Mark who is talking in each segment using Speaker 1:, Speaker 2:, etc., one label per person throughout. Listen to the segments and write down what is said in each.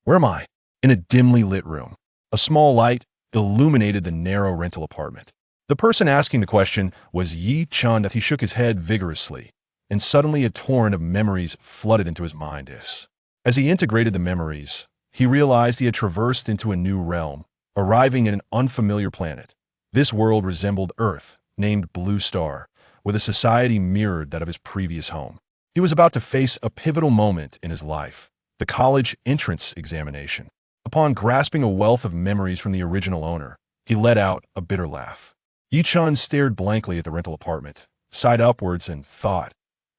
Speaker 1: Where am I? In a dimly lit room. A small light illuminated the narrow rental apartment. The person asking the question was Yi Chun. That he shook his head vigorously, and suddenly a torrent of memories flooded into his mind. As he integrated the memories, he realized he had traversed into a new realm, arriving in an unfamiliar planet. This world resembled Earth, named Blue Star, with a society mirrored that of his previous home. He was about to face a pivotal moment in his life, the college entrance examination. Upon grasping a wealth of memories from the original owner, he let out a bitter laugh. Yi Chun stared blankly at the rental apartment, sighed upwards, and thought,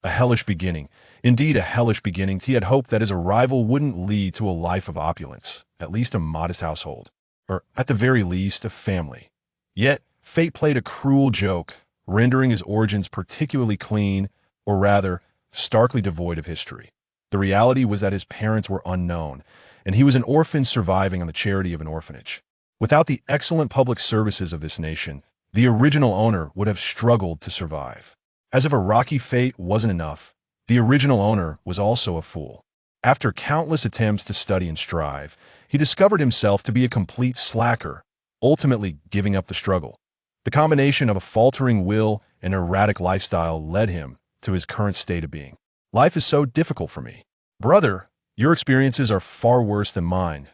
Speaker 1: a hellish beginning. Indeed, a hellish beginning. He had hoped that his arrival wouldn't lead to a life of opulence, at least a modest household, or at the very least, a family. Yet, fate played a cruel joke, rendering his origins particularly clean, or rather, starkly devoid of history. The reality was that his parents were unknown, and he was an orphan surviving on the charity of an orphanage. Without the excellent public services of this nation, the original owner would have struggled to survive. As if a rocky fate wasn't enough, the original owner was also a fool. After countless attempts to study and strive, he discovered himself to be a complete slacker, ultimately giving up the struggle. The combination of a faltering will and erratic lifestyle led him to his current state of being. Life is so difficult for me. Brother, your experiences are far worse than mine.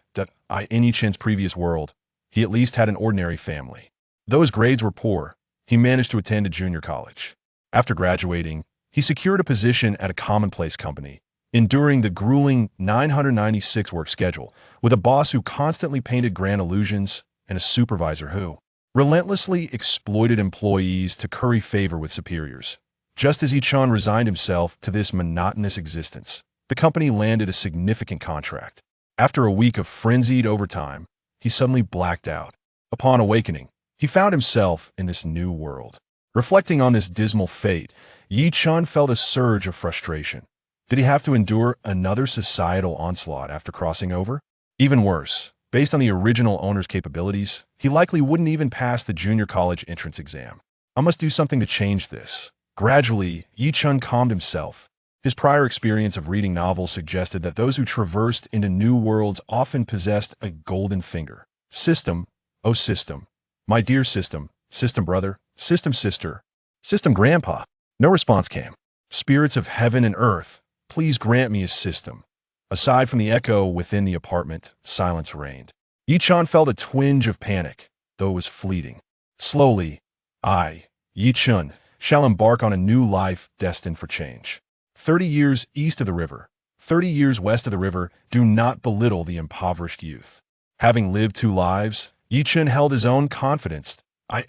Speaker 1: In Chen's previous world, he at least had an ordinary family. Though his grades were poor, he managed to attend a junior college. After graduating, he secured a position at a commonplace company, enduring the grueling 996 work schedule, with a boss who constantly painted grand illusions and a supervisor who relentlessly exploited employees to curry favor with superiors. Just as Yi Chun resigned himself to this monotonous existence, the company landed a significant contract. After a week of frenzied overtime, he suddenly blacked out. Upon awakening, he found himself in this new world. Reflecting on this dismal fate, Yi Chun felt a surge of frustration. Did he have to endure another societal onslaught after crossing over? Even worse, based on the original owner's capabilities, he likely wouldn't even pass the junior college entrance exam. I must do something to change this. Gradually, Yi Chun calmed himself. His prior experience of reading novels suggested that those who traversed into new worlds often possessed a golden finger. System, oh system, my dear system, system brother, system sister, system grandpa. No response came. Spirits of heaven and earth, please grant me a system. Aside from the echo within the apartment, silence reigned. Yi Chun felt a twinge of panic, though it was fleeting. Slowly, I, Yi Chun, shall embark on a new life destined for change. 30 years east of the river, 30 years west of the river, do not belittle the impoverished youth. Having lived 2 lives, Yi Chun held his own confidence.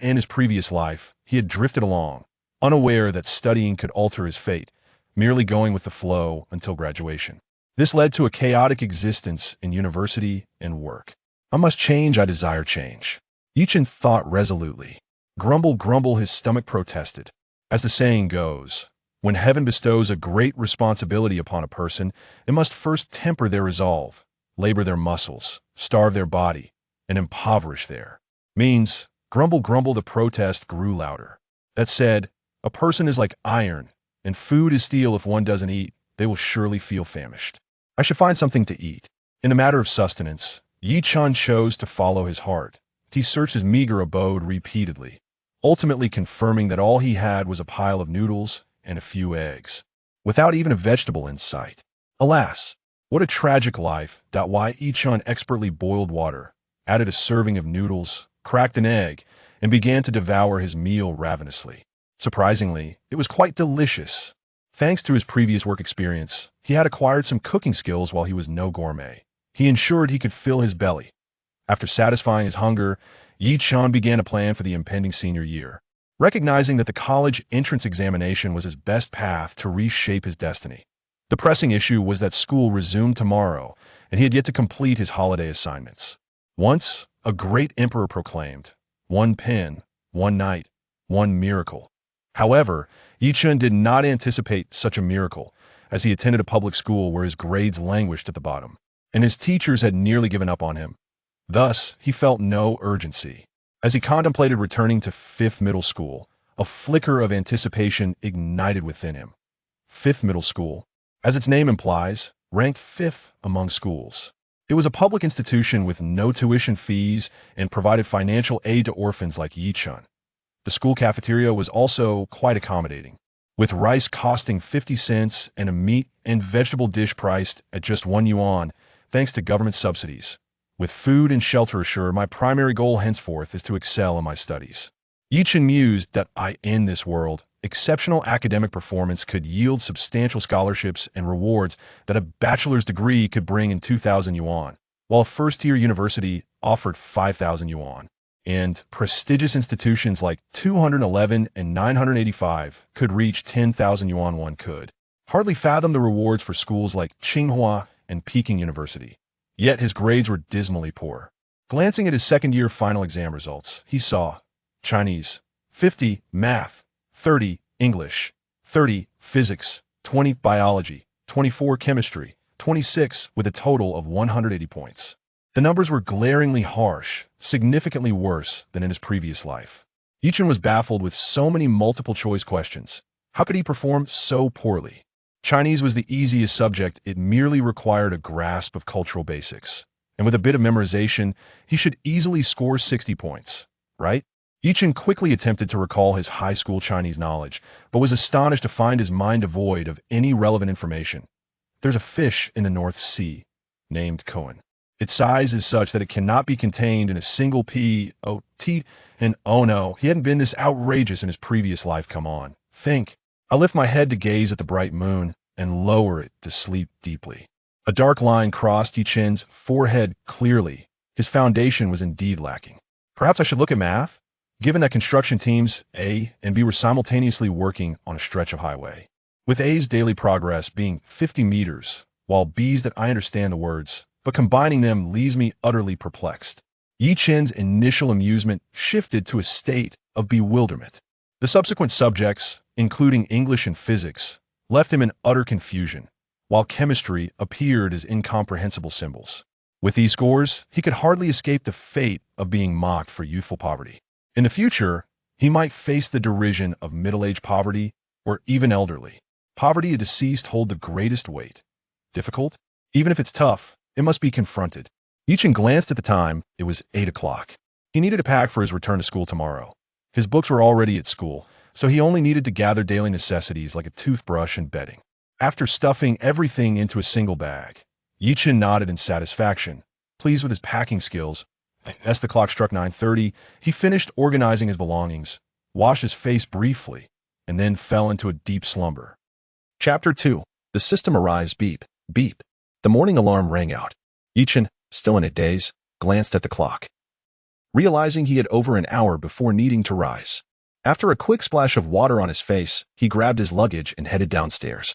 Speaker 1: In his previous life, he had drifted along, unaware that studying could alter his fate, merely going with the flow until graduation. This led to a chaotic existence in university and work. I must change, I desire change. Yi Chun thought resolutely. Grumble, grumble, his stomach protested. As the saying goes, when heaven bestows a great responsibility upon a person, it must first temper their resolve, labor their muscles, starve their body, and impoverish their means. Grumble, grumble, the protest grew louder. That said, a person is like iron, and food is steel. If one doesn't eat, they will surely feel famished. I should find something to eat. In the matter of sustenance, Yi Chun chose to follow his heart. He searched his meager abode repeatedly, ultimately confirming that all he had was a pile of noodles and a few eggs, without even a vegetable in sight. Alas, what a tragic life. Yi Chun expertly boiled water, added a serving of noodles, cracked an egg, and began to devour his meal ravenously. Surprisingly, it was quite delicious. Thanks to his previous work experience, he had acquired some cooking skills while he was no gourmet. He ensured he could fill his belly. After satisfying his hunger, Yi Chun began a plan for the impending senior year. Recognizing that the college entrance examination was his best path to reshape his destiny. The pressing issue was that school resumed tomorrow, and he had yet to complete his holiday assignments. Once, a great emperor proclaimed, "One pen, one night, one miracle." However, Yi Chun did not anticipate such a miracle, as he attended a public school where his grades languished at the bottom, and his teachers had nearly given up on him. Thus, he felt no urgency. As he contemplated returning to 5th Middle School, a flicker of anticipation ignited within him. 5th Middle School, as its name implies, ranked 5th among schools. It was a public institution with no tuition fees and provided financial aid to orphans like Yi Chun. The school cafeteria was also quite accommodating, with rice costing 50 cents and a meat and vegetable dish priced at just 1 yuan, thanks to government subsidies. With food and shelter assured, my primary goal henceforth is to excel in my studies. Yi Chun mused that in this world, exceptional academic performance could yield substantial scholarships and rewards that a bachelor's degree could bring in 2,000 yuan, while a first-tier university offered 5,000 yuan. And prestigious institutions like 211 and 985 could reach 10,000 yuan. One could hardly fathom the rewards for schools like Tsinghua and Peking University. Yet his grades were dismally poor. Glancing at his second-year final exam results, he saw Chinese, 50, math, 30, English, 30, physics, 20, biology, 24, chemistry, 26, with a total of 180 points. The numbers were glaringly harsh, significantly worse than in his previous life. Yi Chun was baffled with so many multiple-choice questions. How could he perform so poorly? Chinese was the easiest subject. It merely required a grasp of cultural basics. And with a bit of memorization, he should easily score 60 points, right? Yi Chun quickly attempted to recall his high school Chinese knowledge, but was astonished to find his mind devoid of any relevant information. There's a fish in the North Sea named Cohen. Its size is such that it cannot be contained in a single pea. Oh, teat. And oh no, he hadn't been this outrageous in his previous life. Come on, think. I lift my head to gaze at the bright moon and lower it to sleep deeply. A dark line crossed Yi Chun's forehead clearly. His foundation was indeed lacking. Perhaps I should look at math, given that construction teams A and B were simultaneously working on a stretch of highway, with A's daily progress being 50 meters, while B's that I understand the words, but combining them leaves me utterly perplexed. Yi Chun's initial amusement shifted to a state of bewilderment. The subsequent subjects, including English and physics, left him in utter confusion, while chemistry appeared as incomprehensible symbols. With these scores, he could hardly escape the fate of being mocked for youthful poverty. In the future, he might face the derision of middle-aged poverty or even elderly. Poverty, a deceased, hold the greatest weight. Difficult? Even if it's tough, it must be confronted. Yi Chun glanced at the time. It was 8 o'clock. He needed to pack for his return to school tomorrow. His books were already at school, so he only needed to gather daily necessities like a toothbrush and bedding. After stuffing everything into a single bag, Yi Chun nodded in satisfaction, pleased with his packing skills. As the clock struck 9:30, he finished organizing his belongings, washed his face briefly, and then fell into a deep slumber. Chapter 2. The system arrives. Beep, beep. The morning alarm rang out. Yi Chun, still in a daze, glanced at the clock, realizing he had over an hour before needing to rise. After a quick splash of water on his face, he grabbed his luggage and headed downstairs,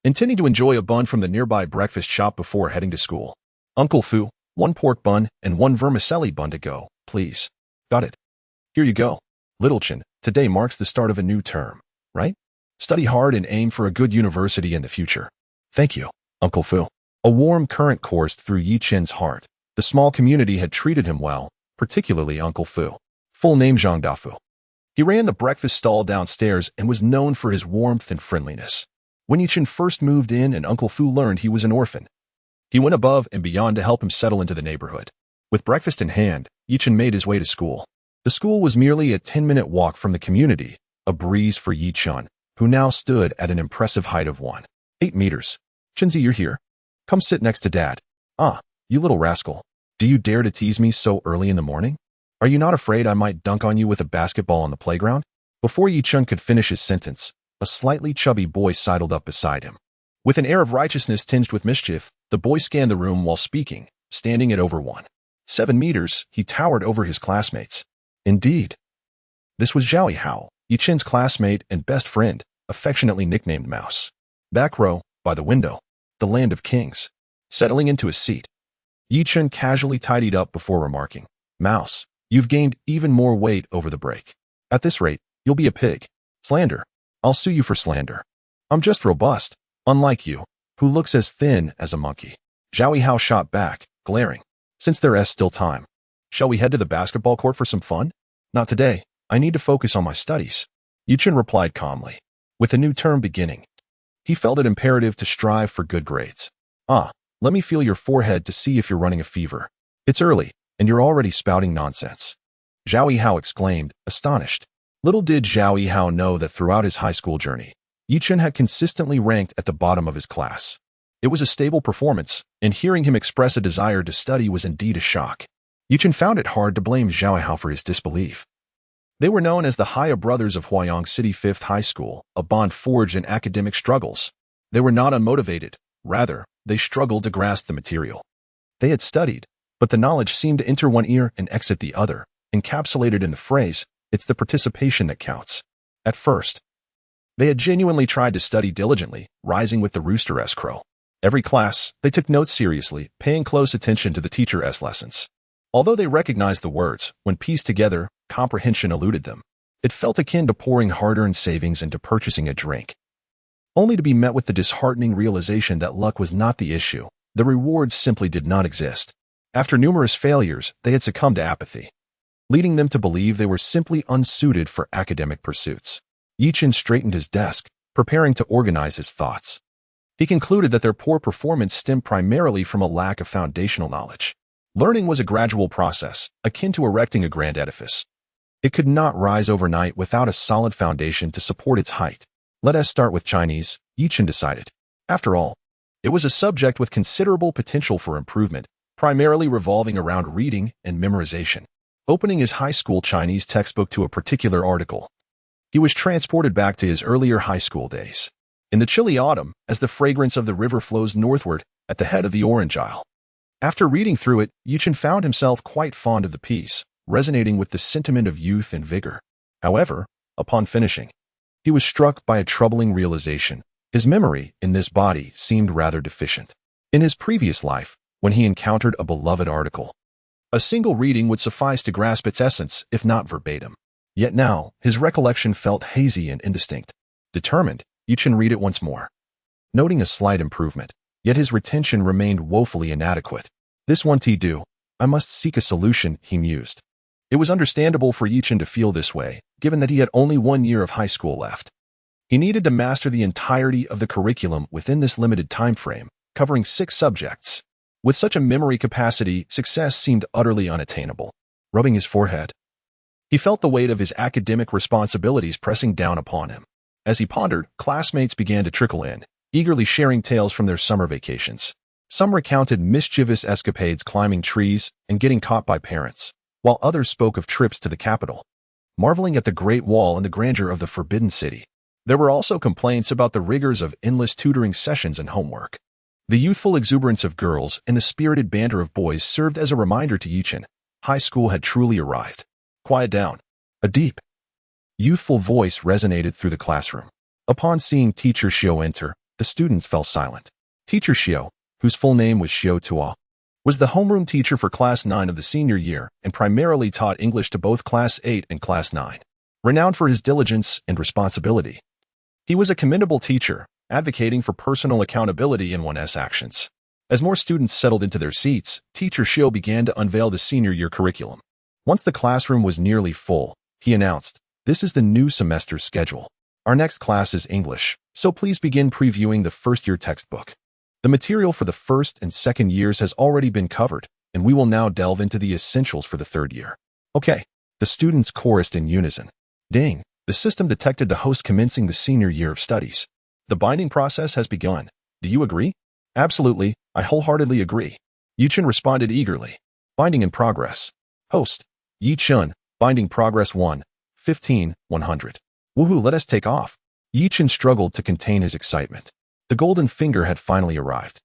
Speaker 1: intending to enjoy a bun from the nearby breakfast shop before heading to school. Uncle Fu, 1 pork bun and 1 vermicelli bun to go, please. Got it. Here you go. Little Chen, today marks the start of a new term, right? Study hard and aim for a good university in the future. Thank you, Uncle Fu. A warm current coursed through Yi Chun's heart. The small community had treated him well, particularly Uncle Fu, full name Zhang Dafu. He ran the breakfast stall downstairs and was known for his warmth and friendliness. When Yi Chun first moved in and Uncle Fu learned he was an orphan, he went above and beyond to help him settle into the neighborhood. With breakfast in hand, Yi Chun made his way to school. The school was merely a 10-minute walk from the community, a breeze for Yi Chun, who now stood at an impressive height of 1.8 meters. Chenzi, you're here. Come sit next to Dad. Ah, you little rascal. Do you dare to tease me so early in the morning? Are you not afraid I might dunk on you with a basketball on the playground? Before Yi Chun could finish his sentence, a slightly chubby boy sidled up beside him. With an air of righteousness tinged with mischief, the boy scanned the room while speaking. Standing at over 1.7 meters, he towered over his classmates. Indeed, this was Zhao Hao, Yi Chun's classmate and best friend, affectionately nicknamed Mouse. Back row, by the window, the land of kings. Settling into his seat, Yi Chun casually tidied up before remarking, Mouse, you've gained even more weight over the break. At this rate, you'll be a pig. Slander. I'll sue you for slander. I'm just robust, unlike you, who looks as thin as a monkey. Zhao Hao shot back, glaring. Since there's still time, shall we head to the basketball court for some fun? Not today. I need to focus on my studies. Yi Chun replied calmly. With a new term beginning, he felt it imperative to strive for good grades. Ah, Let me feel your forehead to see if you're running a fever. It's early, and you're already spouting nonsense. Zhao Yihao exclaimed, astonished. Little did Zhao Yihao know that throughout his high school journey, Chen had consistently ranked at the bottom of his class. It was a stable performance, and hearing him express a desire to study was indeed a shock. Chen found it hard to blame Zhao Yihao for his disbelief. They were known as the Haya Brothers of Huayang City Fifth High School, a bond forged in academic struggles. They were not unmotivated. Rather, they struggled to grasp the material. They had studied, but the knowledge seemed to enter one ear and exit the other, encapsulated in the phrase, "It's the participation that counts." At first, they had genuinely tried to study diligently, rising with the rooster-esque crow. Every class, they took notes seriously, paying close attention to the teacher's lessons. Although they recognized the words, when pieced together, comprehension eluded them. It felt akin to pouring hard-earned savings into purchasing a drink, only to be met with the disheartening realization that luck was not the issue. The rewards simply did not exist. After numerous failures, they had succumbed to apathy, leading them to believe they were simply unsuited for academic pursuits. Chen straightened his desk, preparing to organize his thoughts. He concluded that their poor performance stemmed primarily from a lack of foundational knowledge. Learning was a gradual process, akin to erecting a grand edifice. It could not rise overnight without a solid foundation to support its height. Let us start with Chinese, Chen decided. After all, it was a subject with considerable potential for improvement, primarily revolving around reading and memorization. Opening his high school Chinese textbook to a particular article, he was transported back to his earlier high school days. In the chilly autumn, as the fragrance of the river flows northward at the head of the orange isle. After reading through it, Chen found himself quite fond of the piece, resonating with the sentiment of youth and vigor. However, upon finishing, he was struck by a troubling realization. His memory in this body seemed rather deficient. In his previous life, when he encountered a beloved article, a single reading would suffice to grasp its essence, if not verbatim. Yet now, his recollection felt hazy and indistinct. Determined, Chen read it once more, noting a slight improvement, yet his retention remained woefully inadequate. This won't do. I must seek a solution, he mused. It was understandable for Chen to feel this way, given that he had only 1 year of high school left. He needed to master the entirety of the curriculum within this limited time frame, covering 6 subjects. With such a memory capacity, success seemed utterly unattainable. Rubbing his forehead, he felt the weight of his academic responsibilities pressing down upon him. As he pondered, classmates began to trickle in, eagerly sharing tales from their summer vacations. Some recounted mischievous escapades climbing trees and getting caught by parents, while others spoke of trips to the capital, marveling at the Great Wall and the grandeur of the Forbidden City. There were also complaints about the rigors of endless tutoring sessions and homework. The youthful exuberance of girls and the spirited banter of boys served as a reminder to Chen. High school had truly arrived. Quiet down. A deep, youthful voice resonated through the classroom. Upon seeing Teacher Xiao enter, the students fell silent. Teacher Xiao, whose full name was Xiao Tua, was the homeroom teacher for Class 9 of the senior year and primarily taught English to both Class 8 and Class 9. Renowned for his diligence and responsibility, he was a commendable teacher, advocating for personal accountability in one's actions. As more students settled into their seats, Teacher Xiao began to unveil the senior year curriculum. Once the classroom was nearly full, he announced, "This is the new semester's schedule. Our next class is English, so please begin previewing the first-year textbook. The material for the first and second years has already been covered, and we will now delve into the essentials for the third year." Okay, the students chorused in unison. Ding, the system detected the host commencing the senior year of studies. The binding process has begun. Do you agree? Absolutely, I wholeheartedly agree. Chen responded eagerly. Binding in progress. Host, Chen, binding progress 1, 15, 100. Woohoo, let us take off. Chen struggled to contain his excitement. The golden finger had finally arrived.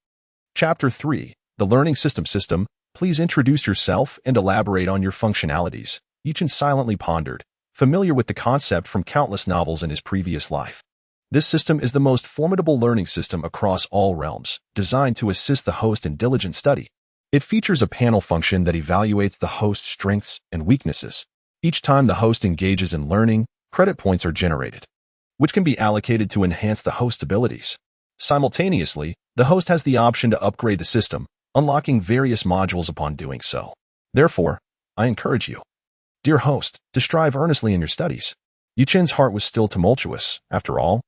Speaker 1: Chapter 3, The Learning System. Please introduce yourself and elaborate on your functionalities. Chen silently pondered, familiar with the concept from countless novels in his previous life. This system is the most formidable learning system across all realms, designed to assist the host in diligent study. It features a panel function that evaluates the host's strengths and weaknesses. Each time the host engages in learning, credit points are generated, which can be allocated to enhance the host's abilities. Simultaneously, the host has the option to upgrade the system, unlocking various modules upon doing so. Therefore, I encourage you, dear host, to strive earnestly in your studies. Chen's heart was still tumultuous. After all,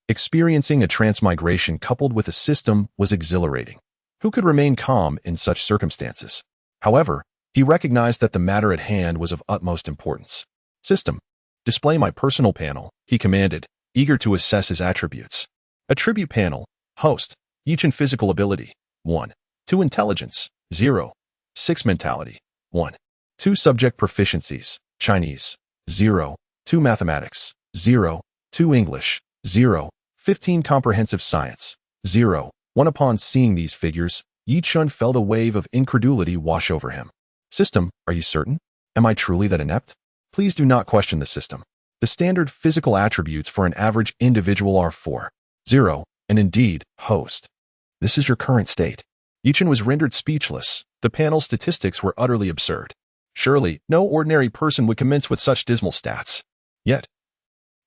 Speaker 1: experiencing a transmigration coupled with a system was exhilarating. Who could remain calm in such circumstances? However, he recognized that the matter at hand was of utmost importance. System. Display my personal panel, he commanded, eager to assess his attributes. Attribute panel. Host. Each in physical ability. 1. 2 intelligence. 0. 6 mentality. 1. 2 subject proficiencies. Chinese. 0. 2 mathematics. 0. 2 English. 0. 15 comprehensive science. 0. 1. Upon seeing these figures, Chen felt a wave of incredulity wash over him. System, are you certain? Am I truly that inept? Please do not question the system. The standard physical attributes for an average individual are 4. 0. And indeed, host. This is your current state. Chen was rendered speechless. The panel's statistics were utterly absurd. Surely, no ordinary person would commence with such dismal stats. Yet,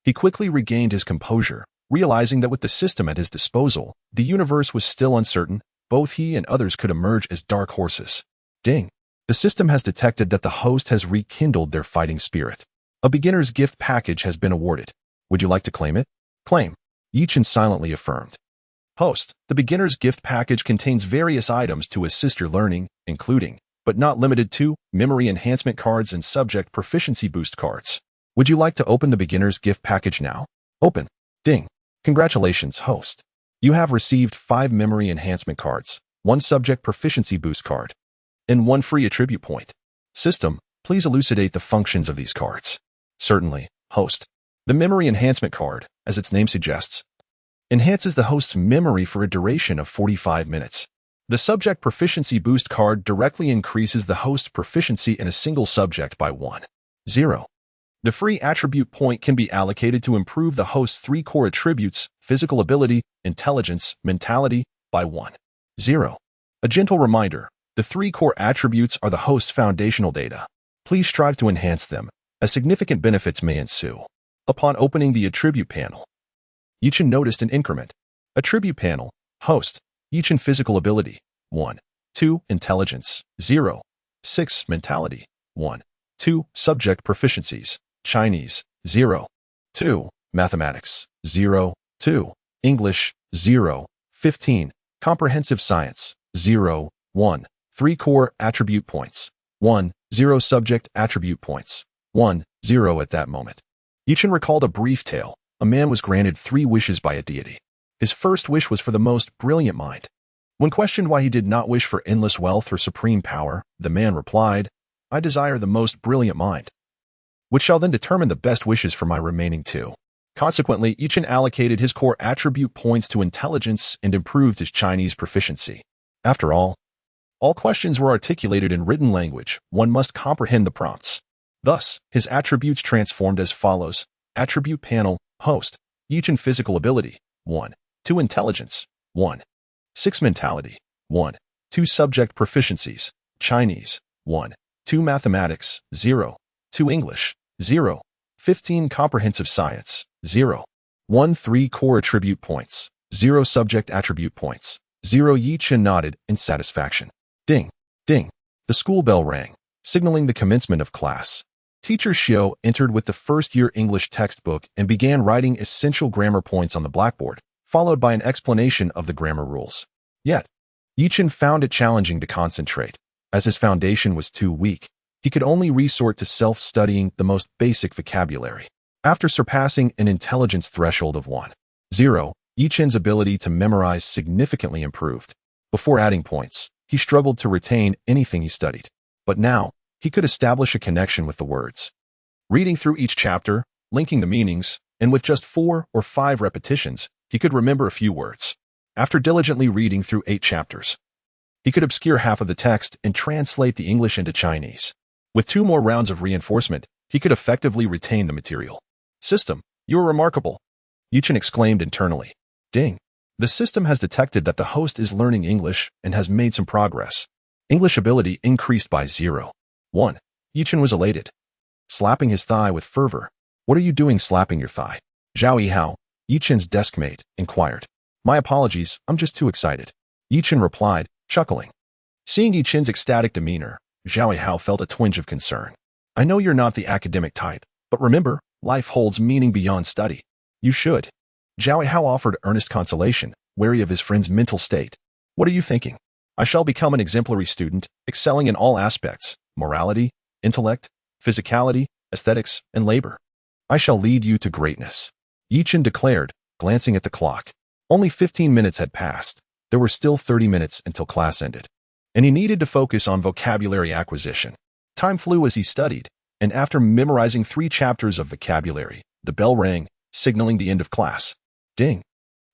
Speaker 1: he quickly regained his composure, realizing that with the system at his disposal, the universe was still uncertain. Both he and others could emerge as dark horses. Ding. The system has detected that the host has rekindled their fighting spirit. A beginner's gift package has been awarded. Would you like to claim it? Claim. Chen silently affirmed. Host. The beginner's gift package contains various items to assist your learning, including, but not limited to, memory enhancement cards and subject proficiency boost cards. Would you like to open the beginner's gift package now? Open. Ding. Congratulations, host. You have received 5 memory enhancement cards, 1 subject proficiency boost card, and 1 free attribute point. System, please elucidate the functions of these cards. Certainly, host. The memory enhancement card, as its name suggests, enhances the host's memory for a duration of 45 minutes. The subject proficiency boost card directly increases the host's proficiency in a single subject by 1. 0. The free attribute point can be allocated to improve the host's 3 core attributes, physical ability, intelligence, mentality, by 1. 0. A gentle reminder, the 3 core attributes are the host's foundational data. Please strive to enhance them, as significant benefits may ensue. Upon opening the attribute panel, Chen noticed an increment. Attribute panel, host, Chen physical ability, 1. 2 intelligence, 0. 6 mentality, 1. 2 subject proficiencies, Chinese, 0. 2 mathematics, 0. 2 English, 0. 15 comprehensive science, 0. 1 3 core attribute points, 1. 0 subject attribute points, 1. 0 at that moment. Chen recalled a brief tale. A man was granted 3 wishes by a deity. His first wish was for the most brilliant mind. When questioned why he did not wish for endless wealth or supreme power, the man replied, I desire the most brilliant mind, which shall then determine the best wishes for my remaining 2. Consequently, Chen allocated his core attribute points to intelligence and improved his Chinese proficiency. After all questions were articulated in written language. One must comprehend the prompts. Thus, his attributes transformed as follows. Attribute panel, host, Chen physical ability, 1. 2 intelligence, 1. 6 mentality, 1. 2 subject proficiencies, Chinese, 1. 2 mathematics, 0. 2 English, 0. 15 comprehensive science, 0. 1 3 core attribute points, 0 subject attribute points, 0 Chen nodded in satisfaction. Ding, ding. The school bell rang, signaling the commencement of class. Teacher Xiao entered with the first-year English textbook and began writing essential grammar points on the blackboard, followed by an explanation of the grammar rules. Yet, Chen found it challenging to concentrate. As his foundation was too weak, he could only resort to self-studying the most basic vocabulary. After surpassing an intelligence threshold of 1. 0, Chen's ability to memorize significantly improved. Before adding points, he struggled to retain anything he studied. But now, he could establish a connection with the words. Reading through each chapter, linking the meanings, and with just 4 or 5 repetitions, he could remember a few words. After diligently reading through 8 chapters, he could obscure half of the text and translate the English into Chinese. With 2 more rounds of reinforcement, he could effectively retain the material. System, you are remarkable, Chen exclaimed internally. Ding. The system has detected that the host is learning English and has made some progress. English ability increased by 0. 1. Chen was elated, slapping his thigh with fervor. What are you doing slapping your thigh? Zhao Yihao, Chen's deskmate, inquired. My apologies, I'm just too excited, Chen replied, chuckling. Seeing Chen's ecstatic demeanor, Zhao Yihao felt a twinge of concern. I know you're not the academic type, but remember, life holds meaning beyond study. You should. Zhao Yihao offered earnest consolation, wary of his friend's mental state. What are you thinking? I shall become an exemplary student, excelling in all aspects: morality, intellect, physicality, aesthetics, and labor. I shall lead you to greatness," Yi Chen declared, glancing at the clock. Only 15 minutes had passed. There were still 30 minutes until class ended, and he needed to focus on vocabulary acquisition. Time flew as he studied, and after memorizing 3 chapters of vocabulary, the bell rang, signaling the end of class. Ding!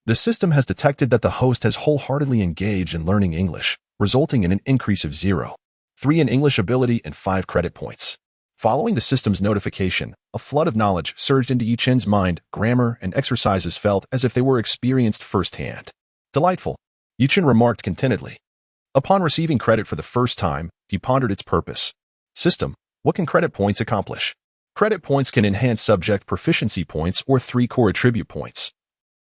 Speaker 1: The system has detected that the host has wholeheartedly engaged in learning English, resulting in an increase of 0.3 in English ability and 5 credit points. Following the system's notification, a flood of knowledge surged into Yi Chen's mind. Grammar and exercises felt as if they were experienced firsthand. Delightful, Yi Chen remarked contentedly. Upon receiving credit for the first time, he pondered its purpose. System, what can credit points accomplish? Credit points can enhance subject proficiency points or 3 core attribute points,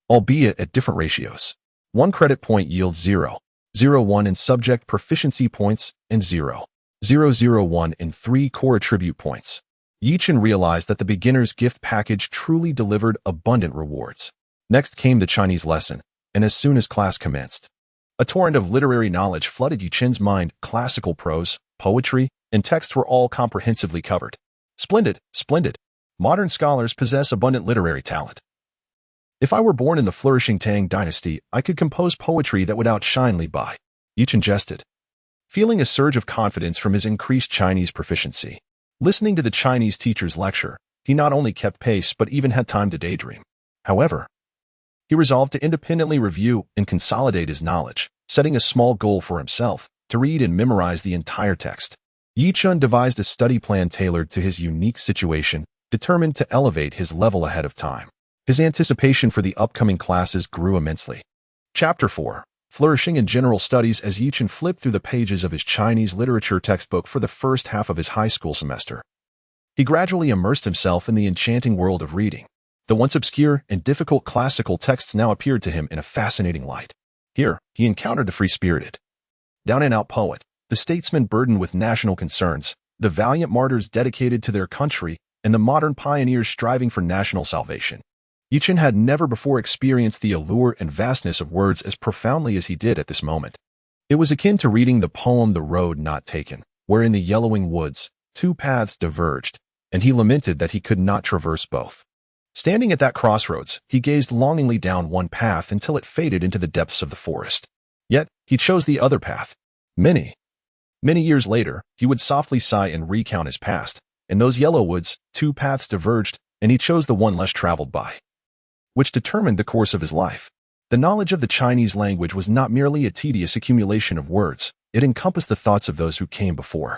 Speaker 1: albeit at different ratios. 1 credit point yields 0.01 in subject proficiency points and 0.001 in 3 core attribute points. Yi Chen realized that the beginner's gift package truly delivered abundant rewards. Next came the Chinese lesson, and as soon as class commenced, a torrent of literary knowledge flooded Yi Chen's mind. Classical prose, poetry, and text were all comprehensively covered. Splendid, splendid. Modern scholars possess abundant literary talent. If I were born in the flourishing Tang dynasty, I could compose poetry that would outshine Li Bai, Yi Chen jested, feeling a surge of confidence from his increased Chinese proficiency. Listening to the Chinese teacher's lecture, he not only kept pace but even had time to daydream. However, he resolved to independently review and consolidate his knowledge, setting a small goal for himself to read and memorize the entire text. Yi Chen devised a study plan tailored to his unique situation, determined to elevate his level ahead of time. His anticipation for the upcoming classes grew immensely. Chapter 4. Flourishing in General Studies. As Yi Chen flipped through the pages of his Chinese literature textbook for the first half of his high school semester, he gradually immersed himself in the enchanting world of reading. The once obscure and difficult classical texts now appeared to him in a fascinating light. Here, he encountered the free-spirited, down-and-out poet, the statesman burdened with national concerns, the valiant martyrs dedicated to their country, and the modern pioneers striving for national salvation. Yi Chen had never before experienced the allure and vastness of words as profoundly as he did at this moment. It was akin to reading the poem The Road Not Taken, where in the yellowing woods, 2 paths diverged, and he lamented that he could not traverse both. Standing at that crossroads, he gazed longingly down one path until it faded into the depths of the forest. Yet, he chose the other path. Many years later, he would softly sigh and recount his past. In those yellow woods, 2 paths diverged, and he chose the one less traveled by, which determined the course of his life. The knowledge of the Chinese language was not merely a tedious accumulation of words, it encompassed the thoughts of those who came before.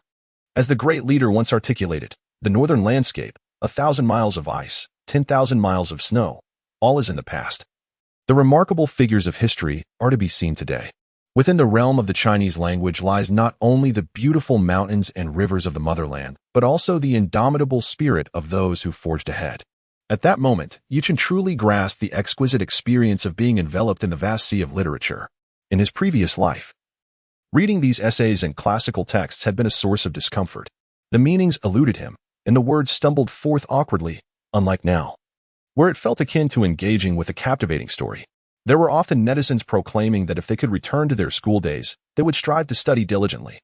Speaker 1: As the great leader once articulated, the northern landscape, 1,000 miles of ice, 10,000 miles of snow, all is in the past. The remarkable figures of history are to be seen today. Within the realm of the Chinese language lies not only the beautiful mountains and rivers of the motherland, but also the indomitable spirit of those who forged ahead. At that moment, Yi Chen truly grasped the exquisite experience of being enveloped in the vast sea of literature. In his previous life, reading these essays and classical texts had been a source of discomfort. The meanings eluded him, and the words stumbled forth awkwardly, unlike now, where it felt akin to engaging with a captivating story. There were often netizens proclaiming that if they could return to their school days, they would strive to study diligently.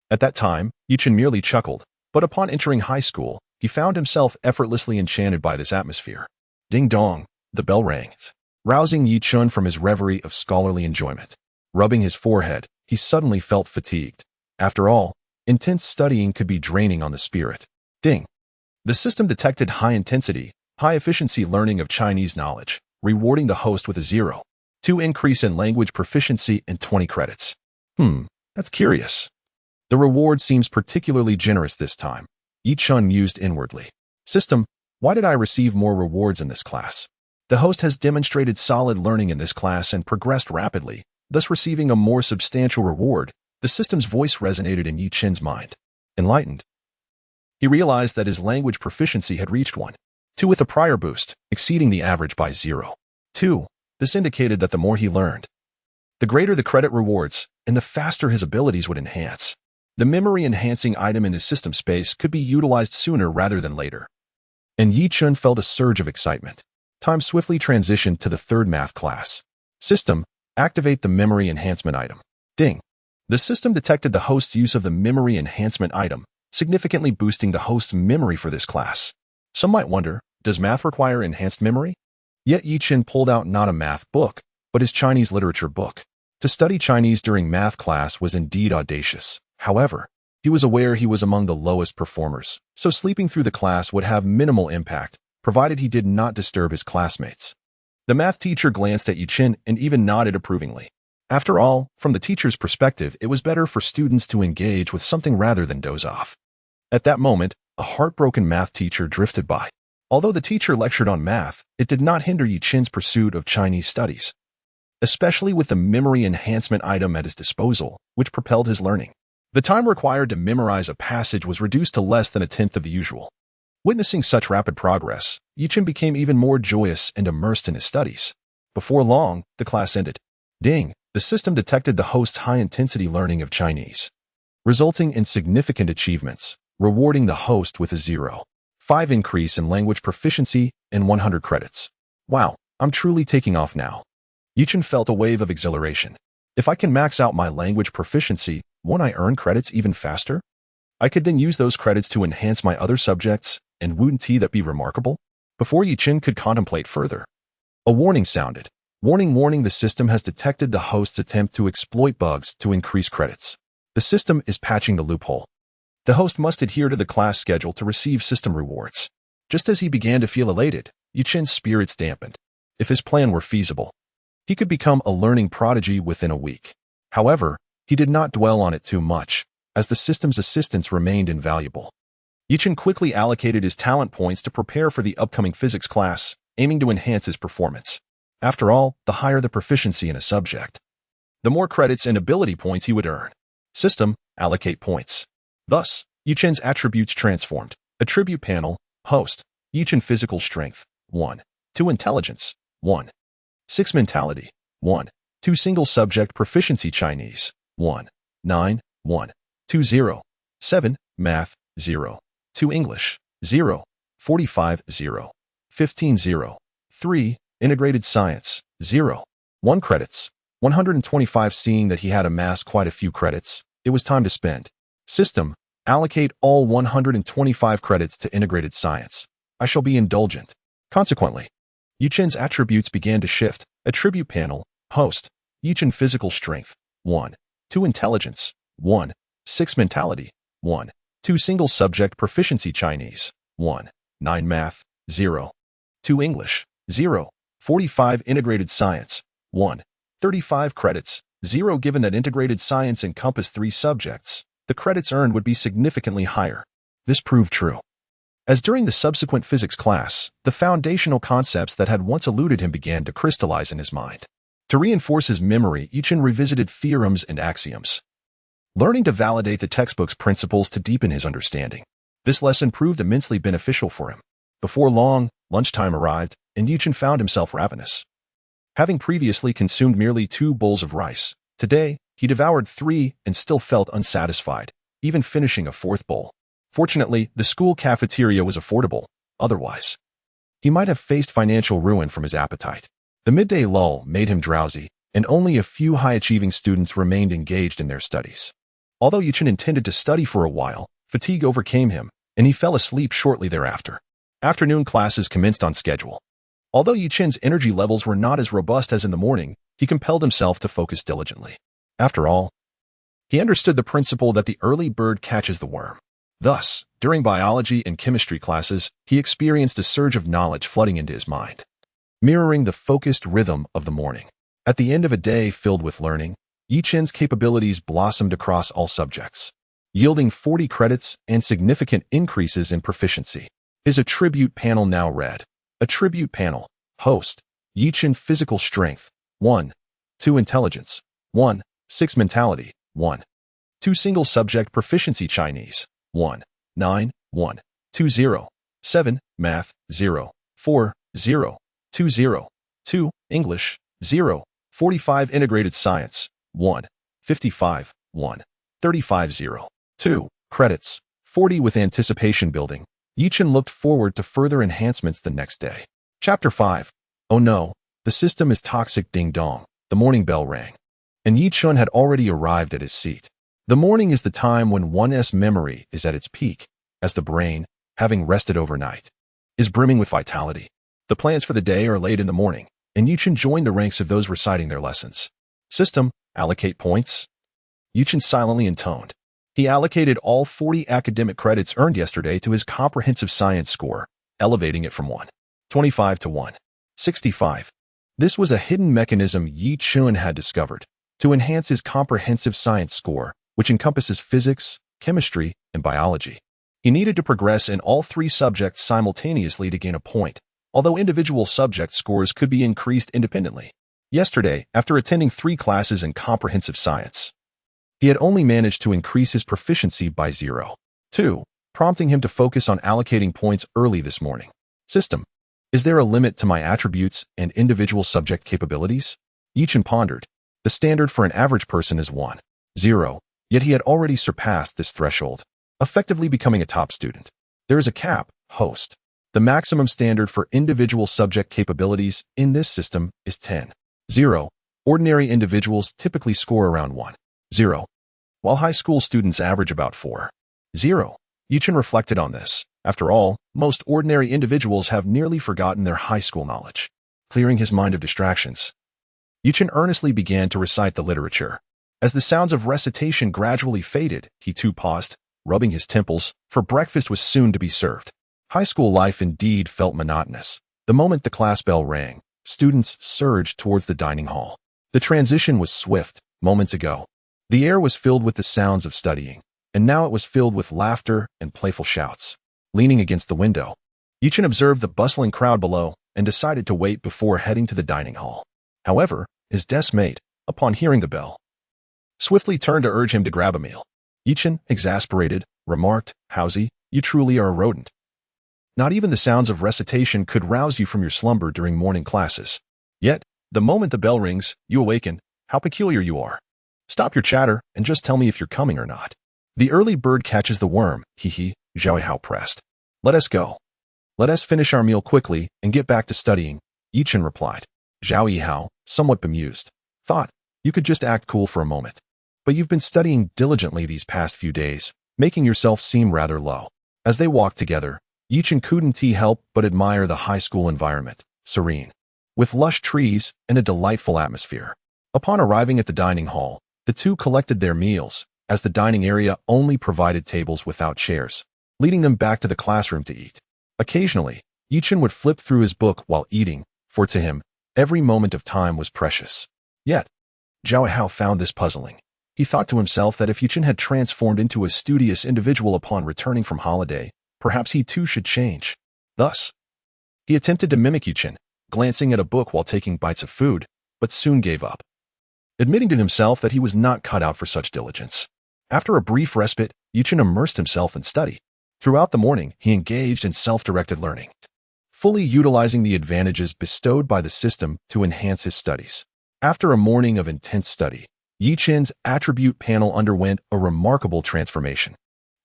Speaker 1: At that time, Yi Chen merely chuckled, but upon entering high school, he found himself effortlessly enchanted by this atmosphere. Ding dong, the bell rang, rousing Yi Chen from his reverie of scholarly enjoyment. Rubbing his forehead, he suddenly felt fatigued. After all, intense studying could be draining on the spirit. Ding! The system detected high-intensity, high-efficiency learning of Chinese knowledge, rewarding the host with a 0.2 increase in language proficiency and 20 credits. That's curious. The reward seems particularly generous this time, Yi Chen mused inwardly. System, why did I receive more rewards in this class? The host has demonstrated solid learning in this class and progressed rapidly, thus receiving a more substantial reward. The system's voice resonated in Yi Chen's mind. Enlightened, he realized that his language proficiency had reached 1.2 with a prior boost, exceeding the average by 0.2. This indicated that the more he learned, the greater the credit rewards, and the faster his abilities would enhance. The memory-enhancing item in his system space could be utilized sooner rather than later. And Yi Chen felt a surge of excitement. Time swiftly transitioned to the 3rd math class. System, activate the memory enhancement item. Ding! The system detected the host's use of the memory enhancement item, significantly boosting the host's memory for this class. Some might wonder, does math require enhanced memory? Yet Chen pulled out not a math book, but his Chinese literature book. To study Chinese during math class was indeed audacious. However, he was aware he was among the lowest performers, so sleeping through the class would have minimal impact, provided he did not disturb his classmates. The math teacher glanced at Chen and even nodded approvingly. After all, from the teacher's perspective, it was better for students to engage with something rather than doze off. At that moment, a heartbroken math teacher drifted by. Although the teacher lectured on math, it did not hinder Chen's pursuit of Chinese studies, especially with the memory enhancement item at his disposal, which propelled his learning. The time required to memorize a passage was reduced to less than a tenth of the usual. Witnessing such rapid progress, Chen became even more joyous and immersed in his studies. Before long, the class ended. Ding! The system detected the host's high-intensity learning of Chinese, resulting in significant achievements, rewarding the host with a 0.5 increase in language proficiency and 100 credits. Wow, I'm truly taking off now. Chen felt a wave of exhilaration. If I can max out my language proficiency, won't I earn credits even faster? I could then use those credits to enhance my other subjects, and wouldn't that be remarkable? Before Chen could contemplate further, a warning sounded. Warning, warning, the system has detected the host's attempt to exploit bugs to increase credits. The system is patching the loophole. The host must adhere to the class schedule to receive system rewards. Just as he began to feel elated, Chen's spirits dampened. If his plan were feasible, he could become a learning prodigy within a week. However, he did not dwell on it too much, as the system's assistance remained invaluable. Chen quickly allocated his talent points to prepare for the upcoming physics class, aiming to enhance his performance. After all, the higher the proficiency in a subject, the more credits and ability points he would earn. System, allocate points. Thus, Chen's attributes transformed. Attribute panel, host, Chen physical strength, 1. 2 intelligence, 1. 6 mentality, 1. 2 single subject proficiency Chinese, 1. 9, 1. 2 0. 7, math, 0. 2 English, 0. 45, 0. 15, 0. 3, integrated science, 0. 1 credits, 125. Seeing that he had amassed quite a few credits, it was time to spend. System, allocate all 125 credits to integrated science. I shall be indulgent. Consequently, Chen's attributes began to shift. Attribute panel, host, Chen physical strength, 1. 2 intelligence, 1. 6 mentality, 1. 2 single subject proficiency Chinese, 1. 9 math, 0. 2 English, 0. 45 integrated science, 1. 35 credits, 0. Given that integrated science encompassed 3 subjects, the credits earned would be significantly higher. This proved true, as during the subsequent physics class, the foundational concepts that had once eluded him began to crystallize in his mind. To reinforce his memory, Chen revisited theorems and axioms, learning to validate the textbook's principles to deepen his understanding. This lesson proved immensely beneficial for him. Before long, lunchtime arrived, and Chen found himself ravenous. Having previously consumed merely 2 bowls of rice, today, he devoured 3 and still felt unsatisfied, even finishing a 4th bowl. Fortunately, the school cafeteria was affordable. Otherwise, he might have faced financial ruin from his appetite. The midday lull made him drowsy, and only a few high-achieving students remained engaged in their studies. Although Chen intended to study for a while, fatigue overcame him, and he fell asleep shortly thereafter. Afternoon classes commenced on schedule. Although Chen's energy levels were not as robust as in the morning, he compelled himself to focus diligently. After all, he understood the principle that the early bird catches the worm. Thus, during biology and chemistry classes, he experienced a surge of knowledge flooding into his mind, mirroring the focused rhythm of the morning. At the end of a day filled with learning, Chen's capabilities blossomed across all subjects, yielding 40 credits and significant increases in proficiency. His attribute panel now read, Attribute panel, host, Chen physical strength, 1. 2 intelligence, 1. 6 mentality, 1. 2 single subject proficiency Chinese, 1. 9, 1. 2 0. 7, math, 0. 4, 0. 2 0. 2, English, 0. 45 integrated science, 1. 55, 1. 35 0. 2, credits, 40 with anticipation building. Chen looked forward to further enhancements the next day. Chapter 5. Oh no, the system is toxic. Ding dong. The morning bell rang. and Yi Chun had already arrived at his seat. The morning is the time when one's memory is at its peak, as the brain, having rested overnight, is brimming with vitality. The plans for the day are laid in the morning, and Yi Chun joined the ranks of those reciting their lessons. System, allocate points. Yi Chun silently intoned. He allocated all 40 academic credits earned yesterday to his comprehensive science score, elevating it from 125 to 165. This was a hidden mechanism Yi Chun had discovered to enhance his comprehensive science score, which encompasses physics, chemistry, and biology. He needed to progress in all three subjects simultaneously to gain a point, although individual subject scores could be increased independently. Yesterday, after attending 3 classes in comprehensive science, he had only managed to increase his proficiency by 0.2, prompting him to focus on allocating points early this morning. System, is there a limit to my attributes and individual subject capabilities? Yi Chun pondered. The standard for an average person is 1.0, yet he had already surpassed this threshold, effectively becoming a top student. There is a cap, host. The maximum standard for individual subject capabilities in this system is 10.0. Ordinary individuals typically score around 1.0, while high school students average about 4.0. Yi Chun reflected on this. After all, most ordinary individuals have nearly forgotten their high school knowledge. Clearing his mind of distractions, Yi Chun earnestly began to recite the literature. As the sounds of recitation gradually faded, he too paused, rubbing his temples, for breakfast was soon to be served. High school life indeed felt monotonous. The moment the class bell rang, students surged towards the dining hall. The transition was swift. Moments ago, the air was filled with the sounds of studying, and now it was filled with laughter and playful shouts. Leaning against the window, Yi Chun observed the bustling crowd below and decided to wait before heading to the dining hall. However, his desk mate, upon hearing the bell, swiftly turned to urge him to grab a meal. Yi Chun, exasperated, remarked, "Howsy, you truly are a rodent. Not even the sounds of recitation could rouse you from your slumber during morning classes. Yet, the moment the bell rings, you awaken. How peculiar you are. Stop your chatter and just tell me if you're coming or not." The early bird catches the worm, he, Zhao Hao pressed. "Let us go. Let us finish our meal quickly and get back to studying," Yi Chun replied. Zhao Yihao, somewhat bemused, thought, "You could just act cool for a moment. But you've been studying diligently these past few days, making yourself seem rather low." As they walked together, Yi Chun couldn't help but admire the high school environment, serene, with lush trees and a delightful atmosphere. Upon arriving at the dining hall, the two collected their meals, as the dining area only provided tables without chairs, leading them back to the classroom to eat. Occasionally, Yi Chun would flip through his book while eating, for to him, every moment of time was precious. Yet, Zhao Hao found this puzzling. He thought to himself that if Yi Chun had transformed into a studious individual upon returning from holiday, perhaps he too should change. Thus, he attempted to mimic Yi Chun, glancing at a book while taking bites of food, but soon gave up, admitting to himself that he was not cut out for such diligence. After a brief respite, Yi Chun immersed himself in study. Throughout the morning, he engaged in self-directed learning, fully utilizing the advantages bestowed by the system to enhance his studies. After a morning of intense study, Yi Chun's attribute panel underwent a remarkable transformation.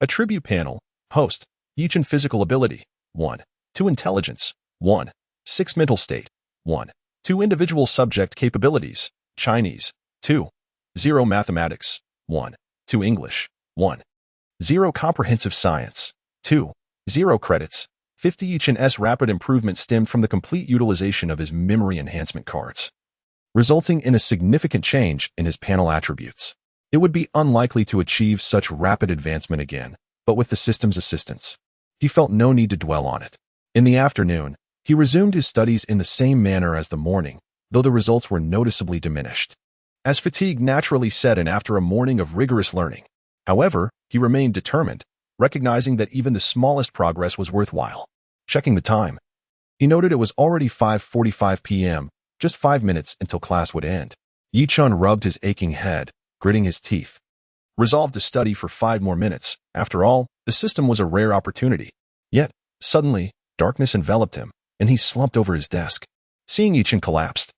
Speaker 1: Attribute panel, host, Yi Chun physical ability, 1. 2 intelligence, 1. 6 mental state, 1. 2 individual subject capabilities, Chinese, 2. 0 mathematics, 1. 2 English, 1. 0 comprehensive science, 2. 0 credits. 50 Yi Chun's rapid improvement stemmed from the complete utilization of his memory enhancement cards, resulting in a significant change in his panel attributes. It would be unlikely to achieve such rapid advancement again, but with the system's assistance, he felt no need to dwell on it. In the afternoon, he resumed his studies in the same manner as the morning, though the results were noticeably diminished, as fatigue naturally set in after a morning of rigorous learning. However, he remained determined, recognizing that even the smallest progress was worthwhile. Checking the time, he noted it was already 5:45 p.m., just 5 minutes until class would end. Yi Chun rubbed his aching head, gritting his teeth, resolved to study for 5 more minutes. After all, the system was a rare opportunity. Yet, suddenly, darkness enveloped him, and he slumped over his desk. Seeing Yi Chun collapsed,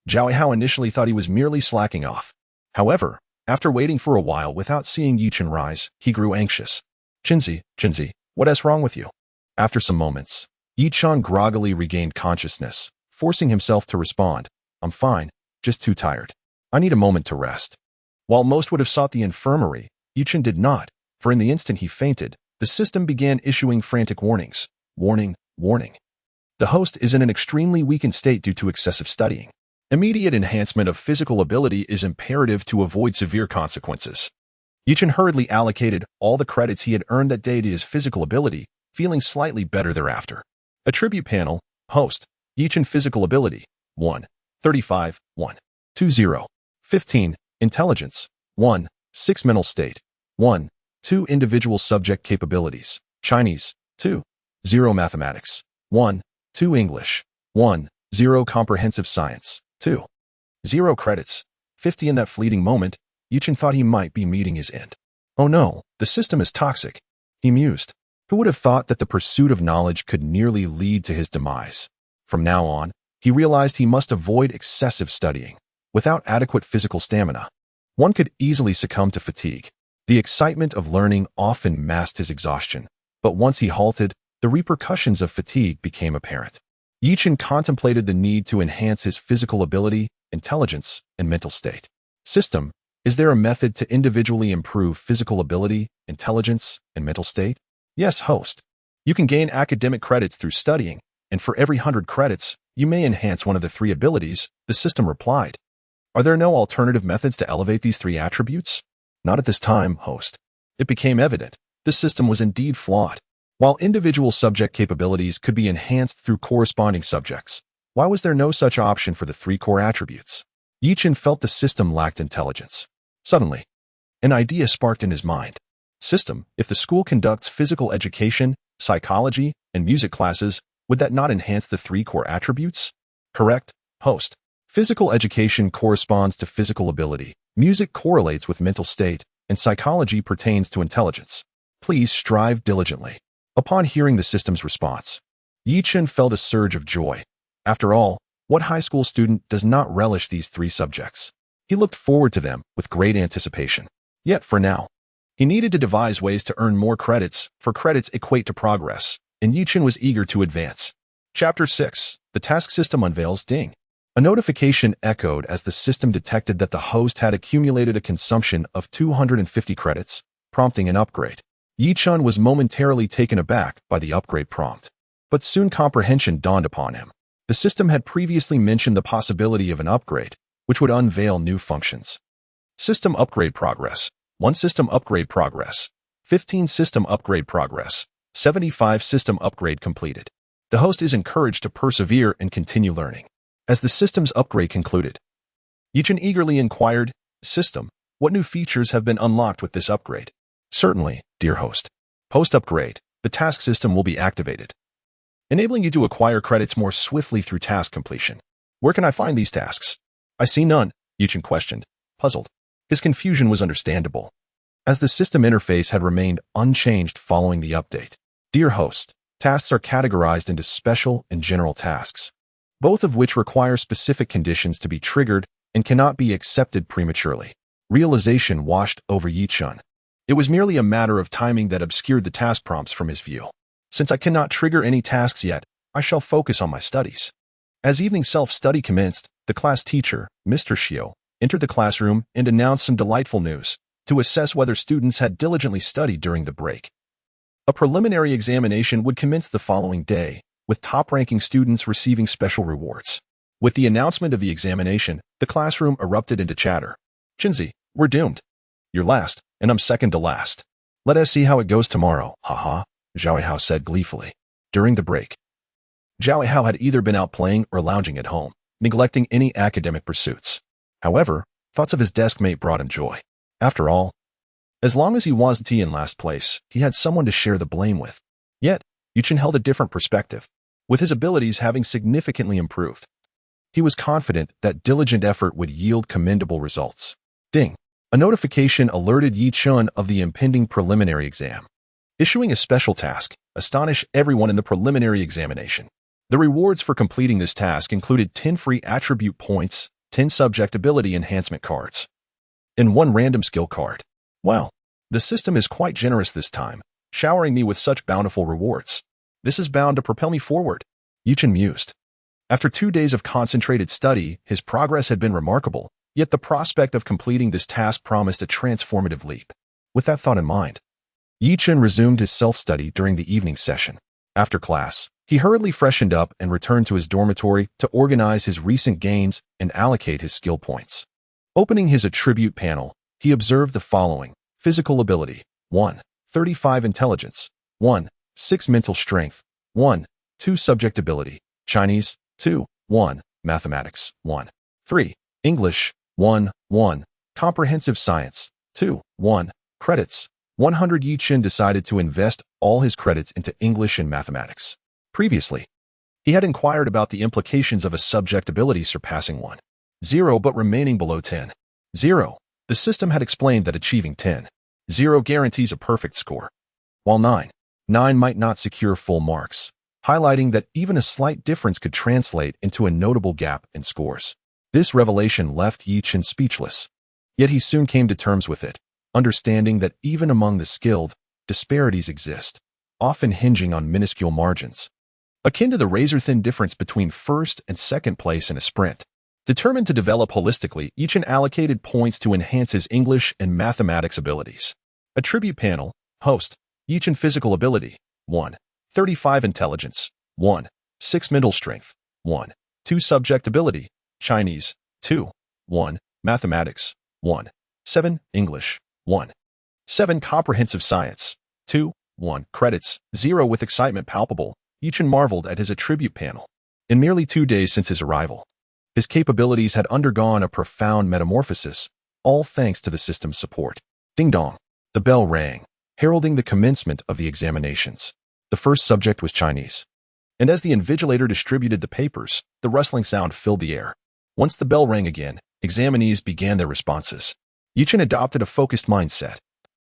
Speaker 1: Zhao Hao initially thought he was merely slacking off. However, after waiting for a while without seeing Yi Chun rise, he grew anxious. Chinzi, what's wrong with you?" After some moments, Yi Chun groggily regained consciousness, forcing himself to respond, "I'm fine, just too tired." I need a moment to rest. While most would have sought the infirmary, Chen did not, for in the instant he fainted, the system began issuing frantic warnings. Warning, warning. The host is in an extremely weakened state due to excessive studying. Immediate enhancement of physical ability is imperative to avoid severe consequences. Chen hurriedly allocated all the credits he had earned that day to his physical ability, feeling slightly better thereafter. Attribute panel, host, Chen physical ability, 1, 35, 1, 20, 15, intelligence, 1, 6 mental state, 1, 2 individual subject capabilities, Chinese, 2, 0 mathematics, 1, 2 English, 1, 0 comprehensive science, 2, 0 credits, 50 in that fleeting moment, Chen thought he might be meeting his end. Oh no, the system is toxic, he mused. Who would have thought that the pursuit of knowledge could nearly lead to his demise? From now on, he realized he must avoid excessive studying. Without adequate physical stamina, one could easily succumb to fatigue. The excitement of learning often masked his exhaustion, but once he halted, the repercussions of fatigue became apparent. Chen contemplated the need to enhance his physical ability, intelligence, and mental state. System, is there a method to individually improve physical ability, intelligence, and mental state? Yes, host. You can gain academic credits through studying, and for every 100 credits, you may enhance one of the 3 abilities, the system replied. Are there no alternative methods to elevate these 3 attributes? Not at this time, host. It became evident, this system was indeed flawed. While individual subject capabilities could be enhanced through corresponding subjects, why was there no such option for the 3 core attributes? Chen felt the system lacked intelligence. Suddenly, an idea sparked in his mind. System, if the school conducts physical education, psychology, and music classes, would that not enhance the 3 core attributes? Correct, host. Physical education corresponds to physical ability, music correlates with mental state, and psychology pertains to intelligence. Please strive diligently. Upon hearing the system's response, Chen felt a surge of joy. After all, what high school student does not relish these 3 subjects? He looked forward to them with great anticipation. Yet for now, he needed to devise ways to earn more credits, for credits equate to progress, and Chen was eager to advance. Chapter 6. The task system unveils ding. A notification echoed as the system detected that the host had accumulated a consumption of 250 credits, prompting an upgrade. Chen was momentarily taken aback by the upgrade prompt. But soon comprehension dawned upon him. The system had previously mentioned the possibility of an upgrade, which would unveil new functions. System upgrade progress. 1 system upgrade progress. 15 system upgrade progress. 75 system upgrade completed. The host is encouraged to persevere and continue learning. As the system's upgrade concluded, Chen eagerly inquired, System, what new features have been unlocked with this upgrade? Certainly, dear host. Post-upgrade, the task system will be activated, enabling you to acquire credits more swiftly through task completion. Where can I find these tasks? I see none, Chen questioned, puzzled. His confusion was understandable, as the system interface had remained unchanged following the update. Dear host, tasks are categorized into special and general tasks, both of which require specific conditions to be triggered and cannot be accepted prematurely. Realization washed over Chen. It was merely a matter of timing that obscured the task prompts from his view. Since I cannot trigger any tasks yet, I shall focus on my studies. As evening self-study commenced, the class teacher, Mr. Xiao, entered the classroom and announced some delightful news to assess whether students had diligently studied during the break. A preliminary examination would commence the following day, with top-ranking students receiving special rewards. With the announcement of the examination, the classroom erupted into chatter. Chenzi, we're doomed. You're last, and I'm second to last. Let us see how it goes tomorrow, haha, Zhao Hao said gleefully. During the break, Zhao Hao had either been out playing or lounging at home, neglecting any academic pursuits. However, thoughts of his desk mate brought him joy. After all, as long as he wasn't in last place, he had someone to share the blame with. Yet, Chen held a different perspective. With his abilities having significantly improved, he was confident that diligent effort would yield commendable results. Ding! A notification alerted Chen of the impending preliminary exam. Issuing a special task, astonish everyone in the preliminary examination. The rewards for completing this task included 10 free attribute points, 10 subject ability enhancement cards, and 1 random skill card. Wow, the system is quite generous this time, showering me with such bountiful rewards. This is bound to propel me forward, Chen mused. After 2 days of concentrated study, his progress had been remarkable, Yet the prospect of completing this task promised a transformative leap. With that thought in mind, Chen resumed his self-study during the evening session. After class, he hurriedly freshened up and returned to his dormitory to organize his recent gains and allocate his skill points. Opening his attribute panel, he observed the following: physical ability, 1, 35 intelligence, 1, 6 mental strength, 1, 2 subject ability, Chinese, 2, 1, mathematics, 1, 3, English, 1, 1, comprehensive science, 2, 1, credits, 100. Chen decided to invest all his credits into English and mathematics. Previously, he had inquired about the implications of a subject ability surpassing 1, 0 but remaining below 10, 0. The system had explained that achieving 10, 0 guarantees a perfect score, while 9, 9 might not secure full marks, highlighting that even a slight difference could translate into a notable gap in scores. This revelation left Chen speechless, yet he soon came to terms with it, understanding that even among the skilled, disparities exist, often hinging on minuscule margins, akin to the razor-thin difference between first and second place in a sprint. Determined to develop holistically, Chen allocated points to enhance his English and mathematics abilities. Attribute panel, host, Chen physical ability, 1, 35 intelligence, 1, 6 mental strength, 1, 2 subject ability, Chinese, 2, 1, mathematics, 1, 7, English, 1, 7 comprehensive science, 2, 1 credits, 0 with excitement palpable. Chen marveled at his attribute panel. In merely 2 days since his arrival, his capabilities had undergone a profound metamorphosis, all thanks to the system's support. Ding dong. The bell rang, heralding the commencement of the examinations. The first subject was Chinese, and as the invigilator distributed the papers, the rustling sound filled the air. Once the bell rang again, examinees began their responses. Chen adopted a focused mindset,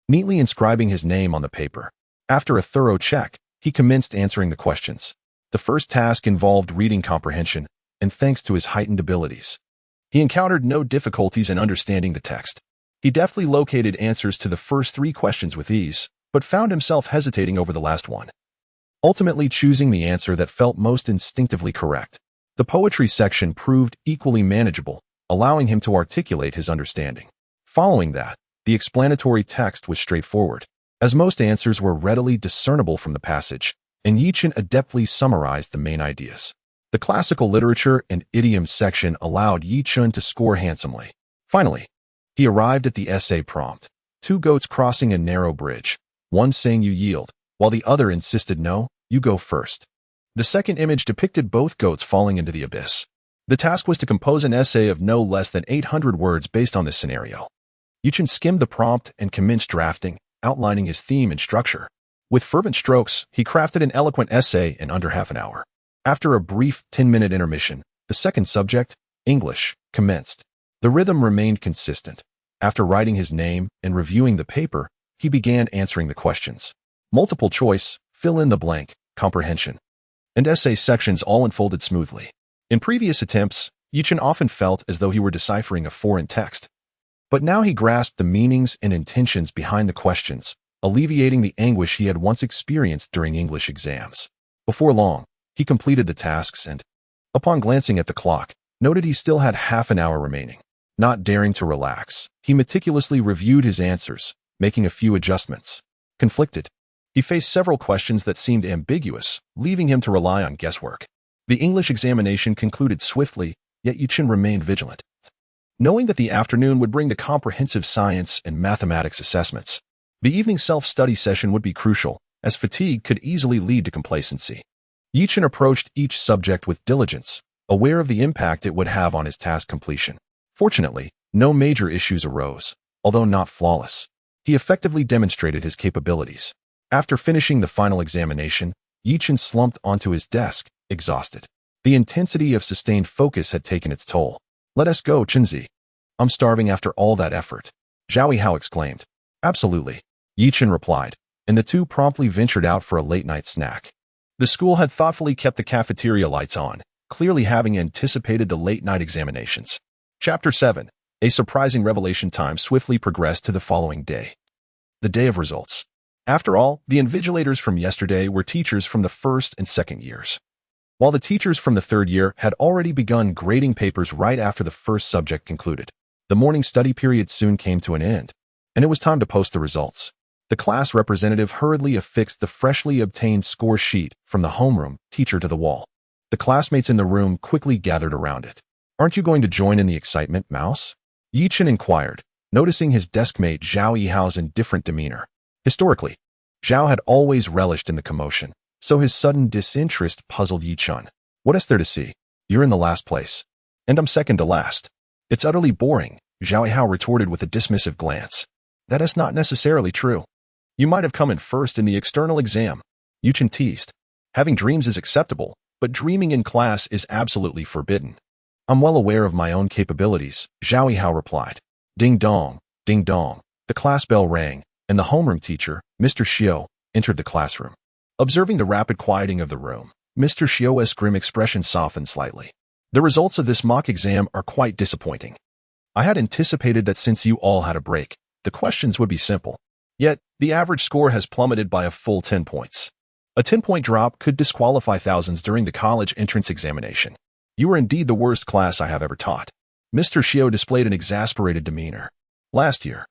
Speaker 1: neatly inscribing his name on the paper. After a thorough check, he commenced answering the questions. The first task involved reading comprehension, and thanks to his heightened abilities, he encountered no difficulties in understanding the text. He deftly located answers to the first 3 questions with ease, but found himself hesitating over the last one, ultimately choosing the answer that felt most instinctively correct. The poetry section proved equally manageable, allowing him to articulate his understanding. Following that, the explanatory text was straightforward, as most answers were readily discernible from the passage, and Chen adeptly summarized the main ideas. The classical literature and idioms section allowed Chen to score handsomely. Finally, he arrived at the essay prompt: 2 goats crossing a narrow bridge, one saying you yield, while the other insisted no, you go first. The second image depicted both goats falling into the abyss. The task was to compose an essay of no less than 800 words based on this scenario. Chen skimmed the prompt and commenced drafting, outlining his theme and structure. With fervent strokes, he crafted an eloquent essay in under half an hour. After a brief 10-minute intermission, the second subject, English, commenced. The rhythm remained consistent. After writing his name and reviewing the paper, he began answering the questions. Multiple choice, fill in the blank, comprehension, and essay sections all unfolded smoothly. In previous attempts, Chen often felt as though he were deciphering a foreign text. But now he grasped the meanings and intentions behind the questions, alleviating the anguish he had once experienced during English exams. Before long, he completed the tasks and, upon glancing at the clock, noted he still had half an hour remaining. Not daring to relax, he meticulously reviewed his answers, making a few adjustments. Conflicted, he faced several questions that seemed ambiguous, leaving him to rely on guesswork. The English examination concluded swiftly, yet Chen remained vigilant, knowing that the afternoon would bring the comprehensive science and mathematics assessments. The evening self-study session would be crucial, as fatigue could easily lead to complacency. Chen approached each subject with diligence, aware of the impact it would have on his task completion. Fortunately, no major issues arose, although not flawless. He effectively demonstrated his capabilities. After finishing the final examination, Chen slumped onto his desk, exhausted. The intensity of sustained focus had taken its toll. "Let us go, Chenzi. I'm starving after all that effort," Zhao Hao exclaimed. "Absolutely," Chen replied, and the two promptly ventured out for a late-night snack. The school had thoughtfully kept the cafeteria lights on, clearly having anticipated the late-night examinations. Chapter 7. A surprising revelation. Time swiftly progressed to the following day, the day of results. After all, the invigilators from yesterday were teachers from the first and second years, while the teachers from the third year had already begun grading papers right after the first subject concluded. The morning study period soon came to an end, and it was time to post the results. The class representative hurriedly affixed the freshly obtained score sheet from the homeroom teacher to the wall. The classmates in the room quickly gathered around it. "Aren't you going to join in the excitement, Mouse?" Chen inquired, noticing his deskmate Zhao Yihao's indifferent demeanor. Historically, Zhao had always relished in the commotion, so his sudden disinterest puzzled Chen. "What is there to see? You're in the last place. And I'm second to last." "It's utterly boring," Zhao Yihao retorted with a dismissive glance. "That is not necessarily true. You might have come in first in the external exam," Chen teased. "Having dreams is acceptable, but dreaming in class is absolutely forbidden." "I'm well aware of my own capabilities," Zhao Yihao replied. Ding dong, ding dong. The class bell rang, and the homeroom teacher, Mr. Xiao, entered the classroom. Observing the rapid quieting of the room, Mr. Xiao's grim expression softened slightly. "The results of this mock exam are quite disappointing. I had anticipated that since you all had a break, the questions would be simple. Yet, the average score has plummeted by a full 10 points. A 10-point drop could disqualify thousands during the college entrance examination. You are indeed the worst class I have ever taught." Mr. Xiao displayed an exasperated demeanor. "Last year,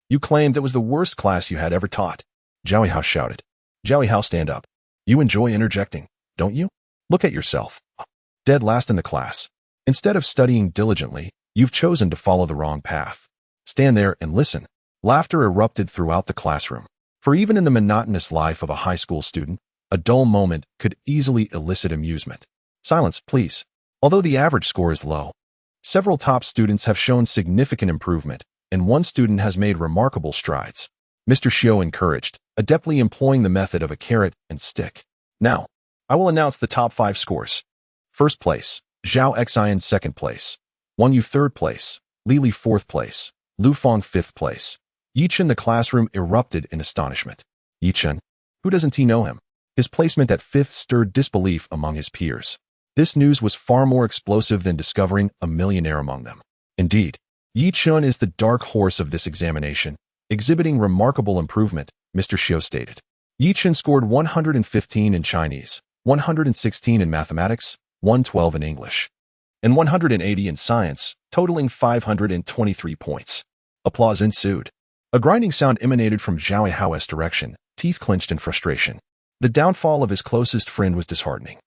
Speaker 1: you claimed it was the worst class you had ever taught," Zhao Yihao shouted. "Zhao Yihao, stand up. You enjoy interjecting, don't you? Look at yourself. Dead last in the class. Instead of studying diligently, you've chosen to follow the wrong path. Stand there and listen." Laughter erupted throughout the classroom. For even in the monotonous life of a high school student, a dull moment could easily elicit amusement. "Silence, please." Although the average score is low, several top students have shown significant improvement, and one student has made remarkable strides. Mr. Xiao encouraged, adeptly employing the method of a carrot and stick. "Now, I will announce the top 5 scores. First place, Zhao Xian. Second place, Wan Yu. Third place, Li Li. Fourth place, Lu Feng. Fifth place." Chen. The classroom erupted in astonishment. Chen? Who doesn't he know him? His placement at 5th stirred disbelief among his peers. This news was far more explosive than discovering a millionaire among them. Indeed, Chen is the dark horse of this examination, exhibiting remarkable improvement, Mr. Xiao stated. Chen scored 115 in Chinese, 116 in mathematics, 112 in English, and 180 in science, totaling 523 points. Applause ensued. A grinding sound emanated from Zhao Yihao's direction, teeth clenched in frustration. The downfall of his closest friend was disheartening.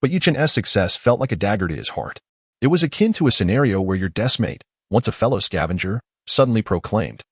Speaker 1: But Chen's success felt like a dagger to his heart. It was akin to a scenario where your deskmate, once a fellow scavenger, suddenly proclaimed,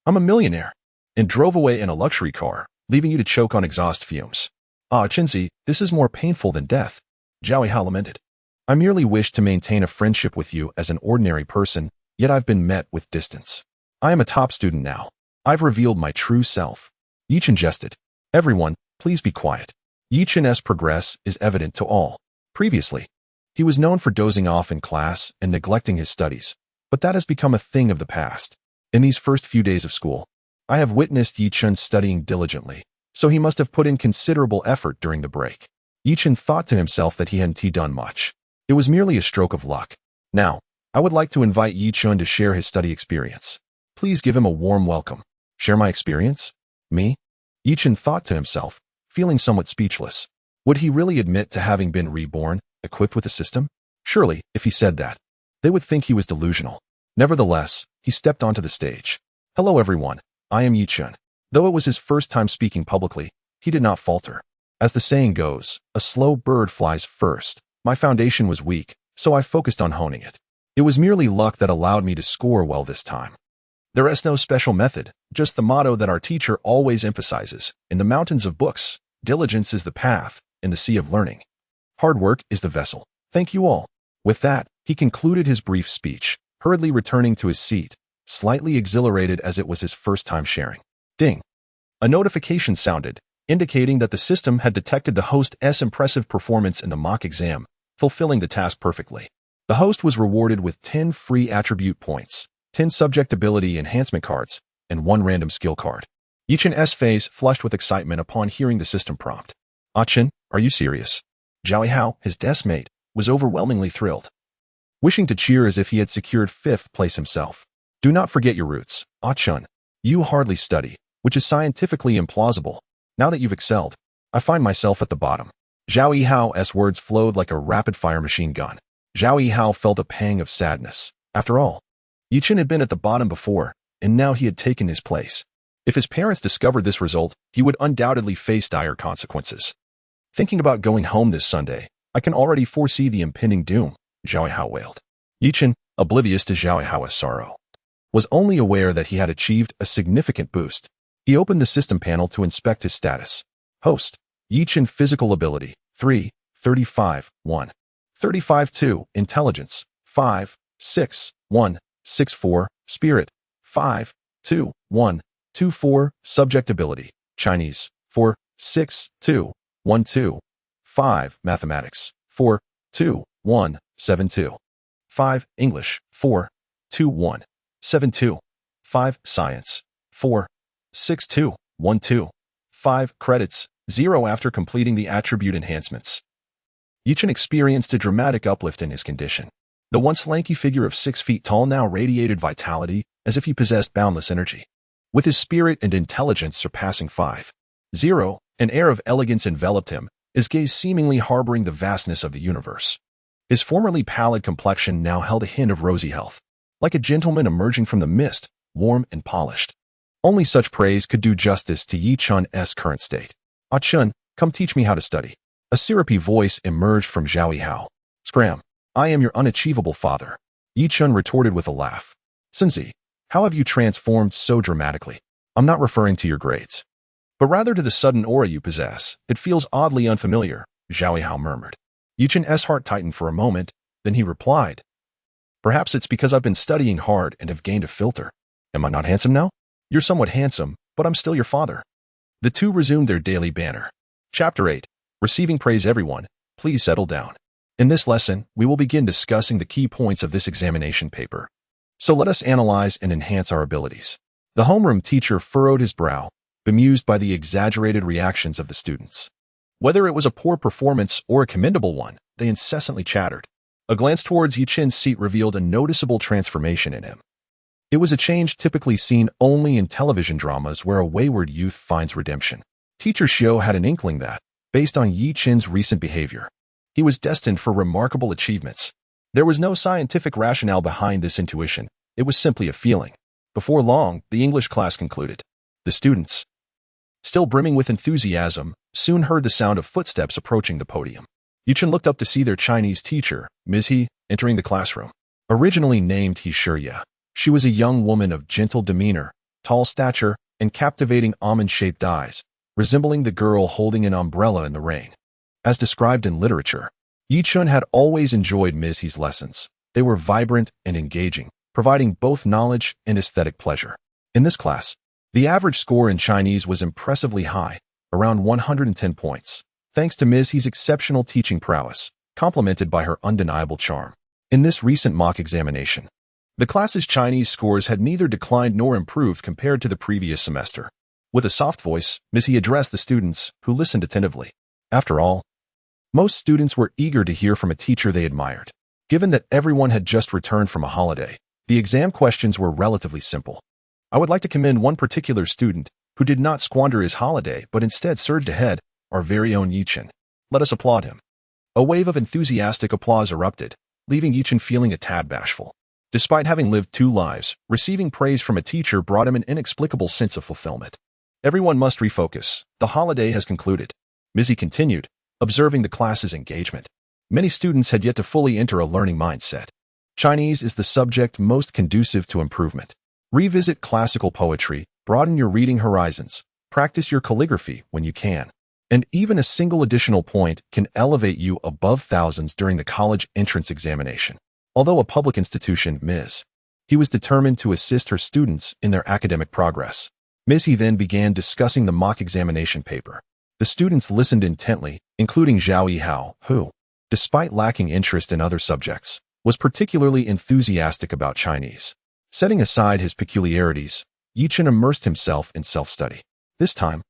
Speaker 1: "I'm a millionaire," and drove away in a luxury car, leaving you to choke on exhaust fumes. "Ah, Chenzi, this is more painful than death," Zhao Yihao lamented. "I merely wish to maintain a friendship with you as an ordinary person, yet I've been met with distance. I am a top student now. I've revealed my true self." Chen jested. "Everyone, please be quiet." Chen's progress is evident to all. Previously, he was known for dozing off in class and neglecting his studies, but that has become a thing of the past. In these first few days of school, I have witnessed Chen studying diligently, so he must have put in considerable effort during the break. Chen thought to himself that he hadn't done much. It was merely a stroke of luck. Now, I would like to invite Chen to share his study experience. Please give him a warm welcome. Share my experience? Me? Chen thought to himself, feeling somewhat speechless. Would he really admit to having been reborn, equipped with a system? Surely, if he said that, they would think he was delusional. Nevertheless, he stepped onto the stage. "Hello everyone, I am Chen." Though it was his first time speaking publicly, he did not falter. As the saying goes, a slow bird flies first. My foundation was weak, so I focused on honing it. It was merely luck that allowed me to score well this time. There is no special method, just the motto that our teacher always emphasizes. In the mountains of books, diligence is the path, in the sea of learning, hard work is the vessel. Thank you all. With that, he concluded his brief speech, hurriedly returning to his seat, slightly exhilarated as it was his first time sharing. Ding! A notification sounded, indicating that the system had detected the host's impressive performance in the mock exam, fulfilling the task perfectly. The host was rewarded with 10 free attribute points, 10 subject ability enhancement cards, and 1 random skill card. Chen's face flushed with excitement upon hearing the system prompt. Chen, are you serious? Zhao Yihao, his deskmate, was overwhelmingly thrilled, wishing to cheer as if he had secured 5th place himself. Do not forget your roots, Chen. You hardly study, which is scientifically implausible. Now that you've excelled, I find myself at the bottom. Zhao Yihao's words flowed like a rapid-fire machine gun. Zhao Yihao felt a pang of sadness. After all, Chen had been at the bottom before, and now he had taken his place. If his parents discovered this result, he would undoubtedly face dire consequences. Thinking about going home this Sunday, I can already foresee the impending doom, Zhao Hao wailed. Chen, oblivious to Zhao Hao's sorrow, was only aware that he had achieved a significant boost. He opened the system panel to inspect his status. Host, Chen physical ability, 3, 35, 1. 35, 2, intelligence, 5, 6, 1, 6, 4, spirit, 5, 2, 1, 2, 4, subject ability, Chinese, 4, 6, 2, 1, 2, 5, mathematics, 4, 2, 1, 7, 2, 5, English, 4, 2, 1, 7, 2, 5, science, 4, 6, 2, 1, 2, 5, credits, 0 after completing the attribute enhancements. Chen experienced a dramatic uplift in his condition. The once lanky figure of 6 feet tall now radiated vitality as if he possessed boundless energy. With his spirit and intelligence surpassing 5, 0, an air of elegance enveloped him, his gaze seemingly harboring the vastness of the universe. His formerly pallid complexion now held a hint of rosy health, like a gentleman emerging from the mist, warm and polished. Only such praise could do justice to Chen's current state. "Ah Chen, come teach me how to study." A syrupy voice emerged from Zhao Hao. "Scram, I am your unachievable father." Chen retorted with a laugh. "Senzi, how have you transformed so dramatically? I'm not referring to your grades, but rather to the sudden aura you possess. It feels oddly unfamiliar," Zhao Hao murmured. Chen's heart tightened for a moment, then he replied, "Perhaps it's because I've been studying hard and have gained a filter. Am I not handsome now? You're somewhat handsome, but I'm still your father." The two resumed their daily banter. Chapter 8. Receiving praise. Everyone, please settle down. In this lesson, we will begin discussing the key points of this examination paper. So let us analyze and enhance our abilities. The homeroom teacher furrowed his brow, bemused by the exaggerated reactions of the students. Whether it was a poor performance or a commendable one, they incessantly chattered. A glance towards Chen's seat revealed a noticeable transformation in him. It was a change typically seen only in television dramas where a wayward youth finds redemption. Teacher Xiao had an inkling that, based on Chen's recent behavior, he was destined for remarkable achievements. There was no scientific rationale behind this intuition. It was simply a feeling. Before long, the English class concluded. The students, still brimming with enthusiasm, soon heard the sound of footsteps approaching the podium. Chen looked up to see their Chinese teacher, Ms. He, entering the classroom. Originally named He Shiya, she was a young woman of gentle demeanor, tall stature, and captivating almond-shaped eyes, resembling the girl holding an umbrella in the rain. As described in literature, Chen had always enjoyed Ms. He's lessons. They were vibrant and engaging, providing both knowledge and aesthetic pleasure. In this class, the average score in Chinese was impressively high, around 110 points, thanks to Ms. He's exceptional teaching prowess, complemented by her undeniable charm. In this recent mock examination, the class's Chinese scores had neither declined nor improved compared to the previous semester. With a soft voice, Ms. He addressed the students, who listened attentively. After all, most students were eager to hear from a teacher they admired. Given that everyone had just returned from a holiday, the exam questions were relatively simple. I would like to commend one particular student who did not squander his holiday but instead surged ahead, our very own Chen. Let us applaud him. A wave of enthusiastic applause erupted, leaving Chen feeling a tad bashful. Despite having lived 2 lives, receiving praise from a teacher brought him an inexplicable sense of fulfillment. Everyone must refocus. The holiday has concluded. Ms. He continued, observing the class's engagement. Many students had yet to fully enter a learning mindset. Chinese is the subject most conducive to improvement. Revisit classical poetry, broaden your reading horizons, practice your calligraphy when you can. And even a single additional point can elevate you above thousands during the college entrance examination. Although a public institution, Ms. He was determined to assist her students in their academic progress. Ms. He then began discussing the mock examination paper. The students listened intently, including Zhao Hao, who, despite lacking interest in other subjects, was particularly enthusiastic about Chinese. Setting aside his peculiarities, Chen immersed himself in self-study. This time,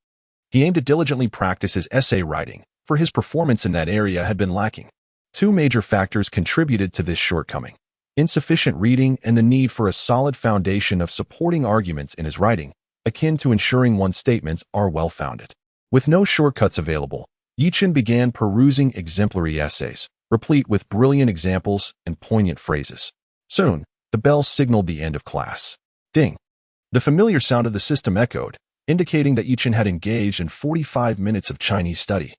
Speaker 1: he aimed to diligently practice his essay writing, for his performance in that area had been lacking. 2 major factors contributed to this shortcoming: insufficient reading and the need for a solid foundation of supporting arguments in his writing, akin to ensuring one's statements are well-founded. With no shortcuts available, Chen began perusing exemplary essays, replete with brilliant examples and poignant phrases. Soon, The bell signaled the end of class. Ding! The familiar sound of the system echoed, indicating that Chen had engaged in 45 minutes of Chinese study,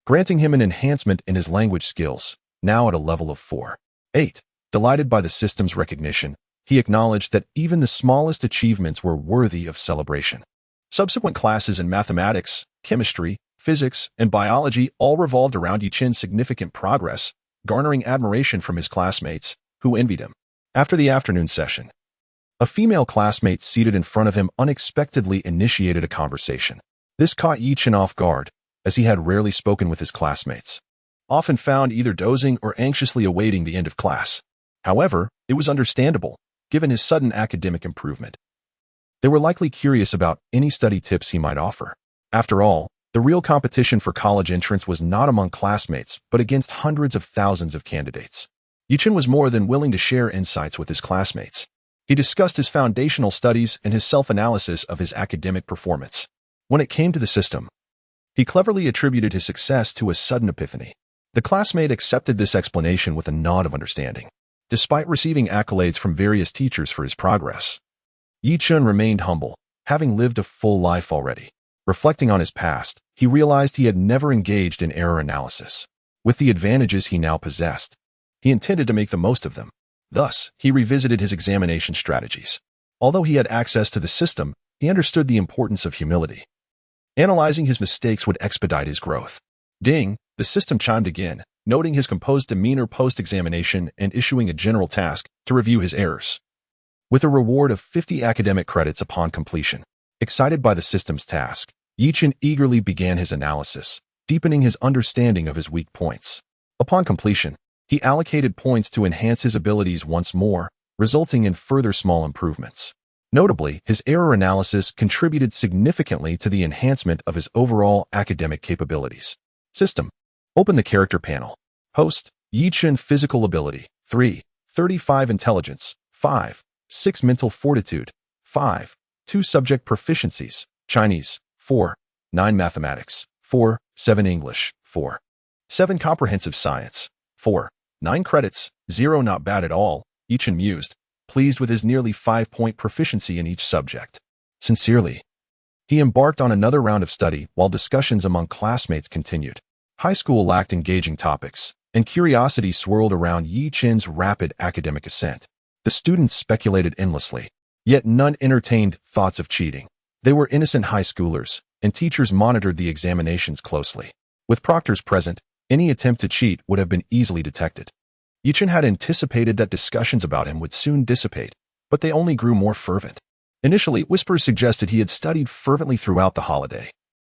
Speaker 1: granting him an enhancement in his language skills, now at a level of 4. 8. Delighted by the system's recognition, he acknowledged that even the smallest achievements were worthy of celebration. Subsequent classes in mathematics, chemistry, physics, and biology all revolved around Chen's significant progress, garnering admiration from his classmates, who envied him. After the afternoon session, a female classmate seated in front of him unexpectedly initiated a conversation. This caught Chen off guard, as he had rarely spoken with his classmates, often found either dozing or anxiously awaiting the end of class. However, it was understandable, given his sudden academic improvement. They were likely curious about any study tips he might offer. After all, the real competition for college entrance was not among classmates, but against hundreds of thousands of candidates. Chen was more than willing to share insights with his classmates. He discussed his foundational studies and his self-analysis of his academic performance. When it came to the system, he cleverly attributed his success to a sudden epiphany. The classmate accepted this explanation with a nod of understanding. Despite receiving accolades from various teachers for his progress, Chen remained humble, having lived a full life already. Reflecting on his past, he realized he had never engaged in error analysis. With the advantages he now possessed, he intended to make the most of them. Thus, he revisited his examination strategies. Although he had access to the system, he understood the importance of humility. Analyzing his mistakes would expedite his growth. Ding! The system chimed again, noting his composed demeanor post-examination and issuing a general task to review his errors, with a reward of 50 academic credits upon completion. Excited by the system's task, Chen eagerly began his analysis, deepening his understanding of his weak points. Upon completion, he allocated points to enhance his abilities once more, resulting in further small improvements. Notably, his error analysis contributed significantly to the enhancement of his overall academic capabilities. System. Open the character panel. Host, Chen physical ability, 3, 35 intelligence, 5, 6 mental fortitude, 5, 2 subject proficiencies, Chinese, 4, 9 mathematics, 4, 7 English, 4, 7 comprehensive science, 4, 9 credits, 0 not bad at all, Chen mused, pleased with his nearly 5-point proficiency in each subject. Sincerely, he embarked on another round of study while discussions among classmates continued. High school lacked engaging topics, and curiosity swirled around Chen's rapid academic ascent. The students speculated endlessly, yet none entertained thoughts of cheating. They were innocent high schoolers, and teachers monitored the examinations closely. With proctors present, any attempt to cheat would have been easily detected. Chen had anticipated that discussions about him would soon dissipate, but they only grew more fervent. Initially, whispers suggested he had studied fervently throughout the holiday,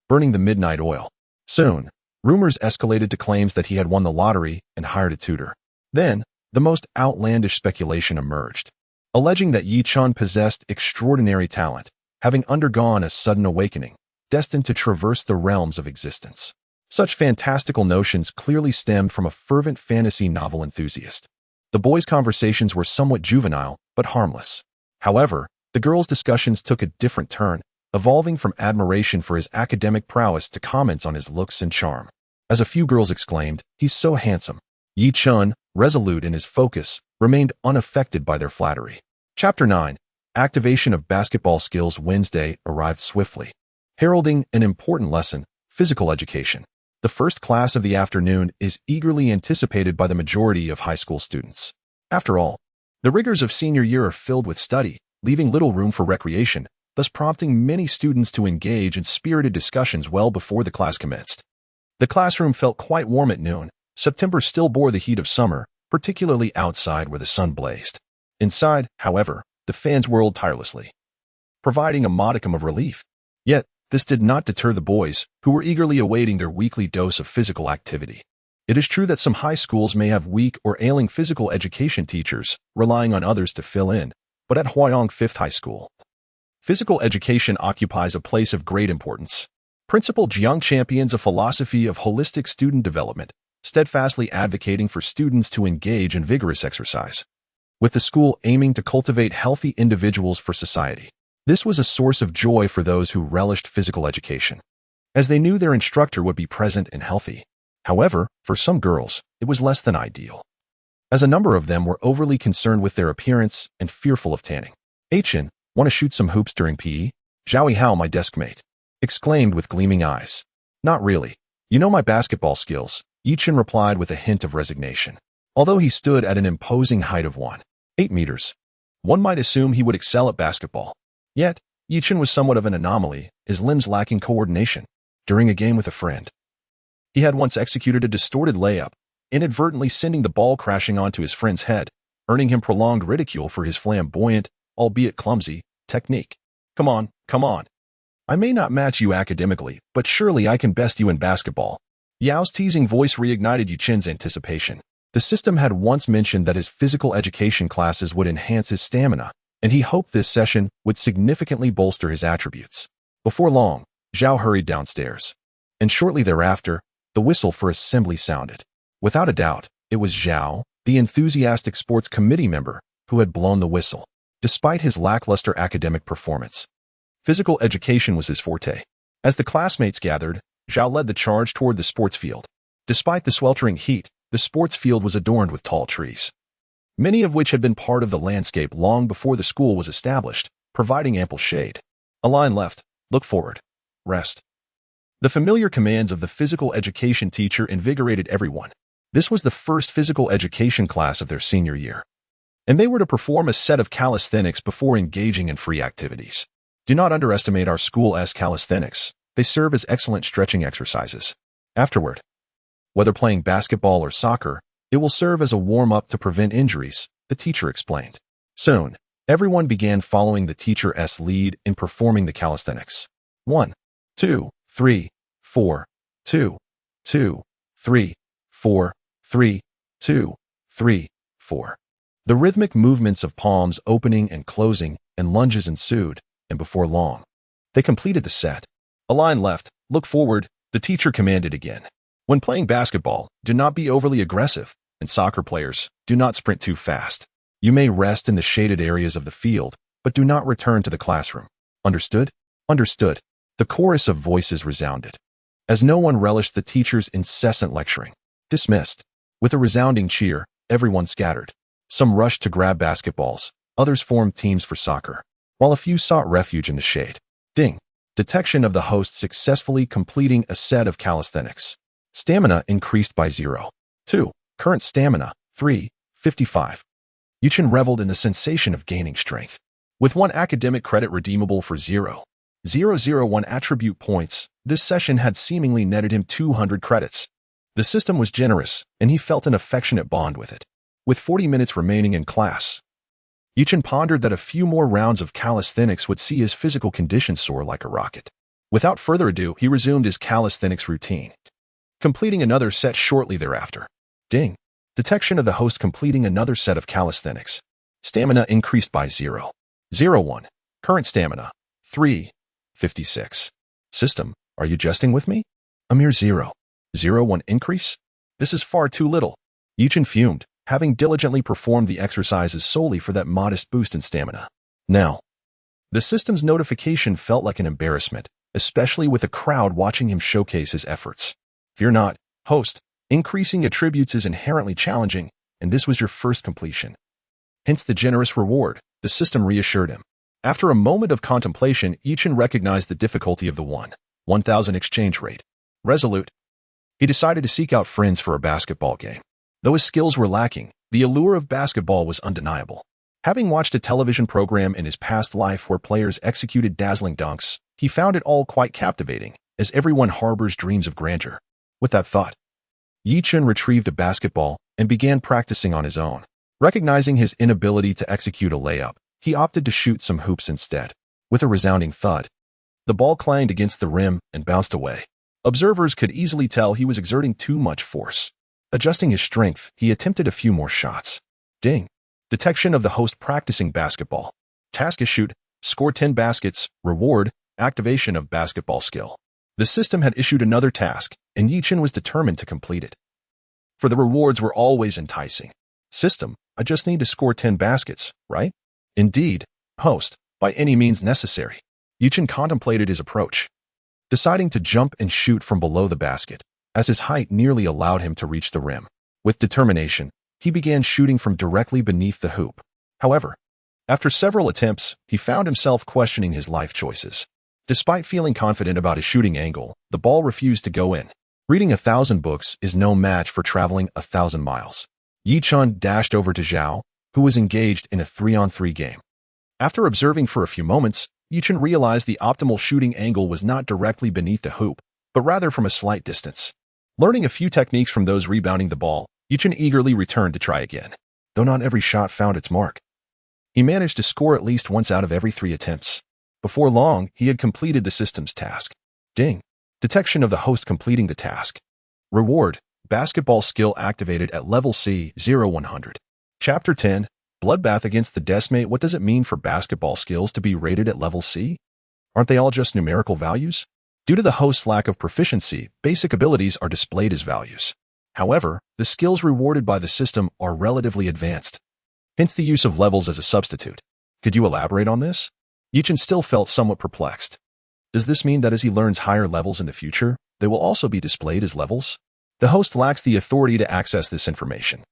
Speaker 1: burning the midnight oil. Soon, rumors escalated to claims that he had won the lottery and hired a tutor. Then, the most outlandish speculation emerged, alleging that Chen possessed extraordinary talent, having undergone a sudden awakening, destined to traverse the realms of existence. Such fantastical notions clearly stemmed from a fervent fantasy novel enthusiast. The boys' conversations were somewhat juvenile, but harmless. However, the girls' discussions took a different turn, evolving from admiration for his academic prowess to comments on his looks and charm. As a few girls exclaimed, "He's so handsome," Chen, resolute in his focus, remained unaffected by their flattery. Chapter 9. Activation of Basketball Skills. Wednesday arrived swiftly, heralding an important lesson, physical education. The first class of the afternoon is eagerly anticipated by the majority of high school students. After all, the rigors of senior year are filled with study, leaving little room for recreation, thus prompting many students to engage in spirited discussions well before the class commenced. The classroom felt quite warm at noon. September still bore the heat of summer, particularly outside where the sun blazed. Inside, however, the fans whirled tirelessly, providing a modicum of relief. Yet, this did not deter the boys, who were eagerly awaiting their weekly dose of physical activity. It is true that some high schools may have weak or ailing physical education teachers, relying on others to fill in, but at Huayong Fifth High School, physical education occupies a place of great importance. Principal Jiang champions a philosophy of holistic student development, steadfastly advocating for students to engage in vigorous exercise, with the school aiming to cultivate healthy individuals for society. This was a source of joy for those who relished physical education, as they knew their instructor would be present and healthy. However, for some girls, it was less than ideal. as a number of them were overly concerned with their appearance and fearful of tanning. "Hey Chen, want to shoot some hoops during PE? Zhao Hao, my desk mate, exclaimed with gleaming eyes. "Not really. You know my basketball skills," Chen replied with a hint of resignation. Although he stood at an imposing height of 1.8 meters, one might assume he would excel at basketball. Yet, Chen was somewhat of an anomaly, his limbs lacking coordination. During a game with a friend, he had once executed a distorted layup, inadvertently sending the ball crashing onto his friend's head, earning him prolonged ridicule for his flamboyant, albeit clumsy, technique. Come on. I may not match you academically, but surely I can best you in basketball." Yao's teasing voice reignited Chen's anticipation. The system had once mentioned that his physical education classes would enhance his stamina, and he hoped this session would significantly bolster his attributes. Before long, Zhao hurried downstairs, and shortly thereafter, the whistle for assembly sounded. Without a doubt, it was Zhao, the enthusiastic sports committee member, who had blown the whistle. Despite his lackluster academic performance, physical education was his forte. As the classmates gathered, Zhao led the charge toward the sports field. Despite the sweltering heat, the sports field was adorned with tall trees, many of which had been part of the landscape long before the school was established, providing ample shade. A line left, look forward, rest. The familiar commands of the physical education teacher invigorated everyone. This was the first physical education class of their senior year, and they were to perform a set of calisthenics before engaging in free activities. Do not underestimate our school's calisthenics. They serve as excellent stretching exercises. Afterward, whether playing basketball or soccer, it will serve as a warm-up to prevent injuries, the teacher explained. Soon, everyone began following the teacher's lead in performing the calisthenics. 1, 2, 3, 4, 2, 2, 3, 4, 3, 2, 3, 4. The rhythmic movements of palms opening and closing and lunges ensued, and before long, they completed the set. A line left, look forward, the teacher commanded again. When playing basketball, do not be overly aggressive, and soccer players, do not sprint too fast. You may rest in the shaded areas of the field, but do not return to the classroom. Understood? Understood. The chorus of voices resounded, as no one relished the teacher's incessant lecturing. Dismissed. With a resounding cheer, everyone scattered. Some rushed to grab basketballs, others formed teams for soccer, while a few sought refuge in the shade. Ding. Detection of the host successfully completing a set of calisthenics. Stamina increased by 0.2. Current stamina, 3.55. Chen reveled in the sensation of gaining strength. With 1 academic credit redeemable for 0.001 attribute points, this session had seemingly netted him 200 credits. The system was generous, and he felt an affectionate bond with it. With 40 minutes remaining in class, Chen pondered that a few more rounds of calisthenics would see his physical condition soar like a rocket. Without further ado, he resumed his calisthenics routine, completing another set shortly thereafter. Ding. Detection of the host completing another set of calisthenics. Stamina increased by 0.01. Current stamina, 3.56. System, are you jesting with me? A mere 0.01 increase? This is far too little. Chen fumed, having diligently performed the exercises solely for that modest boost in stamina. Now, the system's notification felt like an embarrassment, especially with a crowd watching him showcase his efforts. Fear not, host, increasing attributes is inherently challenging, and this was your first completion. Hence the generous reward, the system reassured him. After a moment of contemplation, Chen recognized the difficulty of the 1,000 exchange rate. Resolute, he decided to seek out friends for a basketball game. Though his skills were lacking, the allure of basketball was undeniable. Having watched a television program in his past life where players executed dazzling dunks, he found it all quite captivating, as everyone harbors dreams of grandeur. With that thought, Chen retrieved a basketball and began practicing on his own. Recognizing his inability to execute a layup, he opted to shoot some hoops instead. With a resounding thud, the ball clanged against the rim and bounced away. Observers could easily tell he was exerting too much force. Adjusting his strength, he attempted a few more shots. Ding. Detection of the host practicing basketball. Task is shoot, score 10 baskets, reward, activation of basketball skill. The system had issued another task, and Chen was determined to complete it. For the rewards were always enticing. System, I just need to score 10 baskets, right? Indeed, host, by any means necessary. Chen contemplated his approach, deciding to jump and shoot from below the basket, as his height nearly allowed him to reach the rim. With determination, he began shooting from directly beneath the hoop. However, after several attempts, he found himself questioning his life choices. Despite feeling confident about his shooting angle, the ball refused to go in. Reading 1,000 books is no match for traveling 1,000 miles. Chen dashed over to Zhao, who was engaged in a 3-on-3 game. After observing for a few moments, Chen realized the optimal shooting angle was not directly beneath the hoop, but rather from a slight distance. Learning a few techniques from those rebounding the ball, Chen eagerly returned to try again. Though not every shot found its mark, he managed to score at least once out of every 3 attempts. Before long, he had completed the system's task. Ding! Detection of the host completing the task. Reward: basketball skill activated at level C 0100. Chapter 10, Bloodbath against the Decimate. What does it mean for basketball skills to be rated at level C? Aren't they all just numerical values? Due to the host's lack of proficiency, basic abilities are displayed as values. However, the skills rewarded by the system are relatively advanced. Hence the use of levels as a substitute. Could you elaborate on this? Chen still felt somewhat perplexed. Does this mean that as he learns higher levels in the future, they will also be displayed as levels? The host lacks the authority to access this information.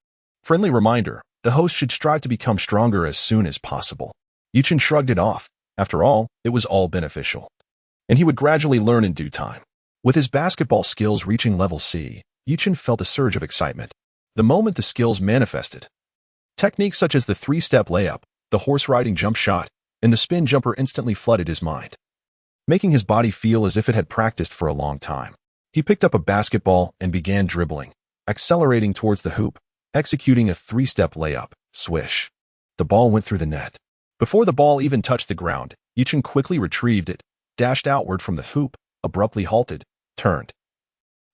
Speaker 1: Friendly reminder: the host should strive to become stronger as soon as possible. Chen shrugged it off. After all, it was all beneficial, and he would gradually learn in due time. With his basketball skills reaching level C, Chen felt a surge of excitement. The moment the skills manifested, techniques such as the 3-step layup, the horse-riding jump shot, and the spin jumper instantly flooded his mind, making his body feel as if it had practiced for a long time. He picked up a basketball and began dribbling, accelerating towards the hoop, executing a 3-step layup. Swish! The ball went through the net. Before the ball even touched the ground, Chen quickly retrieved it, dashed outward from the hoop, abruptly halted, turned,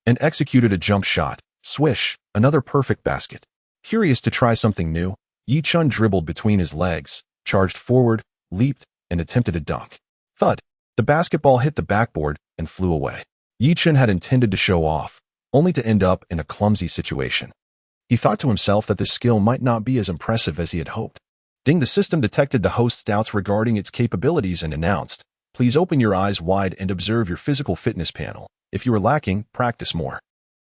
Speaker 1: and executed a jump shot. Swish! Another perfect basket. Curious to try something new, Chen dribbled between his legs, charged forward, leaped, and attempted a dunk. Thud! The basketball hit the backboard and flew away. Chen had intended to show off, only to end up in a clumsy situation. He thought to himself that this skill might not be as impressive as he had hoped. Ding! The system detected the host's doubts regarding its capabilities and announced, "Please open your eyes wide and observe your physical fitness panel. If you are lacking, practice more."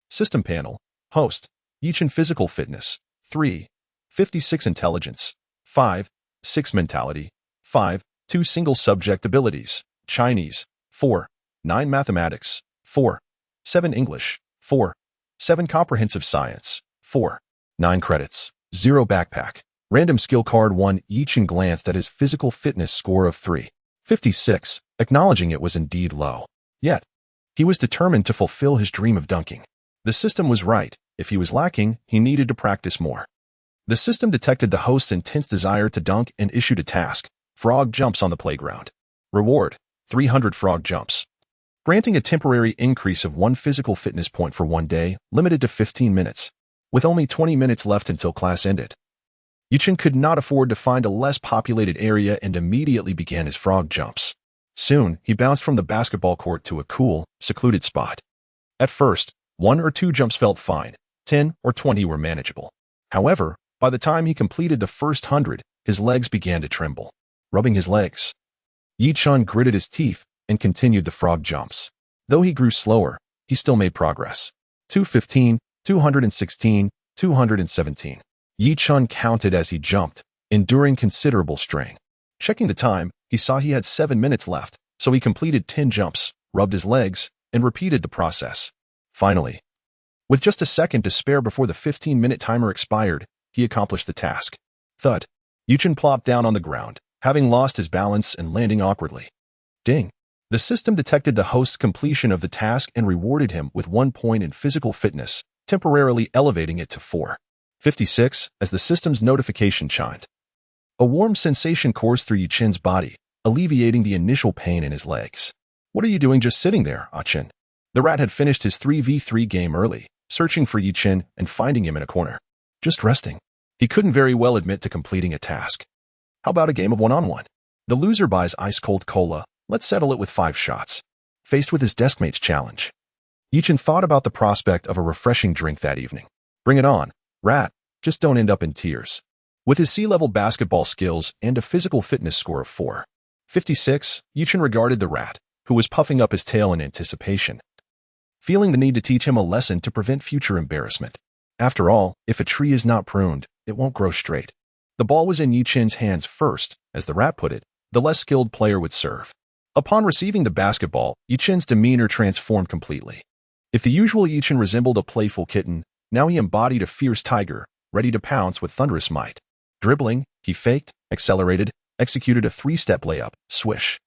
Speaker 1: System panel. Host: Chen physical fitness, 3. 56 intelligence, 5. 6 mentality, 5. 2 single subject abilities, Chinese, 4. 9 mathematics, 4. 7 English, 4. 7 comprehensive science, 4. 9 credits, 0 backpack. Random skill card 1. Chen glanced at his physical fitness score of 356, acknowledging it was indeed low. Yet, he was determined to fulfill his dream of dunking. The system was right. If he was lacking, he needed to practice more. The system detected the host's intense desire to dunk and issued a task: frog jumps on the playground. Reward: 300 frog jumps. Granting a temporary increase of 1 physical fitness point for 1 day, limited to 15 minutes. With only 20 minutes left until class ended, Chen could not afford to find a less populated area and immediately began his frog jumps. Soon, he bounced from the basketball court to a cool, secluded spot. At first, 1 or 2 jumps felt fine, 10 or 20 were manageable. However, by the time he completed the first 100, his legs began to tremble. Rubbing his legs, Chen gritted his teeth and continued the frog jumps. Though he grew slower, he still made progress. 215, 216, 217. Chen counted as he jumped, enduring considerable strain. Checking the time, he saw he had 7 minutes left, so he completed 10 jumps, rubbed his legs, and repeated the process. Finally, with just a second to spare before the 15-minute timer expired, he accomplished the task. Thud! Chen plopped down on the ground, having lost his balance and landing awkwardly. Ding! The system detected the host's completion of the task and rewarded him with 1 point in physical fitness, temporarily elevating it to 456 as the system's notification chimed. A warm sensation coursed through Chen's body, alleviating the initial pain in his legs. "What are you doing just sitting there, Chen?" The rat had finished his 3v3 game early, searching for Chen and finding him in a corner. "Just resting." He couldn't very well admit to completing a task. "How about a game of one-on-one? The loser buys ice-cold cola. Let's settle it with 5 shots." Faced with his deskmate's challenge, Chen thought about the prospect of a refreshing drink that evening. "Bring it on, rat. Just don't end up in tears." With his sea-level basketball skills and a physical fitness score of 456, Chen regarded the rat, who was puffing up his tail in anticipation, feeling the need to teach him a lesson to prevent future embarrassment. After all, if a tree is not pruned, it won't grow straight. The ball was in Yi Chen's hands first. As the rat put it, the less skilled player would serve. Upon receiving the basketball, Yi Chen's demeanor transformed completely. If the usual Yi Chen resembled a playful kitten, now he embodied a fierce tiger, ready to pounce with thunderous might. Dribbling, he faked, accelerated, executed a three-step layup, swish.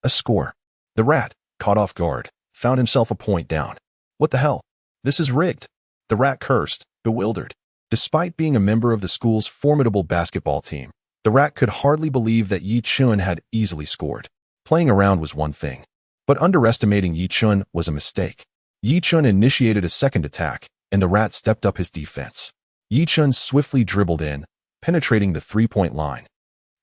Speaker 1: A score. The rat, caught off guard, found himself a point down. What the hell? This is rigged. The rat cursed, bewildered. Despite being a member of the school's formidable basketball team, the rat could hardly believe that Yi Chen had easily scored. Playing around was one thing, but underestimating Yi Chen was a mistake. Yi Chen initiated a second attack, and the rat stepped up his defense. Yi Chen swiftly dribbled in, penetrating the three-point line.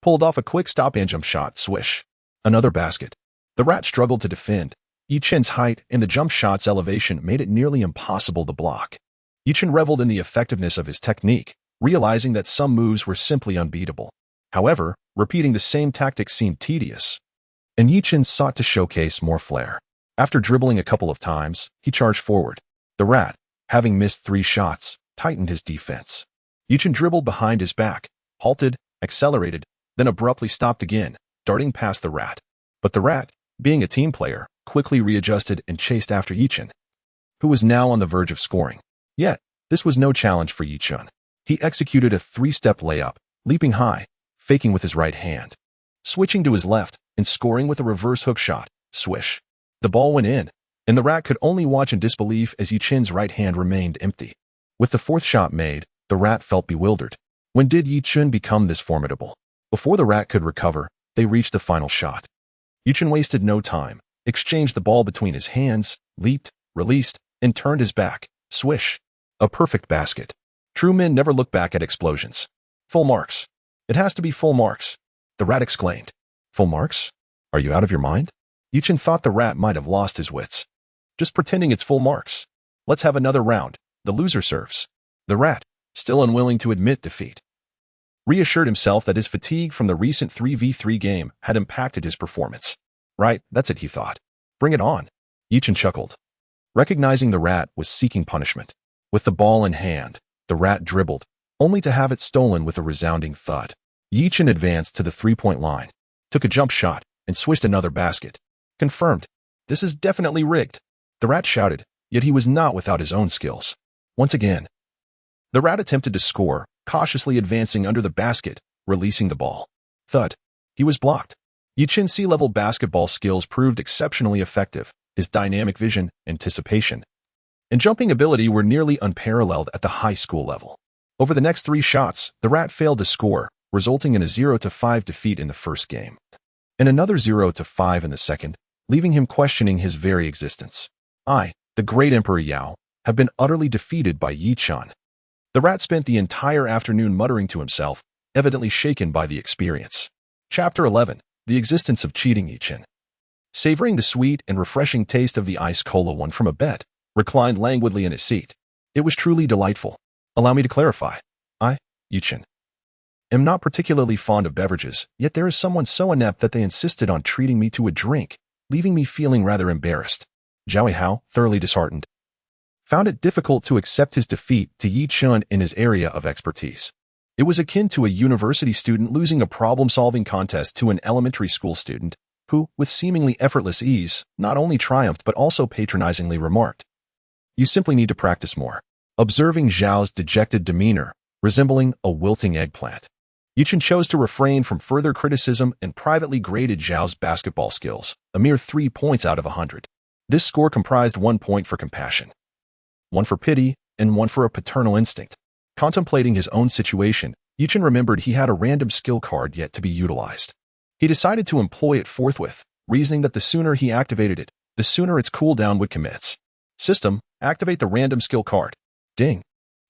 Speaker 1: Pulled off a quick stop and jump shot, swish. Another basket. The rat struggled to defend. Yi Chen's height and the jump shot's elevation made it nearly impossible to block. Yi Chen reveled in the effectiveness of his technique, realizing that some moves were simply unbeatable. However, repeating the same tactics seemed tedious, and Yi Chen sought to showcase more flair. After dribbling a couple of times, he charged forward. The rat, having missed 3 shots, tightened his defense. Yi Chen dribbled behind his back, halted, accelerated, then abruptly stopped again, darting past the rat. But the rat, being a team player, quickly readjusted and chased after Yi Chen, who was now on the verge of scoring. Yet, this was no challenge for Yi Chen. He executed a 3-step layup, leaping high, faking with his right hand, switching to his left, and scoring with a reverse hook shot, swish. The ball went in, and the rat could only watch in disbelief as Yi Chen's right hand remained empty. With the 4th shot made, the rat felt bewildered. When did Yi Chen become this formidable? Before the rat could recover, they reached the final shot. Yi Chen wasted no time, exchanged the ball between his hands, leaped, released, and turned his back, swish. A perfect basket. True men never look back at explosions. Full marks. It has to be full marks. The rat exclaimed. Full marks? Are you out of your mind? Yi Chen thought the rat might have lost his wits. Just pretending it's full marks. Let's have another round. The loser serves. The rat, still unwilling to admit defeat, reassured himself that his fatigue from the recent 3v3 game had impacted his performance. Right, that's it, he thought. Bring it on. Yi Chen chuckled, recognizing the rat was seeking punishment. With the ball in hand, the rat dribbled, only to have it stolen with a resounding thud. Yi Chen advanced to the three-point line, took a jump shot, and swished another basket. Confirmed. This is definitely rigged. The rat shouted, yet he was not without his own skills. Once again, the rat attempted to score, cautiously advancing under the basket, releasing the ball. Thud. He was blocked. Yi Chen's sea-level basketball skills proved exceptionally effective. His dynamic vision, anticipation, and jumping ability were nearly unparalleled at the high school level. Over the next 3 shots, the rat failed to score, resulting in a 0-5 defeat in the first game, and another 0-5 in the second, leaving him questioning his very existence. I, the great Emperor Yao, have been utterly defeated by Yi Chen. The rat spent the entire afternoon muttering to himself, evidently shaken by the experience. Chapter 11. The Existence of Cheating Yi Chen. Savoring the sweet and refreshing taste of the ice cola one from a bed, reclined languidly in his seat. It was truly delightful. Allow me to clarify. I, Yi Chen, am not particularly fond of beverages, yet there is someone so inept that they insisted on treating me to a drink, leaving me feeling rather embarrassed. Zhao Hao, thoroughly disheartened, found it difficult to accept his defeat to Yi Chen in his area of expertise. It was akin to a university student losing a problem-solving contest to an elementary school student, who, with seemingly effortless ease, not only triumphed but also patronizingly remarked, "You simply need to practice more." Observing Zhao's dejected demeanor, resembling a wilting eggplant, Yi Chen chose to refrain from further criticism and privately graded Zhao's basketball skills, a mere 3 points out of 100. This score comprised 1 point for compassion, 1 for pity, and 1 for a paternal instinct. Contemplating his own situation, Yi Chen remembered he had a random skill card yet to be utilized. He decided to employ it forthwith, reasoning that the sooner he activated it, the sooner its cooldown would commence. System, activate the random skill card. Ding.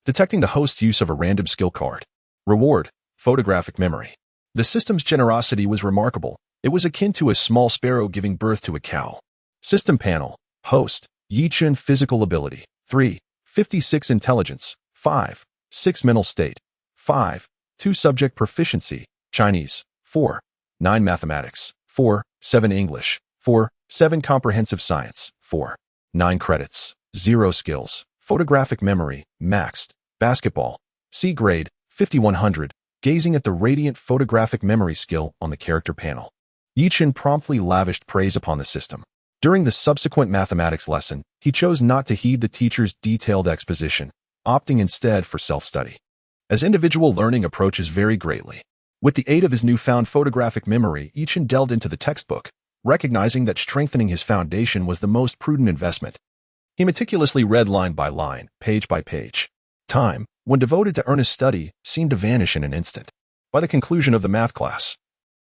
Speaker 1: Detecting the host's use of a random skill card. Reward, photographic memory. The system's generosity was remarkable. It was akin to a small sparrow giving birth to a cow. System panel, host, Yi Chen physical ability, 3, 56 intelligence, 5, 6 mental state, 5, 2 subject proficiency, Chinese, 4, 9 mathematics, 4, 7 English, 4, 7 comprehensive science, 4, 9 credits, 0 skills, photographic memory, maxed, Basketball. C grade, 5100, gazing at the radiant photographic memory skill on the character panel. Chen promptly lavished praise upon the system. During the subsequent mathematics lesson, he chose not to heed the teacher's detailed exposition, opting instead for self-study. As individual learning approaches vary greatly, with the aid of his newfound photographic memory, Chen delved into the textbook, recognizing that strengthening his foundation was the most prudent investment. He meticulously read line by line, page by page. Time, when devoted to earnest study, seemed to vanish in an instant. By the conclusion of the math class,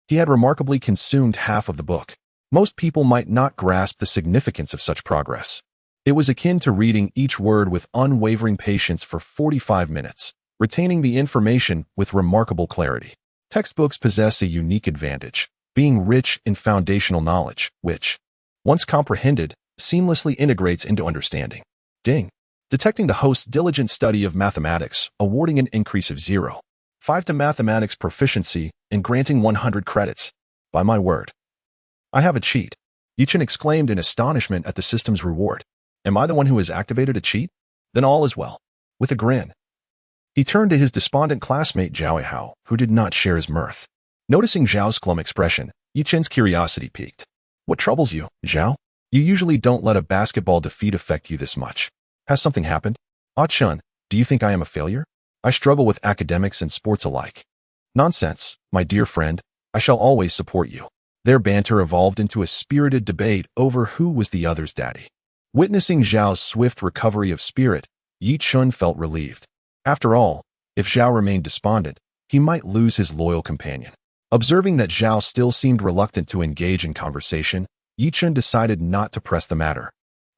Speaker 1: he had remarkably consumed half of the book. Most people might not grasp the significance of such progress. It was akin to reading each word with unwavering patience for 45 minutes, retaining the information with remarkable clarity. Textbooks possess a unique advantage, being rich in foundational knowledge, which, once comprehended, seamlessly integrates into understanding. Ding. Detecting the host's diligent study of mathematics, awarding an increase of 0.5 to mathematics proficiency and granting 100 credits. By my word, I have a cheat. Chen exclaimed in astonishment at the system's reward. Am I the one who has activated a cheat? Then all is well. With a grin, he turned to his despondent classmate Zhao Hao, who did not share his mirth. Noticing Zhao's glum expression, Chen's curiosity piqued. What troubles you, Zhao? You usually don't let a basketball defeat affect you this much. Has something happened? Ah Chen, do you think I am a failure? I struggle with academics and sports alike. Nonsense, my dear friend. I shall always support you. Their banter evolved into a spirited debate over who was the other's daddy. Witnessing Zhao's swift recovery of spirit, Chen felt relieved. After all, if Zhao remained despondent, he might lose his loyal companion. Observing that Zhao still seemed reluctant to engage in conversation, Chen decided not to press the matter.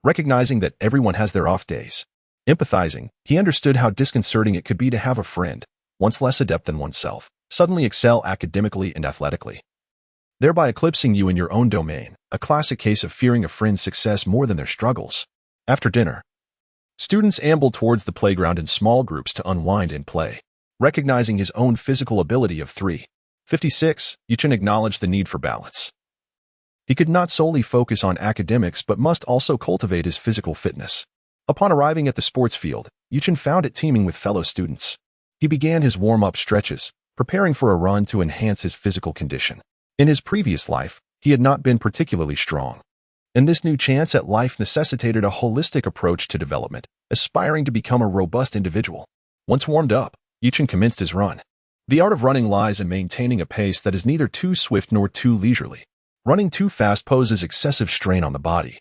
Speaker 1: Recognizing that everyone has their off days, empathizing, he understood how disconcerting it could be to have a friend, once less adept than oneself, suddenly excel academically and athletically, thereby eclipsing you in your own domain, a classic case of fearing a friend's success more than their struggles. After dinner, students ambled towards the playground in small groups to unwind and play. Recognizing his own physical ability of 356, Chen acknowledged the need for balance. He could not solely focus on academics but must also cultivate his physical fitness. Upon arriving at the sports field, Chen found it teeming with fellow students. He began his warm-up stretches, preparing for a run to enhance his physical condition. In his previous life, he had not been particularly strong, and this new chance at life necessitated a holistic approach to development, aspiring to become a robust individual. Once warmed up, Chen commenced his run. The art of running lies in maintaining a pace that is neither too swift nor too leisurely. Running too fast poses excessive strain on the body,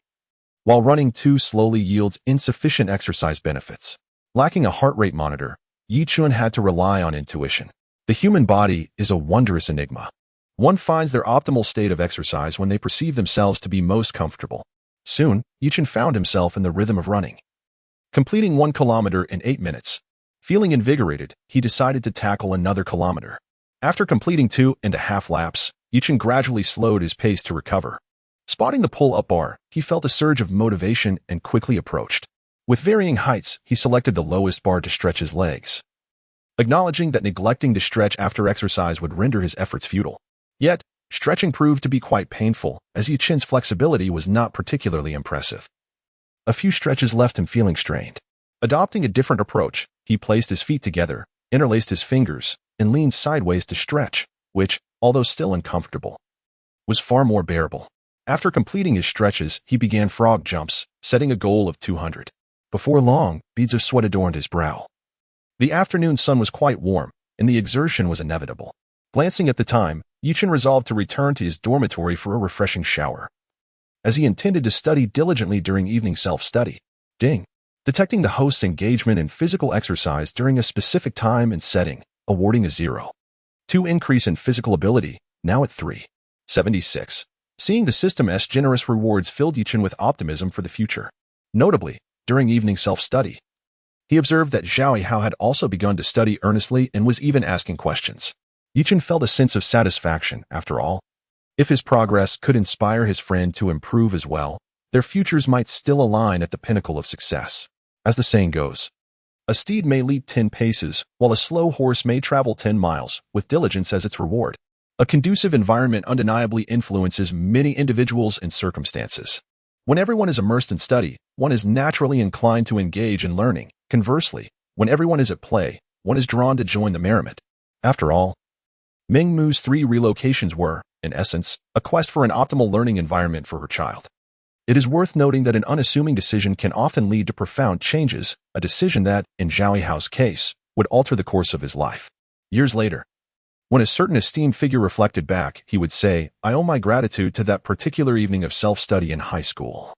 Speaker 1: while running too slowly yields insufficient exercise benefits. Lacking a heart rate monitor, Chen had to rely on intuition. The human body is a wondrous enigma. One finds their optimal state of exercise when they perceive themselves to be most comfortable. Soon, Chen found himself in the rhythm of running. Completing 1 kilometer in 8 minutes. Feeling invigorated, he decided to tackle another kilometer. After completing 2.5 laps, Chen gradually slowed his pace to recover. Spotting the pull-up bar, he felt a surge of motivation and quickly approached. With varying heights, he selected the lowest bar to stretch his legs, acknowledging that neglecting to stretch after exercise would render his efforts futile. Yet, stretching proved to be quite painful, as Chen's flexibility was not particularly impressive. A few stretches left him feeling strained. Adopting a different approach, he placed his feet together, interlaced his fingers, and leaned sideways to stretch, which, although still uncomfortable, was far more bearable. After completing his stretches, he began frog jumps, setting a goal of 200. Before long, beads of sweat adorned his brow. The afternoon sun was quite warm, and the exertion was inevitable. Glancing at the time, Chen resolved to return to his dormitory for a refreshing shower, as he intended to study diligently during evening self-study. Ding. Detecting the host's engagement in physical exercise during a specific time and setting, awarding a 0.2 increase in physical ability, now at 376. Seeing the system's generous rewards filled Chen with optimism for the future. Notably, during evening self-study, he observed that Zhao Hao had also begun to study earnestly and was even asking questions. Chen felt a sense of satisfaction, after all. If his progress could inspire his friend to improve as well, their futures might still align at the pinnacle of success. As the saying goes, a steed may leap 10 paces, while a slow horse may travel 10 miles, with diligence as its reward. A conducive environment undeniably influences many individuals and circumstances. When everyone is immersed in study, one is naturally inclined to engage in learning. Conversely, When everyone is at play, one is drawn to join the merriment. After all, Ming Mu's 3 relocations were, in essence, a quest for an optimal learning environment for her child. It is worth noting that an unassuming decision can often lead to profound changes, a decision that, in Zhao Hao's case, would alter the course of his life. Years later, when a certain esteemed figure reflected back, he would say, "I owe my gratitude to that particular evening of self-study in high school,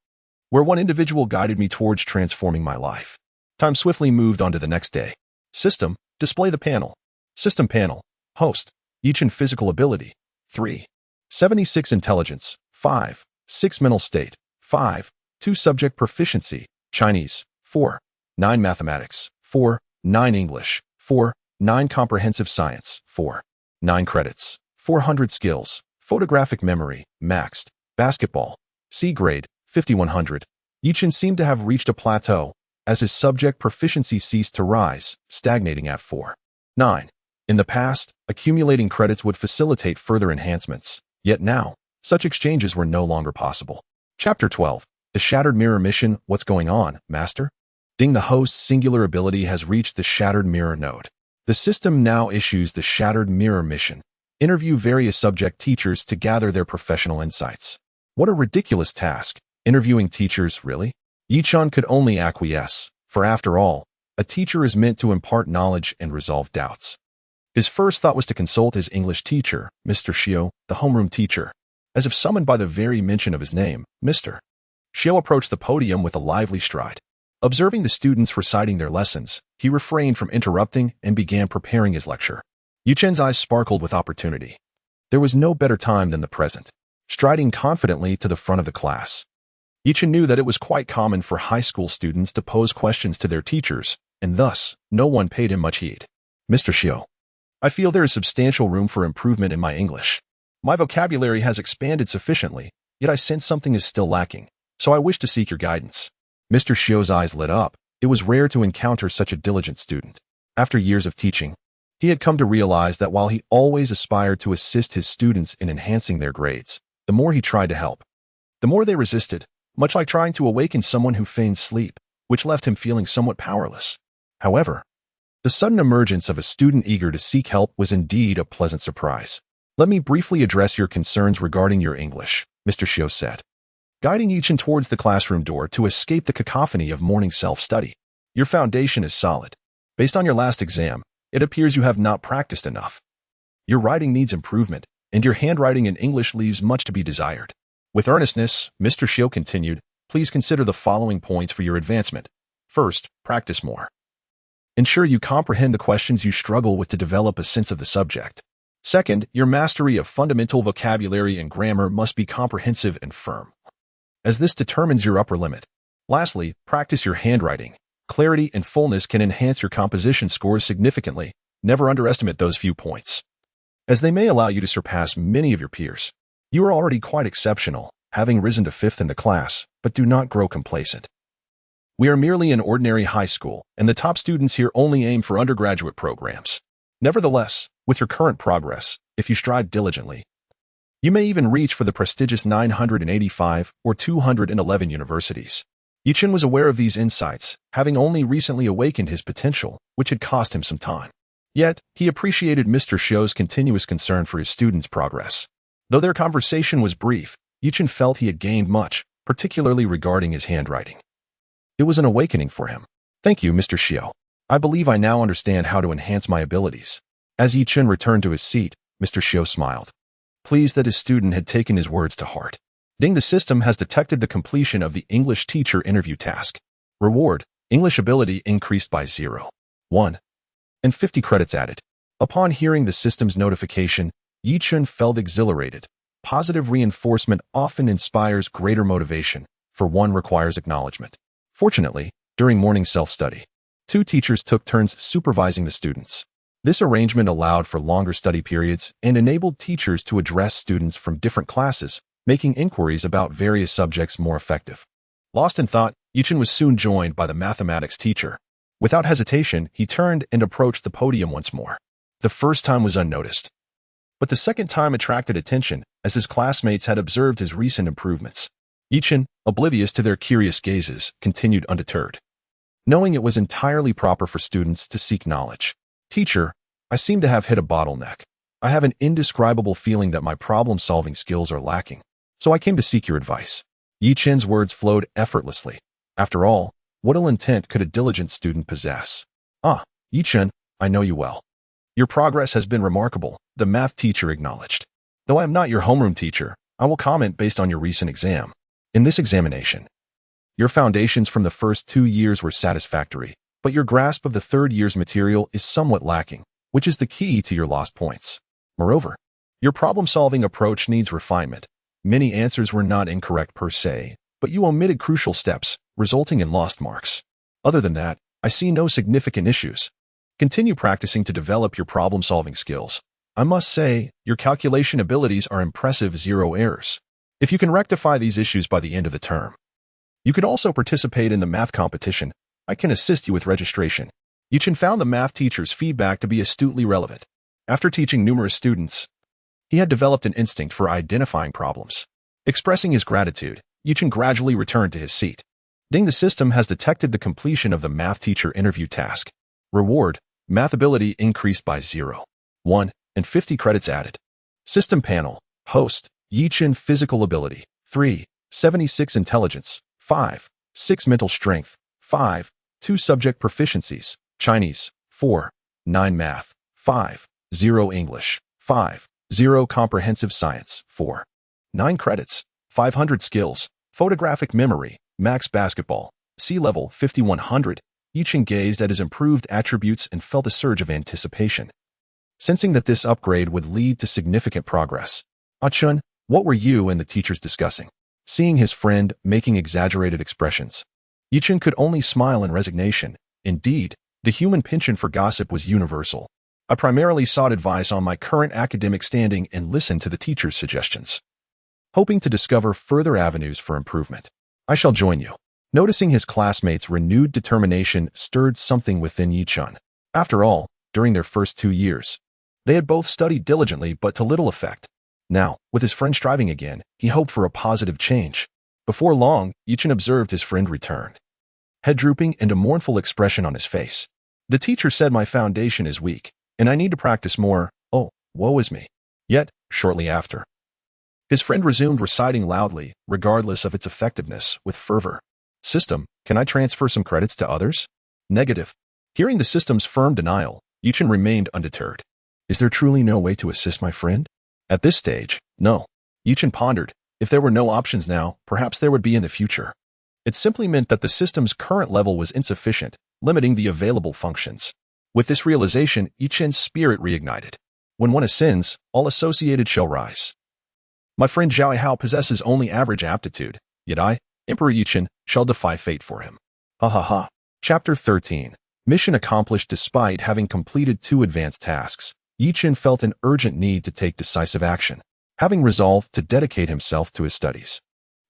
Speaker 1: where one individual guided me towards transforming my life." Time swiftly moved on to the next day. System, display the panel. System panel, host, Chen physical ability, 3. 76 intelligence, 5. 6 mental state, 5. 2 subject proficiency, Chinese, 4. 9 mathematics, 4. 9 English, 4. 9 comprehensive science, 4. 9 credits, 400 skills, photographic memory, maxed, basketball, C grade, 5100. Chen seemed to have reached a plateau, as his subject proficiency ceased to rise, stagnating at 4. 9. In the past, accumulating credits would facilitate further enhancements, yet now, such exchanges were no longer possible. Chapter 12. The Shattered Mirror Mission. What's going on, Master? The host's singular ability has reached the Shattered Mirror node. The system now issues the Shattered Mirror Mission. Interview various subject teachers to gather their professional insights. What a ridiculous task. Interviewing teachers, really? Chen could only acquiesce, for after all, a teacher is meant to impart knowledge and resolve doubts. His first thought was to consult his English teacher, Mr. Xiao, the homeroom teacher. As if summoned by the very mention of his name, Mr. Xiao approached the podium with a lively stride. Observing the students reciting their lessons, he refrained from interrupting and began preparing his lecture. Chen's eyes sparkled with opportunity. There was no better time than the present. Striding confidently to the front of the class, Chen knew that it was quite common for high school students to pose questions to their teachers, and thus, no one paid him much heed. Mr. Xiao, I feel there is substantial room for improvement in my English. My vocabulary has expanded sufficiently, yet I sense something is still lacking, so I wish to seek your guidance. Mr. Xiao's eyes lit up. It was rare to encounter such a diligent student. After years of teaching, he had come to realize that while he always aspired to assist his students in enhancing their grades, the more he tried to help, the more they resisted, much like trying to awaken someone who feigned sleep, which left him feeling somewhat powerless. However, the sudden emergence of a student eager to seek help was indeed a pleasant surprise. Let me briefly address your concerns regarding your English, Mr. Xiao said, guiding Chen towards the classroom door to escape the cacophony of morning self-study. Your foundation is solid. Based on your last exam, it appears you have not practiced enough. Your writing needs improvement, and your handwriting in English leaves much to be desired. With earnestness, Mr. Xiao continued, please consider the following points for your advancement. First, practice more. Ensure you comprehend the questions you struggle with to develop a sense of the subject. Second, your mastery of fundamental vocabulary and grammar must be comprehensive and firm, as this determines your upper limit. Lastly, practice your handwriting. Clarity and fullness can enhance your composition scores significantly. Never underestimate those few points, as they may allow you to surpass many of your peers. You are already quite exceptional, having risen to 5th in the class, but do not grow complacent. We are merely an ordinary high school, and the top students here only aim for undergraduate programs. Nevertheless, with your current progress, if you strive diligently, you may even reach for the prestigious 985 or 211 universities. Chen was aware of these insights, having only recently awakened his potential, which had cost him some time. Yet, he appreciated Mr. Xiao's continuous concern for his students' progress. Though their conversation was brief, Chen felt he had gained much, particularly regarding his handwriting. It was an awakening for him. Thank you, Mr. Xiao. I believe I now understand how to enhance my abilities. As Chen returned to his seat, Mr. Xiao smiled, pleased that his student had taken his words to heart. The system has detected the completion of the English teacher interview task. Reward, English ability increased by 0, 1, and 50 credits added. Upon hearing the system's notification, Chen felt exhilarated. Positive reinforcement often inspires greater motivation, for one requires acknowledgement. Fortunately, during morning self-study, 2 teachers took turns supervising the students. This arrangement allowed for longer study periods and enabled teachers to address students from different classes, making inquiries about various subjects more effective. Lost in thought, Chen was soon joined by the mathematics teacher. Without hesitation, he turned and approached the podium once more. The first time was unnoticed, but the second time attracted attention, as his classmates had observed his recent improvements. Chen, oblivious to their curious gazes, continued undeterred. knowing it was entirely proper for students to seek knowledge. Teacher, I seem to have hit a bottleneck. I have an indescribable feeling that my problem-solving skills are lacking, so I came to seek your advice. Yi Chen's words flowed effortlessly. After all, what ill intent could a diligent student possess? Ah, Yi Chen, I know you well. Your progress has been remarkable, the math teacher acknowledged. Though I am not your homeroom teacher, I will comment based on your recent exam. In this examination, your foundations from the first 2 years were satisfactory, but your grasp of the third year's material is somewhat lacking, which is the key to your lost points. Moreover, your problem-solving approach needs refinement. Many answers were not incorrect per se, but you omitted crucial steps, resulting in lost marks. Other than that, I see no significant issues. Continue practicing to develop your problem-solving skills. I must say, your calculation abilities are impressive, 0 errors. If you can rectify these issues by the end of the term, you could also participate in the math competition. I can assist you with registration. Yi Chen found the math teacher's feedback to be astutely relevant. After teaching numerous students, he had developed an instinct for identifying problems. Expressing his gratitude, Yi Chen gradually returned to his seat. The system has detected the completion of the math teacher interview task. Reward, math ability increased by 0. 1, and 50 credits added. System panel, host, Yi Chen physical ability, 3, 76 intelligence, 5, 6 mental strength, 5, 2 subject proficiencies, Chinese, 4, 9 math, 5, 0 English, 5, 0 comprehensive science, 4, 9 credits, 500 skills, photographic memory, max basketball, sea level 5100. Yi Chen gazed at his improved attributes and felt a surge of anticipation. Sensing that this upgrade would lead to significant progress. Ah Chen, what were you and the teachers discussing? Seeing his friend making exaggerated expressions, Yi Chen could only smile in resignation. Indeed, the human penchant for gossip was universal. I primarily sought advice on my current academic standing and listened to the teacher's suggestions, hoping to discover further avenues for improvement. I shall join you. Noticing his classmates' renewed determination stirred something within Yi Chen. After all, during their first 2 years, they had both studied diligently but to little effect. Now, with his friend striving again, he hoped for a positive change. Before long, Yi Chen observed his friend return, head drooping and a mournful expression on his face. The teacher said my foundation is weak, and I need to practice more. Oh, woe is me. Yet, shortly after, his friend resumed reciting loudly, regardless of its effectiveness, with fervor. System, can I transfer some credits to others? Negative. Hearing the system's firm denial, Yi Chen remained undeterred. Is there truly no way to assist my friend? At this stage, no. Yi Chen pondered. If there were no options now, perhaps there would be in the future. It simply meant that the system's current level was insufficient, limiting the available functions. With this realization, Yi Chen's spirit reignited. When one ascends, all associated shall rise. My friend Zhao Hao possesses only average aptitude, yet I, Emperor Yi Chen, shall defy fate for him. Ha ha ha. Chapter 13. Mission accomplished. Despite having completed 2 advanced tasks, Yi Chen felt an urgent need to take decisive action. Having resolved to dedicate himself to his studies,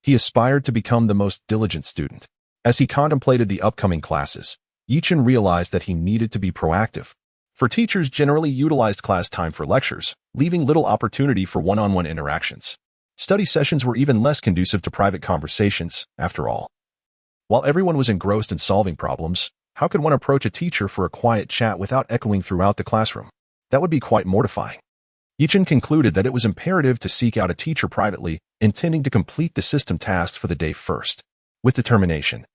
Speaker 1: he aspired to become the most diligent student. As he contemplated the upcoming classes, Yi Chen realized that he needed to be proactive. For teachers generally utilized class time for lectures, leaving little opportunity for one-on-one interactions. Study sessions were even less conducive to private conversations, after all. While everyone was engrossed in solving problems, how could one approach a teacher for a quiet chat without echoing throughout the classroom? That would be quite mortifying. Yi Chen concluded that it was imperative to seek out a teacher privately, intending to complete the system tasks for the day first. With determination,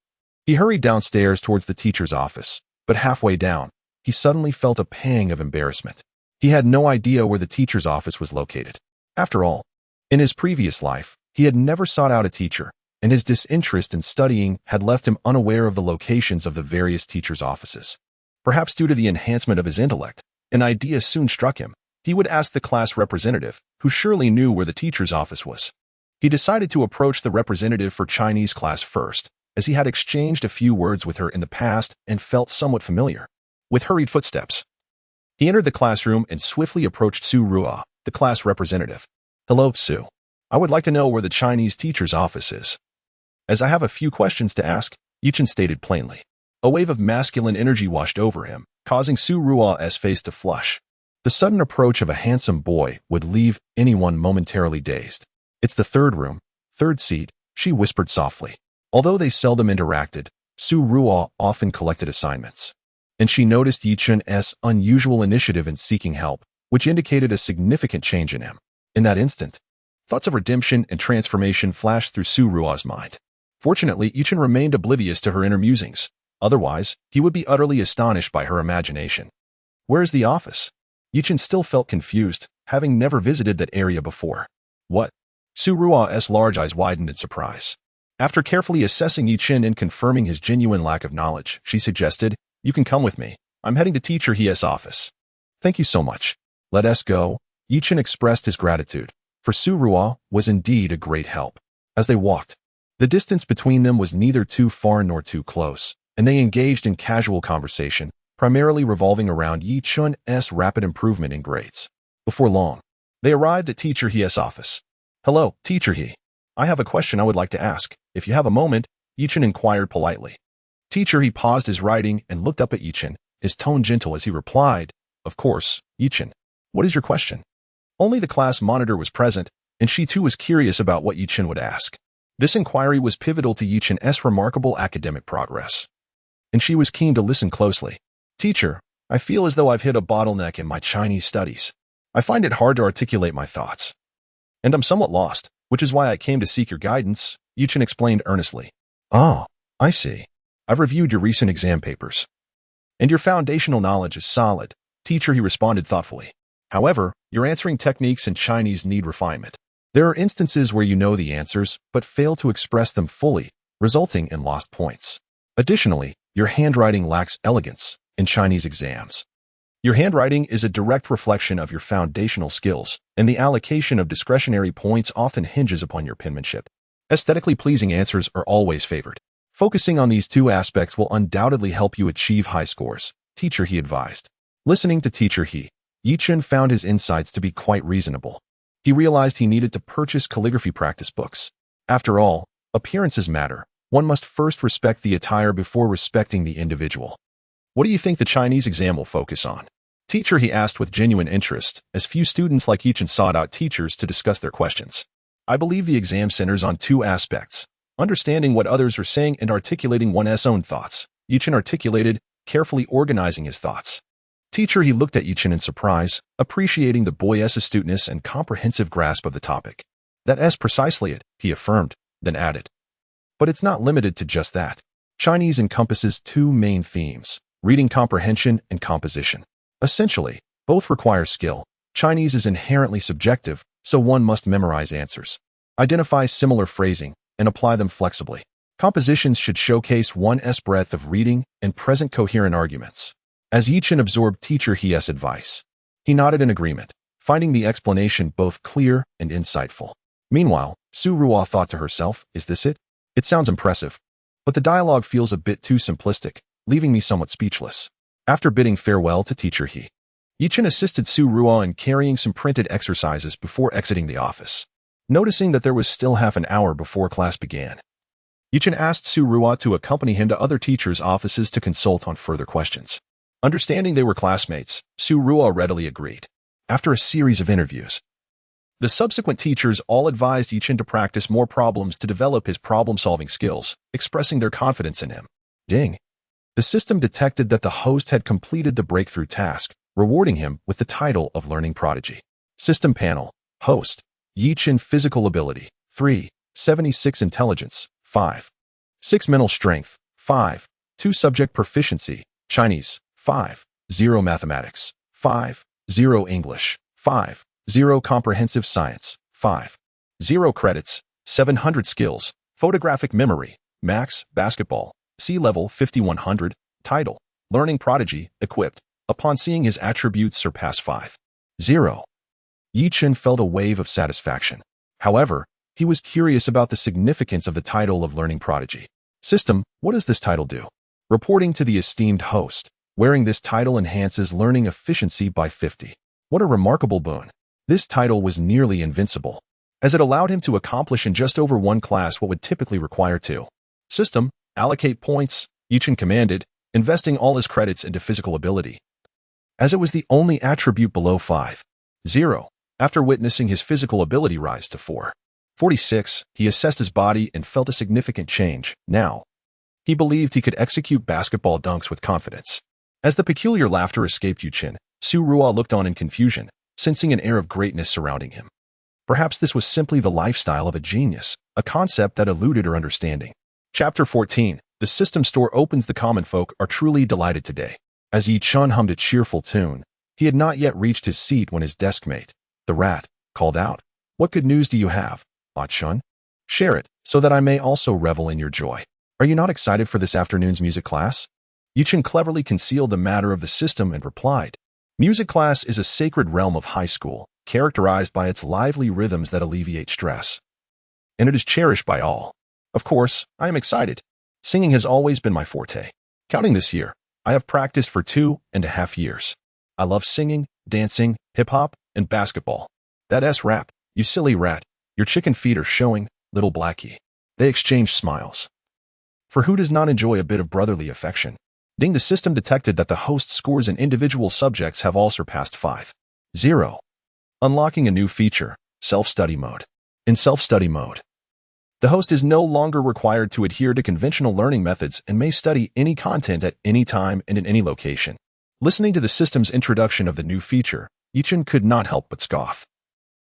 Speaker 1: he hurried downstairs towards the teacher's office, but halfway down, he suddenly felt a pang of embarrassment. He had no idea where the teacher's office was located. After all, in his previous life, he had never sought out a teacher, and his disinterest in studying had left him unaware of the locations of the various teachers' offices. Perhaps due to the enhancement of his intellect, an idea soon struck him. He would ask the class representative, who surely knew where the teacher's office was. He decided to approach the representative for Chinese class first, as he had exchanged a few words with her in the past and felt somewhat familiar. With hurried footsteps, he entered the classroom and swiftly approached Su Rua, the class representative. Hello, Su. I would like to know where the Chinese teacher's office is. As I have a few questions to ask, Yi Chen stated plainly. A wave of masculine energy washed over him, causing Su Rua's face to flush. The sudden approach of a handsome boy would leave anyone momentarily dazed. It's the third room, third seat, she whispered softly. Although they seldom interacted, Su Ruo often collected assignments, and she noticed Yi Chen's unusual initiative in seeking help, which indicated a significant change in him. In that instant, thoughts of redemption and transformation flashed through Su Ruo's mind. Fortunately, Yi Chen remained oblivious to her inner musings. Otherwise, he would be utterly astonished by her imagination. Where is the office? Yi Chen still felt confused, having never visited that area before. What? Su Ruo's large eyes widened in surprise. After carefully assessing Yi Chen and confirming his genuine lack of knowledge, she suggested, "You can come with me. I'm heading to Teacher He's office." "Thank you so much. Let us go." Yi Chen expressed his gratitude, for Su Ruo was indeed a great help. As they walked, the distance between them was neither too far nor too close, and they engaged in casual conversation, primarily revolving around Yi Chen's rapid improvement in grades. Before long, they arrived at Teacher He's office. "Hello, Teacher He. I have a question I would like to ask. If you have a moment," Yi Chen inquired politely. Teacher He paused his writing and looked up at Yi Chen, his tone gentle as he replied, "Of course, Yi Chen. What is your question?" Only the class monitor was present, and she too was curious about what Yi Chen would ask. This inquiry was pivotal to Yi Chen's remarkable academic progress, and she was keen to listen closely. "Teacher, I feel as though I've hit a bottleneck in my Chinese studies. I find it hard to articulate my thoughts, and I'm somewhat lost, which is why I came to seek your guidance," Yi Chen explained earnestly. "Oh, I see. I've reviewed your recent exam papers, and your foundational knowledge is solid," Teacher He responded thoughtfully. "However, your answering techniques in Chinese need refinement. There are instances where you know the answers, but fail to express them fully, resulting in lost points. Additionally, your handwriting lacks elegance in Chinese exams. Your handwriting is a direct reflection of your foundational skills, and the allocation of discretionary points often hinges upon your penmanship. Aesthetically pleasing answers are always favored. Focusing on these two aspects will undoubtedly help you achieve high scores," Teacher He advised. Listening to Teacher He, Yi Chen found his insights to be quite reasonable. He realized he needed to purchase calligraphy practice books. After all, appearances matter. One must first respect the attire before respecting the individual. "What do you think the Chinese exam will focus on?" Teacher He asked with genuine interest, as few students like Yi Chen sought out teachers to discuss their questions. "I believe the exam centers on two aspects: understanding what others are saying and articulating one's own thoughts," Yi Chen articulated, carefully organizing his thoughts. Teacher He looked at Yi Chen in surprise, appreciating the boy's astuteness and comprehensive grasp of the topic. "That's precisely it," he affirmed, then added. "But it's not limited to just that. Chinese encompasses two main themes: reading comprehension and composition. Essentially, both require skill. Chinese is inherently subjective, so one must memorize answers, identify similar phrasing, and apply them flexibly. Compositions should showcase one's breadth of reading and present coherent arguments." As Yi Chen absorbed Teacher He's advice, he nodded in agreement, finding the explanation both clear and insightful. Meanwhile, Su Ruo thought to herself, "Is this it? It sounds impressive, but the dialogue feels a bit too simplistic, leaving me somewhat speechless." After bidding farewell to Teacher He, Yi Chen assisted Su Ruo in carrying some printed exercises before exiting the office. Noticing that there was still half an hour before class began, Yi Chen asked Su Ruo to accompany him to other teachers' offices to consult on further questions. Understanding they were classmates, Su Ruo readily agreed. After a series of interviews, the subsequent teachers all advised Yi Chen to practice more problems to develop his problem-solving skills, expressing their confidence in him. Ding! The system detected that the host had completed the breakthrough task, rewarding him with the title of Learning Prodigy. System panel. Host: Yi Chen. Physical ability: 3, 76 intelligence, 5, 6 mental strength, 5, 2 subject proficiency, Chinese, 5, 0 mathematics, 5, 0 English, 5, 0 comprehensive science, 5, 0 credits, 700 skills, photographic memory, max, basketball, C-level 5100, title, Learning Prodigy, equipped. Upon seeing his attributes surpass 5, 0, Yi Chen felt a wave of satisfaction. However, he was curious about the significance of the title of Learning Prodigy. System: what does this title do? Reporting to the esteemed host, wearing this title enhances learning efficiency by 50. What a remarkable boon. This title was nearly invincible, as it allowed him to accomplish in just over one class what would typically require 2. System: allocate points, Yi Chen commanded, investing all his credits into physical ability, as it was the only attribute below 5, 0. After witnessing his physical ability rise to 4, 46, he assessed his body and felt a significant change. Now, He believed he could execute basketball dunks with confidence. As the peculiar laughter escaped Chen, Su Ruo looked on in confusion, sensing an air of greatness surrounding him. Perhaps this was simply the lifestyle of a genius, a concept that eluded her understanding. Chapter 14. The system store opens. The common folk are truly delighted today. As Chen hummed a cheerful tune, he had not yet reached his seat when his deskmate, the rat, called out, "What good news do you have, Chen? Share it, so that I may also revel in your joy. Are you not excited for this afternoon's music class?" Chen cleverly concealed the matter of the system and replied, "Music class is a sacred realm of high school, characterized by its lively rhythms that alleviate stress. And it is cherished by all. Of course, I am excited. Singing has always been my forte. Counting this year, I have practiced for 2.5 years. I love singing, dancing, hip-hop, and basketball. That's rap, you silly rat. Your chicken feet are showing, little blackie." They exchanged smiles. For who does not enjoy a bit of brotherly affection? Ding. The system detected that the host scores in individual subjects have all surpassed 5.0. Unlocking a new feature, self-study mode. In self-study mode, the host is no longer required to adhere to conventional learning methods and may study any content at any time and in any location. Listening to the system's introduction of the new feature, Chen could not help but scoff.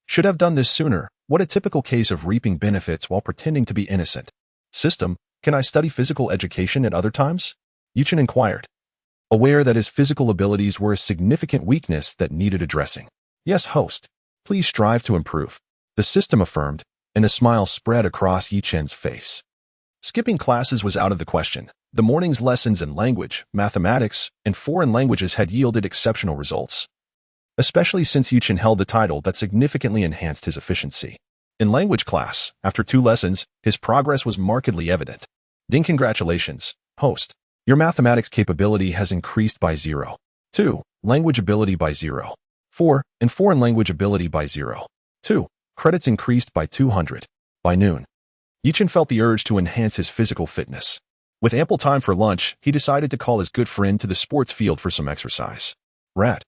Speaker 1: Should have done this sooner. What a typical case of reaping benefits while pretending to be innocent. System, can I study physical education at other times? Chen inquired, aware that his physical abilities were a significant weakness that needed addressing. Yes, host. Please strive to improve. The system affirmed, and a smile spread across Chen's face. Skipping classes was out of the question. The morning's lessons in language, mathematics, and foreign languages had yielded exceptional results, especially since Chen held a title that significantly enhanced his efficiency. In language class, after 2 lessons, his progress was markedly evident. Ding. Congratulations, host. Your mathematics capability has increased by 0.2, language ability by 0.4, and foreign language ability by 0.2. Credits increased by 200. By noon, Chen felt the urge to enhance his physical fitness. With ample time for lunch, he decided to call his good friend to the sports field for some exercise. Rat,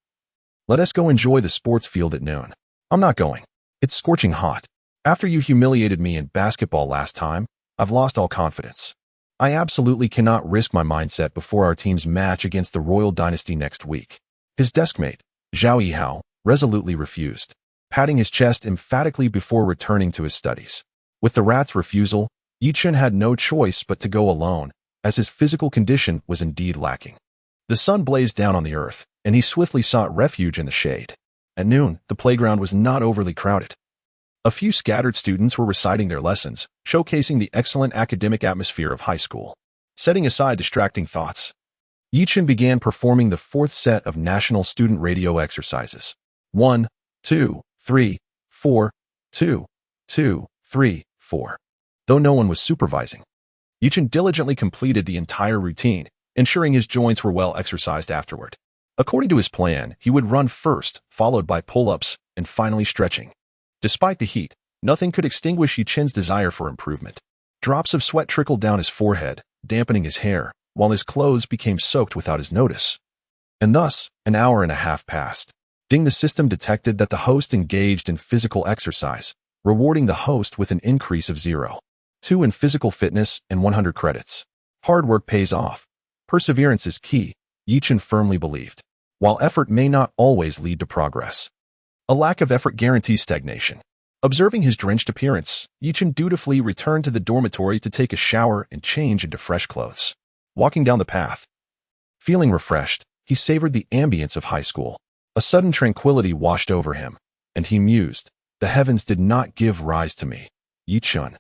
Speaker 1: let us go enjoy the sports field at noon. I'm not going. It's scorching hot. After you humiliated me in basketball last time, I've lost all confidence. I absolutely cannot risk my mindset before our team's match against the royal dynasty next week. His deskmate, Zhao Yihao, resolutely refused, patting his chest emphatically before returning to his studies. With the rat's refusal, Chen had no choice but to go alone, as his physical condition was indeed lacking. The sun blazed down on the earth, and he swiftly sought refuge in the shade. At noon, the playground was not overly crowded. A few scattered students were reciting their lessons, showcasing the excellent academic atmosphere of high school. Setting aside distracting thoughts, Chen began performing the 4th set of national student radio exercises. 1, 2, 3, 4, 2, 2, 3, 4. Though no one was supervising, Chen diligently completed the entire routine, ensuring his joints were well exercised afterward. According to his plan, he would run first, followed by pull-ups, and finally stretching. Despite the heat, nothing could extinguish Chen's desire for improvement. Drops of sweat trickled down his forehead, dampening his hair, while his clothes became soaked without his notice. And thus, an hour and a half passed. Ding. The system detected that the host engaged in physical exercise, rewarding the host with an increase of 0.2 in physical fitness and 100 credits. Hard work pays off. Perseverance is key, Chen firmly believed. While effort may not always lead to progress, a lack of effort guarantees stagnation. Observing his drenched appearance, Chen dutifully returned to the dormitory to take a shower and change into fresh clothes. Walking down the path, feeling refreshed, he savored the ambience of high school. A sudden tranquility washed over him, and he mused, the heavens did not give rise to me, Chen.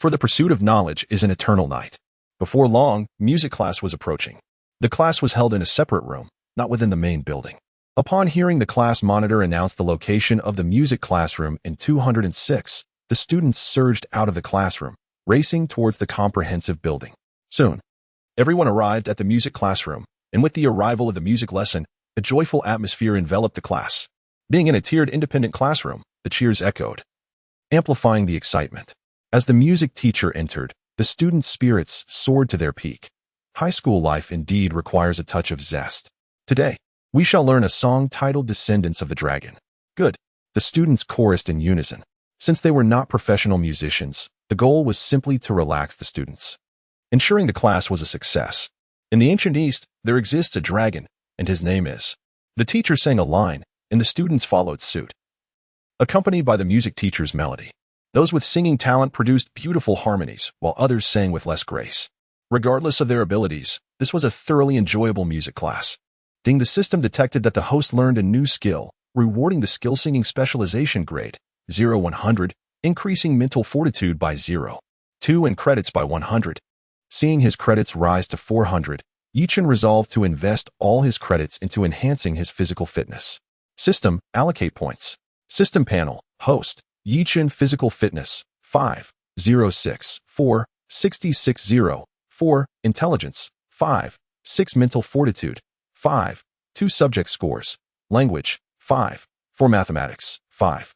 Speaker 1: For the pursuit of knowledge is an eternal night. Before long, music class was approaching. The class was held in a separate room, not within the main building. Upon hearing the class monitor announce the location of the music classroom in 206, the students surged out of the classroom, racing towards the comprehensive building. Soon, everyone arrived at the music classroom, and with the arrival of the music lesson, a joyful atmosphere enveloped the class. Being in a tiered independent classroom, the cheers echoed, amplifying the excitement. As the music teacher entered, the students' spirits soared to their peak. High school life indeed requires a touch of zest. Today, we shall learn a song titled Descendants of the Dragon. Good. The students chorused in unison. Since they were not professional musicians, the goal was simply to relax the students. ensuring the class was a success. In the ancient East, there exists a dragon, and his name is. The teacher sang a line, and the students followed suit, accompanied by the music teacher's melody. Those with singing talent produced beautiful harmonies, while others sang with less grace. Regardless of their abilities, this was a thoroughly enjoyable music class. Ding, the system detected that the host learned a new skill, rewarding the skill singing specialization grade, 0-100, increasing mental fortitude by 0.2 and credits by 100. Seeing his credits rise to 400, Chen resolved to invest all his credits into enhancing his physical fitness. System, allocate points. System panel, host, Chen physical fitness, 5, 0-6, 4, 66, 0, 4, intelligence, 5, 6 mental fortitude, 5, 2 subject scores, language, 5, 4 mathematics, 5,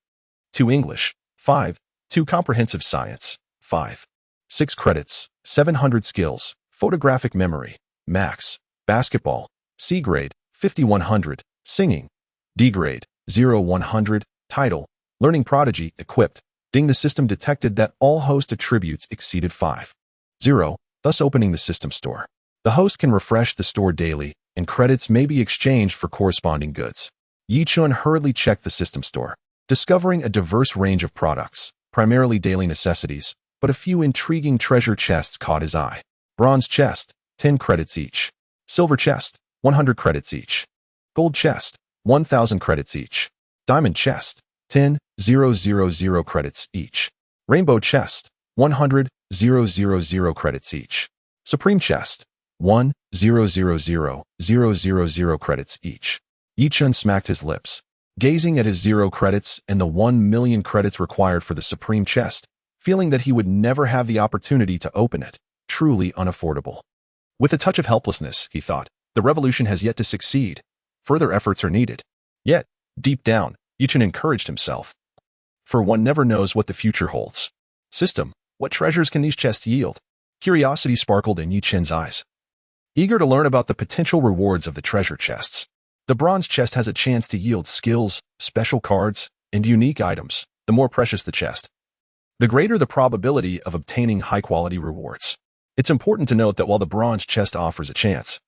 Speaker 1: 2 English, 5, 2 comprehensive science, 5, 6 credits, 700 skills, photographic memory, max, basketball, C grade, 50-100, singing, D grade, 0-100, title, learning prodigy, equipped. Ding, the system detected that all host attributes exceeded 5.0, thus opening the system store. The host can refresh the store daily, and credits may be exchanged for corresponding goods. Chen hurriedly checked the system store, discovering a diverse range of products, primarily daily necessities, but a few intriguing treasure chests caught his eye. Bronze chest, 10 credits each. Silver chest, 100 credits each. Gold chest, 1,000 credits each. Diamond chest, 10,000 credits each. Rainbow chest, 100,000 credits each. Supreme chest, 1,000,000 credits each. Chen smacked his lips, gazing at his 0 credits and the 1,000,000 credits required for the supreme chest, feeling that he would never have the opportunity to open it. Truly unaffordable. With a touch of helplessness, he thought, the revolution has yet to succeed. Further efforts are needed. Yet, deep down, Chen encouraged himself. For one never knows what the future holds. System, what treasures can these chests yield? Curiosity sparkled in Chen's eyes. Eager to learn about the potential rewards of the treasure chests. The bronze chest has a chance to yield skills, special cards, and unique items. The more precious the chest, the greater the probability of obtaining high-quality rewards. It's important to note that while the bronze chest offers a chance,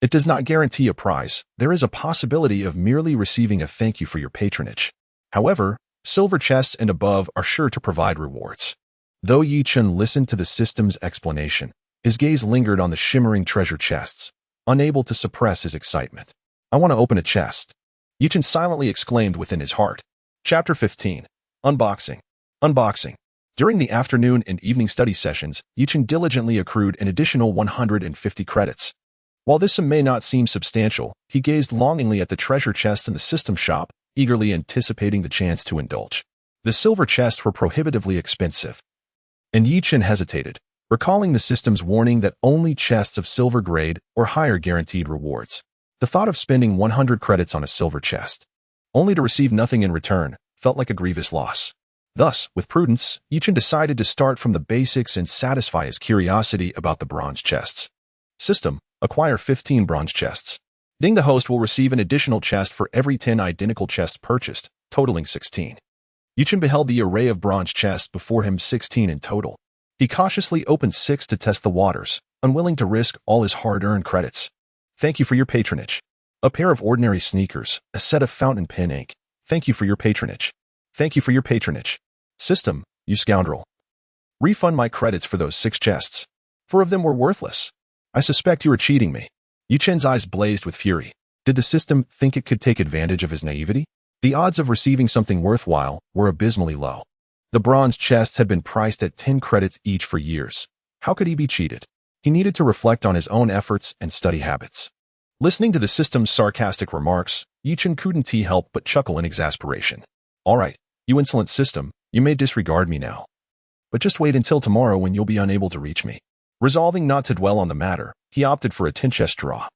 Speaker 1: it does not guarantee a prize. There is a possibility of merely receiving a thank you for your patronage. However, silver chests and above are sure to provide rewards. Though Chen listened to the system's explanation, his gaze lingered on the shimmering treasure chests, unable to suppress his excitement. I want to open a chest, Chen silently exclaimed within his heart. Chapter 15. Unboxing. Unboxing. During the afternoon and evening study sessions, Chen diligently accrued an additional 150 credits. While this sum may not seem substantial, he gazed longingly at the treasure chests in the system shop, eagerly anticipating the chance to indulge. The silver chests were prohibitively expensive, and Chen hesitated, recalling the system's warning that only chests of silver grade or higher guaranteed rewards. The thought of spending 100 credits on a silver chest, only to receive nothing in return, felt like a grievous loss. Thus, with prudence, Chen decided to start from the basics and satisfy his curiosity about the bronze chests. System, acquire 15 bronze chests. Ding, the host will receive an additional chest for every 10 identical chests purchased, totaling 16. Chen beheld the array of bronze chests before him, 16 in total. He cautiously opened 6 to test the waters, unwilling to risk all his hard-earned credits. Thank you for your patronage. A pair of ordinary sneakers, a set of fountain pen ink. Thank you for your patronage. Thank you for your patronage. System, you scoundrel. Refund my credits for those 6 chests. 4 of them were worthless. I suspect you are cheating me. Chen's eyes blazed with fury. Did the system think it could take advantage of his naivety? The odds of receiving something worthwhile were abysmally low. The bronze chests had been priced at 10 credits each for years. How could he be cheated? He needed to reflect on his own efforts and study habits. Listening to the system's sarcastic remarks, Chen couldn't help but chuckle in exasperation. All right, you insolent system, you may disregard me now. But just wait until tomorrow when you'll be unable to reach me. Resolving not to dwell on the matter, he opted for a 10-chest draw.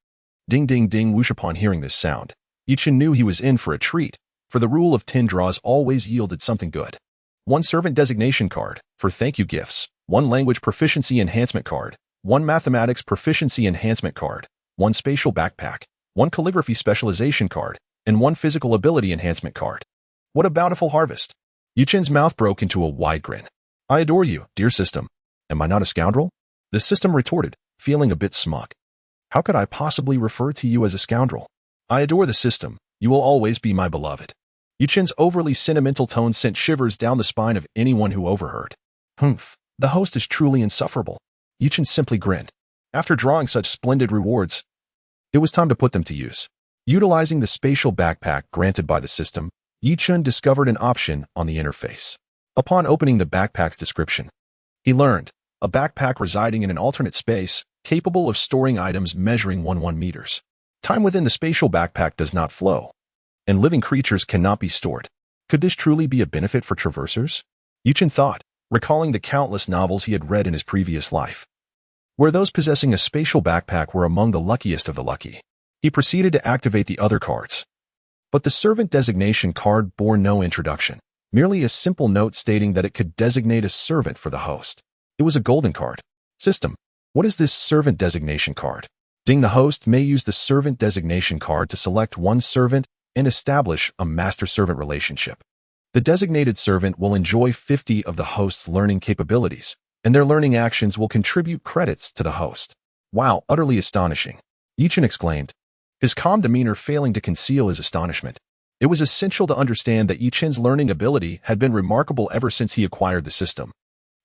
Speaker 1: Ding ding ding whoosh. Upon hearing this sound, Chen knew he was in for a treat, for the rule of 10 draws always yielded something good. 1 servant designation card, for thank you gifts, 1 language proficiency enhancement card, 1 mathematics proficiency enhancement card, 1 spatial backpack, 1 calligraphy specialization card, and 1 physical ability enhancement card. What a bountiful harvest! Chen's mouth broke into a wide grin. I adore you, dear system. Am I not a scoundrel? The system retorted, feeling a bit smug. How could I possibly refer to you as a scoundrel? I adore the system. You will always be my beloved. Chen's overly sentimental tone sent shivers down the spine of anyone who overheard. Humph, the host is truly insufferable. Chen simply grinned. After drawing such splendid rewards, it was time to put them to use. Utilizing the spatial backpack granted by the system, Chen discovered an option on the interface. Upon opening the backpack's description, he learned a backpack residing in an alternate space capable of storing items measuring 1 meters. Time within the spatial backpack does not flow, and living creatures cannot be stored. Could this truly be a benefit for traversers? Chen thought, recalling the countless novels he had read in his previous life, where those possessing a spatial backpack were among the luckiest of the lucky. He proceeded to activate the other cards. But the servant designation card bore no introduction, merely a simple note stating that it could designate a servant for the host. It was a golden card. System, what is this servant designation card? The host may use the servant designation card to select one servant and establish a master-servant relationship. The designated servant will enjoy 50 of the host's learning capabilities, and their learning actions will contribute credits to the host. Wow, utterly astonishing, Chen exclaimed, his calm demeanor failing to conceal his astonishment. It was essential to understand that Chen's learning ability had been remarkable ever since he acquired the system.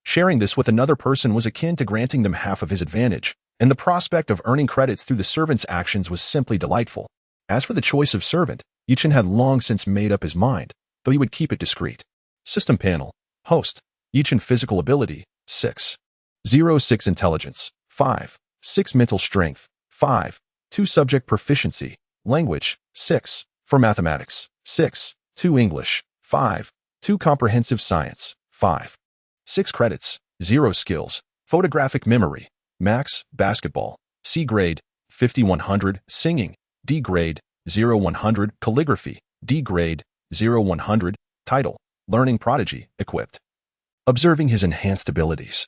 Speaker 1: Sharing this with another person was akin to granting them half of his advantage, and the prospect of earning credits through the servant's actions was simply delightful. As for the choice of servant, Chen had long since made up his mind, though he would keep it discreet. System panel, host, Chen physical ability, 6. 6 intelligence, 5. 6 mental strength, 5. 2 subject proficiency, language, 6. For mathematics, 6. 2 English, 5. 2 comprehensive science, 5. 6 credits, 0 skills, photographic memory, max, basketball, C grade, 50-100, singing, D grade, 0-100, calligraphy, D grade, 0-100, title, learning prodigy, equipped. Observing his enhanced abilities,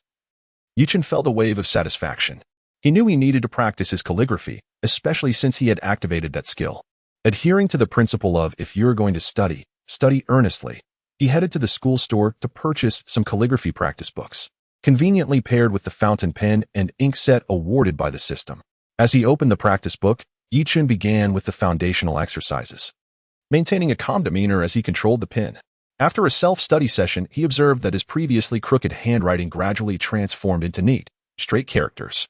Speaker 1: Chen felt a wave of satisfaction. He knew he needed to practice his calligraphy, especially since he had activated that skill. Adhering to the principle of if you're going to study, study earnestly, he headed to the school store to purchase some calligraphy practice books, conveniently paired with the fountain pen and ink set awarded by the system. As he opened the practice book, Chen began with the foundational exercises, maintaining a calm demeanor as he controlled the pen. After a self-study session, he observed that his previously crooked handwriting gradually transformed into neat, straight characters.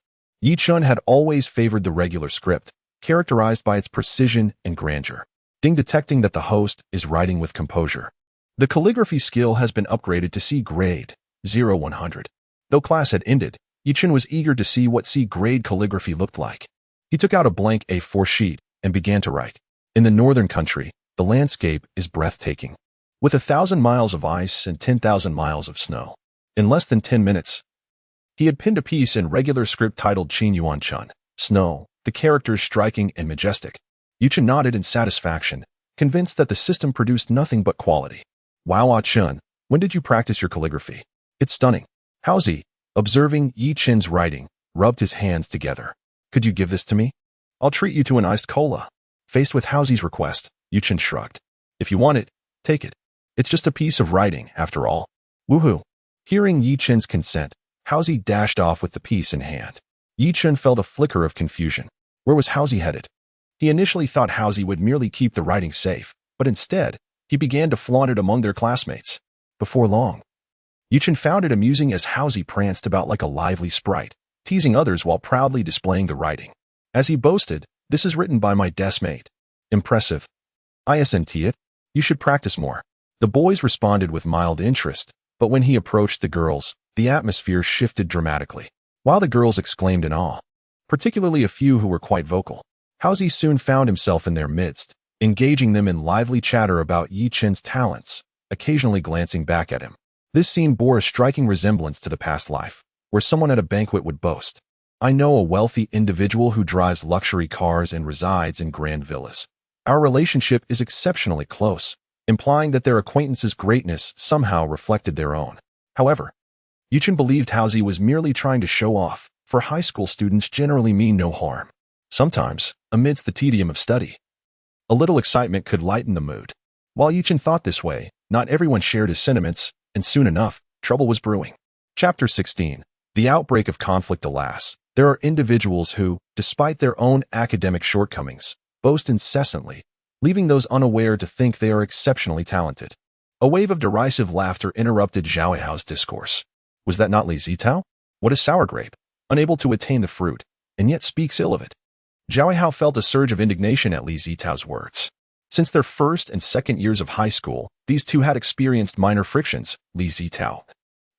Speaker 1: Chen had always favored the regular script, characterized by its precision and grandeur. Detecting that the host is writing with composure. The calligraphy skill has been upgraded to C grade, 0-100. Though class had ended, Chen was eager to see what C grade calligraphy looked like. He took out a blank A4 sheet and began to write. In the northern country, the landscape is breathtaking, with 1,000 miles of ice and 10,000 miles of snow. In less than 10 minutes, he had penned a piece in regular script titled Qin Yuan Chun, Snow, the characters striking and majestic. Chen nodded in satisfaction, convinced that the system produced nothing but quality. Wow, Chen, when did you practice your calligraphy? It's stunning. Howzy, observing Chen's writing, rubbed his hands together. Could you give this to me? I'll treat you to an iced cola. Faced with Howzy's request, Chen shrugged. If you want it, take it. It's just a piece of writing, after all. Woohoo. Hearing Chen's consent, Howzy dashed off with the piece in hand. Chen felt a flicker of confusion. Where was Howzy headed? He initially thought Howzy would merely keep the writing safe, but instead, he began to flaunt it among their classmates. Before long, Chen found it amusing as Howzy pranced about like a lively sprite, teasing others while proudly displaying the writing. As he boasted, "This is written by my deskmate." Impressive. Isn't it? You should practice more. The boys responded with mild interest, but when he approached the girls, the atmosphere shifted dramatically. While the girls exclaimed in awe, particularly a few who were quite vocal, Howzy soon found himself in their midst, engaging them in lively chatter about Chen's talents, occasionally glancing back at him. This scene bore a striking resemblance to the past life, where someone at a banquet would boast, "I know a wealthy individual who drives luxury cars and resides in grand villas. Our relationship is exceptionally close," implying that their acquaintance's greatness somehow reflected their own. However, Chen believed Howzy was merely trying to show off, for high school students generally mean no harm. Sometimes, amidst the tedium of study, a little excitement could lighten the mood. While Chen thought this way, not everyone shared his sentiments, and soon enough, trouble was brewing. Chapter 16. The outbreak of conflict. Alas, there are individuals who, despite their own academic shortcomings, boast incessantly, leaving those unaware to think they are exceptionally talented. A wave of derisive laughter interrupted Zhao Yihao's discourse. Was that not Li Zitao? What is sour grape? Unable to attain the fruit, and yet speaks ill of it. Zhao Yihao felt a surge of indignation at Li Zitao's words. Since their first and second years of high school, these two had experienced minor frictions. Li Zitao,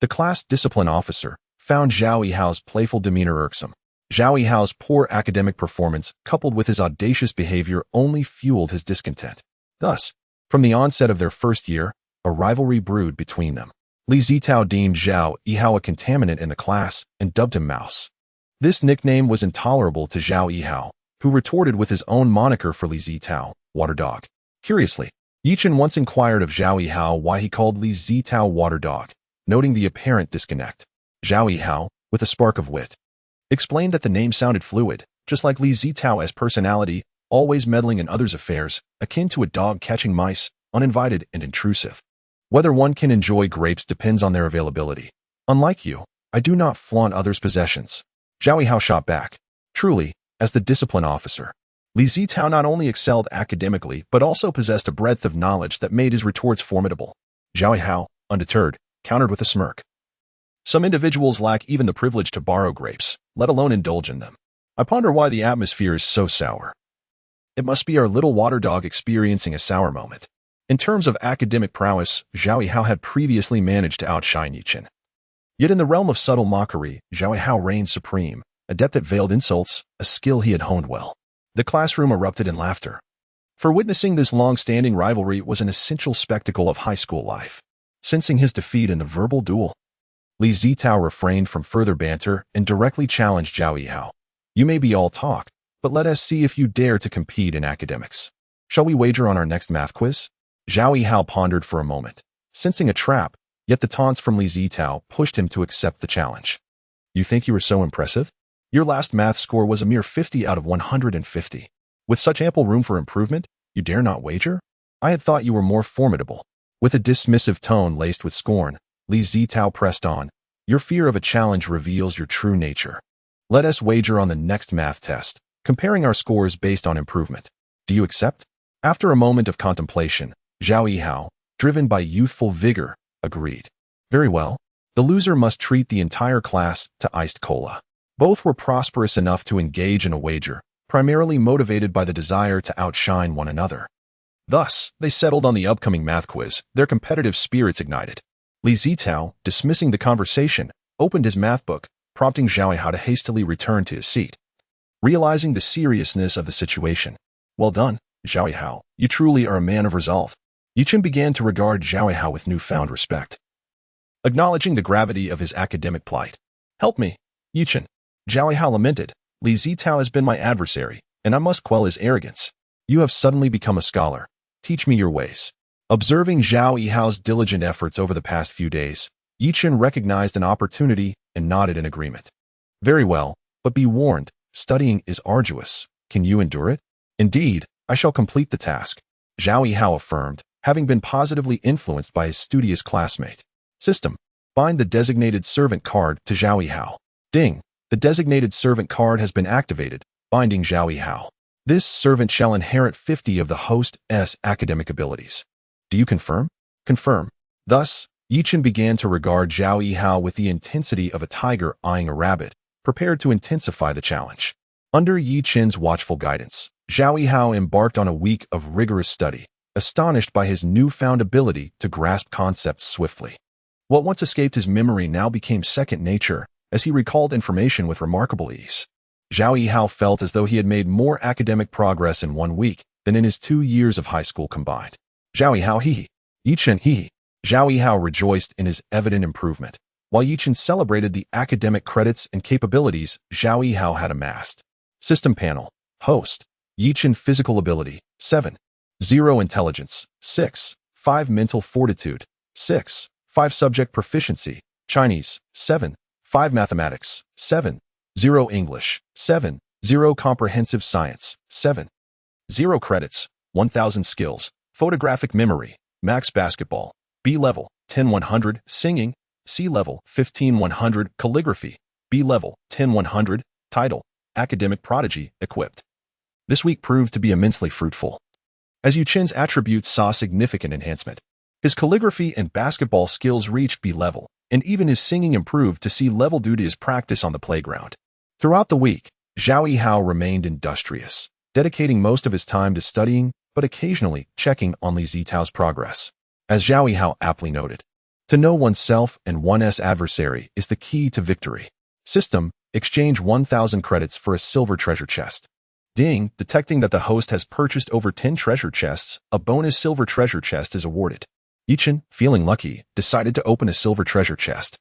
Speaker 1: the class discipline officer, found Zhao Yihao's playful demeanor irksome. Zhao Yihao's poor academic performance, coupled with his audacious behavior, only fueled his discontent. Thus, from the onset of their first year, a rivalry brewed between them. Li Zitao deemed Zhao Yihao a contaminant in the class and dubbed him Mouse. This nickname was intolerable to Zhao Yihao, who retorted with his own moniker for Li Zitao, Water Dog. Curiously, Chen once inquired of Zhao Yihao why he called Li Zitao Water Dog, noting the apparent disconnect. Zhao Yihao, with a spark of wit, explained that the name sounded fluid, just like Li Zitao's personality, always meddling in others' affairs, akin to a dog catching mice, uninvited and intrusive. Whether one can enjoy grapes depends on their availability. Unlike you, I do not flaunt others' possessions. Zhao Yihao shot back. Truly, as the discipline officer, Li Zitao not only excelled academically but also possessed a breadth of knowledge that made his retorts formidable. Zhao Yihao, undeterred, countered with a smirk. Some individuals lack even the privilege to borrow grapes, let alone indulge in them. I ponder why the atmosphere is so sour. It must be our little water dog experiencing a sour moment. In terms of academic prowess, Zhao Yihao had previously managed to outshine Chen. Yet in the realm of subtle mockery, Zhao Yihao reigned supreme, adept at veiled insults, a skill he had honed well. The classroom erupted in laughter. For witnessing this long-standing rivalry was an essential spectacle of high school life. Sensing his defeat in the verbal duel, Li Zitao refrained from further banter and directly challenged Zhao Yihao. You may be all talk, but let us see if you dare to compete in academics. Shall we wager on our next math quiz? Zhao Yihao pondered for a moment, sensing a trap, yet the taunts from Li Zitao pushed him to accept the challenge. You think you were so impressive? Your last math score was a mere 50 out of 150. With such ample room for improvement, you dare not wager? I had thought you were more formidable. With a dismissive tone laced with scorn, Li Zitao pressed on. Your fear of a challenge reveals your true nature. Let us wager on the next math test, comparing our scores based on improvement. Do you accept? After a moment of contemplation, Zhao Yihao, driven by youthful vigor, agreed. Very well. The loser must treat the entire class to iced cola. Both were prosperous enough to engage in a wager, primarily motivated by the desire to outshine one another. Thus, they settled on the upcoming math quiz, their competitive spirits ignited. Li Zitao, dismissing the conversation, opened his math book, prompting Zhao Yihao to hastily return to his seat. Realizing the seriousness of the situation. Well done, Zhao Yihao. You truly are a man of resolve. Chen began to regard Zhao Yihao with newfound respect. Acknowledging the gravity of his academic plight. Help me, Chen. Zhao Yihao lamented. Li Zitao has been my adversary, and I must quell his arrogance. You have suddenly become a scholar. Teach me your ways. Observing Zhao Yihao's diligent efforts over the past few days, Chen recognized an opportunity and nodded in agreement. Very well, but be warned, studying is arduous. Can you endure it? Indeed, I shall complete the task, Zhao Yihao affirmed, having been positively influenced by his studious classmate. System. Bind the designated servant card to Zhao Yihao. Ding. The designated servant card has been activated, binding Zhao Yihao. This servant shall inherit 50 of the host's academic abilities. Do you confirm? Confirm. Thus, Chen began to regard Zhao Yihao with the intensity of a tiger eyeing a rabbit, prepared to intensify the challenge. Under Chen's watchful guidance, Zhao Yihao embarked on a week of rigorous study, astonished by his newfound ability to grasp concepts swiftly. What once escaped his memory now became second nature, as he recalled information with remarkable ease. Zhao Yihao felt as though he had made more academic progress in 1 week than in his 2 years of high school combined. Zhao Yihao Chen Zhao Yihao rejoiced in his evident improvement, while Chen celebrated the academic credits and capabilities Zhao Yihao had amassed. System panel. Host. Chen physical ability, 7. 0 intelligence, 6. 5 mental fortitude, 6. 5 subject proficiency, Chinese, 7. 5 mathematics, 7. 0 English, 7. 0 comprehensive science, 7. 0 credits, 1000 skills, photographic memory, max basketball, B level, 10-100, singing, C level, 15-100, calligraphy, B level, 10-100, title, academic prodigy, equipped. This week proved to be immensely fruitful, as Chen's attributes saw significant enhancement. His calligraphy and basketball skills reached B level, and even his singing improved to C level due to his practice on the playground. Throughout the week, Zhao Yihao remained industrious, dedicating most of his time to studying, but occasionally checking on Li Zitao's progress. As Zhao Yihao aptly noted, to know oneself and one's adversary is the key to victory. System, exchange 1,000 credits for a silver treasure chest. Ding, detecting that the host has purchased over 10 treasure chests, a bonus silver treasure chest is awarded. Chen, feeling lucky, decided to open a silver treasure chest.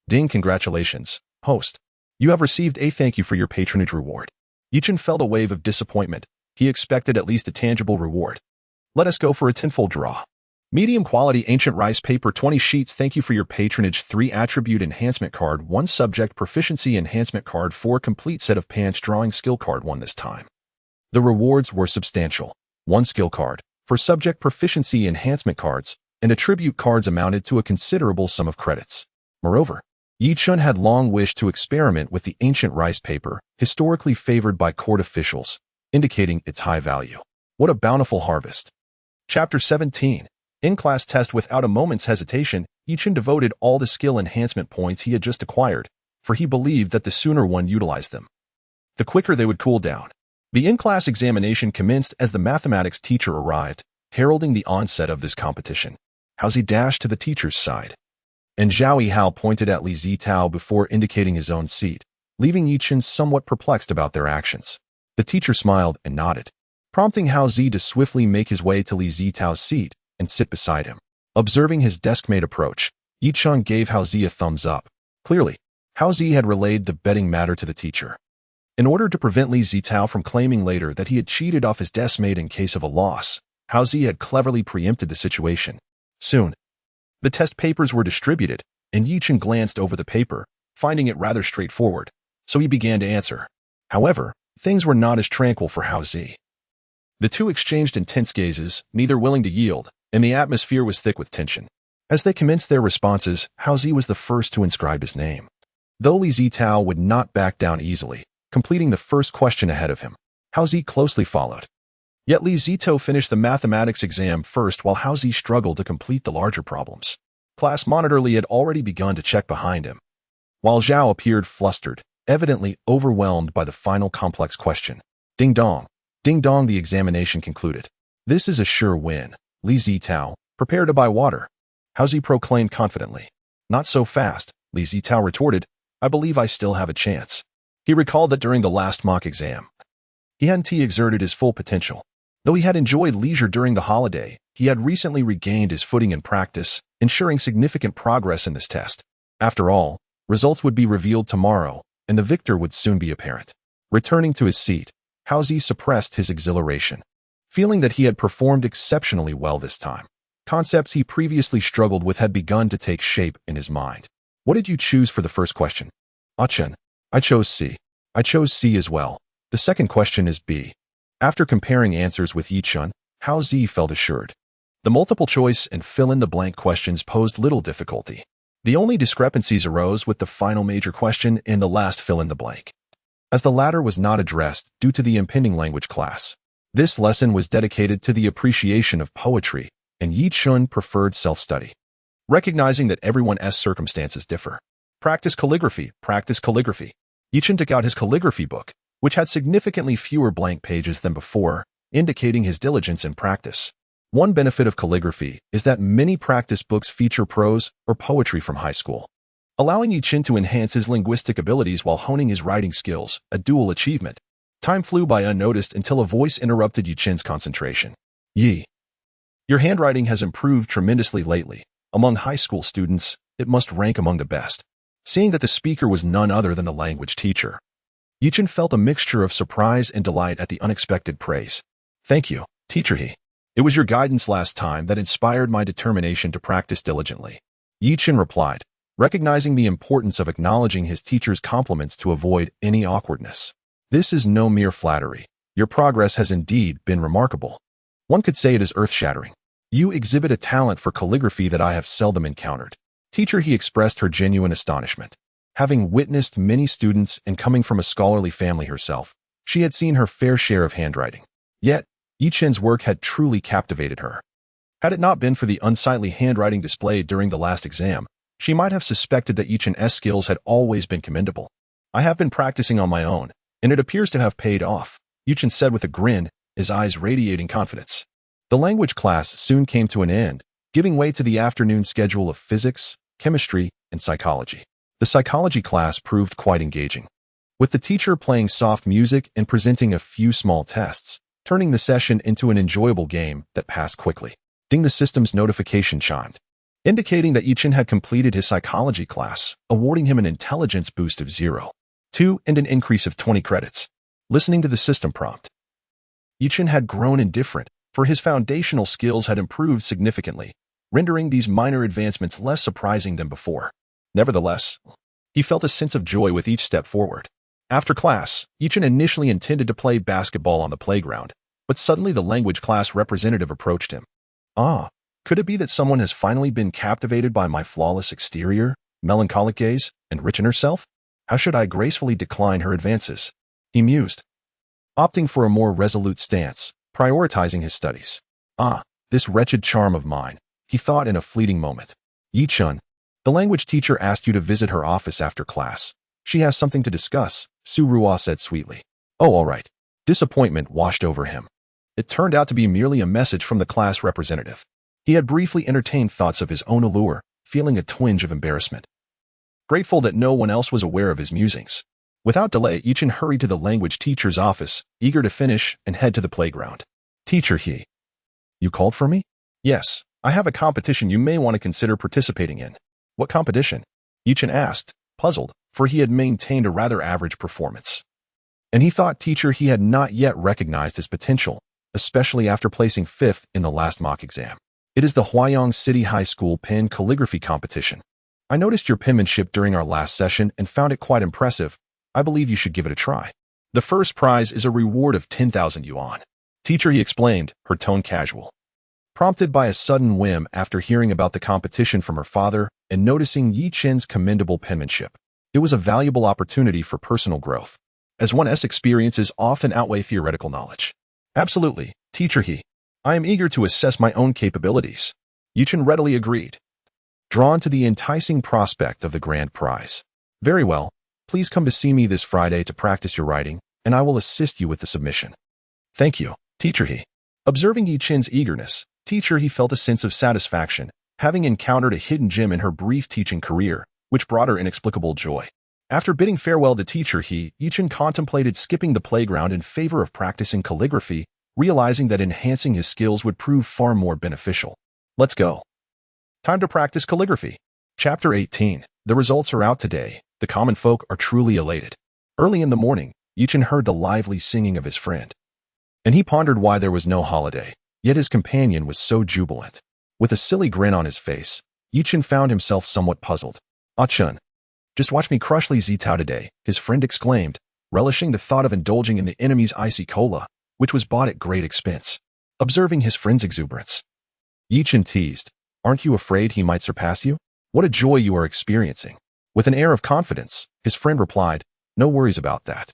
Speaker 1: Ding, congratulations, host. You have received a thank you for your patronage reward. Chen felt a wave of disappointment. He expected at least a tangible reward. Let us go for a tenfold draw. Medium quality ancient rice paper 20 sheets. Thank you for your patronage. 3 attribute enhancement card, 1 subject proficiency enhancement card, 4 complete set of pants drawing skill card 1 this time. The rewards were substantial. 1 skill card, for subject proficiency enhancement cards, and attribute cards amounted to a considerable sum of credits. Moreover, Chen had long wished to experiment with the ancient rice paper, historically favored by court officials, indicating its high value. What a bountiful harvest. Chapter 17. In-class test. Without a moment's hesitation, Chen devoted all the skill enhancement points he had just acquired, for he believed that the sooner one utilized them, the quicker they would cool down. The in-class examination commenced as the mathematics teacher arrived, heralding the onset of this competition. Haozi dashed to the teacher's side, and Zhao Yihao pointed at Li Zitao before indicating his own seat, leaving Chen somewhat perplexed about their actions. The teacher smiled and nodded, prompting Haozi to swiftly make his way to Li Zitao's seat and sit beside him. Observing his deskmate approach, Chen gave Haozi a thumbs up. Clearly, Haozi had relayed the betting matter to the teacher. In order to prevent Li Zitao from claiming later that he had cheated off his deskmate in case of a loss, Haozi had cleverly preempted the situation. Soon, the test papers were distributed, and Chen glanced over the paper, finding it rather straightforward, so he began to answer. However, things were not as tranquil for Haozi. The two exchanged intense gazes, neither willing to yield, and the atmosphere was thick with tension. As they commenced their responses, Haozi was the first to inscribe his name. Though Li Zitao would not back down easily, completing the first question ahead of him, Haozi closely followed. Yet Li Zitao finished the mathematics exam first while Haozi struggled to complete the larger problems. Class monitor Li had already begun to check behind him, while Zhao appeared flustered, evidently overwhelmed by the final complex question. Ding dong. Ding dong, the examination concluded. This is a sure win. Li Zitao, prepare to buy water, Haozi proclaimed confidently. Not so fast, Li Zitao retorted. I believe I still have a chance. He recalled that during the last mock exam, he hadn't exerted his full potential. Though he had enjoyed leisure during the holiday, he had recently regained his footing in practice, ensuring significant progress in this test. After all, results would be revealed tomorrow, and the victor would soon be apparent. Returning to his seat, Haozi suppressed his exhilaration, feeling that he had performed exceptionally well this time. Concepts he previously struggled with had begun to take shape in his mind. What did you choose for the first question? Chen. I chose C. I chose C as well. The second question is B. After comparing answers with Chen, Haozi felt assured. The multiple choice and fill-in-the-blank questions posed little difficulty. The only discrepancies arose with the final major question and the last fill-in-the-blank, as the latter was not addressed due to the impending language class. This lesson was dedicated to the appreciation of poetry, and Chen preferred self-study, recognizing that everyone's circumstances differ. Practice calligraphy, practice calligraphy. Chen took out his calligraphy book, which had significantly fewer blank pages than before, indicating his diligence in practice. One benefit of calligraphy is that many practice books feature prose or poetry from high school, allowing Chen to enhance his linguistic abilities while honing his writing skills, a dual achievement. Time flew by unnoticed until a voice interrupted Chen's concentration. Yi, your handwriting has improved tremendously lately. Among high school students, it must rank among the best. Seeing that the speaker was none other than the language teacher, Chen felt a mixture of surprise and delight at the unexpected praise. Thank you, teacher He. It was your guidance last time that inspired my determination to practice diligently. Chen replied, recognizing the importance of acknowledging his teacher's compliments to avoid any awkwardness. This is no mere flattery. Your progress has indeed been remarkable. One could say it is earth-shattering. You exhibit a talent for calligraphy that I have seldom encountered. Teacher He expressed her genuine astonishment. Having witnessed many students and coming from a scholarly family herself, she had seen her fair share of handwriting. Yet, Chen's work had truly captivated her. Had it not been for the unsightly handwriting displayed during the last exam, she might have suspected that Chen's skills had always been commendable. I have been practicing on my own, and it appears to have paid off, Chen said with a grin, his eyes radiating confidence. The language class soon came to an end, giving way to the afternoon schedule of physics, chemistry, and psychology. The psychology class proved quite engaging, with the teacher playing soft music and presenting a few small tests, turning the session into an enjoyable game that passed quickly. Ding, the system's notification chimed, indicating that Chen had completed his psychology class, awarding him an intelligence boost of 0.2 and an increase of 20 credits. Listening to the system prompt, Chen had grown indifferent, for his foundational skills had improved significantly, rendering these minor advancements less surprising than before. Nevertheless, he felt a sense of joy with each step forward. After class, Chen initially intended to play basketball on the playground, but suddenly the language class representative approached him. Ah, could it be that someone has finally been captivated by my flawless exterior, melancholic gaze, and rich in herself? How should I gracefully decline her advances? He mused, opting for a more resolute stance, prioritizing his studies. Ah, this wretched charm of mine, he thought in a fleeting moment. Chen, the language teacher asked you to visit her office after class. She has something to discuss, Su Ruo said sweetly. Oh, all right. Disappointment washed over him. It turned out to be merely a message from the class representative. He had briefly entertained thoughts of his own allure, feeling a twinge of embarrassment. Grateful that no one else was aware of his musings. Without delay, Chen hurried to the language teacher's office, eager to finish and head to the playground. Teacher, you called for me? Yes, I have a competition you may want to consider participating in. What competition? Chen asked, puzzled, for he had maintained a rather average performance. And he thought teacher he had not yet recognized his potential, especially after placing 5th in the last mock exam. It is the Huayong City High School pen calligraphy competition. I noticed your penmanship during our last session and found it quite impressive. I believe you should give it a try. The first prize is a reward of 10,000 yuan. Teacher, he explained, her tone casual. Prompted by a sudden whim after hearing about the competition from her father and noticing Chen's commendable penmanship, it was a valuable opportunity for personal growth, as one's experiences often outweigh theoretical knowledge. Absolutely, teacher, I am eager to assess my own capabilities. Chen readily agreed, drawn to the enticing prospect of the grand prize. Very well, please come to see me this Friday to practice your writing, and I will assist you with the submission. Thank you, teacher, Observing Chen's eagerness, teacher, he felt a sense of satisfaction, having encountered a hidden gem in her brief teaching career, which brought her inexplicable joy. After bidding farewell to teacher, Chen contemplated skipping the playground in favor of practicing calligraphy, realizing that enhancing his skills would prove far more beneficial. Let's go. Time to practice calligraphy. Chapter 18. The results are out today. The common folk are truly elated. Early in the morning, Chen heard the lively singing of his friend, and he pondered why there was no holiday, yet his companion was so jubilant. With a silly grin on his face, Chen found himself somewhat puzzled. Ah, Chen, just watch me crush Li Zitao today, his friend exclaimed, relishing the thought of indulging in the enemy's icy cola, which was bought at great expense. Observing his friend's exuberance, Chen teased, aren't you afraid he might surpass you? What a joy you are experiencing. With an air of confidence, his friend replied, no worries about that.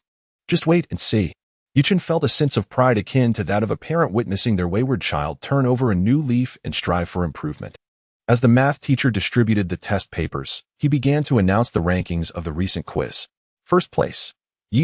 Speaker 1: Just wait and see. Chen felt a sense of pride akin to that of a parent witnessing their wayward child turn over a new leaf and strive for improvement. As the math teacher distributed the test papers, he began to announce the rankings of the recent quiz. First place,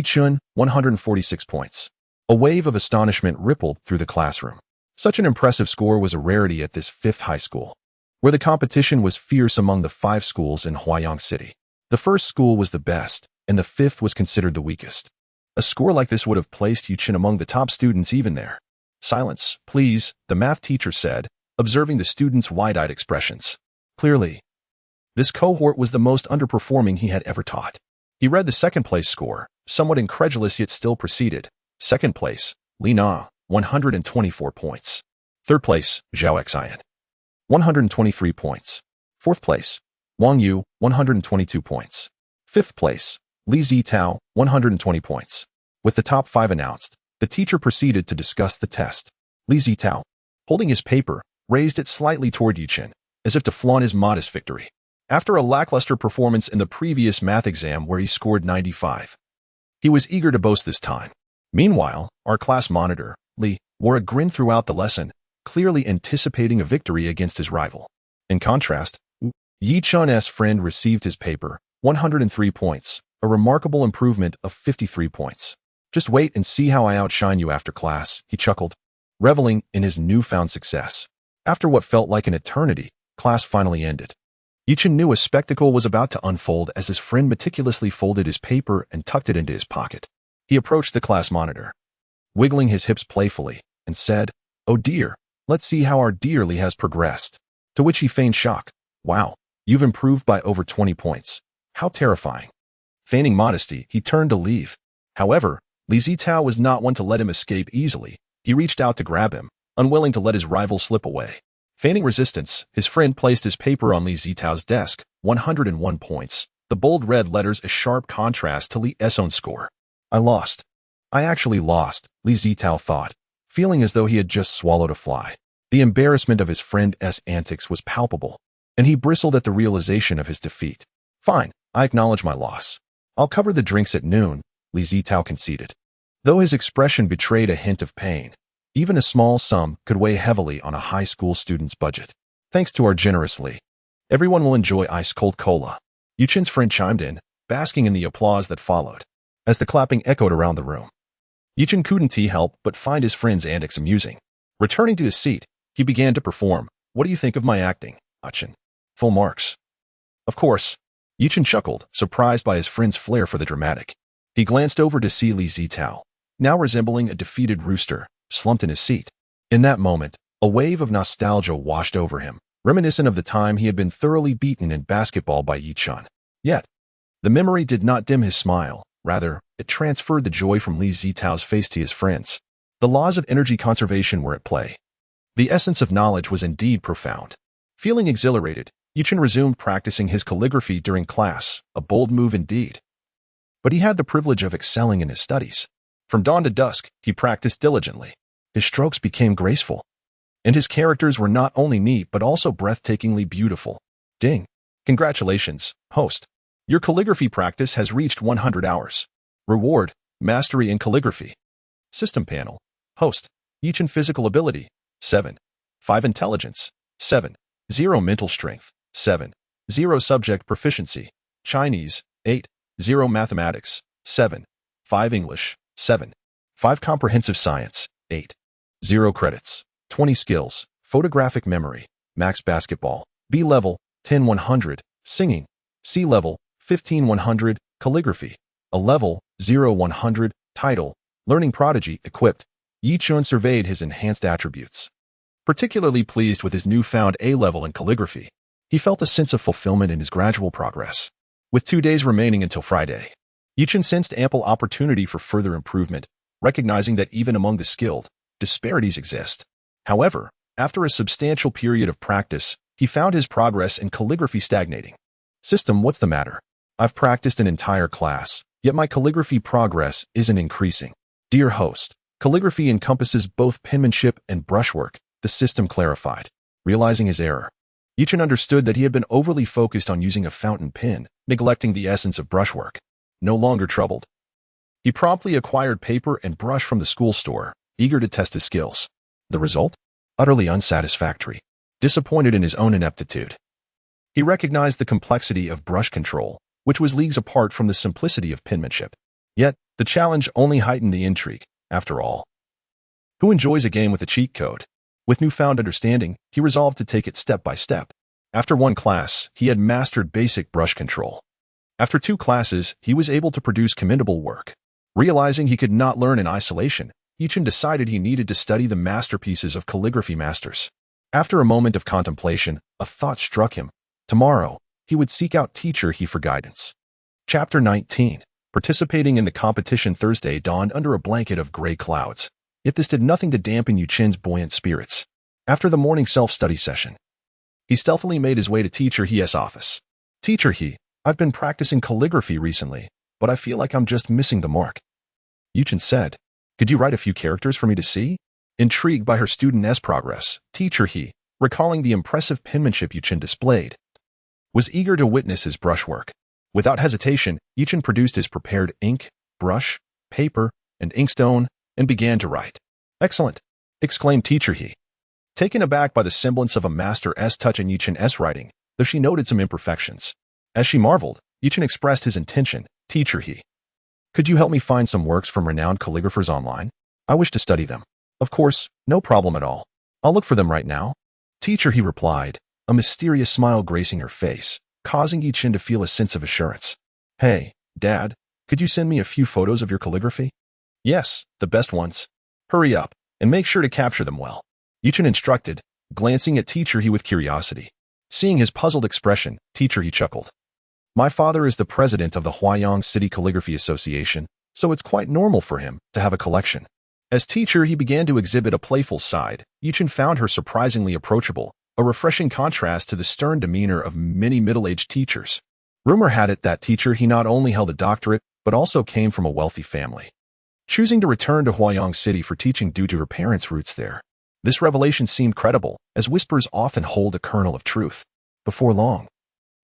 Speaker 1: Chen, 146 points. A wave of astonishment rippled through the classroom. Such an impressive score was a rarity at this 5th high school, where the competition was fierce among the 5 schools in Huayong City. The first school was the best, and the 5th was considered the weakest. A score like this would have placed Chen among the top students even there. Silence, please, the math teacher said, observing the students' wide-eyed expressions. Clearly, this cohort was the most underperforming he had ever taught. He read the second-place score, somewhat incredulous yet still proceeded. Second place, Li Na, 124 points. Third place, Zhao Xian, 123 points. Fourth place, Wang Yu, 122 points. Fifth place, Li Zitao, 120 points. With the top 5 announced, the teacher proceeded to discuss the test. Li Zitao, holding his paper, raised it slightly toward Chen, as if to flaunt his modest victory. after a lackluster performance in the previous math exam where he scored 95. He was eager to boast this time. Meanwhile, our class monitor, Li, wore a grin throughout the lesson, clearly anticipating a victory against his rival. In contrast, Yi Chun's friend received his paper, 103 points, a remarkable improvement of 53 points. Just wait and see how I outshine you after class, he chuckled, reveling in his newfound success. After what felt like an eternity, class finally ended. Yi Chen knew a spectacle was about to unfold as his friend meticulously folded his paper and tucked it into his pocket. He approached the class monitor, wiggling his hips playfully, and said, "Oh dear, let's see how our dear Li has progressed." To which he feigned shock. "Wow, you've improved by over 20 points. How terrifying." Feigning modesty, he turned to leave. However, Li Zitao was not one to let him escape easily. He reached out to grab him, unwilling to let his rival slip away. Feigning resistance, his friend placed his paper on Li Zitao's desk, 101 points, the bold red letters a sharp contrast to Li's own score. "I lost. I actually lost," Li Zitao thought, feeling as though he had just swallowed a fly. The embarrassment of his friend's antics was palpable, and he bristled at the realization of his defeat. "Fine, I acknowledge my loss. I'll cover the drinks at noon," Li Zitao conceded. Though his expression betrayed a hint of pain, even a small sum could weigh heavily on a high school student's budget. "Thanks to our generous Li, everyone will enjoy ice-cold cola." Yu Chen's friend chimed in, basking in the applause that followed. As the clapping echoed around the room, Yu Chen couldn't help but find his friend's antics amusing. Returning to his seat, he began to perform. "What do you think of my acting, Chen? Full marks." "Of course." Yu Chen chuckled, surprised by his friend's flair for the dramatic. He glanced over to see Li Zitao, now resembling a defeated rooster, slumped in his seat. In that moment, a wave of nostalgia washed over him, reminiscent of the time he had been thoroughly beaten in basketball by Yi Chen. Yet, the memory did not dim his smile. Rather, it transferred the joy from Li Zitao's face to his friend's. The laws of energy conservation were at play. The essence of knowledge was indeed profound. Feeling exhilarated, Yi Chen resumed practicing his calligraphy during class, a bold move indeed. But he had the privilege of excelling in his studies. From dawn to dusk, he practiced diligently. His strokes became graceful, and his characters were not only neat but also breathtakingly beautiful. Ding! Congratulations, host. Your calligraphy practice has reached 100 hours. Reward, mastery in calligraphy. System panel. Host, Yi Chen physical ability, 7. 5 intelligence, 7. 0 mental strength, 7. 0 subject proficiency, Chinese, 8. 0 mathematics, 7. 5 English, 7. 5 comprehensive science, 8. 0 credits, 20 skills, photographic memory, max basketball, B level, 10-100, singing, C level, 15-100, calligraphy, A level, 0-100, title, learning prodigy, equipped. Yi Chen surveyed his enhanced attributes. Particularly pleased with his newfound A level in calligraphy, he felt a sense of fulfillment in his gradual progress. With 2 days remaining until Friday, Yi Chen sensed ample opportunity for further improvement, recognizing that even among the skilled, disparities exist. However, after a substantial period of practice, he found his progress in calligraphy stagnating. "System, what's the matter? I've practiced an entire class, yet my calligraphy progress isn't increasing." "Dear host, calligraphy encompasses both penmanship and brushwork," the system clarified. Realizing his error, Yi Chen understood that he had been overly focused on using a fountain pen, neglecting the essence of brushwork. No longer troubled, he promptly acquired paper and brush from the school store, eager to test his skills. The result? Utterly unsatisfactory. Disappointed in his own ineptitude, he recognized the complexity of brush control, which was leagues apart from the simplicity of penmanship. Yet, the challenge only heightened the intrigue. After all, who enjoys a game with a cheat code? With newfound understanding, he resolved to take it step by step. After one class, he had mastered basic brush control. After 2 classes, he was able to produce commendable work. Realizing he could not learn in isolation, Yi Chen decided he needed to study the masterpieces of calligraphy masters. After a moment of contemplation, a thought struck him. Tomorrow, he would seek out Teacher He for guidance. Chapter 19. Participating in the competition Thursday dawned under a blanket of gray clouds. Yet this did nothing to dampen Yu Chen's buoyant spirits. After the morning self-study session, he stealthily made his way to Teacher He's office. "Teacher He, I've been practicing calligraphy recently, but I feel like I'm just missing the mark." Yu Chen said, "Could you write a few characters for me to see?" Intrigued by her student's progress, Teacher He, recalling the impressive penmanship Yu Chen displayed, was eager to witness his brushwork. Without hesitation, Chen produced his prepared ink, brush, paper, and inkstone and began to write. "Excellent!" exclaimed Teacher He. Taken aback by the semblance of a master's touch in Chen's writing, though she noted some imperfections. As she marveled, Chen expressed his intention. "Teacher He, could you help me find some works from renowned calligraphers online? I wish to study them." "Of course, no problem at all. I'll look for them right now." Teacher He replied, a mysterious smile gracing her face, causing Chen to feel a sense of assurance. "Hey, Dad, could you send me a few photos of your calligraphy?" "Yes, the best ones. Hurry up, and make sure to capture them well," Chen instructed, glancing at Teacher He with curiosity. Seeing his puzzled expression, Teacher He chuckled. "My father is the president of the Huayang City Calligraphy Association, so it's quite normal for him to have a collection." As Teacher He began to exhibit a playful side, Chen found her surprisingly approachable, a refreshing contrast to the stern demeanor of many middle-aged teachers. Rumor had it that Teacher He not only held a doctorate, but also came from a wealthy family, choosing to return to Huayang City for teaching due to her parents' roots there. This revelation seemed credible, as whispers often hold a kernel of truth. Before long,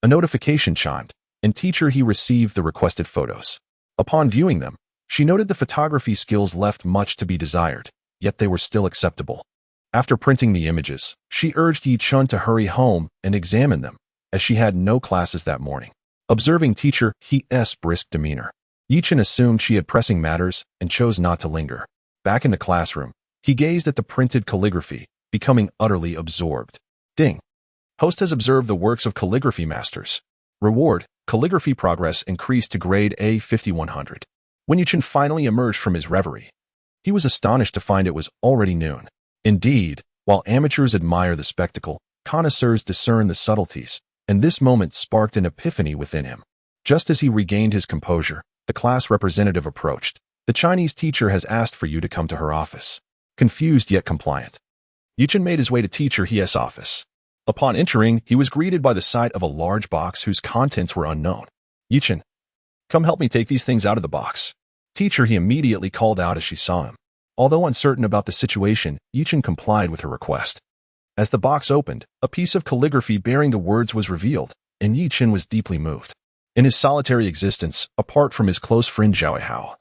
Speaker 1: a notification chimed, and Teacher He received the requested photos. Upon viewing them, she noted the photography skills left much to be desired, yet they were still acceptable. After printing the images, she urged Chen to hurry home and examine them, as she had no classes that morning. Observing Teacher He's brisk demeanor, Chen assumed she had pressing matters and chose not to linger. Back in the classroom, he gazed at the printed calligraphy, becoming utterly absorbed. Ding! Host has observed the works of calligraphy masters. Reward: calligraphy progress increased to grade A 5100. When Chen finally emerged from his reverie, he was astonished to find it was already noon. Indeed, while amateurs admire the spectacle, connoisseurs discern the subtleties, and this moment sparked an epiphany within him. Just as he regained his composure, the class representative approached. "The Chinese teacher has asked for you to come to her office." Confused yet compliant, Chen made his way to Teacher He's office. Upon entering, he was greeted by the sight of a large box whose contents were unknown. "Chen, come help me take these things out of the box." Teacher He immediately called out as she saw him. Although uncertain about the situation, Chen complied with her request. As the box opened, a piece of calligraphy bearing the words was revealed, and Chen was deeply moved. In his solitary existence, apart from his close friend Zhao Hao,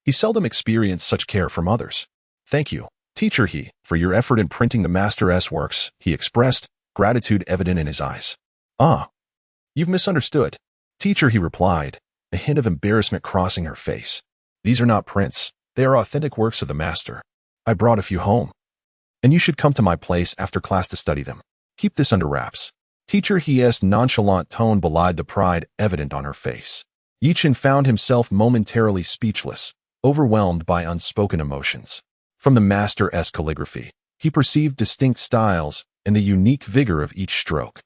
Speaker 1: he seldom experienced such care from others. "Thank you, Teacher He, for your effort in printing the master's works," he expressed, gratitude evident in his eyes. "Ah, you've misunderstood," Teacher He replied, a hint of embarrassment crossing her face. "These are not prints. They are authentic works of the master. I brought a few home, and you should come to my place after class to study them. Keep this under wraps." Teacher He's nonchalant tone belied the pride evident on her face. Chen found himself momentarily speechless, overwhelmed by unspoken emotions. From the master's calligraphy, he perceived distinct styles and the unique vigor of each stroke,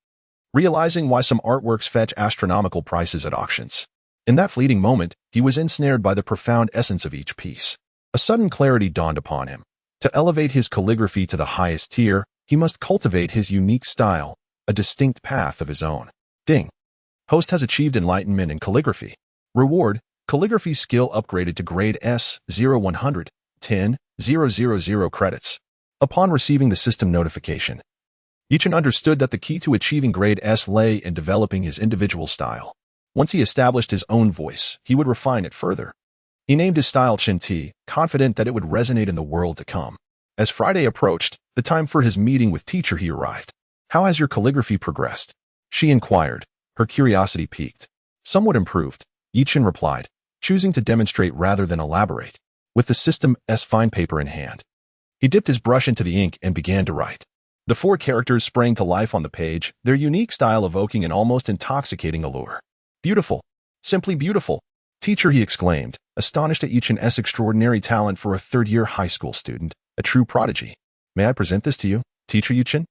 Speaker 1: realizing why some artworks fetch astronomical prices at auctions. In that fleeting moment, he was ensnared by the profound essence of each piece. A sudden clarity dawned upon him. To elevate his calligraphy to the highest tier, he must cultivate his unique style, a distinct path of his own. Ding! Host has achieved enlightenment in calligraphy. Reward: calligraphy skill upgraded to grade S0100, 10,000 credits. Upon receiving the system notification, Chen understood that the key to achieving grade S lay in developing his individual style. Once he established his own voice, he would refine it further. He named his style Chen Ti, confident that it would resonate in the world to come. As Friday approached, the time for his meeting with Teacher He arrived. "How has your calligraphy progressed?" she inquired, her curiosity piqued. "Somewhat improved," Chen replied, choosing to demonstrate rather than elaborate. With the system's fine paper in hand, he dipped his brush into the ink and began to write. The 4 characters sprang to life on the page, their unique style evoking an almost intoxicating allure. "Beautiful. Simply beautiful," Teacher He exclaimed, astonished at Chen's extraordinary talent for a third-year high school student, a true prodigy. "May I present this to you, Teacher Chen?"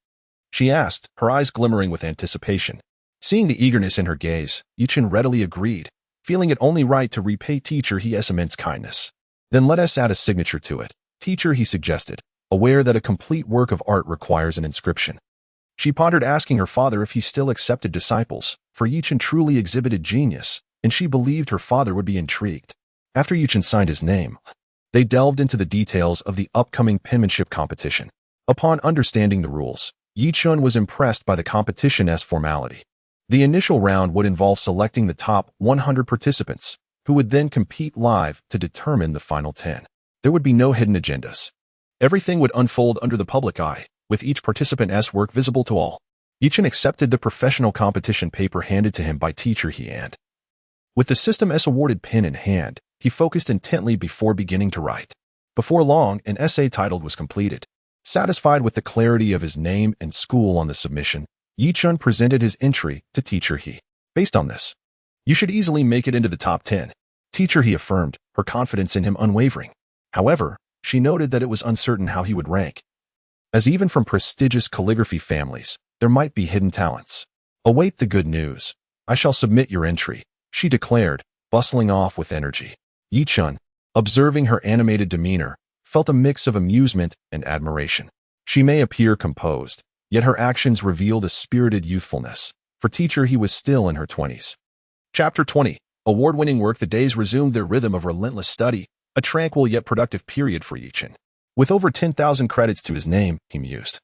Speaker 1: she asked, her eyes glimmering with anticipation. Seeing the eagerness in her gaze, Chen readily agreed, feeling it only right to repay Teacher He's immense kindness. "Then let us add a signature to it," Teacher He suggested, aware that a complete work of art requires an inscription. She pondered asking her father if he still accepted disciples, for Chen truly exhibited genius, and she believed her father would be intrigued. After Chen signed his name, they delved into the details of the upcoming penmanship competition. Upon understanding the rules, Chen was impressed by the competition's formality. The initial round would involve selecting the top 100 participants, who would then compete live to determine the final 10. There would be no hidden agendas. Everything would unfold under the public eye, with each participant's work visible to all. Chen accepted the professional competition paper handed to him by teacher He and, with the system's awarded pen in hand, he focused intently before beginning to write. Before long, an essay titled was completed. Satisfied with the clarity of his name and school on the submission, Chen presented his entry to teacher He. Based on this, you should easily make it into the top 10. Teacher He affirmed, her confidence in him unwavering. However, she noted that it was uncertain how he would rank, as even from prestigious calligraphy families, there might be hidden talents. Await the good news. I shall submit your entry, she declared, bustling off with energy. Chen, observing her animated demeanor, felt a mix of amusement and admiration. She may appear composed, yet her actions revealed a spirited youthfulness. For teacher He was still in her 20s. Chapter 20. Award-winning work. The days resumed their rhythm of relentless study, a tranquil yet productive period for Chen. With over 10,000 credits to his name, he mused.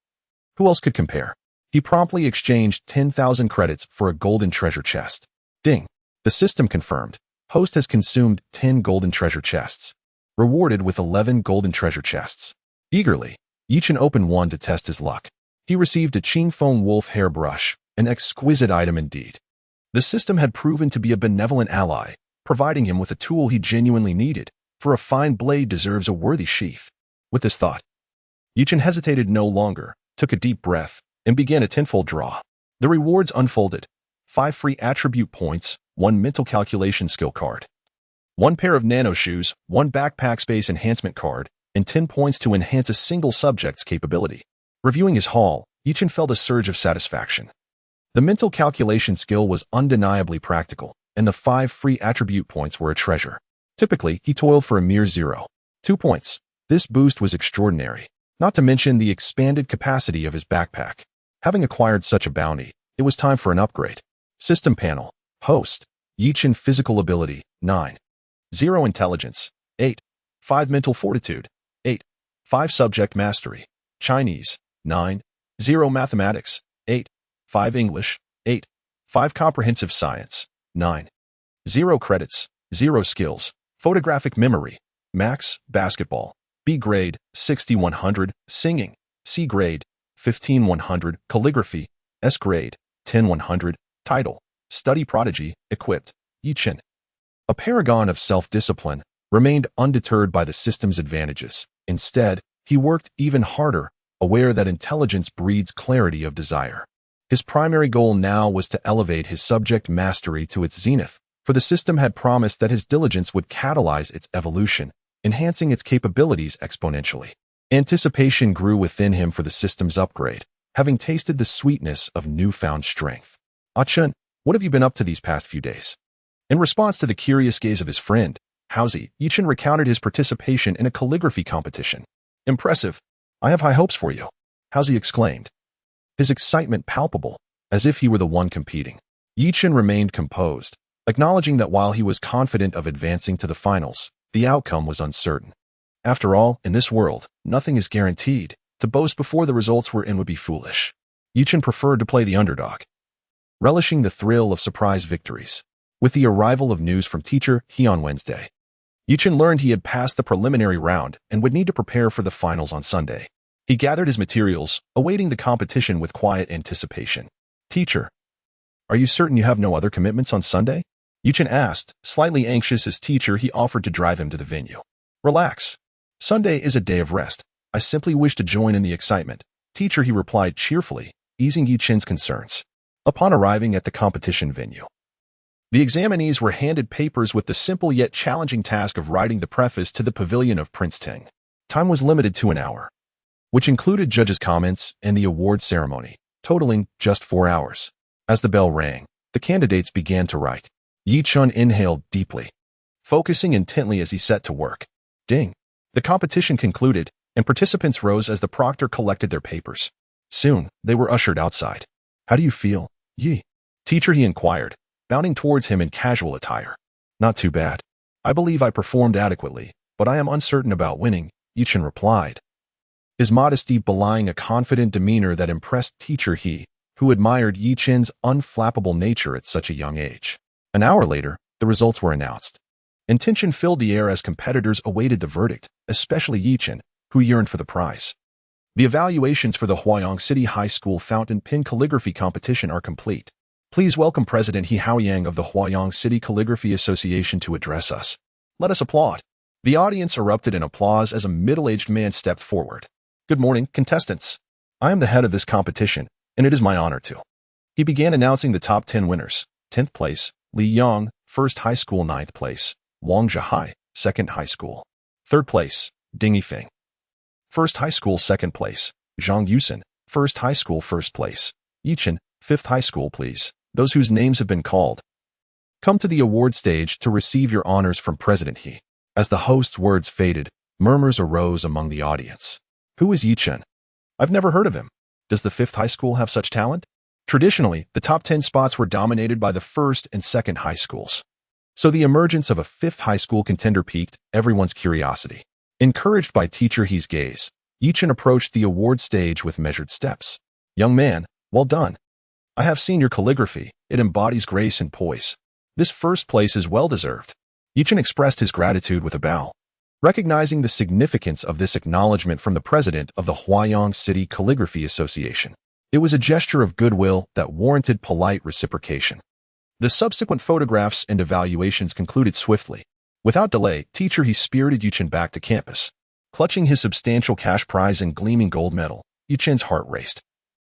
Speaker 1: Who else could compare? He promptly exchanged 10,000 credits for a golden treasure chest. Ding! The system confirmed. Host has consumed 10 golden treasure chests. Rewarded with 11 golden treasure chests. Eagerly, Chen opened one to test his luck. He received a cheerful wolf hairbrush, an exquisite item indeed. The system had proven to be a benevolent ally, providing him with a tool he genuinely needed, for a fine blade deserves a worthy sheath. With this thought, Chen hesitated no longer, took a deep breath, and began a tenfold draw. The rewards unfolded. 5 free attribute points, 1 mental calculation skill card, 1 pair of nano shoes, 1 backpack space enhancement card, and 10 points to enhance a single subject's capability. Reviewing his haul, Chen felt a surge of satisfaction. The mental calculation skill was undeniably practical, and the 5 free attribute points were a treasure. Typically, he toiled for a mere 0.2 points. This boost was extraordinary, not to mention the expanded capacity of his backpack. Having acquired such a bounty, it was time for an upgrade. System panel. Host. Chen physical ability, 9. 0 intelligence, 8. 5 mental fortitude, 8. 5 subject mastery, Chinese, 9. 0 mathematics, 8. 5 English, 8. 5 comprehensive science, 9. 0 credits, 0 skills, photographic memory, max, basketball, B grade, 6100, singing, C grade, 15100, calligraphy, S grade, 10100, title, study prodigy, equipped, Chen. A paragon of self-discipline, remained undeterred by the system's advantages. Instead, he worked even harder, aware that intelligence breeds clarity of desire. His primary goal now was to elevate his subject mastery to its zenith, for the system had promised that his diligence would catalyze its evolution, enhancing its capabilities exponentially. Anticipation grew within him for the system's upgrade, having tasted the sweetness of newfound strength. Chen, what have you been up to these past few days? In response to the curious gaze of his friend, Hausi, Chen recounted his participation in a calligraphy competition. Impressive. I have high hopes for you, Hausi exclaimed, his excitement palpable, as if he were the one competing. Chen remained composed, acknowledging that while he was confident of advancing to the finals, the outcome was uncertain. After all, in this world, nothing is guaranteed. To boast before the results were in would be foolish. Chen preferred to play the underdog, relishing the thrill of surprise victories. With the arrival of news from teacher He on Wednesday, Chen learned he had passed the preliminary round and would need to prepare for the finals on Sunday. He gathered his materials, awaiting the competition with quiet anticipation. Teacher, are you certain you have no other commitments on Sunday? Chen asked, slightly anxious as teacher He offered to drive him to the venue. Relax. Sunday is a day of rest. I simply wish to join in the excitement. Teacher He replied cheerfully, easing Chen's concerns. Upon arriving at the competition venue, the examinees were handed papers with the simple yet challenging task of writing the preface to the pavilion of Prince Teng. Time was limited to an hour, which included judges' comments and the award ceremony, totaling just 4 hours. As the bell rang, the candidates began to write. Chen inhaled deeply, focusing intently as he set to work. Ding! The competition concluded, and participants rose as the proctor collected their papers. Soon, they were ushered outside. How do you feel, Yi? Teacher He inquired, bounding towards him in casual attire. Not too bad. I believe I performed adequately, but I am uncertain about winning, Chen replied, his modesty belying a confident demeanor that impressed teacher He, who admired Yi Chen's unflappable nature at such a young age. An hour later, the results were announced, and tension filled the air as competitors awaited the verdict, especially Yi Chen, who yearned for the prize. The evaluations for the Huayang City High School fountain pen calligraphy competition are complete. Please welcome President He Haoyang of the Huayang City Calligraphy Association to address us. Let us applaud. The audience erupted in applause as a middle-aged man stepped forward. Good morning, contestants. I am the head of this competition, and it is my honor to. He began announcing the top 10 winners. 10th place, Li Yang, 1st High School. 9th place, Wang Zhihai, 2nd High School. 3rd place, Ding Yifeng. 1st High School. 2nd place, Zhang Yusen, 1st High School. 1st place, Yi Chen, 5th High School. Please, those whose names have been called, come to the award stage to receive your honors from President He. As the host's words faded, murmurs arose among the audience. Who is Yi Chen? I've never heard of him. Does the 5th High School have such talent? Traditionally, the top 10 spots were dominated by the 1st and 2nd High Schools. So the emergence of a 5th High School contender piqued everyone's curiosity. Encouraged by teacher He's gaze, Yi Chen approached the award stage with measured steps. Young man, well done. I have seen your calligraphy. It embodies grace and poise. This 1st place is well-deserved. Yi Chen expressed his gratitude with a bow. Recognizing the significance of this acknowledgement from the president of the Huayang City Calligraphy Association, it was a gesture of goodwill that warranted polite reciprocation. The subsequent photographs and evaluations concluded swiftly. Without delay, teacher He spirited Yi Chen back to campus. Clutching his substantial cash prize and gleaming gold medal, Yi Chen's heart raced.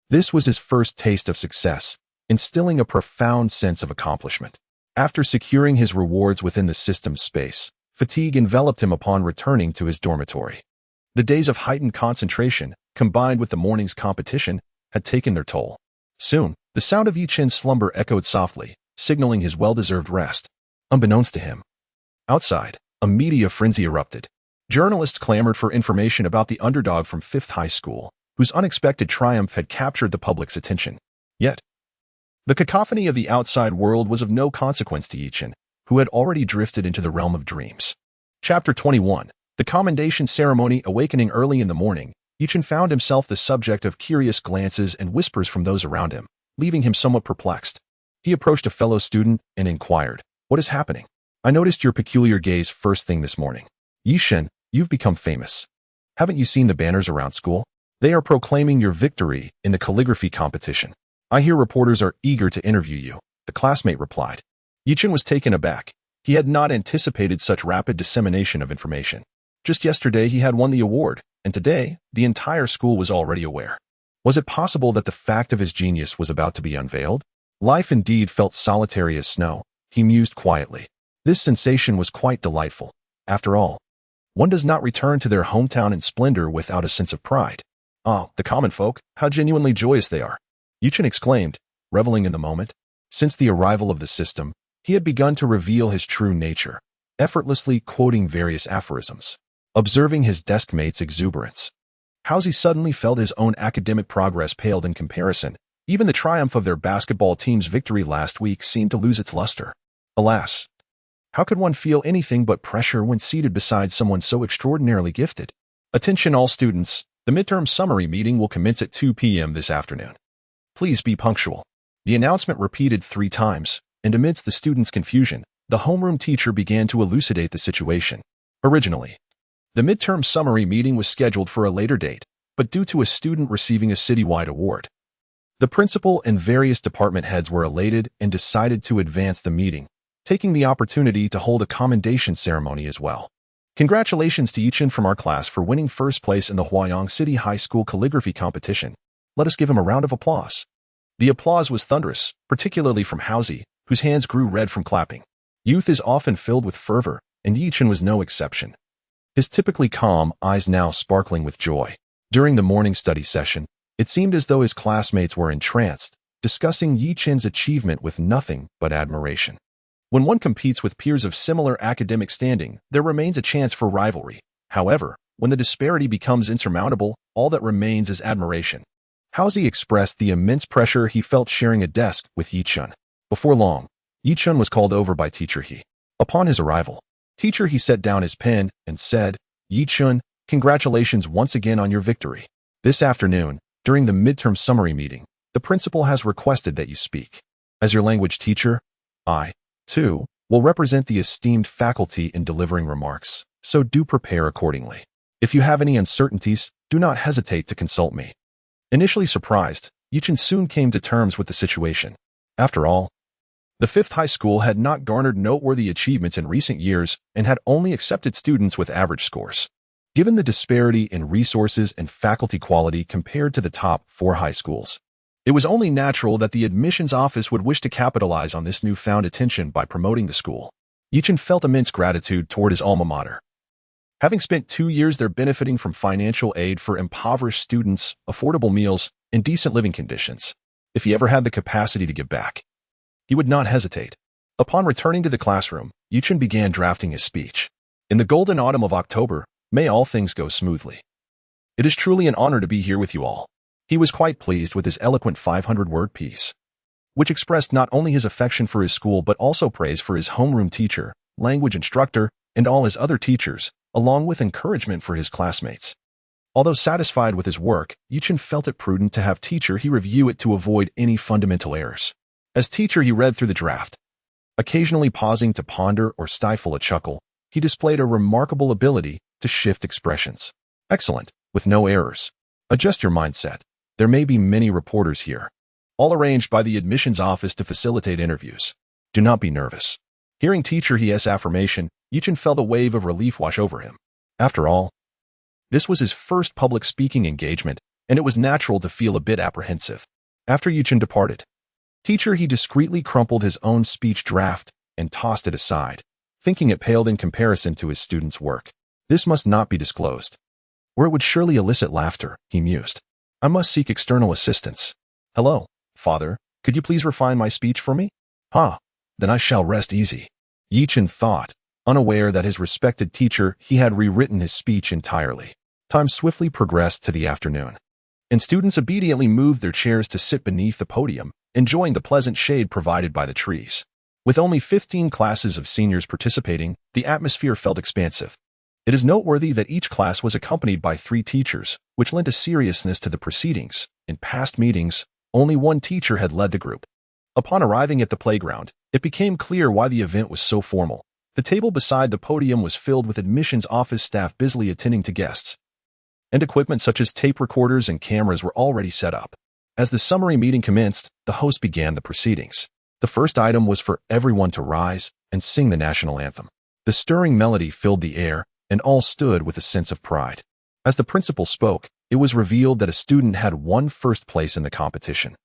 Speaker 1: This was his first taste of success, instilling a profound sense of accomplishment. After securing his rewards within the system's space, fatigue enveloped him upon returning to his dormitory. The days of heightened concentration, combined with the morning's competition, had taken their toll. Soon, the sound of Yi Chen's slumber echoed softly, signaling his well-deserved rest. Unbeknownst to him, outside, a media frenzy erupted. Journalists clamored for information about the underdog from 5th High School, whose unexpected triumph had captured the public's attention. Yet, the cacophony of the outside world was of no consequence to Yi Chen, who had already drifted into the realm of dreams. Chapter 21. The commendation ceremony. Awakening early in the morning, Yi Chen found himself the subject of curious glances and whispers from those around him, leaving him somewhat perplexed. He approached a fellow student and inquired, "What is happening? I noticed your peculiar gaze first thing this morning. Yi Chen, you've become famous. Haven't you seen the banners around school? They are proclaiming your victory in the calligraphy competition. I hear reporters are eager to interview you," the classmate replied. Yi Chen was taken aback. He had not anticipated such rapid dissemination of information. Just yesterday he had won the award, and today the entire school was already aware. Was it possible that the fact of his genius was about to be unveiled? Life indeed felt solitary as snow, he mused quietly. This sensation was quite delightful. After all, one does not return to their hometown in splendor without a sense of pride. Ah, the common folk, how genuinely joyous they are, Yi Chen exclaimed, reveling in the moment. Since the arrival of the system, he had begun to reveal his true nature, effortlessly quoting various aphorisms. Observing his desk mate's exuberance, Haozi suddenly felt his own academic progress paled in comparison. Even the triumph of their basketball team's victory last week seemed to lose its luster. Alas, how could one feel anything but pressure when seated beside someone so extraordinarily gifted? Attention all students, the midterm summary meeting will commence at 2 p.m. this afternoon. Please be punctual. The announcement repeated 3 times, and amidst the students' confusion, the homeroom teacher began to elucidate the situation. Originally, the midterm summary meeting was scheduled for a later date, but due to a student receiving a citywide award, the principal and various department heads were elated and decided to advance the meeting, taking the opportunity to hold a commendation ceremony as well. Congratulations to Yi Chen from our class for winning 1st place in the Huayang City High School calligraphy competition. Let us give him a round of applause. The applause was thunderous, particularly from Haozi, whose hands grew red from clapping. Youth is often filled with fervor, and Yi Chen was no exception. His typically calm eyes now sparkling with joy. During the morning study session, it seemed as though his classmates were entranced, discussing Yi Chen's achievement with nothing but admiration. When one competes with peers of similar academic standing, there remains a chance for rivalry. However, when the disparity becomes insurmountable, all that remains is admiration. Haozi expressed the immense pressure he felt sharing a desk with Yi Chen. Before long, Yi Chen was called over by Teacher He. Upon his arrival, Teacher He set down his pen and said, "Yi Chen, congratulations once again on your victory. This afternoon, during the midterm summary meeting, The principal has requested that you speak. As your language teacher, I, too, will represent the esteemed faculty in delivering remarks, so do prepare accordingly. If you have any uncertainties, do not hesitate to consult me. Initially surprised, Chen soon came to terms with the situation. After all, the fifth high school had not garnered noteworthy achievements in recent years and had only accepted students with average scores. Given the disparity in resources and faculty quality compared to the top 4 high schools, it was only natural that the admissions office would wish to capitalize on this newfound attention by promoting the school. Chen felt immense gratitude toward his alma mater. Having spent 2 years there benefiting from financial aid for impoverished students, affordable meals, and decent living conditions, if he ever had the capacity to give back, he would not hesitate. Upon returning to the classroom, Chen began drafting his speech. In the golden autumn of October, may all things go smoothly. It is truly an honor to be here with you all. He was quite pleased with his eloquent 500-word piece, which expressed not only his affection for his school but also praise for his homeroom teacher, language instructor, and all his other teachers, along with encouragement for his classmates. Although satisfied with his work, Chen felt it prudent to have teacher he review it to avoid any fundamental errors. As teacher he read through the draft. Occasionally pausing to ponder or stifle a chuckle, he displayed a remarkable ability to shift expressions. Excellent, with no errors. Adjust your mindset. There may be many reporters here, all arranged by the admissions office to facilitate interviews. Do not be nervous. Hearing teacher He's affirmation, Chen felt a wave of relief wash over him. After all, this was his first public speaking engagement, and it was natural to feel a bit apprehensive. After Chen departed, teacher he discreetly crumpled his own speech draft and tossed it aside, thinking it paled in comparison to his student's work. This must not be disclosed, or it would surely elicit laughter, he mused. I must seek external assistance. Hello, father, could you please refine my speech for me? Then I shall rest easy. Chen thought, unaware that his respected teacher he had rewritten his speech entirely. Time swiftly progressed to the afternoon, and students obediently moved their chairs to sit beneath the podium, enjoying the pleasant shade provided by the trees. With only 15 classes of seniors participating, the atmosphere felt expansive. It is noteworthy that each class was accompanied by 3 teachers, which lent a seriousness to the proceedings. In past meetings, only one teacher had led the group. Upon arriving at the playground, it became clear why the event was so formal. The table beside the podium was filled with admissions office staff busily attending to guests, and equipment such as tape recorders and cameras were already set up. As the summary meeting commenced, the host began the proceedings. The first item was for everyone to rise and sing the national anthem. The stirring melody filled the air, and all stood with a sense of pride. As the principal spoke, it was revealed that a student had won first place in the competition,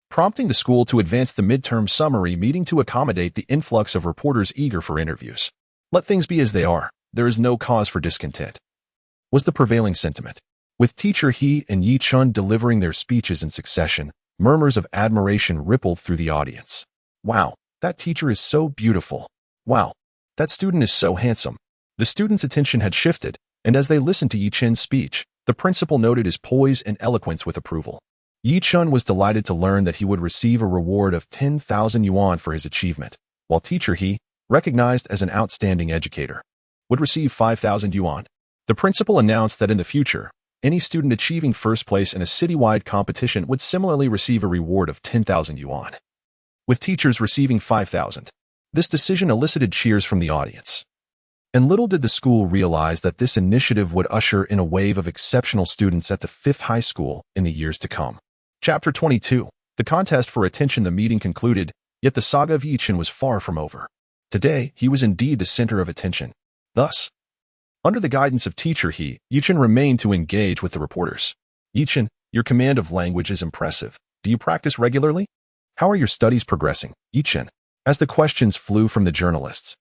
Speaker 1: prompting the school to advance the midterm summary meeting to accommodate the influx of reporters eager for interviews. Let things be as they are. There is no cause for discontent, was the prevailing sentiment. With teacher He and Chen delivering their speeches in succession, murmurs of admiration rippled through the audience. Wow, that teacher is so beautiful. Wow, that student is so handsome. The students' attention had shifted, and as they listened to Chen's speech, the principal noted his poise and eloquence with approval. Chen was delighted to learn that he would receive a reward of 10,000 yuan for his achievement, while teacher He, recognized as an outstanding educator, would receive 5,000 yuan. The principal announced that in the future, any student achieving first place in a citywide competition would similarly receive a reward of 10,000 yuan, with teachers receiving 5,000. This decision elicited cheers from the audience. And little did the school realize that this initiative would usher in a wave of exceptional students at the 5th high school in the years to come. Chapter 22. The contest for attention. The meeting concluded, yet the saga of Chen was far from over. Today, he was indeed the center of attention. Thus, under the guidance of teacher Chen remained to engage with the reporters. Chen, your command of language is impressive. Do you practice regularly? How are your studies progressing, Chen? As the questions flew from the journalists,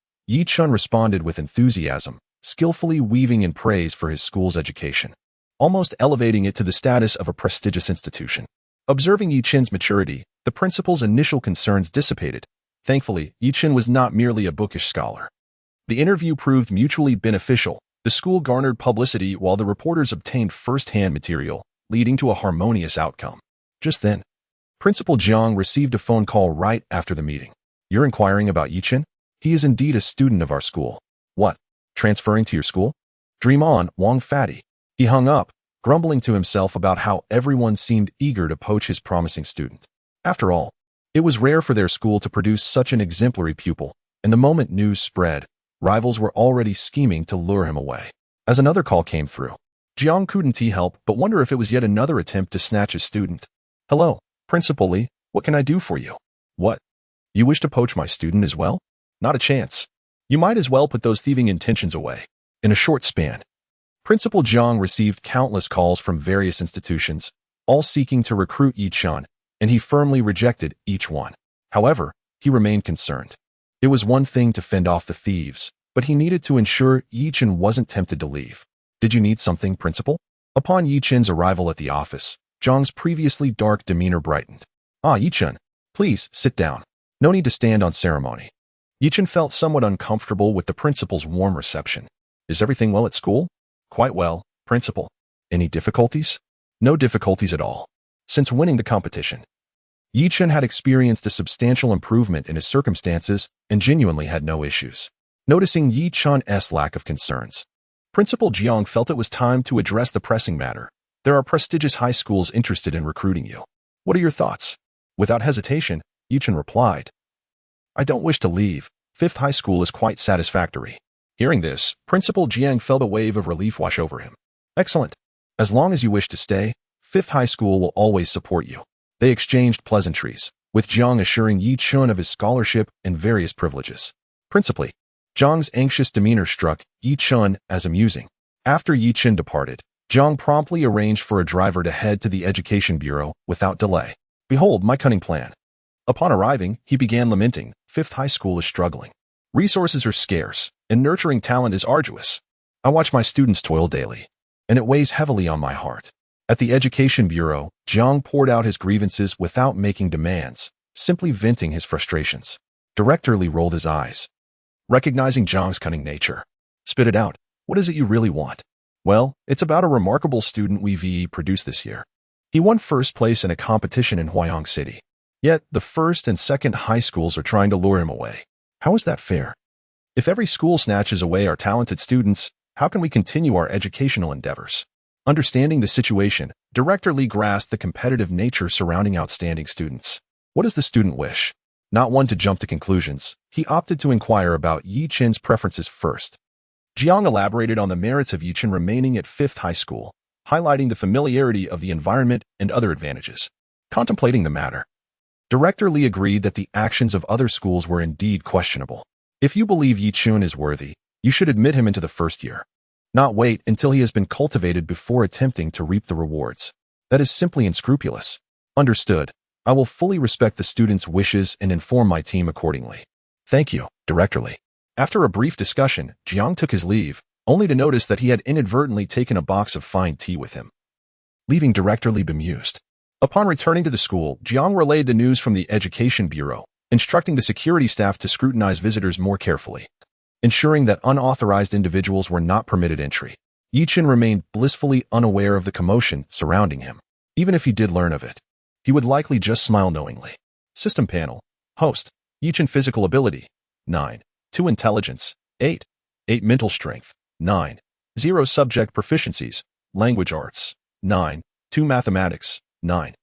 Speaker 1: Chen responded with enthusiasm, skillfully weaving in praise for his school's education, almost elevating it to the status of a prestigious institution. Observing Chen's maturity, the principal's initial concerns dissipated. Thankfully, Chen was not merely a bookish scholar. The interview proved mutually beneficial. The school garnered publicity while the reporters obtained first-hand material, leading to a harmonious outcome. Just then, Principal Jiang received a phone call right after the meeting. You're inquiring about Chen? He is indeed a student of our school. What? Transferring to your school? Dream on, Wang Fatty. He hung up, grumbling to himself about how everyone seemed eager to poach his promising student. After all, it was rare for their school to produce such an exemplary pupil, and the moment news spread, rivals were already scheming to lure him away. As another call came through, Jiang couldn't help but wonder if it was yet another attempt to snatch his student. "Hello, Principal Li, what can I do for you?" "What? You wish to poach my student as well? Not a chance. You might as well put those thieving intentions away." In a short span, Principal Jiang received countless calls from various institutions, all seeking to recruit Yi Chen, and he firmly rejected each one. However, he remained concerned. It was one thing to fend off the thieves, but he needed to ensure Yi Chen wasn't tempted to leave. "Did you need something, Principal?" Upon Yi Chen's arrival at the office, Jiang's previously dark demeanor brightened. "Ah, Yi Chen, please sit down. No need to stand on ceremony." Yi Chen felt somewhat uncomfortable with the principal's warm reception. "Is everything well at school?" "Quite well, Principal." "Any difficulties?" "No difficulties at all." Since winning the competition, Yi Chen had experienced a substantial improvement in his circumstances and genuinely had no issues. Noticing Yi Chen's lack of concerns, Principal Jiang felt it was time to address the pressing matter. "There are prestigious high schools interested in recruiting you. What are your thoughts?" Without hesitation, Yi Chen replied, "I don't wish to leave. Fifth high school is quite satisfactory." Hearing this, Principal Jiang felt a wave of relief wash over him. "Excellent. As long as you wish to stay, Fifth high school will always support you." They exchanged pleasantries, with Jiang assuring Yi Chen of his scholarship and various privileges. Principally, Jiang's anxious demeanor struck Yi Chen as amusing. After Yi Chen departed, Jiang promptly arranged for a driver to head to the Education Bureau without delay. "Behold my cunning plan." Upon arriving, he began lamenting, "Fifth high school is struggling. Resources are scarce, and nurturing talent is arduous. I watch my students toil daily, and it weighs heavily on my heart." At the Education Bureau, Jiang poured out his grievances without making demands, simply venting his frustrations. Director Li rolled his eyes, recognizing Jiang's cunning nature. "Spit it out. What is it you really want?" "Well, it's about a remarkable student we've produced this year. He won first place in a competition in Huayang City. Yet, the first and second high schools are trying to lure him away. How is that fair? If every school snatches away our talented students, how can we continue our educational endeavors?" Understanding the situation, Director Li grasped the competitive nature surrounding outstanding students. What does the student wish? Not one to jump to conclusions, he opted to inquire about Yi Chen's preferences first. Jiang elaborated on the merits of Yi Chen remaining at Fifth High School, highlighting the familiarity of the environment and other advantages. Contemplating the matter, Director Li agreed that the actions of other schools were indeed questionable. "If you believe Yi Chen is worthy, you should admit him into the first year. Not wait until he has been cultivated before attempting to reap the rewards. That is simply unscrupulous." "Understood. I will fully respect the student's wishes and inform my team accordingly." "Thank you, Director Li." After a brief discussion, Jiang took his leave, only to notice that he had inadvertently taken a box of fine tea with him, leaving Director Li bemused. Upon returning to the school, Jiang relayed the news from the Education Bureau, instructing the security staff to scrutinize visitors more carefully, ensuring that unauthorized individuals were not permitted entry. Yi Chen remained blissfully unaware of the commotion surrounding him. Even if he did learn of it, he would likely just smile knowingly. System panel. Host. Yi Chen physical ability. 9. 2 intelligence. 8. 8 mental strength. 9. 0 subject proficiencies. Language arts. 9. 2 mathematics. 9.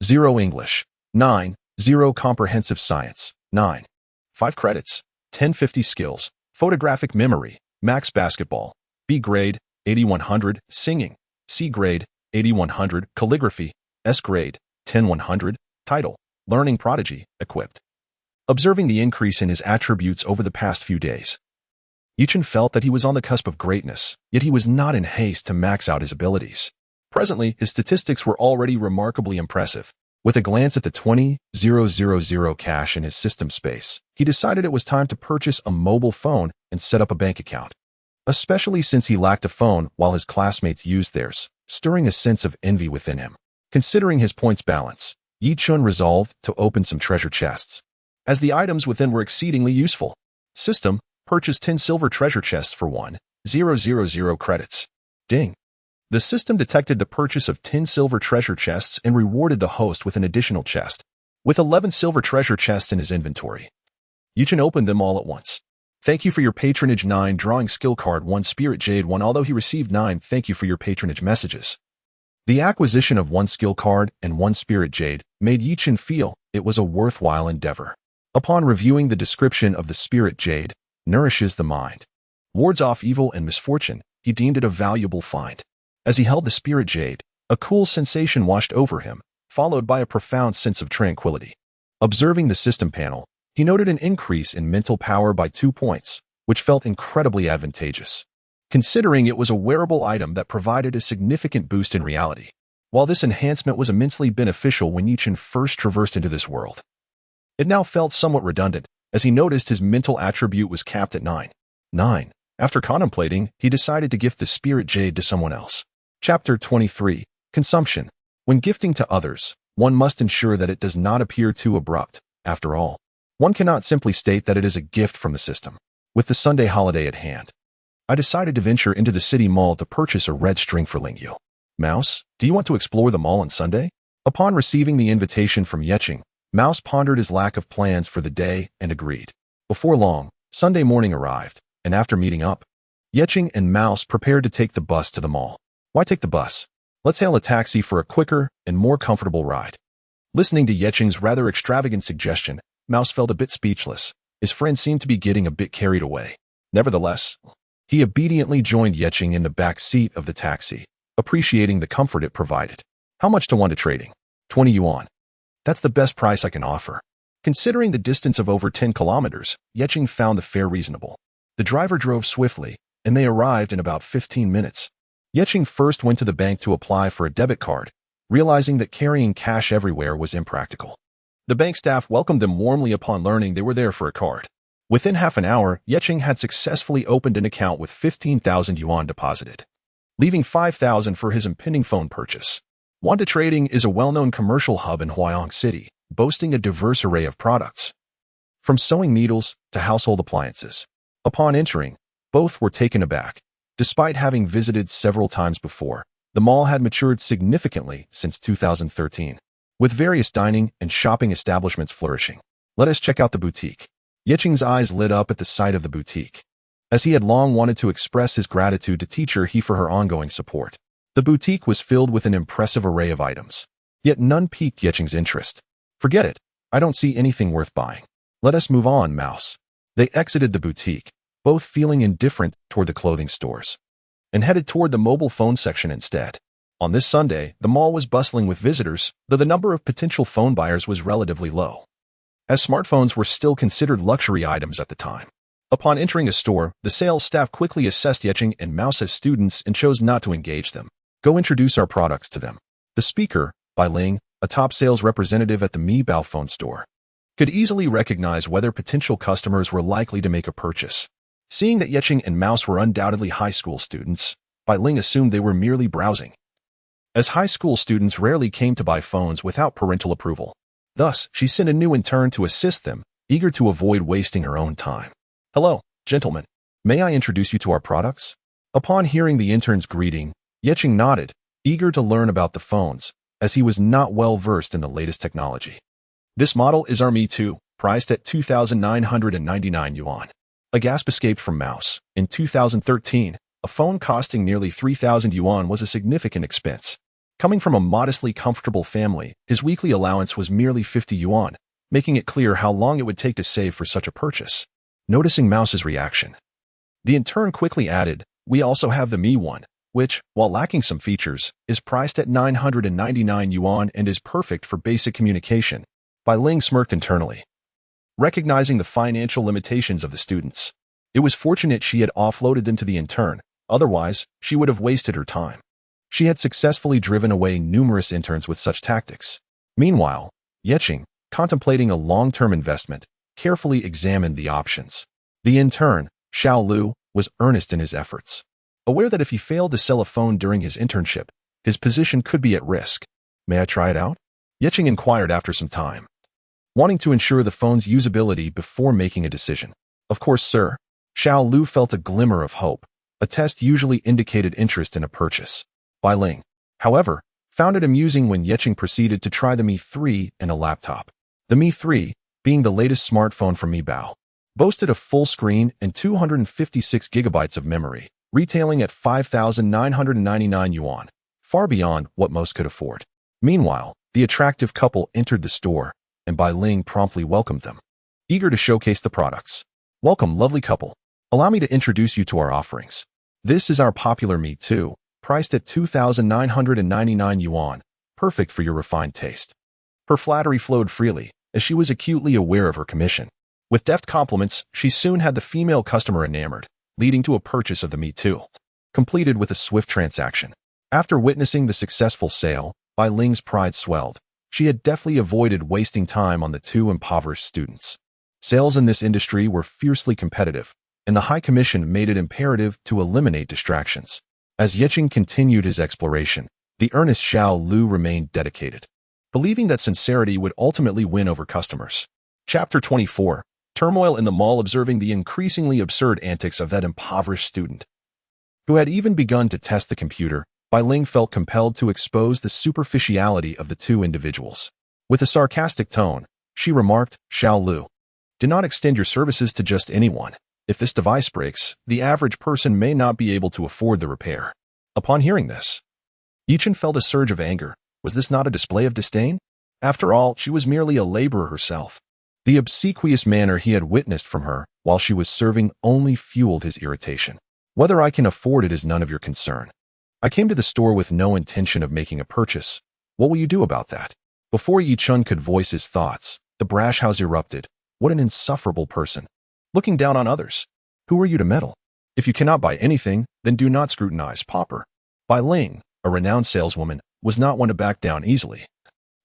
Speaker 1: 0 English. 9. 0 comprehensive science. 9. 5 credits. 1050 skills. Photographic memory, max basketball, B grade, 8100, singing, C grade, 8100, calligraphy, S grade, 10100, title, learning prodigy, equipped. Observing the increase in his attributes over the past few days, Yi Chen felt that he was on the cusp of greatness, yet he was not in haste to max out his abilities. Presently, his statistics were already remarkably impressive. With a glance at the 20,000 cash in his system space, he decided it was time to purchase a mobile phone and set up a bank account. Especially since he lacked a phone while his classmates used theirs, stirring a sense of envy within him. Considering his points balance, Yi Chen resolved to open some treasure chests, as the items within were exceedingly useful. System, purchase 10 silver treasure chests for 1,000 credits. Ding. The system detected the purchase of 10 silver treasure chests and rewarded the host with an additional chest. With 11 silver treasure chests in his inventory, Yi Chen opened them all at once. "Thank you for your patronage." 9 drawing skill card. 1 spirit jade. 1 although he received 9 thank you for your patronage messages. The acquisition of one skill card and one spirit jade made Chen feel it was a worthwhile endeavor. Upon reviewing the description of the spirit jade, nourishes the mind, wards off evil and misfortune, he deemed it a valuable find. As he held the spirit jade, a cool sensation washed over him, followed by a profound sense of tranquility. Observing the system panel, he noted an increase in mental power by 2 points, which felt incredibly advantageous, considering it was a wearable item that provided a significant boost in reality. While this enhancement was immensely beneficial when Chen first traversed into this world, it now felt somewhat redundant, as he noticed his mental attribute was capped at 9. After contemplating, he decided to gift the spirit jade to someone else. Chapter 23. Consumption. When gifting to others, one must ensure that it does not appear too abrupt. After all, one cannot simply state that it is a gift from the system. With the Sunday holiday at hand, I decided to venture into the city mall to purchase a red string for Lingyu. Mouse, do you want to explore the mall on Sunday? Upon receiving the invitation from Chen, Mouse pondered his lack of plans for the day and agreed. Before long, Sunday morning arrived, and after meeting up, Chen and Mouse prepared to take the bus to the mall. Why take the bus? Let's hail a taxi for a quicker and more comfortable ride. Listening to Chen's rather extravagant suggestion, Mouse felt a bit speechless. His friend seemed to be getting a bit carried away. Nevertheless, he obediently joined Chen in the back seat of the taxi, appreciating the comfort it provided. How much to one to trading? 20 yuan. That's the best price I can offer. Considering the distance of over 10 kilometers, Chen found the fare reasonable. The driver drove swiftly, and they arrived in about 15 minutes. Chen first went to the bank to apply for a debit card, realizing that carrying cash everywhere was impractical. The bank staff welcomed them warmly upon learning they were there for a card. Within half an hour, Chen had successfully opened an account with 15,000 yuan deposited, leaving 5,000 for his impending phone purchase. Wanda Trading is a well-known commercial hub in Huayong City, boasting a diverse array of products, from sewing needles to household appliances. Upon entering, both were taken aback. Despite having visited several times before, the mall had matured significantly since 2013, with various dining and shopping establishments flourishing. Let us check out the boutique. Chen's eyes lit up at the sight of the boutique, as he had long wanted to express his gratitude to teacher He for her ongoing support. The boutique was filled with an impressive array of items, yet none piqued Chen's interest. Forget it, I don't see anything worth buying. Let us move on, Mouse. They exited the boutique, both feeling indifferent toward the clothing stores, and headed toward the mobile phone section instead. On this Sunday, the mall was bustling with visitors, though the number of potential phone buyers was relatively low, as smartphones were still considered luxury items at the time. Upon entering a store, the sales staff quickly assessed Chen and Mouse as students and chose not to engage them. Go introduce our products to them. The speaker, Bai Ling, a top sales representative at the Mi Bao phone store, could easily recognize whether potential customers were likely to make a purchase. Seeing that Chen and Mouse were undoubtedly high school students, Bai Ling assumed they were merely browsing, as high school students rarely came to buy phones without parental approval. Thus, she sent a new intern to assist them, eager to avoid wasting her own time. Hello, gentlemen. May I introduce you to our products? Upon hearing the intern's greeting, Chen nodded, eager to learn about the phones, as he was not well versed in the latest technology. This model is our Mi 2, priced at 2,999 yuan. A gasp escaped from Mouse. In 2013, a phone costing nearly 3,000 yuan was a significant expense. Coming from a modestly comfortable family, his weekly allowance was merely 50 yuan, making it clear how long it would take to save for such a purchase. Noticing Mouse's reaction, the intern quickly added, "We also have the Mi 1, which, while lacking some features, is priced at 999 yuan and is perfect for basic communication." Bai Ling smirked internally, recognizing the financial limitations of the students. It was fortunate she had offloaded them to the intern, otherwise, she would have wasted her time. She had successfully driven away numerous interns with such tactics. Meanwhile, Chen, contemplating a long-term investment, carefully examined the options. The intern, Xiao Lu, was earnest in his efforts, aware that if he failed to sell a phone during his internship, his position could be at risk. May I try it out? Chen inquired after some time, wanting to ensure the phone's usability before making a decision. Of course, sir. Xiao Lu felt a glimmer of hope. A test usually indicated interest in a purchase. Bai Ling, however, found it amusing when Chen proceeded to try the Mi 3 and a laptop. The Mi 3, being the latest smartphone from Mi Bao, boasted a full screen and 256 gigabytes of memory, retailing at 5,999 yuan, far beyond what most could afford. Meanwhile, the attractive couple entered the store, and Bai Ling promptly welcomed them, eager to showcase the products. "Welcome, lovely couple. Allow me to introduce you to our offerings. This is our popular Me Too, priced at 2,999 yuan, perfect for your refined taste." Her flattery flowed freely, as she was acutely aware of her commission. With deft compliments, she soon had the female customer enamored, leading to a purchase of the Me Too, completed with a swift transaction. After witnessing the successful sale, Bai Ling's pride swelled. She had deftly avoided wasting time on the two impoverished students. Sales in this industry were fiercely competitive, and the high commission made it imperative to eliminate distractions. As Yechen continued his exploration, the earnest Xiao Lu remained dedicated, believing that sincerity would ultimately win over customers. Chapter 24. Turmoil in the mall. Observing the increasingly absurd antics of that impoverished student, who had even begun to test the computer, Bai Ling felt compelled to expose the superficiality of the two individuals. With a sarcastic tone, she remarked, "Xiao Lu, do not extend your services to just anyone. If this device breaks, the average person may not be able to afford the repair." Upon hearing this, Yichen felt a surge of anger. Was this not a display of disdain? After all, she was merely a laborer herself. The obsequious manner he had witnessed from her while she was serving only fueled his irritation. "Whether I can afford it is none of your concern. I came to the store with no intention of making a purchase. What will you do about that?" Before Yi Chun could voice his thoughts, the brash house erupted. What an insufferable person. Looking down on others. Who are you to meddle? If you cannot buy anything, then do not scrutinize pauper. Bai Ling, a renowned saleswoman, was not one to back down easily.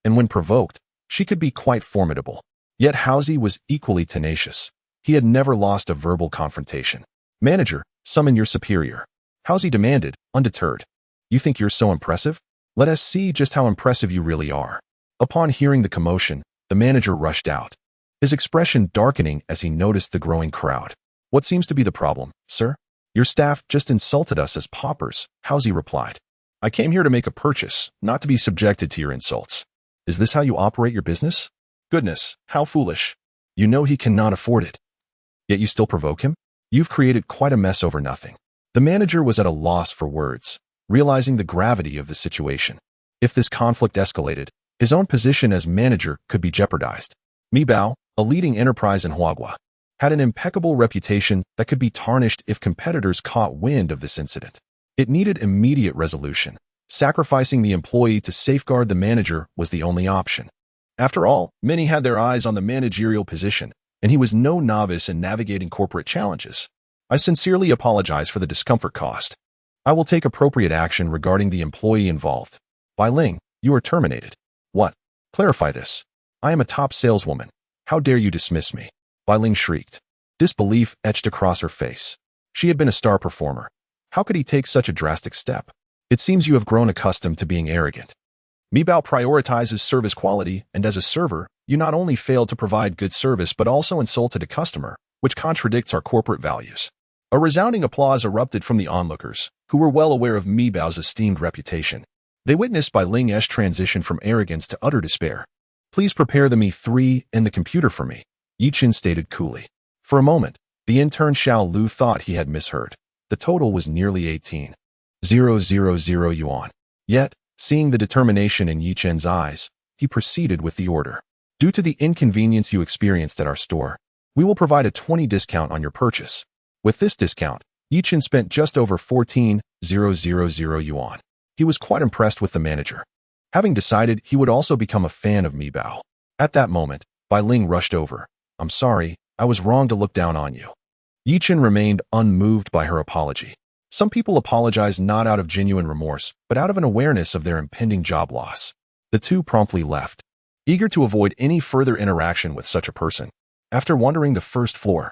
Speaker 1: And when provoked, she could be quite formidable. Yet Hausi was equally tenacious. He had never lost a verbal confrontation. "Manager, summon your superior," Hausi demanded, undeterred. "You think you're so impressive? Let us see just how impressive you really are." Upon hearing the commotion, the manager rushed out, his expression darkening as he noticed the growing crowd. "What seems to be the problem, sir?" "Your staff just insulted us as paupers," Hausi replied. "I came here to make a purchase, not to be subjected to your insults. Is this how you operate your business? Goodness, how foolish. You know he cannot afford it. Yet you still provoke him? You've created quite a mess over nothing." The manager was at a loss for words, realizing the gravity of the situation. If this conflict escalated, his own position as manager could be jeopardized. Mi Bao, a leading enterprise in Huagua, had an impeccable reputation that could be tarnished if competitors caught wind of this incident. It needed immediate resolution. Sacrificing the employee to safeguard the manager was the only option. After all, many had their eyes on the managerial position, and he was no novice in navigating corporate challenges. "I sincerely apologize for the discomfort caused. I will take appropriate action regarding the employee involved. Bai Ling, you are terminated." "What? Clarify this. I am a top saleswoman. How dare you dismiss me?" Bai Ling shrieked. Disbelief etched across her face. She had been a star performer. How could he take such a drastic step? "It seems you have grown accustomed to being arrogant. Mi Bao prioritizes service quality, and as a server, you not only failed to provide good service but also insulted a customer, which contradicts our corporate values." A resounding applause erupted from the onlookers, who were well aware of Mi Bao's esteemed reputation. They witnessed Bai Ling's transition from arrogance to utter despair. "Please prepare the Mi 3 and the computer for me," Yi Chen stated coolly. For a moment, the intern Xiao Lu thought he had misheard. The total was nearly 18,000 yuan. Yet, seeing the determination in Yi Chen's eyes, he proceeded with the order. "Due to the inconvenience you experienced at our store, we will provide a 20% discount on your purchase." With this discount, Yi Chen spent just over 14,000 yuan. He was quite impressed with the manager, having decided he would also become a fan of Mi Bao. At that moment, Bai Ling rushed over. "I'm sorry, I was wrong to look down on you." Yi Chen remained unmoved by her apology. Some people apologize not out of genuine remorse, but out of an awareness of their impending job loss. The two promptly left, eager to avoid any further interaction with such a person. After wandering the first floor,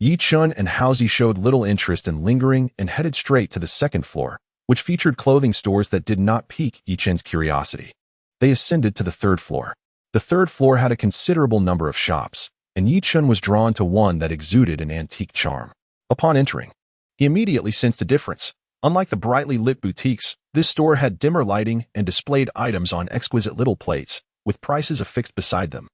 Speaker 1: Yi Chun and Hausi showed little interest in lingering and headed straight to the second floor, which featured clothing stores that did not pique Yi Chen's curiosity. They ascended to the third floor. The third floor had a considerable number of shops, and Yi Chun was drawn to one that exuded an antique charm. Upon entering, he immediately sensed a difference. Unlike the brightly lit boutiques, this store had dimmer lighting and displayed items on exquisite little plates, with prices affixed beside them.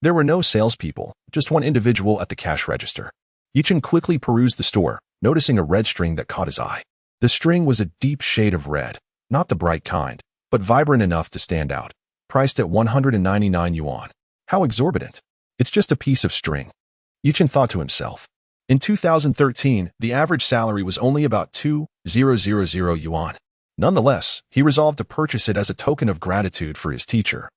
Speaker 1: There were no salespeople, just one individual at the cash register. Yi Chen quickly perused the store, noticing a red string that caught his eye. The string was a deep shade of red, Not the bright kind, but vibrant enough to stand out. Priced at 199 yuan. How exorbitant. It's just a piece of string. Chen thought to himself. In 2013, the average salary was only about 2,000 yuan. Nonetheless, he resolved to purchase it as a token of gratitude for his teacher.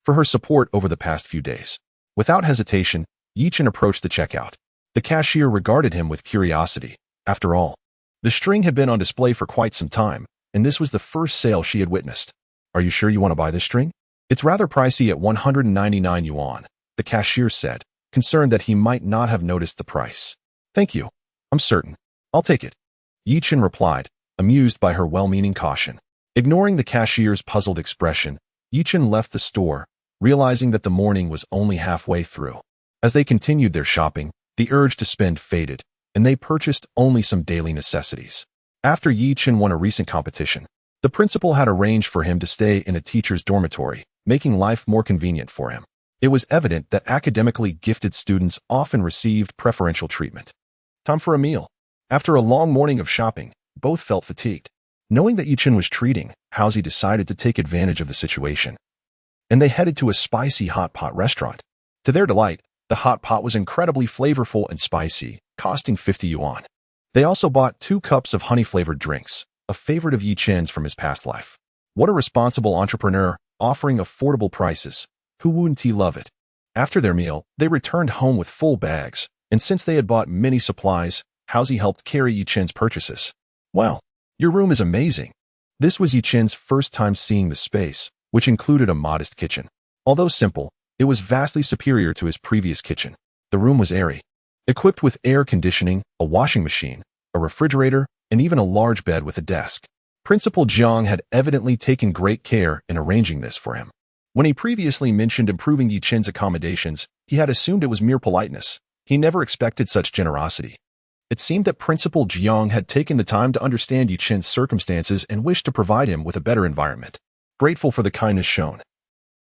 Speaker 1: For her support over the past few days. Without hesitation, Chen approached the checkout. The cashier regarded him with curiosity. After all, the string had been on display for quite some time, and this was the first sale she had witnessed. Are you sure you want to buy this string? It's rather pricey at 199 yuan, the cashier said, concerned that he might not have noticed the price. Thank you. I'm certain. I'll take it. Chen replied, amused by her well-meaning caution. Ignoring the cashier's puzzled expression, Chen left the store, realizing that the morning was only halfway through. As they continued their shopping, the urge to spend faded, and they purchased only some daily necessities. After Chen won a recent competition, the principal had arranged for him to stay in a teacher's dormitory, making life more convenient for him. It was evident that academically gifted students often received preferential treatment. Time for a meal. After a long morning of shopping, both felt fatigued. Knowing that Chen was treating, Hausi decided to take advantage of the situation. And they headed to a spicy hot pot restaurant. To their delight, the hot pot was incredibly flavorful and spicy, costing 50 yuan. They also bought 2 cups of honey-flavored drinks, a favorite of Chen's from his past life. What a responsible entrepreneur, offering affordable prices. Who wouldn't he love it? After their meal, they returned home with full bags, and since they had bought many supplies, Hausi helped carry Chen's purchases. Wow, your room is amazing. This was Chen's first time seeing the space, which included a modest kitchen. Although simple, it was vastly superior to his previous kitchen. The room was airy, equipped with air conditioning, a washing machine, a refrigerator, and even a large bed with a desk. Principal Jiang had evidently taken great care in arranging this for him. When he previously mentioned improving Chen's accommodations, he had assumed it was mere politeness. He never expected such generosity. It seemed that Principal Jiang had taken the time to understand Chen's circumstances and wished to provide him with a better environment. Grateful for the kindness shown,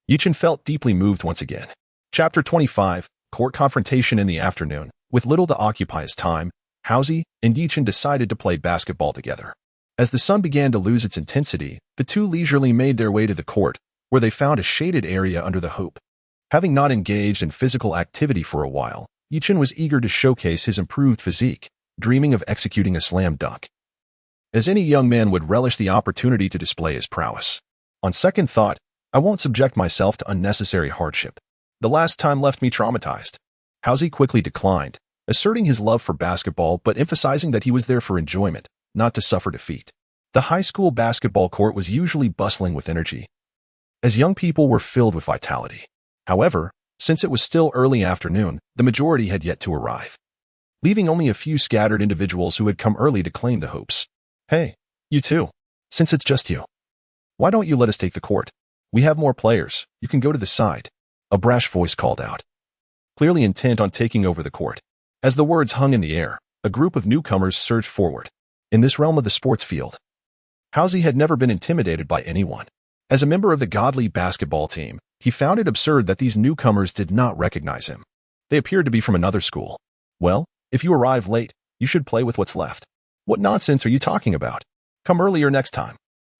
Speaker 1: Chen felt deeply moved once again. Chapter 25, Court Confrontation in the afternoon. With little to occupy his time, Hausi and Chen decided to play basketball together. As the sun began to lose its intensity, the two leisurely made their way to the court, where they found a shaded area under the hoop. Having not engaged in physical activity for a while, Chen was eager to showcase his improved physique, dreaming of executing a slam dunk. As any young man would relish the opportunity to display his prowess. On second thought, I won't subject myself to unnecessary hardship. The last time left me traumatized. Hausi quickly declined, asserting his love for basketball but emphasizing that he was there for enjoyment, not to suffer defeat. The high school basketball court was usually bustling with energy, as young people were filled with vitality. However, since it was still early afternoon, the majority had yet to arrive, leaving only a few scattered individuals who had come early to claim the hoops. Hey, you too. Since it's just you, why don't you let us take the court? We have more players. You can go to the side. A brash voice called out, clearly intent on taking over the court. As the words hung in the air, a group of newcomers surged forward. In this realm of the sports field, Hausi had never been intimidated by anyone. As a member of the godly basketball team, he found it absurd that these newcomers did not recognize him. They appeared to be from another school. Well, if you arrive late, you should play with what's left. What nonsense are you talking about? Come earlier next time.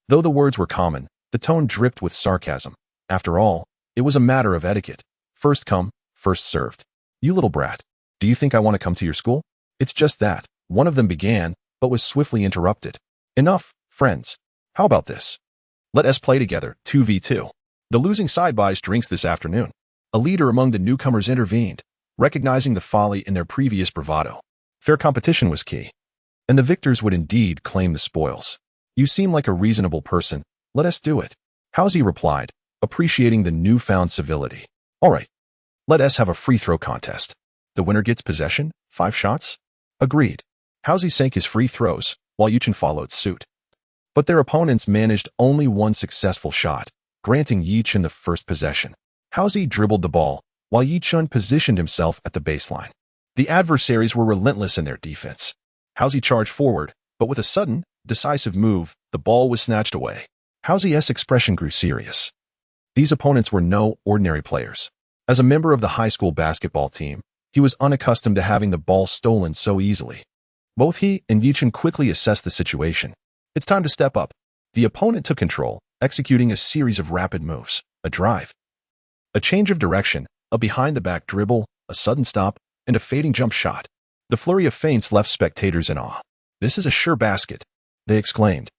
Speaker 1: Though the words were common, the tone dripped with sarcasm. After all, it was a matter of etiquette. First come, first served. You little brat. Do you think I want to come to your school? It's just that. One of them began, but was swiftly interrupted. Enough, friends. How about this? Let us play together, 2v2. The losing side buys drinks this afternoon. A leader among the newcomers intervened, recognizing the folly in their previous bravado. Fair competition was key, and the victors would indeed claim the spoils. You seem like a reasonable person. Let us do it. Hausi replied, appreciating the newfound civility. All right. Let us have a free throw contest. The winner gets possession, 5 shots? Agreed. Hausi sank his free throws, while Chen followed suit. But their opponents managed only one successful shot, granting Chen the first possession. Hausi dribbled the ball, while Chen positioned himself at the baseline. The adversaries were relentless in their defense. Hausi charged forward, but with a sudden, decisive move, the ball was snatched away. Hausi's expression grew serious. These opponents were no ordinary players. As a member of the high school basketball team, he was unaccustomed to having the ball stolen so easily. Both he and Chen quickly assessed the situation. It's time to step up. The opponent took control, executing a series of rapid moves, a drive, a change of direction, a behind-the-back dribble, a sudden stop, and a fading jump shot. The flurry of feints left spectators in awe. "This is a sure basket," they exclaimed,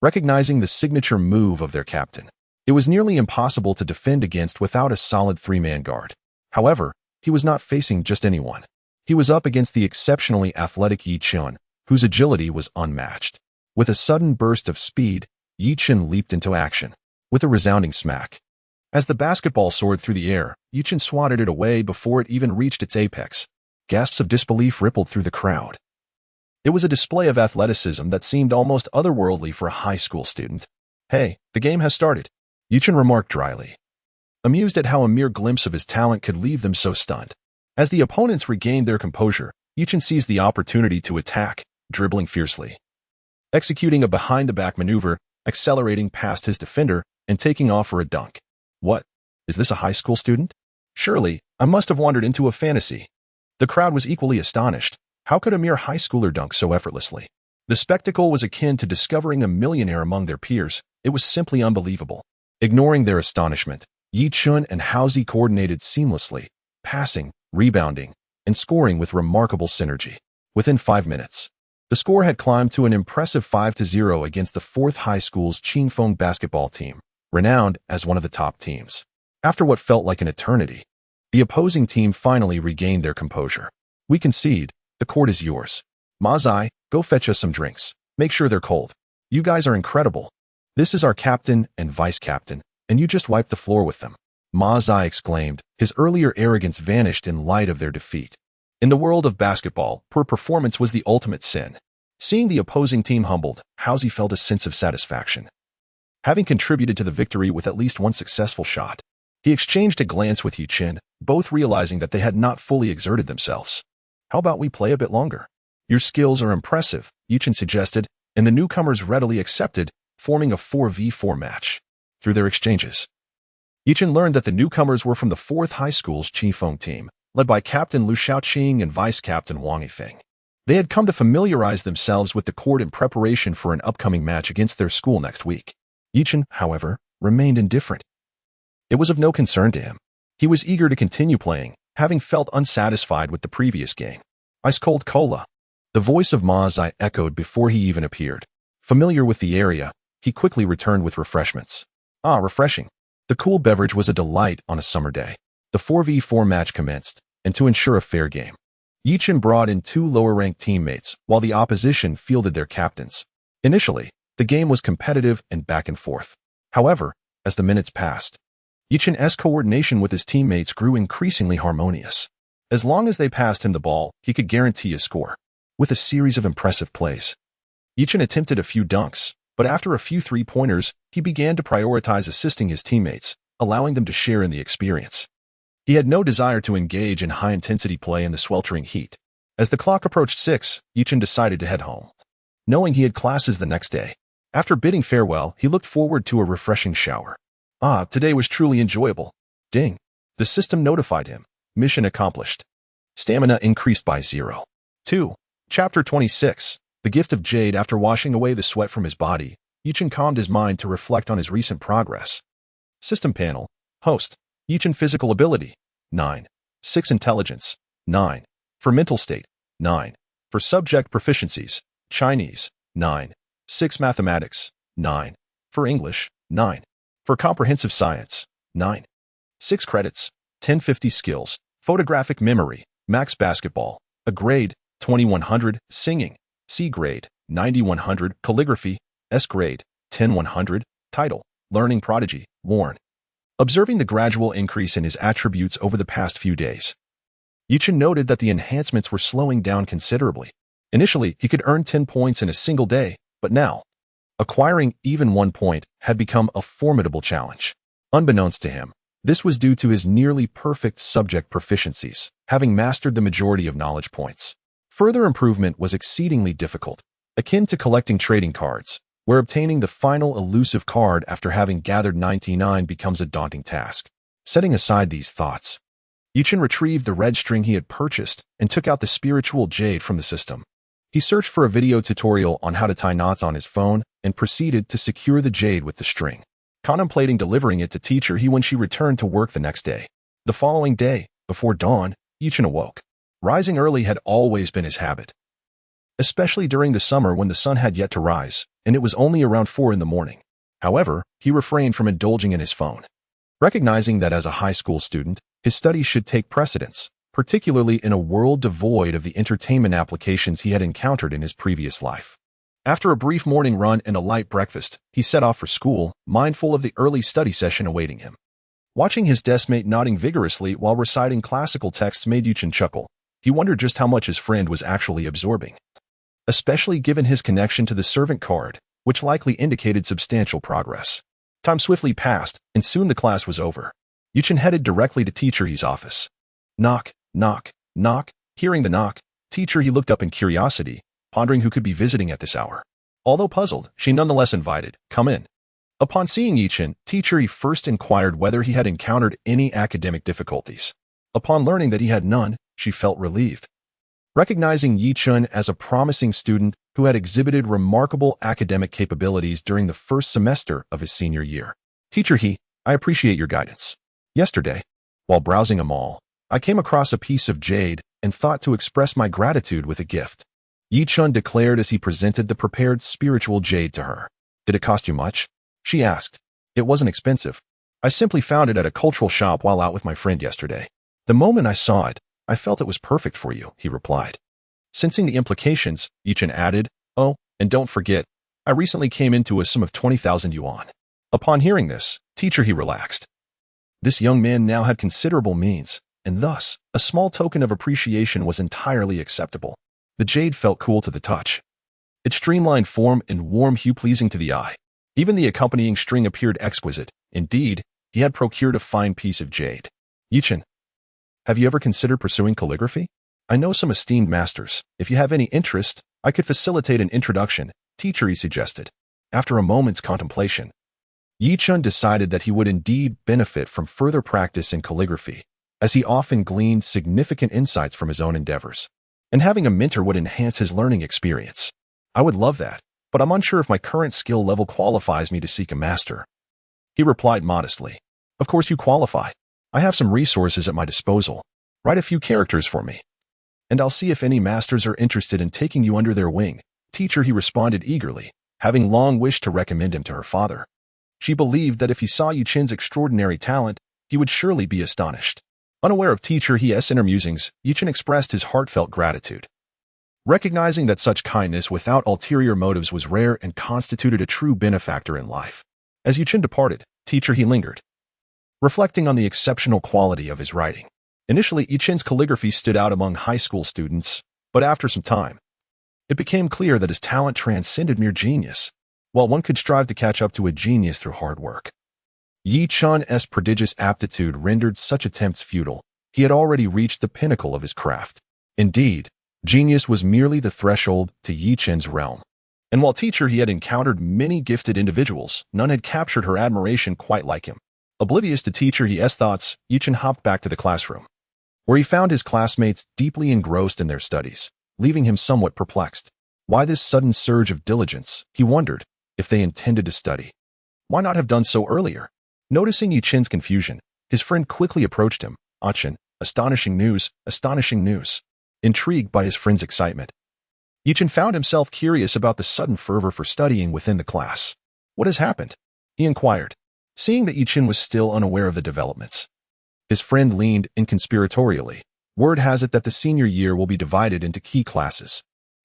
Speaker 1: recognizing the signature move of their captain. It was nearly impossible to defend against without a solid three-man guard. However, he was not facing just anyone. He was up against the exceptionally athletic Chen, whose agility was unmatched. With a sudden burst of speed, Chen leaped into action, with a resounding smack. As the basketball soared through the air, Chen swatted it away before it even reached its apex. Gasps of disbelief rippled through the crowd. It was a display of athleticism that seemed almost otherworldly for a high school student. "Hey, the game has started," Chen remarked dryly, amused at how a mere glimpse of his talent could leave them so stunned. As the opponents regained their composure, Chen seized the opportunity to attack, dribbling fiercely, executing a behind-the-back maneuver, accelerating past his defender, and taking off for a dunk. "What? Is this a high school student? Surely, I must have wandered into a fantasy." The crowd was equally astonished. How could a mere high schooler dunk so effortlessly? The spectacle was akin to discovering a millionaire among their peers. It was simply unbelievable. Ignoring their astonishment, Chen and Housie coordinated seamlessly, passing, rebounding, and scoring with remarkable synergy. Within 5 minutes, the score had climbed to an impressive 5-0 against the 4th High School's Cheerful basketball team, renowned as one of the top teams. After what felt like an eternity, the opposing team finally regained their composure. "We concede. The court is yours. Mazai, go fetch us some drinks. Make sure they're cold. You guys are incredible. This is our captain and vice-captain, and you just wiped the floor with them," Mazai exclaimed. His earlier arrogance vanished in light of their defeat. In the world of basketball, poor performance was the ultimate sin. Seeing the opposing team humbled, Housie felt a sense of satisfaction. Having contributed to the victory with at least one successful shot, he exchanged a glance with Chen, both realizing that they had not fully exerted themselves. "How about we play a bit longer? Your skills are impressive," Chen suggested, and the newcomers readily accepted, forming a 4v4 match. Through their exchanges, Chen learned that the newcomers were from the 4th High School's Qifeng team, led by Captain Lu Xiaoqing and Vice-Captain Wang Yifeng. They had come to familiarize themselves with the court in preparation for an upcoming match against their school next week. Chen, however, remained indifferent. It was of no concern to him. He was eager to continue playing, having felt unsatisfied with the previous game. "Ice cold cola." The voice of Mazai echoed before he even appeared. Familiar with the area, he quickly returned with refreshments. "Ah, refreshing." The cool beverage was a delight on a summer day. The 4v4 match commenced, and to ensure a fair game, Chen brought in 2 lower-ranked teammates while the opposition fielded their captains. Initially, the game was competitive and back and forth. However, as the minutes passed, Chen's coordination with his teammates grew increasingly harmonious. As long as they passed him the ball, he could guarantee a score. With a series of impressive plays, Chen attempted a few dunks, but after a few three-pointers, he began to prioritize assisting his teammates, allowing them to share in the experience. He had no desire to engage in high-intensity play in the sweltering heat. As the clock approached 6, Chen decided to head home, knowing he had classes the next day. After bidding farewell, he looked forward to a refreshing shower. "Ah, today was truly enjoyable." Ding. The system notified him. Mission accomplished. Stamina increased by 0. 2. Chapter 26. The Gift of Jade. After washing away the sweat from his body, Chen calmed his mind to reflect on his recent progress. System panel. Host. Chen physical ability. 9. 6 intelligence. 9. For mental state. 9. For subject proficiencies. Chinese. 9. 6 mathematics. 9. For English. 9. For comprehensive science. 9. 6 credits. 1050 skills. Photographic memory. Max basketball. A grade. 2100. Singing. C grade. 9100. Calligraphy. S grade. 10100. Title. Learning prodigy. Warn. Observing the gradual increase in his attributes over the past few days, Chen noted that the enhancements were slowing down considerably. Initially, he could earn 10 points in a single day, but now, acquiring even 1 point had become a formidable challenge. Unbeknownst to him, this was due to his nearly perfect subject proficiencies, having mastered the majority of knowledge points. Further improvement was exceedingly difficult, akin to collecting trading cards, where obtaining the final elusive card after having gathered 99 becomes a daunting task. Setting aside these thoughts, Chen retrieved the red string he had purchased and took out the spiritual jade from the system. He searched for a video tutorial on how to tie knots on his phone and proceeded to secure the jade with the string. Contemplating delivering it to teacher he when she returned to work the next day. The following day, before dawn, Chen awoke. Rising early had always been his habit, especially during the summer when the sun had yet to rise, and it was only around 4 in the morning. However, he refrained from indulging in his phone, recognizing that as a high school student, his studies should take precedence, particularly in a world devoid of the entertainment applications he had encountered in his previous life. After a brief morning run and a light breakfast, he set off for school, mindful of the early study session awaiting him. Watching his deskmate nodding vigorously while reciting classical texts made Chen chuckle. He wondered just how much his friend was actually absorbing, especially given his connection to the servant card, which likely indicated substantial progress. Time swiftly passed, and soon the class was over. Chen headed directly to Teacher He's office. Knock, knock, knock. Hearing the knock, Teacher He looked up in curiosity, pondering who could be visiting at this hour. Although puzzled, she nonetheless invited, "Come in." Upon seeing Chen, Teacher He first inquired whether he had encountered any academic difficulties. Upon learning that he had none, she felt relieved. Recognizing Chen as a promising student who had exhibited remarkable academic capabilities during the first semester of his senior year. "Teacher He, I appreciate your guidance. Yesterday, while browsing a mall, I came across a piece of jade and thought to express my gratitude with a gift," Chen declared as he presented the prepared spiritual jade to her. "Did it cost you much?" she asked. "It wasn't expensive. I simply found it at a cultural shop while out with my friend yesterday. The moment I saw it, I felt it was perfect for you," he replied. Sensing the implications, Chen added, "Oh, and don't forget, I recently came into a sum of 20,000 yuan. Upon hearing this, Teacher He relaxed. This young man now had considerable means, and thus, a small token of appreciation was entirely acceptable. The jade felt cool to the touch. Its streamlined form and warm hue pleasing to the eye. Even the accompanying string appeared exquisite. Indeed, he had procured a fine piece of jade. "Chen, have you ever considered pursuing calligraphy? I know some esteemed masters. If you have any interest, I could facilitate an introduction," Teacher He suggested. After a moment's contemplation, Chen decided that he would indeed benefit from further practice in calligraphy, as he often gleaned significant insights from his own endeavors. And having a mentor would enhance his learning experience. "I would love that, but I'm unsure if my current skill level qualifies me to seek a master," he replied modestly. "Of course you qualify. I have some resources at my disposal. Write a few characters for me, and I'll see if any masters are interested in taking you under their wing," Teacher He responded eagerly, having long wished to recommend him to her father. She believed that if he saw Chen's extraordinary talent, he would surely be astonished. Unaware of Teacher He's inner musings, Chen expressed his heartfelt gratitude, recognizing that such kindness without ulterior motives was rare and constituted a true benefactor in life. As Chen departed, Teacher He lingered, reflecting on the exceptional quality of his writing. Initially, Chen's calligraphy stood out among high school students, but after some time, it became clear that his talent transcended mere genius. While one could strive to catch up to a genius through hard work, Chen's prodigious aptitude rendered such attempts futile. He had already reached the pinnacle of his craft. Indeed, genius was merely the threshold to Chen's realm. And while Teacher He had encountered many gifted individuals, none had captured her admiration quite like him. Oblivious to Teacher He's thoughts, Chen hopped back to the classroom, where he found his classmates deeply engrossed in their studies, leaving him somewhat perplexed. Why this sudden surge of diligence? He wondered. If they intended to study, why not have done so earlier? Noticing Chen's confusion, his friend quickly approached him. "Chen, astonishing news, astonishing news." Intrigued by his friend's excitement, Chen found himself curious about the sudden fervor for studying within the class. "What has happened?" he inquired, seeing that Chen was still unaware of the developments. His friend leaned in conspiratorially. "Word has it that the senior year will be divided into key classes.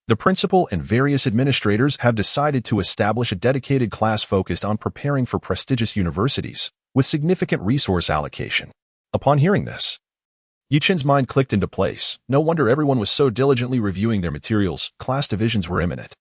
Speaker 1: The principal and various administrators have decided to establish a dedicated class focused on preparing for prestigious universities, with significant resource allocation." Upon hearing this, Chen's mind clicked into place. No wonder everyone was so diligently reviewing their materials. Class divisions were imminent.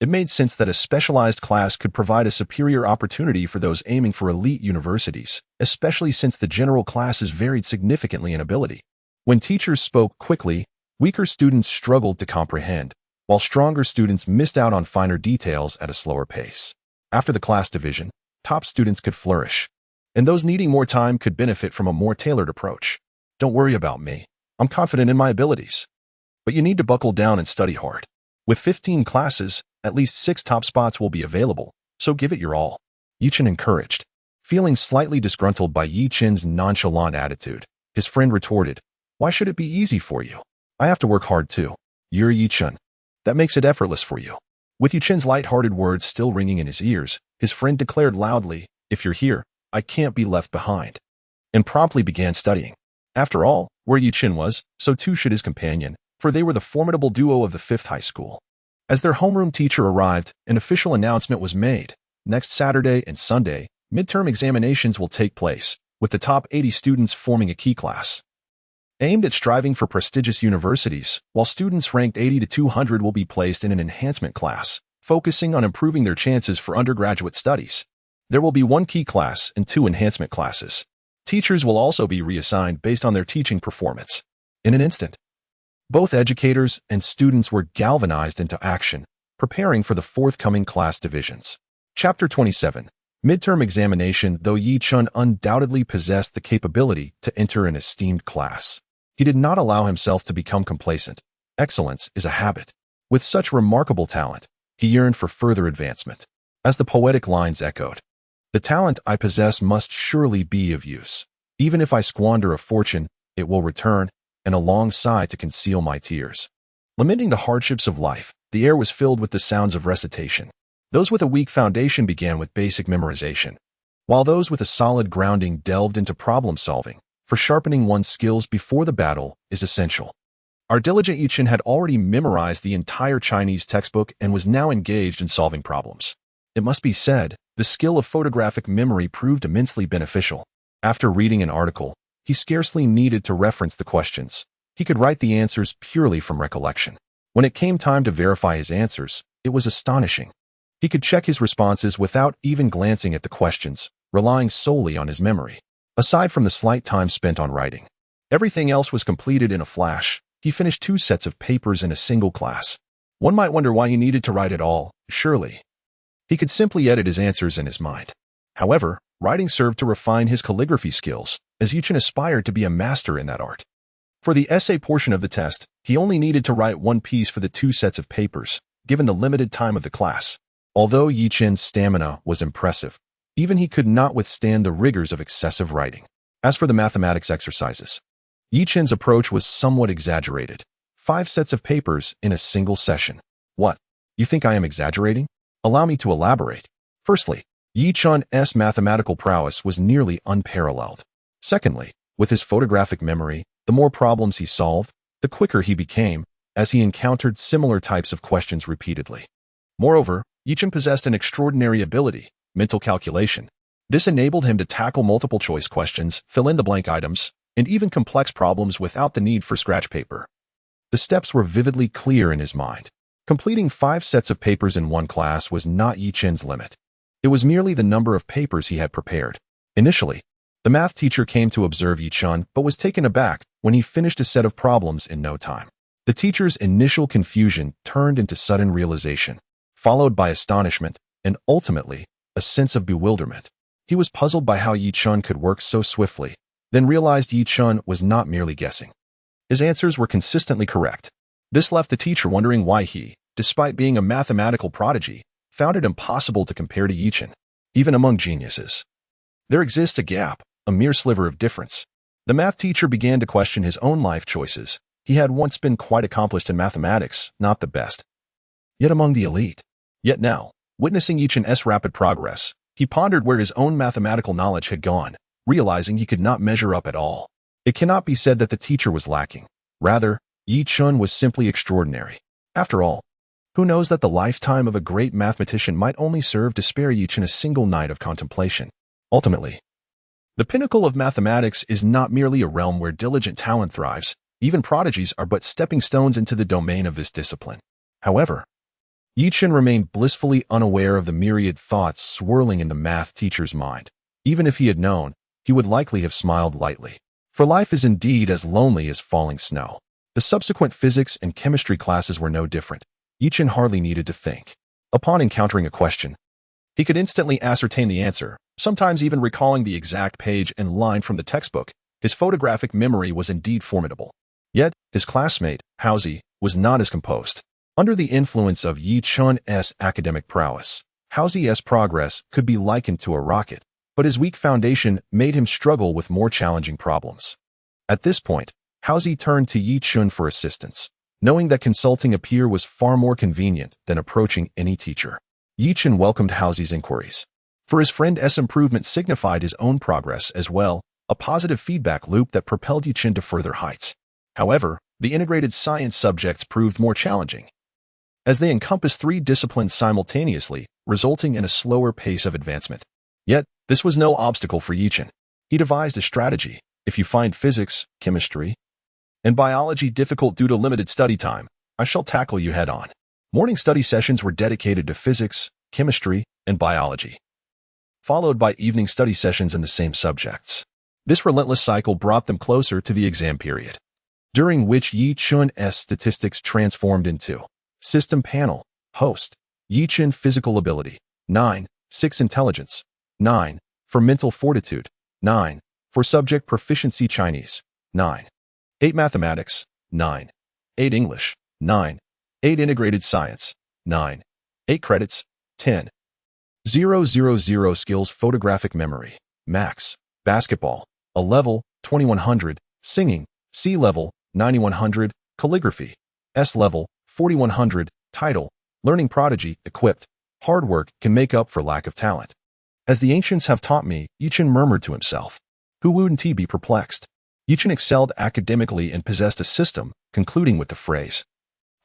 Speaker 1: It made sense that a specialized class could provide a superior opportunity for those aiming for elite universities, especially since the general classes varied significantly in ability. When teachers spoke quickly, weaker students struggled to comprehend, while stronger students missed out on finer details at a slower pace. After the class division, top students could flourish, and those needing more time could benefit from a more tailored approach. "Don't worry about me. I'm confident in my abilities. But you need to buckle down and study hard. With 15 classes, at least 6 top spots will be available, so give it your all. Yi Chen encouraged. Feeling slightly disgruntled by Yi Chen's nonchalant attitude, his friend retorted, "Why should it be easy for you? I have to work hard too. You're Yi Chen. That makes it effortless for you." With Yi Chen's light-hearted words still ringing in his ears, his friend declared loudly, "If you're here, I can't be left behind," and promptly began studying. After all, where Yi Chen was, so too should his companion, for they were the formidable duo of the 5th high school. As their homeroom teacher arrived, an official announcement was made. Next Saturday and Sunday, midterm examinations will take place, with the top 80 students forming a key class. Aimed at striving for prestigious universities, while students ranked 80 to 200 will be placed in an enhancement class, focusing on improving their chances for undergraduate studies. There will be 1 key class and 2 enhancement classes. Teachers will also be reassigned based on their teaching performance. In an instant, both educators and students were galvanized into action, preparing for the forthcoming class divisions. Chapter 27. Midterm examination. Though Yi Chen undoubtedly possessed the capability to enter an esteemed class, he did not allow himself to become complacent. Excellence is a habit. With such remarkable talent, he yearned for further advancement. As the poetic lines echoed, "The talent I possess must surely be of use. Even if I squander a fortune, it will return, and a long sigh to conceal my tears." Lamenting the hardships of life, the air was filled with the sounds of recitation. Those with a weak foundation began with basic memorization, while those with a solid grounding delved into problem solving, for sharpening one's skills before the battle is essential. Our diligent Yi Chen had already memorized the entire Chinese textbook and was now engaged in solving problems. It must be said, the skill of photographic memory proved immensely beneficial. After reading an article, he scarcely needed to reference the questions. He could write the answers purely from recollection. When it came time to verify his answers, it was astonishing. He could check his responses without even glancing at the questions, relying solely on his memory. Aside from the slight time spent on writing, everything else was completed in a flash. He finished 2 sets of papers in a single class. One might wonder why he needed to write at all. Surely, he could simply edit his answers in his mind. However, writing served to refine his calligraphy skills, as Yi Chen aspired to be a master in that art. For the essay portion of the test, he only needed to write 1 piece for the 2 sets of papers, given the limited time of the class. Although Yi Chen's stamina was impressive, even he could not withstand the rigors of excessive writing. As for the mathematics exercises, Yi Chen's approach was somewhat exaggerated. 5 sets of papers in a single session. What? You think I am exaggerating? Allow me to elaborate. Firstly, Yi Chen's mathematical prowess was nearly unparalleled. Secondly, with his photographic memory, the more problems he solved, the quicker he became, as he encountered similar types of questions repeatedly. Moreover, Yi Chen possessed an extraordinary ability, mental calculation. This enabled him to tackle multiple-choice questions, fill in the blank items, and even complex problems without the need for scratch paper. The steps were vividly clear in his mind. Completing 5 sets of papers in 1 class was not Yi Chen's limit. It was merely the number of papers he had prepared. Initially, the math teacher came to observe Yi Chen but was taken aback when he finished a set of problems in no time. The teacher's initial confusion turned into sudden realization, followed by astonishment, and ultimately, a sense of bewilderment. He was puzzled by how Yi Chen could work so swiftly, then realized Yi Chen was not merely guessing. His answers were consistently correct. This left the teacher wondering why he, despite being a mathematical prodigy, found it impossible to compare to Yi Chen. Even among geniuses, there exists a gap, a mere sliver of difference. The math teacher began to question his own life choices. He had once been quite accomplished in mathematics, not the best, yet among the elite. Yet now, witnessing Yi Chen's rapid progress, he pondered where his own mathematical knowledge had gone, realizing he could not measure up at all. It cannot be said that the teacher was lacking. Rather, Yi Chen was simply extraordinary. After all, who knows that the lifetime of a great mathematician might only serve to spare Yi Chen a single night of contemplation. Ultimately, the pinnacle of mathematics is not merely a realm where diligent talent thrives. Even prodigies are but stepping stones into the domain of this discipline. However, Yi Chen remained blissfully unaware of the myriad thoughts swirling in the math teacher's mind. Even if he had known, he would likely have smiled lightly. For life is indeed as lonely as falling snow. The subsequent physics and chemistry classes were no different. Yi Chen hardly needed to think. Upon encountering a question, he could instantly ascertain the answer, sometimes even recalling the exact page and line from the textbook. His photographic memory was indeed formidable. Yet, his classmate, Hausi, was not as composed. Under the influence of Yi Chun's academic prowess, Haozi's progress could be likened to a rocket, but his weak foundation made him struggle with more challenging problems. At this point, Haozi turned to Yi Chun for assistance, knowing that consulting a peer was far more convenient than approaching any teacher. Yi Chun welcomed Haozi's inquiries, for his friend's improvement signified his own progress as well, a positive feedback loop that propelled Yi Chun to further heights. However, the integrated science subjects proved more challenging, as they encompassed 3 disciplines simultaneously, resulting in a slower pace of advancement. Yet, this was no obstacle for Yi Chun. He devised a strategy. If you find physics, chemistry, and biology difficult due to limited study time, I shall tackle you head-on. Morning study sessions were dedicated to physics, chemistry, and biology, followed by evening study sessions in the same subjects. This relentless cycle brought them closer to the exam period, during which Yi Chun's statistics transformed into System Panel, Host, Yi Chun Physical Ability, 9, 6 Intelligence, 9, for Mental Fortitude, 9, for Subject Proficiency Chinese, 9, 8 Mathematics, 9, 8 English, 9, 8 Integrated Science, 9, 8 Credits, 10, 000 Skills Photographic Memory, Max, Basketball, A level, 2100, Singing, C level, 9100, Calligraphy, S level, 4100, Title, Learning Prodigy, Equipped, Hard work can make up for lack of talent. As the ancients have taught me, Yi Chun murmured to himself. Who wouldn't he be perplexed? Yi Chun excelled academically and possessed a system, concluding with the phrase,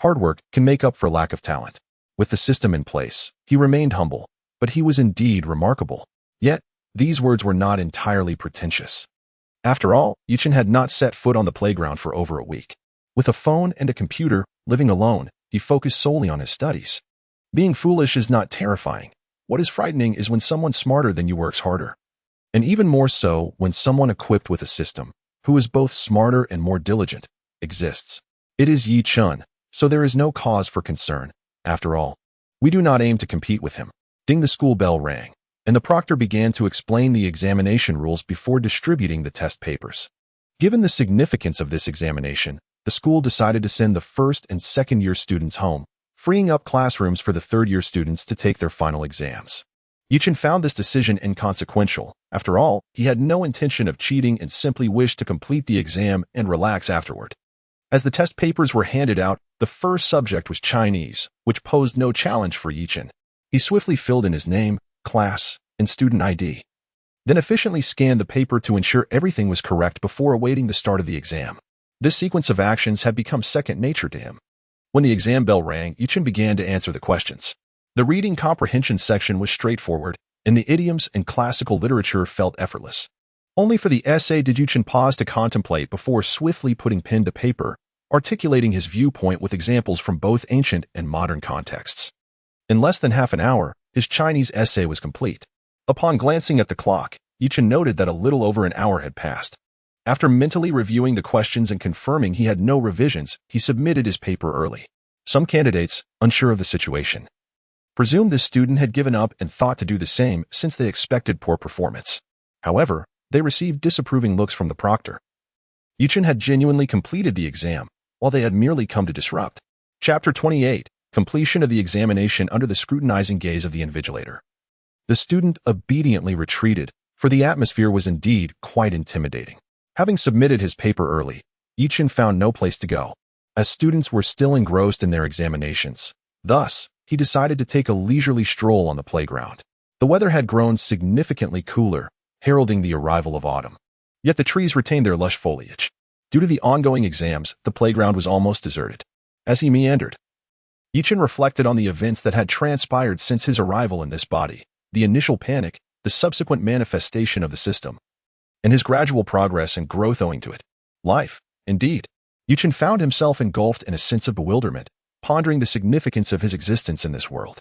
Speaker 1: hard work can make up for lack of talent. With the system in place, he remained humble, but he was indeed remarkable. Yet, these words were not entirely pretentious. After all, Yi Chun had not set foot on the playground for over a week. With a phone and a computer, living alone, he focused solely on his studies. Being foolish is not terrifying. What is frightening is when someone smarter than you works harder. And even more so when someone equipped with a system, who is both smarter and more diligent, exists. It is Yi Chun, so there is no cause for concern. After all, we do not aim to compete with him. Ding, the school bell rang, and the proctor began to explain the examination rules before distributing the test papers. Given the significance of this examination, the school decided to send the first and second-year students home, freeing up classrooms for the third-year students to take their final exams. Yi Chun found this decision inconsequential. After all, he had no intention of cheating and simply wished to complete the exam and relax afterward. As the test papers were handed out, the first subject was Chinese, which posed no challenge for Yi Chun. He swiftly filled in his name, class, and student ID, then efficiently scanned the paper to ensure everything was correct before awaiting the start of the exam. This sequence of actions had become second nature to him. When the exam bell rang, Yi Chun began to answer the questions. The reading comprehension section was straightforward, and the idioms and classical literature felt effortless. Only for the essay did Yi Chun pause to contemplate before swiftly putting pen to paper, articulating his viewpoint with examples from both ancient and modern contexts. In less than half an hour, his Chinese essay was complete. Upon glancing at the clock, Yi Chun noted that a little over an hour had passed. After mentally reviewing the questions and confirming he had no revisions, he submitted his paper early. Some candidates, unsure of the situation, presumed this student had given up and thought to do the same since they expected poor performance. However, they received disapproving looks from the proctor. Yi Chun had genuinely completed the exam, while they had merely come to disrupt. Chapter 28, Completion of the Examination under the Scrutinizing Gaze of the Invigilator. The student obediently retreated, for the atmosphere was indeed quite intimidating. Having submitted his paper early, Yi Chun found no place to go, as students were still engrossed in their examinations. Thus, he decided to take a leisurely stroll on the playground. The weather had grown significantly cooler, heralding the arrival of autumn. Yet the trees retained their lush foliage. Due to the ongoing exams, the playground was almost deserted. As he meandered, Yi Chun reflected on the events that had transpired since his arrival in this body, the initial panic, the subsequent manifestation of the system, and his gradual progress and growth owing to it. Life, indeed. Yi Chun found himself engulfed in a sense of bewilderment, pondering the significance of his existence in this world.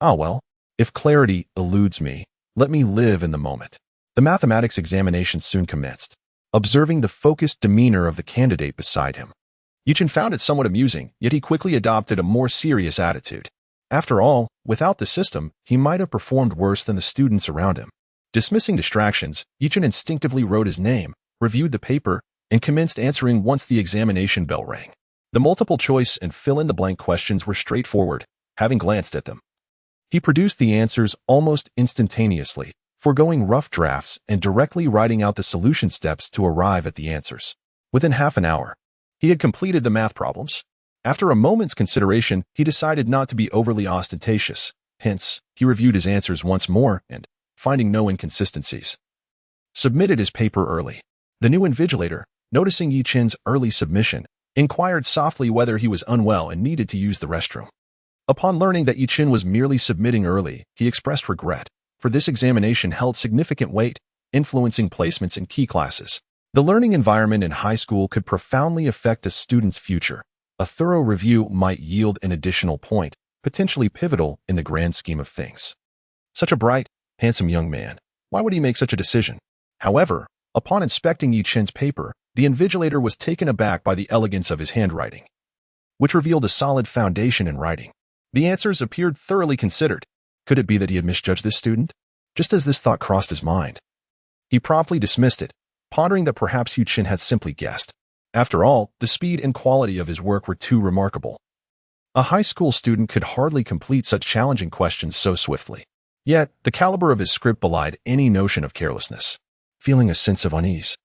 Speaker 1: Ah well, if clarity eludes me, let me live in the moment. The mathematics examination soon commenced. Observing the focused demeanor of the candidate beside him, Yi Chun found it somewhat amusing, yet he quickly adopted a more serious attitude. After all, without the system, he might have performed worse than the students around him. Dismissing distractions, Yi Chun instinctively wrote his name, reviewed the paper, and commenced answering once the examination bell rang. The multiple-choice and fill-in-the-blank questions were straightforward, having glanced at them. He produced the answers almost instantaneously, foregoing rough drafts and directly writing out the solution steps to arrive at the answers. Within half an hour, he had completed the math problems. After a moment's consideration, he decided not to be overly ostentatious. Hence, he reviewed his answers once more and, finding no inconsistencies, submitted his paper early. The new invigilator, noticing Yi Chen's early submission, inquired softly whether he was unwell and needed to use the restroom. Upon learning that Yi Chen was merely submitting early, he expressed regret, for this examination held significant weight, influencing placements in key classes. The learning environment in high school could profoundly affect a student's future. A thorough review might yield an additional point, potentially pivotal in the grand scheme of things. Such a bright, handsome young man. Why would he make such a decision? However, upon inspecting Yi Chen's paper, the invigilator was taken aback by the elegance of his handwriting, which revealed a solid foundation in writing. The answers appeared thoroughly considered. Could it be that he had misjudged this student? Just as this thought crossed his mind, he promptly dismissed it, pondering that perhaps Yi Chen had simply guessed. After all, the speed and quality of his work were too remarkable. A high school student could hardly complete such challenging questions so swiftly. Yet, the caliber of his script belied any notion of carelessness. Feeling a sense of unease,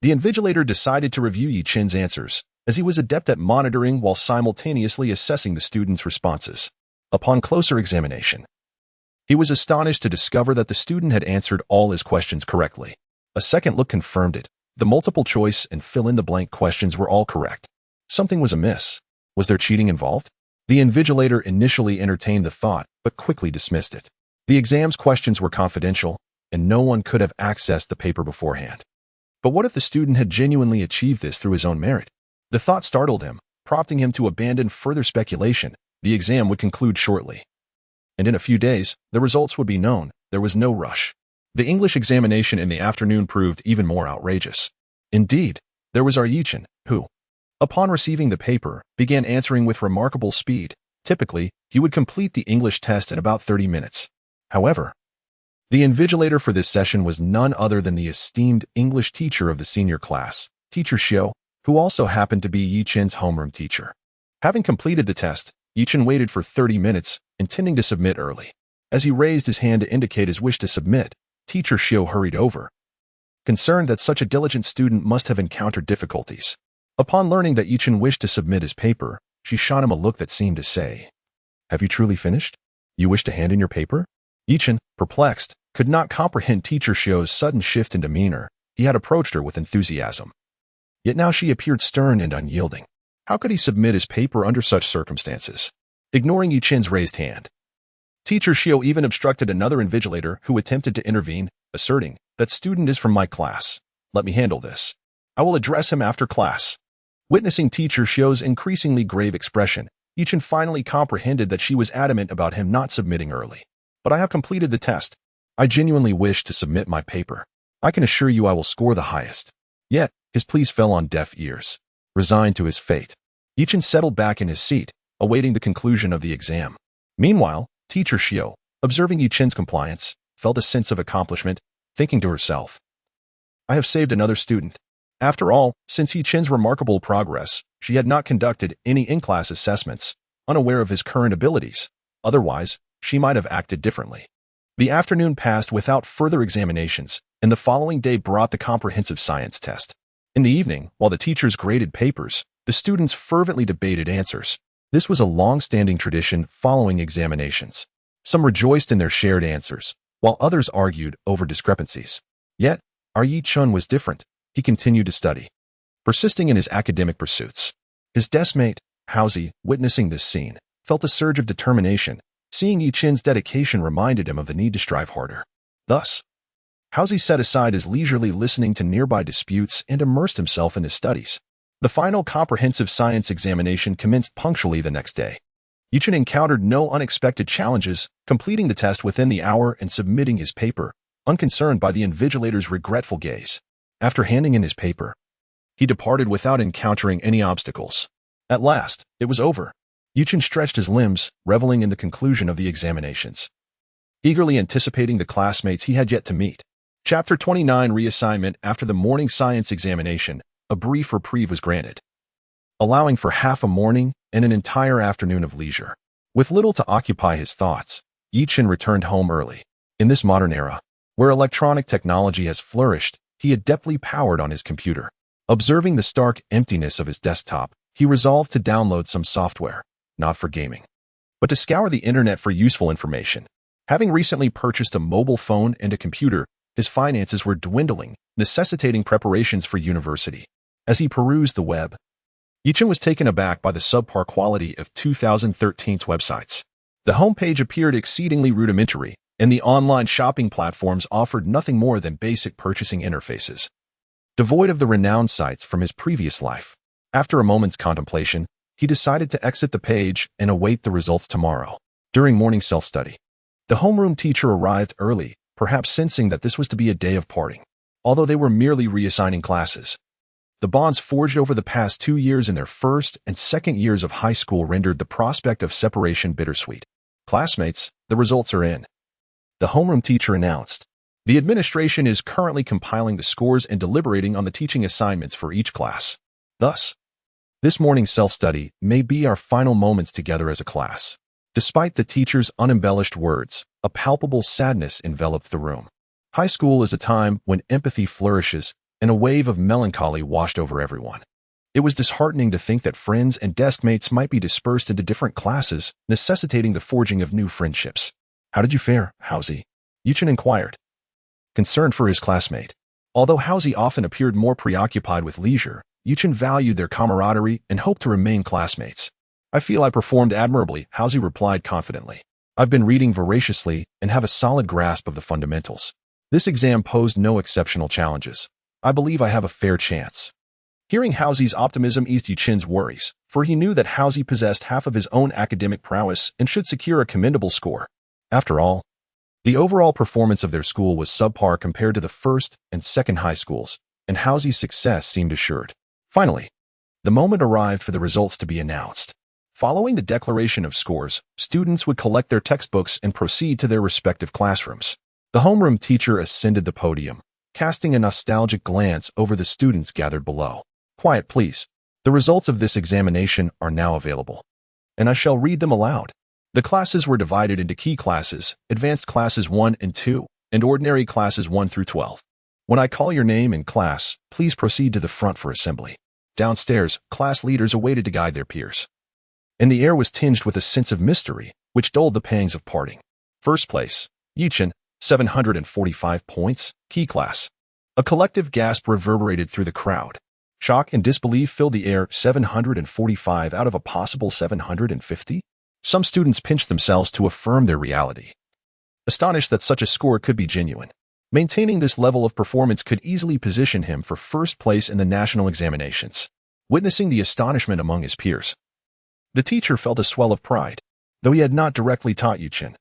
Speaker 1: the invigilator decided to review Yi Chen's answers, as he was adept at monitoring while simultaneously assessing the student's responses. Upon closer examination, he was astonished to discover that the student had answered all his questions correctly. A second look confirmed it. The multiple-choice and fill-in-the-blank questions were all correct. Something was amiss. Was there cheating involved? The invigilator initially entertained the thought, but quickly dismissed it. The exam's questions were confidential, and no one could have accessed the paper beforehand. But what if the student had genuinely achieved this through his own merit? The thought startled him, prompting him to abandon further speculation. The exam would conclude shortly, and in a few days, the results would be known. There was no rush. The English examination in the afternoon proved even more outrageous. Indeed, there was our Yi Chen, who, upon receiving the paper, began answering with remarkable speed. Typically, he would complete the English test in about 30 minutes. However, the invigilator for this session was none other than the esteemed English teacher of the senior class, Teacher Xiu, who also happened to be Yi Chen's homeroom teacher. Having completed the test, Yi Chen waited for 30 minutes, intending to submit early. As he raised his hand to indicate his wish to submit, Teacher Xiu hurried over, concerned that such a diligent student must have encountered difficulties. Upon learning that Yi Chen wished to submit his paper, she shot him a look that seemed to say, "Have you truly finished? You wish to hand in your paper?" Yi Chen, perplexed, could not comprehend Teacher Xiu's sudden shift in demeanor. He had approached her with enthusiasm. Yet now she appeared stern and unyielding. How could he submit his paper under such circumstances? Ignoring Yi Chen's raised hand, Teacher Xiu even obstructed another invigilator who attempted to intervene, asserting, "That student is from my class. Let me handle this. I will address him after class." Witnessing Teacher Xiu's increasingly grave expression, Yi Chen finally comprehended that she was adamant about him not submitting early. "But I have completed the test. I genuinely wish to submit my paper. I can assure you I will score the highest." Yet, his pleas fell on deaf ears. Resigned to his fate, Yi Chen settled back in his seat, awaiting the conclusion of the exam. Meanwhile, Teacher Xiu, observing Yi Chen's compliance, felt a sense of accomplishment, thinking to herself, "I have saved another student." After all, since Yi Chen's remarkable progress, she had not conducted any in-class assessments, unaware of his current abilities. Otherwise, she might have acted differently. The afternoon passed without further examinations, and the following day brought the comprehensive science test. In the evening, while the teachers graded papers, the students fervently debated answers. This was a long-standing tradition following examinations. Some rejoiced in their shared answers, while others argued over discrepancies. Yet, our Yi Chen was different. He continued to study, persisting in his academic pursuits. His deskmate, Haozi, witnessing this scene, felt a surge of determination. Seeing Yi Chen's dedication reminded him of the need to strive harder. Thus, Haozi set aside his leisurely listening to nearby disputes and immersed himself in his studies. The final comprehensive science examination commenced punctually the next day. Yi Chen encountered no unexpected challenges, completing the test within the hour and submitting his paper, unconcerned by the invigilator's regretful gaze. After handing in his paper, he departed without encountering any obstacles. At last, it was over. Yi Chen stretched his limbs, reveling in the conclusion of the examinations, eagerly anticipating the classmates he had yet to meet. Chapter 29 Reassignment. After the morning science examination, a brief reprieve was granted. allowing for half a morning and an entire afternoon of leisure. With little to occupy his thoughts, Chen returned home early. In this modern era, where electronic technology has flourished, he adeptly powered on his computer. Observing the stark emptiness of his desktop, he resolved to download some software, not for gaming, but to scour the internet for useful information. Having recently purchased a mobile phone and a computer, his finances were dwindling, necessitating preparations for university. As he perused the web, Chen was taken aback by the subpar quality of 2013's websites. The homepage appeared exceedingly rudimentary, and the online shopping platforms offered nothing more than basic purchasing interfaces. Devoid of the renowned sites from his previous life, after a moment's contemplation, he decided to exit the page and await the results tomorrow. During morning self-study, the homeroom teacher arrived early, perhaps sensing that this was to be a day of parting. Although they were merely reassigning classes, the bonds forged over the past 2 years in their first and second years of high school rendered the prospect of separation bittersweet. Classmates, the results are in, the homeroom teacher announced. The administration is currently compiling the scores and deliberating on the teaching assignments for each class. Thus, this morning's self-study may be our final moments together as a class. Despite the teacher's unembellished words, a palpable sadness enveloped the room. High school is a time when empathy flourishes and a wave of melancholy washed over everyone. It was disheartening to think that friends and deskmates might be dispersed into different classes, necessitating the forging of new friendships. "How did you fare, Housie?" Chen inquired, concerned for his classmate. Although Housie often appeared more preoccupied with leisure, Chen valued their camaraderie and hoped to remain classmates. "I feel I performed admirably," Housie replied confidently. "I've been reading voraciously and have a solid grasp of the fundamentals. This exam posed no exceptional challenges. I believe I have a fair chance." Hearing Housie's optimism eased Chen's worries, for he knew that Housie possessed half of his own academic prowess and should secure a commendable score. After all, the overall performance of their school was subpar compared to the first and second high schools, and Housie's success seemed assured. Finally, the moment arrived for the results to be announced. Following the declaration of scores, students would collect their textbooks and proceed to their respective classrooms. The homeroom teacher ascended the podium, casting a nostalgic glance over the students gathered below. "Quiet, please. The results of this examination are now available, and I shall read them aloud." The classes were divided into key classes, advanced classes 1 and 2, and ordinary classes 1 through 12. When I call your name in class, please proceed to the front for assembly. Downstairs, class leaders awaited to guide their peers, and the air was tinged with a sense of mystery, which dulled the pangs of parting. First place, Chen, 745 points, key class. A collective gasp reverberated through the crowd. Shock and disbelief filled the air. 745 out of a possible 750? Some students pinched themselves to affirm their reality, astonished that such a score could be genuine. Maintaining this level of performance could easily position him for first place in the national examinations. Witnessing the astonishment among his peers, the teacher felt a swell of pride. Though he had not directly taught Chen,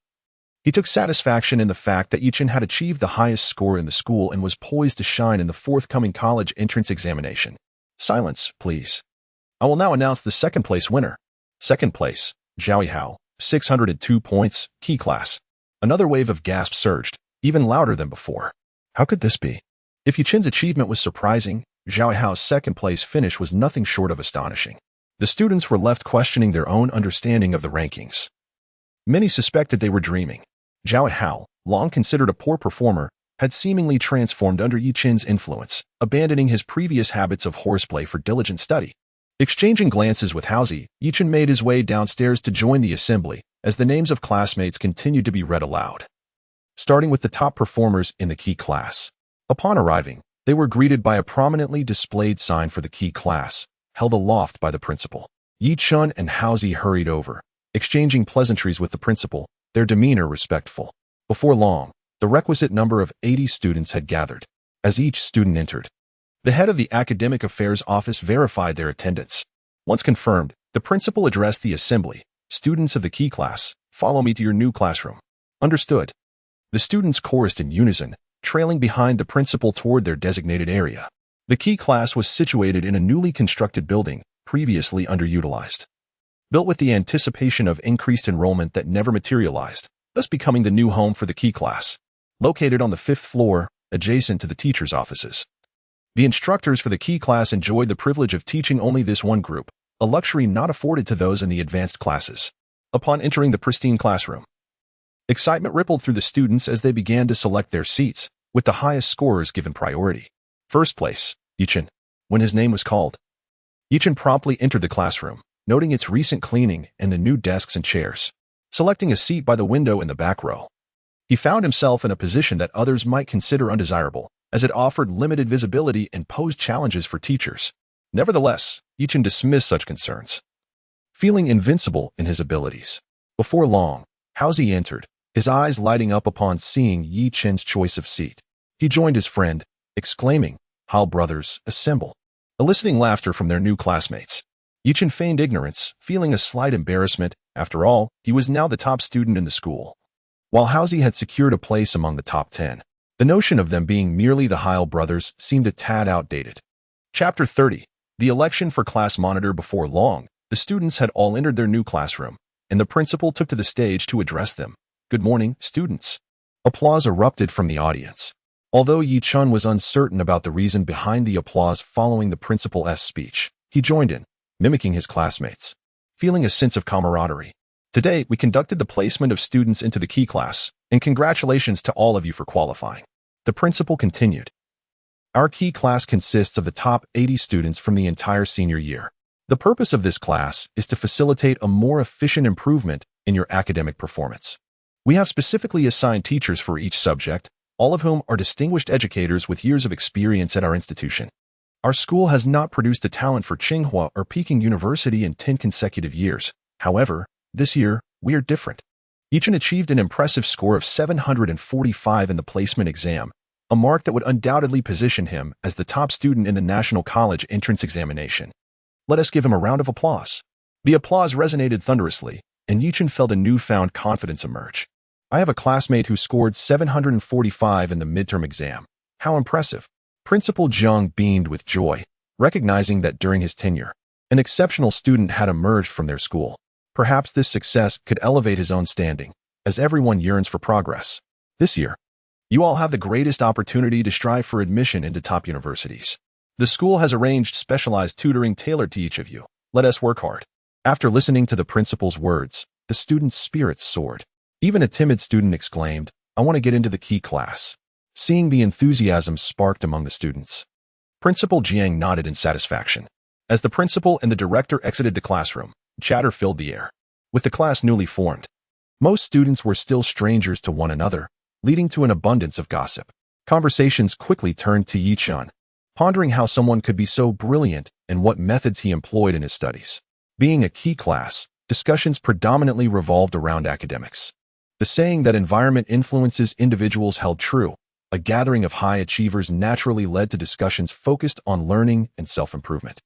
Speaker 1: he took satisfaction in the fact that Chen had achieved the highest score in the school and was poised to shine in the forthcoming college entrance examination. Silence, please. I will now announce the second-place winner. Second place, Zhao Hao, 602 points, key class. Another wave of gasps surged, even louder than before. How could this be? If Chen's achievement was surprising, Zhao Hao's second-place finish was nothing short of astonishing. The students were left questioning their own understanding of the rankings. Many suspected they were dreaming. Zhao Hao, long considered a poor performer, had seemingly transformed under Chen's influence, abandoning his previous habits of horseplay for diligent study. Exchanging glances with Housie, Chen made his way downstairs to join the assembly, as the names of classmates continued to be read aloud, starting with the top performers in the key class. Upon arriving, they were greeted by a prominently displayed sign for the key class, held aloft by the principal. Chen and Housie hurried over, exchanging pleasantries with the principal, their demeanor respectful. Before long, the requisite number of 80 students had gathered. As each student entered, the head of the Academic Affairs Office verified their attendance. Once confirmed, the principal addressed the assembly. "Students of the key class, follow me to your new classroom." "Understood." The students chorused in unison, trailing behind the principal toward their designated area. The key class was situated in a newly constructed building, previously underutilized. Built with the anticipation of increased enrollment that never materialized, thus becoming the new home for the key class. Located on the 5th floor, adjacent to the teachers' offices. The instructors for the key class enjoyed the privilege of teaching only this one group, a luxury not afforded to those in the advanced classes. Upon entering the pristine classroom, excitement rippled through the students as they began to select their seats, with the highest scorers given priority. First place, Chen. When his name was called, Chen promptly entered the classroom, noting its recent cleaning and the new desks and chairs. Selecting a seat by the window in the back row, he found himself in a position that others might consider undesirable, as it offered limited visibility and posed challenges for teachers. Nevertheless, Chen dismissed such concerns, feeling invincible in his abilities. Before long, Haozi entered, his eyes lighting up upon seeing Chen's choice of seat. He joined his friend, exclaiming, "Hao brothers, assemble," eliciting laughter from their new classmates. Chen feigned ignorance, feeling a slight embarrassment. After all, he was now the top student in the school, while Haozi had secured a place among the top 10. The notion of them being merely the Hao brothers seemed a tad outdated. Chapter 30. The election for class monitor. Before long, the students had all entered their new classroom, and the principal took to the stage to address them. "Good morning, students." Applause erupted from the audience. Although Chen was uncertain about the reason behind the applause following the principal's speech, he joined in, mimicking his classmates, feeling a sense of camaraderie. "Today, we conducted the placement of students into the key class, and congratulations to all of you for qualifying." The principal continued. "Our key class consists of the top 80 students from the entire senior year. The purpose of this class is to facilitate a more efficient improvement in your academic performance. We have specifically assigned teachers for each subject, all of whom are distinguished educators with years of experience at our institution. Our school has not produced a talent for Tsinghua or Peking University in 10 consecutive years. However, this year, we are different." Chen achieved an impressive score of 745 in the placement exam, a mark that would undoubtedly position him as the top student in the National College entrance examination. Let us give him a round of applause. The applause resonated thunderously, and Chen felt a newfound confidence emerge. "I have a classmate who scored 745 in the midterm exam. How impressive." Principal Zhang beamed with joy, recognizing that during his tenure, an exceptional student had emerged from their school. Perhaps this success could elevate his own standing, as everyone yearns for progress. This year, you all have the greatest opportunity to strive for admission into top universities. The school has arranged specialized tutoring tailored to each of you. Let us work hard. After listening to the principal's words, the students' spirits soared. Even a timid student exclaimed, "I want to get into the key class." Seeing the enthusiasm sparked among the students, Principal Jiang nodded in satisfaction. As the principal and the director exited the classroom, chatter filled the air. With the class newly formed, most students were still strangers to one another, leading to an abundance of gossip. Conversations quickly turned to Chen, pondering how someone could be so brilliant and what methods he employed in his studies. Being a key class, discussions predominantly revolved around academics. The saying that environment influences individuals held true. A gathering of high achievers naturally led to discussions focused on learning and self-improvement.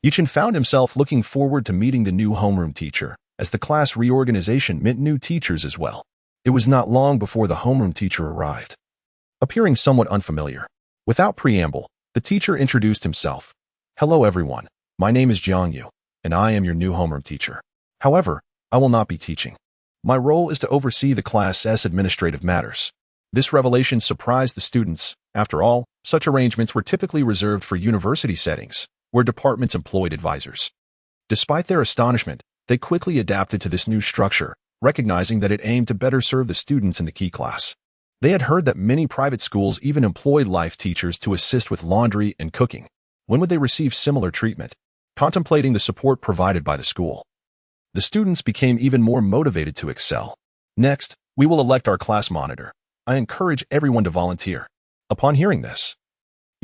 Speaker 1: Chen found himself looking forward to meeting the new homeroom teacher, as the class reorganization meant new teachers as well. It was not long before the homeroom teacher arrived, appearing somewhat unfamiliar. Without preamble, the teacher introduced himself. "Hello everyone, my name is Jiang Yu, and I am your new homeroom teacher. However, I will not be teaching. My role is to oversee the class's administrative matters." This revelation surprised the students. After all, such arrangements were typically reserved for university settings, where departments employed advisors. Despite their astonishment, they quickly adapted to this new structure, recognizing that it aimed to better serve the students in the key class. They had heard that many private schools even employed life teachers to assist with laundry and cooking. When would they receive similar treatment? Contemplating the support provided by the school, the students became even more motivated to excel. "Next, we will elect our class monitor. I encourage everyone to volunteer." Upon hearing this,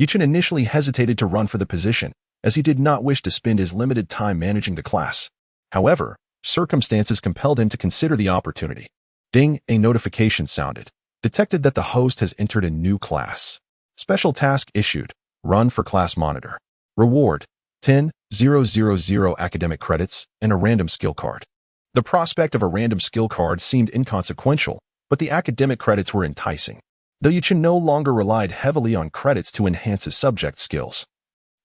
Speaker 1: Chen initially hesitated to run for the position, as he did not wish to spend his limited time managing the class. However, circumstances compelled him to consider the opportunity. Ding, a notification sounded. Detected that the host has entered a new class. Special task issued. Run for class monitor. Reward: 10,000 academic credits and a random skill card. The prospect of a random skill card seemed inconsequential, but the academic credits were enticing. Though Chen no longer relied heavily on credits to enhance his subject skills,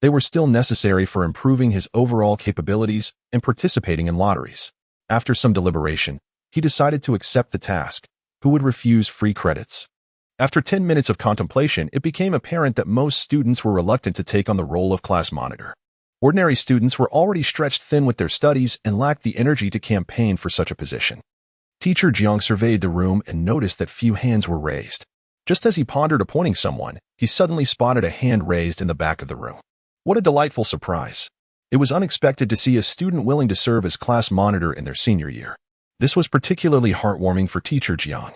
Speaker 1: they were still necessary for improving his overall capabilities and participating in lotteries. After some deliberation, he decided to accept the task. Who would refuse free credits? After 10 minutes of contemplation, it became apparent that most students were reluctant to take on the role of class monitor. Ordinary students were already stretched thin with their studies and lacked the energy to campaign for such a position. Teacher Jiang surveyed the room and noticed that few hands were raised. Just as he pondered appointing someone, he suddenly spotted a hand raised in the back of the room. What a delightful surprise! It was unexpected to see a student willing to serve as class monitor in their senior year. This was particularly heartwarming for Teacher Jiang,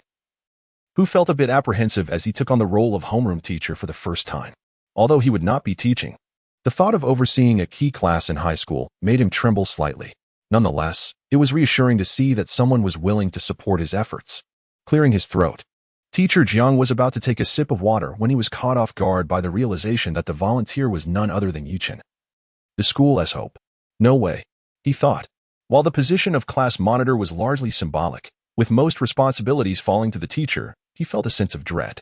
Speaker 1: who felt a bit apprehensive as he took on the role of homeroom teacher for the first time. Although he would not be teaching, the thought of overseeing a key class in high school made him tremble slightly. Nonetheless, it was reassuring to see that someone was willing to support his efforts. Clearing his throat, Teacher Jiang was about to take a sip of water when he was caught off guard by the realization that the volunteer was none other than Chen. The school as hope. No way, he thought. While the position of class monitor was largely symbolic, with most responsibilities falling to the teacher, he felt a sense of dread.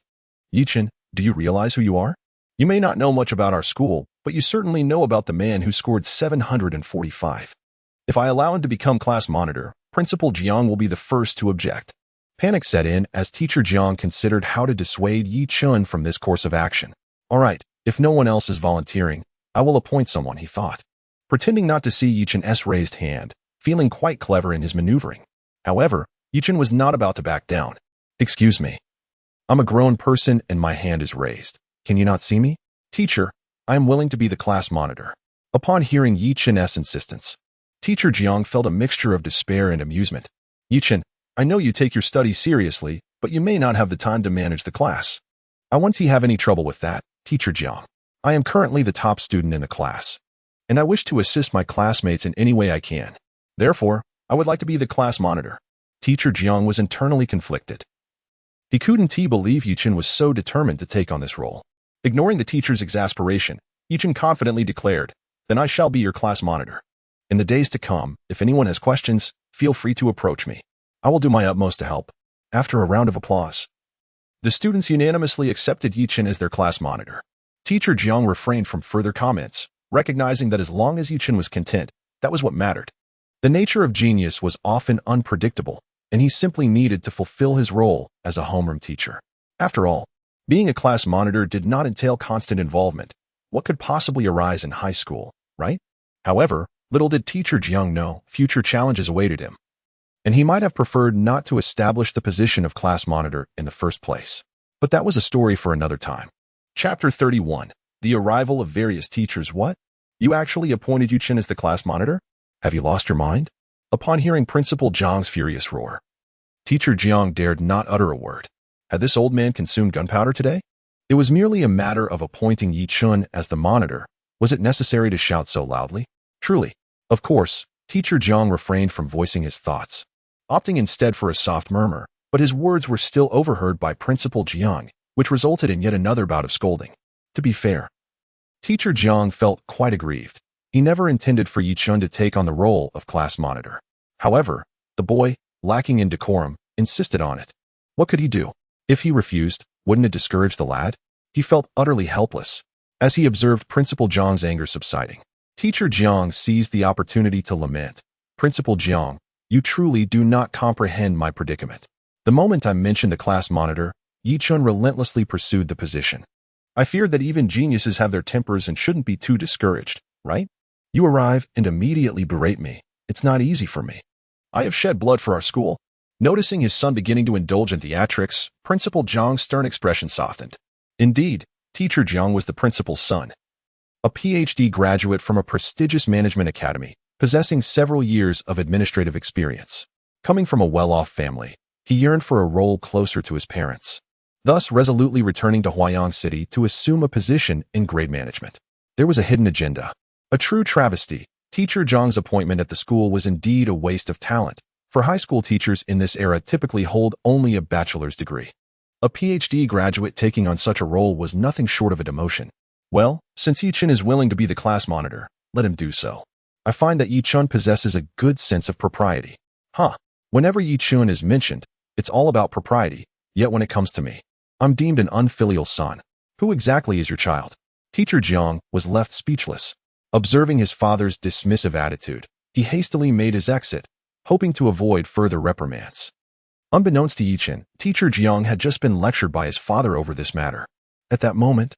Speaker 1: Chen, do you realize who you are? You may not know much about our school, but you certainly know about the man who scored 745. If I allow him to become class monitor, Principal Jiang will be the first to object. Panic set in as Teacher Jiang considered how to dissuade Chen from this course of action. All right, if no one else is volunteering, I will appoint someone, he thought, pretending not to see Chen's raised hand, feeling quite clever in his maneuvering. However, Chen was not about to back down. Excuse me. I'm a grown person and my hand is raised. Can you not see me? Teacher, I am willing to be the class monitor. Upon hearing Chen's insistence, Teacher Jiang felt a mixture of despair and amusement. Chen, I know you take your studies seriously, but you may not have the time to manage the class. I won't have any trouble with that, Teacher Jiang. I am currently the top student in the class, and I wish to assist my classmates in any way I can. Therefore, I would like to be the class monitor. Teacher Jiang was internally conflicted. He couldn't believe Chen was so determined to take on this role. Ignoring the teacher's exasperation, Chen confidently declared, "Then I shall be your class monitor. In the days to come, if anyone has questions, feel free to approach me. I will do my utmost to help." After a round of applause, the students unanimously accepted Chen as their class monitor. Teacher Jiang refrained from further comments, recognizing that as long as Chen was content, that was what mattered. The nature of genius was often unpredictable, and he simply needed to fulfill his role as a homeroom teacher. After all, being a class monitor did not entail constant involvement. What could possibly arise in high school, right? However, little did Teacher Jiang know future challenges awaited him, and he might have preferred not to establish the position of class monitor in the first place. But that was a story for another time. Chapter 31. The arrival of various teachers. What? You actually appointed Chen as the class monitor? Have you lost your mind? Upon hearing Principal Jiang's furious roar, Teacher Jiang dared not utter a word. Had this old man consumed gunpowder today? It was merely a matter of appointing Chen as the monitor. Was it necessary to shout so loudly? Truly. Of course, Teacher Jiang refrained from voicing his thoughts, opting instead for a soft murmur, but his words were still overheard by Principal Jiang, which resulted in yet another bout of scolding. To be fair, Teacher Jiang felt quite aggrieved. He never intended for Chen to take on the role of class monitor. However, the boy, lacking in decorum, insisted on it. What could he do? If he refused, wouldn't it discourage the lad? He felt utterly helpless as he observed Principal Jiang's anger subsiding. Teacher Jiang seized the opportunity to lament. Principal Jiang, you truly do not comprehend my predicament. The moment I mentioned the class monitor, Chen relentlessly pursued the position. I feared that even geniuses have their tempers and shouldn't be too discouraged, right? You arrive and immediately berate me. It's not easy for me. I have shed blood for our school. Noticing his son beginning to indulge in theatrics, Principal Jiang's stern expression softened. Indeed, Teacher Jiang was the principal's son, a PhD graduate from a prestigious management academy, possessing several years of administrative experience. Coming from a well-off family, he yearned for a role closer to his parents, thus resolutely returning to Huayang City to assume a position in grade management. There was a hidden agenda. A true travesty. Teacher Jiang's appointment at the school was indeed a waste of talent, for high school teachers in this era typically hold only a bachelor's degree. A PhD graduate taking on such a role was nothing short of a demotion. Well, since Chen is willing to be the class monitor, let him do so. I find that Chen possesses a good sense of propriety. Whenever Chen is mentioned, it's all about propriety, yet when it comes to me, I'm deemed an unfilial son. Who exactly is your child? Teacher Jiang was left speechless. Observing his father's dismissive attitude, he hastily made his exit, hoping to avoid further reprimands. Unbeknownst to Chen, Teacher Jiang had just been lectured by his father over this matter. At that moment,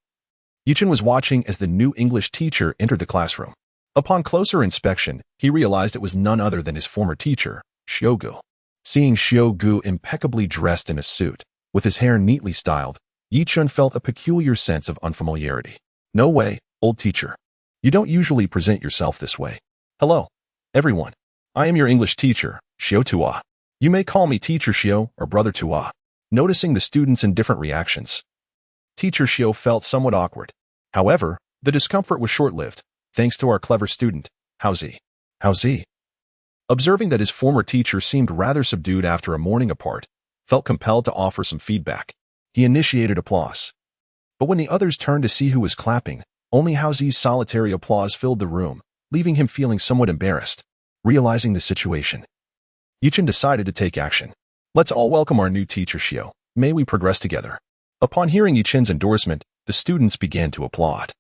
Speaker 1: Chen was watching as the new English teacher entered the classroom. Upon closer inspection, he realized it was none other than his former teacher, Xiaogu. Seeing Xiaogu impeccably dressed in a suit, with his hair neatly styled, Chen felt a peculiar sense of unfamiliarity. No way, old teacher. You don't usually present yourself this way. Hello, everyone. I am your English teacher, Xiao Tua. You may call me Teacher Xiao or Brother Tua. Noticing the students' indifferent reactions, Teacher Xiao felt somewhat awkward. However, the discomfort was short-lived, thanks to our clever student, Haozi. Haozi, observing that his former teacher seemed rather subdued after a morning apart, felt compelled to offer some feedback. He initiated applause. But when the others turned to see who was clapping, only Haozi's solitary applause filled the room, leaving him feeling somewhat embarrassed. Realizing the situation, Chen decided to take action. Let's all welcome our new teacher Xiao. May we progress together. Upon hearing Chen's endorsement, the students began to applaud.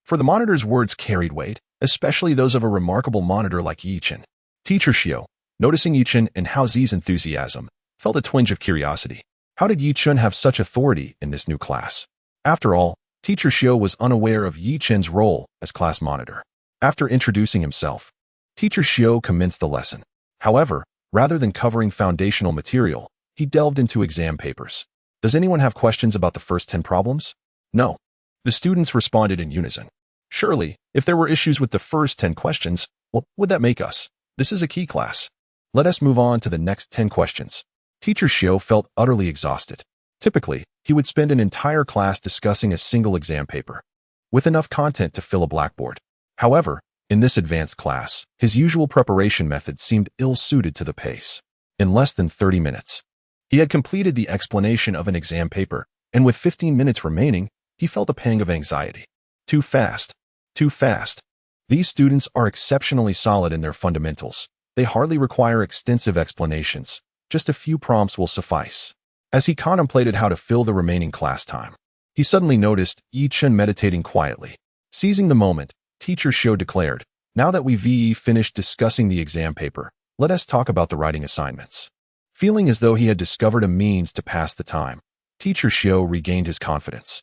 Speaker 1: For the monitor's words carried weight, especially those of a remarkable monitor like Chen. Teacher Xiao, noticing Chen and Haozi's enthusiasm, felt a twinge of curiosity. How did Chen have such authority in this new class? After all, Teacher Xiao was unaware of Chen's role as class monitor. After introducing himself, Teacher Xiao commenced the lesson. However, rather than covering foundational material, he delved into exam papers. Does anyone have questions about the first 10 problems? No. The students responded in unison. Surely, if there were issues with the first 10 questions, what would that make us? This is a key class. Let us move on to the next 10 questions. Teacher Xiao felt utterly exhausted. Typically, he would spend an entire class discussing a single exam paper, with enough content to fill a blackboard. However, in this advanced class, his usual preparation method seemed ill-suited to the pace. In less than 30 minutes, he had completed the explanation of an exam paper, and with 15 minutes remaining, he felt a pang of anxiety. Too fast. Too fast. These students are exceptionally solid in their fundamentals. They hardly require extensive explanations. Just a few prompts will suffice. As he contemplated how to fill the remaining class time, he suddenly noticed Chen meditating quietly. Seizing the moment, Teacher Xiao declared, "Now that we've finished discussing the exam paper, let us talk about the writing assignments." Feeling as though he had discovered a means to pass the time, Teacher Xiao regained his confidence.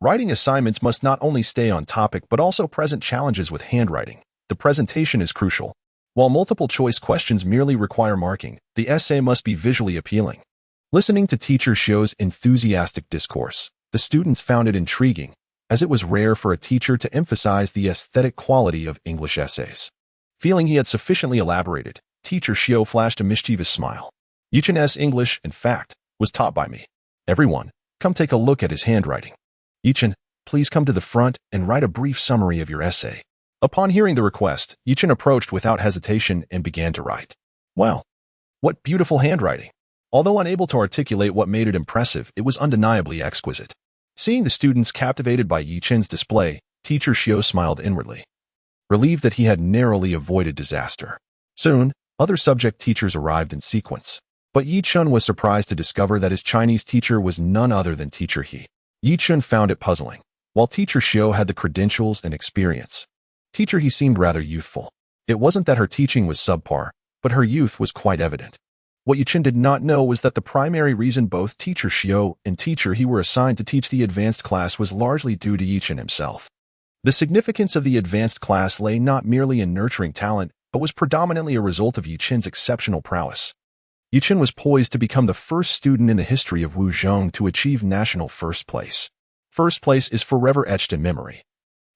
Speaker 1: Writing assignments must not only stay on topic but also present challenges with handwriting. The presentation is crucial. While multiple-choice questions merely require marking, the essay must be visually appealing. Listening to Teacher Xiao's enthusiastic discourse, the students found it intriguing, as it was rare for a teacher to emphasize the aesthetic quality of English essays. Feeling he had sufficiently elaborated, Teacher Xiao flashed a mischievous smile. Chen's English, in fact, was taught by me. Everyone, come take a look at his handwriting. Chen, please come to the front and write a brief summary of your essay. Upon hearing the request, Chen approached without hesitation and began to write. Wow, what beautiful handwriting! Although unable to articulate what made it impressive, it was undeniably exquisite. Seeing the students captivated by Chen's display, Teacher Xiao smiled inwardly, relieved that he had narrowly avoided disaster. Soon, other subject teachers arrived in sequence. But Chen was surprised to discover that his Chinese teacher was none other than Teacher He. Chen found it puzzling. While Teacher Xiao had the credentials and experience, Teacher He seemed rather youthful. It wasn't that her teaching was subpar, but her youth was quite evident. What Chen did not know was that the primary reason both Teacher Xiao and Teacher He were assigned to teach the advanced class was largely due to Chen himself. The significance of the advanced class lay not merely in nurturing talent, but was predominantly a result of Chen's exceptional prowess. Chen was poised to become the first student in the history of Wuzhong to achieve national first place. First place is forever etched in memory.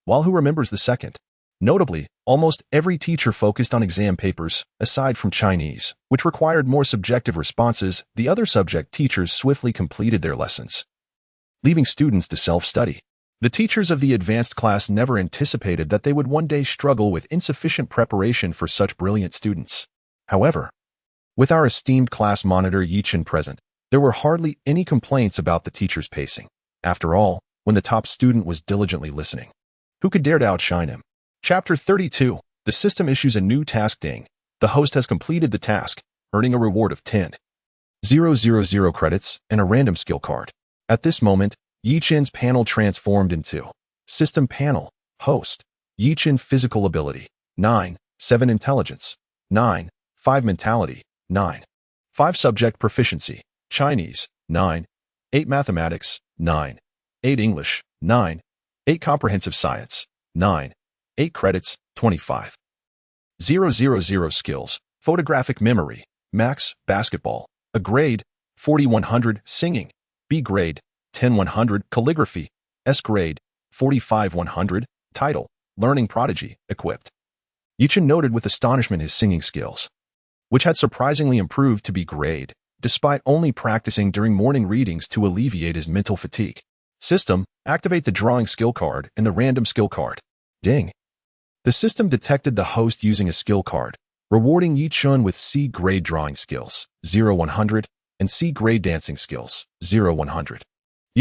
Speaker 1: While who remembers the second? Notably, almost every teacher focused on exam papers, aside from Chinese, which required more subjective responses. The other subject teachers swiftly completed their lessons, leaving students to self-study. The teachers of the advanced class never anticipated that they would one day struggle with insufficient preparation for such brilliant students. However, with our esteemed class monitor Chen present, there were hardly any complaints about the teacher's pacing. After all, when the top student was diligently listening, who could dare to outshine him? Chapter 32. The system issues a new task ding. The host has completed the task, earning a reward of 10,000 credits and a random skill card. At this moment, Chen's panel transformed into System Panel, Host, Chen Physical Ability, 9, 7 Intelligence, 9, 5 Mentality, 9, 5 Subject Proficiency, Chinese, 9, 8 Mathematics, 9, 8 English, 9, 8 Comprehensive Science, 9, 8 credits, 25. 000 skills, photographic memory, max, basketball, a grade, 4100, singing, B grade, 10100, calligraphy, S grade, 45100, title, learning prodigy, equipped. Chen noted with astonishment his singing skills, which had surprisingly improved to B grade, despite only practicing during morning readings to alleviate his mental fatigue. System, activate the drawing skill card and the random skill card. Ding. The system detected the host using a skill card, rewarding Chen with C grade drawing skills, 0100, and C grade dancing skills, 0100.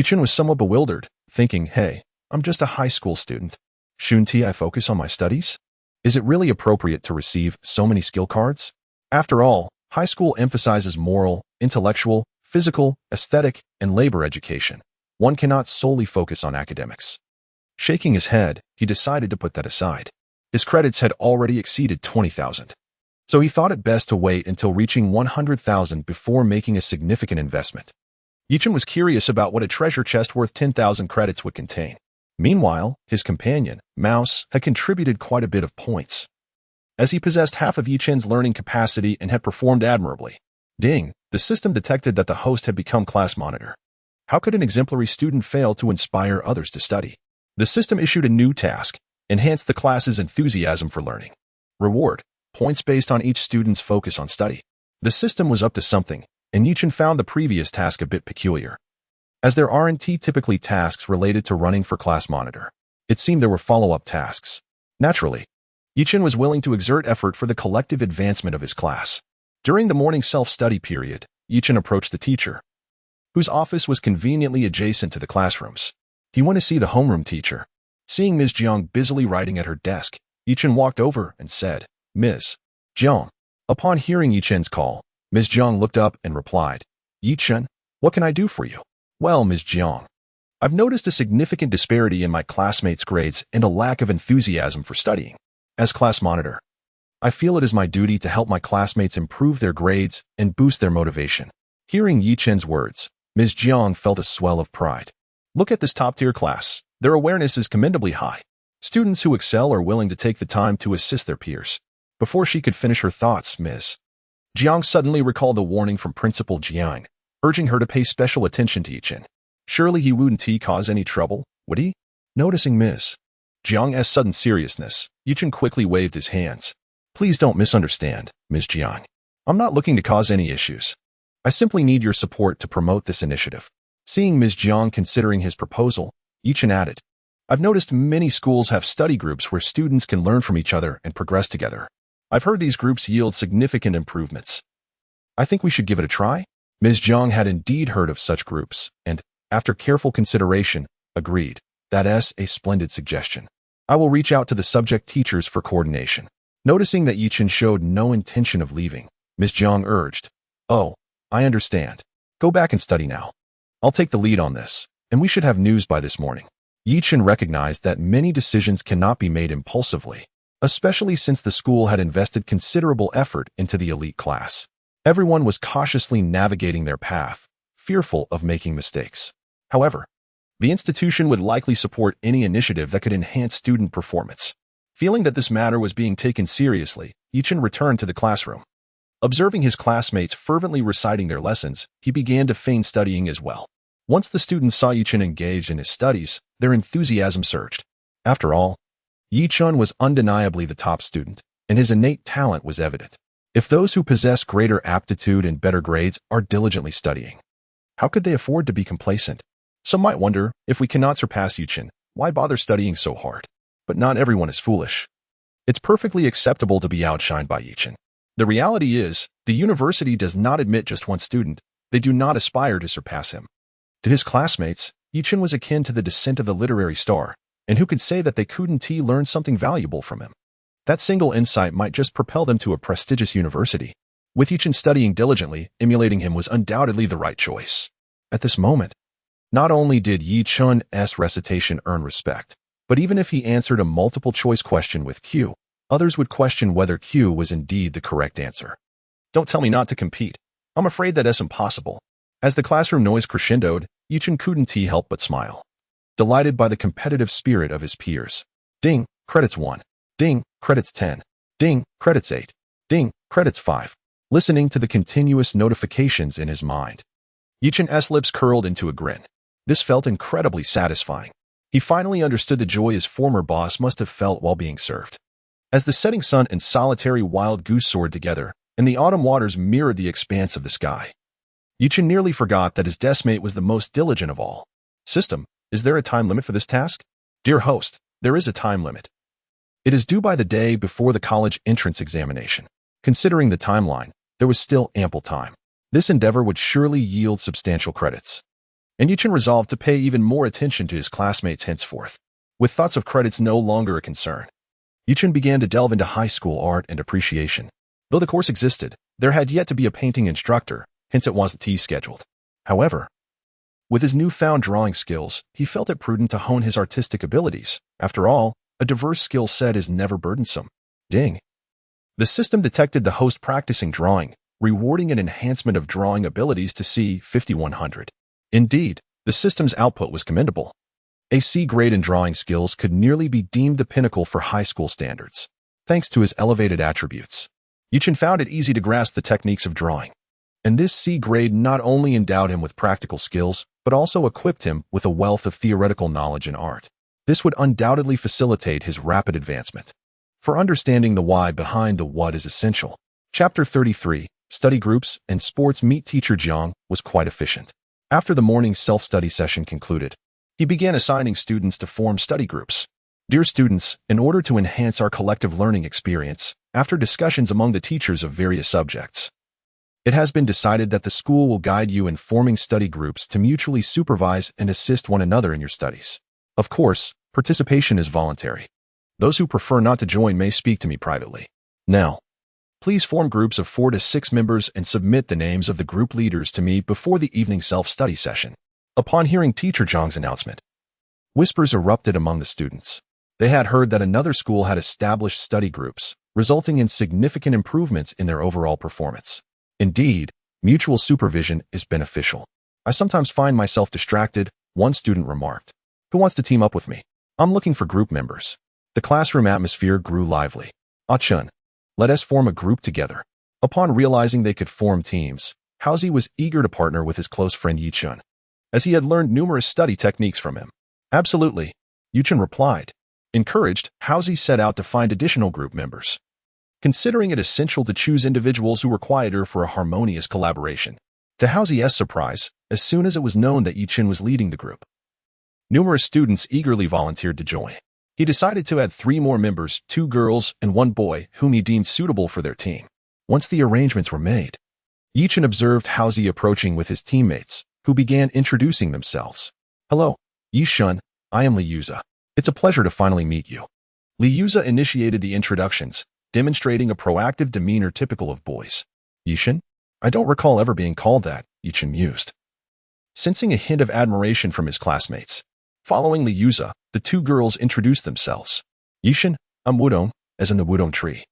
Speaker 1: Chen was somewhat bewildered, thinking, hey, I'm just a high school student. Shouldn't I focus on my studies? Is it really appropriate to receive so many skill cards? After all, high school emphasizes moral, intellectual, physical, aesthetic, and labor education. One cannot solely focus on academics. Shaking his head, he decided to put that aside. His credits had already exceeded 20,000. So he thought it best to wait until reaching 100,000 before making a significant investment. Chen was curious about what a treasure chest worth 10,000 credits would contain. Meanwhile, his companion, Mouse, had contributed quite a bit of points, as he possessed half of Chen's learning capacity and had performed admirably. Ding, the system detected that the host had become class monitor. How could an exemplary student fail to inspire others to study? The system issued a new task, enhance the class's enthusiasm for learning. Reward, points based on each student's focus on study. The system was up to something, and Chen found the previous task a bit peculiar, as there aren't typically tasks related to running for class monitor. It seemed there were follow-up tasks. Naturally, Chen was willing to exert effort for the collective advancement of his class. During the morning self-study period, Chen approached the teacher, whose office was conveniently adjacent to the classrooms. He went to see the homeroom teacher. Seeing Ms. Jiang busily writing at her desk, Chen walked over and said, Ms. Jiang. Upon hearing Chen's call, Ms. Jiang looked up and replied, Chen, what can I do for you? Well, Ms. Jiang, I've noticed a significant disparity in my classmates' grades and a lack of enthusiasm for studying. As class monitor, I feel it is my duty to help my classmates improve their grades and boost their motivation. Hearing Chen's words, Ms. Jiang felt a swell of pride. Look at this top-tier class. Their awareness is commendably high. Students who excel are willing to take the time to assist their peers. Before she could finish her thoughts, Ms. Jiang suddenly recalled the warning from Principal Jiang, urging her to pay special attention to Chen. Surely he wouldn't cause any trouble, would he? Noticing Ms. Jiang's sudden seriousness, Chen quickly waved his hands. Please don't misunderstand, Ms. Jiang. I'm not looking to cause any issues. I simply need your support to promote this initiative. Seeing Ms. Jiang considering his proposal, Chen added, I've noticed many schools have study groups where students can learn from each other and progress together. I've heard these groups yield significant improvements. I think we should give it a try. Ms. Jiang had indeed heard of such groups, and, after careful consideration, agreed. That's a splendid suggestion. I will reach out to the subject teachers for coordination. Noticing that Chen showed no intention of leaving, Ms. Jiang urged, Oh, I understand. Go back and study now. I'll take the lead on this, and we should have news by this morning. Chen recognized that many decisions cannot be made impulsively, especially since the school had invested considerable effort into the elite class. Everyone was cautiously navigating their path, fearful of making mistakes. However, the institution would likely support any initiative that could enhance student performance. Feeling that this matter was being taken seriously, Chen returned to the classroom. Observing his classmates fervently reciting their lessons, he began to feign studying as well. Once the students saw Chen engaged in his studies, their enthusiasm surged. After all, Chen was undeniably the top student, and his innate talent was evident. If those who possess greater aptitude and better grades are diligently studying, how could they afford to be complacent? Some might wonder, if we cannot surpass Chen, why bother studying so hard? But not everyone is foolish. It's perfectly acceptable to be outshined by Chen. The reality is, the university does not admit just one student. They do not aspire to surpass him. To his classmates, Chen was akin to the descent of the literary star, and who could say that they couldn't learn something valuable from him? That single insight might just propel them to a prestigious university. With Chen studying diligently, emulating him was undoubtedly the right choice. At this moment, not only did Chen's recitation earn respect, but even if he answered a multiple-choice question with Q, others would question whether Q was indeed the correct answer. Don't tell me not to compete. I'm afraid that's impossible. As the classroom noise crescendoed, Chen couldn't help but smile, delighted by the competitive spirit of his peers. Ding, credits 1. Ding, credits 10. Ding, credits 8. Ding, credits 5. Listening to the continuous notifications in his mind. Yichen's lips curled into a grin. This felt incredibly satisfying. He finally understood the joy his former boss must have felt while being served. As the setting sun and solitary wild goose soared together, and the autumn waters mirrored the expanse of the sky, Yichen nearly forgot that his deskmate was the most diligent of all. System, is there a time limit for this task? Dear host, there is a time limit. It is due by the day before the college entrance examination. Considering the timeline, there was still ample time. This endeavor would surely yield substantial credits. And Yichen resolved to pay even more attention to his classmates henceforth. With thoughts of credits no longer a concern, Yichen began to delve into high school art and appreciation. Though the course existed, there had yet to be a painting instructor, hence it wasn't scheduled. However, with his newfound drawing skills, he felt it prudent to hone his artistic abilities. After all, a diverse skill set is never burdensome. Ding. The system detected the host practicing drawing, rewarding an enhancement of drawing abilities to C 5100. Indeed, the system's output was commendable. A C grade in drawing skills could nearly be deemed the pinnacle for high school standards. Thanks to his elevated attributes, Yichen found it easy to grasp the techniques of drawing. And this C grade not only endowed him with practical skills, but also equipped him with a wealth of theoretical knowledge in art. This would undoubtedly facilitate his rapid advancement. For understanding the why behind the what is essential. Chapter 33, Study Groups and Sports Meet Teacher Jiang was quite efficient. After the morning self-study session concluded, he began assigning students to form study groups. Dear students, in order to enhance our collective learning experience, after discussions among the teachers of various subjects, it has been decided that the school will guide you in forming study groups to mutually supervise and assist one another in your studies. Of course, participation is voluntary. Those who prefer not to join may speak to me privately. Now, please form groups of 4 to 6 members and submit the names of the group leaders to me before the evening self-study session. Upon hearing Teacher Zhang's announcement, whispers erupted among the students. They had heard that another school had established study groups, resulting in significant improvements in their overall performance. Indeed, mutual supervision is beneficial. I sometimes find myself distracted, one student remarked. Who wants to team up with me? I'm looking for group members. The classroom atmosphere grew lively. Chen, let us form a group together. Upon realizing they could form teams, Haozi was eager to partner with his close friend Yichen, as he had learned numerous study techniques from him. Absolutely, Yichen replied. Encouraged, Haozi set out to find additional group members, considering it essential to choose individuals who were quieter for a harmonious collaboration. To Haozi's surprise, as soon as it was known that Yichen was leading the group, numerous students eagerly volunteered to join. He decided to add 3 more members, 2 girls and 1 boy, whom he deemed suitable for their team. Once the arrangements were made, Yichen observed Haozi approaching with his teammates, who began introducing themselves. Hello, Yichen, I am Liuza. It's a pleasure to finally meet you. Liuza initiated the introductions, demonstrating a proactive demeanor typical of boys. Yichen? I don't recall ever being called that, Yichen mused, sensing a hint of admiration from his classmates. Following Liuza, the 2 girls introduced themselves. Yichen, I'm Wudong, as in the Wudong tree.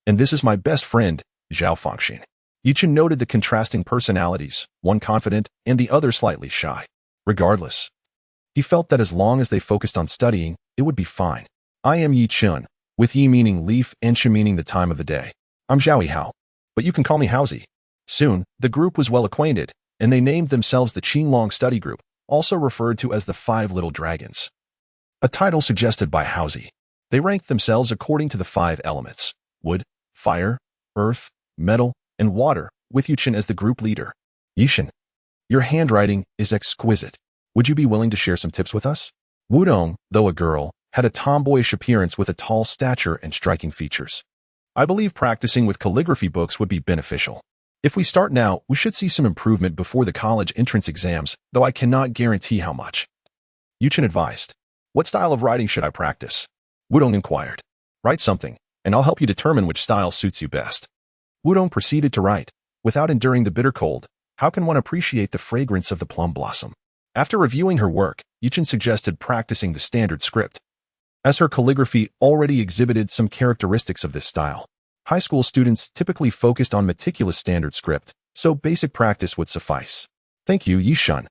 Speaker 1: And this is my best friend, Zhao Fangxin. Yichen noted the contrasting personalities, one confident and the other slightly shy. Regardless, he felt that as long as they focused on studying, it would be fine. I am Yichen, with Yi meaning leaf and Shi meaning the time of the day. I'm Zhao Hao, but you can call me Haozi. Soon, the group was well acquainted, and they named themselves the Qinglong Study Group, also referred to as the 5 Little Dragons, a title suggested by Haozi. They ranked themselves according to the 5 elements: wood, fire, earth, metal, and water, with Yichen as the group leader. Yichen, your handwriting is exquisite. Would you be willing to share some tips with us? Wudong, though a girl, had a tomboyish appearance with a tall stature and striking features. I believe practicing with calligraphy books would be beneficial. If we start now, we should see some improvement before the college entrance exams, though I cannot guarantee how much. Yichen advised. What style of writing should I practice? Wudong inquired. Write something, and I'll help you determine which style suits you best. Wudong proceeded to write. Without enduring the bitter cold, how can one appreciate the fragrance of the plum blossom? After reviewing her work, Yichen suggested practicing the standard script, as her calligraphy already exhibited some characteristics of this style. High school students typically focused on meticulous standard script, so basic practice would suffice. Thank you, Yichen.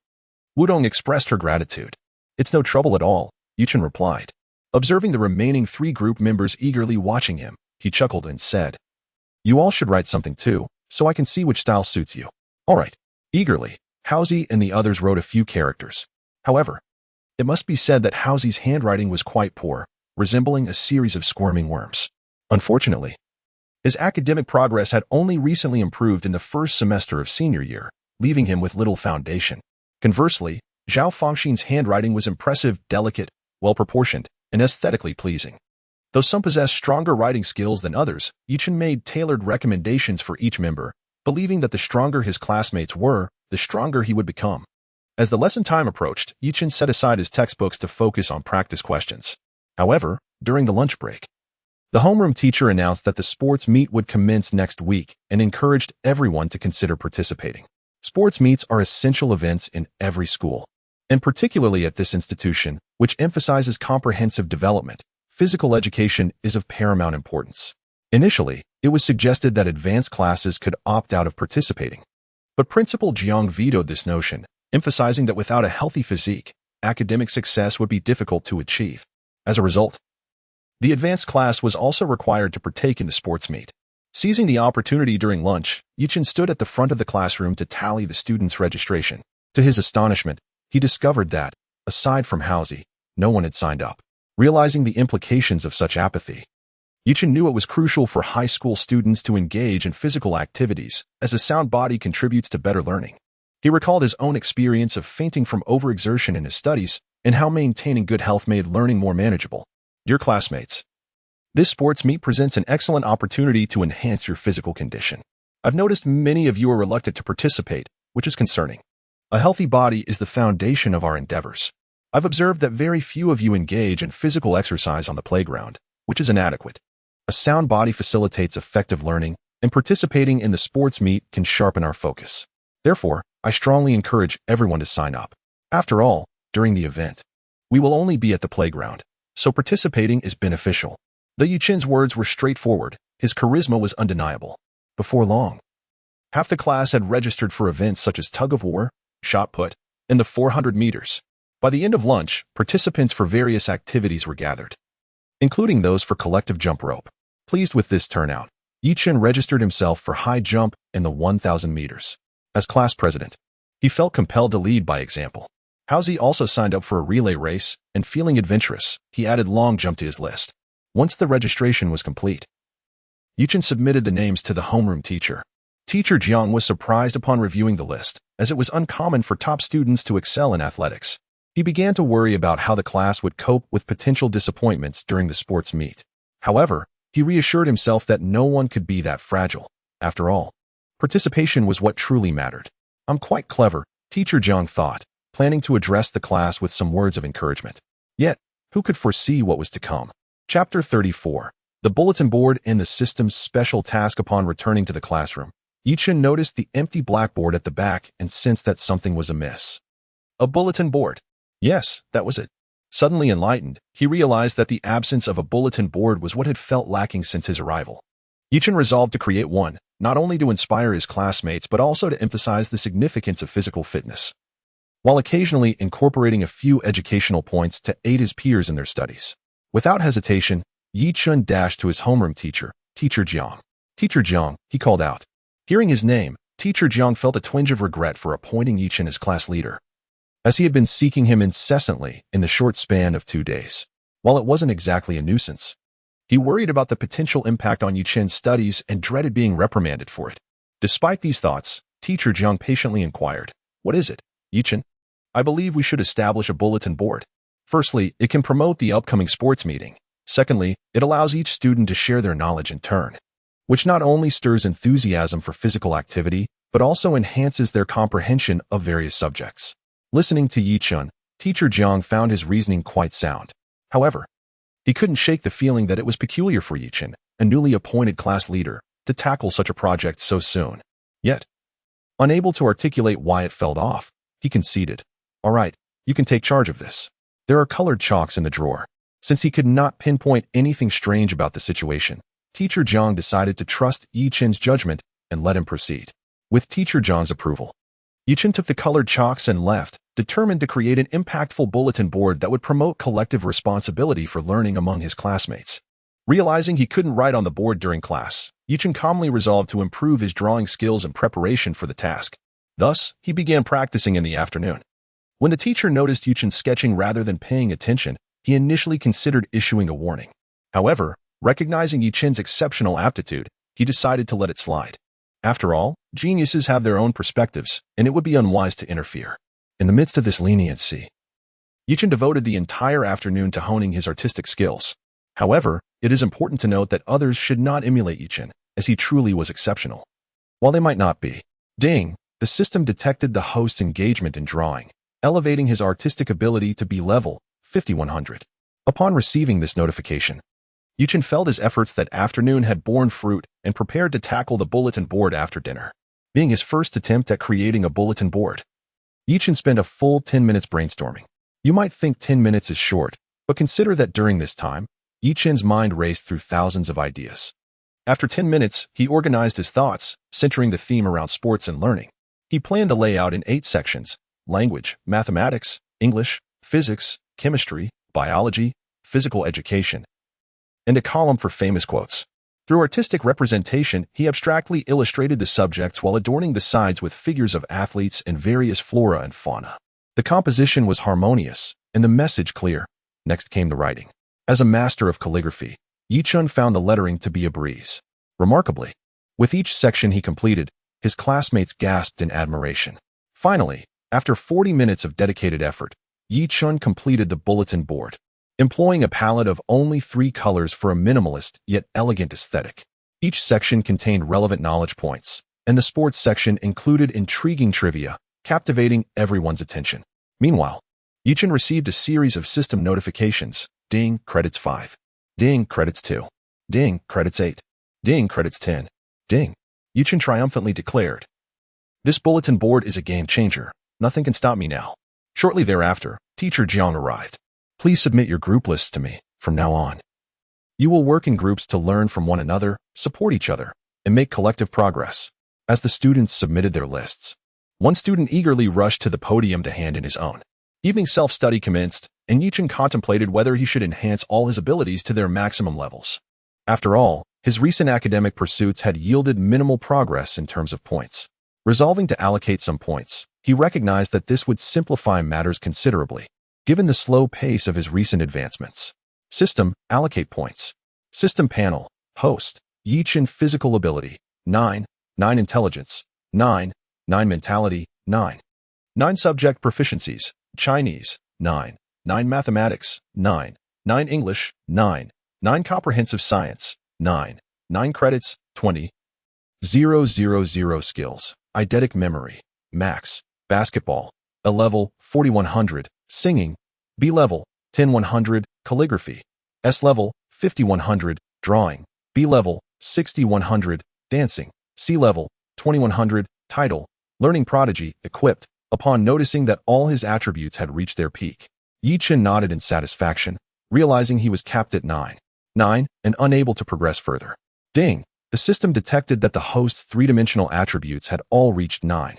Speaker 1: Wudong expressed her gratitude. It's no trouble at all, Yichen replied. Observing the remaining 3 group members eagerly watching him, he chuckled and said, "You all should write something too, so I can see which style suits you." All right. Eagerly, Housie and the others wrote a few characters. However, it must be said that Housie's handwriting was quite poor, resembling a series of squirming worms. Unfortunately, his academic progress had only recently improved in the first semester of senior year, leaving him with little foundation. Conversely, Zhao Fangxin's handwriting was impressive, delicate, well-proportioned, and aesthetically pleasing. Though some possessed stronger writing skills than others, Chen made tailored recommendations for each member, believing that the stronger his classmates were, the stronger he would become. As the lesson time approached, Chen set aside his textbooks to focus on practice questions. However, during the lunch break, the homeroom teacher announced that the sports meet would commence next week and encouraged everyone to consider participating. Sports meets are essential events in every school, and particularly at this institution, which emphasizes comprehensive development. Physical education is of paramount importance. Initially, it was suggested that advanced classes could opt out of participating. But Principal Jiang vetoed this notion, emphasizing that without a healthy physique, academic success would be difficult to achieve. As a result, the advanced class was also required to partake in the sports meet. Seizing the opportunity during lunch, Chen stood at the front of the classroom to tally the students' registration. To his astonishment, he discovered that, aside from Housie, no one had signed up. Realizing the implications of such apathy, Chen knew it was crucial for high school students to engage in physical activities, as a sound body contributes to better learning. He recalled his own experience of fainting from overexertion in his studies and how maintaining good health made learning more manageable. Dear classmates, this sports meet presents an excellent opportunity to enhance your physical condition. I've noticed many of you are reluctant to participate, which is concerning. A healthy body is the foundation of our endeavors. I've observed that very few of you engage in physical exercise on the playground, which is inadequate. A sound body facilitates effective learning, and participating in the sports meet can sharpen our focus. Therefore, I strongly encourage everyone to sign up. After all, during the event, we will only be at the playground, so participating is beneficial. The Chen's words were straightforward, his charisma was undeniable. Before long, half the class had registered for events such as tug-of-war, shot put, and the 400 meters. By the end of lunch, participants for various activities were gathered, including those for collective jump rope. Pleased with this turnout, Chen registered himself for high jump and the 1,000 meters. As class president, he felt compelled to lead by example. Housie also signed up for a relay race, and feeling adventurous, he added long jump to his list. Once the registration was complete, Chen submitted the names to the homeroom teacher. Teacher Jiang was surprised upon reviewing the list, as it was uncommon for top students to excel in athletics. He began to worry about how the class would cope with potential disappointments during the sports meet. However, he reassured himself that no one could be that fragile. After all, participation was what truly mattered. I'm quite clever, Teacher Jiang thought, planning to address the class with some words of encouragement. Yet, who could foresee what was to come? Chapter 34. The bulletin board and the system's special task. Upon returning to the classroom, Chen noticed the empty blackboard at the back and sensed that something was amiss. A bulletin board. Yes, that was it. Suddenly enlightened, he realized that the absence of a bulletin board was what had felt lacking since his arrival. Chen resolved to create one, not only to inspire his classmates but also to emphasize the significance of physical fitness, while occasionally incorporating a few educational points to aid his peers in their studies. Without hesitation, Chen dashed to his homeroom teacher, Teacher Jiang. Teacher Jiang, he called out. Hearing his name, Teacher Jiang felt a twinge of regret for appointing Chen as class leader, as he had been seeking him incessantly in the short span of 2 days. While it wasn't exactly a nuisance, he worried about the potential impact on Chen's studies and dreaded being reprimanded for it. Despite these thoughts, Teacher Jiang patiently inquired, "What is it, Chen?" "I believe we should establish a bulletin board. Firstly, it can promote the upcoming sports meeting. Secondly, it allows each student to share their knowledge in turn, which not only stirs enthusiasm for physical activity, but also enhances their comprehension of various subjects." Listening to Chen, Teacher Jiang found his reasoning quite sound. However, he couldn't shake the feeling that it was peculiar for Chen, a newly appointed class leader, to tackle such a project so soon. Yet, unable to articulate why it fell off, he conceded, "All right, you can take charge of this. There are colored chalks in the drawer." Since he could not pinpoint anything strange about the situation, Teacher Jiang decided to trust Chen's judgment and let him proceed. With Teacher Jiang's approval, Chen took the colored chalks and left, determined to create an impactful bulletin board that would promote collective responsibility for learning among his classmates. Realizing he couldn't write on the board during class, Chen calmly resolved to improve his drawing skills in preparation for the task. Thus, he began practicing in the afternoon. When the teacher noticed Chen sketching rather than paying attention, he initially considered issuing a warning. However, recognizing Chen's exceptional aptitude, he decided to let it slide. After all, geniuses have their own perspectives, and it would be unwise to interfere. In the midst of this leniency, Chen devoted the entire afternoon to honing his artistic skills. However, it is important to note that others should not emulate Chen, as he truly was exceptional. While they might not be. Ding! The system detected the host's engagement in drawing, elevating his artistic ability to be level 5100. Upon receiving this notification, Chen felt his efforts that afternoon had borne fruit and prepared to tackle the bulletin board after dinner. Being his first attempt at creating a bulletin board, Chen spent a full 10 minutes brainstorming. You might think 10 minutes is short, but consider that during this time, Chen's mind raced through thousands of ideas. After 10 minutes, he organized his thoughts, centering the theme around sports and learning. He planned the layout in 8 sections: language, mathematics, English, physics, chemistry, biology, physical education, and a column for famous quotes. Through artistic representation, he abstractly illustrated the subjects while adorning the sides with figures of athletes and various flora and fauna. The composition was harmonious, and the message clear. Next came the writing. As a master of calligraphy, Chen found the lettering to be a breeze. Remarkably, with each section he completed, his classmates gasped in admiration. Finally, after 40 minutes of dedicated effort, Chen completed the bulletin board, employing a palette of only 3 colors for a minimalist yet elegant aesthetic. Each section contained relevant knowledge points, and the sports section included intriguing trivia, captivating everyone's attention. Meanwhile, Chen received a series of system notifications: ding, credits 5. Ding, credits 2. Ding, credits 8. Ding, credits 10. Ding. Chen triumphantly declared, "This bulletin board is a game changer. Nothing can stop me now." Shortly thereafter, Teacher Jiang arrived. "Please submit your group lists to me from now on. You will work in groups to learn from one another, support each other, and make collective progress." As the students submitted their lists, one student eagerly rushed to the podium to hand in his own. Evening self-study commenced, and Chen contemplated whether he should enhance all his abilities to their maximum levels. After all, his recent academic pursuits had yielded minimal progress in terms of points. Resolving to allocate some points, he recognized that this would simplify matters considerably, given the slow pace of his recent advancements. System, allocate points. System panel, host, Chen physical ability, 9, 9 intelligence, 9, 9 mentality, 9. 9 subject proficiencies, Chinese, 9, 9 mathematics, 9, 9 English, 9, 9 comprehensive science, 9, 9 credits, 20. 000 skills, eidetic memory, max, basketball, A level, 4100, singing, B level, 10100, calligraphy, S level, 5100, drawing, B level, 6100, dancing, C level, 2100, title, learning prodigy, equipped. Upon noticing that all his attributes had reached their peak, Chen nodded in satisfaction, realizing he was capped at 9, and unable to progress further. Ding! The system detected that the host's 3-dimensional attributes had all reached 9,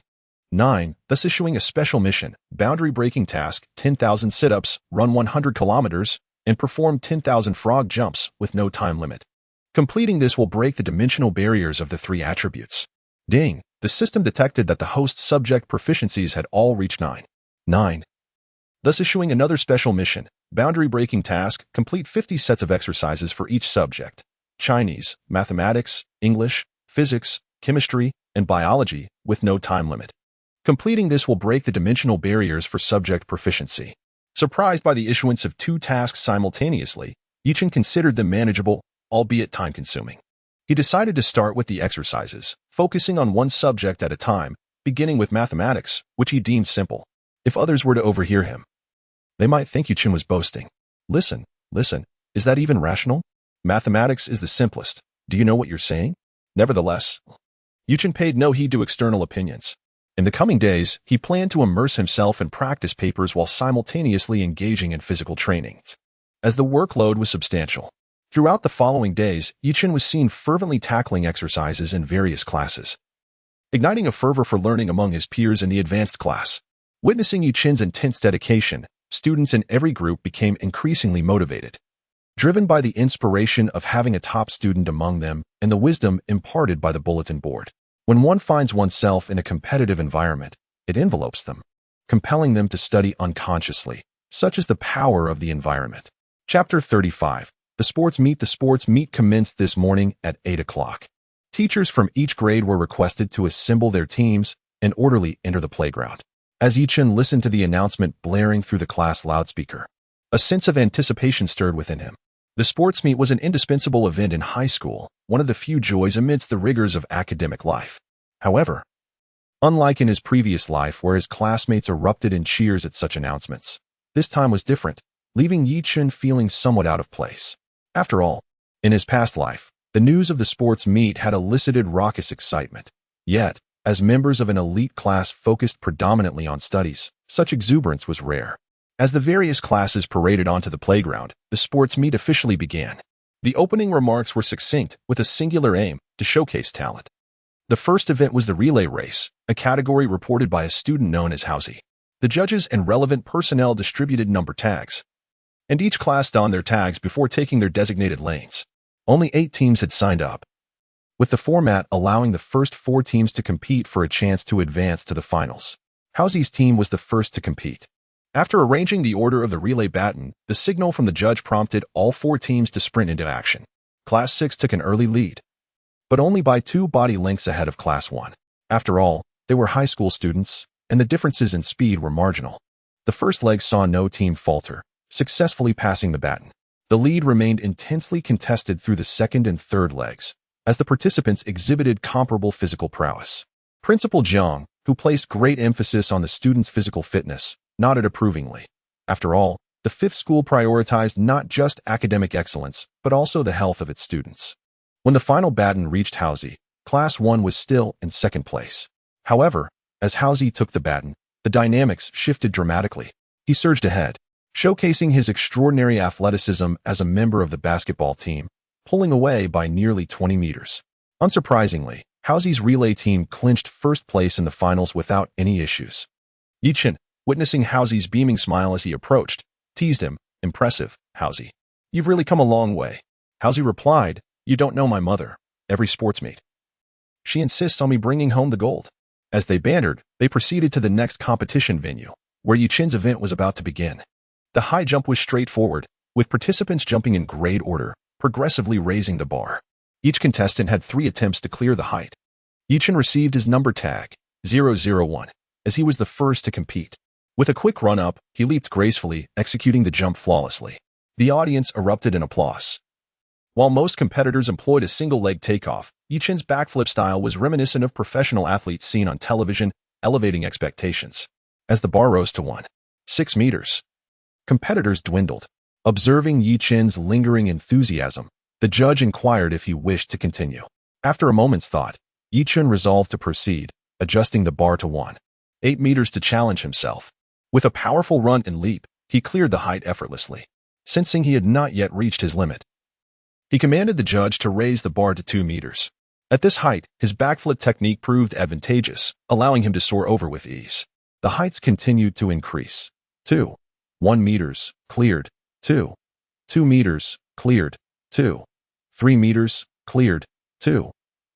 Speaker 1: thus issuing a special mission, boundary-breaking task, 10,000 sit-ups, run 100 kilometers, and perform 10,000 frog jumps with no time limit. Completing this will break the dimensional barriers of the 3 attributes. Ding! The system detected that the host's subject proficiencies had all reached 9, thus issuing another special mission, boundary-breaking task, complete 50 sets of exercises for each subject: Chinese, mathematics, English, physics, chemistry, and biology, with no time limit. Completing this will break the dimensional barriers for subject proficiency. Surprised by the issuance of 2 tasks simultaneously, Chen considered them manageable, albeit time-consuming. He decided to start with the exercises, focusing on one subject at a time, beginning with mathematics, which he deemed simple. If others were to overhear him, they might think Chen was boasting. Listen, is that even rational? Mathematics is the simplest. Do you know what you're saying? Nevertheless, Chen paid no heed to external opinions. In the coming days, he planned to immerse himself in practice papers while simultaneously engaging in physical training. As the workload was substantial, throughout the following days, Chen was seen fervently tackling exercises in various classes. igniting a fervor for learning among his peers in the advanced class. Witnessing Yi Chen's intense dedication, students in every group became increasingly motivated, driven by the inspiration of having a top student among them and the wisdom imparted by the bulletin board. When one finds oneself in a competitive environment, it envelopes them, compelling them to study unconsciously. Such is the power of the environment. Chapter 35. The sports meet commenced this morning at 8 o'clock. Teachers from each grade were requested to assemble their teams and orderly enter the playground. As Yi Chen listened to the announcement blaring through the class loudspeaker, a sense of anticipation stirred within him. The sports meet was an indispensable event in high school, one of the few joys amidst the rigors of academic life. However, unlike in his previous life where his classmates erupted in cheers at such announcements, this time was different, leaving Yi Chen feeling somewhat out of place. After all, in his past life, the news of the sports meet had elicited raucous excitement. Yet, as members of an elite class focused predominantly on studies, such exuberance was rare. As the various classes paraded onto the playground, the sports meet officially began. The opening remarks were succinct, with a singular aim to showcase talent. The first event was the relay race, a category reported by a student known as Housie. The judges and relevant personnel distributed number tags, and each class donned their tags before taking their designated lanes. Only 8 teams had signed up, with the format allowing the first 4 teams to compete for a chance to advance to the finals. Housie's team was the first to compete. After arranging the order of the relay baton, the signal from the judge prompted all 4 teams to sprint into action. Class 6 took an early lead, but only by 2 body lengths ahead of Class 1. After all, they were high school students, and the differences in speed were marginal. The first leg saw no team falter, successfully passing the baton. The lead remained intensely contested through the second and third legs, as the participants exhibited comparable physical prowess. Principal Jiang, who placed great emphasis on the students' physical fitness, nodded approvingly. After all, the fifth school prioritized not just academic excellence, but also the health of its students. When the final baton reached Housie, Class 1 was still in second place. However, as Housie took the baton, the dynamics shifted dramatically. He surged ahead, showcasing his extraordinary athleticism as a member of the basketball team, pulling away by nearly 20 meters. Unsurprisingly, Housie's relay team clinched first place in the finals without any issues. Yi Chen, witnessing Housie's beaming smile as he approached, teased him, "Impressive, Housie. You've really come a long way." Housie replied, "You don't know my mother. Every sports meet, she insists on me bringing home the gold." As they bantered, they proceeded to the next competition venue, where Yi Chen's event was about to begin. The high jump was straightforward, with participants jumping in grade order, progressively raising the bar. Each contestant had 3 attempts to clear the height. Yi Chen received his number tag, 001, as he was the first to compete. With a quick run-up, he leaped gracefully, executing the jump flawlessly. The audience erupted in applause. While most competitors employed a single-leg takeoff, Yi Chen's backflip style was reminiscent of professional athletes seen on television, elevating expectations. As the bar rose to 1.6 meters, competitors dwindled. Observing Yi Chen's lingering enthusiasm, the judge inquired if he wished to continue. After a moment's thought, Yi Chen resolved to proceed, adjusting the bar to 1.8 meters to challenge himself. With a powerful run and leap, he cleared the height effortlessly. Sensing he had not yet reached his limit, he commanded the judge to raise the bar to 2 meters. At this height, his backflip technique proved advantageous, allowing him to soar over with ease. The heights continued to increase. 1 meters, cleared. 2 meters, cleared. 3 meters, cleared.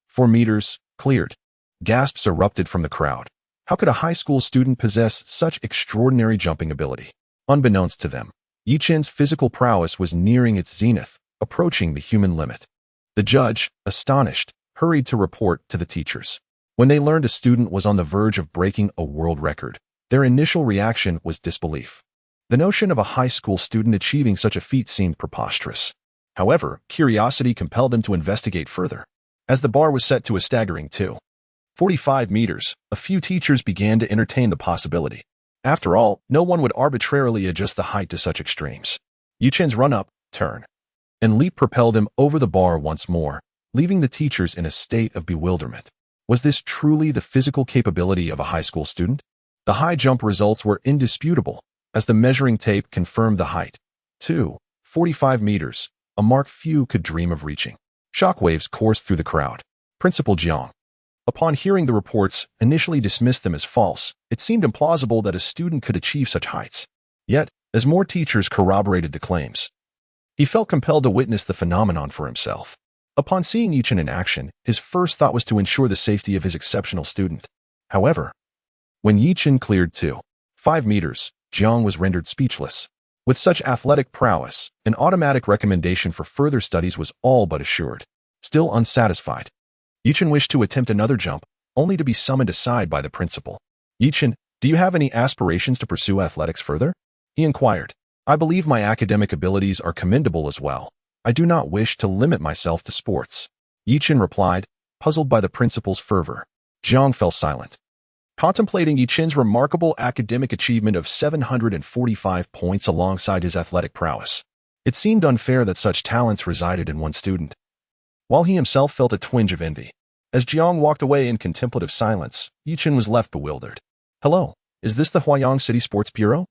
Speaker 1: 4 meters, cleared. Gasps erupted from the crowd. How could a high school student possess such extraordinary jumping ability? Unbeknownst to them, Yi Chen's physical prowess was nearing its zenith, approaching the human limit. The judge, astonished, hurried to report to the teachers. When they learned a student was on the verge of breaking a world record, their initial reaction was disbelief. The notion of a high school student achieving such a feat seemed preposterous. However, curiosity compelled them to investigate further. As the bar was set to a staggering 2.45 meters, a few teachers began to entertain the possibility. After all, no one would arbitrarily adjust the height to such extremes. Yi Chen's run-up, turn, and leap propelled him over the bar once more, leaving the teachers in a state of bewilderment. Was this truly the physical capability of a high school student? The high jump results were indisputable, as the measuring tape confirmed the height. 2.45 meters, a mark few could dream of reaching. Shockwaves coursed through the crowd. Principal Jiang, Upon hearing the reports, initially dismissed them as false. It seemed implausible that a student could achieve such heights. Yet, as more teachers corroborated the claims, he felt compelled to witness the phenomenon for himself. Upon seeing Chen in action, his first thought was to ensure the safety of his exceptional student. However, when Chen cleared 5 meters, Jiang was rendered speechless. With such athletic prowess, an automatic recommendation for further studies was all but assured. Still unsatisfied, Chen wished to attempt another jump, only to be summoned aside by the principal. Chen, do you have any aspirations to pursue athletics further? He inquired. I believe my academic abilities are commendable as well. I do not wish to limit myself to sports. Chen replied, puzzled by the principal's fervor. Jiang fell silent, contemplating Chen's remarkable academic achievement of 745 points alongside his athletic prowess. It seemed unfair that such talents resided in one student, while he himself felt a twinge of envy. As Jiang walked away in contemplative silence, Chen was left bewildered. Hello, is this the Huayang City Sports Bureau?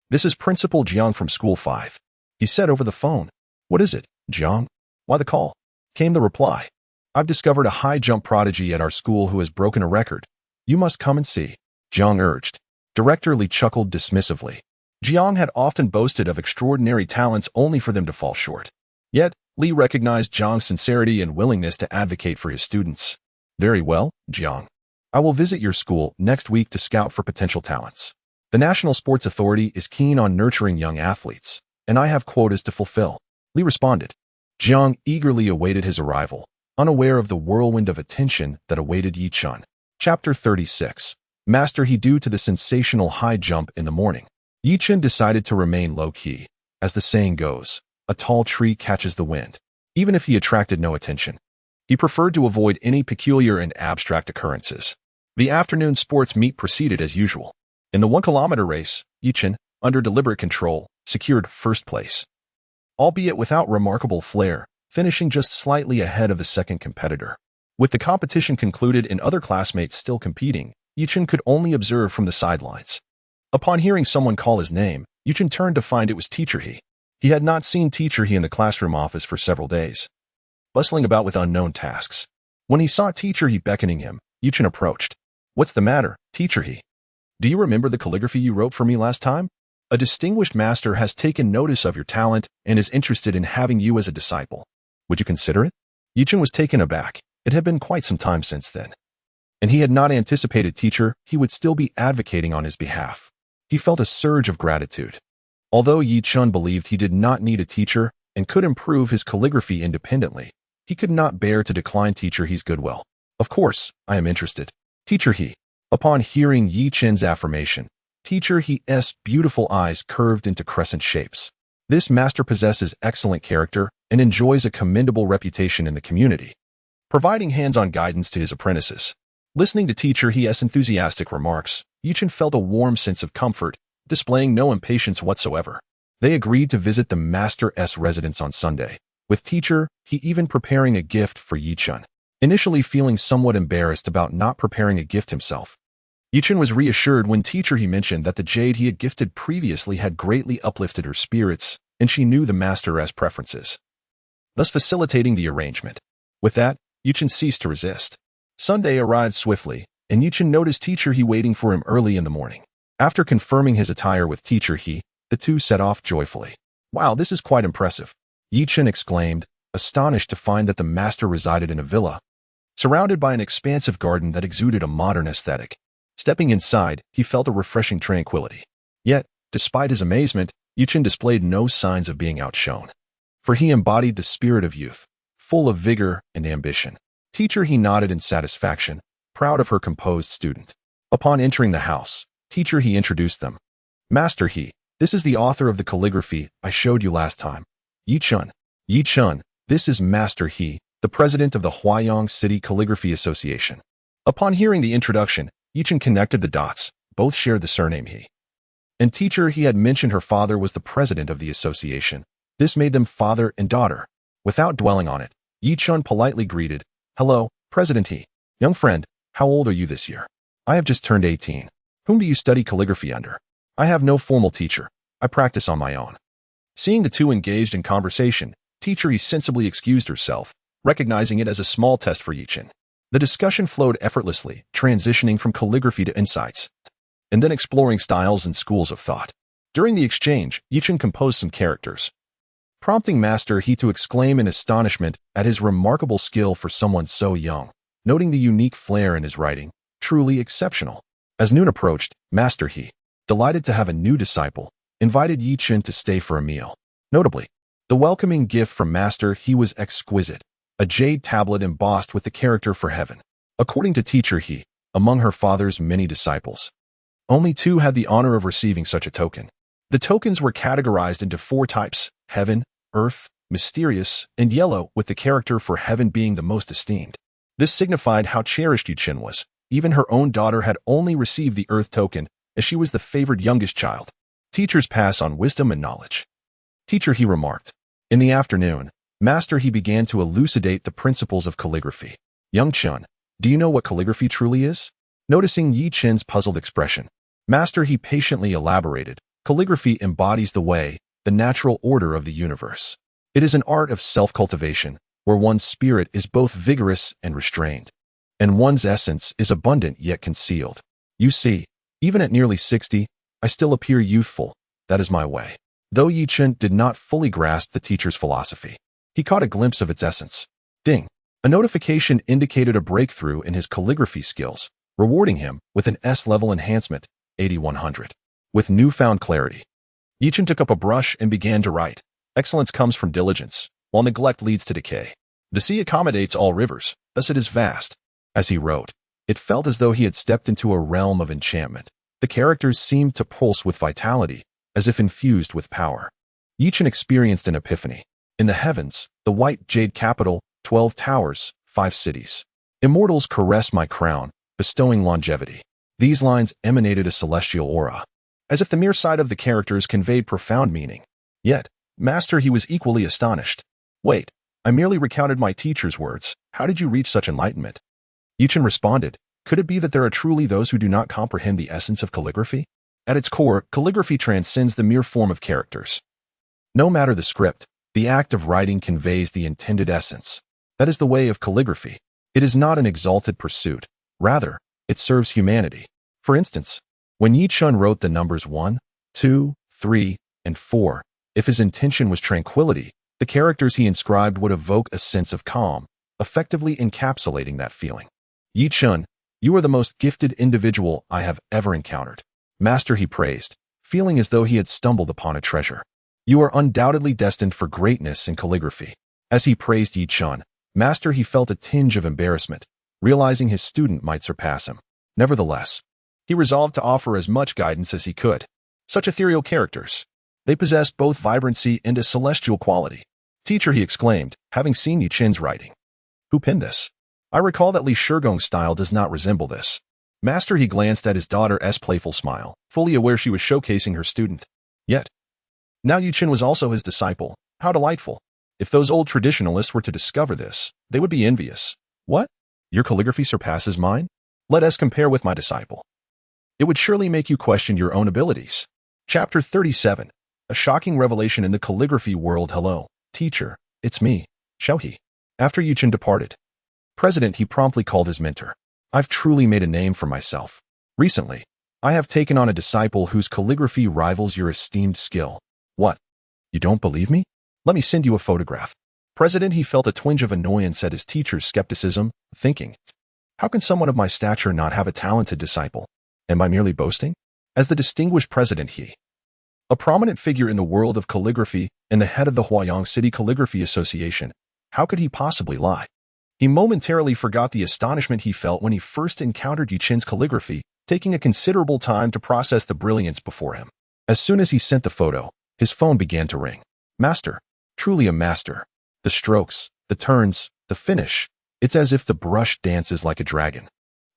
Speaker 1: This is Principal Jiang from School 5. He said over the phone. What is it, Jiang? Why the call? Came the reply. I've discovered a high jump prodigy at our school who has broken a record. You must come and see, Jiang urged. Director Li chuckled dismissively. Jiang had often boasted of extraordinary talents only for them to fall short. Yet, Li recognized Jiang's sincerity and willingness to advocate for his students. Very well, Jiang. I will visit your school next week to scout for potential talents. The National Sports Authority is keen on nurturing young athletes, and I have quotas to fulfill, Li responded. Jiang eagerly awaited his arrival, unaware of the whirlwind of attention that awaited Chen. Chapter 36. Master He. Due to the sensational high jump in the morning, Chen decided to remain low-key. As the saying goes, a tall tree catches the wind. Even if he attracted no attention, he preferred to avoid any peculiar and abstract occurrences. The afternoon sports meet proceeded as usual. In the 1-kilometer race, Chen, under deliberate control, secured first place, albeit without remarkable flair, finishing just slightly ahead of the second competitor. With the competition concluded and other classmates still competing, Chen could only observe from the sidelines. Upon hearing someone call his name, Chen turned to find it was Teacher He. He had not seen Teacher He in the classroom office for several days, bustling about with unknown tasks. When he saw Teacher He beckoning him, Chen approached. What's the matter, Teacher He? Do you remember the calligraphy you wrote for me last time? A distinguished master has taken notice of your talent and is interested in having you as a disciple. Would you consider it? Chen was taken aback. It had been quite some time since then, and he had not anticipated Teacher He would still be advocating on his behalf. He felt a surge of gratitude. Although Chen believed he did not need a teacher and could improve his calligraphy independently, he could not bear to decline Teacher He's goodwill. Of course, I am interested, Teacher He. Upon hearing Chen's affirmation, Teacher He's beautiful eyes curved into crescent shapes. This master possesses excellent character and enjoys a commendable reputation in the community, providing hands-on guidance to his apprentices. Listening to Teacher He's enthusiastic remarks, Chen felt a warm sense of comfort, displaying no impatience whatsoever. They agreed to visit the master's residence on Sunday, with Teacher He even preparing a gift for Chen. Initially feeling somewhat embarrassed about not preparing a gift himself, Chen was reassured when Teacher He mentioned that the jade he had gifted previously had greatly uplifted her spirits, and she knew the master's preferences, thus facilitating the arrangement. With that, Chen ceased to resist. Sunday arrived swiftly, and Chen noticed Teacher He waiting for him early in the morning. After confirming his attire with Teacher He, the two set off joyfully. Wow, this is quite impressive, Chen exclaimed, astonished to find that the master resided in a villa, surrounded by an expansive garden that exuded a modern aesthetic. Stepping inside, he felt a refreshing tranquility. Yet, despite his amazement, Chen displayed no signs of being outshone, for he embodied the spirit of youth, full of vigor and ambition. Teacher He nodded in satisfaction, proud of her composed student. Upon entering the house, Teacher He introduced them. Master He, this is the author of the calligraphy I showed you last time. Chen, this is Master He, the president of the Huayang City Calligraphy Association. Upon hearing the introduction, Chen connected the dots. Both shared the surname He. And Teacher He had mentioned her father was the president of the association. This made them father and daughter. Without dwelling on it, Chen politely greeted, Hello, President He. Young friend, how old are you this year? I have just turned 18. Whom do you study calligraphy under? I have no formal teacher. I practice on my own. Seeing the two engaged in conversation, Teacher He sensibly excused herself, recognizing it as a small test for Chen. The discussion flowed effortlessly, transitioning from calligraphy to insights, and then exploring styles and schools of thought. During the exchange, Chen composed some characters, prompting Master He to exclaim in astonishment at his remarkable skill for someone so young, noting the unique flair in his writing, truly exceptional. As noon approached, Master He, delighted to have a new disciple, invited Chen to stay for a meal. Notably, the welcoming gift from Master He was exquisite, a jade tablet embossed with the character for heaven. According to teacher He, among her father's many disciples, only 2 had the honor of receiving such a token. The tokens were categorized into 4 types: heaven, earth, mysterious, and yellow, with the character for heaven being the most esteemed. This signified how cherished Chen was. Even her own daughter had only received the earth token, as she was the favored youngest child. Teachers pass on wisdom and knowledge. Teacher He remarked. In the afternoon, Master He began to elucidate the principles of calligraphy. Young Chen, do you know what calligraphy truly is? Noticing Chen's puzzled expression, Master He patiently elaborated. Calligraphy embodies the way, the natural order of the universe. It is an art of self-cultivation, where one's spirit is both vigorous and restrained, and one's essence is abundant yet concealed. You see, even at nearly 60, I still appear youthful. That is my way. Though Chen did not fully grasp the teacher's philosophy, he caught a glimpse of its essence. Ding! A notification indicated a breakthrough in his calligraphy skills, rewarding him with an S-level enhancement, 8100. With newfound clarity, Chen took up a brush and began to write. Excellence comes from diligence, while neglect leads to decay. The sea accommodates all rivers, thus it is vast. As he wrote, it felt as though he had stepped into a realm of enchantment. The characters seemed to pulse with vitality, as if infused with power. Chen experienced an epiphany. In the heavens, the white jade capital, 12 towers, 5 cities. Immortals caress my crown, bestowing longevity. These lines emanated a celestial aura, as if the mere sight of the characters conveyed profound meaning. Yet, Master He was equally astonished. Wait, I merely recounted my teacher's words. How did you reach such enlightenment? Chen responded, could it be that there are truly those who do not comprehend the essence of calligraphy? At its core, calligraphy transcends the mere form of characters. No matter the script, the act of writing conveys the intended essence. That is the way of calligraphy. It is not an exalted pursuit. Rather, it serves humanity. For instance, when Chen wrote the numbers 1, 2, 3, and 4, if his intention was tranquility, the characters he inscribed would evoke a sense of calm, effectively encapsulating that feeling. Chen, you are the most gifted individual I have ever encountered. Master He praised, feeling as though he had stumbled upon a treasure. You are undoubtedly destined for greatness in calligraphy. As he praised Chen, Master He felt a tinge of embarrassment, realizing his student might surpass him. Nevertheless, he resolved to offer as much guidance as he could. Such ethereal characters, they possess both vibrancy and a celestial quality. Teacher, he exclaimed, having seen Chen's writing. Who penned this? I recall that Li Shigong's style does not resemble this. Master, he glanced at his daughter's playful smile, fully aware she was showcasing her student. Yet, now Chen was also his disciple. How delightful. If those old traditionalists were to discover this, they would be envious. What? Your calligraphy surpasses mine? Let us compare with my disciple. It would surely make you question your own abilities. Chapter 37. A shocking revelation in the calligraphy world. Hello, teacher. It's me, Xiaohe. After Chen departed, President, he promptly called his mentor. I've truly made a name for myself. Recently, I have taken on a disciple whose calligraphy rivals your esteemed skill. What? You don't believe me? Let me send you a photograph. President, he felt a twinge of annoyance at his teacher's skepticism, thinking, how can someone of my stature not have a talented disciple? Am I merely boasting? As the distinguished president, he, a prominent figure in the world of calligraphy and the head of the Huayang City Calligraphy Association, how could he possibly lie? He momentarily forgot the astonishment he felt when he first encountered Chen's calligraphy, taking a considerable time to process the brilliance before him. As soon as he sent the photo, his phone began to ring. Master, truly a master. The strokes, the turns, the finish. It's as if the brush dances like a dragon.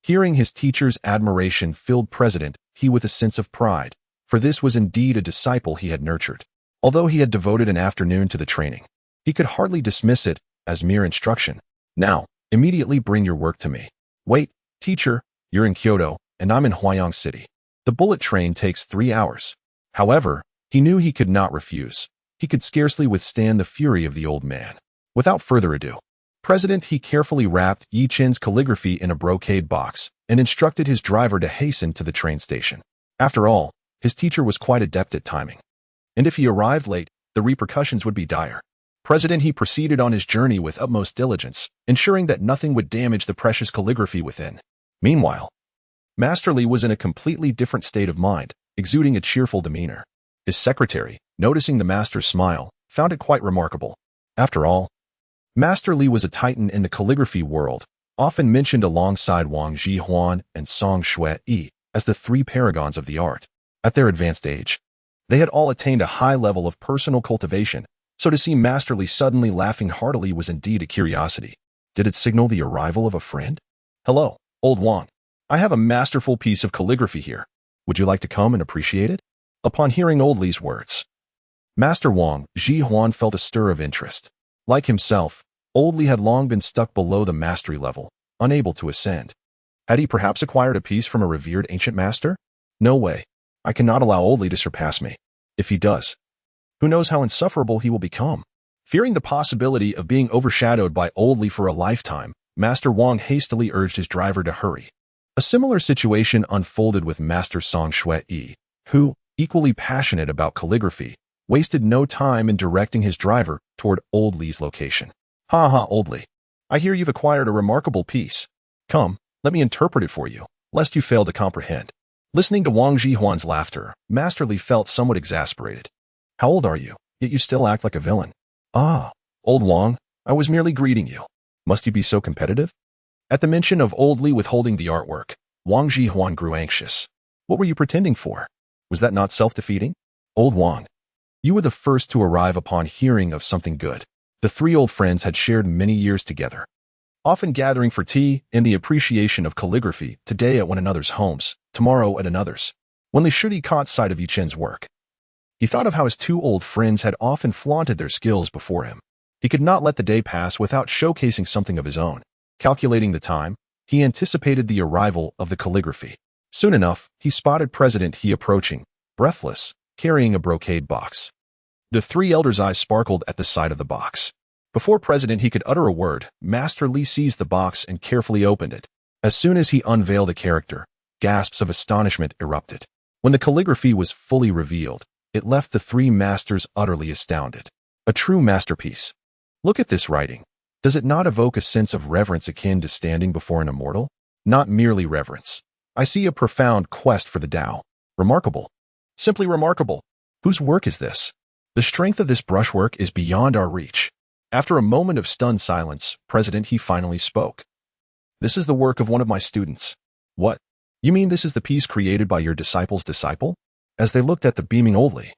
Speaker 1: Hearing his teacher's admiration filled President he with a sense of pride, for this was indeed a disciple he had nurtured. Although he had devoted an afternoon to the training, he could hardly dismiss it as mere instruction. Now, immediately bring your work to me. Wait, teacher, you're in Kyoto, and I'm in Huayang City. The bullet train takes 3 hours. However, he knew he could not refuse. He could scarcely withstand the fury of the old man. Without further ado, President He carefully wrapped Yi Chen's calligraphy in a brocade box and instructed his driver to hasten to the train station. After all, his teacher was quite adept at timing. And if he arrived late, the repercussions would be dire. President He proceeded on his journey with utmost diligence, ensuring that nothing would damage the precious calligraphy within. Meanwhile, Master Li was in a completely different state of mind, exuding a cheerful demeanor. His secretary, noticing the master's smile, found it quite remarkable. After all, Master Li was a titan in the calligraphy world, often mentioned alongside Wang Zhihuan and Song Shui as the three paragons of the art. At their advanced age, they had all attained a high level of personal cultivation, so to see Master Li suddenly laughing heartily was indeed a curiosity. Did it signal the arrival of a friend? Hello, old Wang. I have a masterful piece of calligraphy here. Would you like to come and appreciate it? Upon hearing old Li's words, Master Wang Zhihuan felt a stir of interest. Like himself, old Li had long been stuck below the mastery level, unable to ascend. Had he perhaps acquired a piece from a revered ancient master? No way. I cannot allow old Li to surpass me. If he does, who knows how insufferable he will become? Fearing the possibility of being overshadowed by old Li for a lifetime, Master Wang hastily urged his driver to hurry. A similar situation unfolded with Master Song Shui, who, equally passionate about calligraphy, wasted no time in directing his driver toward old Li's location. Ha ha, old Li. I hear you've acquired a remarkable piece. Come, let me interpret it for you, lest you fail to comprehend. Listening to Wang Zhihuan's laughter, Master Li felt somewhat exasperated. How old are you, yet you still act like a villain? Ah, old Wang, I was merely greeting you. Must you be so competitive? At the mention of old Li withholding the artwork, Wang Zhihuan grew anxious. What were you pretending for? Was that not self-defeating? Old Wang, you were the first to arrive upon hearing of something good. The three old friends had shared many years together, often gathering for tea in the appreciation of calligraphy, today at one another's homes, tomorrow at another's. When Li Shudi caught sight of Yi Chen's work, he thought of how his two old friends had often flaunted their skills before him. He could not let the day pass without showcasing something of his own. Calculating the time, he anticipated the arrival of the calligraphy. Soon enough, he spotted President He approaching, breathless, carrying a brocade box. The three elders' eyes sparkled at the sight of the box. Before President He could utter a word, Master Li seized the box and carefully opened it. As soon as he unveiled a character, gasps of astonishment erupted. When the calligraphy was fully revealed, it left the three masters utterly astounded. A true masterpiece. Look at this writing. Does it not evoke a sense of reverence akin to standing before an immortal? Not merely reverence. I see a profound quest for the Tao. Remarkable. Simply remarkable. Whose work is this? The strength of this brushwork is beyond our reach. After a moment of stunned silence, President He finally spoke. This is the work of one of my students. What? You mean this is the piece created by your disciple's disciple? As they looked at the beaming old Li,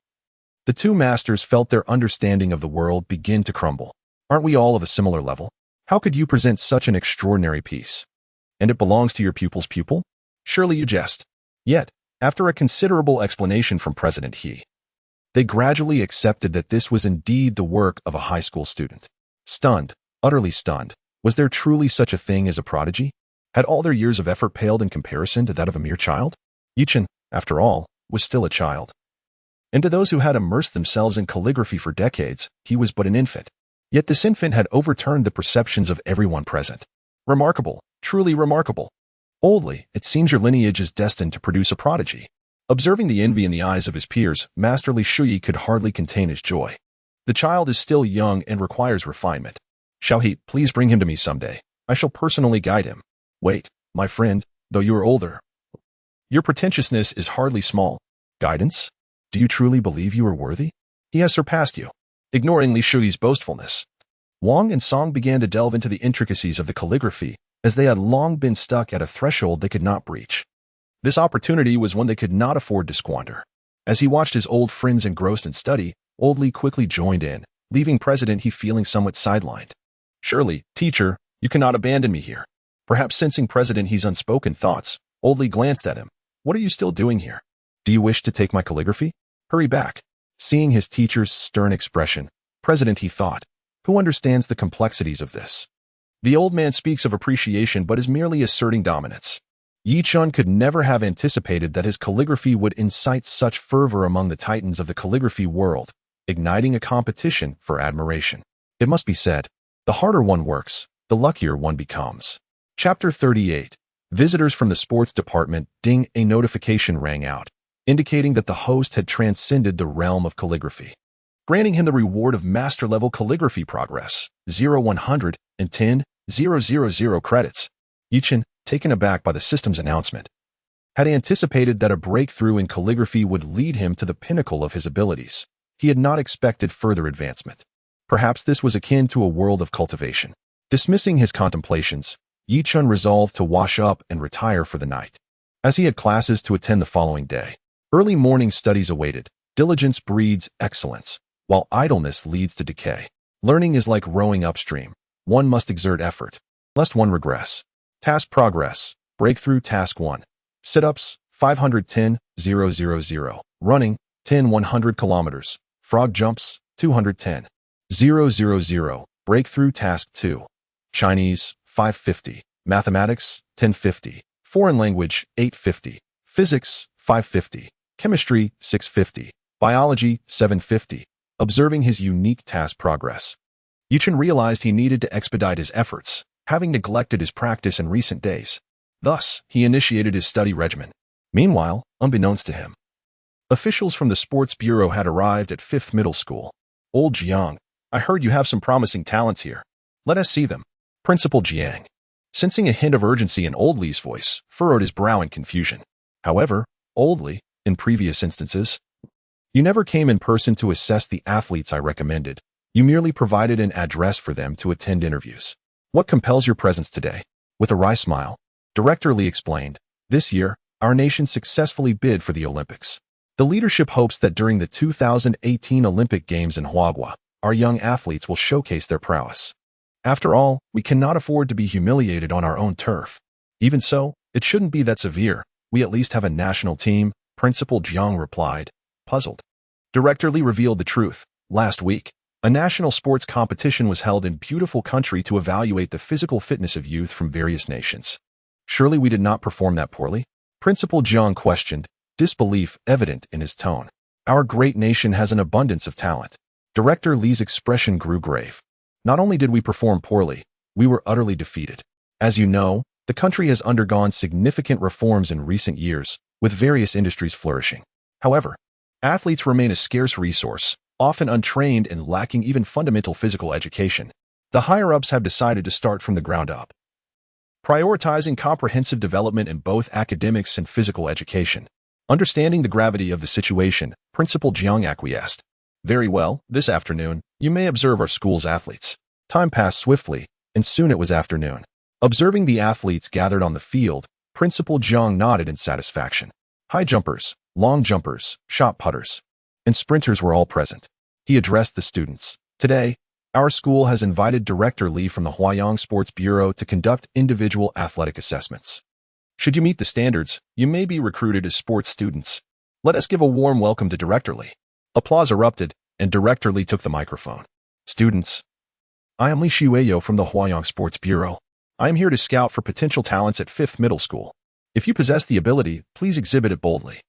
Speaker 1: the two masters felt their understanding of the world begin to crumble. Aren't we all of a similar level? How could you present such an extraordinary piece? And it belongs to your pupil's pupil? Surely you jest. Yet, after a considerable explanation from President He, they gradually accepted that this was indeed the work of a high school student. Stunned, utterly stunned, was there truly such a thing as a prodigy? Had all their years of effort paled in comparison to that of a mere child? Yi Chen, after all, was still a child. And to those who had immersed themselves in calligraphy for decades, he was but an infant. Yet this infant had overturned the perceptions of everyone present. Remarkable, truly remarkable. Old Li, it seems your lineage is destined to produce a prodigy. Observing the envy in the eyes of his peers, Master Li Shuyi could hardly contain his joy. The child is still young and requires refinement. Shall he please bring him to me someday? I shall personally guide him. Wait, my friend, though you are older, your pretentiousness is hardly small. Guidance? Do you truly believe you are worthy? He has surpassed you. Ignoring Li Shuyi's boastfulness, Wang and Song began to delve into the intricacies of the calligraphy, as they had long been stuck at a threshold they could not breach. This opportunity was one they could not afford to squander. As he watched his old friends engrossed in study, old Li quickly joined in, leaving President He feeling somewhat sidelined. Surely, teacher, you cannot abandon me here. Perhaps sensing President He's unspoken thoughts, old Li glanced at him. What are you still doing here? Do you wish to take my calligraphy? Hurry back. Seeing his teacher's stern expression, President He thought, who understands the complexities of this? The old man speaks of appreciation but is merely asserting dominance. Yi Chen could never have anticipated that his calligraphy would incite such fervor among the titans of the calligraphy world, igniting a competition for admiration. It must be said, the harder one works, the luckier one becomes. Chapter 38. Visitors from the sports department. Ding, a notification rang out, indicating that the host had transcended the realm of calligraphy, granting him the reward of master-level calligraphy progress, 110,000 credits. Chen, taken aback by the system's announcement, had anticipated that a breakthrough in calligraphy would lead him to the pinnacle of his abilities. He had not expected further advancement. Perhaps this was akin to a world of cultivation. Dismissing his contemplations, Chen resolved to wash up and retire for the night, as he had classes to attend the following day. Early morning studies awaited. Diligence breeds excellence, while idleness leads to decay. Learning is like rowing upstream. One must exert effort, lest one regress. Task progress. Breakthrough Task 1. Sit-ups, 510,000. Running, 100 kilometers. Frog jumps, 210,000. Breakthrough Task 2. Chinese, 550. Mathematics, 1050. Foreign language, 850. Physics, 550. Chemistry, 650. Biology, 750. Observing his unique task progress, Chen realized he needed to expedite his efforts, having neglected his practice in recent days. Thus, he initiated his study regimen. Meanwhile, unbeknownst to him, officials from the sports bureau had arrived at 5th Middle School. Old Jiang, I heard you have some promising talents here. Let us see them. Principal Jiang, sensing a hint of urgency in Old Li's voice, furrowed his brow in confusion. However, Old Li, in previous instances, you never came in person to assess the athletes I recommended. You merely provided an address for them to attend interviews. What compels your presence today? With a wry smile, Director Li explained, this year, our nation successfully bid for the Olympics. The leadership hopes that during the 2018 Olympic Games in Huagua, our young athletes will showcase their prowess. After all, we cannot afford to be humiliated on our own turf. Even so, it shouldn't be that severe. We at least have a national team, Principal Jiang replied, puzzled. Director Li revealed the truth. Last week, a national sports competition was held in beautiful country to evaluate the physical fitness of youth from various nations. Surely we did not perform that poorly? Principal Jiang questioned, disbelief evident in his tone. Our great nation has an abundance of talent. Director Li's expression grew grave. Not only did we perform poorly, we were utterly defeated. As you know, the country has undergone significant reforms in recent years, with various industries flourishing. However, athletes remain a scarce resource, often untrained and lacking even fundamental physical education. The higher-ups have decided to start from the ground up, prioritizing comprehensive development in both academics and physical education. Understanding the gravity of the situation, Principal Jiang acquiesced. Very well, this afternoon, you may observe our school's athletes. Time passed swiftly, and soon it was afternoon. Observing the athletes gathered on the field, Principal Jiang nodded in satisfaction. High jumpers, long jumpers, shot putters, and sprinters were all present. He addressed the students. Today, our school has invited Director Li from the Huayang Sports Bureau to conduct individual athletic assessments. Should you meet the standards, you may be recruited as sports students. Let us give a warm welcome to Director Li. Applause erupted, and Director Li took the microphone. Students, I am Li Xueyo from the Huayang Sports Bureau. I am here to scout for potential talents at 5th Middle School. If you possess the ability, please exhibit it boldly.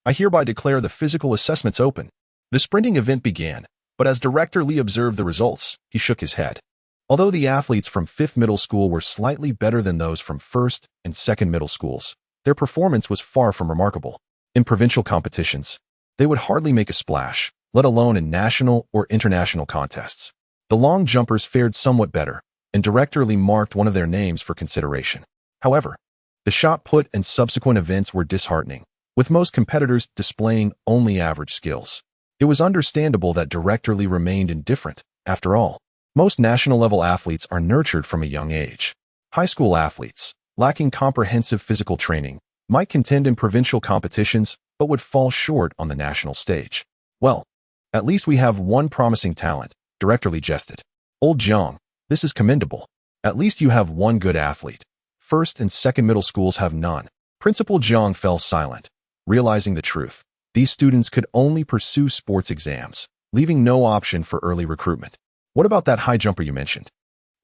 Speaker 1: I hereby declare the physical assessments open. The sprinting event began, but as Director Li observed the results, he shook his head. Although the athletes from 5th Middle School were slightly better than those from 1st and 2nd Middle Schools, their performance was far from remarkable. In provincial competitions, they would hardly make a splash, let alone in national or international contests. The long jumpers fared somewhat better, and Director Li marked one of their names for consideration. However, the shot put and subsequent events were disheartening, with most competitors displaying only average skills. It was understandable that Director Li remained indifferent. After all, most national-level athletes are nurtured from a young age. High school athletes, lacking comprehensive physical training, might contend in provincial competitions but would fall short on the national stage. Well, at least we have one promising talent, Director Li jested. Old Jiang, this is commendable. At least you have one good athlete. 1st and 2nd Middle Schools have none. Principal Jiang fell silent, realizing the truth. These students could only pursue sports exams, leaving no option for early recruitment. What about that high jumper you mentioned?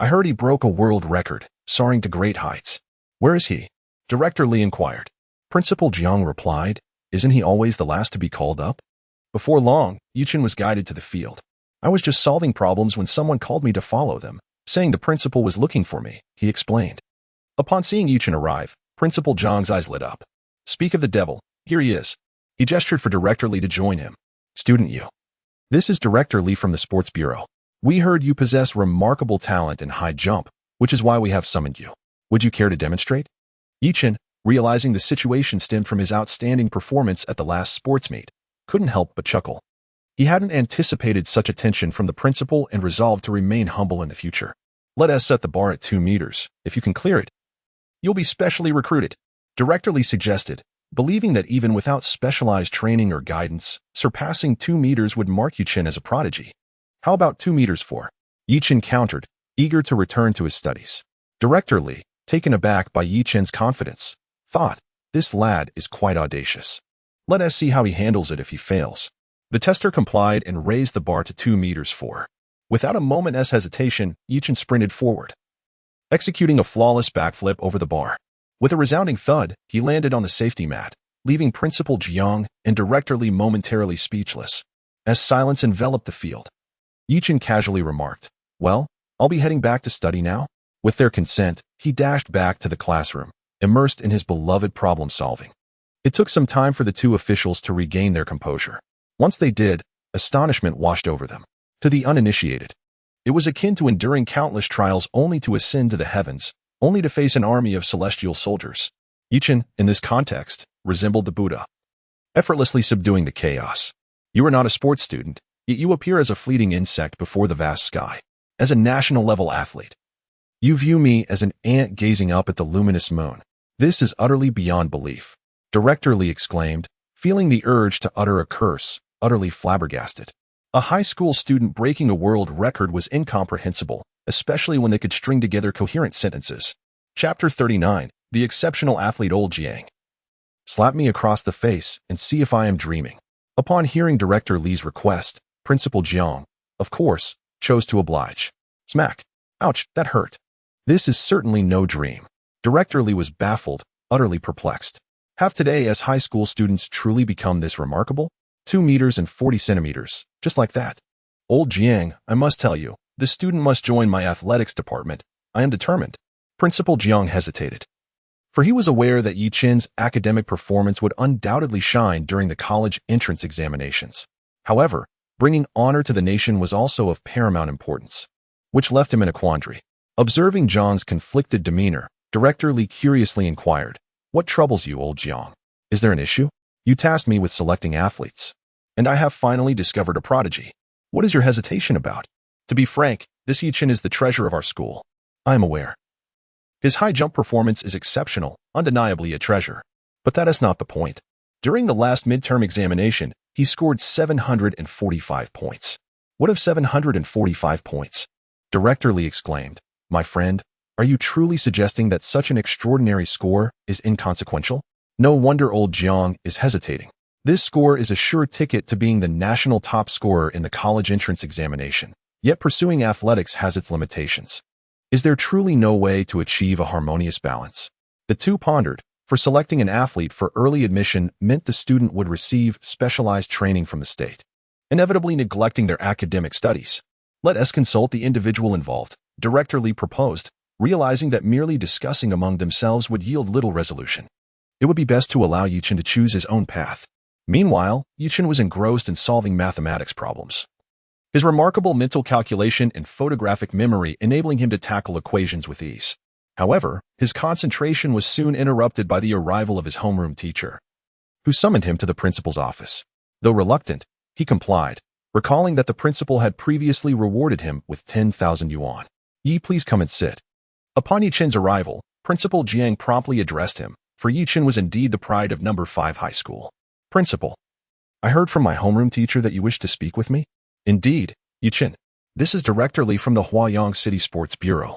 Speaker 1: I heard he broke a world record, soaring to great heights. Where is he? Director Li inquired. Principal Jiang replied, isn't he always the last to be called up? Before long, Chen was guided to the field. I was just solving problems when someone called me to follow them, saying the principal was looking for me, he explained. Upon seeing Chen arrive, Principal Zhang's eyes lit up. Speak of the devil, here he is. He gestured for Director Li to join him. Student Yu. This is Director Li from the Sports Bureau. We heard you possess remarkable talent in high jump, which is why we have summoned you. Would you care to demonstrate? Chen, realizing the situation stemmed from his outstanding performance at the last sports meet, couldn't help but chuckle. He hadn't anticipated such attention from the principal and resolved to remain humble in the future. Let us set the bar at 2 meters. If you can clear it, you'll be specially recruited, Director Li suggested, believing that even without specialized training or guidance, surpassing 2 meters would mark Chen as a prodigy. How about 2 meters 4? Chen countered, eager to return to his studies. Director Li, taken aback by Chen's confidence, thought, this lad is quite audacious. Let us see how he handles it if he fails. The tester complied and raised the bar to 2 meters 4. Without a moment's hesitation, Chen sprinted forward, executing a flawless backflip over the bar. With a resounding thud, he landed on the safety mat, leaving Principal Jiang and Director Li momentarily speechless, as silence enveloped the field. Chen casually remarked, well, I'll be heading back to study now. With their consent, he dashed back to the classroom, immersed in his beloved problem-solving. It took some time for the two officials to regain their composure. Once they did, astonishment washed over them. To the uninitiated, it was akin to enduring countless trials only to ascend to the heavens, only to face an army of celestial soldiers. Chen, in this context, resembled the Buddha, effortlessly subduing the chaos. You are not a sports student, yet you appear as a fleeting insect before the vast sky. As a national-level athlete, you view me as an ant gazing up at the luminous moon. This is utterly beyond belief, Director Li exclaimed, feeling the urge to utter a curse, utterly flabbergasted. A high school student breaking a world record was incomprehensible, especially when they could string together coherent sentences. Chapter 39, The Exceptional Athlete Old Jiang. Slap me across the face and see if I am dreaming. Upon hearing Director Li's request, Principal Jiang, of course, chose to oblige. Smack. Ouch, that hurt. This is certainly no dream. Director Li was baffled, utterly perplexed. Have today as high school students truly become this remarkable? 2 meters and 40 centimeters, just like that. Old Jiang, I must tell you, this student must join my athletics department. I am determined. Principal Jiang hesitated, for he was aware that Chen's academic performance would undoubtedly shine during the college entrance examinations. However, bringing honor to the nation was also of paramount importance, which left him in a quandary. Observing Jiang's conflicted demeanor, Director Li curiously inquired, what troubles you, old Jiang? Is there an issue? You tasked me with selecting athletes, and I have finally discovered a prodigy. What is your hesitation about? To be frank, this Chen is the treasure of our school. I am aware. His high jump performance is exceptional, undeniably a treasure. But that is not the point. During the last midterm examination, he scored 745 points. What of 745 points? Director Li exclaimed, my friend, are you truly suggesting that such an extraordinary score is inconsequential? No wonder old Jiang is hesitating. This score is a sure ticket to being the national top scorer in the college entrance examination. Yet pursuing athletics has its limitations. Is there truly no way to achieve a harmonious balance? The two pondered, for selecting an athlete for early admission meant the student would receive specialized training from the state, inevitably neglecting their academic studies. Let us consult the individual involved, Director Li proposed, realizing that merely discussing among themselves would yield little resolution. It would be best to allow Chen to choose his own path. Meanwhile, Chen was engrossed in solving mathematics problems, his remarkable mental calculation and photographic memory enabling him to tackle equations with ease. However, his concentration was soon interrupted by the arrival of his homeroom teacher, who summoned him to the principal's office. Though reluctant, he complied, recalling that the principal had previously rewarded him with 10,000 yuan. Please come and sit. Upon Chen's arrival, Principal Jiang promptly addressed him, for Chen was indeed the pride of number 5 high school. Principal, I heard from my homeroom teacher that you wish to speak with me. Indeed, Chen. This is Director Li from the Huayang City Sports Bureau.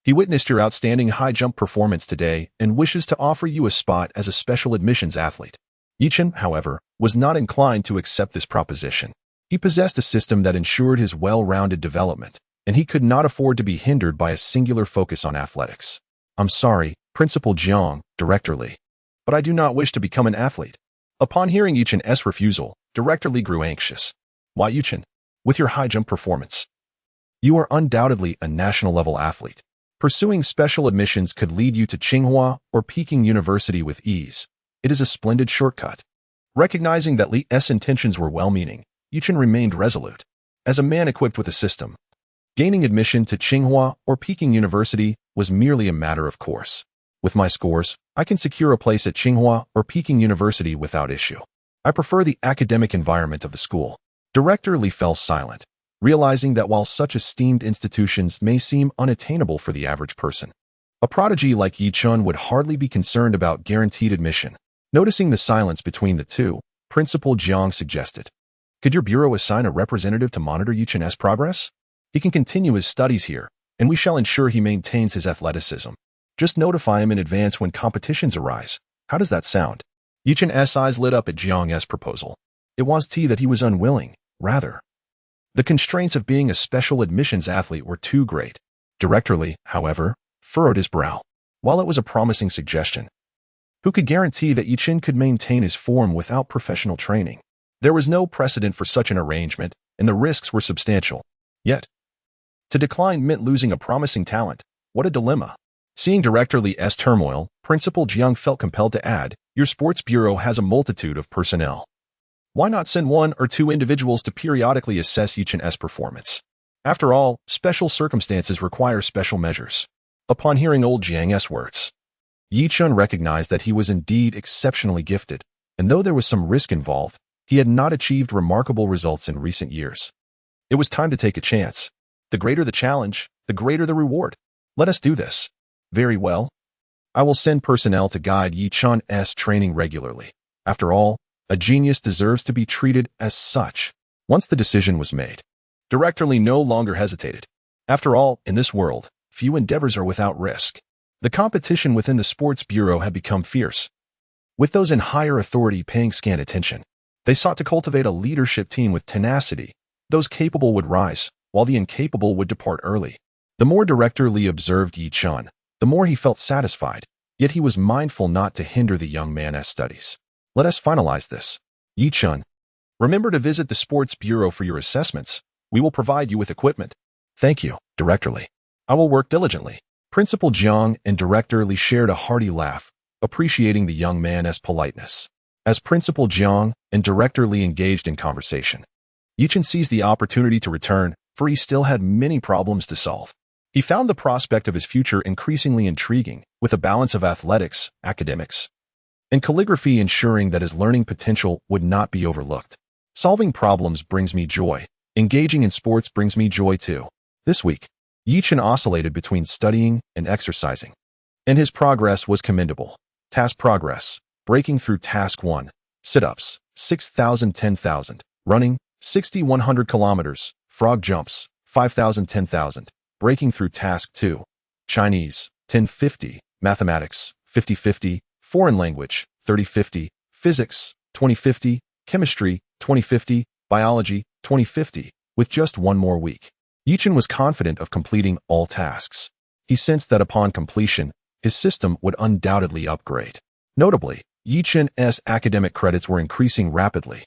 Speaker 1: He witnessed your outstanding high jump performance today and wishes to offer you a spot as a special admissions athlete. Chen, however, was not inclined to accept this proposition. He possessed a system that ensured his well-rounded development, and he could not afford to be hindered by a singular focus on athletics. I'm sorry, Principal Jiang, Director Li, but I do not wish to become an athlete. Upon hearing Chen's refusal, Director Li grew anxious. Why Chen? With your high jump performance, You are undoubtedly a national-level athlete. Pursuing special admissions could lead you to Tsinghua or Peking University with ease. It is a splendid shortcut. Recognizing that Li's intentions were well-meaning, Chen remained resolute. As a man equipped with a system, gaining admission to Tsinghua or Peking University was merely a matter of course. With my scores, I can secure a place at Tsinghua or Peking University without issue. I prefer the academic environment of the school. Director Li fell silent, realizing that while such esteemed institutions may seem unattainable for the average person, a prodigy like Chen would hardly be concerned about guaranteed admission. Noticing the silence between the two, Principal Jiang suggested, "Could your bureau assign a representative to monitor Chen's progress? He can continue his studies here, and we shall ensure he maintains his athleticism. Just notify him in advance when competitions arise. How does that sound?" Chen's eyes lit up at Jiang's proposal. It was that he was unwilling, rather. The constraints of being a special admissions athlete were too great. Director Li, however, furrowed his brow. While it was a promising suggestion, who could guarantee that Chen could maintain his form without professional training? There was no precedent for such an arrangement, and the risks were substantial. Yet, to decline meant losing a promising talent. What a dilemma. Seeing Director Li's turmoil, Principal Jiang felt compelled to add, "Your sports bureau has a multitude of personnel. Why not send one or two individuals to periodically assess Chen's performance? After all, special circumstances require special measures." Upon hearing old Jiang's words, Chen recognized that he was indeed exceptionally gifted, and though there was some risk involved, he had not achieved remarkable results in recent years. It was time to take a chance. The greater the challenge, the greater the reward. Let us do this. Very well. I will send personnel to guide Chen's training regularly. After all, a genius deserves to be treated as such. Once the decision was made, Director Li no longer hesitated. After all, in this world, few endeavors are without risk. The competition within the sports bureau had become fierce. With those in higher authority paying scant attention, they sought to cultivate a leadership team with tenacity. Those capable would rise, while the incapable would depart early. The more Director Li observed Chen, the more he felt satisfied, yet he was mindful not to hinder the young man's studies. Let us finalize this. Chen, remember to visit the sports bureau for your assessments. We will provide you with equipment. Thank you, Director Li. I will work diligently. Principal Jiang and Director Li shared a hearty laugh, appreciating the young man's politeness. As Principal Jiang and Director Li engaged in conversation, Chen seized the opportunity to return, for he still had many problems to solve. He found the prospect of his future increasingly intriguing, with a balance of athletics, academics, and calligraphy ensuring that his learning potential would not be overlooked. Solving problems brings me joy. Engaging in sports brings me joy too. This week, Chen oscillated between studying and exercising, and his progress was commendable. Task progress: breaking through task 1, sit-ups, 6,000 10,000, running, 6,100 kilometers, frog jumps, 5,000 10,000, breaking through task 2, Chinese, 1050, mathematics, 5050, foreign language, 3050, physics, 2050, chemistry, 2050, biology, 2050, with just one more week. Chen was confident of completing all tasks. He sensed that upon completion, his system would undoubtedly upgrade. Notably, Chen's academic credits were increasing rapidly,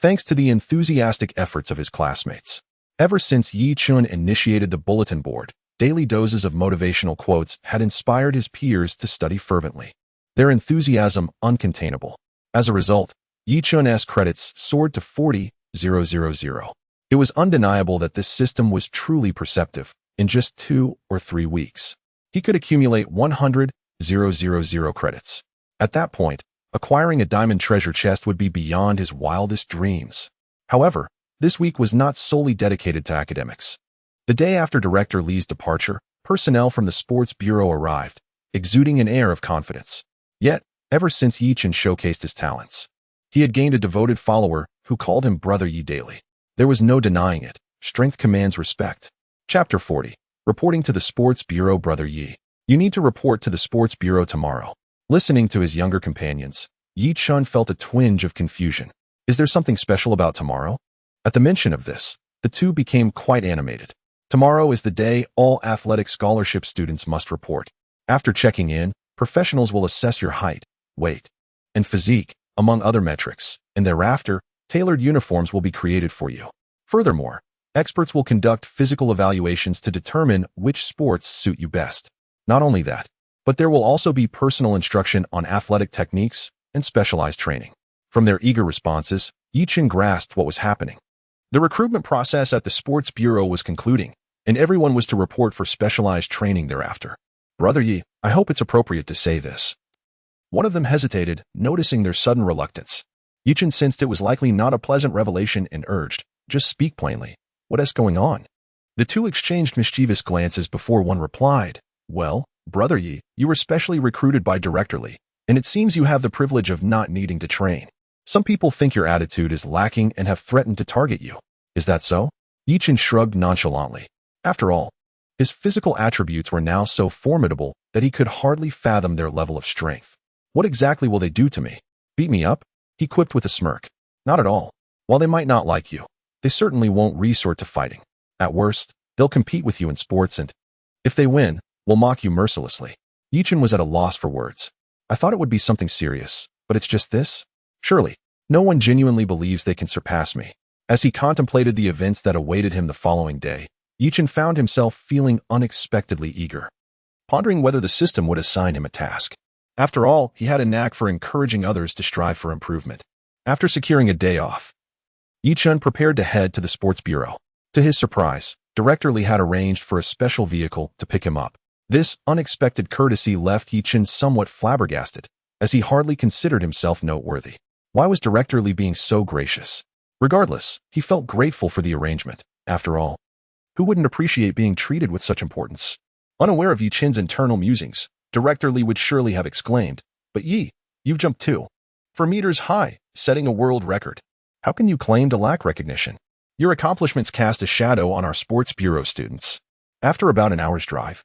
Speaker 1: thanks to the enthusiastic efforts of his classmates. Ever since Chen initiated the bulletin board, daily doses of motivational quotes had inspired his peers to study fervently, their enthusiasm uncontainable. As a result, Chen's credits soared to 40,000. It was undeniable that this system was truly perceptive. In just 2 or 3 weeks, he could accumulate 100,000 credits. At that point, acquiring a diamond treasure chest would be beyond his wildest dreams. However, this week was not solely dedicated to academics. The day after Director Li's departure, personnel from the sports bureau arrived, exuding an air of confidence. Yet, ever since Chen showcased his talents, he had gained a devoted follower who called him Brother Yi daily. There was no denying it. Strength commands respect. Chapter 40. Reporting to the Sports Bureau. Brother Yi, you need to report to the Sports Bureau tomorrow. Listening to his younger companions, Chen felt a twinge of confusion. Is there something special about tomorrow? At the mention of this, the two became quite animated. Tomorrow is the day all athletic scholarship students must report. After checking in, professionals will assess your height, weight, and physique, among other metrics, and thereafter, tailored uniforms will be created for you. Furthermore, Experts will conduct physical evaluations to determine which sports suit you best. Not only that, but there will also be personal instruction on athletic techniques and specialized training. From their eager responses, Chen grasped what was happening. The recruitment process at the sports bureau was concluding, and everyone was to report for specialized training thereafter. Brother Yi, I hope it's appropriate to say this. One of them hesitated, noticing their sudden reluctance. Chen sensed it was likely not a pleasant revelation and urged, just speak plainly. What is going on? The two exchanged mischievous glances before one replied, well, Brother Yi, you were specially recruited by Director Li, and it seems you have the privilege of not needing to train. Some people think your attitude is lacking and have threatened to target you. Is that so? Chen shrugged nonchalantly. After all, his physical attributes were now so formidable that he could hardly fathom their level of strength. What exactly will they do to me? Beat me up? He quipped with a smirk. Not at all. While they might not like you, they certainly won't resort to fighting. At worst, they'll compete with you in sports and, if they win, will mock you mercilessly. Chen was at a loss for words. I thought it would be something serious, but it's just this? Surely, no one genuinely believes they can surpass me. As he contemplated the events that awaited him the following day, Chen found himself feeling unexpectedly eager, pondering whether the system would assign him a task. After all, he had a knack for encouraging others to strive for improvement. After securing a day off, Chen prepared to head to the sports bureau. To his surprise, Director Li had arranged for a special vehicle to pick him up. This unexpected courtesy left Chen somewhat flabbergasted, as he hardly considered himself noteworthy. Why was Director Li being so gracious? Regardless, he felt grateful for the arrangement. After all, who wouldn't appreciate being treated with such importance? Unaware of Chen's internal musings, Director Li would surely have exclaimed, "But Yi, you've jumped 4 meters high, setting a world record. How can you claim to lack recognition? Your accomplishments cast a shadow on our sports bureau students." After about an hour's drive,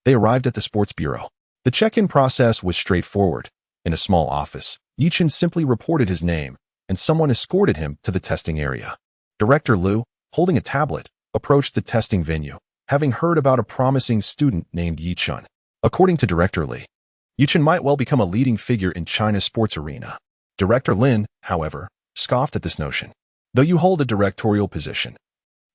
Speaker 1: they arrived at the sports bureau. The check-in process was straightforward. In a small office, Chen simply reported his name, and someone escorted him to the testing area. Director Liu, holding a tablet, approached the testing venue, having heard about a promising student named Chen. According to Director Li, Chen might well become a leading figure in China's sports arena. Director Lin, however, scoffed at this notion. Though you hold a directorial position,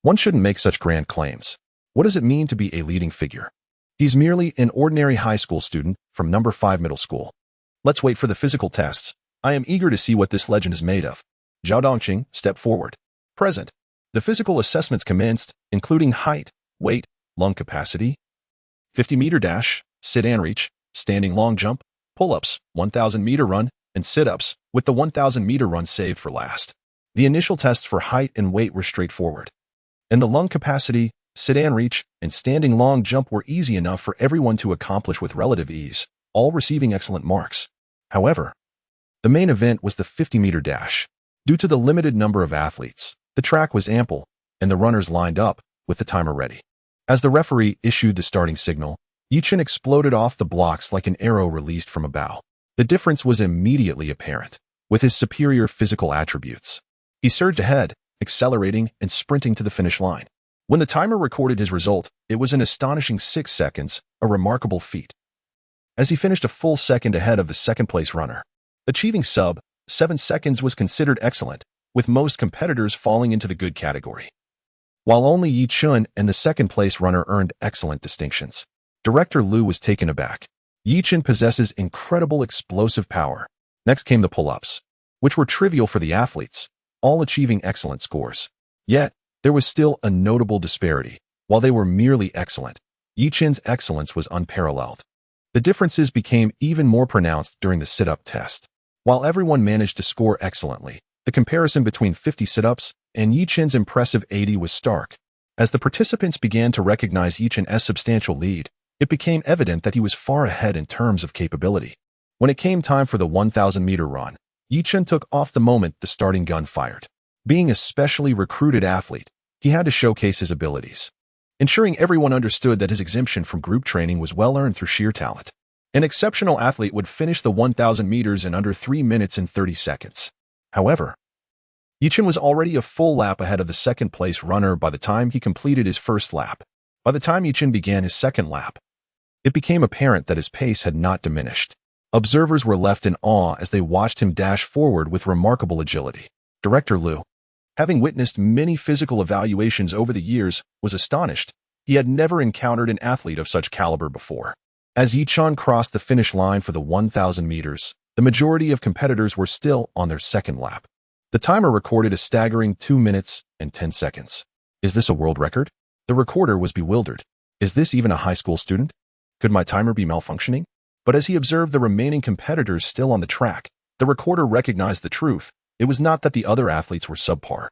Speaker 1: one shouldn't make such grand claims. What does it mean to be a leading figure? He's merely an ordinary high school student from number 5 middle school. Let's wait for the physical tests. I am eager to see what this legend is made of. Zhao Dongqing stepped forward. Present. The physical assessments commenced, including height, weight, lung capacity, 50-meter dash, sit-and reach, standing long jump, pull-ups, 1,000-meter run, and sit-ups, with the 1,000-meter run saved for last. The initial tests for height and weight were straightforward, and the lung capacity, sit-and reach, and standing long jump were easy enough for everyone to accomplish with relative ease, all receiving excellent marks. However, the main event was the 50-meter dash. Due to the limited number of athletes, the track was ample, and the runners lined up, with the timer ready. As the referee issued the starting signal, Chen exploded off the blocks like an arrow released from a bow. The difference was immediately apparent, with his superior physical attributes. He surged ahead, accelerating and sprinting to the finish line. When the timer recorded his result, it was an astonishing 6 seconds, a remarkable feat, as he finished a full second ahead of the second-place runner. Achieving sub-7 seconds was considered excellent, with most competitors falling into the good category. While only Chen and the second-place runner earned excellent distinctions, Director Liu was taken aback. Chen possesses incredible explosive power. Next came the pull-ups, which were trivial for the athletes, all achieving excellent scores. Yet, there was still a notable disparity. While they were merely excellent, Chen's excellence was unparalleled. The differences became even more pronounced during the sit-up test. While everyone managed to score excellently, the comparison between 50 sit-ups and Chen's impressive 80 was stark. As the participants began to recognize Chen's substantial lead, it became evident that he was far ahead in terms of capability. When it came time for the 1,000-meter run, Chen took off the moment the starting gun fired. Being a specially recruited athlete, he had to showcase his abilities, ensuring everyone understood that his exemption from group training was well earned through sheer talent. An exceptional athlete would finish the 1,000 meters in under 3 minutes and 30 seconds. However, Chen was already a full lap ahead of the second-place runner by the time he completed his first lap. By the time Chen began his second lap, it became apparent that his pace had not diminished. Observers were left in awe as they watched him dash forward with remarkable agility. Director Liu, having witnessed many physical evaluations over the years, was astonished. He had never encountered an athlete of such caliber before. As Yi Chen crossed the finish line for the 1,000 meters, the majority of competitors were still on their second lap. The timer recorded a staggering 2 minutes and 10 seconds. Is this a world record? The recorder was bewildered. Is this even a high school student? Could my timer be malfunctioning? But as he observed the remaining competitors still on the track, the recorder recognized the truth. It was not that the other athletes were subpar.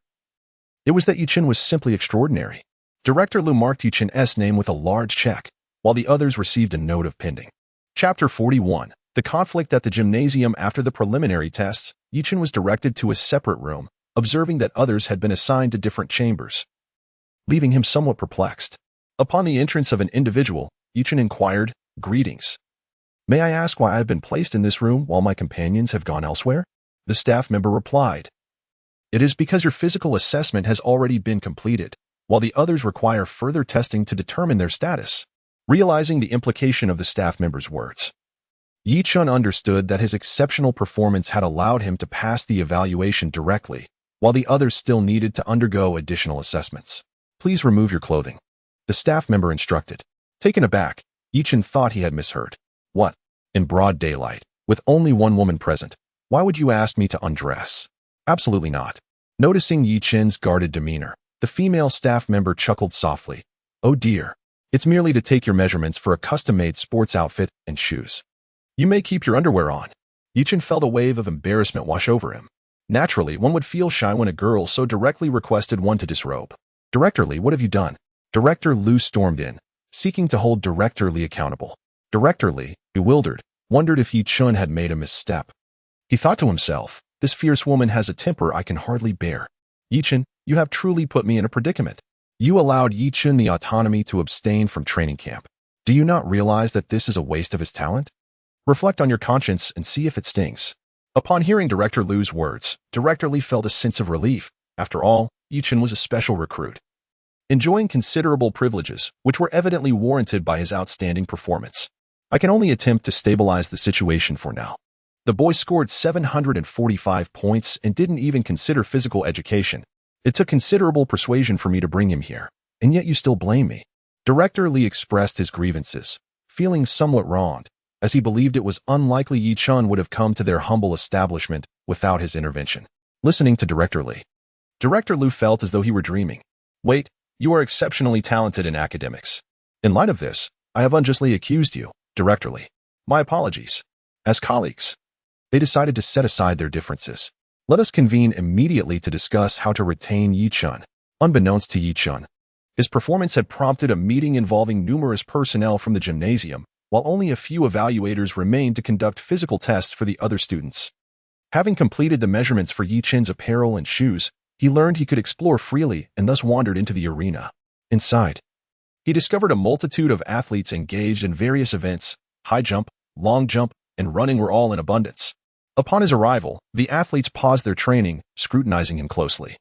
Speaker 1: It was that Yi Chen was simply extraordinary. Director Liu marked Yi Chen's name with a large check, while the others received a note of pending. Chapter 41. The conflict at the gymnasium. After the preliminary tests, Yi Chen was directed to a separate room, observing that others had been assigned to different chambers, leaving him somewhat perplexed. Upon the entrance of an individual, Yi Chen inquired, "Greetings. May I ask why I have been placed in this room while my companions have gone elsewhere?" The staff member replied, "It is because your physical assessment has already been completed, while the others require further testing to determine their status." Realizing the implication of the staff member's words, Yi Chen understood that his exceptional performance had allowed him to pass the evaluation directly, while the others still needed to undergo additional assessments. "Please remove your clothing," the staff member instructed. Taken aback, Yi Chen thought he had misheard. "What? In broad daylight, with only one woman present, why would you ask me to undress?" "Absolutely not." Noticing Yi Chen's guarded demeanor, the female staff member chuckled softly. "Oh dear. It's merely to take your measurements for a custom-made sports outfit and shoes. You may keep your underwear on." Yi Chen felt a wave of embarrassment wash over him. Naturally, one would feel shy when a girl so directly requested one to disrobe. "Director Li, what have you done?" Director Liu stormed in, seeking to hold Director Li accountable. Director Li, bewildered, wondered if Yi Chen had made a misstep. He thought to himself, "This fierce woman has a temper I can hardly bear. Yi Chen, you have truly put me in a predicament. You allowed Yi Chen the autonomy to abstain from training camp. Do you not realize that this is a waste of his talent? Reflect on your conscience and see if it stings." Upon hearing Director Liu's words, Director Li felt a sense of relief. After all, Yi Chen was a special recruit, enjoying considerable privileges, which were evidently warranted by his outstanding performance. "I can only attempt to stabilize the situation for now." The boy scored 745 points and didn't even consider physical education. "It took considerable persuasion for me to bring him here, and yet you still blame me." Director Li expressed his grievances, feeling somewhat wronged, as he believed it was unlikely Yi Chen would have come to their humble establishment without his intervention. Listening to Director Li, Director Liu felt as though he were dreaming. "Wait, you are exceptionally talented in academics. In light of this, I have unjustly accused you, Director Li. My apologies." As colleagues, they decided to set aside their differences. "Let us convene immediately to discuss how to retain Yi Chen." Unbeknownst to Yi Chen, his performance had prompted a meeting involving numerous personnel from the gymnasium, while only a few evaluators remained to conduct physical tests for the other students. Having completed the measurements for Yi Chen's apparel and shoes, he learned he could explore freely and thus wandered into the arena. Inside, he discovered a multitude of athletes engaged in various events. High jump, long jump, and running were all in abundance. Upon his arrival, the athletes paused their training, scrutinizing him closely.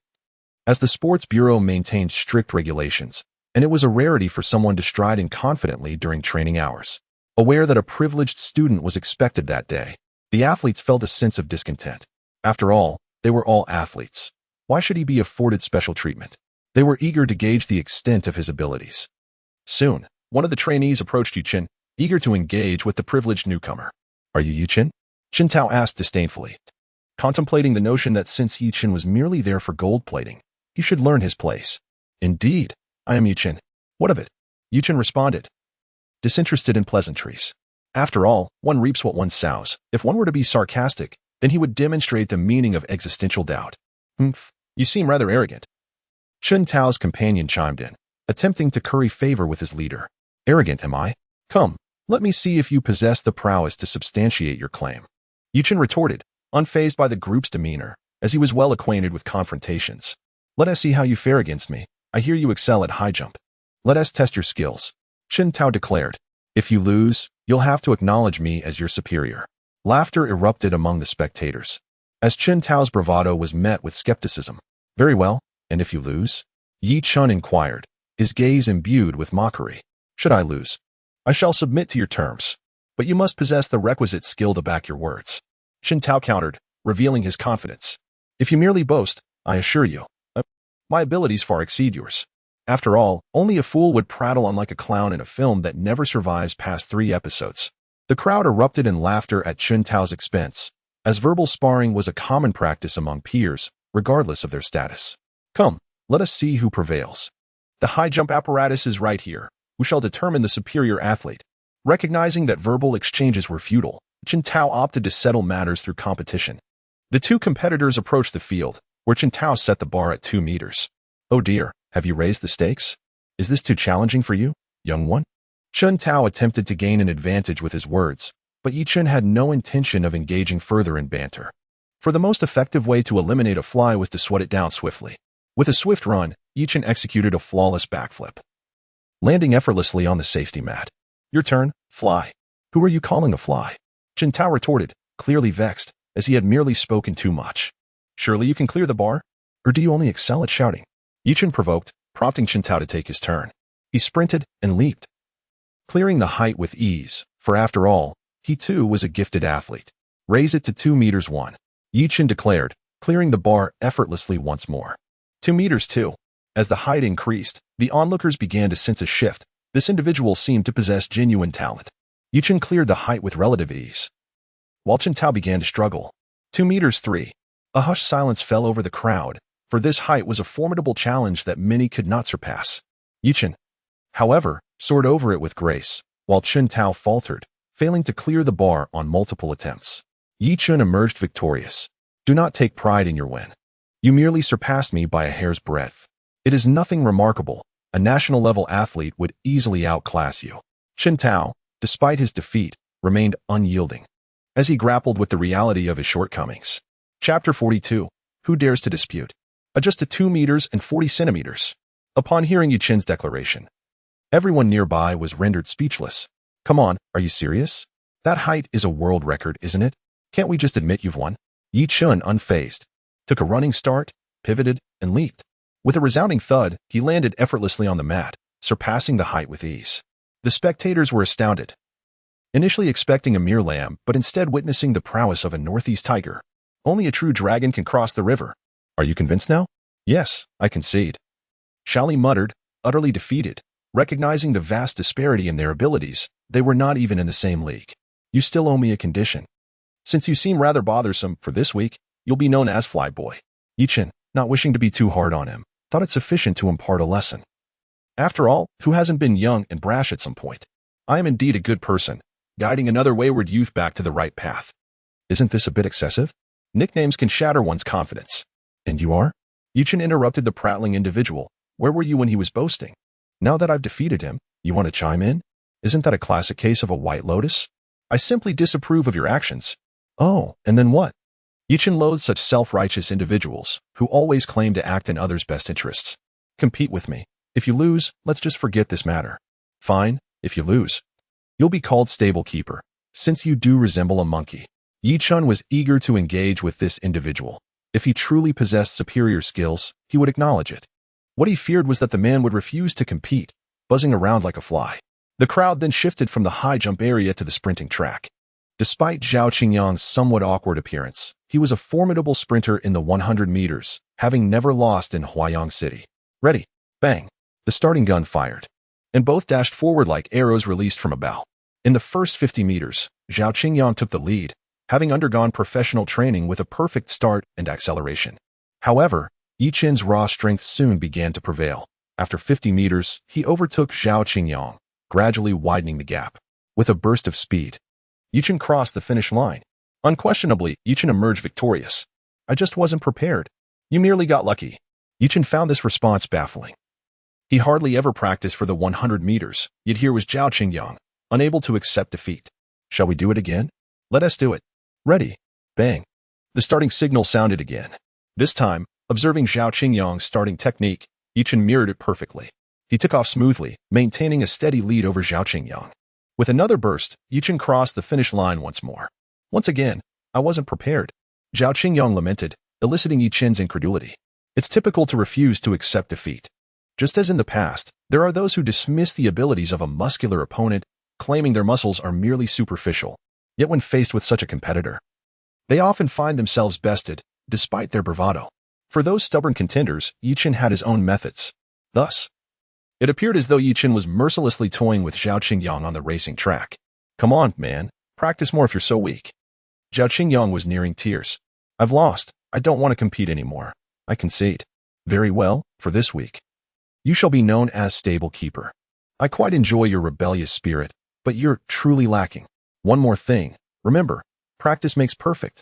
Speaker 1: As the Sports Bureau maintained strict regulations, and it was a rarity for someone to stride in confidently during training hours. Aware that a privileged student was expected that day, the athletes felt a sense of discontent. After all, they were all athletes. Why should he be afforded special treatment? They were eager to gauge the extent of his abilities. Soon, one of the trainees approached Yi Chen, eager to engage with the privileged newcomer. "Are you Yi Chen?" Chen Tao asked disdainfully, contemplating the notion that since Yi Chen was merely there for gold plating, he should learn his place. "Indeed, I am Yi Chen. What of it?" Yi Chen responded, disinterested in pleasantries. After all, one reaps what one sows. If one were to be sarcastic, then he would demonstrate the meaning of existential doubt. "Humph, you seem rather arrogant." Chen Tao's companion chimed in, attempting to curry favor with his leader. "Arrogant, am I? Come, let me see if you possess the prowess to substantiate your claim." Yi Chen retorted, unfazed by the group's demeanor, as he was well acquainted with confrontations. "Let us see how you fare against me. I hear you excel at high jump. Let us test your skills," Chen Tao declared. "If you lose, you'll have to acknowledge me as your superior." Laughter erupted among the spectators, as Chen Tao's bravado was met with skepticism. "Very well, and if you lose?" Yi Chen inquired, his gaze imbued with mockery. "Should I lose? I shall submit to your terms, but you must possess the requisite skill to back your words." Chen Tao countered, revealing his confidence. "If you merely boast, I assure you, My abilities far exceed yours. After all, only a fool would prattle on like a clown in a film that never survives past 3 episodes. The crowd erupted in laughter at Chen Tao's expense, as verbal sparring was a common practice among peers, regardless of their status. Come, let us see who prevails. The high jump apparatus is right here. Who shall determine the superior athlete? Recognizing that verbal exchanges were futile, Chen Tao opted to settle matters through competition. The 2 competitors approached the field, where Chen Tao set the bar at 2 meters. Oh dear, have you raised the stakes? Is this too challenging for you, young one? Chen Tao attempted to gain an advantage with his words, but Yi Chen had no intention of engaging further in banter. For the most effective way to eliminate a fly was to swat it down swiftly. With a swift run, Yi Chen executed a flawless backflip, landing effortlessly on the safety mat. Your turn, fly. Who are you calling a fly? Chen Tao retorted, clearly vexed, as he had merely spoken too much. Surely you can clear the bar? Or do you only excel at shouting? Yi Chen provoked, prompting Chen Tao to take his turn. He sprinted and leaped, clearing the height with ease, for after all, he too was a gifted athlete. Raise it to 2 meters 1. Yi Chen declared, clearing the bar effortlessly once more. 2 meters 2. As the height increased, the onlookers began to sense a shift. This individual seemed to possess genuine talent. Yi Chen cleared the height with relative ease, while Chen Tao began to struggle. 2 meters 3. A hushed silence fell over the crowd, for this height was a formidable challenge that many could not surpass. Yi Chen, however, soared over it with grace, while Chen Tao faltered, failing to clear the bar on multiple attempts. Yi Chen emerged victorious. Do not take pride in your win. You merely surpassed me by a hair's breadth. It is nothing remarkable. A national-level athlete would easily outclass you. Chen Tao, despite his defeat, remained unyielding, as he grappled with the reality of his shortcomings. Chapter 42. Who dares to dispute? Adjust to 2 meters and 40 centimeters. Upon hearing Yi Chen's declaration, everyone nearby was rendered speechless. Come on, are you serious? That height is a world record, isn't it? Can't we just admit you've won? Yi Chen, unfazed, took a running start, pivoted, and leaped. With a resounding thud, he landed effortlessly on the mat, surpassing the height with ease. The spectators were astounded, initially expecting a mere lamb, but instead witnessing the prowess of a northeast tiger. Only a true dragon can cross the river. Are you convinced now? Yes, I concede. Shali muttered, utterly defeated. Recognizing the vast disparity in their abilities, they were not even in the same league. You still owe me a condition. Since you seem rather bothersome for this week, you'll be known as Flyboy. Yi Chen, not wishing to be too hard on him, thought it sufficient to impart a lesson. After all, who hasn't been young and brash at some point? I am indeed a good person, guiding another wayward youth back to the right path. Isn't this a bit excessive? Nicknames can shatter one's confidence. And you are? Yi Chen interrupted the prattling individual. Where were you when he was boasting? Now that I've defeated him, you want to chime in? Isn't that a classic case of a white lotus? I simply disapprove of your actions. Oh, and then what? Yi Chen loathed such self-righteous individuals who always claim to act in others' best interests. Compete with me. If you lose, let's just forget this matter. Fine, if you lose. You'll be called stable keeper, since you do resemble a monkey. Yi Chen was eager to engage with this individual. If he truly possessed superior skills, he would acknowledge it. What he feared was that the man would refuse to compete, buzzing around like a fly. The crowd then shifted from the high jump area to the sprinting track. Despite Zhao Qingyang's somewhat awkward appearance, he was a formidable sprinter in the 100 meters, having never lost in Huayang City. Ready, bang. The starting gun fired, and both dashed forward like arrows released from a bow. In the first 50 meters, Zhao Qingyang took the lead, having undergone professional training with a perfect start and acceleration. However, Yi Chen's raw strength soon began to prevail. After 50 meters, he overtook Zhao Qingyang, gradually widening the gap. With a burst of speed, Yi Chen crossed the finish line. Unquestionably, Yi Chen emerged victorious. I just wasn't prepared. You merely got lucky. Yi Chen found this response baffling. He hardly ever practiced for the 100 meters, yet here was Zhao Qingyang, unable to accept defeat. Shall we do it again? Let us do it. Ready, bang. The starting signal sounded again. This time, observing Zhao Qingyang's starting technique, Yi Chen mirrored it perfectly. He took off smoothly, maintaining a steady lead over Zhao Qingyang. With another burst, Yi Chen crossed the finish line once more. Once again, I wasn't prepared. Zhao Qingyang lamented, eliciting Yi Chen's incredulity. It's typical to refuse to accept defeat. Just as in the past, there are those who dismiss the abilities of a muscular opponent, claiming their muscles are merely superficial. Yet when faced with such a competitor, they often find themselves bested, despite their bravado. For those stubborn contenders, Chen had his own methods. Thus, it appeared as though Chen was mercilessly toying with Zhao Qingyang on the racing track. Come on, man. Practice more if you're so weak. Zhao Qingyang was nearing tears. I've lost. I don't want to compete anymore. I concede. Very well, for this week. You shall be known as stable keeper. I quite enjoy your rebellious spirit, but you're truly lacking. One more thing. Remember, practice makes perfect.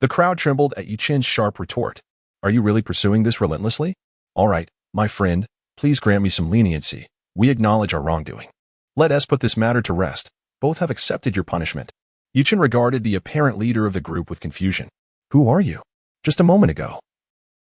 Speaker 1: The crowd trembled at Chen's sharp retort. Are you really pursuing this relentlessly? All right, my friend, please grant me some leniency. We acknowledge our wrongdoing. Let us put this matter to rest. Both have accepted your punishment. Chen regarded the apparent leader of the group with confusion. Who are you? Just a moment ago,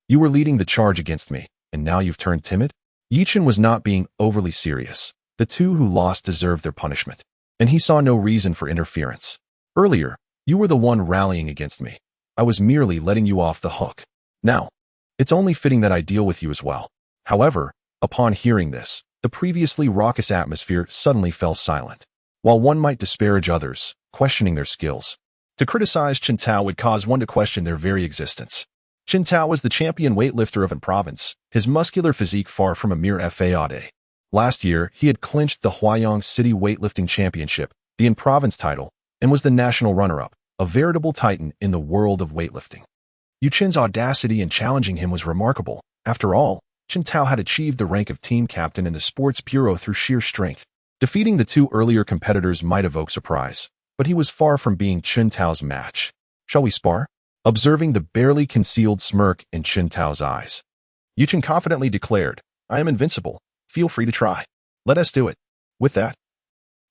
Speaker 1: you were leading the charge against me, and now you've turned timid? Chen was not being overly serious. The two who lost deserved their punishment, and he saw no reason for interference. Earlier, you were the one rallying against me. I was merely letting you off the hook. Now, it's only fitting that I deal with you as well. However, upon hearing this, the previously raucous atmosphere suddenly fell silent. While one might disparage others, questioning their skills, to criticize Chen Tao would cause one to question their very existence. Chen Tao was the champion weightlifter of an province, his muscular physique far from a mere fade. Last year, he had clinched the Huayang City Weightlifting Championship, the in-province title, and was the national runner-up, a veritable titan in the world of weightlifting. Chen's audacity in challenging him was remarkable. After all, Chen Tao had achieved the rank of team captain in the sports bureau through sheer strength. Defeating the two earlier competitors might evoke surprise, but he was far from being Chen Tao's match. Shall we spar? Observing the barely concealed smirk in Chen Tao's eyes, Chen confidently declared, I am invincible. Feel free to try. Let us do it. With that,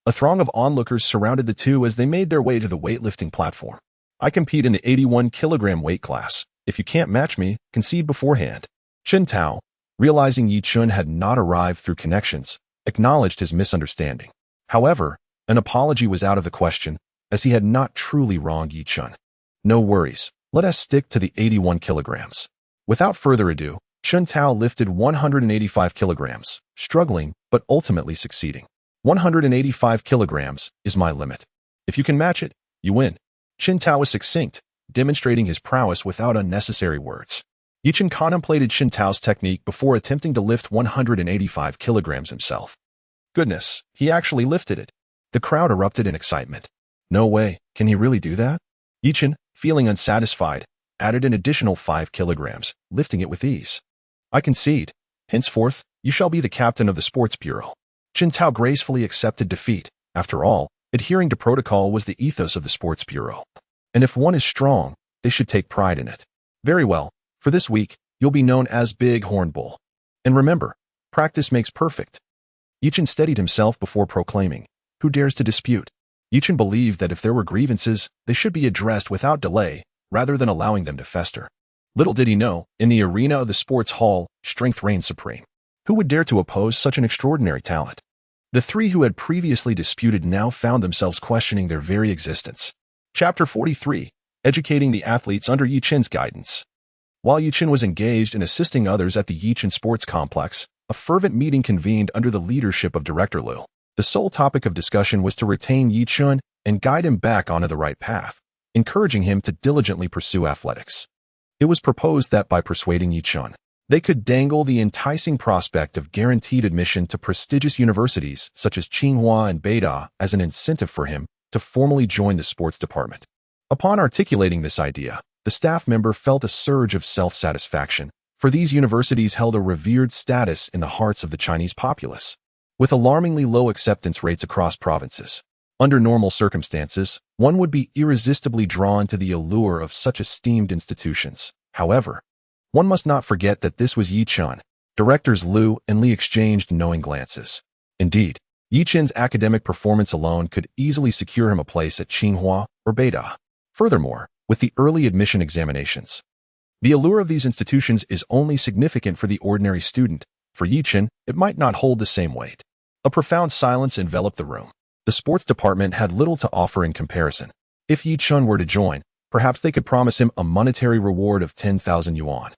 Speaker 1: a throng of onlookers surrounded the two as they made their way to the weightlifting platform. I compete in the 81-kilogram weight class. If you can't match me, concede beforehand. Chen Tao, realizing Chen had not arrived through connections, acknowledged his misunderstanding. However, an apology was out of the question, as he had not truly wronged Chen. No worries. Let us stick to the 81 kilograms. Without further ado, Chen Tao lifted 185 kilograms, struggling but ultimately succeeding. 185 kilograms is my limit. If you can match it, you win. Chen Tao was succinct, demonstrating his prowess without unnecessary words. Chen contemplated Chen Tao's technique before attempting to lift 185 kilograms himself. Goodness, he actually lifted it. The crowd erupted in excitement. No way, can he really do that? Chen, feeling unsatisfied, added an additional 5 kilograms, lifting it with ease. I concede. Henceforth, you shall be the captain of the sports bureau. Chen Tao gracefully accepted defeat. After all, adhering to protocol was the ethos of the sports bureau. And if one is strong, they should take pride in it. Very well. For this week, you'll be known as Big Horn Bull. And remember, practice makes perfect. Chen steadied himself before proclaiming, who dares to dispute? Chen believed that if there were grievances, they should be addressed without delay, rather than allowing them to fester. Little did he know, in the arena of the sports hall, strength reigned supreme. Who would dare to oppose such an extraordinary talent? The three who had previously disputed now found themselves questioning their very existence. Chapter 43, Educating the Athletes under Chen's Guidance. While Chen was engaged in assisting others at the Chen Sports Complex, a fervent meeting convened under the leadership of Director Liu. The sole topic of discussion was to retain Chen and guide him back onto the right path, encouraging him to diligently pursue athletics. It was proposed that by persuading Chen, they could dangle the enticing prospect of guaranteed admission to prestigious universities such as Tsinghua and Beida as an incentive for him to formally join the sports department. Upon articulating this idea, the staff member felt a surge of self-satisfaction, for these universities held a revered status in the hearts of the Chinese populace, with alarmingly low acceptance rates across provinces. Under normal circumstances, one would be irresistibly drawn to the allure of such esteemed institutions. However, one must not forget that this was Chen. Directors Liu and Li exchanged knowing glances. Indeed, Chen's academic performance alone could easily secure him a place at Tsinghua or Beida. Furthermore, with the early admission examinations, the allure of these institutions is only significant for the ordinary student. For Chen, it might not hold the same weight. A profound silence enveloped the room. The sports department had little to offer in comparison. If Chen were to join, perhaps they could promise him a monetary reward of 10,000 yuan.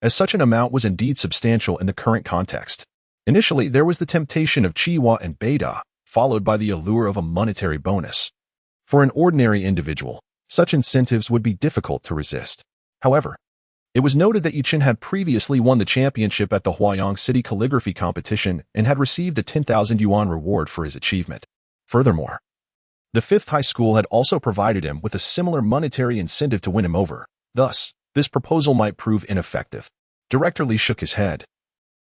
Speaker 1: As such an amount was indeed substantial in the current context. Initially, there was the temptation of Tsinghua and Beida, followed by the allure of a monetary bonus. For an ordinary individual, such incentives would be difficult to resist. However, It was noted that Chen had previously won the championship at the Huayang City calligraphy competition and had received a 10,000 yuan reward for his achievement. Furthermore, the fifth high school had also provided him with a similar monetary incentive to win him over. Thus, this proposal might prove ineffective. Director Li shook his head,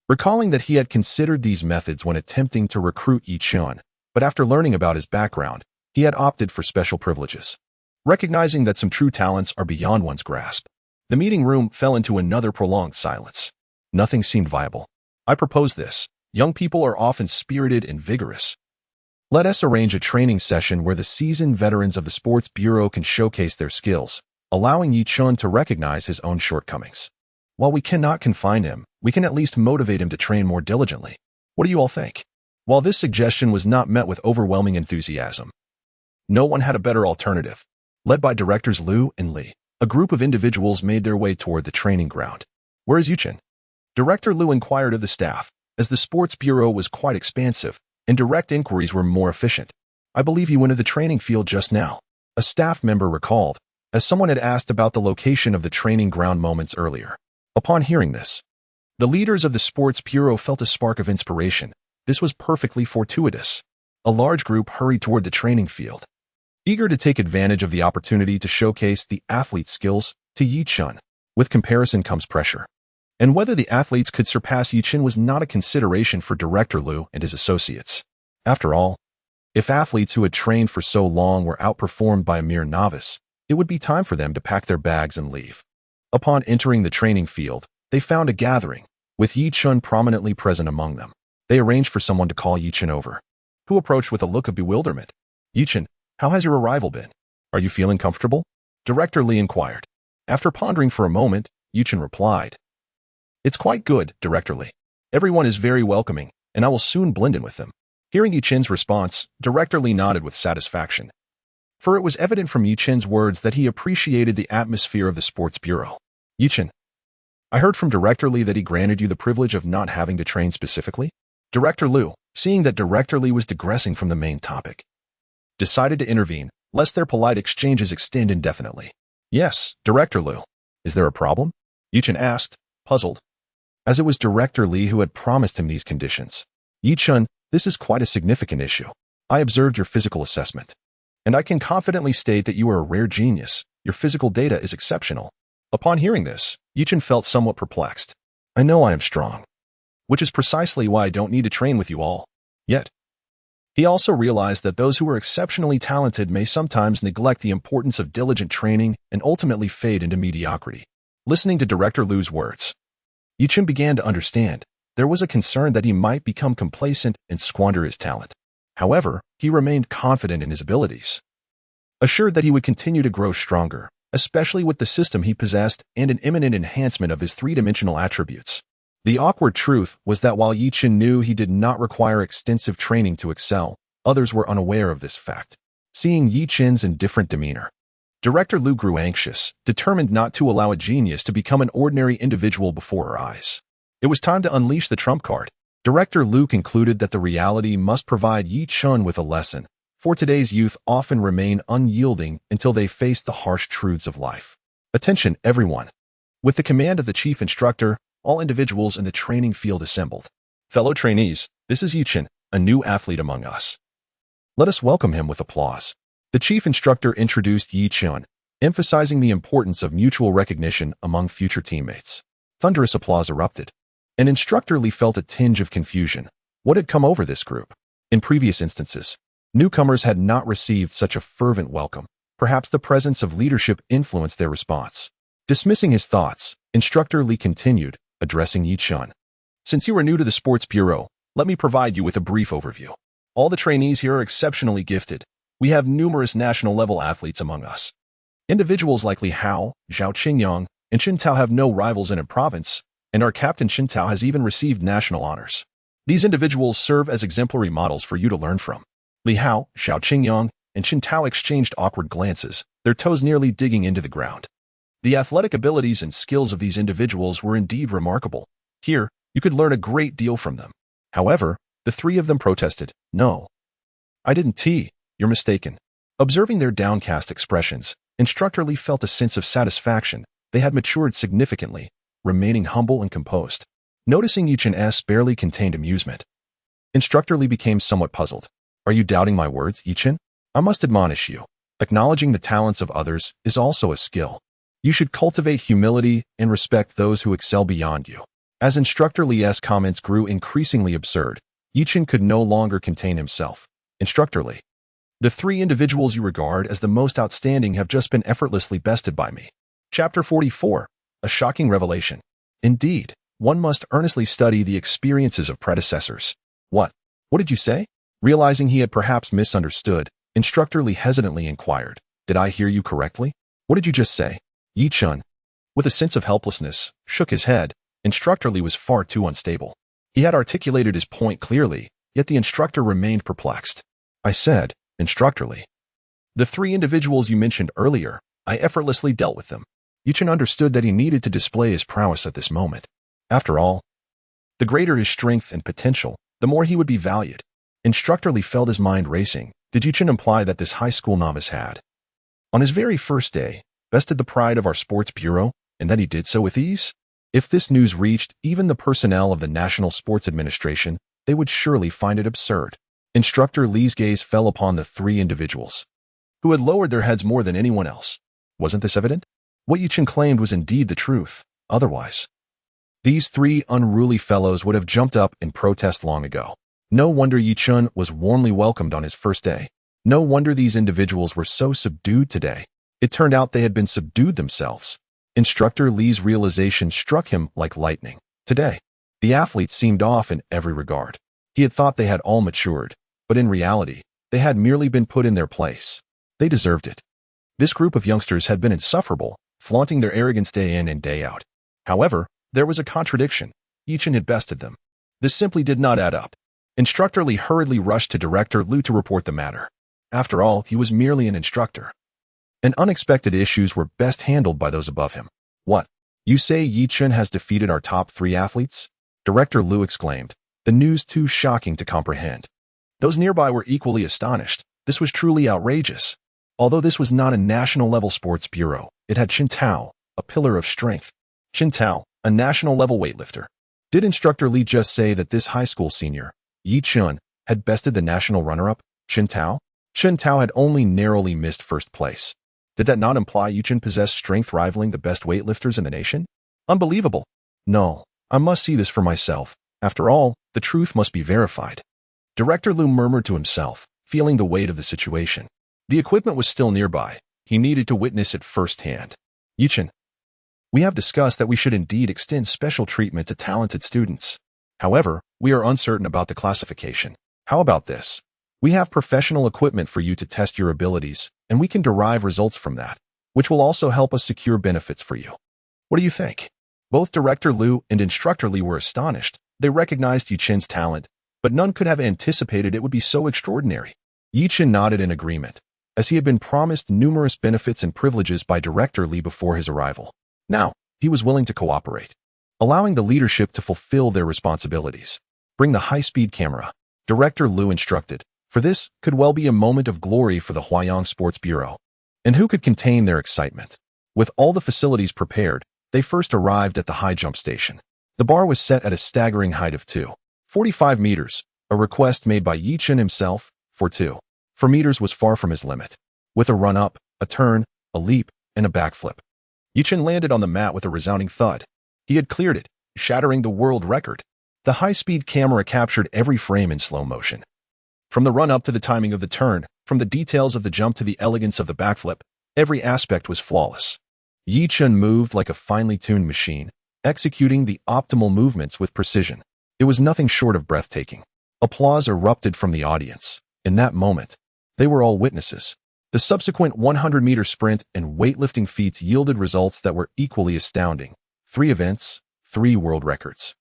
Speaker 1: recalling that he had considered these methods when attempting to recruit Chen, but after learning about his background, he had opted for special privileges. Recognizing that some true talents are beyond one's grasp, the meeting room fell into another prolonged silence. Nothing seemed viable. I propose this. Young people are often spirited and vigorous. Let us arrange a training session where the seasoned veterans of the sports bureau can showcase their skills, allowing Chen to recognize his own shortcomings. While we cannot confine him, we can at least motivate him to train more diligently. What do you all think? While this suggestion was not met with overwhelming enthusiasm, no one had a better alternative. Led by directors Liu and Li, a group of individuals made their way toward the training ground. Where is Chen? Director Liu inquired of the staff, as the sports bureau was quite expansive, and direct inquiries were more efficient. I believe he went to the training field just now, a staff member recalled, as someone had asked about the location of the training ground moments earlier. Upon hearing this, the leaders of the sports bureau felt a spark of inspiration. This was perfectly fortuitous. A large group hurried toward the training field, eager to take advantage of the opportunity to showcase the athlete's skills to Chen. With comparison comes pressure. And whether the athletes could surpass Chen was not a consideration for Director Liu and his associates. After all, if athletes who had trained for so long were outperformed by a mere novice, it would be time for them to pack their bags and leave. Upon entering the training field, they found a gathering, with Chen prominently present among them. They arranged for someone to call Chen over, who approached with a look of bewilderment. Chen, how has your arrival been? Are you feeling comfortable? Director Li inquired. After pondering for a moment, Chen replied, It's quite good, Director Li. Everyone is very welcoming, and I will soon blend in with them. Hearing Chen's response, Director Li nodded with satisfaction, for it was evident from Chen's words that he appreciated the atmosphere of the sports bureau. Chen, I heard from Director Li that he granted you the privilege of not having to train specifically? Director Liu, seeing that Director Li was digressing from the main topic, decided to intervene, lest their polite exchanges extend indefinitely. Yes, Director Liu. Is there a problem? Chen asked, puzzled, as it was Director Li who had promised him these conditions. Chen, this is quite a significant issue. I observed your physical assessment, and I can confidently state that you are a rare genius. Your physical data is exceptional. Upon hearing this, Chen felt somewhat perplexed. I know I am strong, which is precisely why I don't need to train with you all. Yet, he also realized that those who are exceptionally talented may sometimes neglect the importance of diligent training and ultimately fade into mediocrity. Listening to Director Liu's words, Chen began to understand. There was a concern that he might become complacent and squander his talent. However, he remained confident in his abilities, assured that he would continue to grow stronger, especially with the system he possessed and an imminent enhancement of his three-dimensional attributes. The awkward truth was that while Chen knew he did not require extensive training to excel, others were unaware of this fact. Seeing Chen's indifferent demeanor, Director Liu grew anxious, determined not to allow a genius to become an ordinary individual before her eyes. It was time to unleash the trump card. Director Liu concluded that the reality must provide Chen with a lesson, for today's youth often remain unyielding until they face the harsh truths of life. Attention, everyone. With the command of the chief instructor, all individuals in the training field assembled. Fellow trainees, this is Chen, a new athlete among us. Let us welcome him with applause. The chief instructor introduced Chen, emphasizing the importance of mutual recognition among future teammates. Thunderous applause erupted. An instructor Li felt a tinge of confusion. What had come over this group? In previous instances, newcomers had not received such a fervent welcome. Perhaps the presence of leadership influenced their response. Dismissing his thoughts, Instructor Li continued, addressing Chen. Since you are new to the sports bureau, let me provide you with a brief overview. All the trainees here are exceptionally gifted. We have numerous national-level athletes among us. Individuals like Li Hao, Zhao Qingyang, and Chen Tao have no rivals in a province, and our captain Chen Tao has even received national honors. These individuals serve as exemplary models for you to learn from. Li Hao, Zhao Qingyang, and Chen Tao exchanged awkward glances, their toes nearly digging into the ground. The athletic abilities and skills of these individuals were indeed remarkable. Here, you could learn a great deal from them. However, the three of them protested. No. I didn't tee. You're mistaken. Observing their downcast expressions, Instructor Li felt a sense of satisfaction. They had matured significantly, remaining humble and composed. Noticing Yichen's barely contained amusement, Instructor Li became somewhat puzzled. Are you doubting my words, Yichen? I must admonish you. Acknowledging the talents of others is also a skill. You should cultivate humility and respect those who excel beyond you. As Instructor Li's comments grew increasingly absurd, Yichen could no longer contain himself. Instructor Li, the 3 individuals you regard as the most outstanding have just been effortlessly bested by me. Chapter 44. A shocking revelation. Indeed, one must earnestly study the experiences of predecessors. What? What did you say? Realizing he had perhaps misunderstood, Instructor Li hesitantly inquired. Did I hear you correctly? What did you just say? Yi Chen, with a sense of helplessness, shook his head. Instructor Li was far too unstable. He had articulated his point clearly, yet the instructor remained perplexed. I said, Instructor Li, the 3 individuals you mentioned earlier, I effortlessly dealt with them. Yi Chen understood that he needed to display his prowess at this moment. After all, the greater his strength and potential, the more he would be valued. Instructor Li felt his mind racing. Did Yi Chen imply that this high school novice had, on his very first day, bested the pride of our sports bureau, and that he did so with ease? If this news reached even the personnel of the National Sports Administration, they would surely find it absurd. Instructor Li's gaze fell upon the 3 individuals, who had lowered their heads more than anyone else. Wasn't this evident? What Yi Chen claimed was indeed the truth. Otherwise, these 3 unruly fellows would have jumped up in protest long ago. No wonder Yi Chen was warmly welcomed on his first day. No wonder these individuals were so subdued today. It turned out they had been subdued themselves. Instructor Li's realization struck him like lightning. Today, the athletes seemed off in every regard. He had thought they had all matured, but in reality, they had merely been put in their place. They deserved it. This group of youngsters had been insufferable, flaunting their arrogance day in and day out. However, there was a contradiction. Yi Chen had bested them. This simply did not add up. Instructor Li hurriedly rushed to Director Lu to report the matter. After all, he was merely an instructor, and unexpected issues were best handled by those above him. What? You say Yi Chen has defeated our top 3 athletes? Director Lu exclaimed, the news too shocking to comprehend. Those nearby were equally astonished. This was truly outrageous. Although this was not a national-level sports bureau, it had Chen Tao, a pillar of strength. Chen Tao, a national-level weightlifter. Did Instructor Li just say that this high school senior, Yi Chen, had bested the national runner-up, Chen Tao? Chen Tao had only narrowly missed first place. Did that not imply Yi Chen possessed strength rivaling the best weightlifters in the nation? Unbelievable. No, I must see this for myself. After all, the truth must be verified. Director Lu murmured to himself, feeling the weight of the situation. The equipment was still nearby. He needed to witness it firsthand. Yi Chen, we have discussed that we should indeed extend special treatment to talented students. However, we are uncertain about the classification. How about this? We have professional equipment for you to test your abilities, and we can derive results from that, which will also help us secure benefits for you. What do you think? Both Director Lu and Instructor Li were astonished. They recognized Yi Chen's talent, but none could have anticipated it would be so extraordinary. Yi Chen nodded in agreement, as he had been promised numerous benefits and privileges by Director Li before his arrival. Now, he was willing to cooperate, allowing the leadership to fulfill their responsibilities. Bring the high-speed camera, Director Lu instructed, for this could well be a moment of glory for the Huayang Sports Bureau. And who could contain their excitement? With all the facilities prepared, they first arrived at the high jump station. The bar was set at a staggering height of 245 meters, a request made by Yi Chen himself, for 4 meters was far from his limit. With a run-up, a turn, a leap, and a backflip, Yi Chen landed on the mat with a resounding thud. He had cleared it, shattering the world record. The high-speed camera captured every frame in slow motion. From the run-up to the timing of the turn, from the details of the jump to the elegance of the backflip, every aspect was flawless. Yi Chen moved like a finely tuned machine, executing the optimal movements with precision. It was nothing short of breathtaking. Applause erupted from the audience. In that moment, they were all witnesses. The subsequent 100-meter sprint and weightlifting feats yielded results that were equally astounding. 3 events, 3 world records.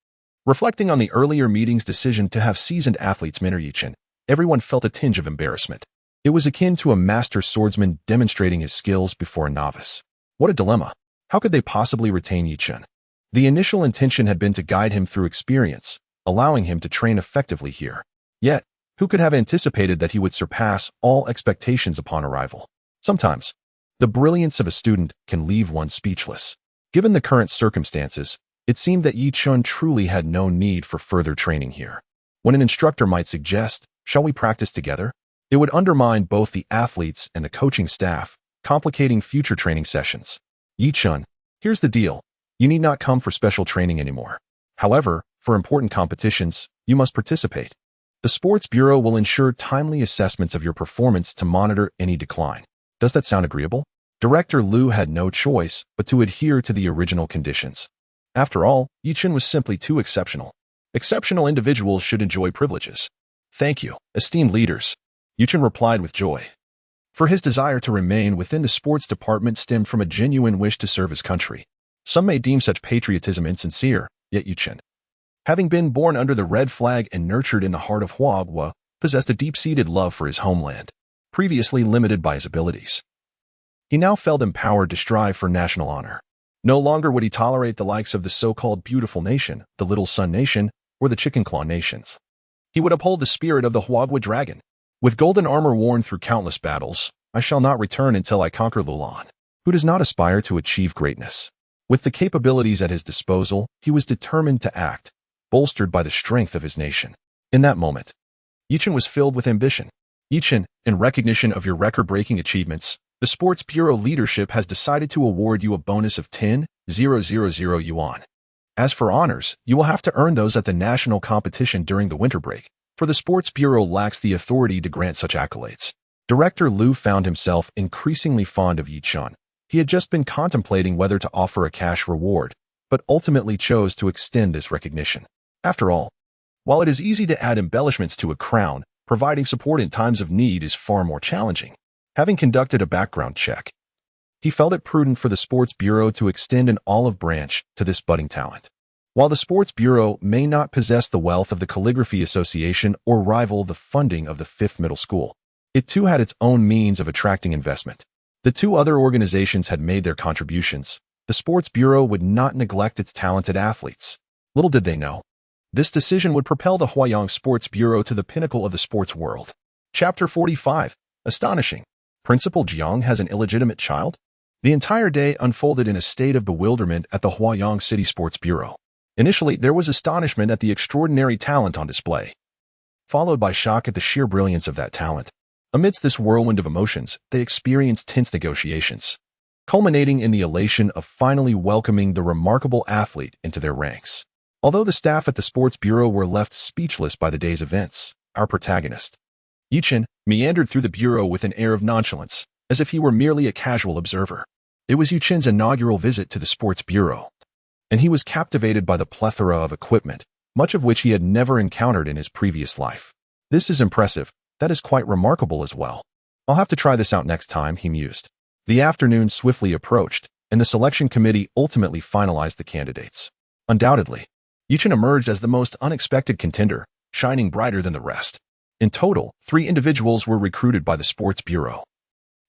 Speaker 1: Reflecting on the earlier meeting's decision to have seasoned athletes mentor Yi Chen, everyone felt a tinge of embarrassment. It was akin to a master swordsman demonstrating his skills before a novice. What a dilemma. How could they possibly retain Yi Chen? The initial intention had been to guide him through experience, allowing him to train effectively here. Yet, who could have anticipated that he would surpass all expectations upon arrival? Sometimes, the brilliance of a student can leave one speechless. Given the current circumstances, it seemed that Yi Chun truly had no need for further training here. When an instructor might suggest, "Shall we practice together?" it would undermine both the athletes and the coaching staff, complicating future training sessions. "Yi Chun, here's the deal. You need not come for special training anymore. However, for important competitions, you must participate. The Sports Bureau will ensure timely assessments of your performance to monitor any decline." Does that sound agreeable? Director Liu had no choice but to adhere to the original conditions. After all, Yi Chun was simply too exceptional. Exceptional individuals should enjoy privileges. "Thank you, esteemed leaders," Yi Chun replied with joy. For his desire to remain within the sports department stemmed from a genuine wish to serve his country. Some may deem such patriotism insincere, yet Yi Chun, having been born under the red flag and nurtured in the heart of Huagua, possessed a deep-seated love for his homeland, previously limited by his abilities. He now felt empowered to strive for national honor. No longer would he tolerate the likes of the so-called beautiful nation, the Little Sun Nation, or the Chicken Claw nations. He would uphold the spirit of the Huagua dragon. "With golden armor worn through countless battles, I shall not return until I conquer Lulan." Who does not aspire to achieve greatness? With the capabilities at his disposal, he was determined to act, bolstered by the strength of his nation. In that moment, Yi Chun was filled with ambition. "Yi Chun, in recognition of your record-breaking achievements, the Sports Bureau leadership has decided to award you a bonus of 10,000 yuan. As for honors, you will have to earn those at the national competition during the winter break, for the Sports Bureau lacks the authority to grant such accolades." Director Liu found himself increasingly fond of Yi Chun. He had just been contemplating whether to offer a cash reward, but ultimately chose to extend this recognition. After all, while it is easy to add embellishments to a crown, providing support in times of need is far more challenging. Having conducted a background check, he felt it prudent for the Sports Bureau to extend an olive branch to this budding talent. While the Sports Bureau may not possess the wealth of the Calligraphy Association or rival the funding of the 5th Middle School, it too had its own means of attracting investment. The two other organizations had made their contributions. The Sports Bureau would not neglect its talented athletes. Little did they know, this decision would propel the Huayang Sports Bureau to the pinnacle of the sports world. Chapter 45. Astonishing. Principal Jiang has an illegitimate child? The entire day unfolded in a state of bewilderment at the Huayang City Sports Bureau. Initially, there was astonishment at the extraordinary talent on display, followed by shock at the sheer brilliance of that talent. Amidst this whirlwind of emotions, they experienced tense negotiations, culminating in the elation of finally welcoming the remarkable athlete into their ranks. Although the staff at the Sports Bureau were left speechless by the day's events, our protagonist, Yi Chun, meandered through the bureau with an air of nonchalance, as if he were merely a casual observer. It was Yi Chun's inaugural visit to the Sports Bureau, and he was captivated by the plethora of equipment, much of which he had never encountered in his previous life. "This is impressive. That is quite remarkable as well. I'll have to try this out next time," he mused. The afternoon swiftly approached, and the selection committee ultimately finalized the candidates. Undoubtedly, Yi Chun emerged as the most unexpected contender, shining brighter than the rest. In total, 3 individuals were recruited by the Sports Bureau,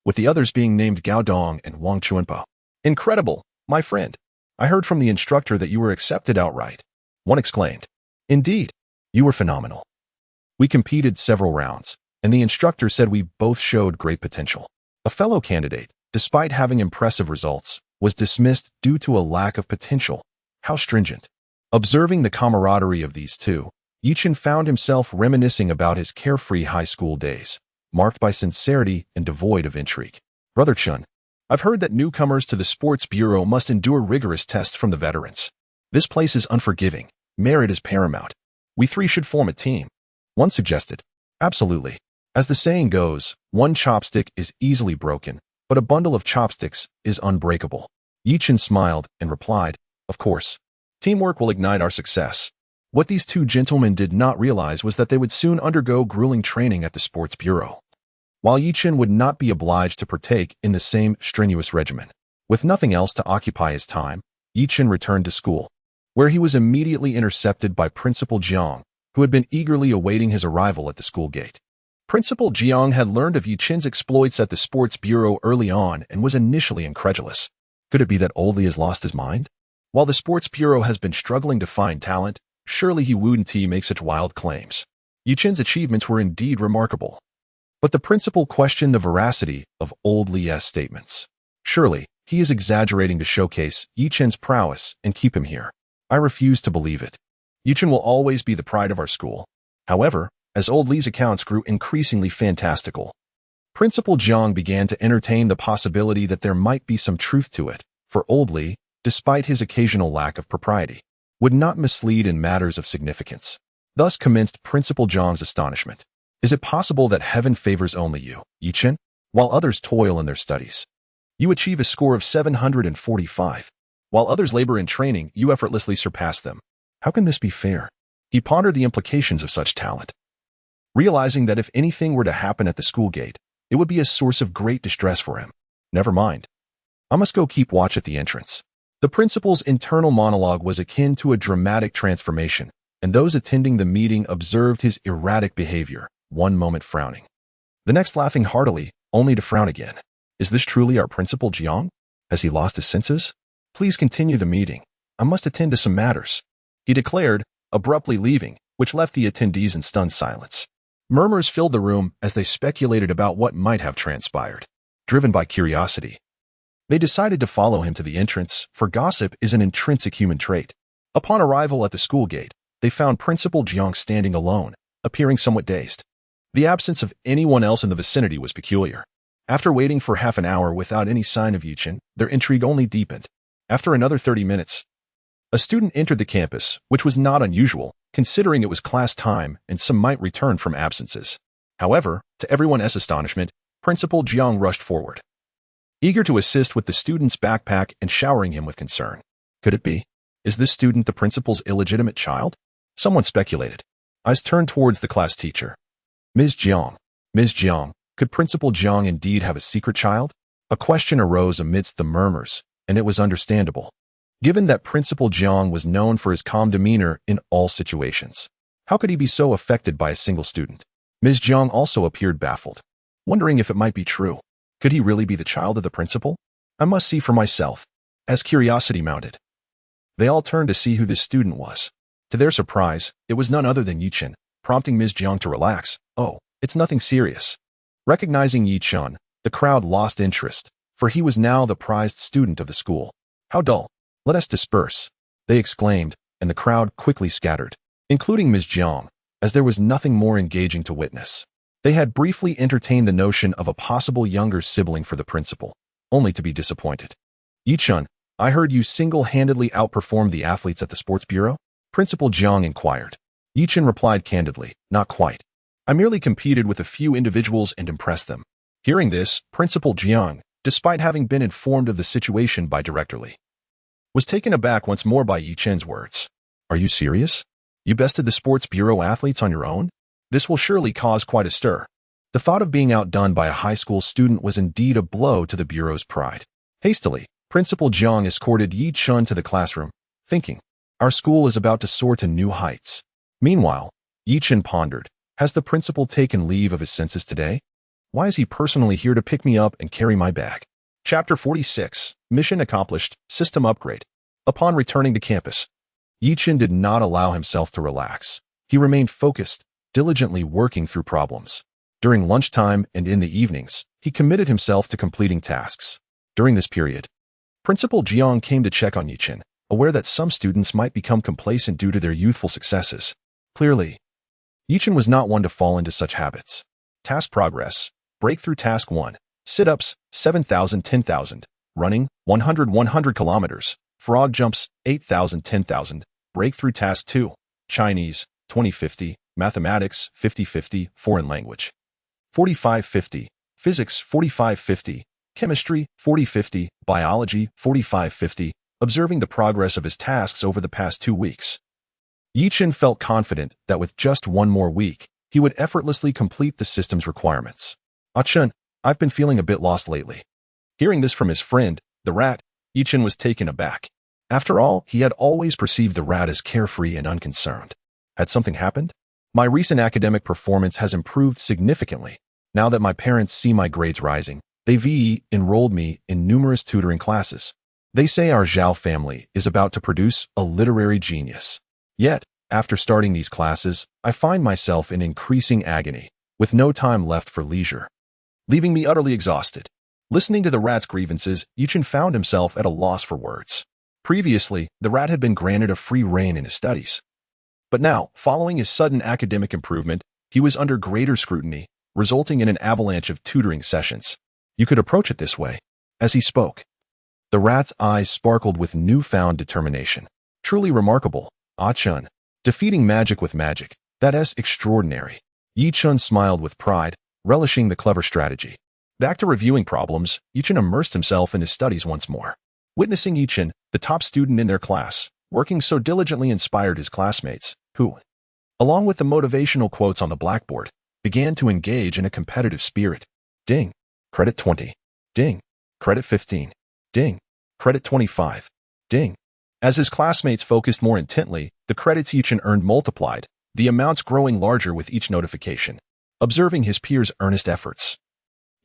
Speaker 1: with the others being named Gao Dong and Wang Chuanpo. "Incredible, my friend. I heard from the instructor that you were accepted outright," one exclaimed. "Indeed, you were phenomenal. We competed several rounds, and the instructor said we both showed great potential." A fellow candidate, despite having impressive results, was dismissed due to a lack of potential. How stringent. Observing the camaraderie of these two, Yi Chun found himself reminiscing about his carefree high school days, marked by sincerity and devoid of intrigue. "Brother Chun, I've heard that newcomers to the Sports Bureau must endure rigorous tests from the veterans. This place is unforgiving. Merit is paramount. We 3 should form a team," one suggested. "Absolutely. As the saying goes, one chopstick is easily broken, but a bundle of chopsticks is unbreakable." Yi Chun smiled and replied, "Of course. Teamwork will ignite our success." What these two gentlemen did not realize was that they would soon undergo grueling training at the Sports Bureau. While Yi Chun would not be obliged to partake in the same strenuous regimen, with nothing else to occupy his time, Yi Chun returned to school, where he was immediately intercepted by Principal Jiang, who had been eagerly awaiting his arrival at the school gate. Principal Jiang had learned of Yi Chun's exploits at the Sports Bureau early on and was initially incredulous. Could it be that Oldie has lost his mind? While the Sports Bureau has been struggling to find talent, surely he wouldn't make such wild claims. Yi Chun's achievements were indeed remarkable. But the principal questioned the veracity of Old Li's statements. Surely, He is exaggerating to showcase Yi Chen's prowess and keep him here. I refuse to believe it. Yi Chen will always be the pride of our school. However, as old Li's accounts grew increasingly fantastical, Principal Jiang began to entertain the possibility that there might be some truth to it, for old Li, despite his occasional lack of propriety, would not mislead in matters of significance. Thus commenced Principal Jiang's astonishment. Is it possible that heaven favors only you, Yi Chen, while others toil in their studies? You achieve a score of 745. While others labor in training, you effortlessly surpass them. How can this be fair? He pondered the implications of such talent, realizing that if anything were to happen at the school gate, it would be a source of great distress for him. Never mind. I must go keep watch at the entrance. The principal's internal monologue was akin to a dramatic transformation, and those attending the meeting observed his erratic behavior, one moment frowning, the next laughing heartily, only to frown again. Is this truly our Principal Jiang? Has he lost his senses? Please continue the meeting. I must attend to some matters, he declared, abruptly leaving, which left the attendees in stunned silence. Murmurs filled the room as they speculated about what might have transpired. Driven by curiosity, they decided to follow him to the entrance, for gossip is an intrinsic human trait. Upon arrival at the school gate, they found Principal Jiang standing alone, appearing somewhat dazed. The absence of anyone else in the vicinity was peculiar. After waiting for half an hour without any sign of Yi Chen, their intrigue only deepened. After another 30 minutes, a student entered the campus, which was not unusual, considering it was class time and some might return from absences. However, to everyone's astonishment, Principal Jiang rushed forward, eager to assist with the student's backpack and showering him with concern. Could it be? Is this student the principal's illegitimate child? Someone speculated. Eyes turned towards the class teacher. Ms. Jiang, could Principal Jiang indeed have a secret child? A question arose amidst the murmurs, and it was understandable, given that Principal Jiang was known for his calm demeanor in all situations. How could he be so affected by a single student? Ms. Jiang also appeared baffled, wondering if it might be true. Could he really be the child of the principal? I must see for myself. As curiosity mounted, they all turned to see who this student was. To their surprise, it was none other than Yi Chen, prompting Ms. Jiang to relax. Oh, it's nothing serious. Recognizing Yi Chen, the crowd lost interest, for he was now the prized student of the school. How dull. Let us disperse, they exclaimed, and the crowd quickly scattered, including Ms. Jiang, as there was nothing more engaging to witness. They had briefly entertained the notion of a possible younger sibling for the principal, only to be disappointed. Yi Chen, I heard you single-handedly outperformed the athletes at the sports bureau? Principal Jiang inquired. Yi Chen replied candidly, not quite. I merely competed with a few individuals and impressed them. Hearing this, Principal Jiang, despite having been informed of the situation by Director Li, was taken aback once more by Yi Chen's words. Are you serious? You bested the sports bureau athletes on your own? This will surely cause quite a stir. The thought of being outdone by a high school student was indeed a blow to the bureau's pride. Hastily, Principal Jiang escorted Yi Chen to the classroom, thinking, our school is about to soar to new heights. Meanwhile, Yi Chen pondered, has the principal taken leave of his senses today? Why is he personally here to pick me up and carry my bag? Chapter 46, Mission Accomplished, System Upgrade. Upon returning to campus, Yi Chen did not allow himself to relax. He remained focused, diligently working through problems. During lunchtime and in the evenings, he committed himself to completing tasks. During this period, Principal Jiang came to check on Yi Chen, aware that some students might become complacent due to their youthful successes. Clearly, Yi Chen was not one to fall into such habits. Task progress. Breakthrough Task 1. Sit-ups, 7,000 10,000. Running, 100 kilometers. Frog jumps, 8,000 10,000. Breakthrough Task 2. Chinese, 2050. Mathematics, 50-50. Foreign language, 45-50. Physics, 45-50. Chemistry, 40-50. Biology, 45-50. Observing the progress of his tasks over the past 2 weeks, Yi Chen felt confident that with just one more week, he would effortlessly complete the system's requirements. Chen, I've been feeling a bit lost lately. Hearing this from his friend, the rat, Yi Chen was taken aback. After all, he had always perceived the rat as carefree and unconcerned. Had something happened? My recent academic performance has improved significantly. Now that my parents see my grades rising, they've enrolled me in numerous tutoring classes. They say our Zhao family is about to produce a literary genius. Yet, after starting these classes, I find myself in increasing agony, with no time left for leisure, leaving me utterly exhausted. Listening to the rat's grievances, Chen found himself at a loss for words. Previously, the rat had been granted a free rein in his studies. But now, following his sudden academic improvement, he was under greater scrutiny, resulting in an avalanche of tutoring sessions. You could approach it this way. As he spoke, the rat's eyes sparkled with newfound determination. Truly remarkable, Chen. Defeating magic with magic, that is extraordinary. Chen smiled with pride, relishing the clever strategy. Back to reviewing problems, Chen immersed himself in his studies once more. Witnessing Chen, the top student in their class, working so diligently inspired his classmates, who, along with the motivational quotes on the blackboard, began to engage in a competitive spirit. Ding. Credit 20. Ding. Credit 15. Ding. Credit 25. Ding. As his classmates focused more intently, the credits Chen earned multiplied, the amounts growing larger with each notification. Observing his peers' earnest efforts,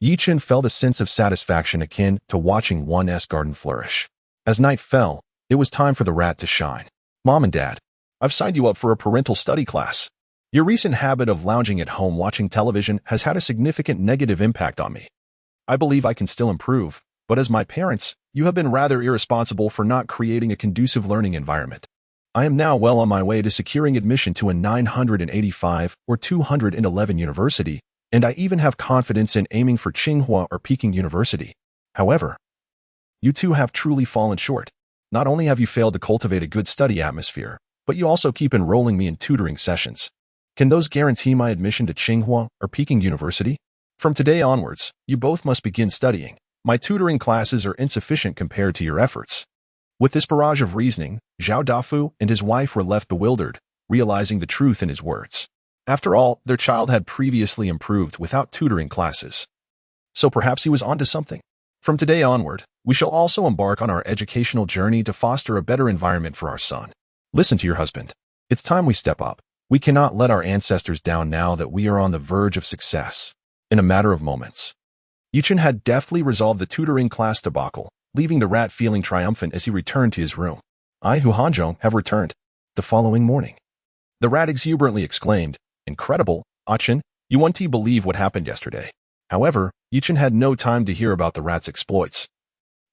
Speaker 1: Chen felt a sense of satisfaction akin to watching one's garden flourish. As night fell, it was time for the rat to shine. Mom and Dad, I've signed you up for a parental study class. Your recent habit of lounging at home watching television has had a significant negative impact on me. I believe I can still improve, but as my parents, you have been rather irresponsible for not creating a conducive learning environment. I am now well on my way to securing admission to a 985 or 211 university, and I even have confidence in aiming for Tsinghua or Peking University. However, you two have truly fallen short. Not only have you failed to cultivate a good study atmosphere, but you also keep enrolling me in tutoring sessions. Can those guarantee my admission to Tsinghua or Peking University? From today onwards, you both must begin studying. My tutoring classes are insufficient compared to your efforts. With this barrage of reasoning, Zhao Dafu and his wife were left bewildered, realizing the truth in his words. After all, their child had previously improved without tutoring classes. So perhaps he was onto something. From today onward, we shall also embark on our educational journey to foster a better environment for our son. Listen to your husband. It's time we step up. We cannot let our ancestors down now that we are on the verge of success. In a matter of moments, Chen had deftly resolved the tutoring class debacle, leaving the rat feeling triumphant as he returned to his room. I, Hu Hanzhong, have returned. The following morning, the rat exuberantly exclaimed, Incredible, Chen, you won't believe what happened yesterday. However, Chen had no time to hear about the rat's exploits.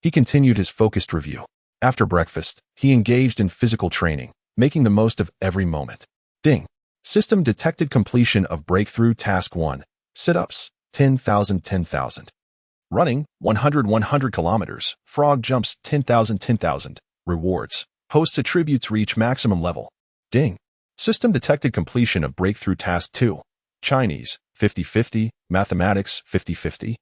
Speaker 1: He continued his focused review. After breakfast, he engaged in physical training, making the most of every moment. Ding. System detected completion of breakthrough task 1. Sit-ups, 10,000. Running, 100 kilometers. Frog jumps, 10,000. Rewards. Host attributes reach maximum level. Ding. System detected completion of breakthrough task 2. Chinese, 50-50. Mathematics, 50-50.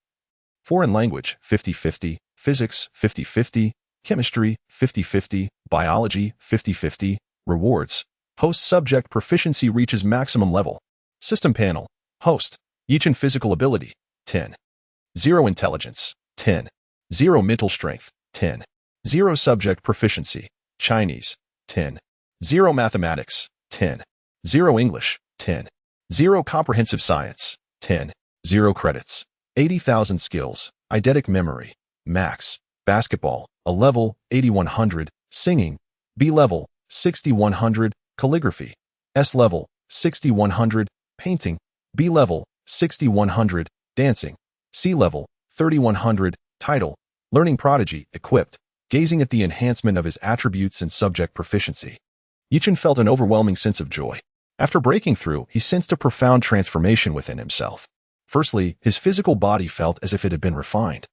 Speaker 1: Foreign language, 50-50. Physics, 50-50. Chemistry, 50-50. Biology, 50-50. Rewards. Host subject proficiency reaches maximum level. System panel. Host. Chen physical ability, 10. 0 intelligence, 10. 0 mental strength, 10. 0 subject proficiency, Chinese, 10. 0 mathematics, 10. 0 English, 10. 0 comprehensive science, 10. 0 credits. 80,000 skills, eidetic memory, max, basketball, a level, 8100, singing, B level, 6100, calligraphy, S level, 6100, painting, B level, 6100, dancing, C level, 3100, title, learning prodigy, equipped, gazing at the enhancement of his attributes and subject proficiency. Chen felt an overwhelming sense of joy. After breaking through, he sensed a profound transformation within himself. Firstly, his physical body felt as if it had been refined.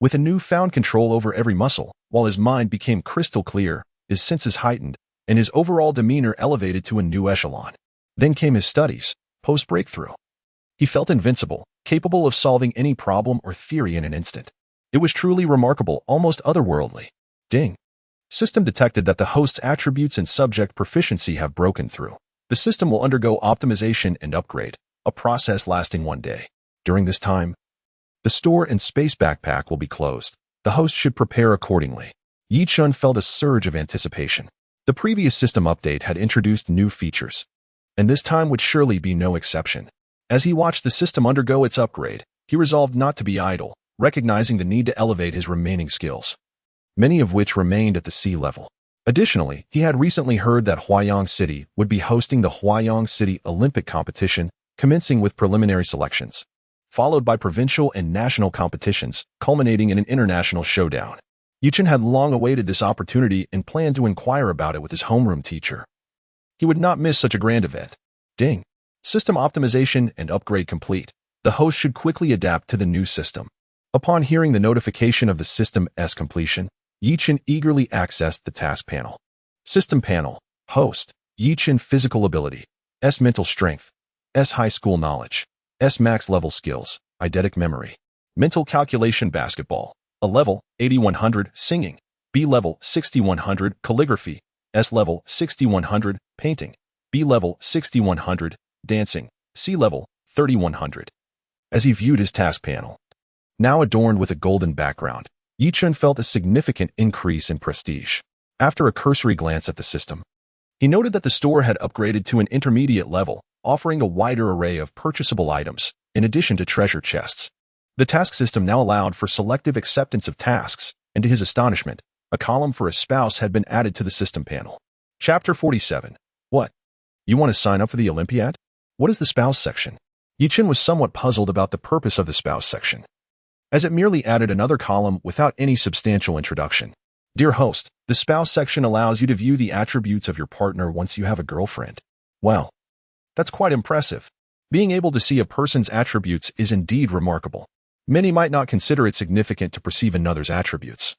Speaker 1: With a newfound control over every muscle, while his mind became crystal clear, his senses heightened, and his overall demeanor elevated to a new echelon. Then came his studies, post-breakthrough. He felt invincible, capable of solving any problem or theory in an instant. It was truly remarkable, almost otherworldly. Ding. System detected that the host's attributes and subject proficiency have broken through. The system will undergo optimization and upgrade, a process lasting 1 day. During this time, the store and space backpack will be closed. The host should prepare accordingly. Chen felt a surge of anticipation. The previous system update had introduced new features, and this time would surely be no exception. As he watched the system undergo its upgrade, he resolved not to be idle, recognizing the need to elevate his remaining skills, many of which remained at the sea level. Additionally, he had recently heard that Huayang City would be hosting the Huayang City Olympic competition, commencing with preliminary selections. followed by provincial and national competitions, culminating in an international showdown. Chen had long awaited this opportunity and planned to inquire about it with his homeroom teacher. He would not miss such a grand event. Ding! System optimization and upgrade complete. The host should quickly adapt to the new system. Upon hearing the notification of the system's completion, Chen eagerly accessed the task panel. System panel. Host. Chen physical ability. S mental strength. S high school knowledge. S max level skills. Eidetic memory. Mental calculation basketball. A level 8100 singing. B level 6100 calligraphy. S level 6100 painting. B level 6100 dancing. C level 3100. As he viewed his task panel, now adorned with a golden background, Chen felt a significant increase in prestige. After a cursory glance at the system, he noted that the store had upgraded to an intermediate level, offering a wider array of purchasable items, in addition to treasure chests. The task system now allowed for selective acceptance of tasks, and to his astonishment, a column for a spouse had been added to the system panel. Chapter 47. What? You want to sign up for the Olympiad? What is the spouse section? Chen was somewhat puzzled about the purpose of the spouse section, as it merely added another column without any substantial introduction. Dear host, the spouse section allows you to view the attributes of your partner once you have a girlfriend. Wow, that's quite impressive. Being able to see a person's attributes is indeed remarkable. Many might not consider it significant to perceive another's attributes,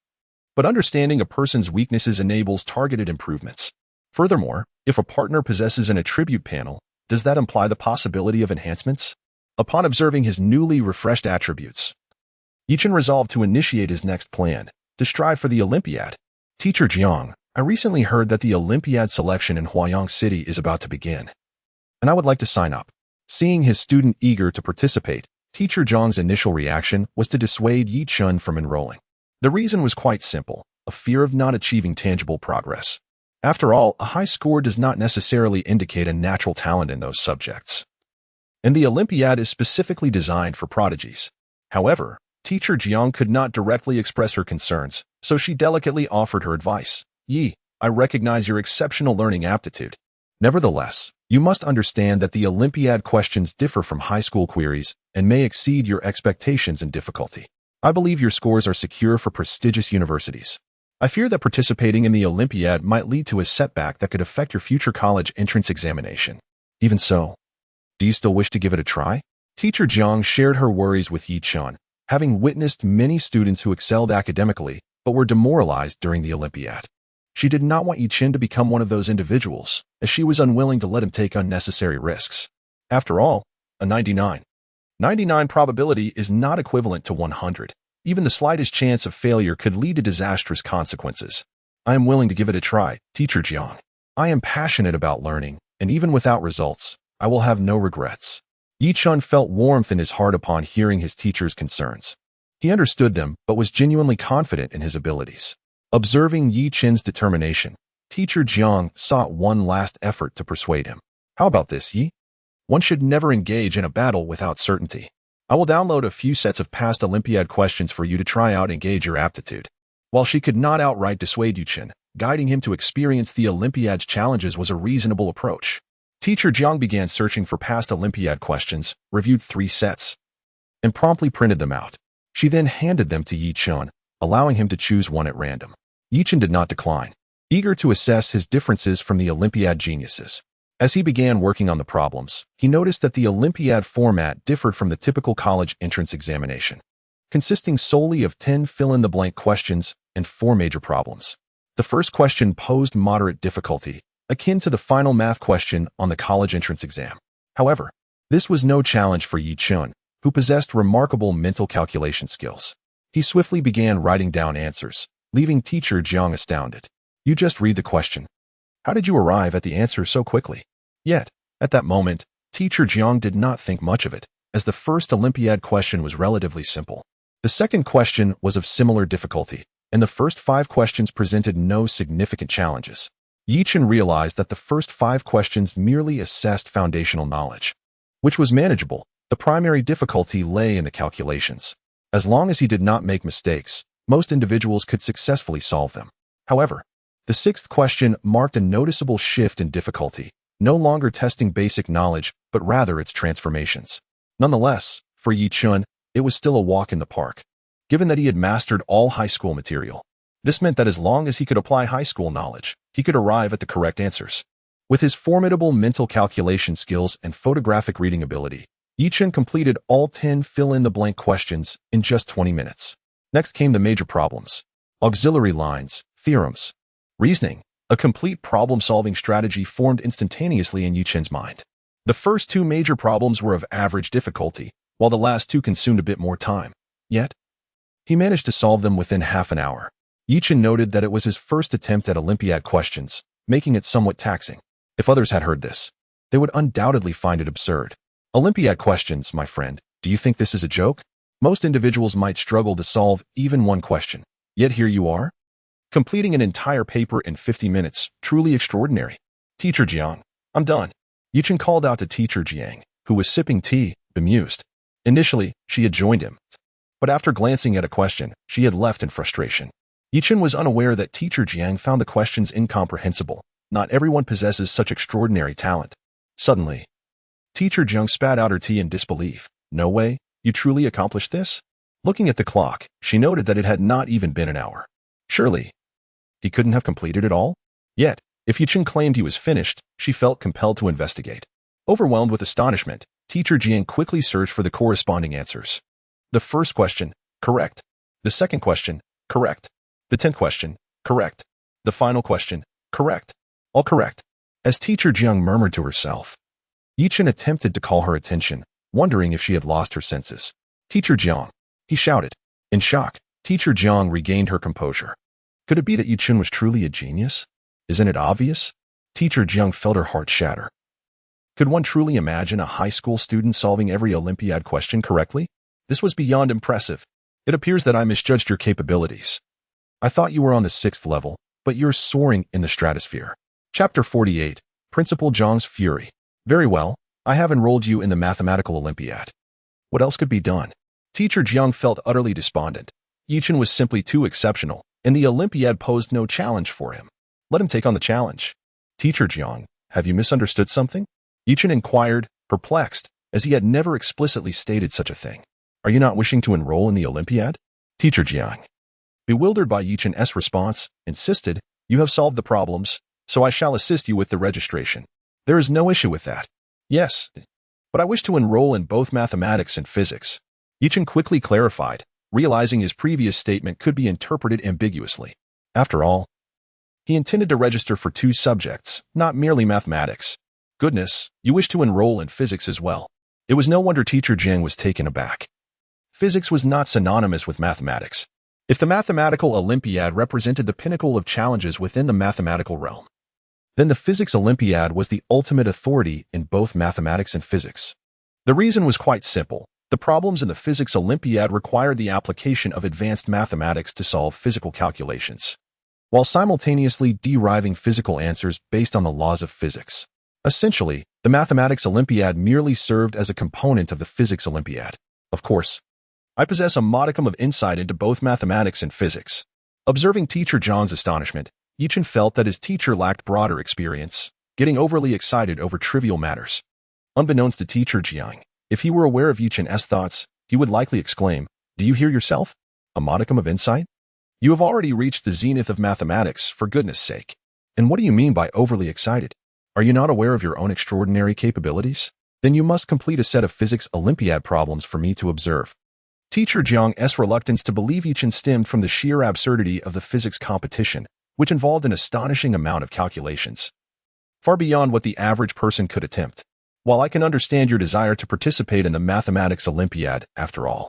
Speaker 1: but understanding a person's weaknesses enables targeted improvements. Furthermore, if a partner possesses an attribute panel, does that imply the possibility of enhancements? Upon observing his newly refreshed attributes, Chen resolved to initiate his next plan, to strive for the Olympiad. Teacher Jiang, I recently heard that the Olympiad selection in Huayang City is about to begin, and I would like to sign up. Seeing his student eager to participate, Teacher Jiang's initial reaction was to dissuade Chen from enrolling. The reason was quite simple, a fear of not achieving tangible progress. After all, a high score does not necessarily indicate a natural talent in those subjects, and the Olympiad is specifically designed for prodigies. However, Teacher Jiang could not directly express her concerns, so she delicately offered her advice. I recognize your exceptional learning aptitude. Nevertheless, you must understand that the Olympiad questions differ from high school queries and may exceed your expectations in difficulty. I believe your scores are secure for prestigious universities. I fear that participating in the Olympiad might lead to a setback that could affect your future college entrance examination. Even so, do you still wish to give it a try? Teacher Jiang shared her worries with Chen, having witnessed many students who excelled academically but were demoralized during the Olympiad. She did not want Chen to become one of those individuals, as she was unwilling to let him take unnecessary risks. After all, a 99 probability is not equivalent to 100. Even the slightest chance of failure could lead to disastrous consequences. I am willing to give it a try, Teacher Jiang. I am passionate about learning, and even without results, I will have no regrets. Chen felt warmth in his heart upon hearing his teacher's concerns. He understood them, but was genuinely confident in his abilities. Observing Chen's determination, Teacher Jiang sought one last effort to persuade him. How about this, Yi? One should never engage in a battle without certainty. I will download a few sets of past Olympiad questions for you to try out and gauge your aptitude. While she could not outright dissuade Chen, guiding him to experience the Olympiad's challenges was a reasonable approach. Teacher Jiang began searching for past Olympiad questions, reviewed 3 sets, and promptly printed them out. She then handed them to Chen, allowing him to choose one at random. Chen did not decline, eager to assess his differences from the Olympiad geniuses. As he began working on the problems, he noticed that the Olympiad format differed from the typical college entrance examination, consisting solely of 10 fill-in-the-blank questions and 4 major problems. The first question posed moderate difficulty, akin to the final math question on the college entrance exam. However, this was no challenge for Chen, who possessed remarkable mental calculation skills. He swiftly began writing down answers, leaving Teacher Jiang astounded. You just read the question. How did you arrive at the answer so quickly? Yet, at that moment, Teacher Jiang did not think much of it, as the first Olympiad question was relatively simple. The second question was of similar difficulty, and the first 5 questions presented no significant challenges. Chen realized that the first 5 questions merely assessed foundational knowledge, which was manageable. The primary difficulty lay in the calculations. As long as he did not make mistakes, most individuals could successfully solve them. However, the 6th question marked a noticeable shift in difficulty, no longer testing basic knowledge, but rather its transformations. Nonetheless, For Yi Chun, it was still a walk in the park. Given that he had mastered all high school material, this meant that as long as he could apply high school knowledge, he could arrive at the correct answers. With his formidable mental calculation skills and photographic reading ability, Yi Chun completed all 10 fill-in-the-blank questions in just 20 minutes. Next came the major problems: auxiliary lines, theorems, reasoning. A complete problem-solving strategy formed instantaneously in Yi Chun's mind. The first two major problems were of average difficulty, while the last two consumed a bit more time. Yet, he managed to solve them within half an hour. Yi Chun noted that it was his first attempt at Olympiad questions, making it somewhat taxing. If others had heard this, they would undoubtedly find it absurd. Olympiad questions, my friend, do you think this is a joke? Most individuals might struggle to solve even one question. Yet here you are, completing an entire paper in 50 minutes, truly extraordinary. Teacher Jiang, I'm done. Yi Chun called out to Teacher Jiang, who was sipping tea, bemused. Initially, she had joined him, but after glancing at a question, she had left in frustration. Yi Chun was unaware that Teacher Jiang found the questions incomprehensible. Not everyone possesses such extraordinary talent. Suddenly, Teacher Jiang spat out her tea in disbelief. No way, you truly accomplished this? Looking at the clock, she noted that it had not even been an hour. Surely, he couldn't have completed it all? Yet, if Yi Chun claimed he was finished, she felt compelled to investigate. Overwhelmed with astonishment, Teacher Jiang quickly searched for the corresponding answers. The first question, correct. The second question, correct. The 10th question, correct. The final question, correct. All correct. As Teacher Jiang murmured to herself, Yi Chun attempted to call her attention, wondering if she had lost her senses. Teacher Jiang, he shouted. In shock, Teacher Jiang regained her composure. Could it be that Yi Chun was truly a genius? Isn't it obvious? Teacher Jiang felt her heart shatter. Could one truly imagine a high school student solving every Olympiad question correctly? This was beyond impressive. It appears that I misjudged your capabilities. I thought you were on the 6th level, but you're soaring in the stratosphere. Chapter 48, Principal Zhang's Fury. Very well, I have enrolled you in the Mathematical Olympiad. What else could be done? Teacher Jiang felt utterly despondent. Yi Chun was simply too exceptional, and the Olympiad posed no challenge for him. Let him take on the challenge. Teacher Jiang, have you misunderstood something? Yi Chun inquired, perplexed, as he had never explicitly stated such a thing. Are you not wishing to enroll in the Olympiad? Teacher Jiang, bewildered by Yi Chun's response, insisted, you have solved the problems, so I shall assist you with the registration. There is no issue with that. Yes, but I wish to enroll in both mathematics and physics. Yi Chun quickly clarified, realizing his previous statement could be interpreted ambiguously. After all, he intended to register for 2 subjects, not merely mathematics. Goodness, you wish to enroll in physics as well. It was no wonder Teacher Jiang was taken aback. Physics was not synonymous with mathematics. If the Mathematical Olympiad represented the pinnacle of challenges within the mathematical realm, then the Physics Olympiad was the ultimate authority in both mathematics and physics. The reason was quite simple. The problems in the Physics Olympiad required the application of advanced mathematics to solve physical calculations, while simultaneously deriving physical answers based on the laws of physics. Essentially, the Mathematics Olympiad merely served as a component of the Physics Olympiad. Of course, I possess a modicum of insight into both mathematics and physics. Observing Teacher Jiang's astonishment, Yi Chun felt that his teacher lacked broader experience, getting overly excited over trivial matters. Unbeknownst to Teacher Jiang, if he were aware of Yi Chun's thoughts, he would likely exclaim, "Do you hear yourself? A modicum of insight? You have already reached the zenith of mathematics, for goodness sake. And what do you mean by overly excited? Are you not aware of your own extraordinary capabilities? Then you must complete a set of Physics Olympiad problems for me to observe." Teacher Jiang's reluctance to believe Yi Chun stemmed from the sheer absurdity of the physics competition, which involved an astonishing amount of calculations, far beyond what the average person could attempt. While I can understand your desire to participate in the Mathematics Olympiad, after all,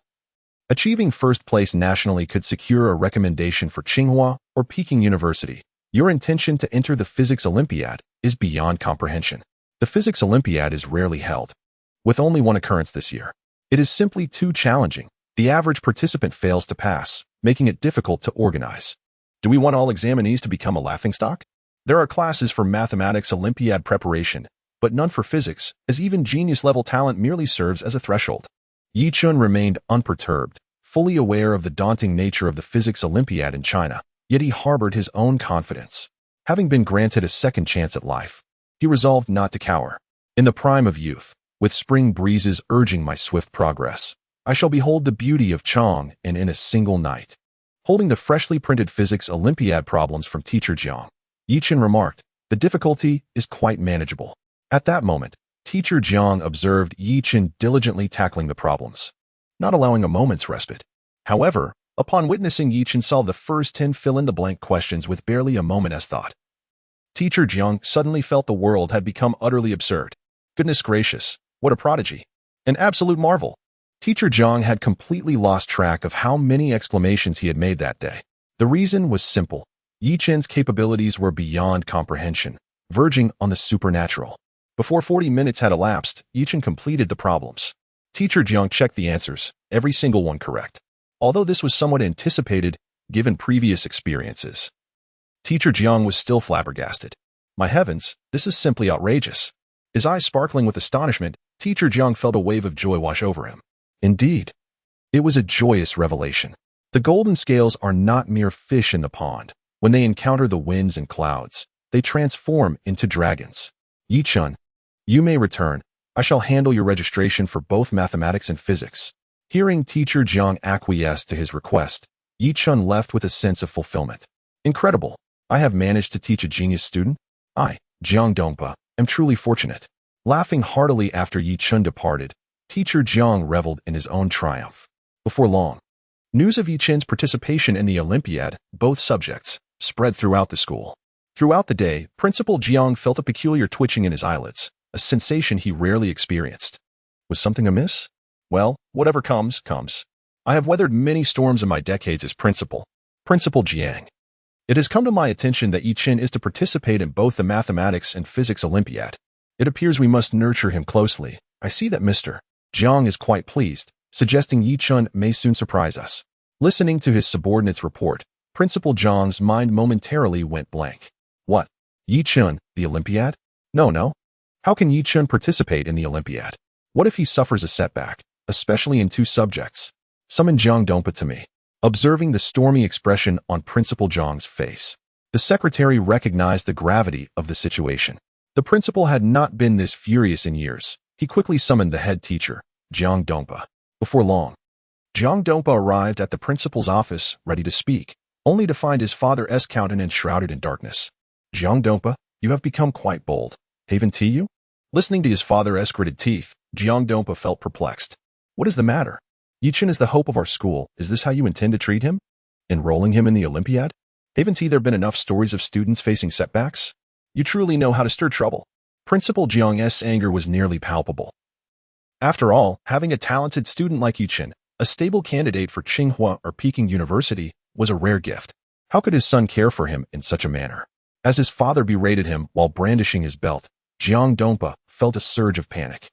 Speaker 1: achieving first place nationally could secure a recommendation for Tsinghua or Peking University, your intention to enter the Physics Olympiad is beyond comprehension. The Physics Olympiad is rarely held, with only one occurrence this year. It is simply too challenging. The average participant fails to pass, making it difficult to organize. Do we want all examinees to become a laughingstock? There are classes for Mathematics Olympiad preparation, but none for physics, as even genius-level talent merely serves as a threshold. Yi Chun remained unperturbed, fully aware of the daunting nature of the Physics Olympiad in China, yet he harbored his own confidence. Having been granted a second chance at life, he resolved not to cower. In the prime of youth, with spring breezes urging my swift progress, I shall behold the beauty of Chong and in a single night. Holding the freshly printed physics Olympiad problems from teacher Jiang, Yi-Chen remarked, the difficulty is quite manageable. At that moment, teacher Jiang observed Yi-Chen diligently tackling the problems, not allowing a moment's respite. However, upon witnessing Yi-Chen solve the first 10 fill-in-the-blank questions with barely a moment's thought, teacher Jiang suddenly felt the world had become utterly absurd. Goodness gracious, what a prodigy! An absolute marvel! Teacher Jiang had completely lost track of how many exclamations he had made that day. The reason was simple. Yi-Chen's capabilities were beyond comprehension, verging on the supernatural. Before 40 minutes had elapsed, Yi-Chen completed the problems. Teacher Jiang checked the answers, every single one correct. Although this was somewhat anticipated, given previous experiences. Teacher Jiang was still flabbergasted. My heavens, this is simply outrageous. His eyes sparkling with astonishment, Teacher Jiang felt a wave of joy wash over him. Indeed, it was a joyous revelation. The golden scales are not mere fish in the pond. When they encounter the winds and clouds, they transform into dragons. Yi-Chen, you may return. I shall handle your registration for both mathematics and physics. Hearing teacher Jiang acquiesce to his request, Yi-Chen left with a sense of fulfillment. Incredible! I have managed to teach a genius student? I, Jiang Dongpa, am truly fortunate. Laughing heartily after Yi-Chen departed, teacher Jiang reveled in his own triumph. Before long, news of Yi-Chen's participation in the Olympiad, both subjects, spread throughout the school. Throughout the day, Principal Jiang felt a peculiar twitching in his eyelids, a sensation he rarely experienced. Was something amiss? Well, whatever comes, comes. I have weathered many storms in my decades as principal. Principal Jiang. It has come to my attention that Yi-Chen is to participate in both the mathematics and physics Olympiad. It appears we must nurture him closely. I see that Mr. Jiang is quite pleased, suggesting Yi-Chen may soon surprise us. Listening to his subordinate's report, Principal Jiang's mind momentarily went blank. What? Yi-Chen, the Olympiad? No. How can Yi-Chen participate in the Olympiad? What if he suffers a setback, especially in 2 subjects? Summon Jiang Dongpa to me. Observing the stormy expression on Principal Jiang's face, the secretary recognized the gravity of the situation. The principal had not been this furious in years. He quickly summoned the head teacher, Jiang Dongpa. Before long, Jiang Dongpa arrived at the principal's office, ready to speak, only to find his father's countenance shrouded in darkness. Jiang Dongpa, you have become quite bold. Haven't you? Listening to his father's gritted teeth, Jiang Dongpa felt perplexed. What is the matter? Yi-Chen is the hope of our school. Is this how you intend to treat him? Enrolling him in the Olympiad? Haven't there been enough stories of students facing setbacks? You truly know how to stir trouble. Principal Jiang's anger was nearly palpable. After all, having a talented student like Yi-Chen, a stable candidate for Tsinghua or Peking University, was a rare gift. How could his son care for him in such a manner? As his father berated him while brandishing his belt, Jiang Dongpa felt a surge of panic.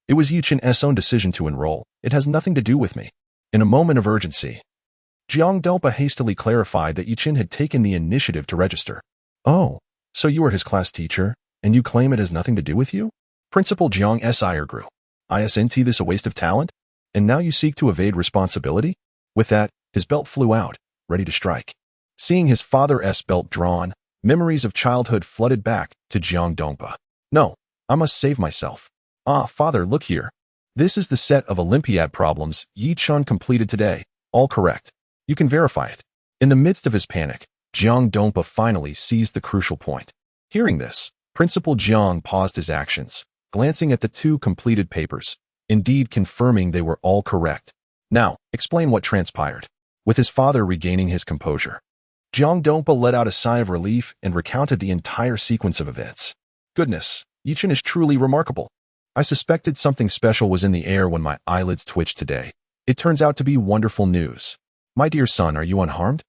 Speaker 1: It was Yi-Chen's own decision to enroll. It has nothing to do with me. In a moment of urgency, Jiang Dongpa hastily clarified that Yi-Chen had taken the initiative to register. Oh, so you are his class teacher, and you claim it has nothing to do with you? Principal Jiang's ire grew. Isn't this a waste of talent? And now you seek to evade responsibility? With that, his belt flew out, ready to strike. Seeing his father's belt drawn, memories of childhood flooded back to Jiang Dongpa. No, I must save myself. Ah, father, look here. This is the set of Olympiad problems Yi-Chen completed today. All correct. You can verify it. In the midst of his panic, Jiang Dongpa finally seized the crucial point. Hearing this, Principal Jiang paused his actions, glancing at the 2 completed papers, indeed confirming they were all correct. Now, explain what transpired. With his father regaining his composure, Jiang Dongpa let out a sigh of relief and recounted the entire sequence of events. Goodness, Yi-Chen is truly remarkable. I suspected something special was in the air when my eyelids twitched today. It turns out to be wonderful news. My dear son, are you unharmed?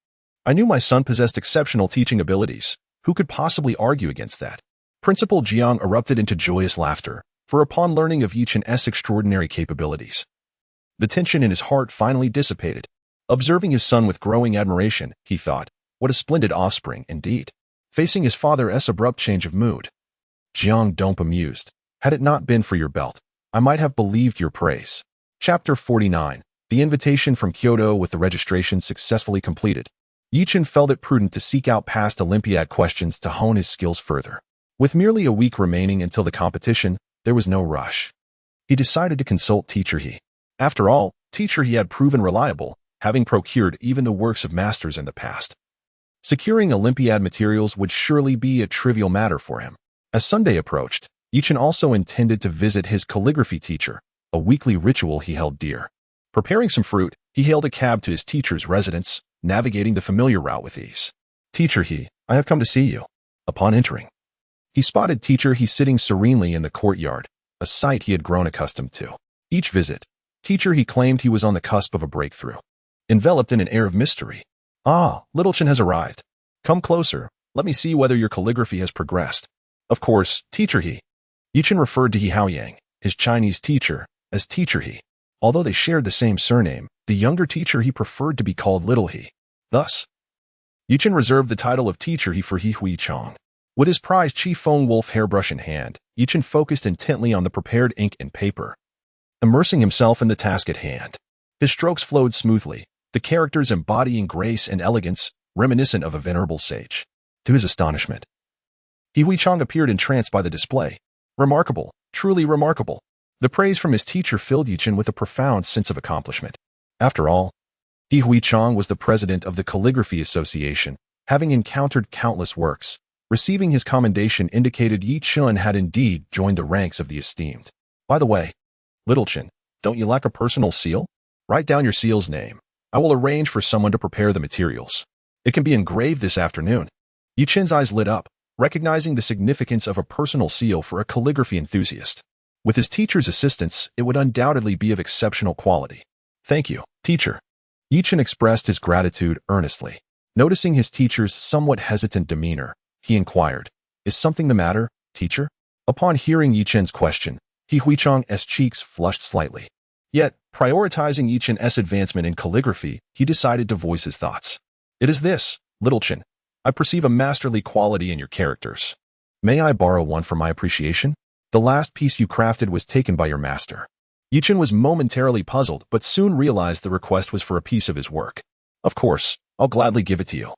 Speaker 1: I knew my son possessed exceptional teaching abilities. Who could possibly argue against that? Principal Jiang erupted into joyous laughter, for upon learning of Yi-Chen's extraordinary capabilities, the tension in his heart finally dissipated. Observing his son with growing admiration, he thought, what a splendid offspring, indeed. Facing his father's abrupt change of mood, Jiang Dongpa mused, had it not been for your belt, I might have believed your praise. Chapter 49. The invitation from Kyoto with the registration successfully completed. Yi-Chen felt it prudent to seek out past Olympiad questions to hone his skills further. With merely a week remaining until the competition, there was no rush. He decided to consult teacher He. After all, Teacher he had proven reliable, having procured even the works of masters in the past. Securing Olympiad materials would surely be a trivial matter for him. As Sunday approached, Chen also intended to visit his calligraphy teacher, a weekly ritual he held dear. Preparing some fruit, he hailed a cab to his teacher's residence, navigating the familiar route with ease. Teacher I have come to see you. Upon entering, he spotted Teacher he sitting serenely in the courtyard, a sight he had grown accustomed to. Each visit, Teacher he claimed he was on the cusp of a breakthrough. Enveloped in an air of mystery. Ah, little Chen has arrived. Come closer, let me see whether your calligraphy has progressed. Of course, Teacher Chen referred to He Haoyang, his Chinese teacher, as Teacher he. Although they shared the same surname, the younger teacher he preferred to be called Little He. Thus, Chen reserved the title of Teacher he for He Huichang. With his prized Chi-Feng wolf hairbrush in hand, Chen focused intently on the prepared ink and paper, immersing himself in the task at hand. His strokes flowed smoothly, the characters embodying grace and elegance, reminiscent of a venerable sage. To his astonishment, He Huichang appeared entranced by the display. Remarkable, truly remarkable. The praise from his teacher filled Chen with a profound sense of accomplishment. After all, He Huichang was the president of the Calligraphy Association, having encountered countless works. Receiving his commendation indicated Chen had indeed joined the ranks of the esteemed. By the way, little Chen, don't you lack a personal seal? Write down your seal's name. I will arrange for someone to prepare the materials. It can be engraved this afternoon. Chen's eyes lit up, recognizing the significance of a personal seal for a calligraphy enthusiast. With his teacher's assistance, it would undoubtedly be of exceptional quality. Thank you, teacher. Chen expressed his gratitude earnestly. Noticing his teacher's somewhat hesitant demeanor, he inquired, "Is something the matter, teacher?" Upon hearing Chen's question, He Huichang's cheeks flushed slightly. Yet, prioritizing Chen's advancement in calligraphy, he decided to voice his thoughts. "It is this, little Chen. I perceive a masterly quality in your characters. May I borrow one for my appreciation? The last piece you crafted was taken by your master." Chen was momentarily puzzled, but soon realized the request was for a piece of his work. "Of course, I'll gladly give it to you.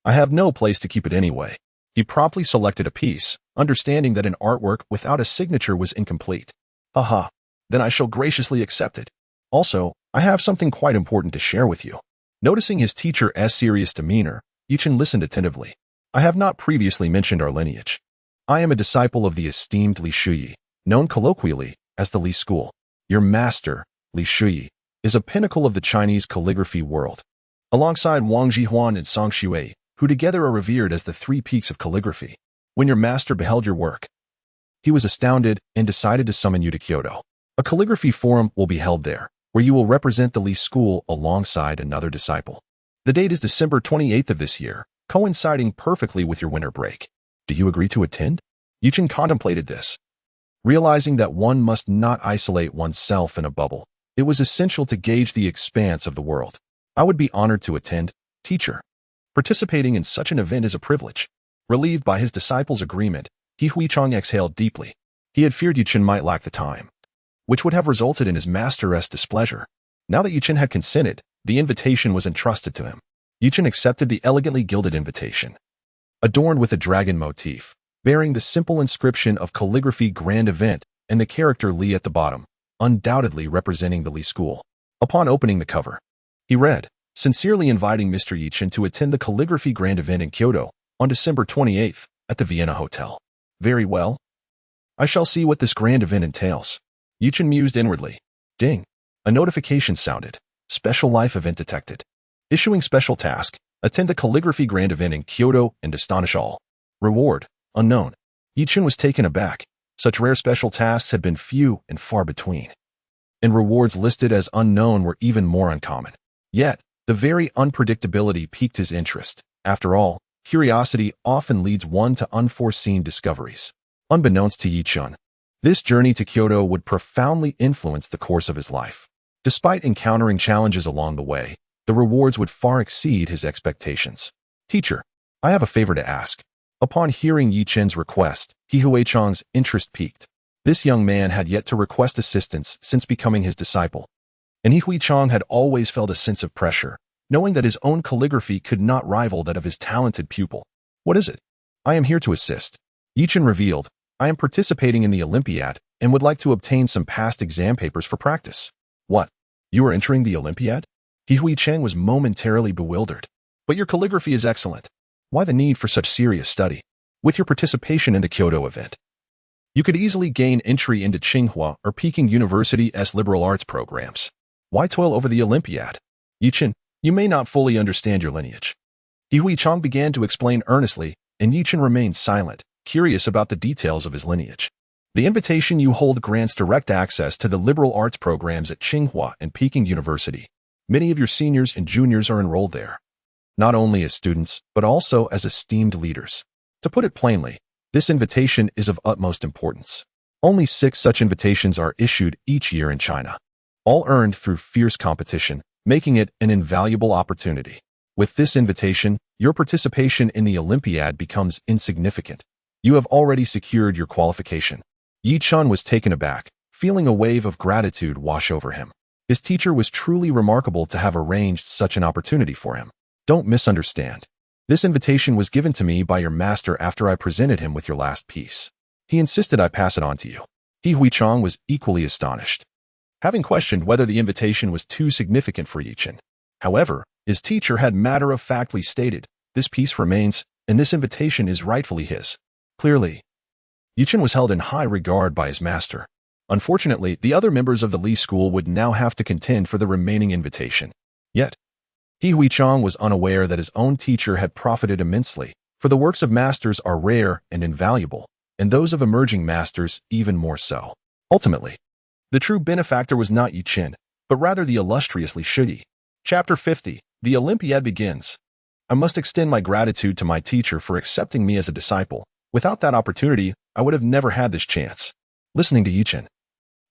Speaker 1: I have no place to keep it anyway." He promptly selected a piece, understanding that an artwork without a signature was incomplete. "Haha, then I shall graciously accept it. Also, I have something quite important to share with you." Noticing his teacher's serious demeanor, Chen listened attentively. "I have not previously mentioned our lineage. I am a disciple of the esteemed Li Shuyi, known colloquially as the Li School. Your master, Li Shuyi, is a pinnacle of the Chinese calligraphy world. Alongside Wang Jihuan and Song Shui, who together are revered as the three peaks of calligraphy. When your master beheld your work, he was astounded and decided to summon you to Kyoto. A calligraphy forum will be held there, where you will represent the Li School alongside another disciple. The date is December 28th of this year, coinciding perfectly with your winter break. Do you agree to attend?" Chen contemplated this. Realizing that one must not isolate oneself in a bubble, it was essential to gauge the expanse of the world. "I would be honored to attend, teacher. Participating in such an event is a privilege." Relieved by his disciple's agreement, He Huichang exhaled deeply. He had feared Chen might lack the time, which would have resulted in his master's displeasure. Now that Chen had consented, the invitation was entrusted to him. Chen accepted the elegantly gilded invitation, adorned with a dragon motif, bearing the simple inscription of Calligraphy Grand Event and the character Li at the bottom, undoubtedly representing the Li School. Upon opening the cover, he read, "Sincerely inviting Mr. Chen to attend the Calligraphy Grand Event in Kyoto on December 28th at the Vienna Hotel." Very well. I shall see what this grand event entails. Chen mused inwardly. Ding. A notification sounded. Special life event detected. Issuing special task. Attend the Calligraphy Grand Event in Kyoto and astonish all. Reward. Unknown. Chen was taken aback. Such rare special tasks had been few and far between. And rewards listed as unknown were even more uncommon. Yet, the very unpredictability piqued his interest. After all, curiosity often leads one to unforeseen discoveries. Unbeknownst to Chen, this journey to Kyoto would profoundly influence the course of his life. Despite encountering challenges along the way, the rewards would far exceed his expectations. "Teacher, I have a favor to ask." Upon hearing Chen's request, He Huichang's interest piqued. This young man had yet to request assistance since becoming his disciple, and He Huichang had always felt a sense of pressure, knowing that his own calligraphy could not rival that of his talented pupil. "What is it?" "I am here to assist." Chen revealed, "I am participating in the Olympiad and would like to obtain some past exam papers for practice." "What? You are entering the Olympiad? Chen was momentarily bewildered. But your calligraphy is excellent. Why the need for such serious study? With your participation in the Kyoto event, you could easily gain entry into Tsinghua or Peking University's liberal arts programs. Why toil over the Olympiad? Chen, you may not fully understand your lineage. Chang began to explain earnestly, and Chen remained silent, curious about the details of his lineage. The invitation you hold grants direct access to the liberal arts programs at Tsinghua and Peking University. Many of your seniors and juniors are enrolled there, not only as students, but also as esteemed leaders. To put it plainly, this invitation is of utmost importance. Only 6 such invitations are issued each year in China, all earned through fierce competition, making it an invaluable opportunity. With this invitation, your participation in the Olympiad becomes insignificant. You have already secured your qualification. Chen was taken aback, feeling a wave of gratitude wash over him. His teacher was truly remarkable to have arranged such an opportunity for him. Don't misunderstand. This invitation was given to me by your master after I presented him with your last piece. He insisted I pass it on to you. Chang was equally astonished, having questioned whether the invitation was too significant for Chen. However, his teacher had matter-of-factly stated, this piece remains, and this invitation is rightfully his. Clearly, Chen was held in high regard by his master. Unfortunately, the other members of the Li school would now have to contend for the remaining invitation. Yet, Chang was unaware that his own teacher had profited immensely, for the works of masters are rare and invaluable, and those of emerging masters even more so. Ultimately, the true benefactor was not Chen, but rather the illustrious Li Shiji. Chapter 50. The Olympiad begins. I must extend my gratitude to my teacher for accepting me as a disciple. Without that opportunity, I would have never had this chance. Listening to Chen,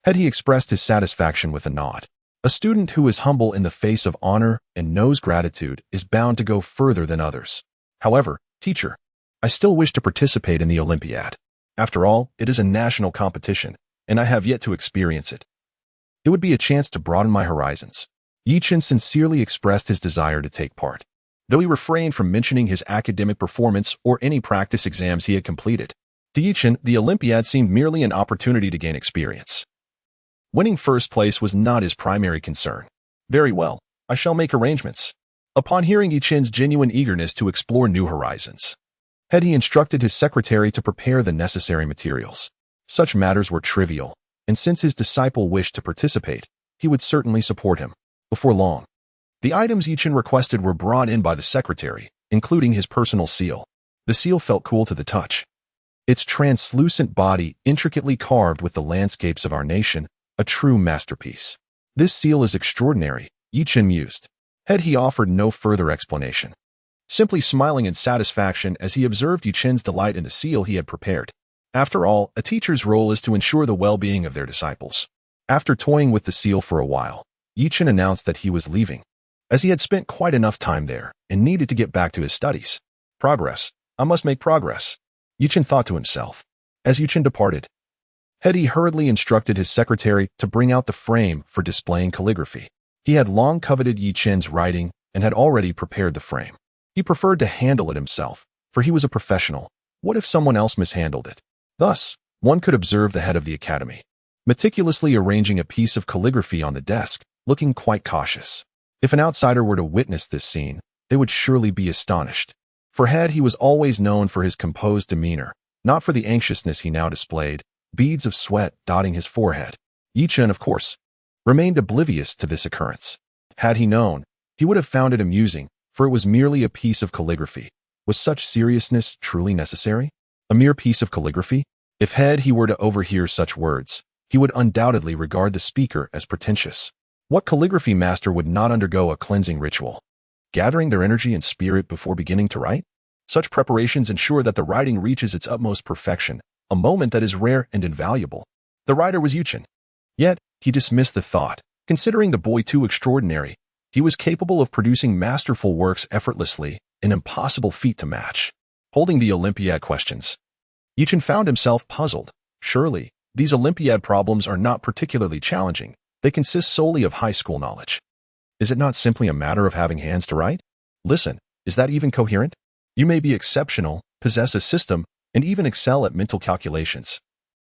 Speaker 1: had he expressed his satisfaction with a nod. A student who is humble in the face of honor and knows gratitude is bound to go further than others. However, teacher, I still wish to participate in the Olympiad. After all, it is a national competition, and I have yet to experience it. It would be a chance to broaden my horizons. Chen sincerely expressed his desire to take part, though he refrained from mentioning his academic performance or any practice exams he had completed. To Chen, the Olympiad seemed merely an opportunity to gain experience. Winning first place was not his primary concern. Very well, I shall make arrangements. Upon hearing Chen's genuine eagerness to explore new horizons, had he instructed his secretary to prepare the necessary materials. Such matters were trivial, and since his disciple wished to participate, he would certainly support him. Before long, the items Chen requested were brought in by the secretary, including his personal seal. The seal felt cool to the touch. Its translucent body intricately carved with the landscapes of our nation, a true masterpiece. This seal is extraordinary, Chen mused. Had he offered no further explanation, simply smiling in satisfaction as he observed Chen's delight in the seal he had prepared. After all, a teacher's role is to ensure the well-being of their disciples. After toying with the seal for a while, Chen announced that he was leaving, as he had spent quite enough time there and needed to get back to his studies. Progress. I must make progress, Chen thought to himself. As Chen departed, had he hurriedly instructed his secretary to bring out the frame for displaying calligraphy. He had long coveted Chen's writing and had already prepared the frame. He preferred to handle it himself, for he was a professional. What if someone else mishandled it? Thus, one could observe the head of the academy, meticulously arranging a piece of calligraphy on the desk, looking quite cautious. If an outsider were to witness this scene, they would surely be astonished. For Head, he was always known for his composed demeanor, not for the anxiousness he now displayed, beads of sweat dotting his forehead. Chen, of course, remained oblivious to this occurrence. Had he known, he would have found it amusing, for it was merely a piece of calligraphy. Was such seriousness truly necessary? A mere piece of calligraphy? If he were to overhear such words, he would undoubtedly regard the speaker as pretentious. What calligraphy master would not undergo a cleansing ritual, gathering their energy and spirit before beginning to write? Such preparations ensure that the writing reaches its utmost perfection, a moment that is rare and invaluable. The writer was Chen. Yet, he dismissed the thought. Considering the boy too extraordinary, he was capable of producing masterful works effortlessly, an impossible feat to match. Holding the Olympiad questions, Chen found himself puzzled. Surely, these Olympiad problems are not particularly challenging. They consist solely of high school knowledge. Is it not simply a matter of having hands to write? Listen, is that even coherent? You may be exceptional, possess a system, and even excel at mental calculations.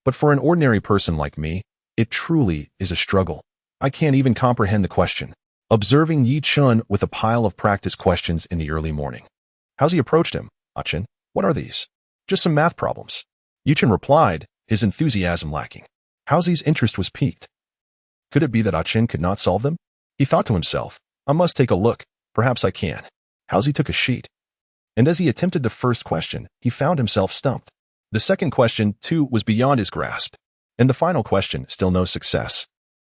Speaker 1: But for an ordinary person like me, it truly is a struggle. I can't even comprehend the question. Observing Yi Chen with a pile of practice questions in the early morning. How's he approached him? Chen, what are these? Just some math problems. Yi Chen replied, his enthusiasm lacking. How's interest was piqued. Could it be that Chen could not solve them? He thought to himself, I must take a look. Perhaps I can. How's took a sheet. And as he attempted the first question, he found himself stumped. The second question, too, was beyond his grasp. And the final question, still no success.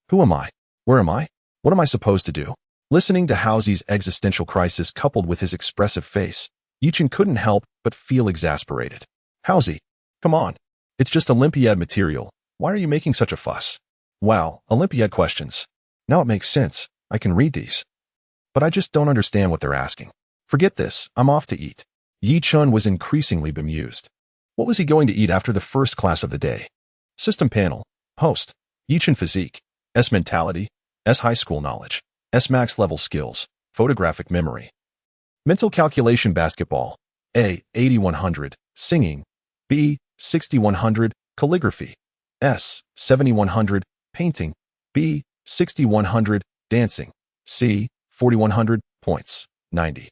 Speaker 1: Who am I? Where am I? What am I supposed to do? Listening to Hausi's existential crisis coupled with his expressive face, Yi Chen couldn't help but feel exasperated. Hausi, come on. It's just Olympiad material. Why are you making such a fuss? Wow, Olympiad questions. Now it makes sense. I can read these. But I just don't understand what they're asking. Forget this. I'm off to eat. Yi Chen was increasingly bemused. What was he going to eat after the first class of the day? System panel. Host. Yi Chen physique. S mentality. S high school knowledge. S max level skills. Photographic memory. Mental calculation basketball. A. 8100. Singing. B. 6100. Calligraphy. S. 7100. Painting. B. 6100. Dancing. C. 4100. Points. 90.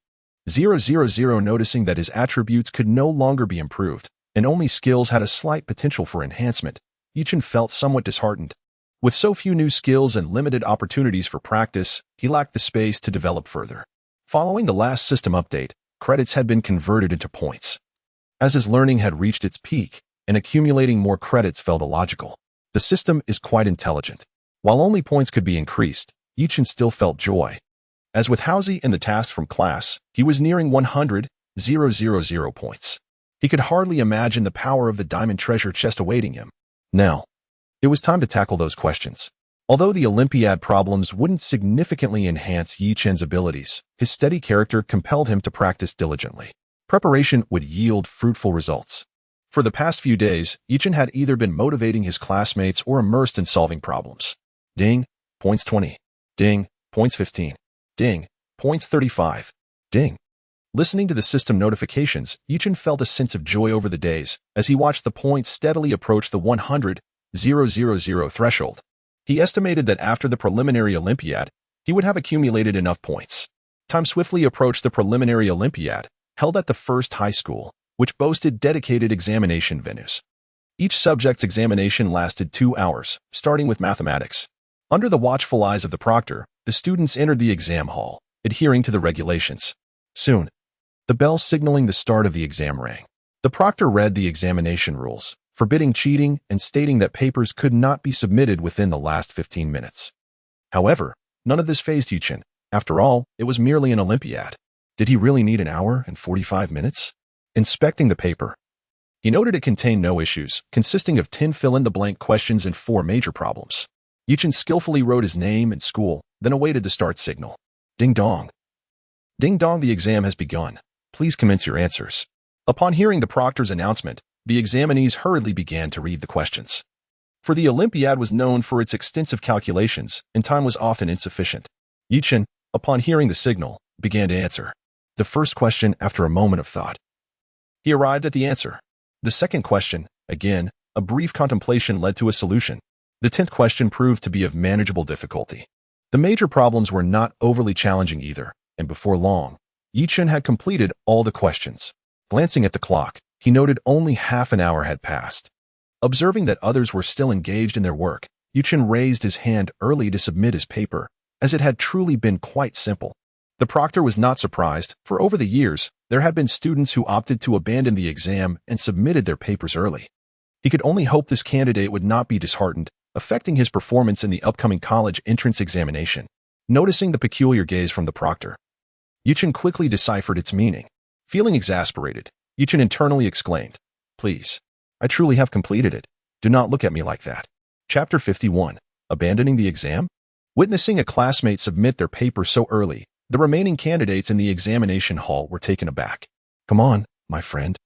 Speaker 1: 000. Noticing that his attributes could no longer be improved, and only skills had a slight potential for enhancement, Yi Chen felt somewhat disheartened. With so few new skills and limited opportunities for practice, he lacked the space to develop further. Following the last system update, credits had been converted into points. As his learning had reached its peak, and accumulating more credits felt illogical. The system is quite intelligent. While only points could be increased, Yi Chen still felt joy. As with Hausi and the tasks from class, he was nearing 100,000 points. He could hardly imagine the power of the diamond treasure chest awaiting him. Now, it was time to tackle those questions. Although the Olympiad problems wouldn't significantly enhance Yi Chen's abilities, his steady character compelled him to practice diligently. Preparation would yield fruitful results. For the past few days, Yi Chen had either been motivating his classmates or immersed in solving problems. Ding, points 20. Ding, points 15. Ding, points 35. Ding. Listening to the system notifications, Yi Chen felt a sense of joy over the days as he watched the points steadily approach the 100,000 threshold. He estimated that after the preliminary Olympiad, he would have accumulated enough points. Time swiftly approached the preliminary Olympiad, held at the first high school, which boasted dedicated examination venues. Each subject's examination lasted 2 hours, starting with mathematics. Under the watchful eyes of the proctor, the students entered the exam hall, adhering to the regulations. Soon, the bell signaling the start of the exam rang. The proctor read the examination rules, forbidding cheating and stating that papers could not be submitted within the last 15 minutes. However, none of this fazed Yi Chen. After all, it was merely an Olympiad. Did he really need an hour and 45 minutes? Inspecting the paper, he noted it contained no issues, consisting of 10 fill-in-the-blank questions and 4 major problems. Yi Chen skillfully wrote his name and school, then awaited the start signal. Ding dong. Ding dong, the exam has begun. Please commence your answers. Upon hearing the proctor's announcement, the examinees hurriedly began to read the questions. For the Olympiad was known for its extensive calculations, and time was often insufficient. Yi Chen, upon hearing the signal, began to answer. The first question after a moment of thought. He arrived at the answer. The second question, again, a brief contemplation led to a solution. The 10th question proved to be of manageable difficulty. The major problems were not overly challenging either, and before long, Yi Chen had completed all the questions. Glancing at the clock, he noted only half an hour had passed. Observing that others were still engaged in their work, Yi Chen raised his hand early to submit his paper, as it had truly been quite simple. The proctor was not surprised, for over the years, there had been students who opted to abandon the exam and submitted their papers early. He could only hope this candidate would not be disheartened, affecting his performance in the upcoming college entrance examination. Noticing the peculiar gaze from the proctor, Yi Chen quickly deciphered its meaning. Feeling exasperated, Yi Chen internally exclaimed, "Please, I truly have completed it. Do not look at me like that." Chapter 51. Abandoning the exam? Witnessing a classmate submit their paper so early, the remaining candidates in the examination hall were taken aback. Come on, my friend.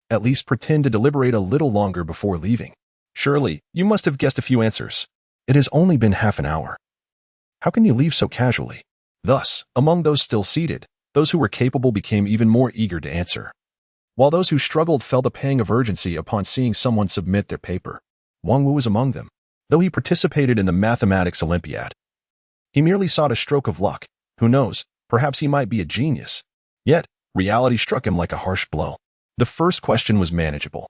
Speaker 1: At least pretend to deliberate a little longer before leaving. Surely, you must have guessed a few answers. It has only been half an hour. How can you leave so casually? Thus, among those still seated, those who were capable became even more eager to answer, while those who struggled felt a pang of urgency upon seeing someone submit their paper. Wang Wu was among them. Though he participated in the mathematics Olympiad, He merely sought a stroke of luck. Who knows, perhaps he might be a genius. Yet, reality struck him like a harsh blow. The first question was manageable,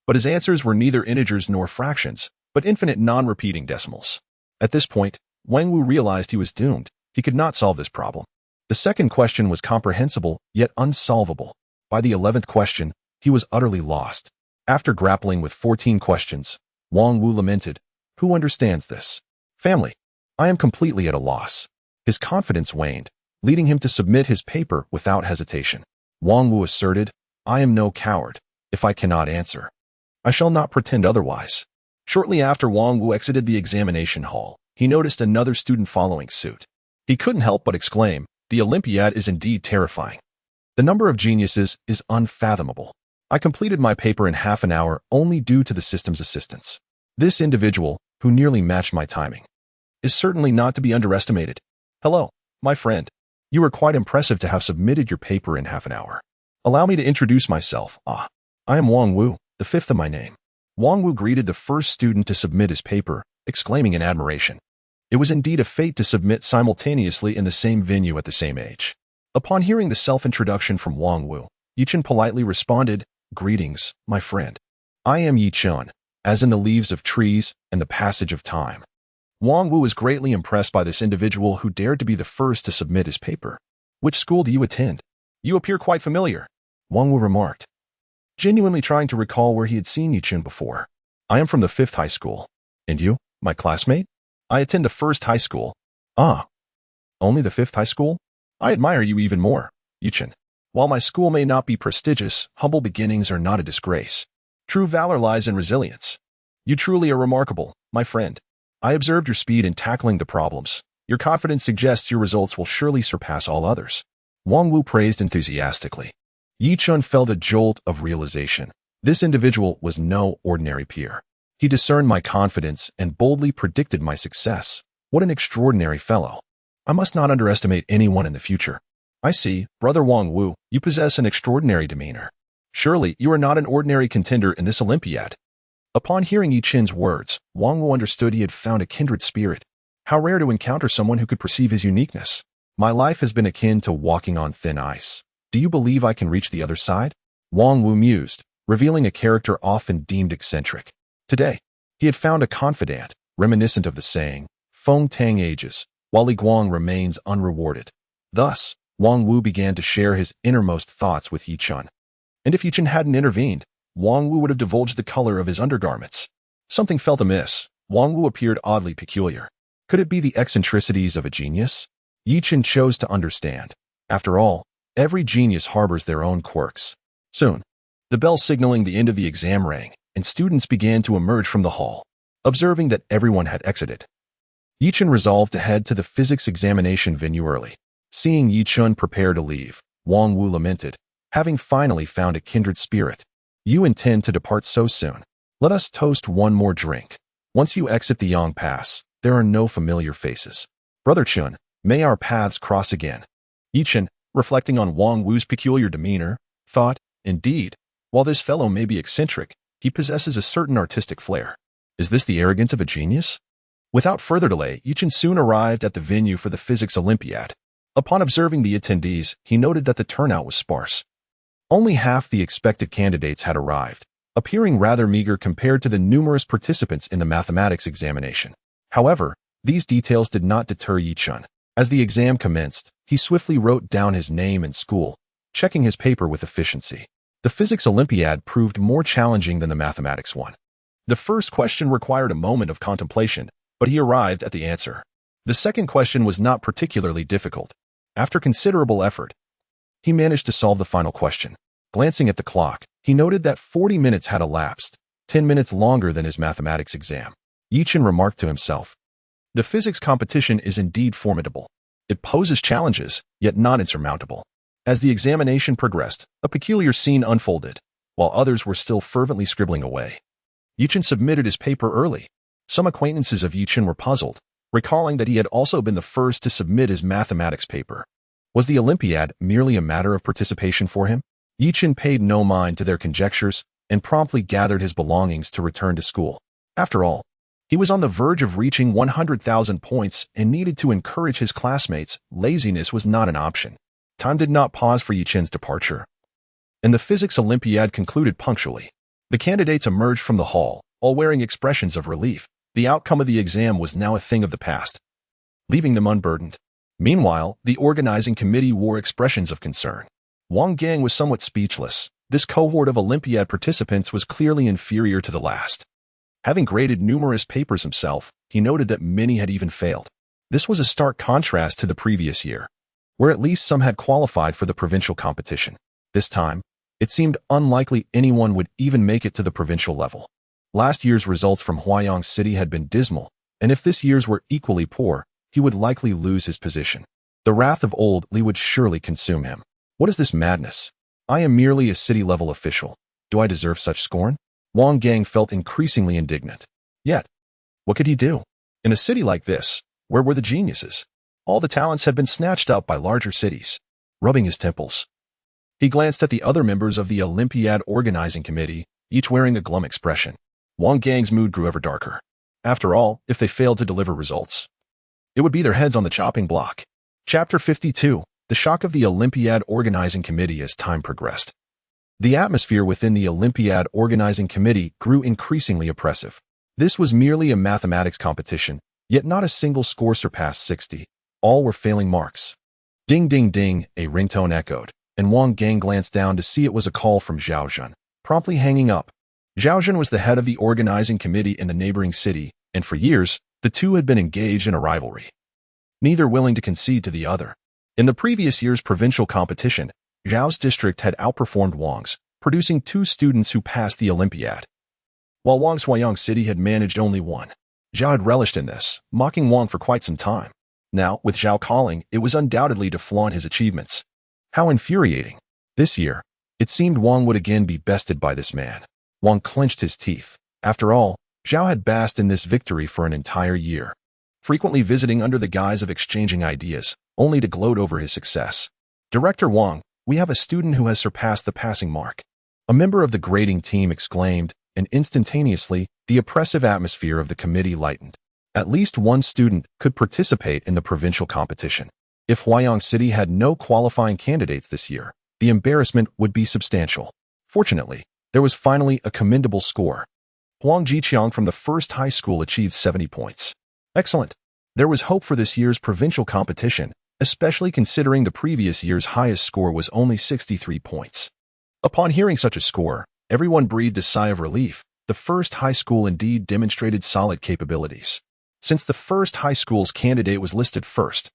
Speaker 1: but his answers were neither integers nor fractions, but infinite non-repeating decimals. At this point, Wang Wu realized he was doomed. He could not solve this problem. The second question was comprehensible, yet unsolvable. By the 11th question, he was utterly lost. After grappling with 14 questions, Wang Wu lamented, "Who understands this? Family. I am completely at a loss." His confidence waned, leading him to submit his paper without hesitation. Wang Wu asserted, "I am no coward. If I cannot answer, I shall not pretend otherwise." Shortly after Wang Wu exited the examination hall, he noticed another student following suit. He couldn't help but exclaim, "The Olympiad is indeed terrifying. The number of geniuses is unfathomable. I completed my paper in half an hour only due to the system's assistance. This individual, who nearly matched my timing, is certainly not to be underestimated. Hello, my friend. You are quite impressive to have submitted your paper in half an hour. Allow me to introduce myself. I am Wang Wu, the fifth of my name." Wang Wu greeted the first student to submit his paper, exclaiming in admiration. It was indeed a fate to submit simultaneously in the same venue at the same age. Upon hearing the self-introduction from Wang Wu, Chen politely responded, "Greetings, my friend. I am Chen, as in the leaves of trees and the passage of time." Wang Wu was greatly impressed by this individual who dared to be the first to submit his paper. "Which school do you attend? You appear quite familiar," Wang Wu remarked, genuinely trying to recall where he had seen Chen before. "I am from the 5th high school. And you, my classmate?" "I attend the 1st high school." "Ah, only the 5th high school? I admire you even more, Chen. While my school may not be prestigious, humble beginnings are not a disgrace. True valor lies in resilience. You truly are remarkable, my friend. I observed your speed in tackling the problems. Your confidence suggests your results will surely surpass all others," Wang Wu praised enthusiastically. Chen felt a jolt of realization. This individual was no ordinary peer. He discerned my confidence and boldly predicted my success. What an extraordinary fellow. I must not underestimate anyone in the future. "I see, brother Wang Wu, you possess an extraordinary demeanor. Surely you are not an ordinary contender in this Olympiad." Upon hearing Chen's words, Wang Wu understood he had found a kindred spirit. How rare to encounter someone who could perceive his uniqueness. "My life has been akin to walking on thin ice. Do you believe I can reach the other side?" Wang Wu mused, revealing a character often deemed eccentric. Today, he had found a confidant, reminiscent of the saying, "Feng Tang ages, while Li Guang remains unrewarded." Thus, Wang Wu began to share his innermost thoughts with Chen. And if Chen hadn't intervened, Wang Wu would have divulged the color of his undergarments. Something felt amiss. Wang Wu appeared oddly peculiar. Could it be the eccentricities of a genius? Chen chose to understand. After all, every genius harbors their own quirks. Soon, the bell signaling the end of the exam rang, and students began to emerge from the hall. Observing that everyone had exited, Chen resolved to head to the physics examination venue early. Seeing Chen prepare to leave, Wang Wu lamented, having finally found a kindred spirit. "You intend to depart so soon. Let us toast one more drink. Once you exit the Yang Pass, there are no familiar faces. Brother Chen, may our paths cross again." Chen, reflecting on Wang Wu's peculiar demeanor, thought, "Indeed, while this fellow may be eccentric, he possesses a certain artistic flair. Is this the arrogance of a genius?" Without further delay, Chen soon arrived at the venue for the Physics Olympiad. Upon observing the attendees, he noted that the turnout was sparse. Only half the expected candidates had arrived, appearing rather meager compared to the numerous participants in the mathematics examination. However, these details did not deter Chen. As the exam commenced, he swiftly wrote down his name and school, checking his paper with efficiency. The Physics Olympiad proved more challenging than the mathematics one. The first question required a moment of contemplation, but he arrived at the answer. The second question was not particularly difficult. After considerable effort, he managed to solve the final question. Glancing at the clock, he noted that 40 minutes had elapsed, 10 minutes longer than his mathematics exam. Chen remarked to himself, "The physics competition is indeed formidable. It poses challenges, yet not insurmountable." As the examination progressed, a peculiar scene unfolded, while others were still fervently scribbling away. Chen submitted his paper early. Some acquaintances of Chen were puzzled, recalling that he had also been the first to submit his mathematics paper. Was the Olympiad merely a matter of participation for him? Chen paid no mind to their conjectures and promptly gathered his belongings to return to school. After all, He was on the verge of reaching 100,000 points and needed to encourage his classmates. Laziness was not an option. Time did not pause for Chen's departure, and the physics Olympiad concluded punctually. The candidates emerged from the hall, all wearing expressions of relief. The outcome of the exam was now a thing of the past, leaving them unburdened. Meanwhile, the organizing committee wore expressions of concern. Wang Gang was somewhat speechless. This cohort of Olympiad participants was clearly inferior to the last. Having graded numerous papers himself, he noted that many had even failed. This was a stark contrast to the previous year, where at least some had qualified for the provincial competition. This time, it seemed unlikely anyone would even make it to the provincial level. Last year's results from Huayang City had been dismal, and if this year's were equally poor, he would likely lose his position. The wrath of old Li would surely consume him. What is this madness? I am merely a city-level official. Do I deserve such scorn? Wang Gang felt increasingly indignant. Yet, what could he do? In a city like this, where were the geniuses? All the talents had been snatched up by larger cities. Rubbing his temples, he glanced at the other members of the Olympiad organizing committee, each wearing a glum expression. Wang Gang's mood grew ever darker. After all, if they failed to deliver results, it would be their heads on the chopping block. Chapter 52. The shock of the Olympiad organizing committee as time progressed. The atmosphere within the Olympiad organizing committee grew increasingly oppressive. This was merely a mathematics competition, yet not a single score surpassed 60. All were failing marks. Ding ding ding, a ringtone echoed, and Wang Gang glanced down to see it was a call from Zhao Zhen. Promptly hanging up. Zhao Zhen was the head of the organizing committee in the neighboring city, and for years, the two had been engaged in a rivalry, neither willing to concede to the other. In the previous year's provincial competition, Zhao's district had outperformed Wang's, producing 2 students who passed the Olympiad, while Wang's Huayang City had managed only 1. Zhao had relished in this, mocking Wang for quite some time. Now, with Zhao calling, it was undoubtedly to flaunt his achievements. How infuriating. This year, it seemed Wang would again be bested by this man. Wang clenched his teeth. After all, Zhao had basked in this victory for an entire year, frequently visiting under the guise of exchanging ideas, only to gloat over his success. Director Wang, we have a student who has surpassed the passing mark. A member of the grading team exclaimed, and instantaneously, the oppressive atmosphere of the committee lightened. At least one student could participate in the provincial competition. If Huayang City had no qualifying candidates this year, the embarrassment would be substantial. Fortunately, there was finally a commendable score. Huang Jiqiang from the first high school achieved 70 points. Excellent. There was hope for this year's provincial competition, especially considering the previous year's highest score was only 63 points. Upon hearing such a score, everyone breathed a sigh of relief. The first high school indeed demonstrated solid capabilities. Since the first high school's candidate was listed first,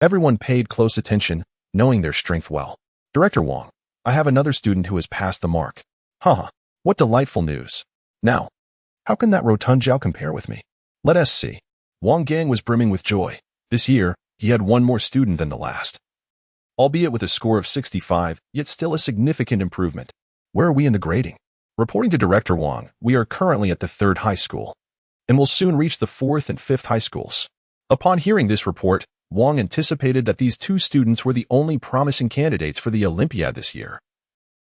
Speaker 1: everyone paid close attention, knowing their strength well. Director Wang, I have another student who has passed the mark. Haha, what delightful news. Now, how can that rotund Zhao compare with me? Let us see. Wang Gang was brimming with joy. This year, he had one more student than the last. Albeit with a score of 65, yet still a significant improvement. Where are we in the grading? Reporting to Director Wang, we are currently at the 3rd high school, and will soon reach the 4th and 5th high schools. Upon hearing this report, Wang anticipated that these 2 students were the only promising candidates for the Olympiad this year.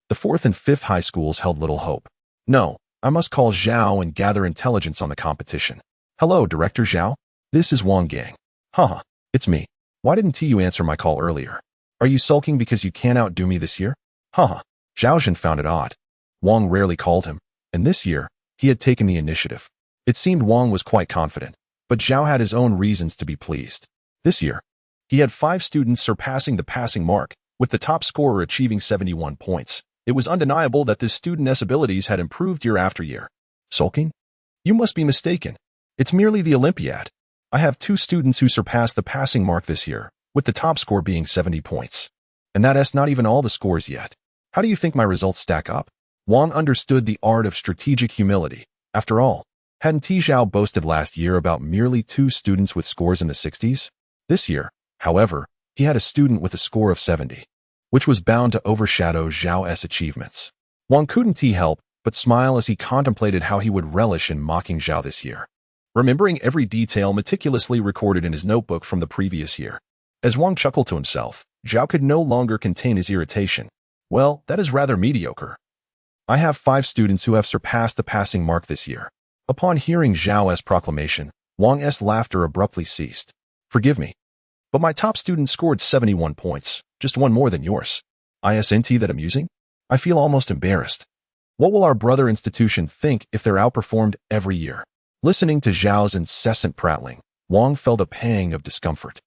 Speaker 1: The 4th and 5th high schools held little hope. No, I must call Zhao and gather intelligence on the competition. Hello, Director Zhao. This is Wang Gang. Haha, it's me. Why didn't you answer my call earlier? Are you sulking because you can't outdo me this year? Haha. Zhao Zhen found it odd. Wang rarely called him, and this year, he had taken the initiative. It seemed Wang was quite confident, but Zhao had his own reasons to be pleased. This year, he had 5 students surpassing the passing mark, with the top scorer achieving 71 points. It was undeniable that this student's abilities had improved year after year. Sulking? You must be mistaken. It's merely the Olympiad. I have 2 students who surpassed the passing mark this year, with the top score being 70 points. And that's not even all the scores yet. How do you think my results stack up? Wang understood the art of strategic humility. After all, hadn't Zhao boasted last year about merely 2 students with scores in the 60s? This year, however, he had a student with a score of 70, which was bound to overshadow Zhao's achievements. Wang couldn't help but smile as he contemplated how he would relish in mocking Zhao this year, remembering every detail meticulously recorded in his notebook from the previous year. As Wang chuckled to himself, Zhao could no longer contain his irritation. Well, that is rather mediocre. I have 5 students who have surpassed the passing mark this year. Upon hearing Zhao's proclamation, Wang's laughter abruptly ceased. Forgive me, but my top student scored 71 points, just one more than yours. Isn't that amusing? I feel almost embarrassed. What will our brother institution think if they're outperformed every year? Listening to Zhao's incessant prattling, Wang felt a pang of discomfort.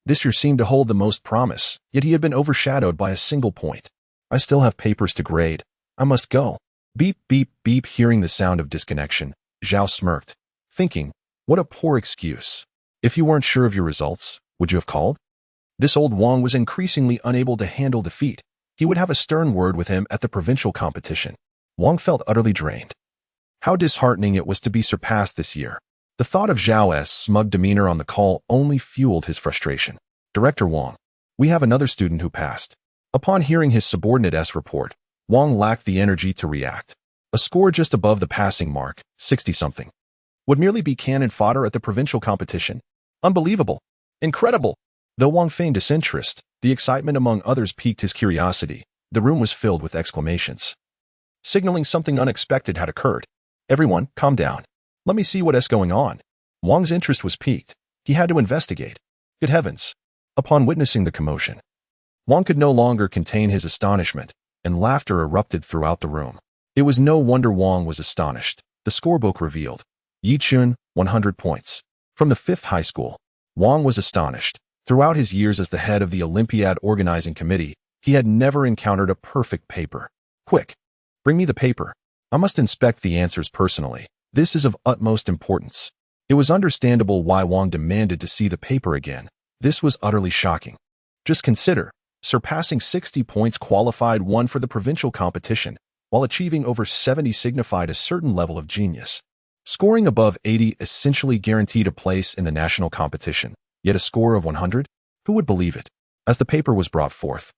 Speaker 1: This year seemed to hold the most promise, yet he had been overshadowed by a single point. I still have papers to grade. I must go. Beep, beep, beep. Hearing the sound of disconnection, Zhao smirked, thinking, what a poor excuse. If you weren't sure of your results, would you have called? This old Wang was increasingly unable to handle defeat. He would have a stern word with him at the provincial competition. Wang felt utterly drained. How disheartening it was to be surpassed this year. The thought of Zhao's smug demeanor on the call only fueled his frustration. Director Wang, we have another student who passed. Upon hearing his subordinate's report, Wang lacked the energy to react. A score just above the passing mark, 60-something. Would merely be cannon fodder at the provincial competition. Unbelievable. Incredible. Though Wang feigned disinterest, the excitement among others piqued his curiosity. The room was filled with exclamations, signaling something unexpected had occurred. Everyone, calm down. Let me see what's going on. Wang's interest was piqued. He had to investigate. Good heavens. Upon witnessing the commotion, Wang could no longer contain his astonishment, and laughter erupted throughout the room. It was no wonder Wang was astonished. The scorebook revealed. Yi Chun, 100 points. From the 5th high school, Wang was astonished. Throughout his years as the head of the Olympiad organizing committee, he had never encountered a perfect paper. Quick, bring me the paper. I must inspect the answers personally. This is of utmost importance. It was understandable why Wang demanded to see the paper again. This was utterly shocking. Just consider, surpassing 60 points qualified one for the provincial competition, while achieving over 70 signified a certain level of genius. Scoring above 80 essentially guaranteed a place in the national competition, yet a score of 100? Who would believe it? As the paper was brought forth,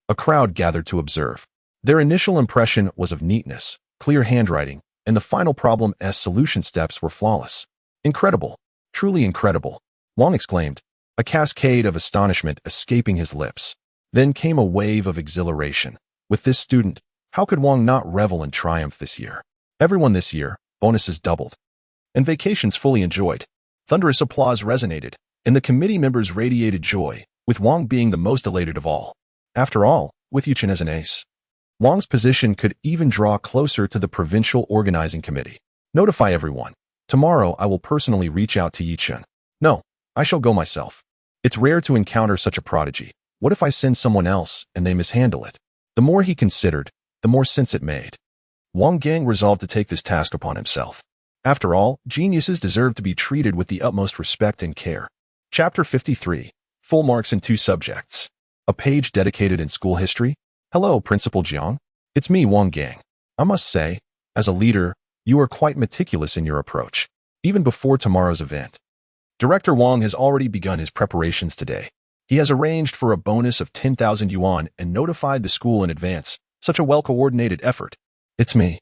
Speaker 1: a crowd gathered to observe. Their initial impression was of neatness, clear handwriting, and the final problem's solution steps were flawless. Incredible. Truly incredible. Wang exclaimed, a cascade of astonishment escaping his lips. Then came a wave of exhilaration. With this student, how could Wang not revel in triumph this year? Everyone this year, bonuses doubled. And vacations fully enjoyed. Thunderous applause resonated, and the committee members radiated joy, with Wang being the most elated of all. After all, with Chen as an ace, Wang's position could even draw closer to the provincial organizing committee. Notify everyone. Tomorrow I will personally reach out to Chen. No, I shall go myself. It's rare to encounter such a prodigy. What if I send someone else and they mishandle it? The more he considered, the more sense it made. Wang Gang resolved to take this task upon himself. After all, geniuses deserve to be treated with the utmost respect and care. Chapter 53. Full marks in 2 subjects. A page dedicated in school history. Hello, Principal Jiang. It's me, Wang Gang. I must say, as a leader, you are quite meticulous in your approach, even before tomorrow's event. Director Wang has already begun his preparations today. He has arranged for a bonus of 10,000 yuan and notified the school in advance. Such a well-coordinated effort. It's me,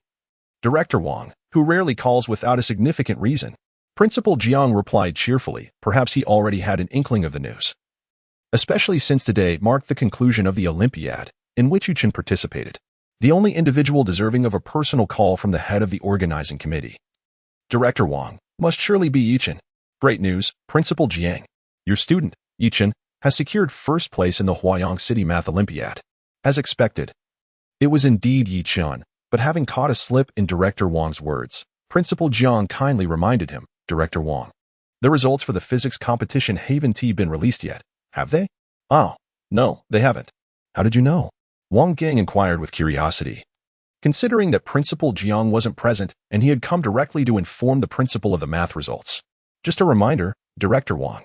Speaker 1: Director Wang, who rarely calls without a significant reason. Principal Jiang replied cheerfully. Perhaps he already had an inkling of the news. Especially since today marked the conclusion of the Olympiad, in which Chen participated, the only individual deserving of a personal call from the head of the organizing committee. Director Wang must surely be Chen. Great news, Principal Jiang. Your student, Chen, has secured first place in the Huayang City Math Olympiad. As expected. It was indeed Chen, but having caught a slip in Director Wang's words, Principal Jiang kindly reminded him, Director Wang. The results for the physics competition haven't been released yet, have they? Oh, no, they haven't. How did you know? Wang Gang inquired with curiosity. Considering that Principal Jiang wasn't present and he had come directly to inform the principal of the math results. Just a reminder, Director Wang.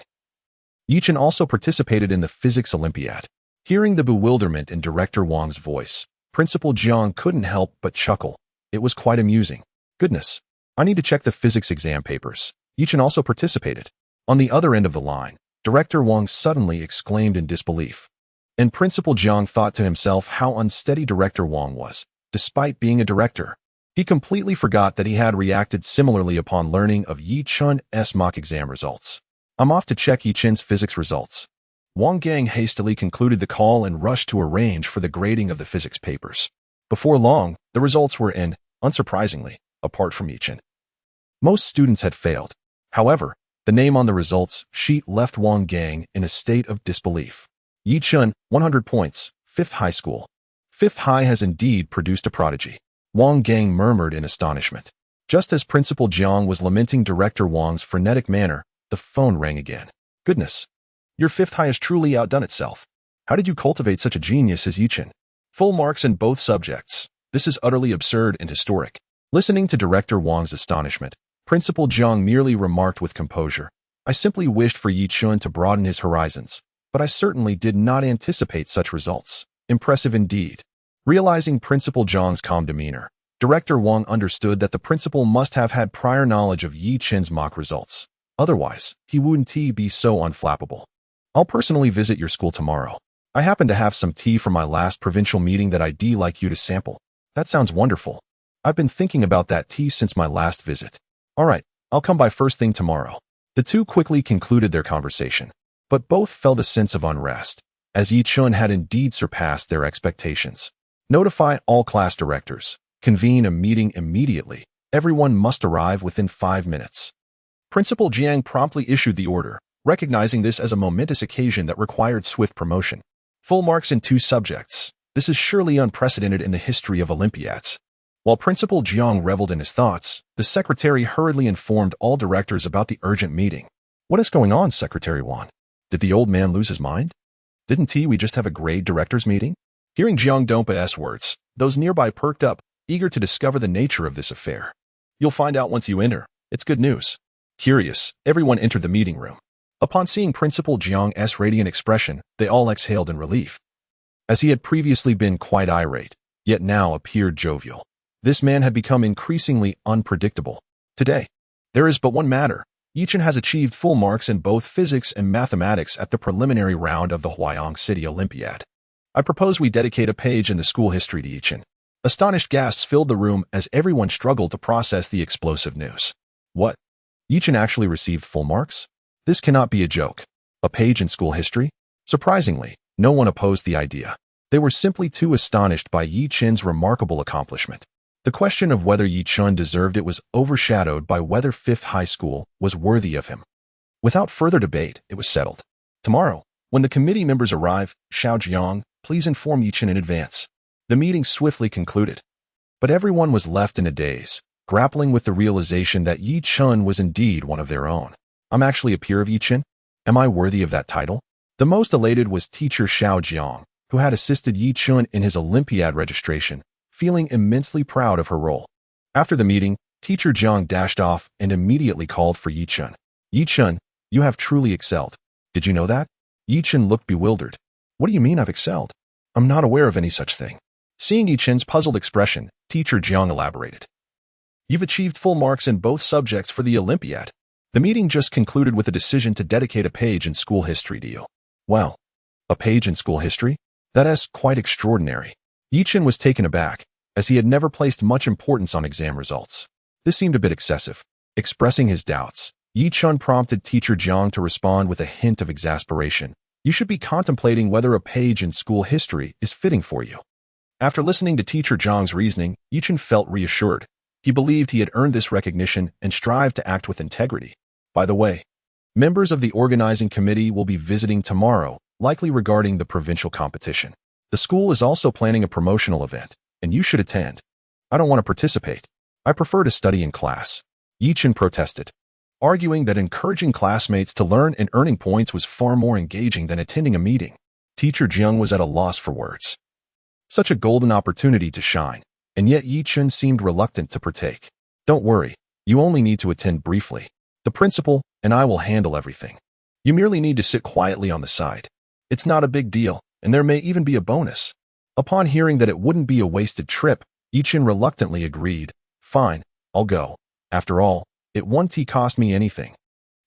Speaker 1: Chen also participated in the Physics Olympiad. Hearing the bewilderment in Director Wang's voice, Principal Jiang couldn't help but chuckle. It was quite amusing. Goodness, I need to check the physics exam papers. Chen also participated. On the other end of the line, Director Wang suddenly exclaimed in disbelief. And Principal Jiang thought to himself how unsteady Director Wang was, despite being a director. He completely forgot that he had reacted similarly upon learning of Chen's mock exam results. I'm off to check Chen's physics results. Wang Gang hastily concluded the call and rushed to arrange for the grading of the physics papers. Before long, the results were in, unsurprisingly, apart from Chen. Most students had failed. However, the name on the results sheet left Wang Gang in a state of disbelief. Yi Chen, 100 points, 5th high school. 5th high has indeed produced a prodigy. Wang Gang murmured in astonishment. Just as Principal Jiang was lamenting Director Wang's frenetic manner, the phone rang again. Goodness, your 5th high has truly outdone itself. How did you cultivate such a genius as Yi Chen? Full marks in both subjects. This is utterly absurd and historic. Listening to Director Wang's astonishment, Principal Jiang merely remarked with composure, I simply wished for Yi Chen to broaden his horizons, but I certainly did not anticipate such results. Impressive indeed. Realizing Principal Jiang's calm demeanor, Director Wang understood that the principal must have had prior knowledge of Yi Chen's mock results. Otherwise, he wouldn't be so unflappable. I'll personally visit your school tomorrow. I happen to have some tea from my last provincial meeting that I'd like you to sample. That sounds wonderful. I've been thinking about that tea since my last visit. All right, I'll come by first thing tomorrow. The two quickly concluded their conversation, but both felt a sense of unrest, as Yi Chen had indeed surpassed their expectations. Notify all class directors. Convene a meeting immediately. Everyone must arrive within 5 minutes. Principal Jiang promptly issued the order, recognizing this as a momentous occasion that required swift promotion. Full marks in 2 subjects. This is surely unprecedented in the history of Olympiads. While Principal Jiang reveled in his thoughts, the secretary hurriedly informed all directors about the urgent meeting. What is going on, Secretary Wan? Did the old man lose his mind? Didn't we just have a grade directors meeting? Hearing Jiang Dongpa's words, those nearby perked up, eager to discover the nature of this affair. You'll find out once you enter. It's good news. Curious, everyone entered the meeting room. Upon seeing Principal Jiang's radiant expression, they all exhaled in relief. As he had previously been quite irate, yet now appeared jovial. This man had become increasingly unpredictable. Today, there is but one matter. Yi Chen has achieved full marks in both physics and mathematics at the preliminary round of the Huayang City Olympiad. I propose we dedicate a page in the school history to Yi Chen. Astonished gasps filled the room as everyone struggled to process the explosive news. What? Yi Chen actually received full marks? This cannot be a joke. A page in school history? Surprisingly, no one opposed the idea. They were simply too astonished by Yi Chen's remarkable accomplishment. The question of whether Yi Chen deserved it was overshadowed by whether 5th high school was worthy of him. Without further debate, it was settled. Tomorrow, when the committee members arrive, Xiao Jiang, please inform Yi Chen in advance. The meeting swiftly concluded. But everyone was left in a daze, grappling with the realization that Yi Chen was indeed one of their own. I'm actually a peer of Yi Chen? Am I worthy of that title? The most elated was teacher Xiao Jiang, who had assisted Yi Chen in his Olympiad registration, feeling immensely proud of her role. After the meeting, teacher Jiang dashed off and immediately called for Yi Chen. Yi Chen, you have truly excelled. Did you know that? Yi Chen looked bewildered. What do you mean I've excelled? I'm not aware of any such thing. Seeing Yi Chen's puzzled expression, teacher Jiang elaborated. You've achieved full marks in both subjects for the Olympiad. The meeting just concluded with a decision to dedicate a page in school history to you. Well, a page in school history? That is quite extraordinary. Yi Chen was taken aback, as he had never placed much importance on exam results. This seemed a bit excessive. Expressing his doubts, Yi Chen prompted teacher Jiang to respond with a hint of exasperation. You should be contemplating whether a page in school history is fitting for you. After listening to teacher Jiang's reasoning, Yi Chen felt reassured. He believed he had earned this recognition and strived to act with integrity. By the way, members of the organizing committee will be visiting tomorrow, likely regarding the provincial competition. The school is also planning a promotional event, and you should attend. I don't want to participate. I prefer to study in class. Yi Chen protested, arguing that encouraging classmates to learn and earning points was far more engaging than attending a meeting. Teacher Jiang was at a loss for words. Such a golden opportunity to shine, and yet Yi Chen seemed reluctant to partake. Don't worry, you only need to attend briefly. The principal and I will handle everything. You merely need to sit quietly on the side. It's not a big deal, and there may even be a bonus. Upon hearing that it wouldn't be a wasted trip, Yi Chen reluctantly agreed. Fine, I'll go. After all, it won't cost me anything.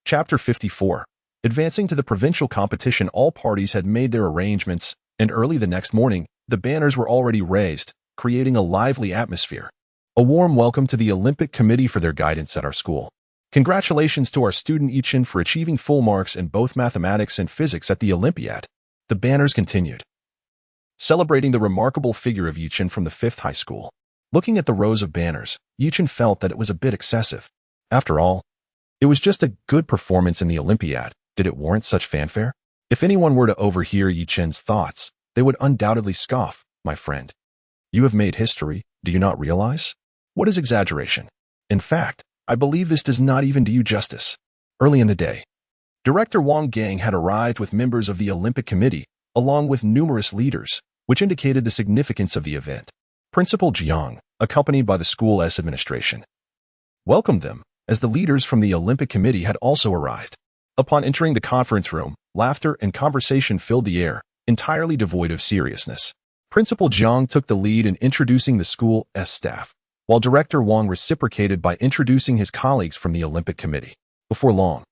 Speaker 1: Chapter 54. Advancing to the provincial competition, all parties had made their arrangements, and early the next morning, the banners were already raised, creating a lively atmosphere. A warm welcome to the Olympic Committee for their guidance at our school. Congratulations to our student Yi Chen for achieving full marks in both mathematics and physics at the Olympiad. The banners continued, celebrating the remarkable figure of Yi Chen from the 5th high school. Looking at the rows of banners, Yi Chen felt that it was a bit excessive. After all, it was just a good performance in the Olympiad. Did it warrant such fanfare? If anyone were to overhear Yi Chen's thoughts, they would undoubtedly scoff. My friend, you have made history, do you not realize? What is exaggeration? In fact, I believe this does not even do you justice. Early in the day, Director Wang Gang had arrived with members of the Olympic Committee, along with numerous leaders, which indicated the significance of the event. Principal Jiang, accompanied by the school's administration, welcomed them, as the leaders from the Olympic Committee had also arrived. Upon entering the conference room, laughter and conversation filled the air, entirely devoid of seriousness. Principal Jiang took the lead in introducing the school's staff, while Director Wang reciprocated by introducing his colleagues from the Olympic Committee. Before long,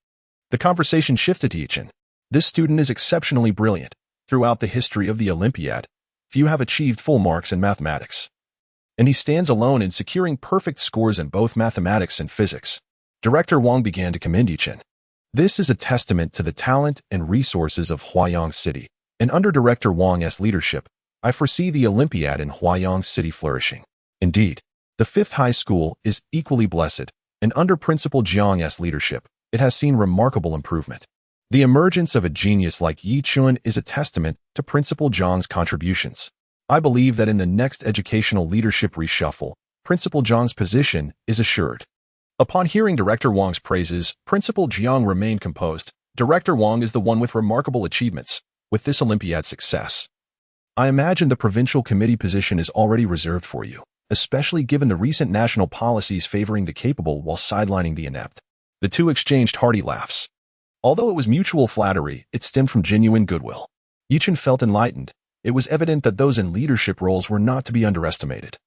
Speaker 1: the conversation shifted to Yi Chen. This student is exceptionally brilliant. Throughout the history of the Olympiad, few have achieved full marks in mathematics, and he stands alone in securing perfect scores in both mathematics and physics. Director Wang began to commend Yi Chen. This is a testament to the talent and resources of Huayang City, and under Director Wang's leadership, I foresee the Olympiad in Huayang City flourishing. Indeed, the fifth high school is equally blessed, and under Principal Jiang's leadership, it has seen remarkable improvement. The emergence of a genius like Yi Chen is a testament to Principal Jiang's contributions. I believe that in the next educational leadership reshuffle, Principal Jiang's position is assured. Upon hearing Director Wang's praises, Principal Jiang remained composed. Director Wang is the one with remarkable achievements. With this Olympiad success, I imagine the provincial committee position is already reserved for you, especially given the recent national policies favoring the capable while sidelining the inept. The two exchanged hearty laughs. Although it was mutual flattery, it stemmed from genuine goodwill. Yi Chen felt enlightened. It was evident that those in leadership roles were not to be underestimated.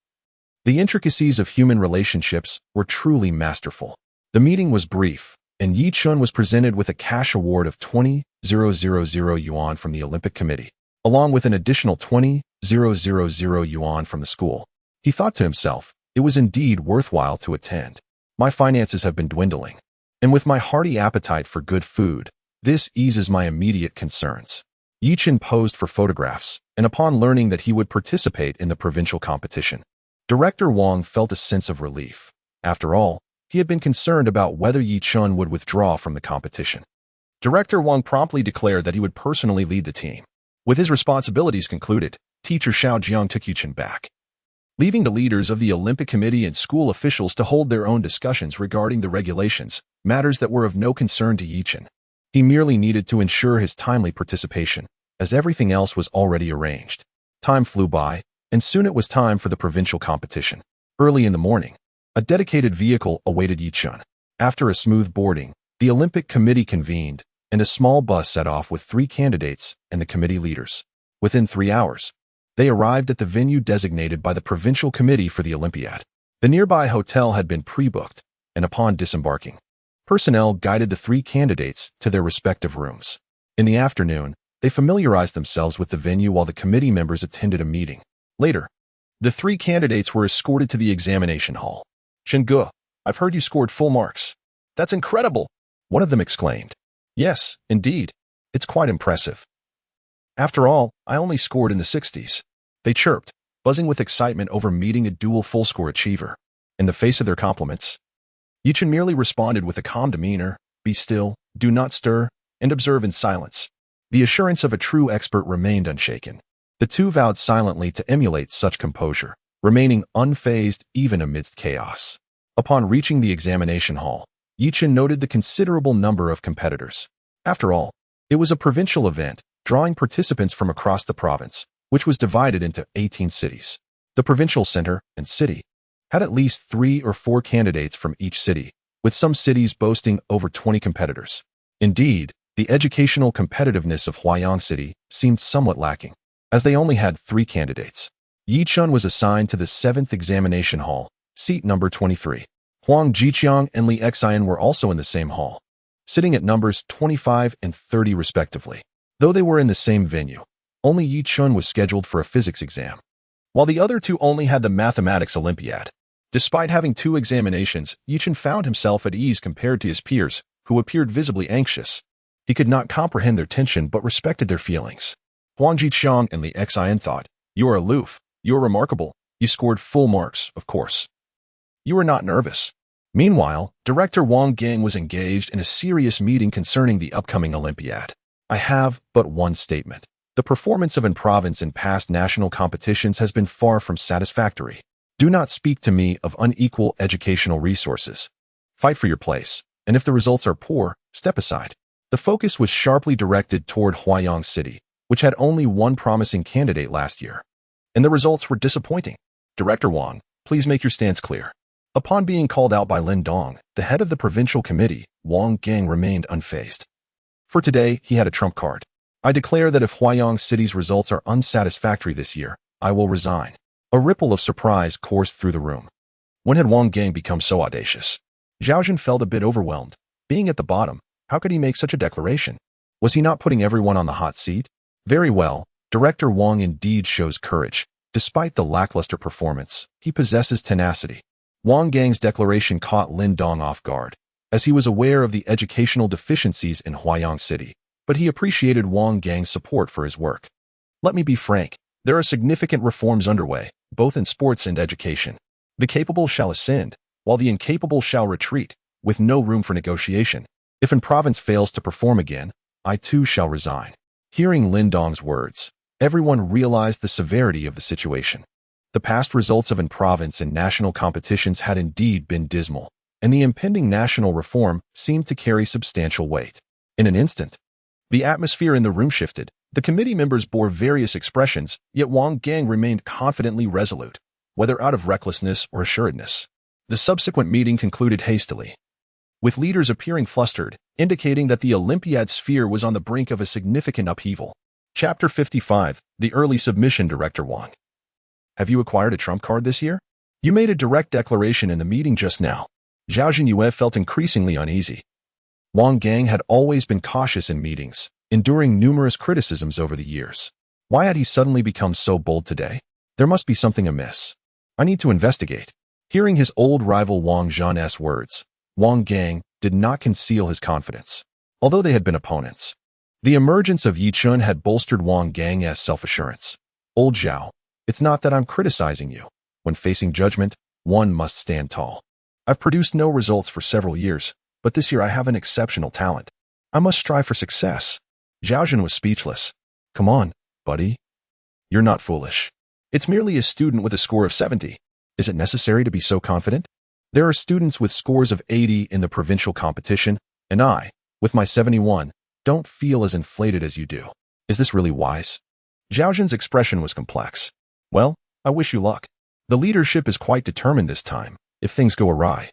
Speaker 1: The intricacies of human relationships were truly masterful. The meeting was brief, and Yi Chen was presented with a cash award of 20,000 yuan from the Olympic Committee, along with an additional 20,000 yuan from the school. He thought to himself, it was indeed worthwhile to attend. My finances have been dwindling, and with my hearty appetite for good food, this eases my immediate concerns. Yi Chen posed for photographs, and upon learning that he would participate in the provincial competition, Director Wang felt a sense of relief. After all, he had been concerned about whether Yi Chen would withdraw from the competition. Director Wang promptly declared that he would personally lead the team. With his responsibilities concluded, Teacher Xiao Jiang took Yi Chen back, leaving the leaders of the Olympic Committee and school officials to hold their own discussions regarding the regulations, matters that were of no concern to Yi Chen. He merely needed to ensure his timely participation, as everything else was already arranged. Time flew by, and soon it was time for the provincial competition. Early in the morning, a dedicated vehicle awaited Yi Chen. After a smooth boarding, the Olympic Committee convened, and a small bus set off with 3 candidates and the committee leaders. Within 3 hours, they arrived at the venue designated by the Provincial Committee for the Olympiad. The nearby hotel had been pre-booked, and upon disembarking, personnel guided the 3 candidates to their respective rooms. In the afternoon, they familiarized themselves with the venue while the committee members attended a meeting. Later, the 3 candidates were escorted to the examination hall. Chen Ge, I've heard you scored full marks. That's incredible, one of them exclaimed. Yes, indeed. It's quite impressive. After all, I only scored in the 60s. They chirped, buzzing with excitement over meeting a dual full-score achiever. In the face of their compliments, Yi Chen merely responded with a calm demeanor, be still, do not stir, and observe in silence. The assurance of a true expert remained unshaken. The two vowed silently to emulate such composure, remaining unfazed even amidst chaos. Upon reaching the examination hall, Yi Chen noted the considerable number of competitors. After all, it was a provincial event, drawing participants from across the province, which was divided into 18 cities. The provincial center and city had at least 3 or 4 candidates from each city, with some cities boasting over 20 competitors. Indeed, the educational competitiveness of Huayang City seemed somewhat lacking, as they only had 3 candidates. Yi Chen was assigned to the 7th examination hall, seat number 23. Huang Jiqiang and Li Xian were also in the same hall, sitting at numbers 25 and 30 respectively. Though they were in the same venue, only Yi Chen was scheduled for a physics exam, while the other 2 only had the mathematics Olympiad. Despite having 2 examinations, Yi Chen found himself at ease compared to his peers, who appeared visibly anxious. He could not comprehend their tension but respected their feelings. Huang Jiqiang and Li Xian thought, you are aloof, you are remarkable, you scored full marks, of course. You are not nervous. Meanwhile, Director Wang Gang was engaged in a serious meeting concerning the upcoming Olympiad. I have but one statement. The performance of an province in past national competitions has been far from satisfactory. Do not speak to me of unequal educational resources. Fight for your place, and if the results are poor, step aside. The focus was sharply directed toward Huayang City, which had only one promising candidate last year. And the results were disappointing. Director Wang, please make your stance clear. Upon being called out by Lin Dong, the head of the provincial committee, Wang Gang remained unfazed. For today, he had a trump card. I declare that if Huayang City's results are unsatisfactory this year, I will resign. A ripple of surprise coursed through the room. When had Wang Gang become so audacious? Zhao Jun felt a bit overwhelmed. Being at the bottom, how could he make such a declaration? Was he not putting everyone on the hot seat? Very well, Director Wang indeed shows courage. Despite the lackluster performance, he possesses tenacity. Wang Gang's declaration caught Lin Dong off guard, as he was aware of the educational deficiencies in Huayang City, but he appreciated Wang Gang's support for his work. Let me be frank, there are significant reforms underway, both in sports and education. The capable shall ascend, while the incapable shall retreat, with no room for negotiation. If an province fails to perform again, I too shall resign. Hearing Lin Dong's words, everyone realized the severity of the situation. The past results of an province in national competitions had indeed been dismal, and the impending national reform seemed to carry substantial weight. In an instant, the atmosphere in the room shifted. The committee members bore various expressions, yet Wang Gang remained confidently resolute, whether out of recklessness or assuredness. The subsequent meeting concluded hastily, with leaders appearing flustered, indicating that the Olympiad sphere was on the brink of a significant upheaval. Chapter 55, The Early Submission. Director Wang. Have you acquired a trump card this year? You made a direct declaration in the meeting just now. Zhao Jinyue felt increasingly uneasy. Wang Gang had always been cautious in meetings, enduring numerous criticisms over the years. Why had he suddenly become so bold today? There must be something amiss. I need to investigate. Hearing his old rival Wang Zhan's words, Wang Gang did not conceal his confidence, although they had been opponents. The emergence of Yi Chun had bolstered Wang Gang's self-assurance. Old Zhao, it's not that I'm criticizing you. When facing judgment, one must stand tall. I've produced no results for several years, but this year I have an exceptional talent. I must strive for success. Zhao Jun was speechless. Come on, buddy. You're not foolish. It's merely a student with a score of 70. Is it necessary to be so confident? There are students with scores of 80 in the provincial competition, and I, with my 71, don't feel as inflated as you do. Is this really wise? Zhao Jun's expression was complex. Well, I wish you luck. The leadership is quite determined this time. If things go awry,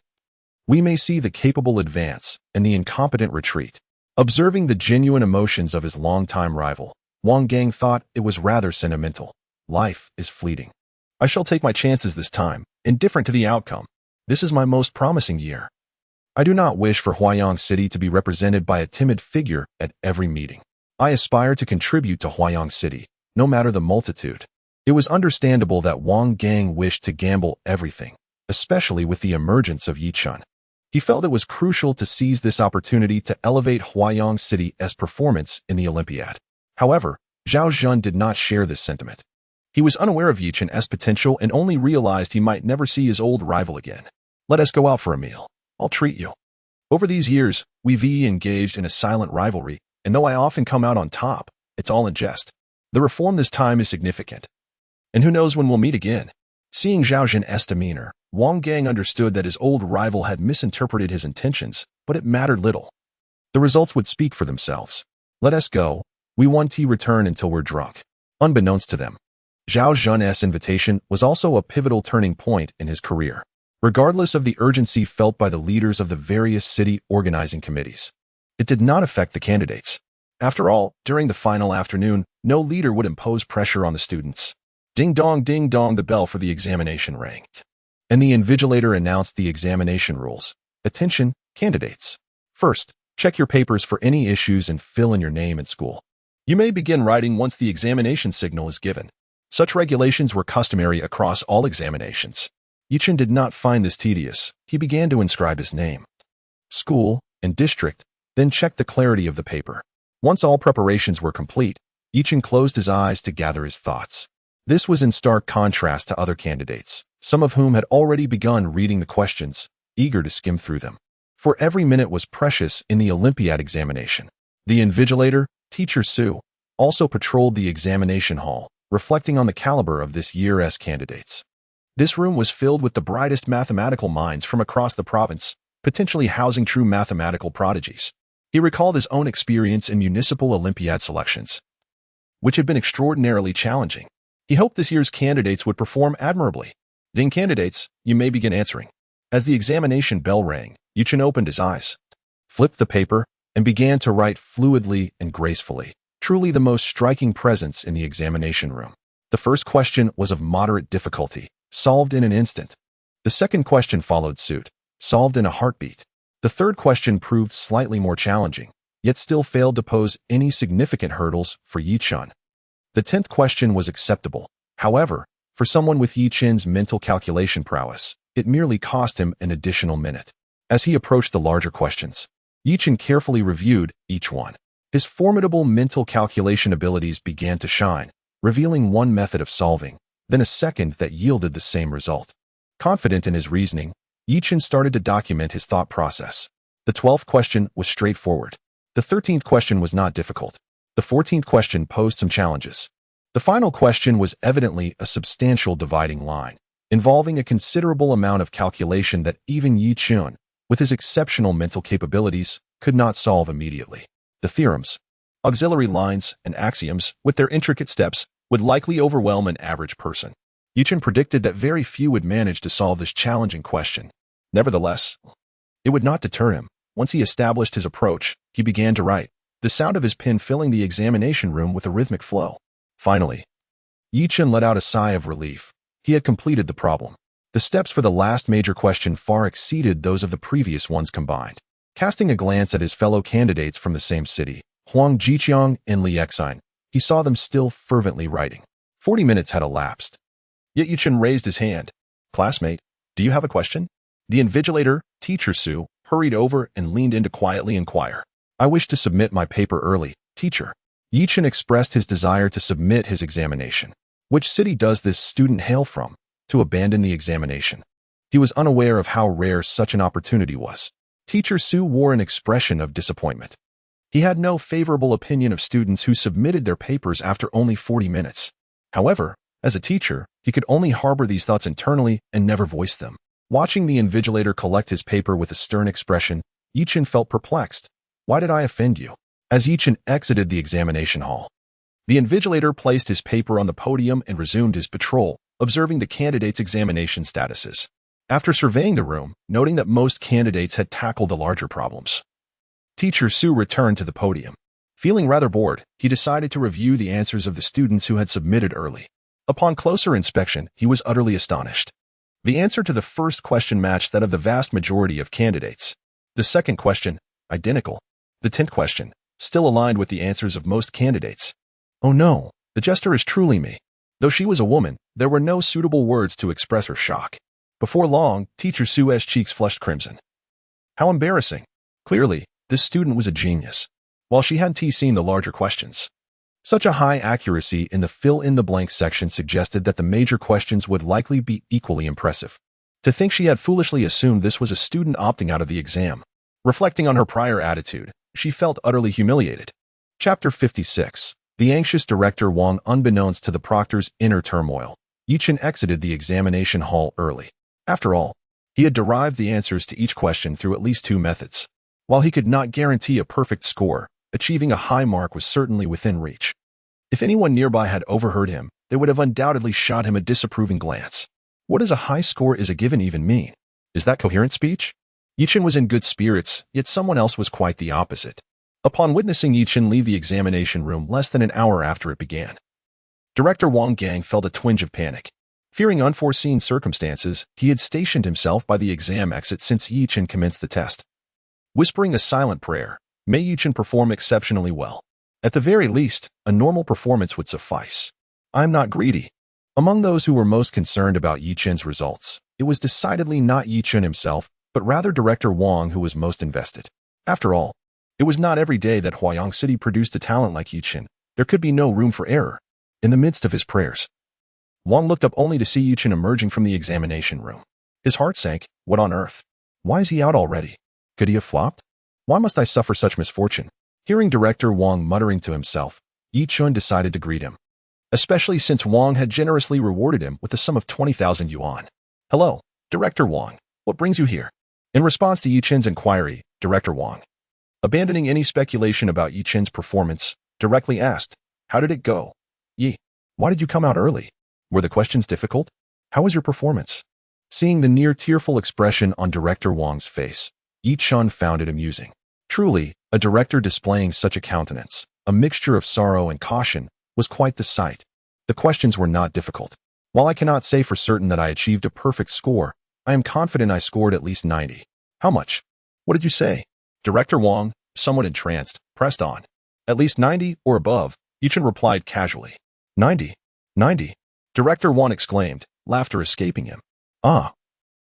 Speaker 1: we may see the capable advance and the incompetent retreat. Observing the genuine emotions of his longtime rival, Wang Gang thought it was rather sentimental. Life is fleeting. I shall take my chances this time, indifferent to the outcome. This is my most promising year. I do not wish for Huayang City to be represented by a timid figure at every meeting. I aspire to contribute to Huayang City, no matter the multitude. It was understandable that Wang Gang wished to gamble everything, especially with the emergence of Yi Chun. He felt it was crucial to seize this opportunity to elevate Huayang City's performance in the Olympiad. However, Zhao Jun did not share this sentiment. He was unaware of Yi Chun's potential and only realized he might never see his old rival again. Let us go out for a meal. I'll treat you. Over these years, we've engaged in a silent rivalry, and though I often come out on top, it's all in jest. The reform this time is significant. And who knows when we'll meet again? Seeing Zhao Jun's demeanor, Wang Gang understood that his old rival had misinterpreted his intentions, but it mattered little. The results would speak for themselves. Let us go. We won't return until we're drunk. Unbeknownst to them, Zhao Jun's invitation was also a pivotal turning point in his career. Regardless of the urgency felt by the leaders of the various city organizing committees, it did not affect the candidates. After all, during the final afternoon, no leader would impose pressure on the students. Ding dong, the bell for the examination rang. And the invigilator announced the examination rules. Attention, candidates. First, check your papers for any issues and fill in your name and school. You may begin writing once the examination signal is given. Such regulations were customary across all examinations. Yi Chun did not find this tedious. He began to inscribe his name, school, and district, then checked the clarity of the paper. Once all preparations were complete, Yi Chun closed his eyes to gather his thoughts. This was in stark contrast to other candidates, some of whom had already begun reading the questions, eager to skim through them. For every minute was precious in the Olympiad examination. The invigilator, Teacher Sue, also patrolled the examination hall, reflecting on the caliber of this year's candidates. This room was filled with the brightest mathematical minds from across the province, potentially housing true mathematical prodigies. He recalled his own experience in municipal Olympiad selections, which had been extraordinarily challenging. He hoped this year's candidates would perform admirably. Ding candidates, you may begin answering. As the examination bell rang, Chen opened his eyes, flipped the paper, and began to write fluidly and gracefully, truly the most striking presence in the examination room. The first question was of moderate difficulty, solved in an instant. The second question followed suit, solved in a heartbeat. The third question proved slightly more challenging, yet still failed to pose any significant hurdles for Chen. The 10th question was acceptable. However, for someone with Chen's mental calculation prowess, it merely cost him an additional minute. As he approached the larger questions, Chen carefully reviewed each one. His formidable mental calculation abilities began to shine, revealing one method of solving, then a second that yielded the same result. Confident in his reasoning, Chen started to document his thought process. The 12th question was straightforward. The 13th question was not difficult. The 14th question posed some challenges. The final question was evidently a substantial dividing line, involving a considerable amount of calculation that even Chen, with his exceptional mental capabilities, could not solve immediately. The theorems, auxiliary lines, and axioms, with their intricate steps, would likely overwhelm an average person. Chen predicted that very few would manage to solve this challenging question. Nevertheless, it would not deter him. Once he established his approach, he began to write, the sound of his pen filling the examination room with a rhythmic flow. Finally, Chen let out a sigh of relief. He had completed the problem. The steps for the last major question far exceeded those of the previous ones combined. Casting a glance at his fellow candidates from the same city, Huang Jiqiang and Li Exine, he saw them still fervently writing. 40 minutes had elapsed. Yet Chen raised his hand. Classmate, do you have a question? The invigilator, Teacher Sue, hurried over and leaned in to quietly inquire. I wish to submit my paper early, teacher. Chen expressed his desire to submit his examination. Which city does this student hail from? To abandon the examination. He was unaware of how rare such an opportunity was. Teacher Sue wore an expression of disappointment. He had no favorable opinion of students who submitted their papers after only 40 minutes. However, as a teacher, he could only harbor these thoughts internally and never voice them. Watching the invigilator collect his paper with a stern expression, Chen felt perplexed. Why did I offend you? As Chen exited the examination hall, the invigilator placed his paper on the podium and resumed his patrol, observing the candidates' examination statuses. After surveying the room, noting that most candidates had tackled the larger problems, Teacher Sue returned to the podium. Feeling rather bored, he decided to review the answers of the students who had submitted early. Upon closer inspection, he was utterly astonished. The answer to the first question matched that of the vast majority of candidates. The second question, identical. The 10th question, still aligned with the answers of most candidates. Oh no, the jester is truly me. Though she was a woman, there were no suitable words to express her shock. Before long, Teacher Sue's cheeks flushed crimson. How embarrassing. Clearly, this student was a genius. While she hadn't seen the larger questions, such a high accuracy in the fill-in-the-blank section suggested that the major questions would likely be equally impressive. To think she had foolishly assumed this was a student opting out of the exam. Reflecting on her prior attitude, she felt utterly humiliated. Chapter 56. The anxious director Wang. Unbeknownst to the proctor's inner turmoil, Chen exited the examination hall early. After all, he had derived the answers to each question through at least 2 methods. While he could not guarantee a perfect score, achieving a high mark was certainly within reach. If anyone nearby had overheard him, they would have undoubtedly shot him a disapproving glance. What does a high score is a given even mean? Is that coherent speech? Chen was in good spirits, yet someone else was quite the opposite. Upon witnessing Chen leave the examination room less than an hour after it began, Director Wang Gang felt a twinge of panic. Fearing unforeseen circumstances, he had stationed himself by the exam exit since Chen commenced the test. Whispering a silent prayer, may Chen perform exceptionally well. At the very least, a normal performance would suffice. I'm not greedy. Among those who were most concerned about Chen's results, it was decidedly not Chen himself, but rather Director Wang who was most invested. After all, it was not every day that Huayang City produced a talent like Chen. There could be no room for error. In the midst of his prayers, Wang looked up only to see Chen emerging from the examination room. His heart sank. What on earth? Why is he out already? Could he have flopped? Why must I suffer such misfortune? Hearing Director Wang muttering to himself, Yi Chun decided to greet him, especially since Wang had generously rewarded him with a sum of 20,000 yuan. Hello, Director Wang. What brings you here? In response to Yi Chun's inquiry, Director Wang, abandoning any speculation about Yi Chun's performance, directly asked, how did it go? Yi, why did you come out early? Were the questions difficult? How was your performance? Seeing the near tearful expression on Director Wang's face, Yi Chun found it amusing. Truly, a director displaying such a countenance, a mixture of sorrow and caution, was quite the sight. The questions were not difficult. While I cannot say for certain that I achieved a perfect score, I am confident I scored at least 90. How much? What did you say? Director Wang, somewhat entranced, pressed on. At least 90 or above, Yi Chun replied casually. 90. 90. Director Wang exclaimed, laughter escaping him. Ah.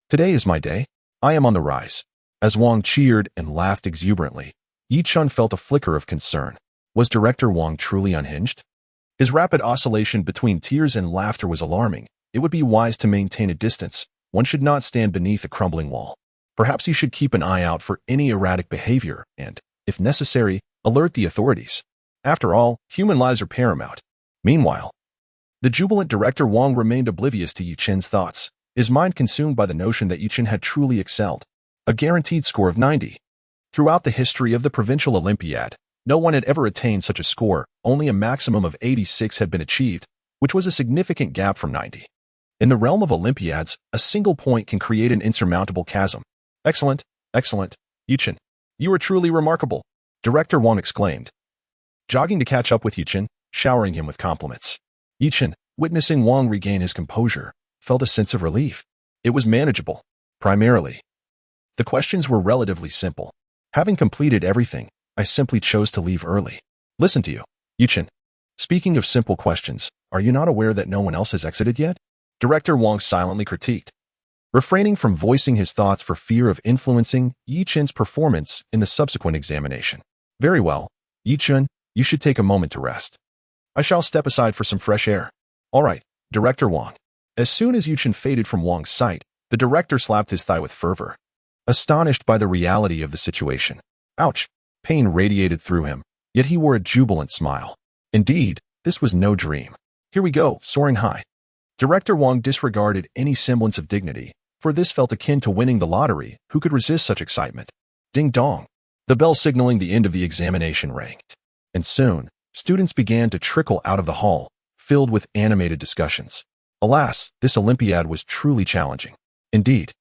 Speaker 1: Today is my day. I am on the rise. As Wang cheered and laughed exuberantly, Yi Chun felt a flicker of concern. Was Director Wang truly unhinged? His rapid oscillation between tears and laughter was alarming. It would be wise to maintain a distance. One should not stand beneath a crumbling wall. Perhaps he should keep an eye out for any erratic behavior and, if necessary, alert the authorities. After all, human lives are paramount. Meanwhile, the jubilant Director Wang remained oblivious to Yi Chun's thoughts, his mind consumed by the notion that Yi Chun had truly excelled. A guaranteed score of 90. Throughout the history of the provincial Olympiad, no one had ever attained such a score. Only a maximum of 86 had been achieved, which was a significant gap from 90. In the realm of Olympiads, a single point can create an insurmountable chasm. Excellent, excellent, Yi Chun. You are truly remarkable, Director Wang exclaimed, jogging to catch up with Yi Chun, showering him with compliments. Yi Chun, witnessing Wang regain his composure, felt a sense of relief. It was manageable. Primarily, the questions were relatively simple. Having completed everything, I simply chose to leave early. Listen to you, Yi Chun. Speaking of simple questions, are you not aware that no one else has exited yet? Director Wang silently critiqued, refraining from voicing his thoughts for fear of influencing Yi Chun's performance in the subsequent examination. Very well, Yi Chun, you should take a moment to rest. I shall step aside for some fresh air. All right, Director Wang. As soon as Yi Chun faded from Wang's sight, the director slapped his thigh with fervor, astonished by the reality of the situation. Ouch! Pain radiated through him, yet he wore a jubilant smile. Indeed, this was no dream. Here we go, soaring high. Director Wang disregarded any semblance of dignity, for this felt akin to winning the lottery. Who could resist such excitement? Ding dong. The bell signaling the end of the examination rang. And soon, students began to trickle out of the hall, filled with animated discussions. Alas, this Olympiad was truly challenging. Indeed,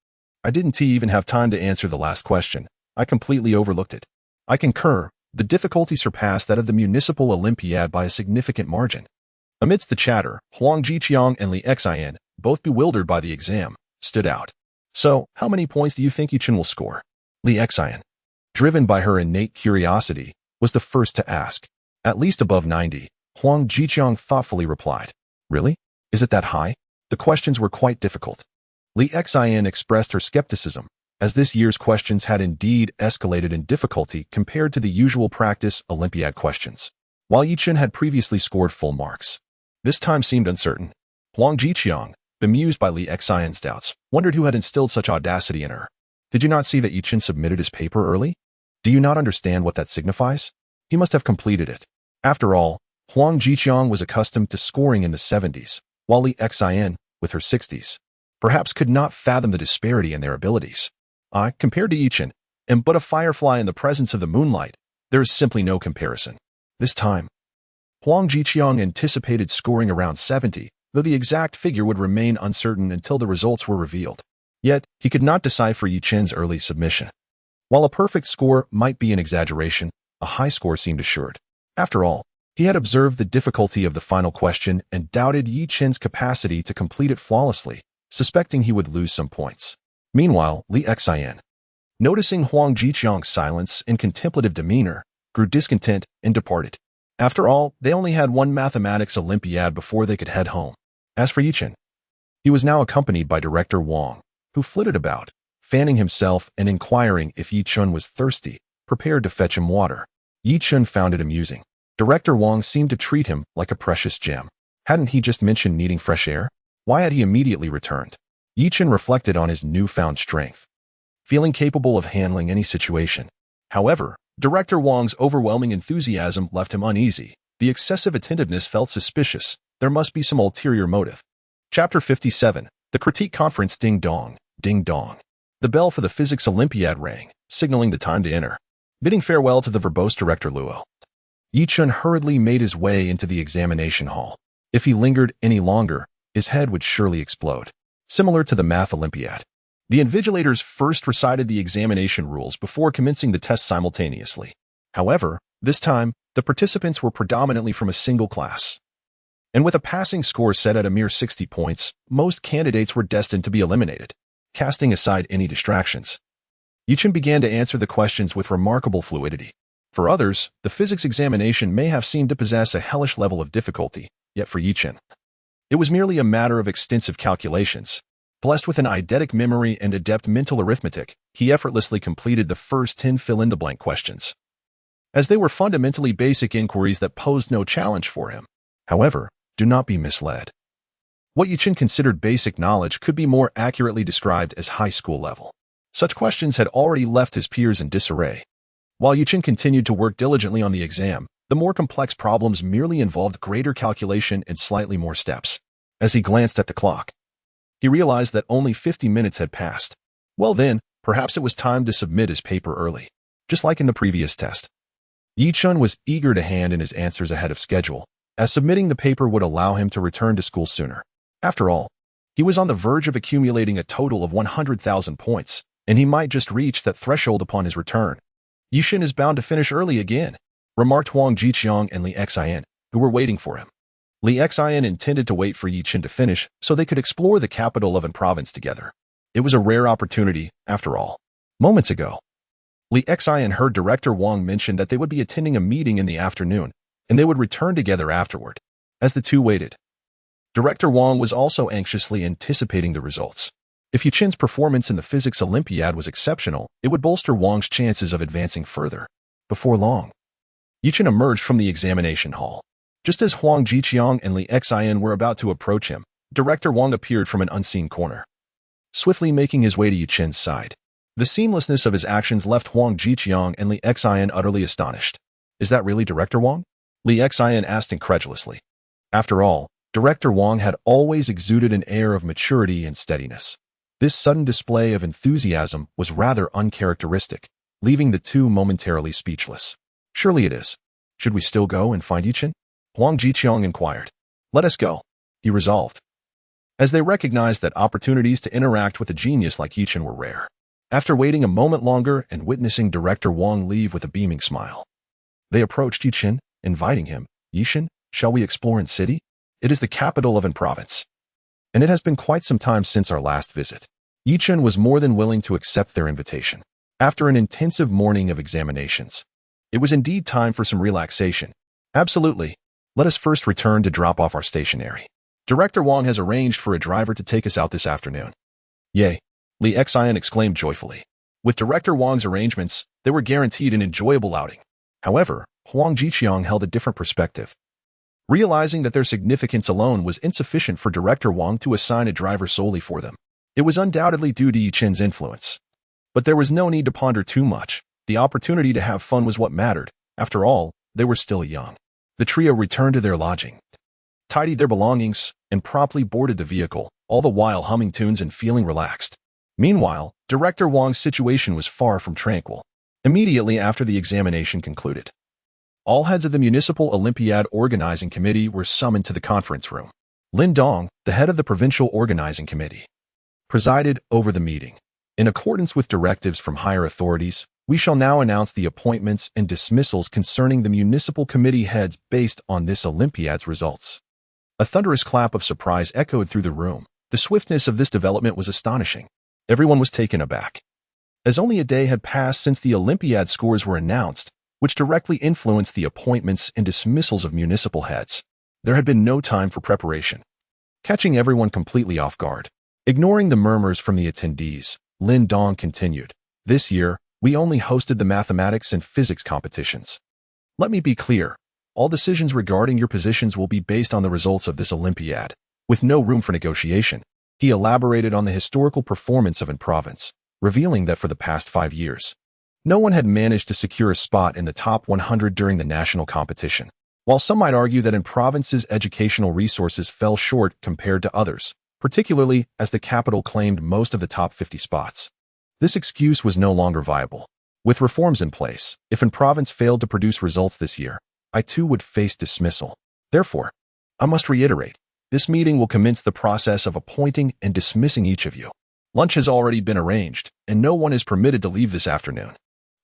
Speaker 1: I didn't even have time to answer the last question. I completely overlooked it. I concur, the difficulty surpassed that of the municipal Olympiad by a significant margin. Amidst the chatter, Huang Jiqiang and Li Xin, both bewildered by the exam, stood out. So, how many points do you think Yi Chun will score? Li Xin, driven by her innate curiosity, was the first to ask. At least above 90, Huang Jiqiang thoughtfully replied. Really? Is it that high? The questions were quite difficult. Li Xin expressed her skepticism, as this year's questions had indeed escalated in difficulty compared to the usual practice Olympiad questions. While Yi Chun had previously scored full marks, this time seemed uncertain. Huang Jiqiang, bemused by Li Xin's doubts, wondered who had instilled such audacity in her. Did you not see that Yi Chun submitted his paper early? Do you not understand what that signifies? He must have completed it. After all, Huang Jiqiang was accustomed to scoring in the 70s, while Li Xin, with her 60s, perhaps could not fathom the disparity in their abilities. I, compared to Yi Chun, am but a firefly in the presence of the moonlight. There is simply no comparison. This time, Huang Jiqiang anticipated scoring around 70, though the exact figure would remain uncertain until the results were revealed. Yet, he could not decipher Yi Chun's early submission. While a perfect score might be an exaggeration, a high score seemed assured. After all, he had observed the difficulty of the final question and doubted Yi Chun's capacity to complete it flawlessly, suspecting he would lose some points. Meanwhile, Li Xin, noticing Huang Jiqiang's silence and contemplative demeanor, grew discontent and departed. After all, they only had one mathematics Olympiad before they could head home. As for Yi Chun, he was now accompanied by Director Wang, who flitted about, fanning himself and inquiring if Yi Chun was thirsty, prepared to fetch him water. Yi Chun found it amusing. Director Wang seemed to treat him like a precious gem. Hadn't he just mentioned needing fresh air? Why had he immediately returned? Yi Chun reflected on his newfound strength. feeling capable of handling any situation. However, Director Wang's overwhelming enthusiasm left him uneasy. The excessive attentiveness felt suspicious. There must be some ulterior motive. Chapter 57. The Critique Conference. Ding dong, ding dong. The bell for the Physics Olympiad rang, signaling the time to enter. Bidding farewell to the verbose Director Luo, Chen hurriedly made his way into the examination hall. If he lingered any longer, his head would surely explode. Similar to the Math Olympiad, the invigilators first recited the examination rules before commencing the test simultaneously. However, this time, the participants were predominantly from a single class. And with a passing score set at a mere 60 points, most candidates were destined to be eliminated. Casting aside any distractions, Chen began to answer the questions with remarkable fluidity. For others, the physics examination may have seemed to possess a hellish level of difficulty, yet for Chen, it was merely a matter of extensive calculations. Blessed with an eidetic memory and adept mental arithmetic, he effortlessly completed the first 10 fill-in-the-blank questions, as they were fundamentally basic inquiries that posed no challenge for him. However, do not be misled. What Chen considered basic knowledge could be more accurately described as high school level. Such questions had already left his peers in disarray. While Chen continued to work diligently on the exam, the more complex problems merely involved greater calculation and slightly more steps. As he glanced at the clock, he realized that only 50 minutes had passed. Well then, perhaps it was time to submit his paper early. Just like in the previous test, Chen was eager to hand in his answers ahead of schedule, as submitting the paper would allow him to return to school sooner. After all, he was on the verge of accumulating a total of 100,000 points, and he might just reach that threshold upon his return. Chen is bound to finish early again, remarked Huang Jiqiang and Li Xian, who were waiting for him. Li Xian intended to wait for Chen to finish so they could explore the capital of an province together. It was a rare opportunity, after all. Moments ago, Li Xian heard Director Wang mention that they would be attending a meeting in the afternoon, and they would return together afterward. As the two waited, Director Wang was also anxiously anticipating the results. If Chen's performance in the Physics Olympiad was exceptional, it would bolster Wang's chances of advancing further. Before long, Chen emerged from the examination hall. Just as Huang Jiqiang and Li Xian were about to approach him, Director Wang appeared from an unseen corner, swiftly making his way to Chen's side. The seamlessness of his actions left Huang Jiqiang and Li Xian utterly astonished. Is that really Director Wang? Li Xian asked incredulously. After all, Director Wang had always exuded an air of maturity and steadiness. This sudden display of enthusiasm was rather uncharacteristic, leaving the two momentarily speechless. Surely it is. Should we still go and find Chen? Huang Jiqiang inquired. Let us go, he resolved, as they recognized that opportunities to interact with a genius like Chen were rare. After waiting a moment longer and witnessing Director Wang leave with a beaming smile, they approached Chen, inviting him. Chen, shall we explore in city? It is the capital of an province, and it has been quite some time since our last visit. Chen was more than willing to accept their invitation. After an intensive morning of examinations, it was indeed time for some relaxation. Absolutely. Let us first return to drop off our stationery. Director Wang has arranged for a driver to take us out this afternoon. Yay, Li Xian exclaimed joyfully. With Director Wang's arrangements, they were guaranteed an enjoyable outing. However, Huang Jiqiang held a different perspective. Realizing that their significance alone was insufficient for Director Wang to assign a driver solely for them, it was undoubtedly due to Chen's influence. But there was no need to ponder too much. The opportunity to have fun was what mattered. After all, they were still young. The trio returned to their lodging, tidied their belongings, and promptly boarded the vehicle, all the while humming tunes and feeling relaxed. Meanwhile, Director Wang's situation was far from tranquil. Immediately after the examination concluded, all heads of the Municipal Olympiad Organizing Committee were summoned to the conference room. Lin Dong, the head of the Provincial Organizing Committee, presided over the meeting. In accordance with directives from higher authorities, we shall now announce the appointments and dismissals concerning the municipal committee heads based on this Olympiad's results. A thunderous clap of surprise echoed through the room. The swiftness of this development was astonishing. Everyone was taken aback, as only a day had passed since the Olympiad scores were announced, which directly influenced the appointments and dismissals of municipal heads. There had been no time for preparation, catching everyone completely off guard. Ignoring the murmurs from the attendees, Lin Dong continued. This year, we only hosted the mathematics and physics competitions. Let me be clear. All decisions regarding your positions will be based on the results of this Olympiad, with no room for negotiation. He elaborated on the historical performance of an province, revealing that for the past 5 years, no one had managed to secure a spot in the top 100 during the national competition. While some might argue that in provinces educational resources fell short compared to others, particularly as the capital claimed most of the top 50 spots, this excuse was no longer viable. With reforms in place, if a province failed to produce results this year, I too would face dismissal. Therefore, I must reiterate, this meeting will commence the process of appointing and dismissing each of you. Lunch has already been arranged, and no one is permitted to leave this afternoon.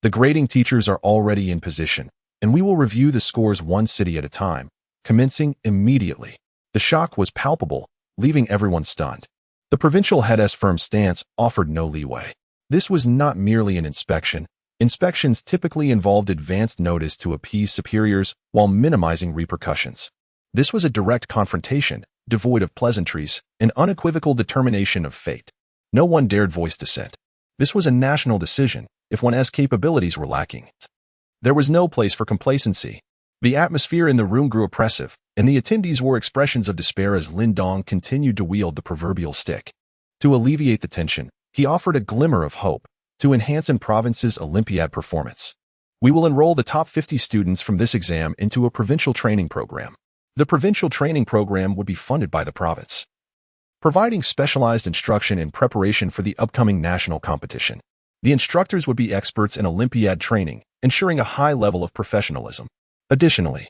Speaker 1: The grading teachers are already in position, and we will review the scores one city at a time, commencing immediately. The shock was palpable, leaving everyone stunned. The provincial head's firm stance offered no leeway. This was not merely an inspection. Inspections typically involved advanced notice to appease superiors while minimizing repercussions. This was a direct confrontation, devoid of pleasantries, an unequivocal determination of fate. No one dared voice dissent. This was a national decision, if one's capabilities were lacking. There was no place for complacency. The atmosphere in the room grew oppressive, and the attendees wore expressions of despair as Lin Dong continued to wield the proverbial stick. To alleviate the tension, he offered a glimmer of hope to enhance an province's Olympiad performance. We will enroll the top 50 students from this exam into a provincial training program. The provincial training program would be funded by the province, providing specialized instruction in preparation for the upcoming national competition. The instructors would be experts in Olympiad training, ensuring a high level of professionalism. Additionally,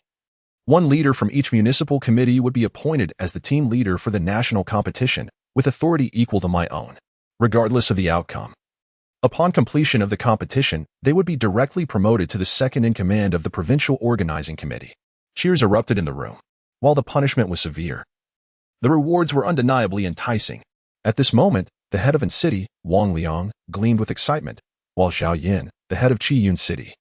Speaker 1: one leader from each municipal committee would be appointed as the team leader for the national competition, with authority equal to my own, regardless of the outcome. Upon completion of the competition, they would be directly promoted to the second-in-command of the provincial organizing committee. Cheers erupted in the room. While the punishment was severe, the rewards were undeniably enticing. At this moment, the head of an city, Wang Liang, gleamed with excitement, while Zhao Yin, the head of Qiyun City,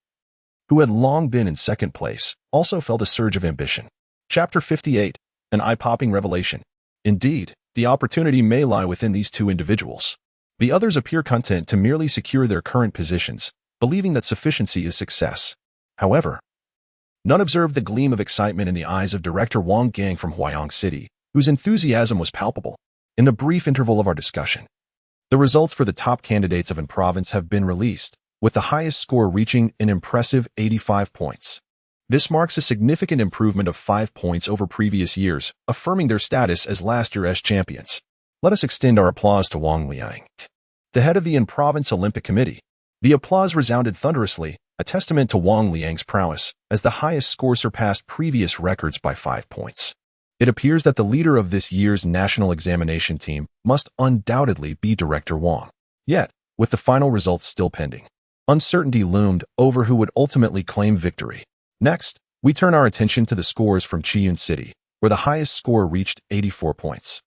Speaker 1: who had long been in second place, also felt a surge of ambition. Chapter 58, an eye-popping revelation. Indeed, the opportunity may lie within these two individuals. The others appear content to merely secure their current positions, believing that sufficiency is success. However, none observed the gleam of excitement in the eyes of Director Wang Gang from Huayang City, whose enthusiasm was palpable. In the brief interval of our discussion, the results for the top candidates of an province have been released, with the highest score reaching an impressive 85 points. This marks a significant improvement of 5 points over previous years, affirming their status as last year's champions. Let us extend our applause to Wang Liang, the head of the in-province Olympic Committee. The applause resounded thunderously, a testament to Wang Liang's prowess, as the highest score surpassed previous records by 5 points. It appears that the leader of this year's national examination team must undoubtedly be Director Wang. Yet, with the final results still pending, uncertainty loomed over who would ultimately claim victory. Next, we turn our attention to the scores from Qiyun City, where the highest score reached 84 points.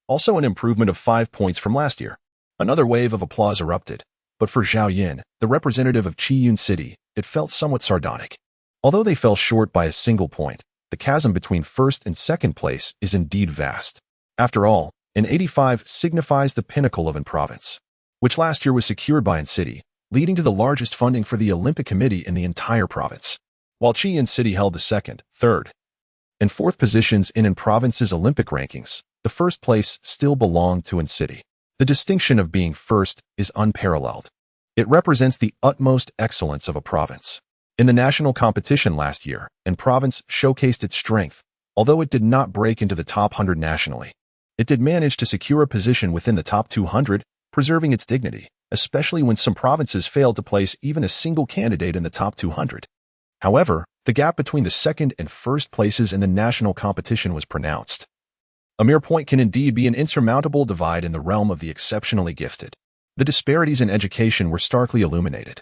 Speaker 1: Also an improvement of 5 points from last year. Another wave of applause erupted, but for Zhao Yin, the representative of Qiyun City, it felt somewhat sardonic. Although they fell short by a single point, the chasm between first and second place is indeed vast. After all, an 85 signifies the pinnacle of an province, which last year was secured by an city, leading to the largest funding for the Olympic Committee in the entire province. While Qiyun City held the second, third, and fourth positions in an province's Olympic rankings, the first place still belonged to an city. The distinction of being first is unparalleled. It represents the utmost excellence of a province. In the national competition last year, an province showcased its strength, although it did not break into the top 100 nationally. It did manage to secure a position within the top 200, preserving its dignity, especially when some provinces failed to place even a single candidate in the top 200. However, the gap between the second and first places in the national competition was pronounced. A mere point can indeed be an insurmountable divide in the realm of the exceptionally gifted. The disparities in education were starkly illuminated,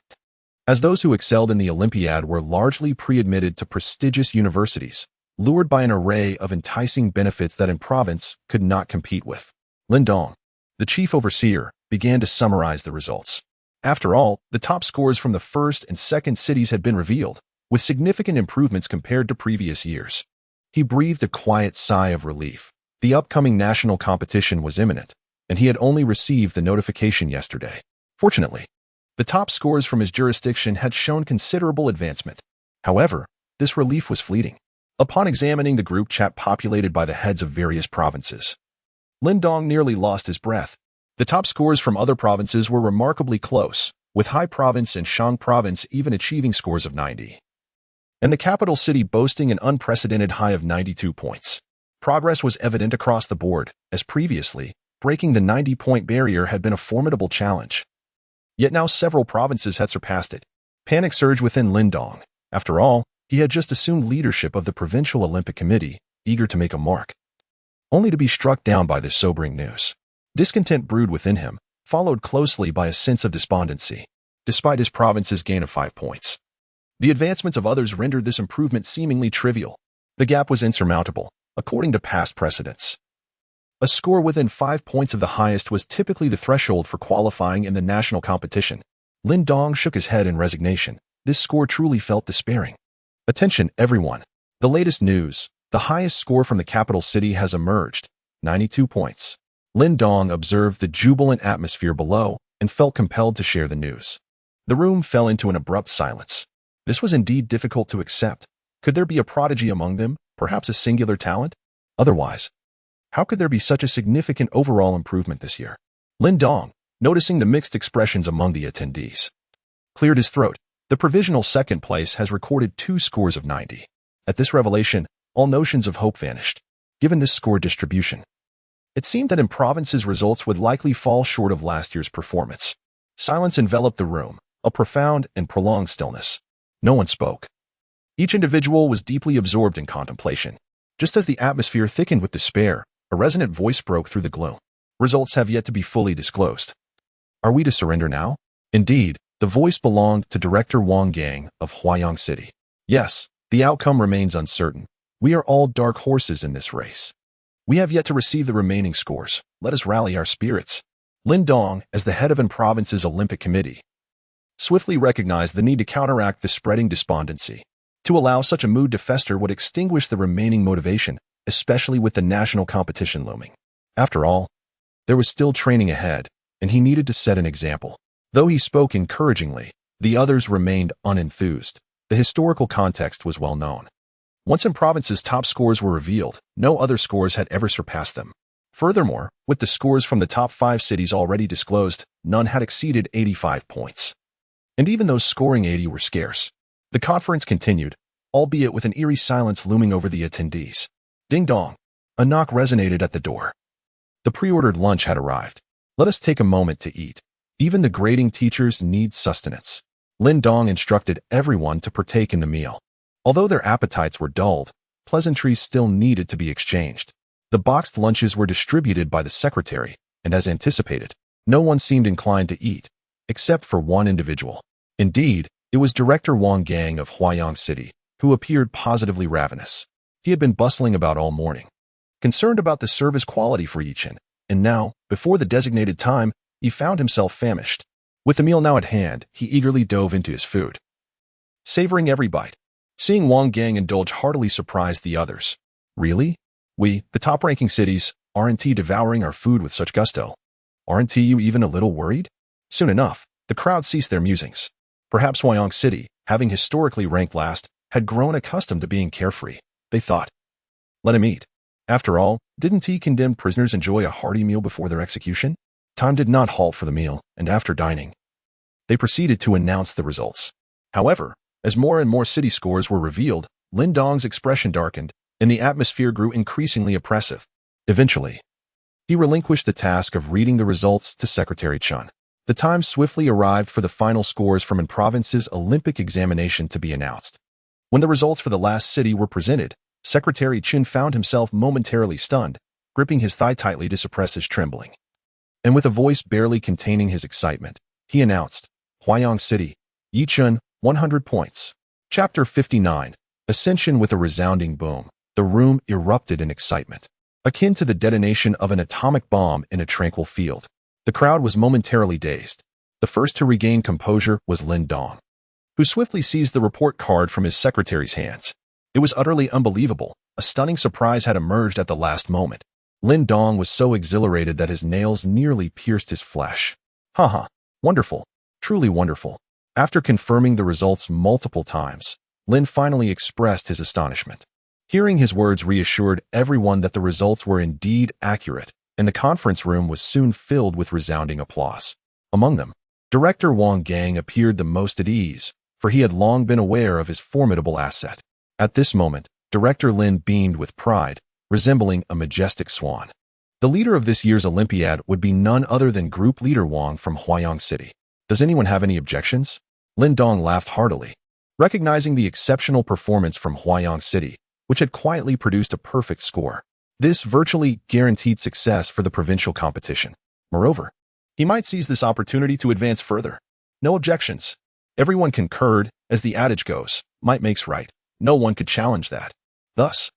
Speaker 1: as those who excelled in the Olympiad were largely pre-admitted to prestigious universities, lured by an array of enticing benefits that in province could not compete with. Lin Dong, the chief overseer, began to summarize the results. After all, the top scores from the first and second cities had been revealed, with significant improvements compared to previous years. He breathed a quiet sigh of relief. The upcoming national competition was imminent, and he had only received the notification yesterday. Fortunately, the top scores from his jurisdiction had shown considerable advancement. However, this relief was fleeting. Upon examining the group chat populated by the heads of various provinces, Lin Dong nearly lost his breath. The top scores from other provinces were remarkably close, with Hai Province and Shang Province even achieving scores of 90. And the capital city boasting an unprecedented high of 92 points. Progress was evident across the board, as previously, breaking the 90-point barrier had been a formidable challenge. Yet now several provinces had surpassed it. Panic surged within Lindong. After all, he had just assumed leadership of the Provincial Olympic Committee, eager to make a mark. Only to be struck down by this sobering news. Discontent brewed within him, followed closely by a sense of despondency, despite his province's gain of 5 points. The advancements of others rendered this improvement seemingly trivial. The gap was insurmountable, according to past precedents. A score within 5 points of the highest was typically the threshold for qualifying in the national competition. Lindong shook his head in resignation. This score truly felt despairing. Attention, everyone. The latest news. The highest score from the capital city has emerged. 92 points. Lindong observed the jubilant atmosphere below and felt compelled to share the news. The room fell into an abrupt silence. This was indeed difficult to accept. Could there be a prodigy among them, perhaps a singular talent? Otherwise, how could there be such a significant overall improvement this year? Lindong, noticing the mixed expressions among the attendees, cleared his throat. The provisional second place has recorded 2 scores of 90. At this revelation, all notions of hope vanished. Given this score distribution, it seemed that in provinces results would likely fall short of last year's performance. Silence enveloped the room, a profound and prolonged stillness. No one spoke. Each individual was deeply absorbed in contemplation. Just as the atmosphere thickened with despair, a resonant voice broke through the gloom. Results have yet to be fully disclosed. Are we to surrender now? Indeed, the voice belonged to Director Wang Gang of Huayang City. Yes, the outcome remains uncertain. We are all dark horses in this race. We have yet to receive the remaining scores. Let us rally our spirits. Lindong, as the head of an province's Olympic Committee, swiftly recognized the need to counteract the spreading despondency. To allow such a mood to fester would extinguish the remaining motivation, especially with the national competition looming. After all, there was still training ahead, and he needed to set an example. Though he spoke encouragingly, the others remained unenthused. The historical context was well known. Once in province's top scores were revealed, no other scores had ever surpassed them. Furthermore, with the scores from the top 5 cities already disclosed, none had exceeded 85 points. And even those scoring 80 were scarce. The conference continued, albeit with an eerie silence looming over the attendees. Ding dong. A knock resonated at the door. The pre-ordered lunch had arrived. Let us take a moment to eat. Even the grading teachers need sustenance. Lindong instructed everyone to partake in the meal. Although their appetites were dulled, pleasantries still needed to be exchanged. The boxed lunches were distributed by the secretary, and as anticipated, no one seemed inclined to eat, except for one individual. Indeed, it was Director Wang Gang of Huayang City, who appeared positively ravenous. He had been bustling about all morning, concerned about the service quality for Chen, and now, before the designated time, he found himself famished. With the meal now at hand, he eagerly dove into his food, savoring every bite. Seeing Wang Gang indulge heartily surprised the others. Really? We, the top-ranking cities, aren't devouring our food with such gusto? Aren't you even a little worried? Soon enough, the crowd ceased their musings. Perhaps Huayang City, having historically ranked last, had grown accustomed to being carefree. They thought, let him eat. After all, didn't he condemned prisoners enjoy a hearty meal before their execution? Time did not halt for the meal, and after dining, they proceeded to announce the results. However, as more and more city scores were revealed, Lindong's expression darkened, and the atmosphere grew increasingly oppressive. Eventually, he relinquished the task of reading the results to Secretary Chen. The time swiftly arrived for the final scores from an province's Olympic examination to be announced. When the results for the last city were presented, Secretary Chen found himself momentarily stunned, gripping his thigh tightly to suppress his trembling. And with a voice barely containing his excitement, he announced, Huayang City, Chen, 100 points. Chapter 59, Ascension. With a resounding boom, the room erupted in excitement, akin to the detonation of an atomic bomb in a tranquil field. The crowd was momentarily dazed. The first to regain composure was Lindong, who swiftly seized the report card from his secretary's hands. It was utterly unbelievable. A stunning surprise had emerged at the last moment. Lindong was so exhilarated that his nails nearly pierced his flesh. Haha, wonderful, truly wonderful. After confirming the results multiple times, Lin finally expressed his astonishment. Hearing his words reassured everyone that the results were indeed accurate. and the conference room was soon filled with resounding applause. Among them, Director Wang Gang appeared the most at ease, for he had long been aware of his formidable asset. At this moment, Director Lin beamed with pride, resembling a majestic swan. The leader of this year's Olympiad would be none other than Group Leader Wang from Huayang City. Does anyone have any objections? Lin Dong laughed heartily, recognizing the exceptional performance from Huayang City, which had quietly produced a perfect score. This virtually guaranteed success for the provincial competition. Moreover, he might seize this opportunity to advance further. No objections. Everyone concurred, as the adage goes, might makes right. No one could challenge that. Thus,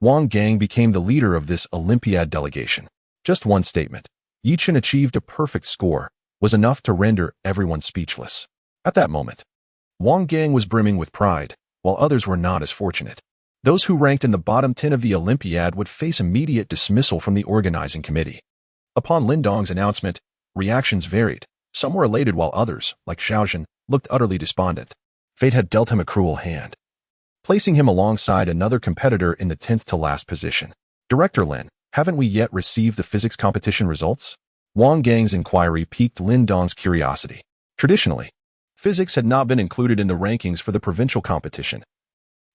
Speaker 1: Wang Gang became the leader of this Olympiad delegation. Just one statement, Chen achieved a perfect score, was enough to render everyone speechless. At that moment, Wang Gang was brimming with pride, while others were not as fortunate. Those who ranked in the bottom 10 of the Olympiad would face immediate dismissal from the organizing committee. Upon Lin Dong's announcement, reactions varied. Some were elated while others, like Zhao, looked utterly despondent. Fate had dealt him a cruel hand, placing him alongside another competitor in the 10th to last position. Director Lin, haven't we yet received the physics competition results? Wang Gang's inquiry piqued Lin Dong's curiosity. Traditionally, physics had not been included in the rankings for the provincial competition,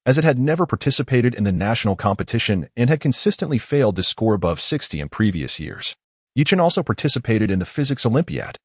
Speaker 1: as it had never participated in the national competition and had consistently failed to score above 60 in previous years. Chen also participated in the Physics Olympiad.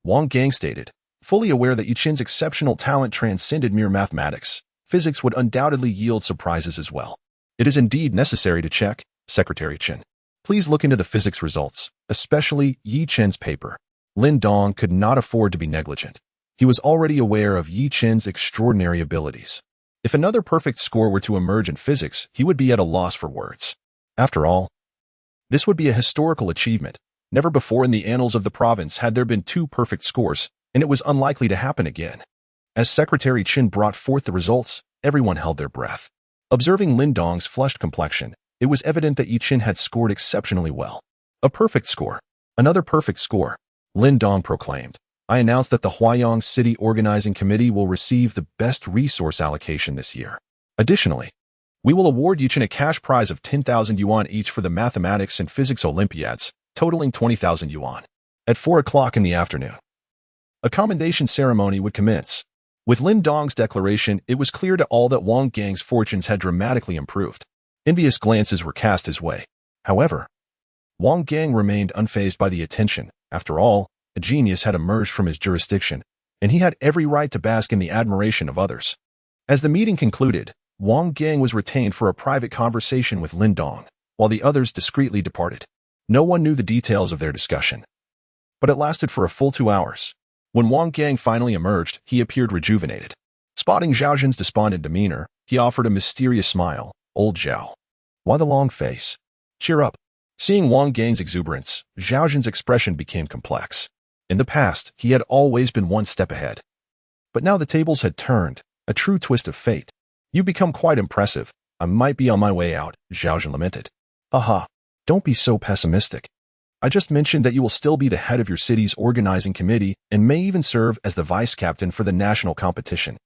Speaker 1: Wang Gang stated, fully aware that Chen's exceptional talent transcended mere mathematics. Physics would undoubtedly yield surprises as well. It is indeed necessary to check, Secretary Chen. Please look into the physics results, especially Chen's paper. Lin Dong could not afford to be negligent. He was already aware of Chen's extraordinary abilities. If another perfect score were to emerge in physics, he would be at a loss for words. After all, this would be a historical achievement. Never before in the annals of the province had there been 2 perfect scores, and it was unlikely to happen again. As Secretary Chen brought forth the results, everyone held their breath. Observing Lin Dong's flushed complexion, it was evident that Chen had scored exceptionally well. A perfect score. Another perfect score. Lin Dong proclaimed. I announce that the Huayang City Organizing Committee will receive the best resource allocation this year. Additionally, we will award Chen a cash prize of 10,000 yuan each for the mathematics and physics Olympiads, totaling 20,000 yuan. At 4 o'clock in the afternoon, a commendation ceremony would commence. With Lin Dong's declaration, it was clear to all that Wang Gang's fortunes had dramatically improved. Envious glances were cast his way. However, Wang Gang remained unfazed by the attention. After all, a genius had emerged from his jurisdiction, and he had every right to bask in the admiration of others. As the meeting concluded, Wang Gang was retained for a private conversation with Lin Dong, while the others discreetly departed. No one knew the details of their discussion, but it lasted for a full 2 hours. When Wang Gang finally emerged, he appeared rejuvenated. Spotting Zhao Zhen's despondent demeanor, he offered a mysterious smile. Old Zhao, why the long face? Cheer up. Seeing Wang Gang's exuberance, Zhao Zhen's expression became complex. In the past, he had always been one step ahead. But now the tables had turned, a true twist of fate. You've become quite impressive. I might be on my way out, Zhao Zhen lamented. Aha, don't be so pessimistic. I just mentioned that you will still be the head of your city's organizing committee and may even serve as the vice captain for the national competition.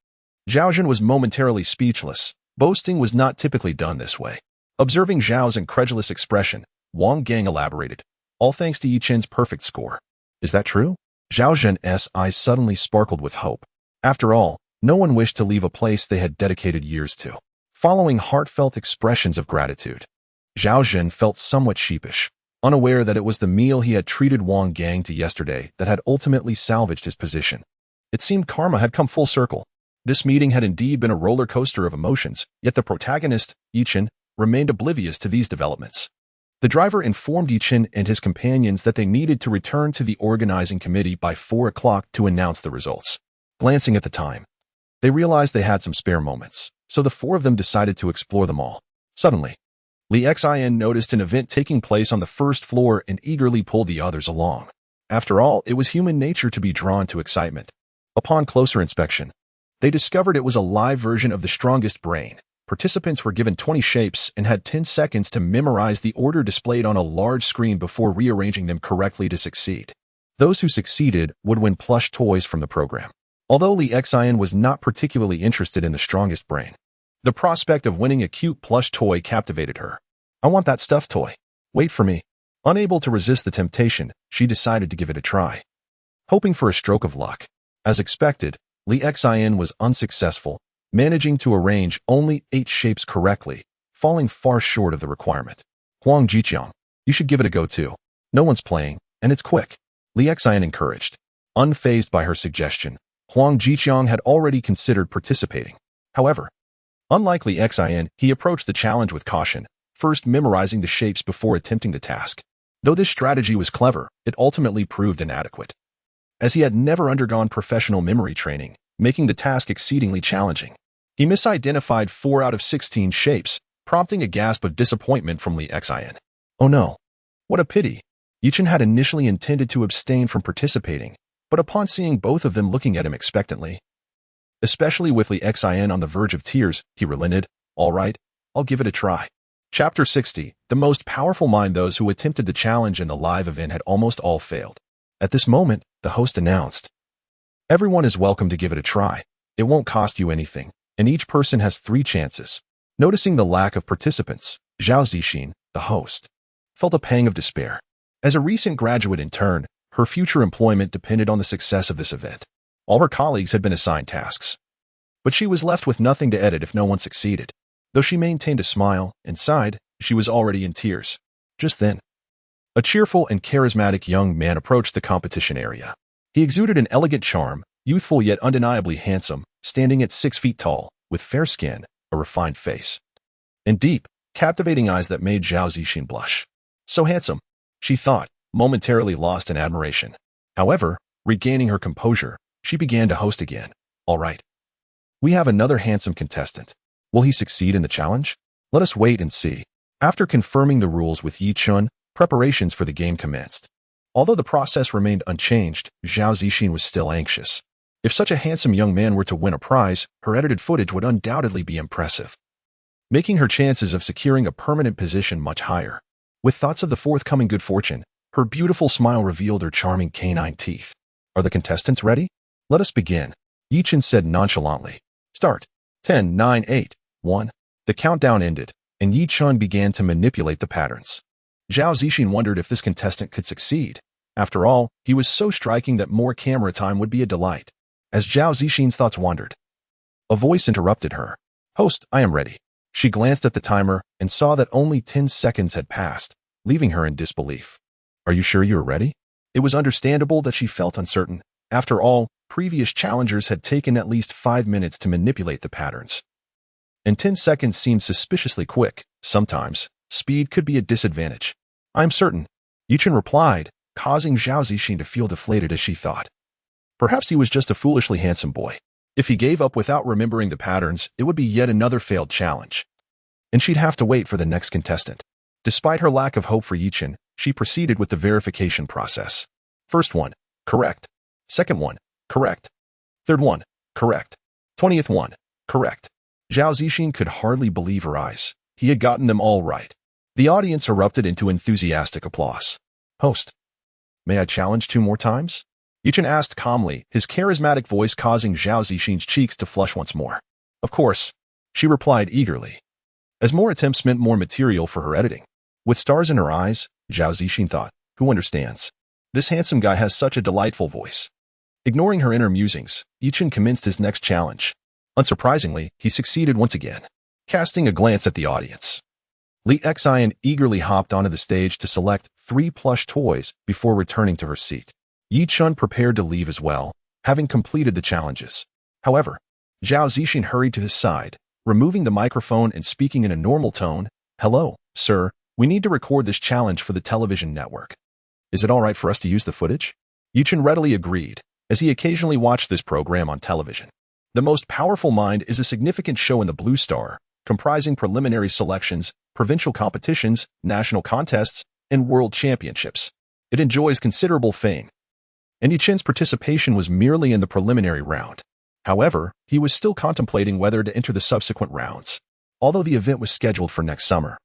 Speaker 1: Zhao Zhen was momentarily speechless. Boasting was not typically done this way. Observing Zhao's incredulous expression, Wang Gang elaborated. All thanks to Chen's perfect score. Is that true? Zhao Zhen's eyes suddenly sparkled with hope. After all, no one wished to leave a place they had dedicated years to. Following heartfelt expressions of gratitude, Zhao Zhen felt somewhat sheepish, unaware that it was the meal he had treated Wang Gang to yesterday that had ultimately salvaged his position. It seemed karma had come full circle. This meeting had indeed been a roller coaster of emotions, yet the protagonist, Chen, remained oblivious to these developments. The driver informed Chen and his companions that they needed to return to the organizing committee by 4 o'clock to announce the results. Glancing at the time, they realized they had some spare moments, so the 4 of them decided to explore them all. Suddenly, Li Xin noticed an event taking place on the first floor and eagerly pulled the others along. After all, it was human nature to be drawn to excitement. Upon closer inspection, they discovered it was a live version of the strongest brain. Participants were given 20 shapes and had 10 seconds to memorize the order displayed on a large screen before rearranging them correctly to succeed. Those who succeeded would win plush toys from the program. Although Li Xin was not particularly interested in the strongest brain, the prospect of winning a cute plush toy captivated her. I want that stuffed toy. Wait for me. Unable to resist the temptation, she decided to give it a try. Hoping for a stroke of luck. As expected, Li Xin was unsuccessful, managing to arrange only 8 shapes correctly, falling far short of the requirement. Huang Jiqiang, you should give it a go too. No one's playing, and it's quick. Li Xin encouraged. Unfazed by her suggestion, Huang Jiqiang had already considered participating. However, unlike Li Xin, he approached the challenge with caution, first memorizing the shapes before attempting the task. Though this strategy was clever, it ultimately proved inadequate, as he had never undergone professional memory training, making the task exceedingly challenging. He misidentified 4 out of 16 shapes, prompting a gasp of disappointment from Li Xin. Oh no. What a pity. Chen had initially intended to abstain from participating, but upon seeing both of them looking at him expectantly, especially with Li Xin on the verge of tears, he relented. All right, I'll give it a try. Chapter 60. The most powerful mind. Those who attempted the challenge in the live event had almost all failed. At this moment, the host announced, everyone is welcome to give it a try. It won't cost you anything, and each person has 3 chances. Noticing the lack of participants, Zhao Zixin, the host, felt a pang of despair. As a recent graduate intern, her future employment depended on the success of this event. All her colleagues had been assigned tasks, but she was left with nothing to edit if no one succeeded. Though she maintained a smile, inside, she was already in tears. Just then, a cheerful and charismatic young man approached the competition area. He exuded an elegant charm, youthful yet undeniably handsome, standing at 6 feet tall, with fair skin, a refined face, and deep, captivating eyes that made Zhao Zixin blush. So handsome, she thought, momentarily lost in admiration. However, regaining her composure, she began to host again. All right. We have another handsome contestant. Will he succeed in the challenge? Let us wait and see. After confirming the rules with Chen, preparations for the game commenced. Although the process remained unchanged, Zhao Zixin was still anxious. If such a handsome young man were to win a prize, her edited footage would undoubtedly be impressive, making her chances of securing a permanent position much higher. With thoughts of the forthcoming good fortune, her beautiful smile revealed her charming canine teeth. Are the contestants ready? Let us begin, Chen said nonchalantly. Start. 10, 9, 8, 1. The countdown ended, and Chen began to manipulate the patterns. Zhao Zixin wondered if this contestant could succeed. After all, he was so striking that more camera time would be a delight. As Zhao Zixin's thoughts wandered, a voice interrupted her. Host, I am ready. She glanced at the timer and saw that only 10 seconds had passed, leaving her in disbelief. Are you sure you are ready? It was understandable that she felt uncertain. After all, previous challengers had taken at least 5 minutes to manipulate the patterns, and 10 seconds seemed suspiciously quick. Sometimes, speed could be a disadvantage. I'm certain, Chen replied, causing Zhao Zixin to feel deflated as she thought. Perhaps he was just a foolishly handsome boy. If he gave up without remembering the patterns, it would be yet another failed challenge, and she'd have to wait for the next contestant. Despite her lack of hope for Chen, she proceeded with the verification process. First one, correct. Second one, correct. Third one, correct. 20th one, correct. Zhao Zixin could hardly believe her eyes. He had gotten them all right. The audience erupted into enthusiastic applause. Host, may I challenge 2 more times? Chen asked calmly, his charismatic voice causing Zhao Zixin's cheeks to flush once more. Of course, she replied eagerly, as more attempts meant more material for her editing. With stars in her eyes, Zhao Zixin thought, who understands? This handsome guy has such a delightful voice. Ignoring her inner musings, Chen commenced his next challenge. Unsurprisingly, he succeeded once again. Casting a glance at the audience, Li Xin eagerly hopped onto the stage to select 3 plush toys before returning to her seat. Chen prepared to leave as well, having completed the challenges. However, Zhao Zixin hurried to his side, removing the microphone and speaking in a normal tone. Hello, sir, we need to record this challenge for the television network. Is it all right for us to use the footage? Chen readily agreed, as he occasionally watched this program on television. The Most Powerful Mind is a significant show in the Blue Star, comprising preliminary selections, provincial competitions, national contests, and world championships. It enjoys considerable fame, and Chen's participation was merely in the preliminary round. However, he was still contemplating whether to enter the subsequent rounds, although the event was scheduled for next summer.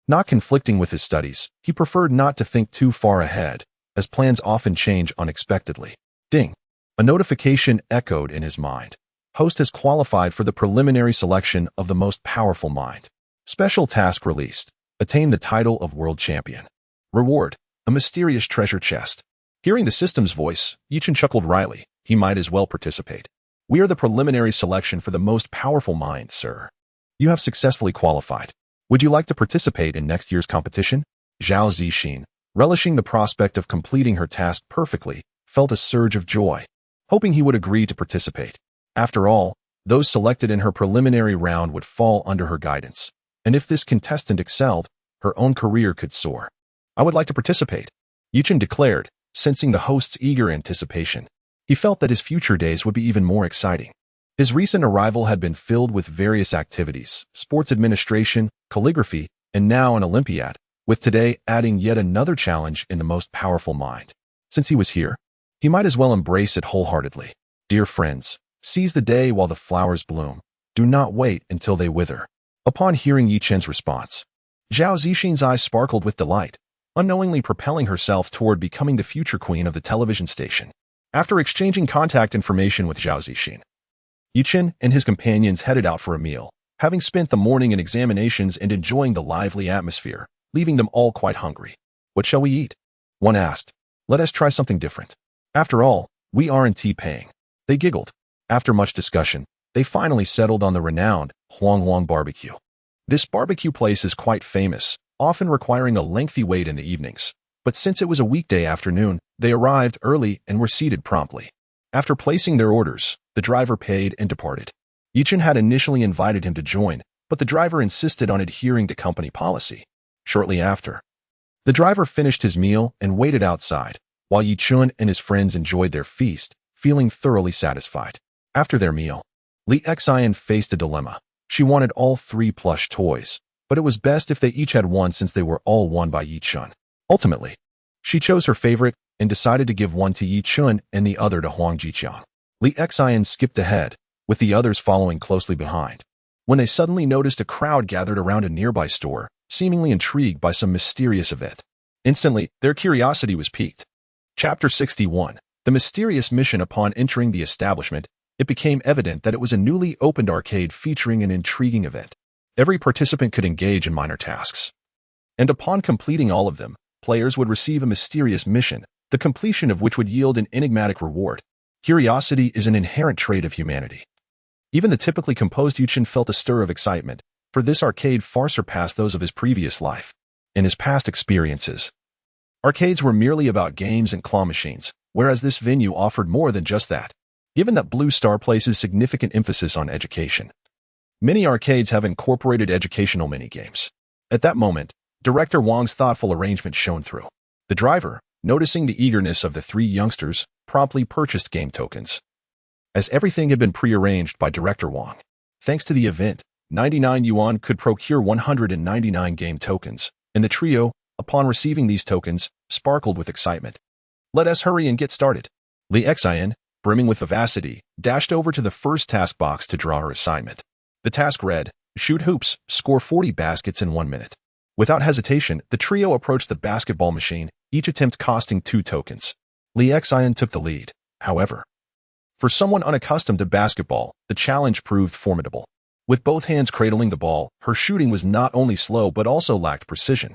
Speaker 1: Not conflicting with his studies, he preferred not to think too far ahead, as plans often change unexpectedly. Ding! A notification echoed in his mind. Host has qualified for the preliminary selection of the Most Powerful Mind. Special task released. Attain the title of World Champion. Reward. A mysterious treasure chest. Hearing the system's voice, Chen chuckled wryly. He might as well participate. We are the preliminary selection for the most powerful mind, sir. You have successfully qualified. Would you like to participate in next year's competition? Zhao Zixin, relishing the prospect of completing her task perfectly, felt a surge of joy, hoping he would agree to participate. After all, those selected in her preliminary round would fall under her guidance, and if this contestant excelled, her own career could soar. I would like to participate, Chen declared, sensing the host's eager anticipation. He felt that his future days would be even more exciting. His recent arrival had been filled with various activities, sports administration, calligraphy, and now an Olympiad, with today adding yet another challenge in the most powerful mind. Since he was here, he might as well embrace it wholeheartedly. Dear friends, seize the day while the flowers bloom. Do not wait until they wither. Upon hearing Chen's response, Zhao Zixin's eyes sparkled with delight, unknowingly propelling herself toward becoming the future queen of the television station. After exchanging contact information with Zhao Zixin, Chen and his companions headed out for a meal, having spent the morning in examinations and enjoying the lively atmosphere, leaving them all quite hungry. What shall we eat? One asked. Let us try something different. After all, we aren't paying. They giggled. After much discussion, they finally settled on the renowned Huang barbecue. This barbecue place is quite famous, often requiring a lengthy wait in the evenings. But since it was a weekday afternoon, they arrived early and were seated promptly. After placing their orders, the driver paid and departed. Chen had initially invited him to join, but the driver insisted on adhering to company policy. Shortly after, the driver finished his meal and waited outside, while Chen and his friends enjoyed their feast, feeling thoroughly satisfied. After their meal, Li Xian faced a dilemma. She wanted all 3 plush toys, but it was best if they each had one since they were all won by Chen. Ultimately, she chose her favorite and decided to give one to Chen and the other to Huang Jiqiang. Li Xian skipped ahead, with the others following closely behind, when they suddenly noticed a crowd gathered around a nearby store, seemingly intrigued by some mysterious event. Instantly, their curiosity was piqued. Chapter 61. The mysterious mission. Upon entering the establishment, it became evident that it was a newly opened arcade featuring an intriguing event. Every participant could engage in minor tasks, and upon completing all of them, players would receive a mysterious mission, the completion of which would yield an enigmatic reward. Curiosity is an inherent trait of humanity. Even the typically composed Chen felt a stir of excitement, for this arcade far surpassed those of his previous life. In his past experiences, arcades were merely about games and claw machines, whereas this venue offered more than just that. Given that Blue Star places significant emphasis on education, many arcades have incorporated educational minigames. At that moment, Director Wang's thoughtful arrangement shone through. The driver, noticing the eagerness of the 3 youngsters, promptly purchased game tokens. As everything had been prearranged by Director Wang, thanks to the event, 99 yuan could procure 199 game tokens, and the trio, upon receiving these tokens, sparkled with excitement. Let us hurry and get started. Li Xian, brimming with vivacity, dashed over to the first task box to draw her assignment. The task read, shoot hoops, score 40 baskets in 1 minute. Without hesitation, the trio approached the basketball machine, each attempt costing 2 tokens. Li Xian took the lead. However, for someone unaccustomed to basketball, the challenge proved formidable. With both hands cradling the ball, her shooting was not only slow but also lacked precision.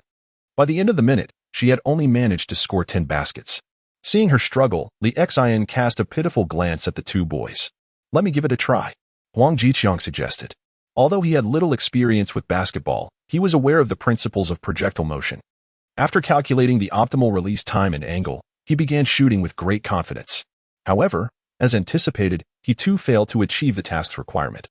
Speaker 1: By the end of the minute, she had only managed to score 10 baskets. Seeing her struggle, Li Xian cast a pitiful glance at the 2 boys. Let me give it a try, Huang Jiqiang suggested. Although he had little experience with basketball, he was aware of the principles of projectile motion. After calculating the optimal release time and angle, he began shooting with great confidence. However, as anticipated, he too failed to achieve the task's requirement,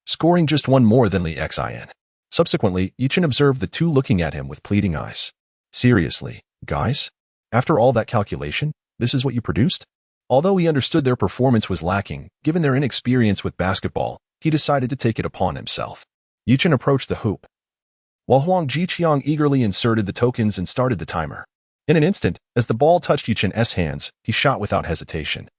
Speaker 1: scoring just 1 more than Li Xian. Subsequently, Chen observed the 2 looking at him with pleading eyes. Seriously, guys? After all that calculation, this is what you produced? Although he understood their performance was lacking, given their inexperience with basketball, he decided to take it upon himself. Chen approached the hoop, while Huang Jiqiang eagerly inserted the tokens and started the timer. In an instant, as the ball touched Chen's hands, he shot without hesitation,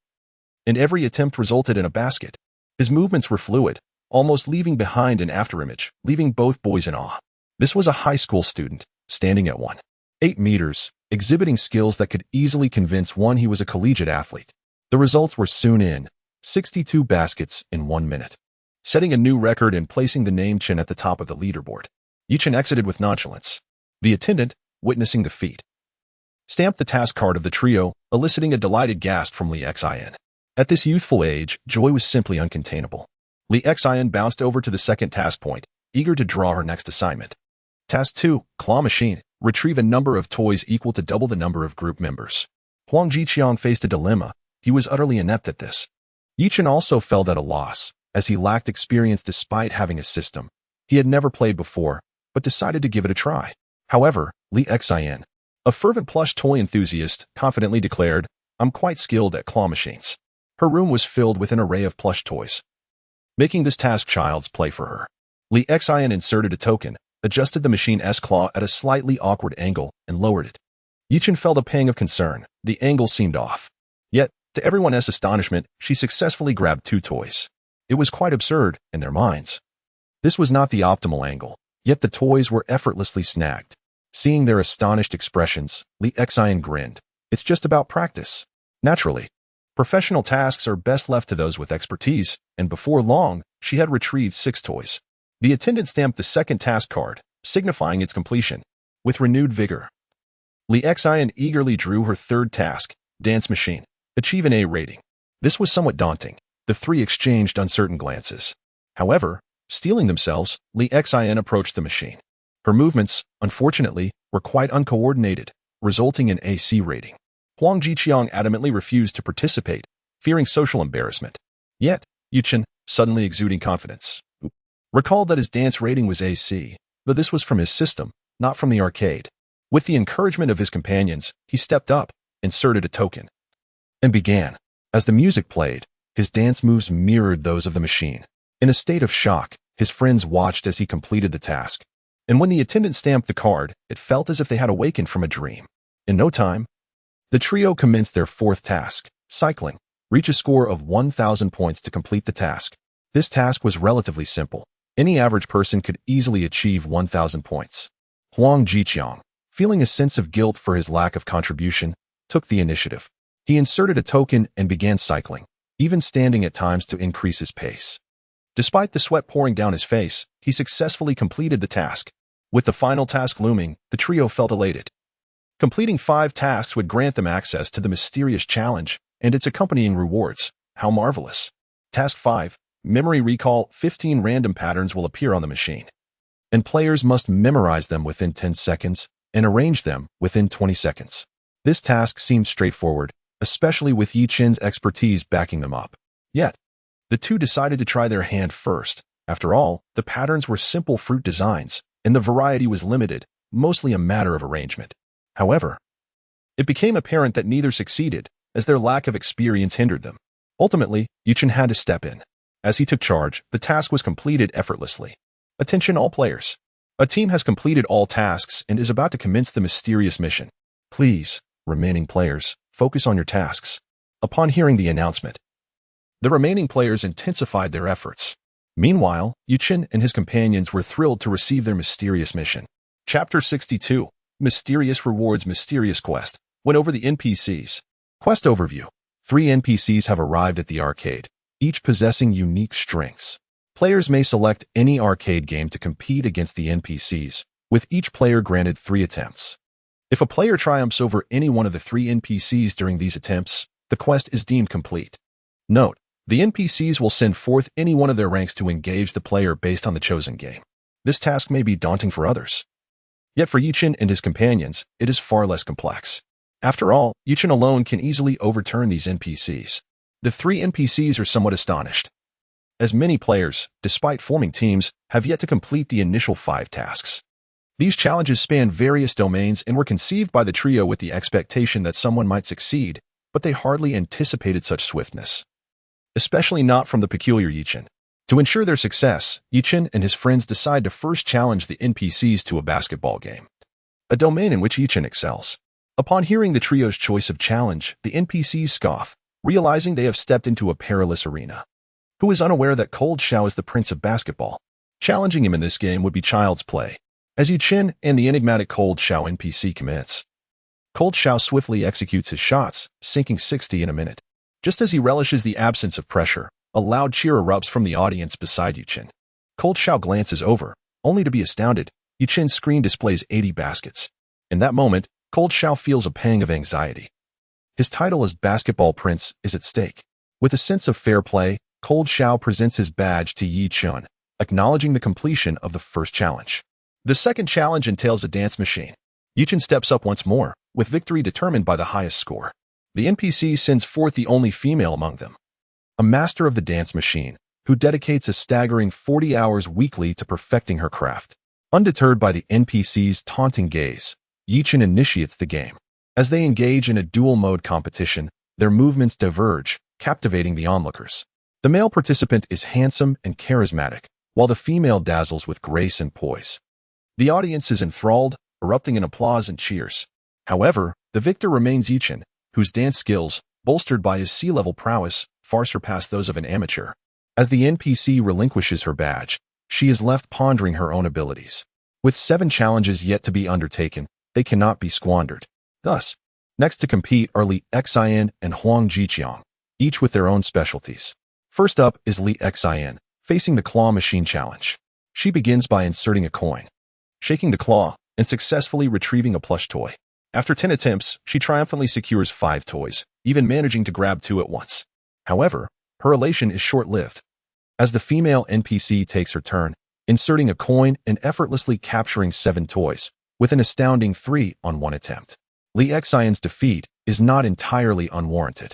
Speaker 1: and every attempt resulted in a basket. His movements were fluid, almost leaving behind an afterimage, leaving both boys in awe. This was a high school student, standing at 1.8 meters, exhibiting skills that could easily convince one he was a collegiate athlete. The results were soon in, 62 baskets in 1 minute, setting a new record and placing the name Chen at the top of the leaderboard. Chen exited with nonchalance. The attendant, witnessing the feat, stamped the task card of the trio, eliciting a delighted gasp from Li Xin. At this youthful age, joy was simply uncontainable. Li Xin bounced over to the second task point, eager to draw her next assignment. Task 2, Claw Machine. Retrieve a number of toys equal to double the number of group members. Huang Jiqiang faced a dilemma. He was utterly inept at this. Yi Chen also felt at a loss, as he lacked experience despite having a system he had never played before, but decided to give it a try. However, Li Xin, a fervent plush toy enthusiast, confidently declared, "I'm quite skilled at claw machines." Her room was filled with an array of plush toys, making this task child's play for her. Li Xin inserted a token, adjusted the machine's claw at a slightly awkward angle, and lowered it. Yi Chen felt a pang of concern. The angle seemed off. Yet, to everyone's astonishment, she successfully grabbed 2 toys. It was quite absurd in their minds. This was not the optimal angle, yet the toys were effortlessly snagged. Seeing their astonished expressions, Li Xin grinned. It's just about practice. Naturally, professional tasks are best left to those with expertise, and before long, she had retrieved 6 toys. The attendant stamped the second task card, signifying its completion. With renewed vigor, Li Xin eagerly drew her third task, Dance Machine. Achieve an A rating. This was somewhat daunting. The 3 exchanged uncertain glances. However, steeling themselves, Li Xin approached the machine. Her movements, unfortunately, were quite uncoordinated, resulting in a C rating. Huang Jiqiang adamantly refused to participate, fearing social embarrassment. Yet, Yi Chen, suddenly exuding confidence, recalled that his dance rating was AC, but this was from his system, not from the arcade. With the encouragement of his companions, he stepped up, inserted a token, and began. As the music played, his dance moves mirrored those of the machine. In a state of shock, his friends watched as he completed the task. And when the attendant stamped the card, it felt as if they had awakened from a dream. In no time, the trio commenced their 4th task, cycling. Reach a score of 1,000 points to complete the task. This task was relatively simple. Any average person could easily achieve 1,000 points. Huang Jiqiang, feeling a sense of guilt for his lack of contribution, took the initiative. He inserted a token and began cycling, even standing at times to increase his pace. Despite the sweat pouring down his face, he successfully completed the task. With the final task looming, the trio felt elated. Completing 5 tasks would grant them access to the mysterious challenge and its accompanying rewards. How marvelous! Task 5. Memory recall. 15 random patterns will appear on the machine, and players must memorize them within 10 seconds and arrange them within 20 seconds. This task seemed straightforward, especially with Yi Chen's expertise backing them up. Yet, the 2 decided to try their hand first. After all, the patterns were simple fruit designs, and the variety was limited, mostly a matter of arrangement. However, it became apparent that neither succeeded, as their lack of experience hindered them. Ultimately, Yi Chen had to step in. As he took charge, the task was completed effortlessly. Attention all players. A team has completed all tasks and is about to commence the mysterious mission. Please, remaining players, focus on your tasks. Upon hearing the announcement, the remaining players intensified their efforts. Meanwhile, Yi Chen and his companions were thrilled to receive their mysterious mission. Chapter 62. Mysterious Rewards. Mysterious Quest. Went over the NPCs. Quest Overview. 3 NPCs have arrived at the arcade, each possessing unique strengths. Players may select any arcade game to compete against the NPCs, with each player granted 3 attempts. If a player triumphs over any one of the 3 NPCs during these attempts, the quest is deemed complete. Note: the NPCs will send forth any one of their ranks to engage the player based on the chosen game. This task may be daunting for others. Yet for Yi Chen and his companions, it is far less complex. After all, Yi Chen alone can easily overturn these NPCs. The 3 NPCs are somewhat astonished, as many players, despite forming teams, have yet to complete the initial 5 tasks. These challenges span various domains and were conceived by the trio with the expectation that someone might succeed, but they hardly anticipated such swiftness. Especially not from the peculiar Yi Chen. To ensure their success, Yi Chen and his friends decide to first challenge the NPCs to a basketball game, a domain in which Yi Chen excels. Upon hearing the trio's choice of challenge, the NPCs scoff, realizing they have stepped into a perilous arena. Who is unaware that Cold Xiao is the prince of basketball? Challenging him in this game would be child's play. As Yi Chen and the enigmatic Cold Xiao NPC commence, Cold Xiao swiftly executes his shots, sinking 60 in a minute. Just as he relishes the absence of pressure, a loud cheer erupts from the audience beside Yi Chen. Cold Xiao glances over, only to be astounded. Yi Chen's screen displays 80 baskets. In that moment, Cold Xiao feels a pang of anxiety. His title as Basketball Prince is at stake. With a sense of fair play, Cold Xiao presents his badge to Yi Chen, acknowledging the completion of the first challenge. The second challenge entails a dance machine. Yi Chen steps up once more, with victory determined by the highest score. The NPC sends forth the only female among them, a master of the dance machine, who dedicates a staggering 40 hours weekly to perfecting her craft. Undeterred by the NPC's taunting gaze, Yi Chen initiates the game. As they engage in a dual-mode competition, their movements diverge, captivating the onlookers. The male participant is handsome and charismatic, while the female dazzles with grace and poise. The audience is enthralled, erupting in applause and cheers. However, the victor remains Yi Chen, whose dance skills, bolstered by his sea-level prowess, far surpass those of an amateur. As the NPC relinquishes her badge, she is left pondering her own abilities. With 7 challenges yet to be undertaken, they cannot be squandered. Thus, next to compete are Li Xian and Huang Jiqiang, each with their own specialties. First up is Li Xian, facing the claw machine challenge. She begins by inserting a coin, shaking the claw, and successfully retrieving a plush toy. After 10 attempts, she triumphantly secures 5 toys, even managing to grab 2 at once. However, her elation is short-lived. As the female NPC takes her turn, inserting a coin and effortlessly capturing 7 toys, with an astounding 3 on 1 attempt. Li Xian's defeat is not entirely unwarranted.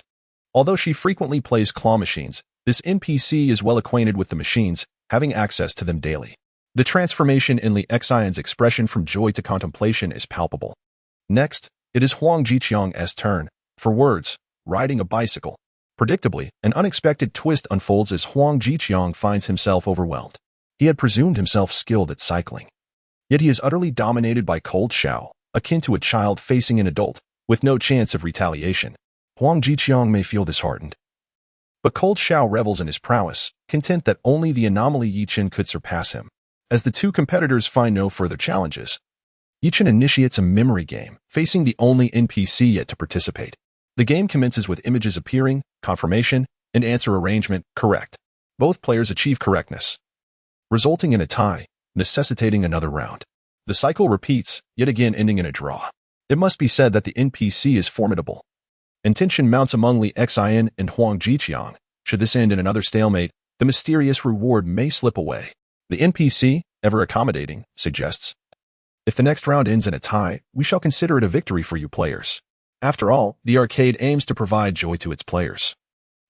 Speaker 1: Although she frequently plays claw machines, this NPC is well acquainted with the machines, having access to them daily. The transformation in Li Xian's expression from joy to contemplation is palpable. Next, it is Huang Jiqiang's turn. For words, riding a bicycle. Predictably, an unexpected twist unfolds as Huang Jiqiang finds himself overwhelmed. He had presumed himself skilled at cycling. Yet he is utterly dominated by Cold Xiao, akin to a child facing an adult, with no chance of retaliation. Huang Jiqiang may feel disheartened. But Cold Xiao revels in his prowess, content that only the anomaly Yi Chen could surpass him. As the two competitors find no further challenges, Yi Chen initiates a memory game, facing the only NPC yet to participate. The game commences with images appearing, confirmation, and answer arrangement correct. Both players achieve correctness, resulting in a tie, necessitating another round. The cycle repeats, yet again ending in a draw. It must be said that the NPC is formidable, and tension mounts among Li Xian and Huang Jiqiang. Should this end in another stalemate, the mysterious reward may slip away. The NPC, ever accommodating, suggests, "If the next round ends in a tie, we shall consider it a victory for you players." After all, the arcade aims to provide joy to its players,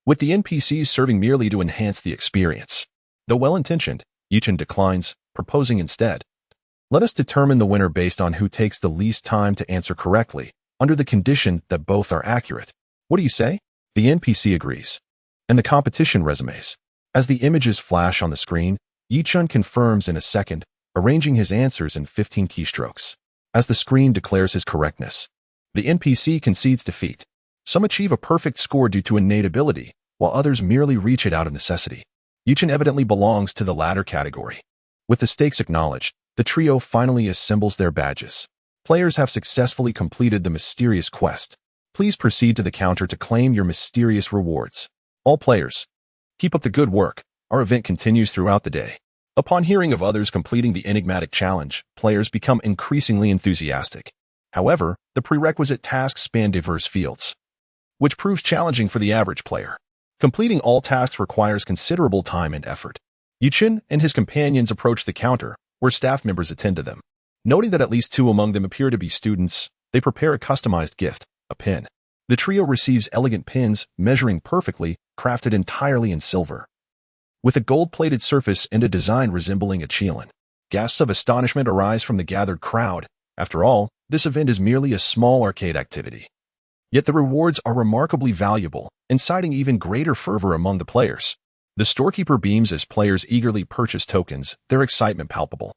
Speaker 1: with the NPCs serving merely to enhance the experience. Though well-intentioned, Yi Chen declines, proposing instead, "Let us determine the winner based on who takes the least time to answer correctly, under the condition that both are accurate. What do you say?" The NPC agrees, and the competition resumes. As the images flash on the screen, Yi Chen confirms in a second, arranging his answers in 15 keystrokes. As the screen declares his correctness, the NPC concedes defeat. Some achieve a perfect score due to innate ability, while others merely reach it out of necessity. Yi Chen evidently belongs to the latter category. With the stakes acknowledged, the trio finally assembles their badges. Players have successfully completed the mysterious quest. Please proceed to the counter to claim your mysterious rewards. All players, keep up the good work. Our event continues throughout the day. Upon hearing of others completing the enigmatic challenge, players become increasingly enthusiastic. However, the prerequisite tasks span diverse fields, which proves challenging for the average player. Completing all tasks requires considerable time and effort. Yi Chen and his companions approach the counter, where staff members attend to them. Noting that at least 2 among them appear to be students, they prepare a customized gift, a pin. The trio receives elegant pins, measuring perfectly, crafted entirely in silver, with a gold-plated surface and a design resembling a cheilin. Gasps of astonishment arise from the gathered crowd. After all, this event is merely a small arcade activity. Yet the rewards are remarkably valuable, inciting even greater fervor among the players. The storekeeper beams as players eagerly purchase tokens, their excitement palpable.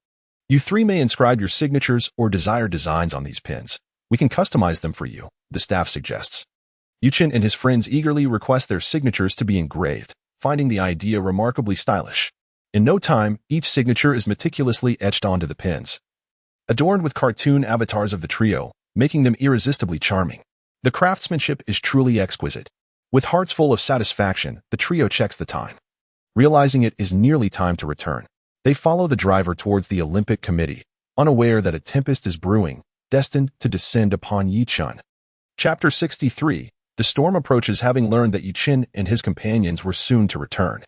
Speaker 1: "You 3 may inscribe your signatures or desired designs on these pins. We can customize them for you," the staff suggests. Yi Chen and his friends eagerly request their signatures to be engraved, finding the idea remarkably stylish. In no time, each signature is meticulously etched onto the pins, adorned with cartoon avatars of the trio, making them irresistibly charming. The craftsmanship is truly exquisite. With hearts full of satisfaction, the trio checks the time. Realizing it is nearly time to return, they follow the driver towards the Olympic Committee, unaware that a tempest is brewing, destined to descend upon Yi Chen. Chapter 63. The storm approaches, having learned that Yi Chen and his companions were soon to return.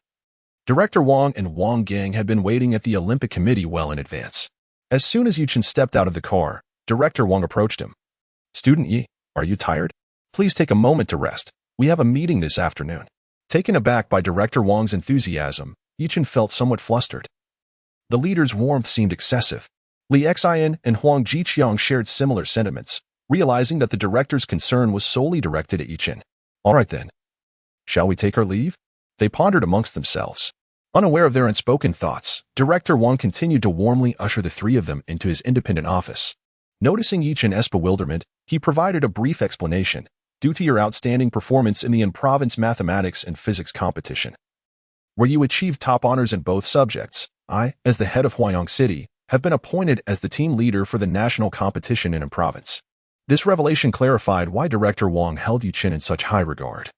Speaker 1: Director Wang and Wang Gang had been waiting at the Olympic Committee well in advance. As soon as Yi Chen stepped out of the car, Director Wang approached him. "Student Yi, are you tired? Please take a moment to rest. We have a meeting this afternoon." Taken aback by Director Wang's enthusiasm, Yi Chen felt somewhat flustered. The leader's warmth seemed excessive. Li Xian and Huang Jiqiang shared similar sentiments, realizing that the director's concern was solely directed at Yi Chen. "All right then. Shall we take our leave?" They pondered amongst themselves. Unaware of their unspoken thoughts, Director Wang continued to warmly usher the three of them into his independent office. Noticing Yi Chen's bewilderment, he provided a brief explanation. "Due to your outstanding performance in the in-province mathematics and physics competition, where you achieved top honors in both subjects, I, as the head of Huayang City, have been appointed as the team leader for the national competition in province." This revelation clarified why Director Wang held Yi Chen in such high regard.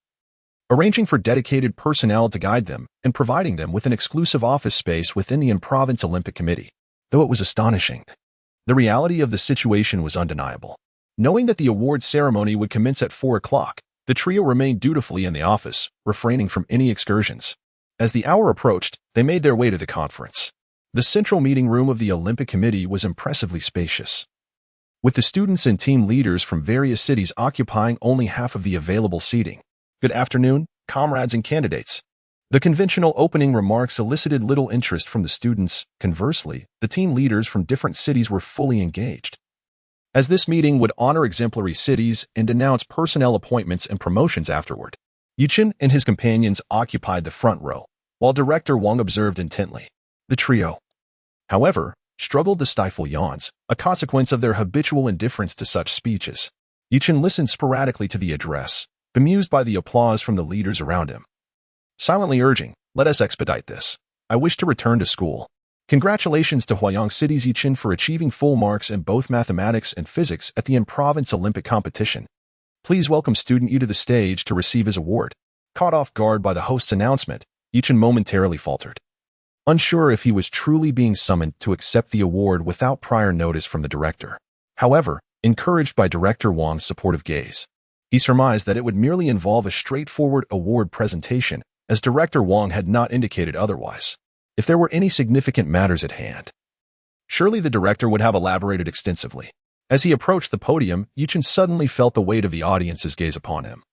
Speaker 1: Arranging for dedicated personnel to guide them and providing them with an exclusive office space within the in-province Olympic Committee. Though it was astonishing, the reality of the situation was undeniable. Knowing that the award ceremony would commence at 4 o'clock, the trio remained dutifully in the office, refraining from any excursions. As the hour approached, they made their way to the conference. The central meeting room of the Olympic Committee was impressively spacious, with the students and team leaders from various cities occupying only half of the available seating. "Good afternoon, comrades and candidates." The conventional opening remarks elicited little interest from the students. Conversely, the team leaders from different cities were fully engaged, as this meeting would honor exemplary cities and announce personnel appointments and promotions afterward. Yi Chen and his companions occupied the front row, while Director Wang observed intently. The trio, however, struggled to stifle yawns, a consequence of their habitual indifference to such speeches. Yi Chen listened sporadically to the address, bemused by the applause from the leaders around him. Silently urging, "Let us expedite this. I wish to return to school." Congratulations to Huayang City's Yi Chen for achieving full marks in both mathematics and physics at the in-province Olympic competition. Please welcome student Yi to the stage to receive his award. Caught off guard by the host's announcement, Yi Chen momentarily faltered, unsure if he was truly being summoned to accept the award without prior notice from the director. However, encouraged by Director Wang's supportive gaze, he surmised that it would merely involve a straightforward award presentation, as Director Wang had not indicated otherwise. If there were any significant matters at hand, surely the director would have elaborated extensively. As he approached the podium, Yi Chen suddenly felt the weight of the audience's gaze upon him.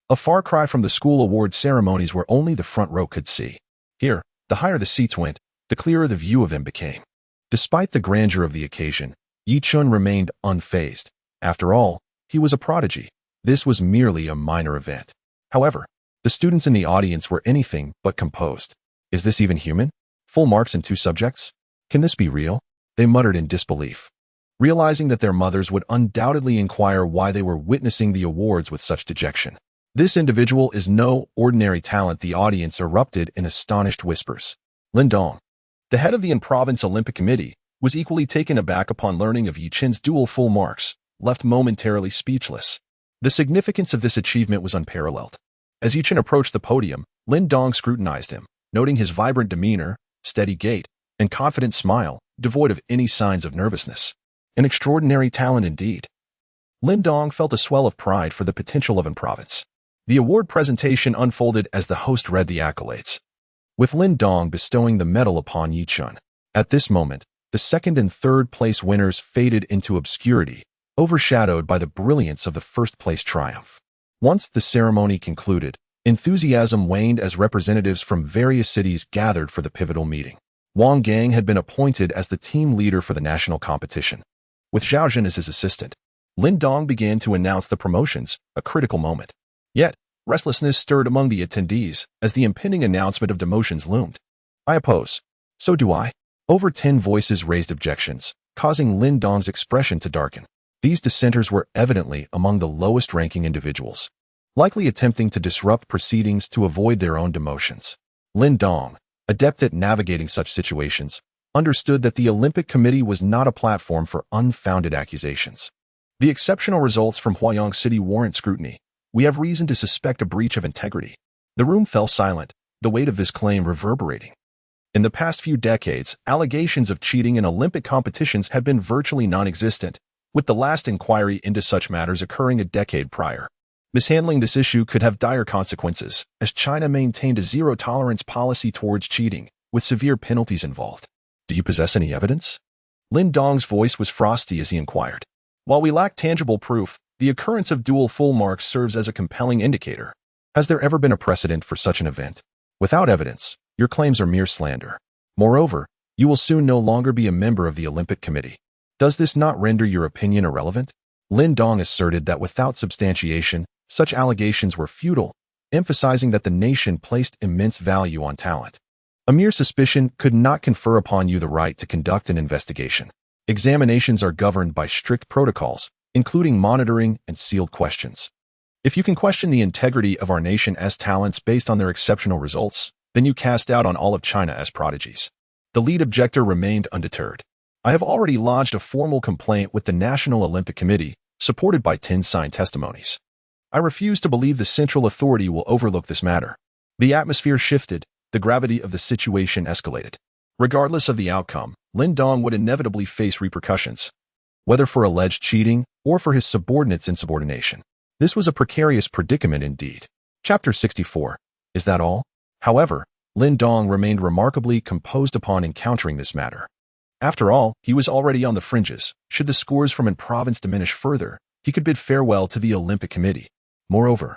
Speaker 1: A far cry from the school award ceremonies where only the front row could see. Here, the higher the seats went, the clearer the view of him became. Despite the grandeur of the occasion, Yi Chen remained unfazed. After all, he was a prodigy. This was merely a minor event. However, the students in the audience were anything but composed. "Is this even human? Full marks in 2 subjects? Can this be real?" They muttered in disbelief, realizing that their mothers would undoubtedly inquire why they were witnessing the awards with such dejection. "This individual is no ordinary talent," the audience erupted in astonished whispers. Lin Dong, the head of the in-province Olympic Committee, was equally taken aback upon learning of Yi Chen's dual full marks, left momentarily speechless. The significance of this achievement was unparalleled. As Yi Chen approached the podium, Lin Dong scrutinized him, noting his vibrant demeanor, steady gait, and confident smile, devoid of any signs of nervousness. An extraordinary talent indeed. Lin Dong felt a swell of pride for the potential of in-province. The award presentation unfolded as the host read the accolades, with Lin Dong bestowing the medal upon Yi Chen. At this moment, the second and third place winners faded into obscurity, overshadowed by the brilliance of the first-place triumph. Once the ceremony concluded, enthusiasm waned as representatives from various cities gathered for the pivotal meeting. Wang Gang had been appointed as the team leader for the national competition, with Zhao Zhen as his assistant. Lin Dong began to announce the promotions, a critical moment. Yet, restlessness stirred among the attendees as the impending announcement of demotions loomed. "I oppose." "So do I." Over 10 voices raised objections, causing Lin Dong's expression to darken. These dissenters were evidently among the lowest-ranking individuals, likely attempting to disrupt proceedings to avoid their own demotions. Lin Dong, adept at navigating such situations, understood that the Olympic Committee was not a platform for unfounded accusations. The exceptional results from Huayang City warrant scrutiny. We have reason to suspect a breach of integrity. The room fell silent, the weight of this claim reverberating. In the past few decades, allegations of cheating in Olympic competitions had been virtually non-existent, with the last inquiry into such matters occurring a decade prior. Mishandling this issue could have dire consequences, as China maintained a zero-tolerance policy towards cheating, with severe penalties involved. Do you possess any evidence? Lin Dong's voice was frosty as he inquired. While we lack tangible proof, the occurrence of dual full marks serves as a compelling indicator. Has there ever been a precedent for such an event? Without evidence, your claims are mere slander. Moreover, you will soon no longer be a member of the Olympic Committee. Does this not render your opinion irrelevant? Lin Dong asserted that without substantiation, such allegations were futile, emphasizing that the nation placed immense value on talent. A mere suspicion could not confer upon you the right to conduct an investigation. Examinations are governed by strict protocols, including monitoring and sealed questions. If you can question the integrity of our nation's talents based on their exceptional results, then you cast doubt on all of China as prodigies. The lead objector remained undeterred. I have already lodged a formal complaint with the National Olympic Committee, supported by 10 signed testimonies. I refuse to believe the central authority will overlook this matter. The atmosphere shifted, the gravity of the situation escalated. Regardless of the outcome, Lin Dong would inevitably face repercussions, whether for alleged cheating or for his subordinates' insubordination. This was a precarious predicament indeed. Chapter 64. Is that all? However, Lin Dong remained remarkably composed upon encountering this matter. After all, he was already on the fringes. Should the scores from a province diminish further, he could bid farewell to the Olympic Committee. Moreover,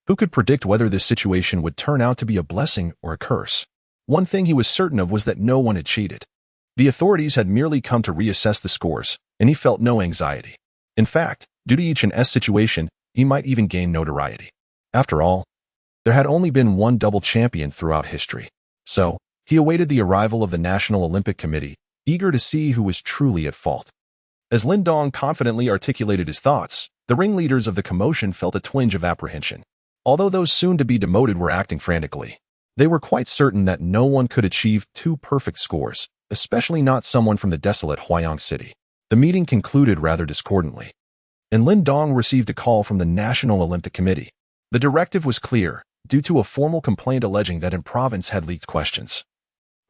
Speaker 1: who could predict whether this situation would turn out to be a blessing or a curse? One thing he was certain of was that no one had cheated. The authorities had merely come to reassess the scores, and he felt no anxiety. In fact, due to Chen's situation, he might even gain notoriety. After all, there had only been one double champion throughout history. So, he awaited the arrival of the National Olympic Committee, eager to see who was truly at fault. As Lin Dong confidently articulated his thoughts, the ringleaders of the commotion felt a twinge of apprehension. Although those soon to be demoted were acting frantically, they were quite certain that no one could achieve 2 perfect scores, especially not someone from the desolate Huayang city. The meeting concluded rather discordantly, and Lin Dong received a call from the National Olympic Committee. The directive was clear, due to a formal complaint alleging that in province had leaked questions.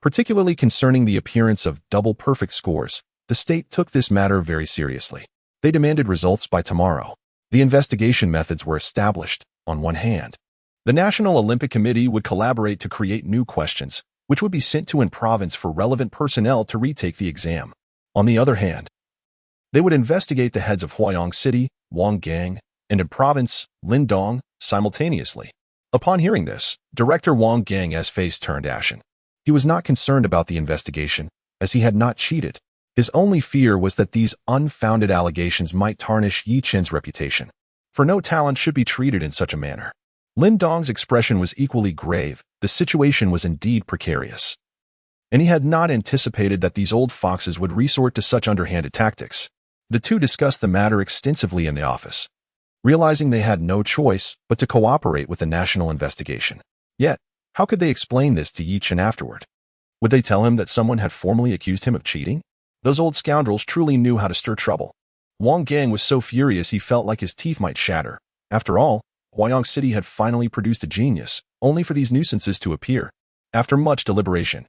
Speaker 1: Particularly concerning the appearance of double perfect scores, the state took this matter very seriously. They demanded results by tomorrow. The investigation methods were established. On one hand, the National Olympic Committee would collaborate to create new questions, which would be sent to in province for relevant personnel to retake the exam. On the other hand, they would investigate the heads of Huayang City, Wang Gang, and in province, Lin Dong, simultaneously. Upon hearing this, Director Wang Gang's face turned ashen. He was not concerned about the investigation, as he had not cheated. His only fear was that these unfounded allegations might tarnish Chen's reputation. For no talent should be treated in such a manner. Lin Dong's expression was equally grave. The situation was indeed precarious, and he had not anticipated that these old foxes would resort to such underhanded tactics. The two discussed the matter extensively in the office, realizing they had no choice but to cooperate with the national investigation. Yet, how could they explain this to Chen afterward? Would they tell him that someone had formally accused him of cheating? Those old scoundrels truly knew how to stir trouble. Wang Gang was so furious he felt like his teeth might shatter. After all, Huayang City had finally produced a genius, only for these nuisances to appear. After much deliberation,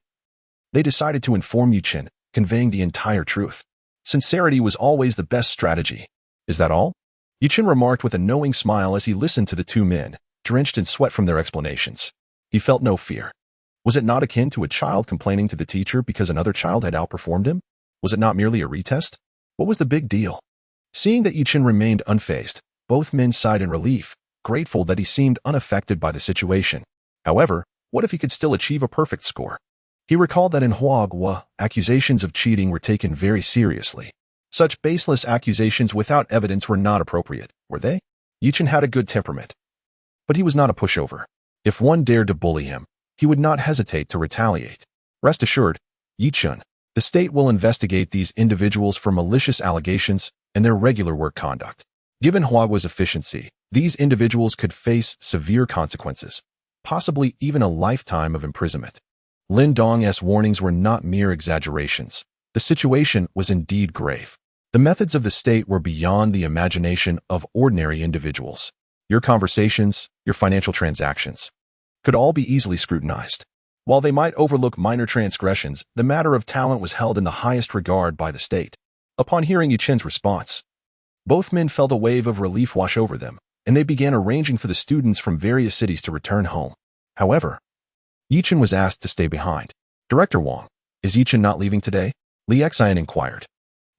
Speaker 1: they decided to inform Chen, conveying the entire truth. Sincerity was always the best strategy. Is that all? Chen remarked with a knowing smile as he listened to the two men, drenched in sweat from their explanations. He felt no fear. Was it not akin to a child complaining to the teacher because another child had outperformed him? Was it not merely a retest? What was the big deal? Seeing that Chen remained unfazed, both men sighed in relief, grateful that he seemed unaffected by the situation. However, what if he could still achieve a perfect score? He recalled that in Huagua, accusations of cheating were taken very seriously. Such baseless accusations without evidence were not appropriate, were they? Chen had a good temperament, but he was not a pushover. If one dared to bully him, he would not hesitate to retaliate. Rest assured, Chen, the state will investigate these individuals for malicious allegations and their regular work conduct. Given Huagua's efficiency, these individuals could face severe consequences, possibly even a lifetime of imprisonment. Lin Dong's warnings were not mere exaggerations. The situation was indeed grave. The methods of the state were beyond the imagination of ordinary individuals. Your conversations, your financial transactions, could all be easily scrutinized. While they might overlook minor transgressions, the matter of talent was held in the highest regard by the state. Upon hearing Yi Chen's response, both men felt a wave of relief wash over them, and they began arranging for the students from various cities to return home. However, Yi Chen was asked to stay behind. Director Wang, is Yi Chen not leaving today? Li Xian inquired.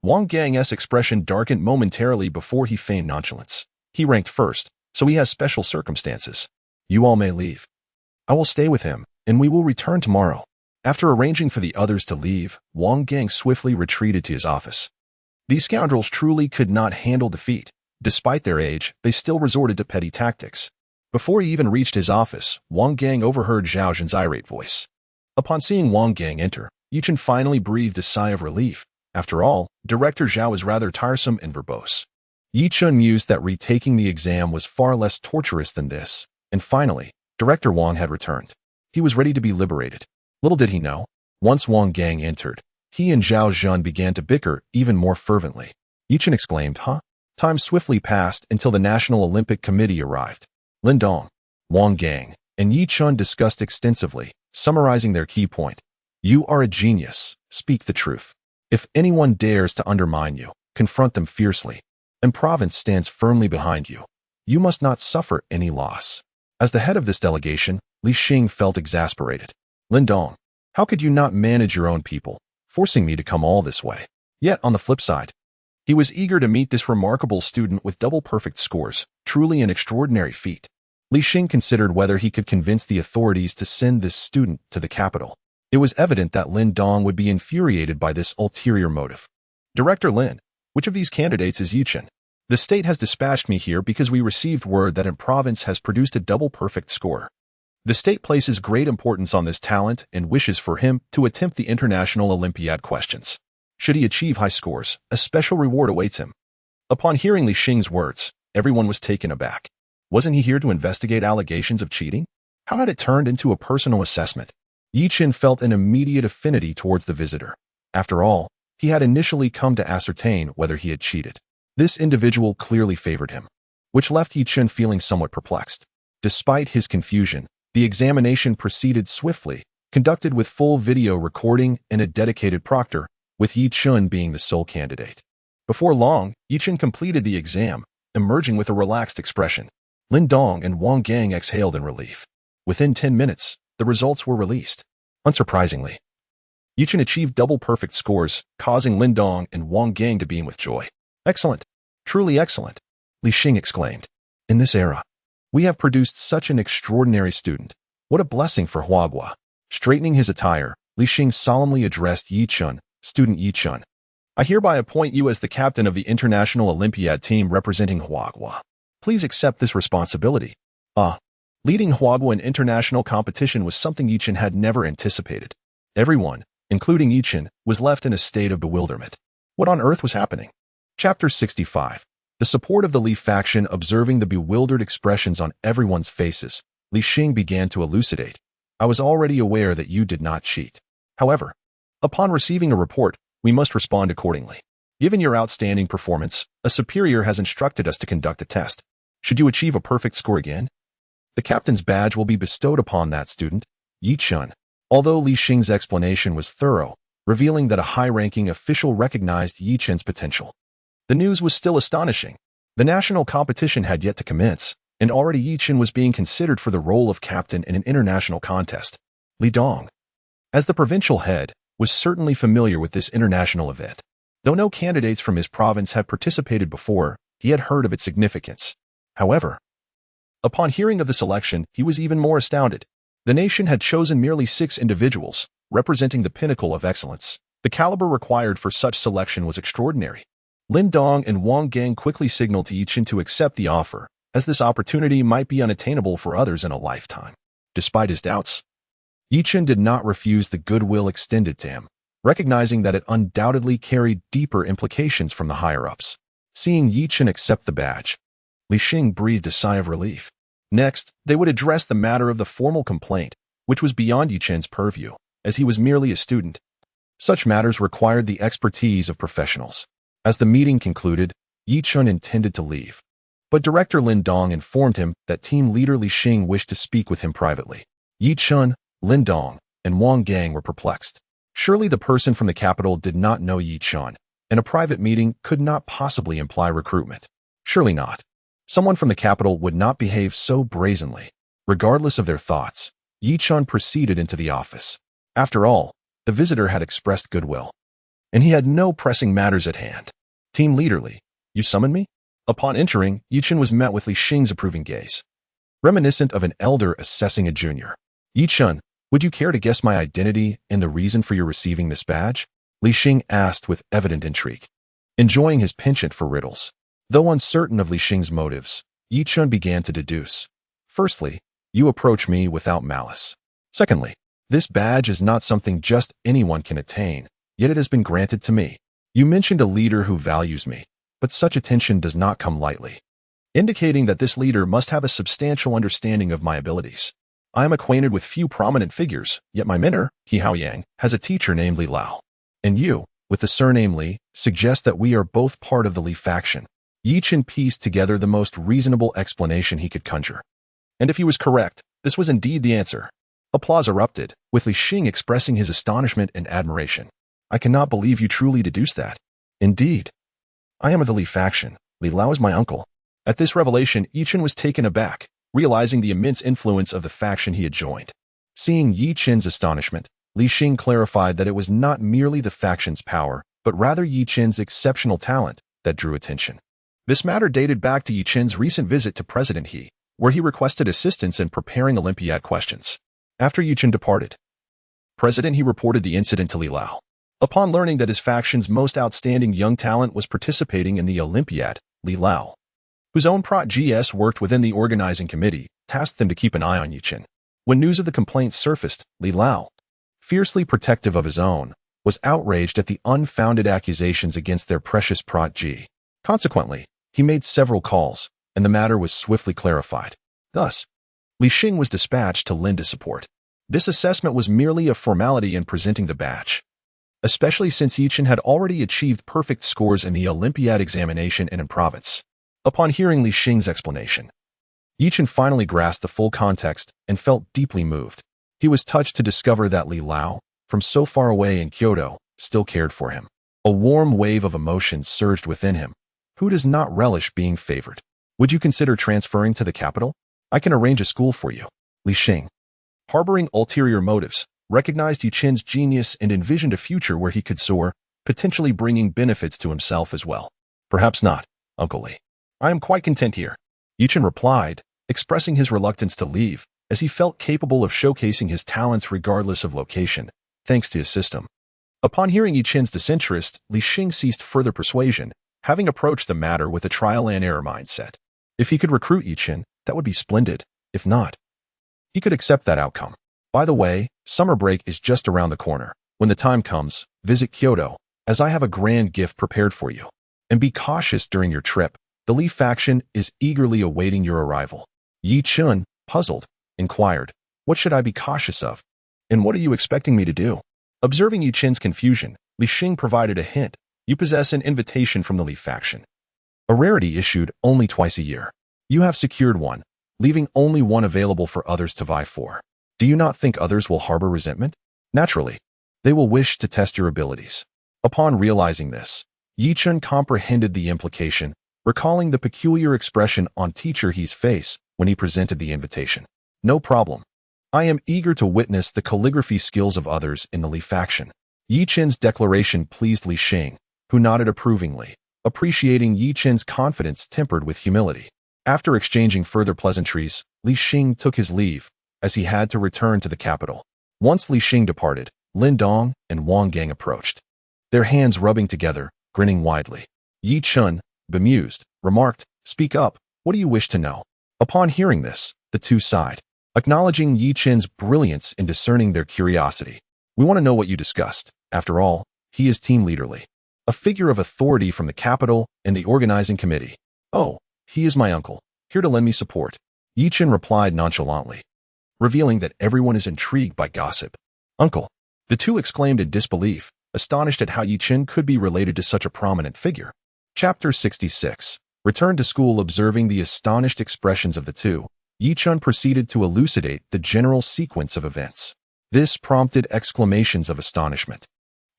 Speaker 1: Wang Gang's expression darkened momentarily before he feigned nonchalance. He ranked first, so he has special circumstances. You all may leave. I will stay with him, and we will return tomorrow. After arranging for the others to leave, Wang Gang swiftly retreated to his office. These scoundrels truly could not handle defeat. Despite their age, they still resorted to petty tactics. Before he even reached his office, Wang Gang overheard Zhao Zhen's irate voice. Upon seeing Wang Gang enter, Yi Chen finally breathed a sigh of relief. After all, Director Zhao is rather tiresome and verbose. Yi Chen mused that retaking the exam was far less torturous than this. And finally, Director Wang had returned. He was ready to be liberated. Little did he know, once Wang Gang entered, he and Zhao Zhen began to bicker even more fervently. Yi Chen exclaimed, huh? Time swiftly passed until the National Olympic Committee arrived. Lin Dong, Wang Gang, and Yi Chen discussed extensively, summarizing their key point. You are a genius. Speak the truth. If anyone dares to undermine you, confront them fiercely. And province stands firmly behind you. You must not suffer any loss. As the head of this delegation, Li Xing felt exasperated. Lin Dong, how could you not manage your own people, forcing me to come all this way? Yet, on the flip side, he was eager to meet this remarkable student with double perfect scores, truly an extraordinary feat. Li Xing considered whether he could convince the authorities to send this student to the capital. It was evident that Lin Dong would be infuriated by this ulterior motive. Director Lin, which of these candidates is Yi Chen? The state has dispatched me here because we received word that a province has produced a double perfect score. The state places great importance on this talent and wishes for him to attempt the international Olympiad questions. Should he achieve high scores, a special reward awaits him. Upon hearing Li Xing's words, everyone was taken aback. Wasn't he here to investigate allegations of cheating? How had it turned into a personal assessment? Yi Chen felt an immediate affinity towards the visitor. After all, he had initially come to ascertain whether he had cheated. This individual clearly favored him, which left Yi Chen feeling somewhat perplexed. Despite his confusion, the examination proceeded swiftly, conducted with full video recording and a dedicated proctor, with Yi Chen being the sole candidate. Before long, Yi Chen completed the exam, emerging with a relaxed expression. Lin Dong and Wang Gang exhaled in relief. Within 10 minutes, the results were released. Unsurprisingly, Yi Chen achieved double perfect scores, causing Lin Dong and Wang Gang to beam with joy. Excellent. Truly excellent, Li Xing exclaimed. In this era, we have produced such an extraordinary student. What a blessing for Huagua. Straightening his attire, Li Xing solemnly addressed Yi Chen, Student Yi Chen. I hereby appoint you as the captain of the International Olympiad team representing Huagua. Please accept this responsibility. Leading Huagua in international competition was something Yi Chen had never anticipated. Everyone, including Yi Chen, was left in a state of bewilderment. What on earth was happening? Chapter 65. The support of the Li faction. Observing the bewildered expressions on everyone's faces, Li Xing began to elucidate. I was already aware that you did not cheat. However, upon receiving a report, we must respond accordingly. Given your outstanding performance, a superior has instructed us to conduct a test. Should you achieve a perfect score again, the captain's badge will be bestowed upon that student, Yi Chen. Although Li Xing's explanation was thorough, revealing that a high-ranking official recognized Yi Chen's potential, the news was still astonishing. The national competition had yet to commence, and already Yi Chen was being considered for the role of captain in an international contest. Li Dong, as the provincial head, was certainly familiar with this international event. Though no candidates from his province had participated before, he had heard of its significance. However, upon hearing of the selection, he was even more astounded. The nation had chosen merely 6 individuals, representing the pinnacle of excellence. The caliber required for such selection was extraordinary. Lin Dong and Wang Gang quickly signaled to Yi Chen to accept the offer, as this opportunity might be unattainable for others in a lifetime. Despite his doubts, Yi Chen did not refuse the goodwill extended to him, recognizing that it undoubtedly carried deeper implications from the higher-ups. Seeing Yi Chen accept the badge, Li Xing breathed a sigh of relief. Next, they would address the matter of the formal complaint, which was beyond Yi Chen's purview, as he was merely a student. Such matters required the expertise of professionals. As the meeting concluded, Yi Chen intended to leave. But Director Lin Dong informed him that team leader Li Xing wished to speak with him privately. Yi Chen, Lin Dong, and Wang Gang were perplexed. Surely the person from the capital did not know Yi Chen, and a private meeting could not possibly imply recruitment. Surely not. Someone from the capital would not behave so brazenly. Regardless of their thoughts, Chen proceeded into the office. After all, the visitor had expressed goodwill, and he had no pressing matters at hand. Team leader Li, you summoned me? Upon entering, Chen was met with Li Xing's approving gaze, reminiscent of an elder assessing a junior. Chen, would you care to guess my identity and the reason for your receiving this badge? Li Xing asked with evident intrigue, enjoying his penchant for riddles. Though uncertain of Li Xing's motives, Chen began to deduce. Firstly, you approach me without malice. Secondly, this badge is not something just anyone can attain, yet it has been granted to me. You mentioned a leader who values me, but such attention does not come lightly, indicating that this leader must have a substantial understanding of my abilities. I am acquainted with few prominent figures, yet my mentor, He Haoyang, has a teacher named Li Lao. And you, with the surname Li, suggest that we are both part of the Li faction. Chen pieced together the most reasonable explanation he could conjure. And if he was correct, this was indeed the answer. Applause erupted, with Li Xing expressing his astonishment and admiration. I cannot believe you truly deduced that. Indeed. I am of the Li faction. Li Lao is my uncle. At this revelation, Chen was taken aback, realizing the immense influence of the faction he had joined. Seeing Chen's astonishment, Li Xing clarified that it was not merely the faction's power, but rather Chen's exceptional talent that drew attention. This matter dated back to Chen's recent visit to President He, where he requested assistance in preparing Olympiad questions. After Chen departed, President He reported the incident to Li Lao. Upon learning that his faction's most outstanding young talent was participating in the Olympiad, Li Lao, whose own prot.gs worked within the organizing committee, tasked them to keep an eye on Chen. When news of the complaint surfaced, Li Lao, fiercely protective of his own, was outraged at the unfounded accusations against their precious prot.g. Consequently, he made several calls, and the matter was swiftly clarified. Thus, Li Xing was dispatched to lend his support. This assessment was merely a formality in presenting the badge, especially since Chen had already achieved perfect scores in the Olympiad examination and in province. Upon hearing Li Xing's explanation, Chen finally grasped the full context and felt deeply moved. He was touched to discover that Li Lao, from so far away in Kyoto, still cared for him. A warm wave of emotion surged within him. Who does not relish being favored? Would you consider transferring to the capital? I can arrange a school for you. Li Xing, harboring ulterior motives, recognized Chen's genius and envisioned a future where he could soar, potentially bringing benefits to himself as well. Perhaps not, Uncle Li. I am quite content here. Chen replied, expressing his reluctance to leave, as he felt capable of showcasing his talents regardless of location, thanks to his system. Upon hearing Chen's disinterest, Li Xing ceased further persuasion, having approached the matter with a trial-and-error mindset. If he could recruit Chen, that would be splendid. If not, he could accept that outcome. By the way, summer break is just around the corner. When the time comes, visit Kyoto, as I have a grand gift prepared for you. And be cautious during your trip. The Li faction is eagerly awaiting your arrival. Chen, puzzled, inquired, what should I be cautious of? And what are you expecting me to do? Observing Chen's confusion, Li Xing provided a hint. You possess an invitation from the Li faction, a rarity issued only twice a year. You have secured one, leaving only one available for others to vie for. Do you not think others will harbor resentment? Naturally, they will wish to test your abilities. Upon realizing this, Chen comprehended the implication, recalling the peculiar expression on Teacher He's face when he presented the invitation. No problem. I am eager to witness the calligraphy skills of others in the Li faction. Chen's declaration pleased Li Xing, who nodded approvingly, appreciating Chen's confidence tempered with humility. After exchanging further pleasantries, Li Xing took his leave, as he had to return to the capital. Once Li Xing departed, Lin Dong and Wang Gang approached, their hands rubbing together, grinning widely. Chen, bemused, remarked, "Speak up, what do you wish to know?" Upon hearing this, the two sighed, acknowledging Chen's brilliance in discerning their curiosity. We want to know what you discussed. After all, he is team leader Li, a figure of authority from the capital and the organizing committee. Oh, he is my uncle, here to lend me support. Chen replied nonchalantly, revealing that everyone is intrigued by gossip. Uncle, the two exclaimed in disbelief, astonished at how Chen could be related to such a prominent figure. Chapter 66. Returned to school. Observing the astonished expressions of the two, Chen proceeded to elucidate the general sequence of events. This prompted exclamations of astonishment,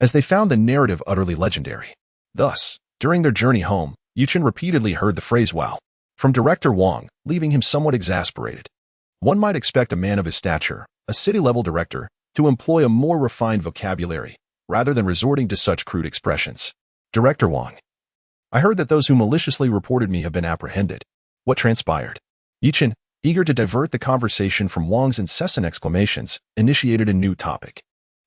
Speaker 1: as they found the narrative utterly legendary. Thus, during their journey home, Chen repeatedly heard the phrase wow from Director Wang, leaving him somewhat exasperated. One might expect a man of his stature, a city-level director, to employ a more refined vocabulary, rather than resorting to such crude expressions. Director Wang. I heard that those who maliciously reported me have been apprehended. What transpired? Chen, eager to divert the conversation from Wang's incessant exclamations, initiated a new topic.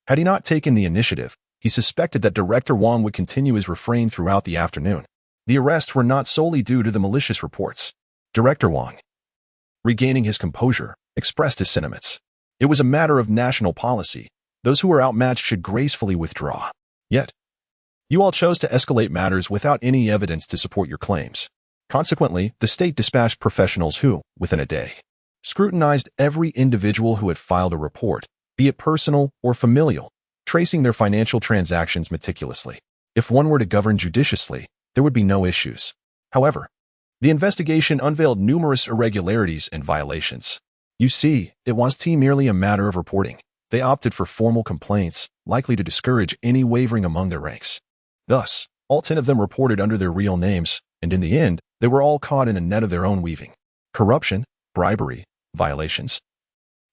Speaker 1: Had he not taken the initiative, he suspected that Director Wang would continue his refrain throughout the afternoon. The arrests were not solely due to the malicious reports. Director Wang, regaining his composure, expressed his sentiments. It was a matter of national policy. Those who were outmatched should gracefully withdraw. Yet, you all chose to escalate matters without any evidence to support your claims. Consequently, the state dispatched professionals who, within a day, scrutinized every individual who had filed a report, be it personal or familial, tracing their financial transactions meticulously. If one were to govern judiciously, there would be no issues. However, the investigation unveiled numerous irregularities and violations. You see, it wasn't merely a matter of reporting. They opted for formal complaints, likely to discourage any wavering among their ranks. Thus, all 10 of them reported under their real names, and in the end, they were all caught in a net of their own weaving. Corruption, bribery, violations.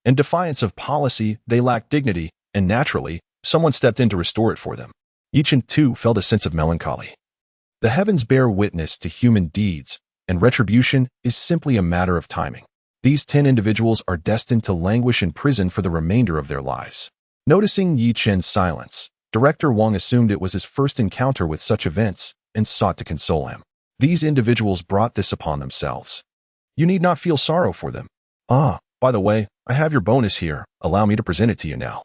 Speaker 1: In defiance of policy, they lacked dignity, and naturally, someone stepped in to restore it for them. Chen, too, felt a sense of melancholy. The heavens bear witness to human deeds, and retribution is simply a matter of timing. These 10 individuals are destined to languish in prison for the remainder of their lives. Noticing Chen's silence, Director Wang assumed it was his first encounter with such events and sought to console him. These individuals brought this upon themselves. You need not feel sorrow for them. By the way, I have your bonus here. Allow me to present it to you now.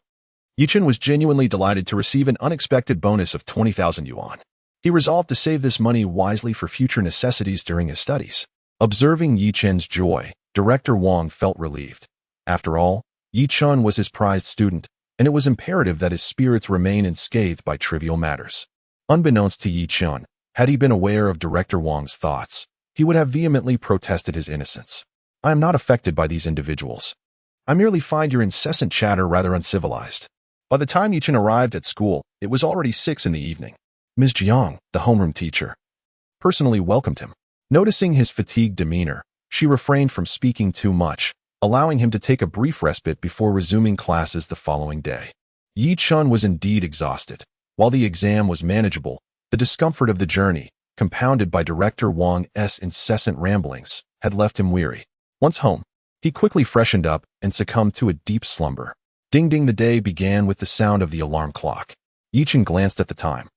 Speaker 1: Chen was genuinely delighted to receive an unexpected bonus of 20,000 yuan. He resolved to save this money wisely for future necessities during his studies. Observing Chen's joy, Director Wang felt relieved. After all, Chen was his prized student, and it was imperative that his spirits remain unscathed by trivial matters. Unbeknownst to Chen, had he been aware of Director Wang's thoughts, he would have vehemently protested his innocence. I am not affected by these individuals. I merely find your incessant chatter rather uncivilized. By the time Chen arrived at school, it was already 6 in the evening. Ms. Jiang, the homeroom teacher, personally welcomed him. Noticing his fatigued demeanor, she refrained from speaking too much, allowing him to take a brief respite before resuming classes the following day. Chen was indeed exhausted. While the exam was manageable, the discomfort of the journey, compounded by Director Wang's incessant ramblings, had left him weary. Once home, he quickly freshened up and succumbed to a deep slumber. Ding-ding, the day began with the sound of the alarm clock. Chen glanced at the time.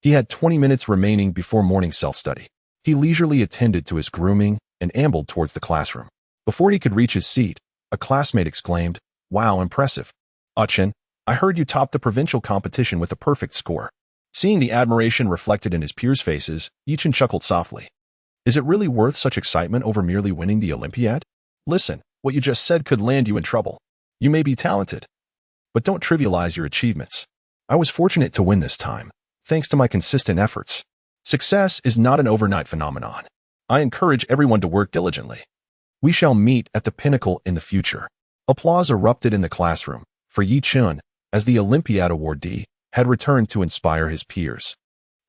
Speaker 1: He had 20 minutes remaining before morning self-study. He leisurely attended to his grooming and ambled towards the classroom. Before he could reach his seat, a classmate exclaimed, "Wow, impressive. Chen, I heard you topped the provincial competition with a perfect score." Seeing the admiration reflected in his peers' faces, Chen chuckled softly. Is it really worth such excitement over merely winning the Olympiad? Listen, what you just said could land you in trouble. You may be talented, but don't trivialize your achievements. I was fortunate to win this time, thanks to my consistent efforts. Success is not an overnight phenomenon. I encourage everyone to work diligently. We shall meet at the pinnacle in the future. Applause erupted in the classroom, for Chen, as the Olympiad awardee, had returned to inspire his peers.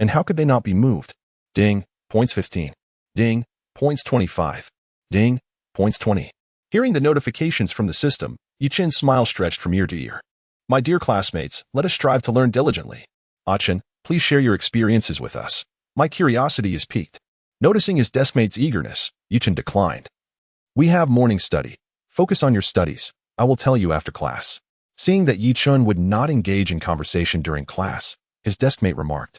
Speaker 1: And how could they not be moved? Ding, points 15. Ding, points 25. Ding, points 20. Hearing the notifications from the system, Chen's smile stretched from ear to ear. My dear classmates, let us strive to learn diligently. Chen, please share your experiences with us. My curiosity is piqued. Noticing his deskmate's eagerness, Chen declined. We have morning study. Focus on your studies. I will tell you after class. Seeing that Chen would not engage in conversation during class, his deskmate remarked,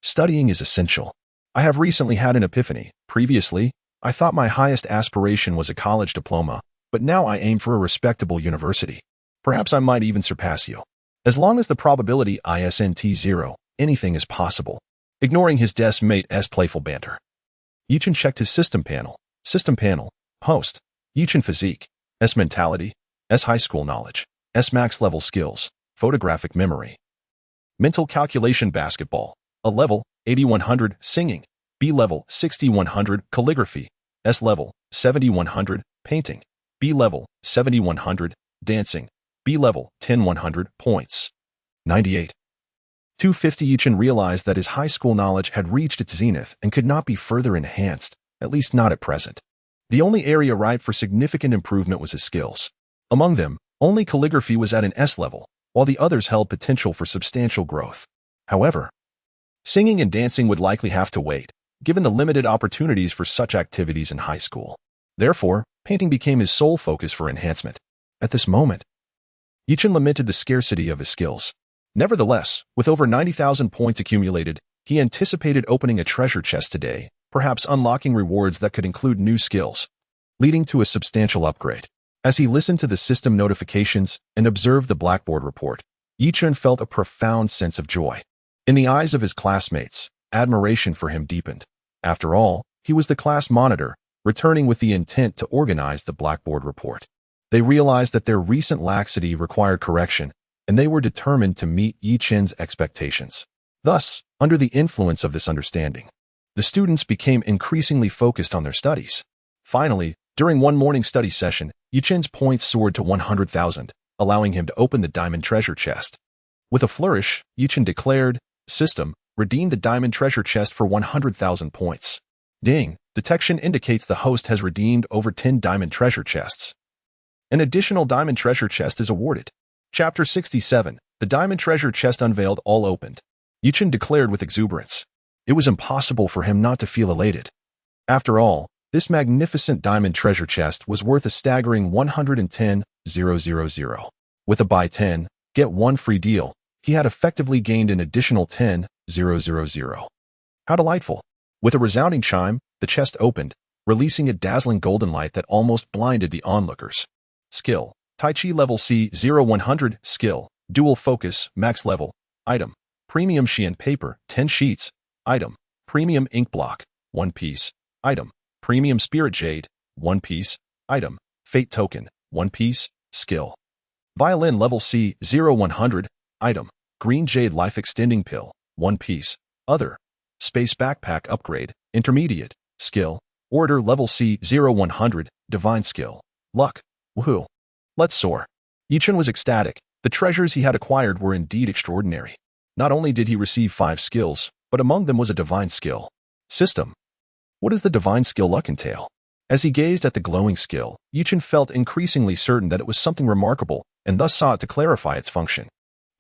Speaker 1: Studying is essential. I have recently had an epiphany. Previously, I thought my highest aspiration was a college diploma, but now I aim for a respectable university. Perhaps I might even surpass you. As long as the probability isn't 0, anything is possible. Ignoring his deskmate's playful banter, Chen checked his system panel. System panel, host, Chen physique, S mentality, S high school knowledge, S max level skills, photographic memory. Mental calculation basketball, A level, 8100 singing, B level, 6100 calligraphy, S level, 7100 painting, B level, 7100 dancing, B level, 10100 points. 98. 250. Chen realized that his high school knowledge had reached its zenith and could not be further enhanced, at least not at present. The only area ripe for significant improvement was his skills. Among them, only calligraphy was at an S level, while the others held potential for substantial growth. However, singing and dancing would likely have to wait, given the limited opportunities for such activities in high school. Therefore, painting became his sole focus for enhancement. At this moment, Chen lamented the scarcity of his skills. Nevertheless, with over 90,000 points accumulated, he anticipated opening a treasure chest today, perhaps unlocking rewards that could include new skills, leading to a substantial upgrade. As he listened to the system notifications and observed the Blackboard report, Chen felt a profound sense of joy. In the eyes of his classmates, admiration for him deepened. After all, he was the class monitor, returning with the intent to organize the Blackboard report. They realized that their recent laxity required correction, and they were determined to meet Chen's expectations. Thus, under the influence of this understanding, the students became increasingly focused on their studies. Finally, during one morning study session, Chen's points soared to 100,000, allowing him to open the diamond treasure chest. With a flourish, Chen declared, "System, redeem the diamond treasure chest for 100,000 points." Ding! Detection indicates the host has redeemed over 10 diamond treasure chests. An additional diamond treasure chest is awarded. Chapter 67. The diamond treasure chest unveiled, all opened. Chen declared with exuberance. It was impossible for him not to feel elated. After all, this magnificent diamond treasure chest was worth a staggering 110,000. With a buy 10, get 1 free deal, he had effectively gained an additional 10,000. How delightful! With a resounding chime, the chest opened, releasing a dazzling golden light that almost blinded the onlookers. Skill: Tai Chi level C0100. Skill: Dual Focus, max level. Item: Premium Xian paper, 10 sheets. Item: Premium ink block, 1 piece. Item: Premium Spirit Jade, 1 piece. Item: Fate Token, 1 piece. Skill: Violin level C0100. Item: Green Jade Life Extending Pill, 1 piece. Other: Space Backpack Upgrade, Intermediate. Skill: Orator level C0100. Divine Skill. Luck. Woohoo! Let's soar. Chen was ecstatic. The treasures he had acquired were indeed extraordinary. Not only did he receive 5 skills, but among them was a divine skill. System: what does the divine skill luck entail? As he gazed at the glowing skill, Chen felt increasingly certain that it was something remarkable, and thus sought to clarify its function.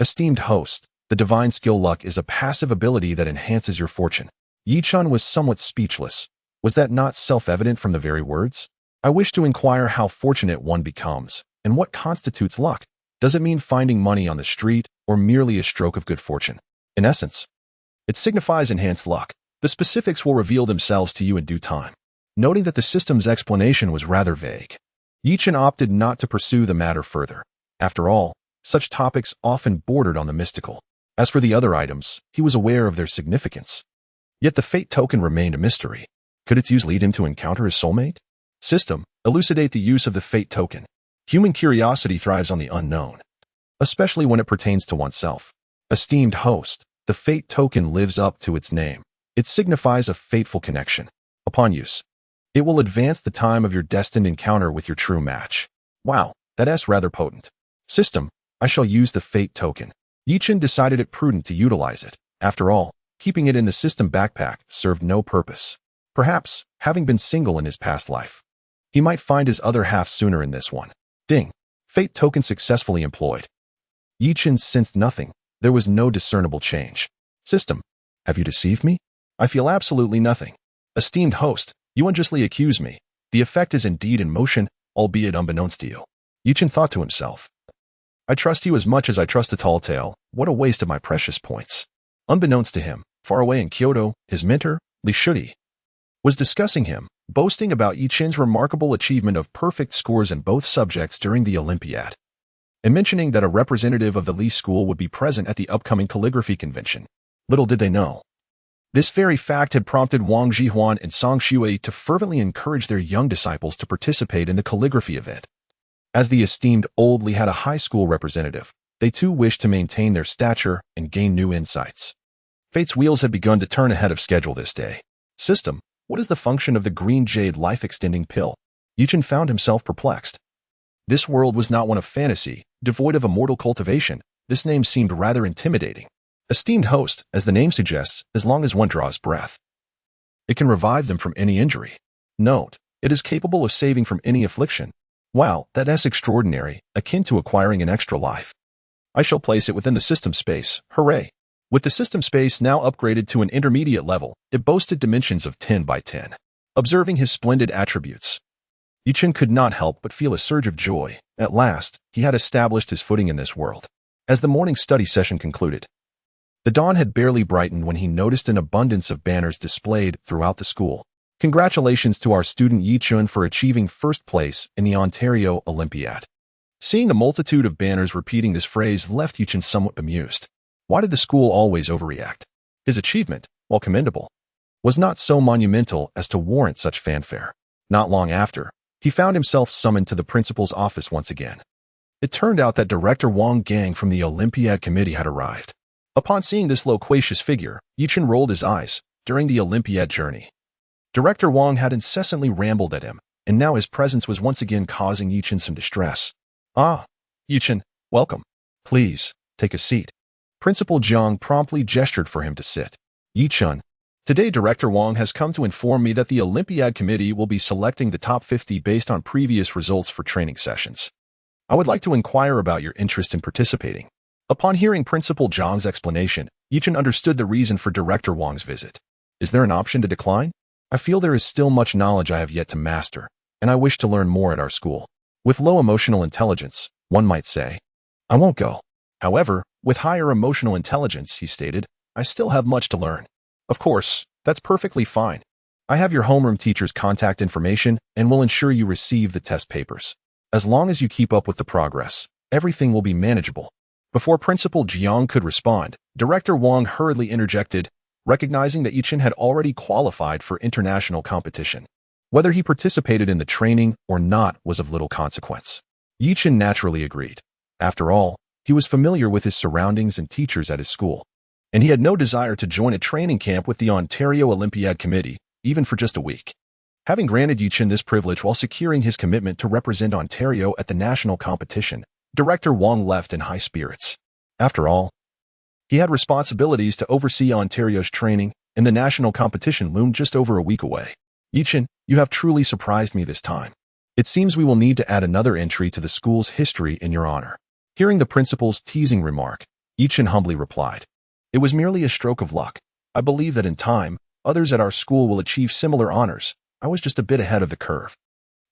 Speaker 1: Esteemed host, the divine skill luck is a passive ability that enhances your fortune. Chen was somewhat speechless. Was that not self-evident from the very words? I wish to inquire how fortunate one becomes, and what constitutes luck. Does it mean finding money on the street, or merely a stroke of good fortune? In essence, it signifies enhanced luck. The specifics will reveal themselves to you in due time. Noting that the system's explanation was rather vague, Chen opted not to pursue the matter further. After all, such topics often bordered on the mystical. As for the other items, he was aware of their significance. Yet the fate token remained a mystery. Could its use lead him to encounter his soulmate? System: elucidate the use of the fate token. Human curiosity thrives on the unknown, especially when it pertains to oneself. Esteemed host, the fate token lives up to its name. It signifies a fateful connection. Upon use, it will advance the time of your destined encounter with your true match. Wow, that's rather potent. System: I shall use the fate token. Chen decided it prudent to utilize it. After all, keeping it in the system backpack served no purpose. Perhaps, having been single in his past life, he might find his other half sooner in this one. Ding! Fate token successfully employed. Chen sensed nothing. There was no discernible change. System: have you deceived me? I feel absolutely nothing. Esteemed host, you unjustly accuse me. The effect is indeed in motion, albeit unbeknownst to you. Chen thought to himself. I trust you as much as I trust a tall tale. What a waste of my precious points. Unbeknownst to him, far away in Kyoto, his mentor, Li Shuti, was discussing him, boasting about Chen's remarkable achievement of perfect scores in both subjects during the Olympiad, and mentioning that a representative of the Li school would be present at the upcoming calligraphy convention. Little did they know, this very fact had prompted Wang Jihuan and Song Shui to fervently encourage their young disciples to participate in the calligraphy event. As the esteemed old Li had a high school representative, they too wished to maintain their stature and gain new insights. Fate's wheels had begun to turn ahead of schedule this day. System: what is the function of the Green Jade life-extending pill? Chen found himself perplexed. This world was not one of fantasy, devoid of immortal cultivation. This name seemed rather intimidating. Esteemed host, as the name suggests, as long as one draws breath. It can revive them from any injury. Note, it is capable of saving from any affliction. Wow, that's extraordinary, akin to acquiring an extra life. I shall place it within the system space, hooray! With the system space now upgraded to an intermediate level, it boasted dimensions of 10 by 10. Observing his splendid attributes, Chen could not help but feel a surge of joy. At last, he had established his footing in this world. As the morning study session concluded, the dawn had barely brightened when he noticed an abundance of banners displayed throughout the school. Congratulations to our student Chen for achieving first place in the Ontario Olympiad. Seeing the multitude of banners repeating this phrase left Chen somewhat bemused. Why did the school always overreact? His achievement, while commendable, was not so monumental as to warrant such fanfare. Not long after, he found himself summoned to the principal's office once again. It turned out that Director Wang Gang from the Olympiad committee had arrived. Upon seeing this loquacious figure, Chen rolled his eyes. During the Olympiad journey, Director Wang had incessantly rambled at him, and now his presence was once again causing Chen some distress. Ah, Chen, welcome. Please, take a seat. Principal Jiang promptly gestured for him to sit. Chen, today Director Wang has come to inform me that the Olympiad committee will be selecting the top 50 based on previous results for training sessions. I would like to inquire about your interest in participating. Upon hearing Principal Jiang's explanation, Chen understood the reason for Director Wang's visit. Is there an option to decline? I feel there is still much knowledge I have yet to master, and I wish to learn more at our school. With low emotional intelligence, one might say, I won't go. However, with higher emotional intelligence, he stated, I still have much to learn. Of course, that's perfectly fine. I have your homeroom teacher's contact information and will ensure you receive the test papers. As long as you keep up with the progress, everything will be manageable. Before Principal Jiang could respond, Director Wang hurriedly interjected, recognizing that Chen had already qualified for international competition. Whether he participated in the training or not was of little consequence. Chen naturally agreed. After all, he was familiar with his surroundings and teachers at his school, and he had no desire to join a training camp with the Ontario Olympiad Committee, even for just a week. Having granted Chen this privilege while securing his commitment to represent Ontario at the national competition, Director Wang left in high spirits. After all, he had responsibilities to oversee Ontario's training, and the national competition loomed just over a week away. Chen, you have truly surprised me this time. It seems we will need to add another entry to the school's history in your honor. Hearing the principal's teasing remark, Chen humbly replied, It was merely a stroke of luck. I believe that in time, others at our school will achieve similar honors. I was just a bit ahead of the curve.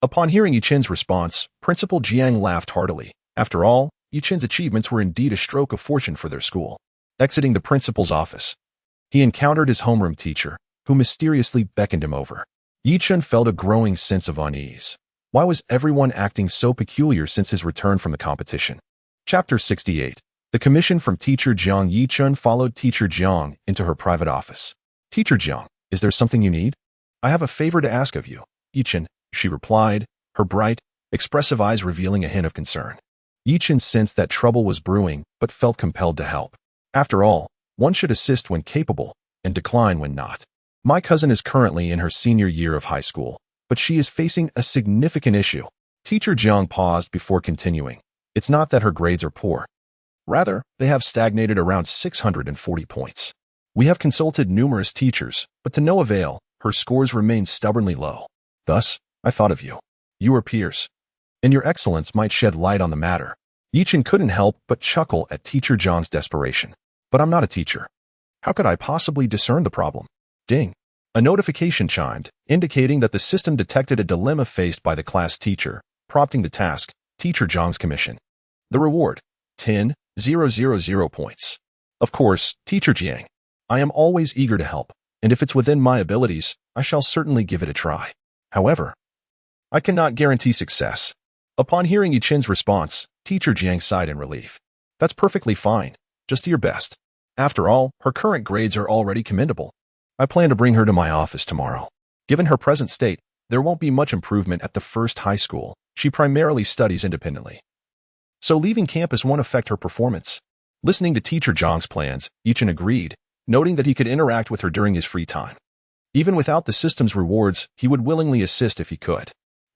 Speaker 1: Upon hearing Chen's response, Principal Jiang laughed heartily. After all, Chen's achievements were indeed a stroke of fortune for their school. Exiting the principal's office, he encountered his homeroom teacher, who mysteriously beckoned him over. Chen felt a growing sense of unease. Why was everyone acting so peculiar since his return from the competition? Chapter 68. The commission from Teacher Jiang. Chen followed Teacher Jiang into her private office. Teacher Jiang, is there something you need? I have a favor to ask of you. Chen, she replied, her bright, expressive eyes revealing a hint of concern. Chen sensed that trouble was brewing, but felt compelled to help. After all, one should assist when capable, and decline when not. My cousin is currently in her senior year of high school, but she is facing a significant issue. Teacher Jiang paused before continuing. It's not that her grades are poor. Rather, they have stagnated around 640 points. We have consulted numerous teachers, but to no avail, her scores remain stubbornly low. Thus, I thought of you. You are peers, and your excellence might shed light on the matter. Chen couldn't help but chuckle at Teacher Jiang's desperation. But I'm not a teacher. How could I possibly discern the problem? Ding. A notification chimed, indicating that the system detected a dilemma faced by the class teacher, prompting the task, Teacher Jiang's commission. The reward, 10,000 points. Of course, Teacher Jiang. I am always eager to help, and if it's within my abilities, I shall certainly give it a try. However, I cannot guarantee success. Upon hearing Chen's response, Teacher Jiang sighed in relief. That's perfectly fine. Just do your best. After all, her current grades are already commendable. I plan to bring her to my office tomorrow. Given her present state, there won't be much improvement at the first high school. She primarily studies independently, so leaving campus won't affect her performance. Listening to Teacher Jiang's plans, Chen agreed, noting that he could interact with her during his free time. Even without the system's rewards, he would willingly assist if he could.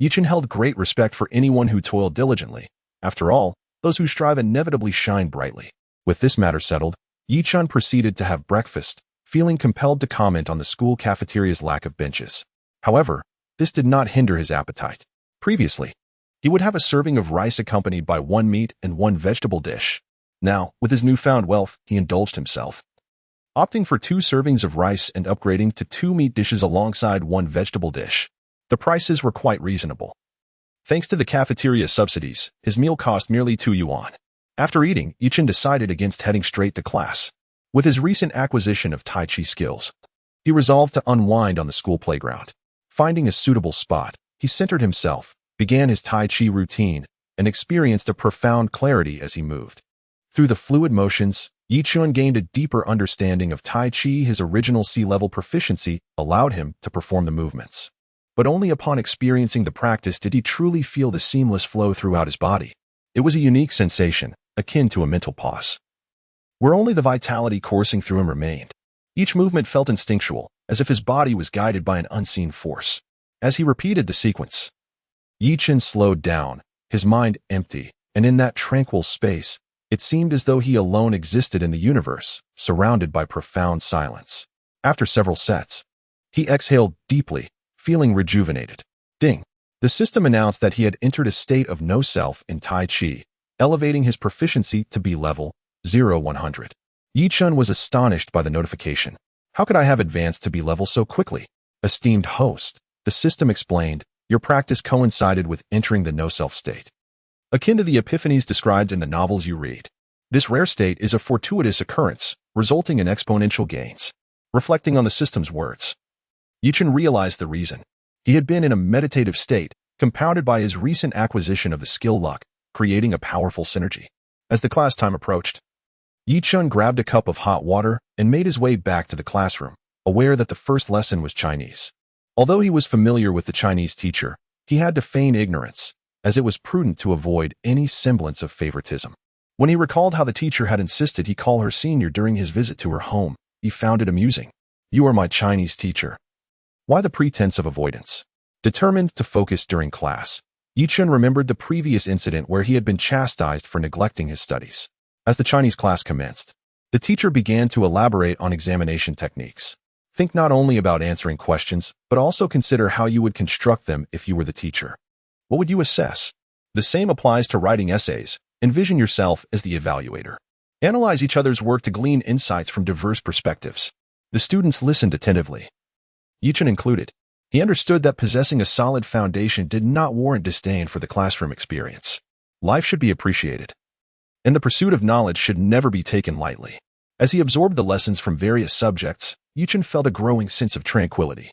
Speaker 1: Chen held great respect for anyone who toiled diligently. After all, those who strive inevitably shine brightly. With this matter settled, Yi Chun proceeded to have breakfast, feeling compelled to comment on the school cafeteria's lack of benches. However, this did not hinder his appetite. Previously, he would have a serving of rice accompanied by one meat and one vegetable dish. Now, with his newfound wealth, he indulged himself, opting for 2 servings of rice and upgrading to 2 meat dishes alongside 1 vegetable dish. The prices were quite reasonable. Thanks to the cafeteria subsidies, his meal cost merely 2 yuan. After eating, Yi Chun decided against heading straight to class. With his recent acquisition of Tai Chi skills, he resolved to unwind on the school playground. Finding a suitable spot, he centered himself, began his Tai Chi routine, and experienced a profound clarity as he moved. Through the fluid motions, Yi Chun gained a deeper understanding of Tai Chi. His original sea-level proficiency allowed him to perform the movements. But only upon experiencing the practice did he truly feel the seamless flow throughout his body. It was a unique sensation, akin to a mental pause, where only the vitality coursing through him remained. Each movement felt instinctual, as if his body was guided by an unseen force. As he repeated the sequence, Yi Chun slowed down, his mind empty, and in that tranquil space, it seemed as though he alone existed in the universe, surrounded by profound silence. After several sets, he exhaled deeply, feeling rejuvenated. Ding! The system announced that he had entered a state of no-self in Tai Chi, elevating his proficiency to B level, 0-100. Yi Chun was astonished by the notification. How could I have advanced to B level so quickly? Esteemed host, the system explained, your practice coincided with entering the no-self state, akin to the epiphanies described in the novels you read. This rare state is a fortuitous occurrence, resulting in exponential gains. Reflecting on the system's words, Yi Chun realized the reason. He had been in a meditative state, compounded by his recent acquisition of the skill luck, creating a powerful synergy. As the class time approached, Yi Chun grabbed a cup of hot water and made his way back to the classroom, aware that the first lesson was Chinese. Although he was familiar with the Chinese teacher, he had to feign ignorance, as it was prudent to avoid any semblance of favoritism. When he recalled how the teacher had insisted he call her senior during his visit to her home, he found it amusing. You are my Chinese teacher. Why the pretense of avoidance? Determined to focus during class, Yi Chun remembered the previous incident where he had been chastised for neglecting his studies. As the Chinese class commenced, the teacher began to elaborate on examination techniques. Think not only about answering questions, but also consider how you would construct them if you were the teacher. What would you assess? The same applies to writing essays. Envision yourself as the evaluator. Analyze each other's work to glean insights from diverse perspectives. The students listened attentively, Yi Chun included. He understood that possessing a solid foundation did not warrant disdain for the classroom experience. Life should be appreciated, and the pursuit of knowledge should never be taken lightly. As he absorbed the lessons from various subjects, Yi Chun felt a growing sense of tranquility,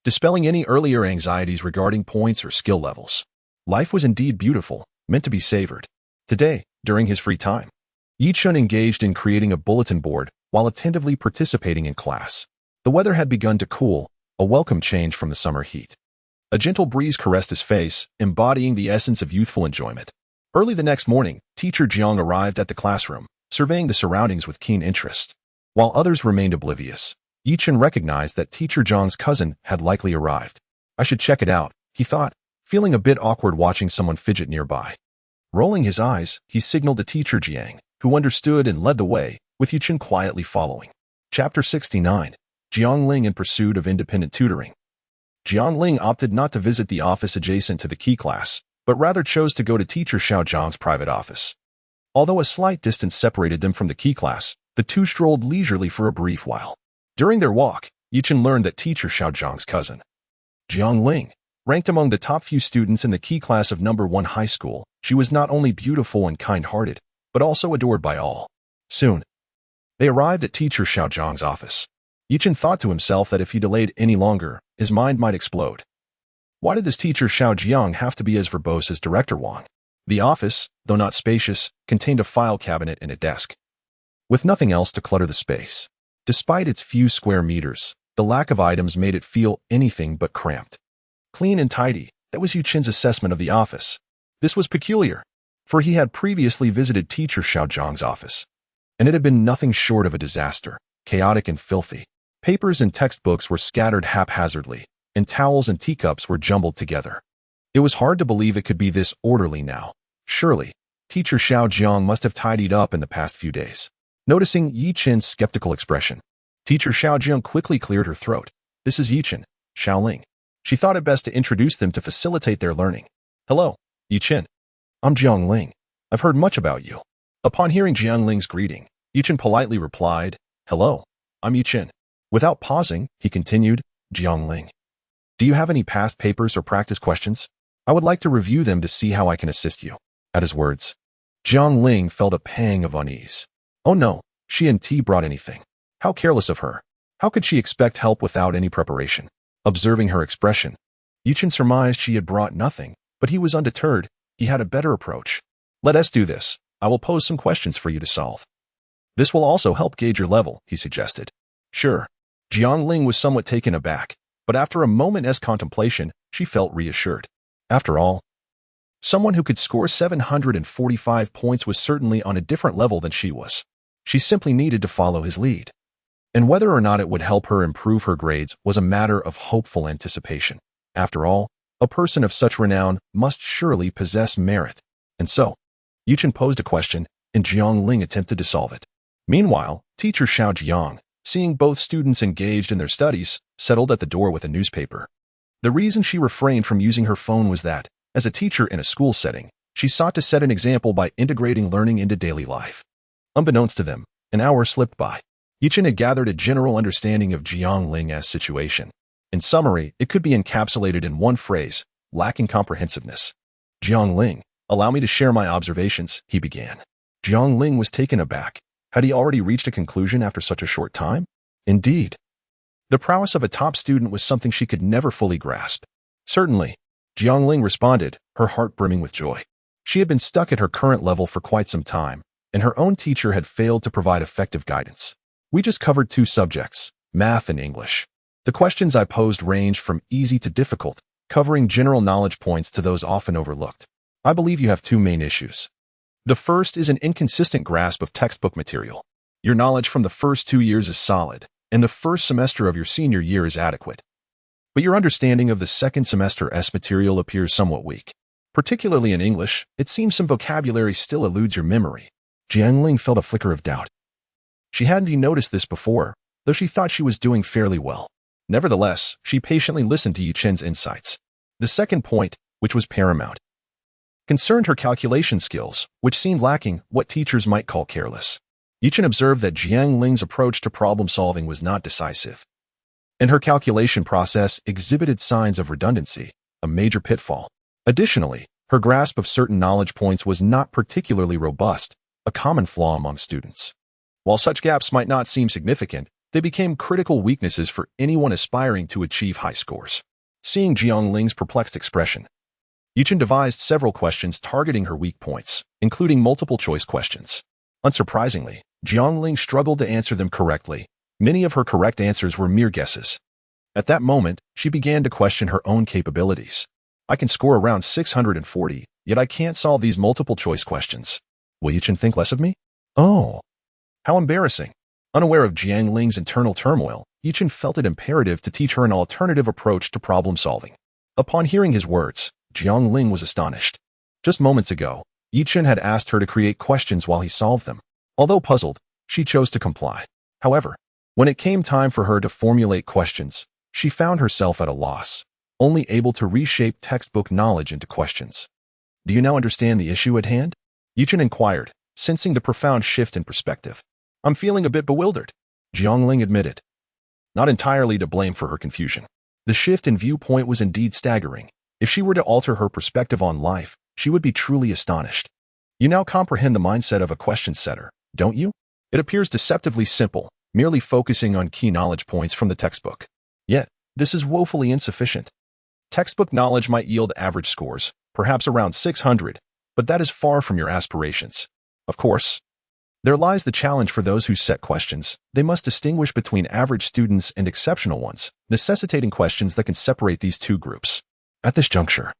Speaker 1: dispelling any earlier anxieties regarding points or skill levels. Life was indeed beautiful, meant to be savored. Today, during his free time, Yi Chun engaged in creating a bulletin board while attentively participating in class. The weather had begun to cool, a welcome change from the summer heat. A gentle breeze caressed his face, embodying the essence of youthful enjoyment. Early the next morning, Teacher Jiang arrived at the classroom, surveying the surroundings with keen interest. While others remained oblivious, Yi Chun recognized that Teacher Jiang's cousin had likely arrived. I should check it out, he thought, feeling a bit awkward watching someone fidget nearby. Rolling his eyes, he signaled to Teacher Jiang, who understood and led the way, with Yi Chun quietly following. Chapter 69. Jiang Ling in pursuit of independent tutoring. Jiang Ling opted not to visit the office adjacent to the key class, but rather chose to go to Teacher Xiao Zhang's private office. Although a slight distance separated them from the key class, the two strolled leisurely for a brief while. During their walk, Yi Chun learned that Teacher Xiao Zhang's cousin, Jiang Ling, ranked among the top few students in the key class of number 1 high school. She was not only beautiful and kind-hearted, but also adored by all. Soon, they arrived at Teacher Xiao Zhang's office. Yi Chun thought to himself that if he delayed any longer, his mind might explode. Why did this Teacher Xiao Jiang have to be as verbose as Director Wang? The office, though not spacious, contained a file cabinet and a desk, with nothing else to clutter the space. Despite its few square meters, the lack of items made it feel anything but cramped. Clean and tidy, that was Yi Chun's assessment of the office. This was peculiar, for he had previously visited Teacher Xiao Zhang's office, and it had been nothing short of a disaster, chaotic and filthy. Papers and textbooks were scattered haphazardly, and towels and teacups were jumbled together. It was hard to believe it could be this orderly now. Surely, Teacher Xiao Jiang must have tidied up in the past few days. Noticing Yi Chen's skeptical expression, teacher Xiao Jiang quickly cleared her throat. This is Yi Chen, Xiaoling. She thought it best to introduce them to facilitate their learning. Hello, Yi Chen. I'm Jiang Ling. I've heard much about you. Upon hearing Jiang Ling's greeting, Yi Chen politely replied, Hello, I'm Yi Chen. Without pausing, he continued, Jiang Ling. Do you have any past papers or practice questions? I would like to review them to see how I can assist you. At his words, Jiang Ling felt a pang of unease. Oh no, she and T brought anything. How careless of her. How could she expect help without any preparation? Observing her expression, Yi Chen surmised she had brought nothing, but he was undeterred. He had a better approach. Let us do this. I will pose some questions for you to solve. This will also help gauge your level, he suggested. Sure. Jiang Ling was somewhat taken aback, but after a moment's contemplation, she felt reassured. After all, someone who could score 745 points was certainly on a different level than she was. She simply needed to follow his lead. And whether or not it would help her improve her grades was a matter of hopeful anticipation. After all, a person of such renown must surely possess merit. And so, Yi Chen posed a question, and Jiang Ling attempted to solve it. Meanwhile, teacher Xiao Jiang, seeing both students engaged in their studies, settled at the door with a newspaper. The reason she refrained from using her phone was that, as a teacher in a school setting, she sought to set an example by integrating learning into daily life. Unbeknownst to them, an hour slipped by. Yi Chen had gathered a general understanding of Jiang Ling's situation. In summary, it could be encapsulated in one phrase, lacking comprehensiveness. Jiang Ling, allow me to share my observations, he began. Jiang Ling was taken aback. Had he already reached a conclusion after such a short time? Indeed. The prowess of a top student was something she could never fully grasp. Certainly, Jiang Ling responded, her heart brimming with joy. She had been stuck at her current level for quite some time, and her own teacher had failed to provide effective guidance. We just covered 2 subjects, math and English. The questions I posed ranged from easy to difficult, covering general knowledge points to those often overlooked. I believe you have 2 main issues. The first is an inconsistent grasp of textbook material. Your knowledge from the first 2 years is solid, and the first semester of your senior year is adequate. But your understanding of the second semester's material appears somewhat weak. Particularly in English, it seems some vocabulary still eludes your memory. Jiang Ling felt a flicker of doubt. She hadn't even noticed this before, though she thought she was doing fairly well. Nevertheless, she patiently listened to Yi Chen's insights. The second point, which was paramount, concerned her calculation skills, which seemed lacking, what teachers might call careless. Yi Chen observed that Jiang Ling's approach to problem-solving was not decisive, and her calculation process exhibited signs of redundancy, a major pitfall. Additionally, her grasp of certain knowledge points was not particularly robust, a common flaw among students. While such gaps might not seem significant, they became critical weaknesses for anyone aspiring to achieve high scores. Seeing Jiang Ling's perplexed expression, Yi Chen devised several questions targeting her weak points, including multiple-choice questions. Unsurprisingly, Jiang Ling struggled to answer them correctly. Many of her correct answers were mere guesses. At that moment, she began to question her own capabilities. I can score around 640, yet I can't solve these multiple-choice questions. Will Yi Chen think less of me? Oh, how embarrassing. Unaware of Jiang Ling's internal turmoil, Yi Chen felt it imperative to teach her an alternative approach to problem-solving. Upon hearing his words, Jiang Ling was astonished. Just moments ago, Yi Chen had asked her to create questions while he solved them. Although puzzled, she chose to comply. However, when it came time for her to formulate questions, she found herself at a loss, only able to reshape textbook knowledge into questions. Do you now understand the issue at hand? Yi Chen inquired, sensing the profound shift in perspective. I'm feeling a bit bewildered, Jiang Ling admitted. Not entirely to blame for her confusion. The shift in viewpoint was indeed staggering. If she were to alter her perspective on life, she would be truly astonished. You now comprehend the mindset of a question setter, don't you? It appears deceptively simple, merely focusing on key knowledge points from the textbook. Yet, this is woefully insufficient. Textbook knowledge might yield average scores, perhaps around 600, but that is far from your aspirations. Of course, there lies the challenge for those who set questions. They must distinguish between average students and exceptional ones, necessitating questions that can separate these 2 groups. At this juncture,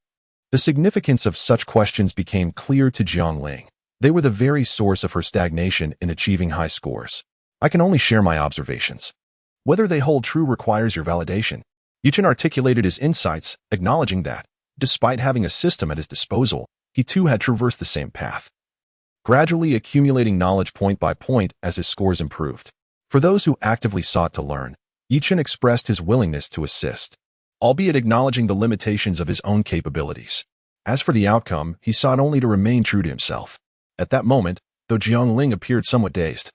Speaker 1: the significance of such questions became clear to Jiang Ling. They were the very source of her stagnation in achieving high scores. I can only share my observations. Whether they hold true requires your validation. Yi Chen articulated his insights, acknowledging that, despite having a system at his disposal, he too had traversed the same path. gradually accumulating knowledge point by point as his scores improved. For those who actively sought to learn, Chen expressed his willingness to assist, albeit acknowledging the limitations of his own capabilities. As for the outcome, he sought only to remain true to himself. At that moment, though Jiangling appeared somewhat dazed,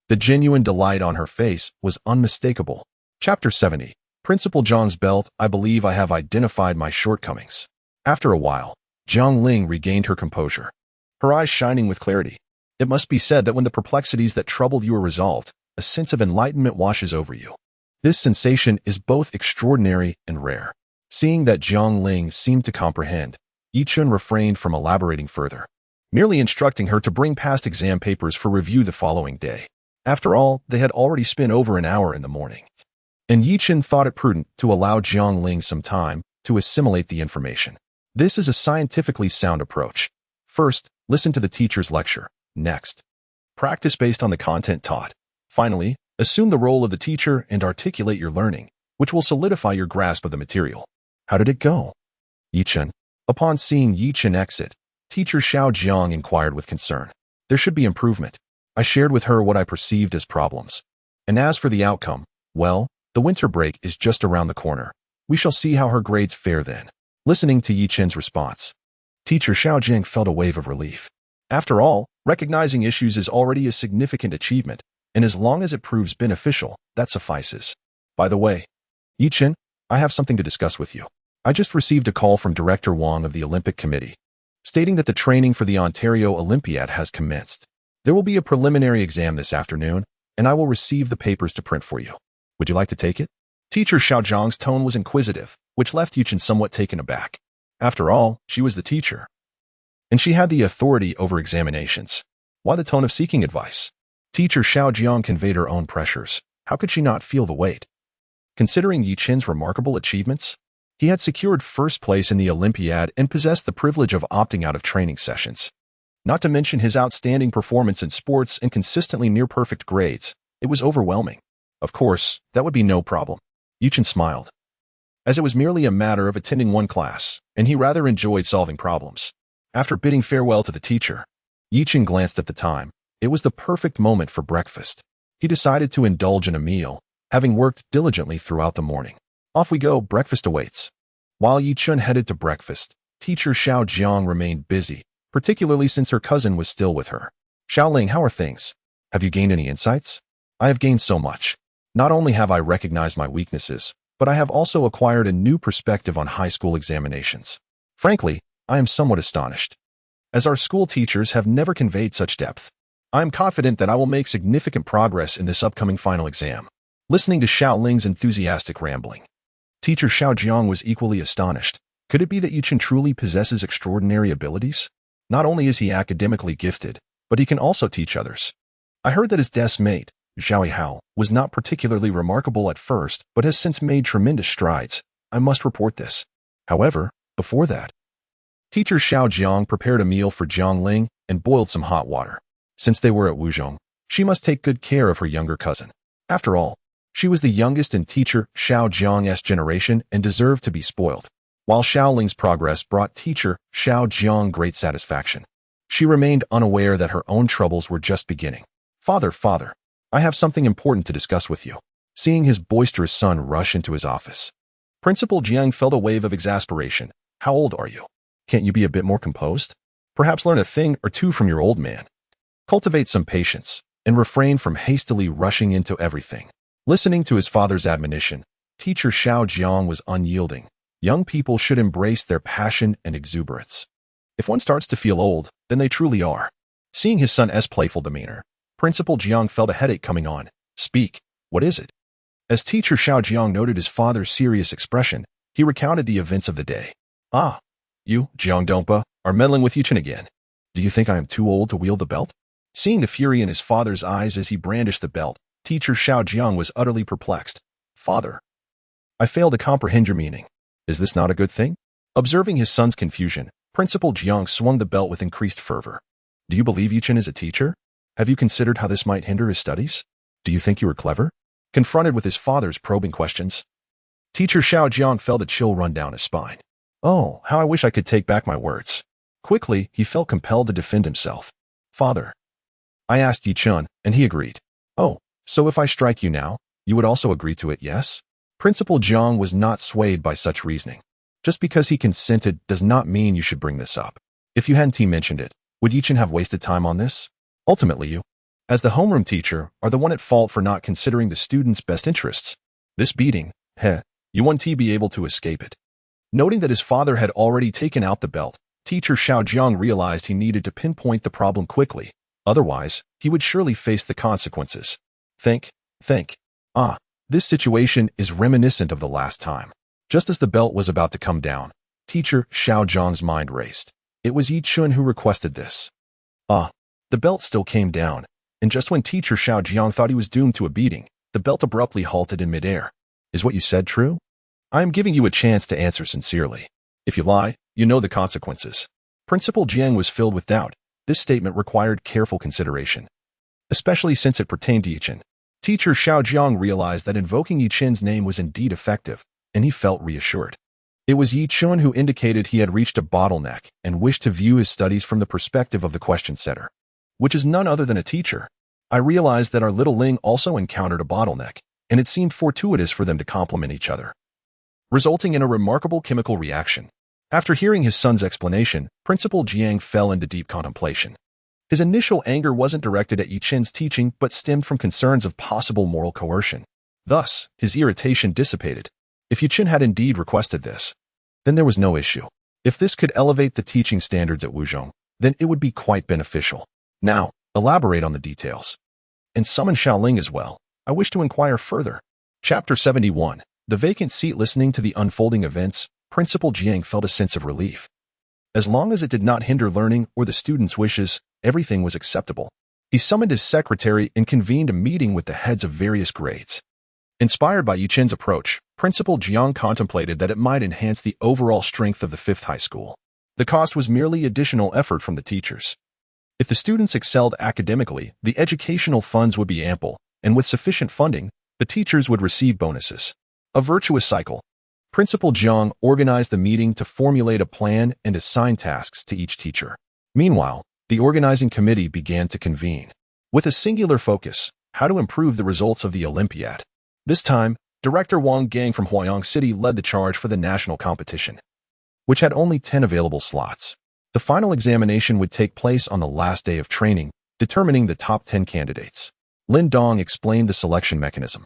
Speaker 1: the genuine delight on her face was unmistakable. Chapter 70. Principal Zhang's belt. I believe I have identified my shortcomings. After a while, Jiangling regained her composure, her eyes shining with clarity. It must be said that when the perplexities that troubled you are resolved, a sense of enlightenment washes over you. This sensation is both extraordinary and rare. Seeing that Jiangling seemed to comprehend, Chen refrained from elaborating further, merely instructing her to bring past exam papers for review the following day. After all, they had already spent over an hour in the morning, and Chen thought it prudent to allow Jiangling some time to assimilate the information. This is a scientifically sound approach. First, listen to the teacher's lecture. Next, practice based on the content taught. Finally, assume the role of the teacher and articulate your learning, which will solidify your grasp of the material. How did it go? Chen. Upon seeing Chen exit, teacher Xiao Jiang inquired with concern. There should be improvement. I shared with her what I perceived as problems. And as for the outcome, well, the winter break is just around the corner. We shall see how her grades fare then. Listening to Chen's response, teacher Xiao Jiang felt a wave of relief. After all, recognizing issues is already a significant achievement, and as long as it proves beneficial, that suffices. By the way, Chen, I have something to discuss with you. I just received a call from Director Wang of the Olympic Committee, stating that the training for the Ontario Olympiad has commenced. There will be a preliminary exam this afternoon, and I will receive the papers to print for you. Would you like to take it? Teacher Xiao Zhang's tone was inquisitive, which left Chen somewhat taken aback. After all, she was the teacher, and she had the authority over examinations. Why the tone of seeking advice? Teacher Xiao Jiang conveyed her own pressures. How could she not feel the weight? Considering Chen's remarkable achievements, he had secured first place in the Olympiad and possessed the privilege of opting out of training sessions. Not to mention his outstanding performance in sports and consistently near-perfect grades, it was overwhelming. Of course, that would be no problem. Chen smiled, as it was merely a matter of attending one class, and he rather enjoyed solving problems. After bidding farewell to the teacher, Chen glanced at the time. It was the perfect moment for breakfast. He decided to indulge in a meal, having worked diligently throughout the morning. Off we go, breakfast awaits. While Chen headed to breakfast, teacher Xiao Jiang remained busy, particularly since her cousin was still with her. Xiaoling, how are things? Have you gained any insights? I have gained so much. Not only have I recognized my weaknesses, but I have also acquired a new perspective on high school examinations. Frankly, I am somewhat astonished, as our school teachers have never conveyed such depth. I am confident that I will make significant progress in this upcoming final exam. Listening to Xiaoling's enthusiastic rambling, teacher Xiao Jiang was equally astonished. Could it be that Chen truly possesses extraordinary abilities? Not only is he academically gifted, but he can also teach others. I heard that his desk mate, Zhao Hao, was not particularly remarkable at first, but has since made tremendous strides. I must report this. However, before that, teacher Xiao Jiang prepared a meal for Jiangling and boiled some hot water. Since they were at Wuzhong, she must take good care of her younger cousin. After all, she was the youngest in teacher Xiao Jiang's generation and deserved to be spoiled. While Xiaoling's progress brought teacher Xiao Jiang great satisfaction, she remained unaware that her own troubles were just beginning. Father, I have something important to discuss with you. Seeing his boisterous son rush into his office, Principal Jiang felt a wave of exasperation. How old are you? Can't you be a bit more composed? Perhaps learn a thing or two from your old man. Cultivate some patience and refrain from hastily rushing into everything. Listening to his father's admonition, teacher Xiao Jiang was unyielding. Young people should embrace their passion and exuberance. If one starts to feel old, then they truly are. Seeing his son's playful demeanor, Principal Jiang felt a headache coming on. Speak, what is it? As teacher Xiao Jiang noted his father's serious expression, he recounted the events of the day. Ah, you, Jiang Dongpa, are meddling with Chen again. Do you think I am too old to wield the belt? Seeing the fury in his father's eyes as he brandished the belt, teacher Xiao Jiang was utterly perplexed. Father, I fail to comprehend your meaning. Is this not a good thing? Observing his son's confusion, Principal Jiang swung the belt with increased fervor. Do you believe Chen is a teacher? Have you considered how this might hinder his studies? Do you think you are clever? Confronted with his father's probing questions, teacher Xiao Jiang felt a chill run down his spine. Oh, how I wish I could take back my words. Quickly, he felt compelled to defend himself. Father, I asked Yi Chun, and he agreed. Oh, so if I strike you now, you would also agree to it, yes? Principal Jiang was not swayed by such reasoning. Just because he consented does not mean you should bring this up. If you hadn't mentioned it, would Yi Chun have wasted time on this? Ultimately, you, as the homeroom teacher, are the one at fault for not considering the student's best interests. This beating, you won't be able to escape it. Noting that his father had already taken out the belt, teacher Xiao Jiang realized he needed to pinpoint the problem quickly. Otherwise, he would surely face the consequences. Think. This situation is reminiscent of the last time. Just as the belt was about to come down, teacher Xiao Jiang's mind raced. It was Yi Chun who requested this. The belt still came down, and just when teacher Xiao Jiang thought he was doomed to a beating, the belt abruptly halted in midair. Is what you said true? I am giving you a chance to answer sincerely. If you lie, you know the consequences. Principal Jiang was filled with doubt. This statement required careful consideration, especially since it pertained to Yi Chun. Teacher Xiao Jiang realized that invoking Yi Chun's name was indeed effective, and he felt reassured. It was Yi Chun who indicated he had reached a bottleneck and wished to view his studies from the perspective of the question setter, which is none other than a teacher. I realized that our little Ling also encountered a bottleneck, and it seemed fortuitous for them to complement each other, resulting in a remarkable chemical reaction. After hearing his son's explanation, Principal Jiang fell into deep contemplation. His initial anger wasn't directed at Yi Chun's teaching but stemmed from concerns of possible moral coercion. Thus, his irritation dissipated. If Yi Chun had indeed requested this, then there was no issue. If this could elevate the teaching standards at Wuzhong, then it would be quite beneficial. Now, elaborate on the details. And summon Xiaoling as well. I wish to inquire further. Chapter 71. The vacant seat. Listening to the unfolding events, Principal Jiang felt a sense of relief. As long as it did not hinder learning or the students' wishes, everything was acceptable. He summoned his secretary and convened a meeting with the heads of various grades. Inspired by Yi Chun's approach, Principal Jiang contemplated that it might enhance the overall strength of the 5th high school. The cost was merely additional effort from the teachers. If the students excelled academically, the educational funds would be ample, and with sufficient funding, the teachers would receive bonuses. A virtuous cycle. Principal Jiang organized the meeting to formulate a plan and assign tasks to each teacher. Meanwhile, the organizing committee began to convene, with a singular focus: how to improve the results of the Olympiad. This time, Director Wang Gang from Huayang City led the charge for the national competition, which had only 10 available slots. The final examination would take place on the last day of training, determining the top 10 candidates. Lin Dong explained the selection mechanism,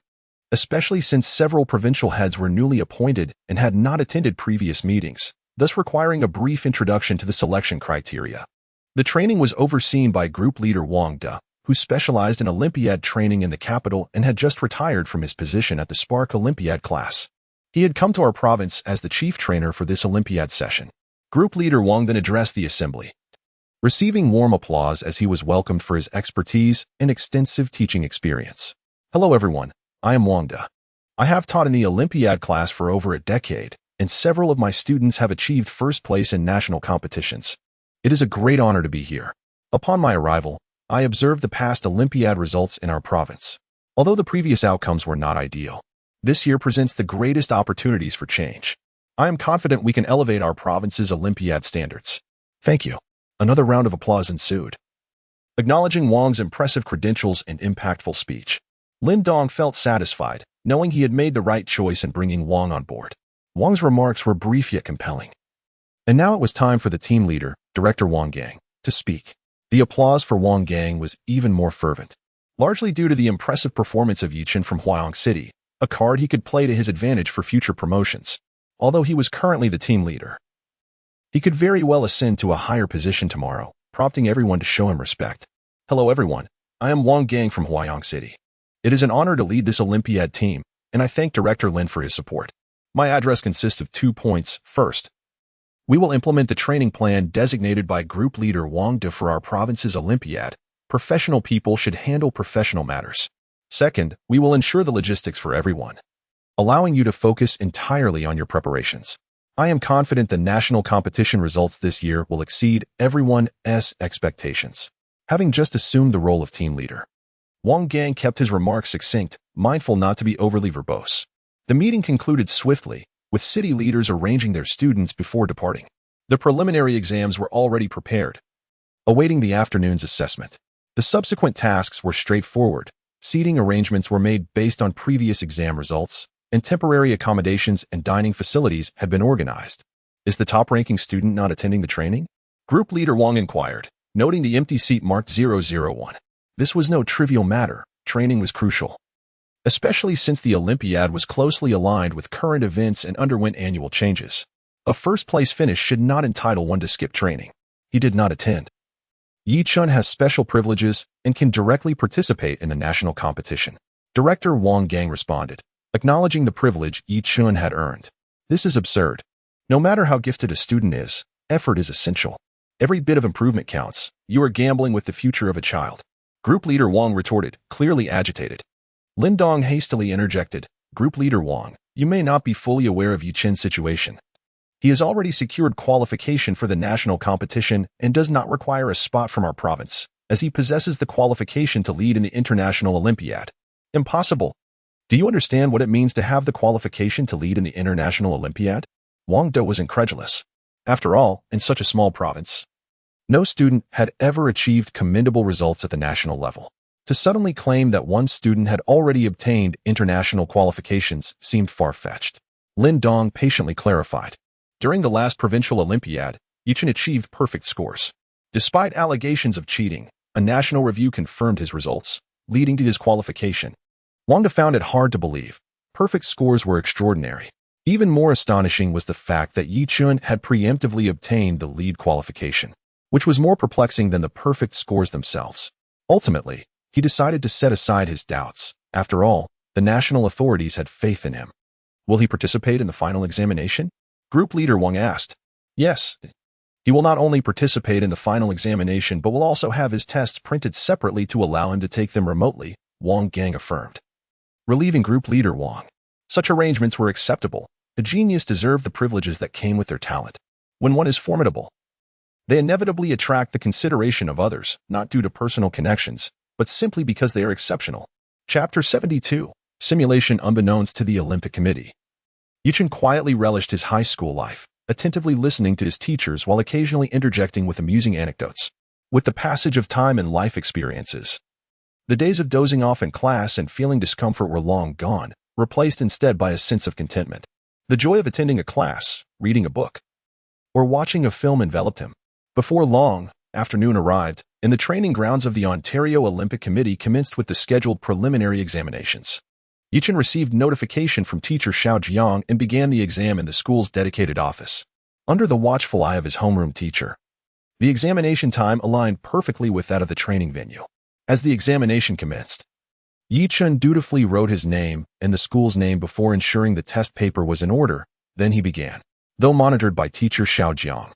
Speaker 1: especially since several provincial heads were newly appointed and had not attended previous meetings, thus requiring a brief introduction to the selection criteria. The training was overseen by group leader Wang De, who specialized in Olympiad training in the capital and had just retired from his position at the Spark Olympiad class. He had come to our province as the chief trainer for this Olympiad session. Group leader Wang then addressed the assembly, receiving warm applause as he was welcomed for his expertise and extensive teaching experience. Hello everyone, I am Wang De. I have taught in the Olympiad class for over a decade, and several of my students have achieved first place in national competitions. It is a great honor to be here. Upon my arrival, I observed the past Olympiad results in our province. Although the previous outcomes were not ideal, this year presents the greatest opportunities for change. I am confident we can elevate our province's Olympiad standards. Thank you. Another round of applause ensued, acknowledging Wang's impressive credentials and impactful speech. Lin Dong felt satisfied, knowing he had made the right choice in bringing Wang on board. Wang's remarks were brief yet compelling. And now it was time for the team leader, Director Wang Gang, to speak. The applause for Wang Gang was even more fervent, largely due to the impressive performance of Yi Chun from Huayang City, a card he could play to his advantage for future promotions. Although he was currently the team leader, he could very well ascend to a higher position tomorrow, prompting everyone to show him respect. Hello everyone, I am Wang Gang from Huayang City. It is an honor to lead this Olympiad team, and I thank Director Lin for his support. My address consists of 2 points. First, we will implement the training plan designated by group leader Wang De for our province's Olympiad. Professional people should handle professional matters. Second, we will ensure the logistics for everyone, allowing you to focus entirely on your preparations. I am confident the national competition results this year will exceed everyone's expectations. Having just assumed the role of team leader, Wang Gang kept his remarks succinct, mindful not to be overly verbose. The meeting concluded swiftly, with city leaders arranging their students before departing. The preliminary exams were already prepared, awaiting the afternoon's assessment. The subsequent tasks were straightforward. Seating arrangements were made based on previous exam results, and temporary accommodations and dining facilities had been organized. Is the top-ranking student not attending the training? Group leader Wang inquired, noting the empty seat marked 001. This was no trivial matter. Training was crucial, especially since the Olympiad was closely aligned with current events and underwent annual changes. A first-place finish should not entitle one to skip training. He did not attend. Chen has special privileges and can directly participate in the national competition. Director Wang Gang responded, acknowledging the privilege Chen had earned. This is absurd. No matter how gifted a student is, effort is essential. Every bit of improvement counts. You are gambling with the future of a child. Group leader Wang retorted, clearly agitated. Lin Dong hastily interjected, Group leader Wang, you may not be fully aware of Chen's situation. He has already secured qualification for the national competition and does not require a spot from our province, as he possesses the qualification to lead in the International Olympiad. Impossible. Do you understand what it means to have the qualification to lead in the International Olympiad? Wang De was incredulous. After all, in such a small province, no student had ever achieved commendable results at the national level. To suddenly claim that one student had already obtained international qualifications seemed far-fetched. Lin Dong patiently clarified. During the last provincial Olympiad, Chen achieved perfect scores. Despite allegations of cheating, a national review confirmed his results, leading to his qualification. Wang De found it hard to believe. Perfect scores were extraordinary. Even more astonishing was the fact that Chen had preemptively obtained the lead qualification, which was more perplexing than the perfect scores themselves. Ultimately, he decided to set aside his doubts. After all, the national authorities had faith in him. Will he participate in the final examination? Group leader Wang asked. Yes. He will not only participate in the final examination but will also have his tests printed separately to allow him to take them remotely, Wang Gang affirmed. Relieving group leader Wang. Such arrangements were acceptable. A genius deserved the privileges that came with their talent. When one is formidable, they inevitably attract the consideration of others, not due to personal connections, but simply because they are exceptional. Chapter 72. Simulation unbeknownst to the Olympic Committee. Chen quietly relished his high school life, attentively listening to his teachers while occasionally interjecting with amusing anecdotes. With the passage of time and life experiences, the days of dozing off in class and feeling discomfort were long gone, replaced instead by a sense of contentment. The joy of attending a class, reading a book, or watching a film enveloped him. Before long, afternoon arrived, and the training grounds of the Ontario Olympic Committee commenced with the scheduled preliminary examinations. Chen received notification from teacher Xiao Jiang and began the exam in the school's dedicated office, under the watchful eye of his homeroom teacher. The examination time aligned perfectly with that of the training venue. As the examination commenced, Chen dutifully wrote his name and the school's name before ensuring the test paper was in order. Then he began. Though monitored by teacher Xiao Jiang,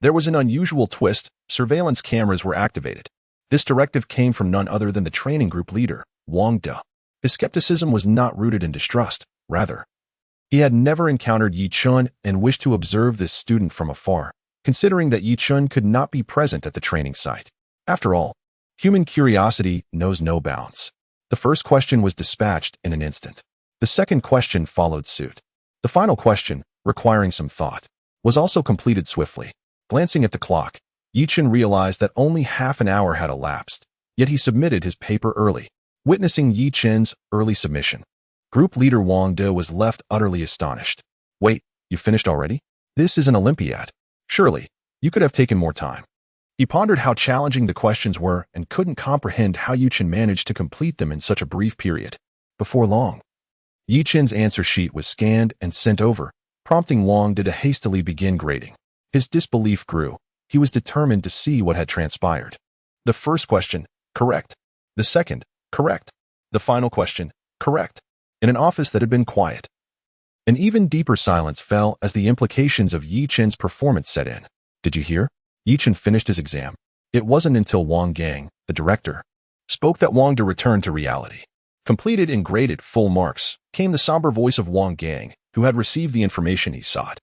Speaker 1: there was an unusual twist. Surveillance cameras were activated. This directive came from none other than the training group leader, Wang De. His skepticism was not rooted in distrust. Rather, he had never encountered Chen and wished to observe this student from afar, considering that Chen could not be present at the training site. After all, human curiosity knows no bounds. The first question was dispatched in an instant. The second question followed suit. The final question, requiring some thought, was also completed swiftly. Glancing at the clock, Chen realized that only half an hour had elapsed, yet he submitted his paper early. Witnessing Chen's early submission, group leader Wang De was left utterly astonished. Wait, you finished already? This is an Olympiad. Surely, you could have taken more time. He pondered how challenging the questions were and couldn't comprehend how Chen managed to complete them in such a brief period. Before long, Chen's answer sheet was scanned and sent over, prompting Wang De to hastily begin grading. His disbelief grew. He was determined to see what had transpired. The first question, correct. The second, correct. The final question, correct. In an office that had been quiet, an even deeper silence fell as the implications of Chen's performance set in. Did you hear? Chen finished his exam. It wasn't until Wang Gang, the director, spoke that Wang De returned to reality. Completed and graded full marks, came the somber voice of Wang Gang, who had received the information he sought.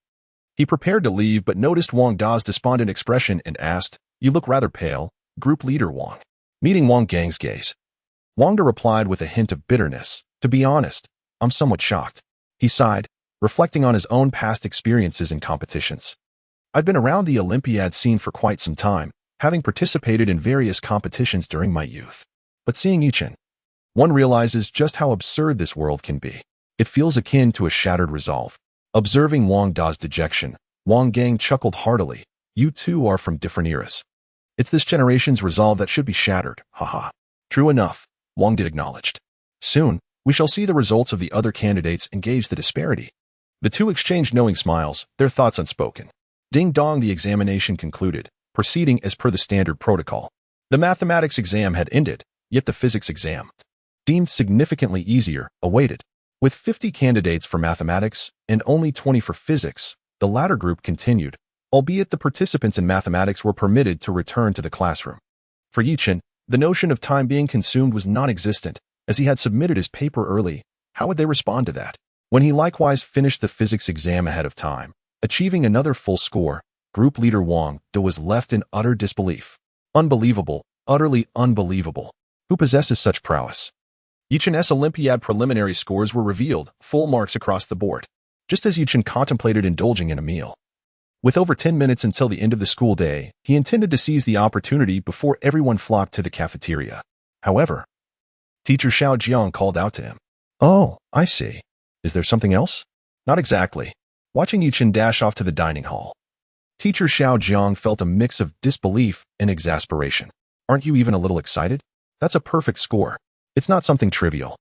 Speaker 1: He prepared to leave but noticed Wang Da's despondent expression and asked, "You look rather pale, group leader Wang." Meeting Wang Gang's gaze, Wang De replied with a hint of bitterness, "To be honest, I'm somewhat shocked." He sighed, reflecting on his own past experiences in competitions. "I've been around the Olympiad scene for quite some time, having participated in various competitions during my youth. But seeing Chen, one realizes just how absurd this world can be. It feels akin to a shattered resolve. Observing Wang Da's dejection, Wang Gang chuckled heartily. You two are from different eras. It's this generation's resolve that should be shattered, haha. True enough, Wang did acknowledged. Soon, we shall see the results of the other candidates and gauge the disparity. The two exchanged knowing smiles, their thoughts unspoken. Ding dong, the examination concluded, proceeding as per the standard protocol. The mathematics exam had ended, yet the physics exam, deemed significantly easier, awaited. With 50 candidates for mathematics and only 20 for physics, the latter group continued, albeit the participants in mathematics were permitted to return to the classroom. For Chen, the notion of time being consumed was non-existent, as he had submitted his paper early. How would they respond to that? When he likewise finished the physics exam ahead of time, achieving another full score, group leader Wang Da was left in utter disbelief. Unbelievable, utterly unbelievable. Who possesses such prowess? Chen's Olympiad preliminary scores were revealed, full marks across the board, just as Chen contemplated indulging in a meal. With over 10 minutes until the end of the school day, he intended to seize the opportunity before everyone flocked to the cafeteria. However, Teacher Xiao Jiang called out to him. Oh, I see. Is there something else? Not exactly. Watching Chen dash off to the dining hall, Teacher Xiao Jiang felt a mix of disbelief and exasperation. Aren't you even a little excited? That's a perfect score. It's not something trivial.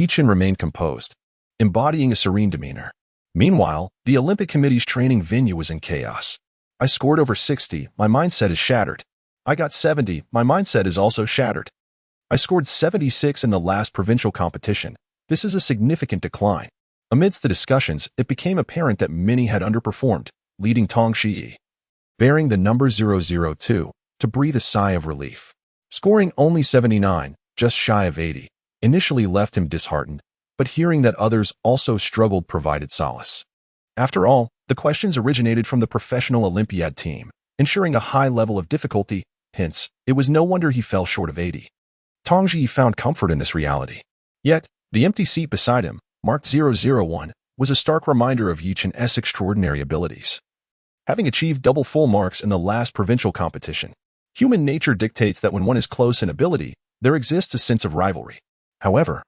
Speaker 1: Chen remained composed, embodying a serene demeanor. Meanwhile, the Olympic Committee's training venue was in chaos. I scored over 60, my mindset is shattered. I got 70, my mindset is also shattered. I scored 76 in the last provincial competition. This is a significant decline. Amidst the discussions, it became apparent that many had underperformed, leading Tong Shi, bearing the number 002, to breathe a sigh of relief. Scoring only 79, just shy of 80, initially left him disheartened, but hearing that others also struggled provided solace. After all, the questions originated from the professional Olympiad team, ensuring a high level of difficulty, hence, it was no wonder he fell short of 80. Tongji found comfort in this reality. Yet, the empty seat beside him, marked 001, was a stark reminder of Chen's extraordinary abilities. Having achieved double full marks in the last provincial competition, human nature dictates that when one is close in ability, there exists a sense of rivalry. However,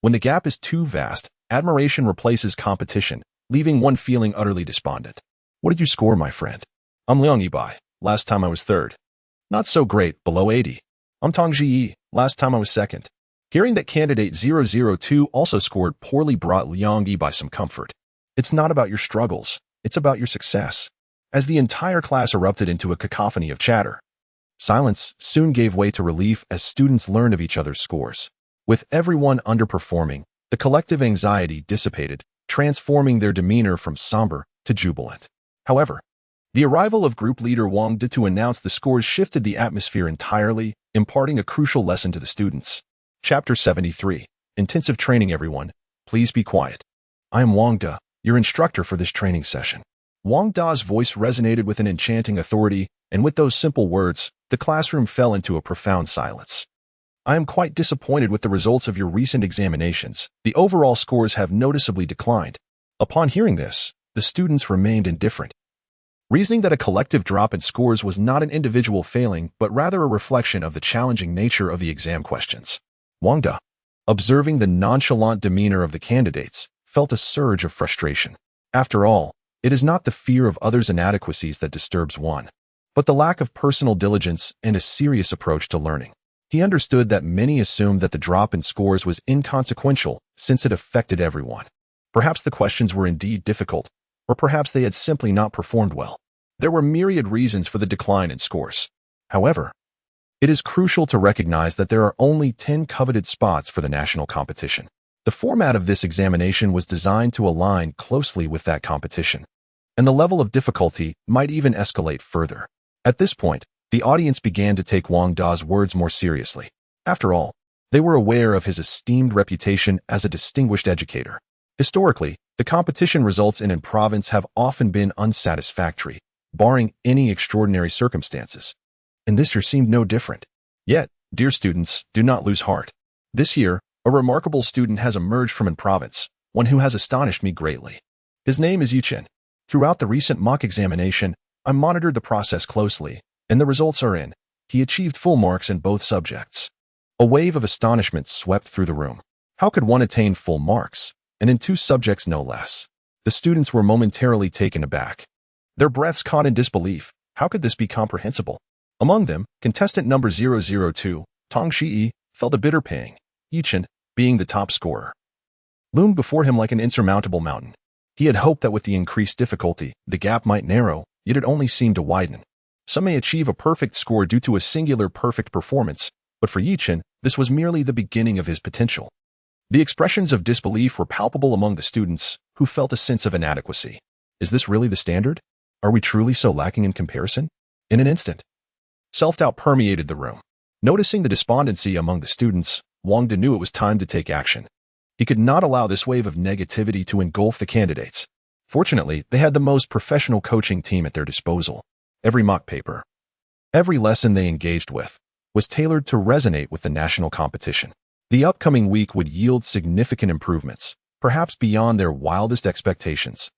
Speaker 1: when the gap is too vast, admiration replaces competition, leaving one feeling utterly despondent. What did you score, my friend? I'm Liang Yibai. Last time I was third. Not so great, below 80. I'm Tong Ji. Last time I was second. Hearing that candidate 002 also scored poorly brought Liang Yibai some comfort. It's not about your struggles, it's about your success. As the entire class erupted into a cacophony of chatter, silence soon gave way to relief as students learned of each other's scores. With everyone underperforming, the collective anxiety dissipated, transforming their demeanor from somber to jubilant. However, the arrival of group leader Wang Da to announce the scores shifted the atmosphere entirely, imparting a crucial lesson to the students. Chapter 73. Intensive Training. Everyone, please be quiet. I am Wang Da, your instructor for this training session. Wang Da's voice resonated with an enchanting authority, and with those simple words, the classroom fell into a profound silence. I am quite disappointed with the results of your recent examinations. The overall scores have noticeably declined. Upon hearing this, the students remained indifferent, reasoning that a collective drop in scores was not an individual failing, but rather a reflection of the challenging nature of the exam questions. Wang Da, observing the nonchalant demeanor of the candidates, felt a surge of frustration. After all, it is not the fear of others' inadequacies that disturbs one, but the lack of personal diligence and a serious approach to learning. He understood that many assumed that the drop in scores was inconsequential since it affected everyone. Perhaps the questions were indeed difficult, or perhaps they had simply not performed well. There were myriad reasons for the decline in scores. However, it is crucial to recognize that there are only 10 coveted spots for the national competition. The format of this examination was designed to align closely with that competition, and the level of difficulty might even escalate further. At this point, the audience began to take Wang Da's words more seriously. After all, they were aware of his esteemed reputation as a distinguished educator. Historically, the competition results in province have often been unsatisfactory, barring any extraordinary circumstances. And this year seemed no different. Yet, dear students, do not lose heart. This year, a remarkable student has emerged from province, one who has astonished me greatly. His name is Chen. Throughout the recent mock examination, I monitored the process closely, And the results are in. He achieved full marks in both subjects. A wave of astonishment swept through the room. How could one attain full marks? And in 2 subjects no less. The students were momentarily taken aback. Their breaths caught in disbelief. How could this be comprehensible? Among them, contestant number 002, Tong Shi, felt a bitter pang. Chen, being the top scorer, loomed before him like an insurmountable mountain. He had hoped that with the increased difficulty, the gap might narrow, yet it only seemed to widen. Some may achieve a perfect score due to a singular perfect performance, but for Chen, this was merely the beginning of his potential. The expressions of disbelief were palpable among the students, who felt a sense of inadequacy. Is this really the standard? Are we truly so lacking in comparison? In an instant, self-doubt permeated the room. Noticing the despondency among the students, Wang De knew it was time to take action. He could not allow this wave of negativity to engulf the candidates. Fortunately, they had the most professional coaching team at their disposal. Every mock paper, every lesson they engaged with, was tailored to resonate with the national competition. The upcoming week would yield significant improvements, perhaps beyond their wildest expectations.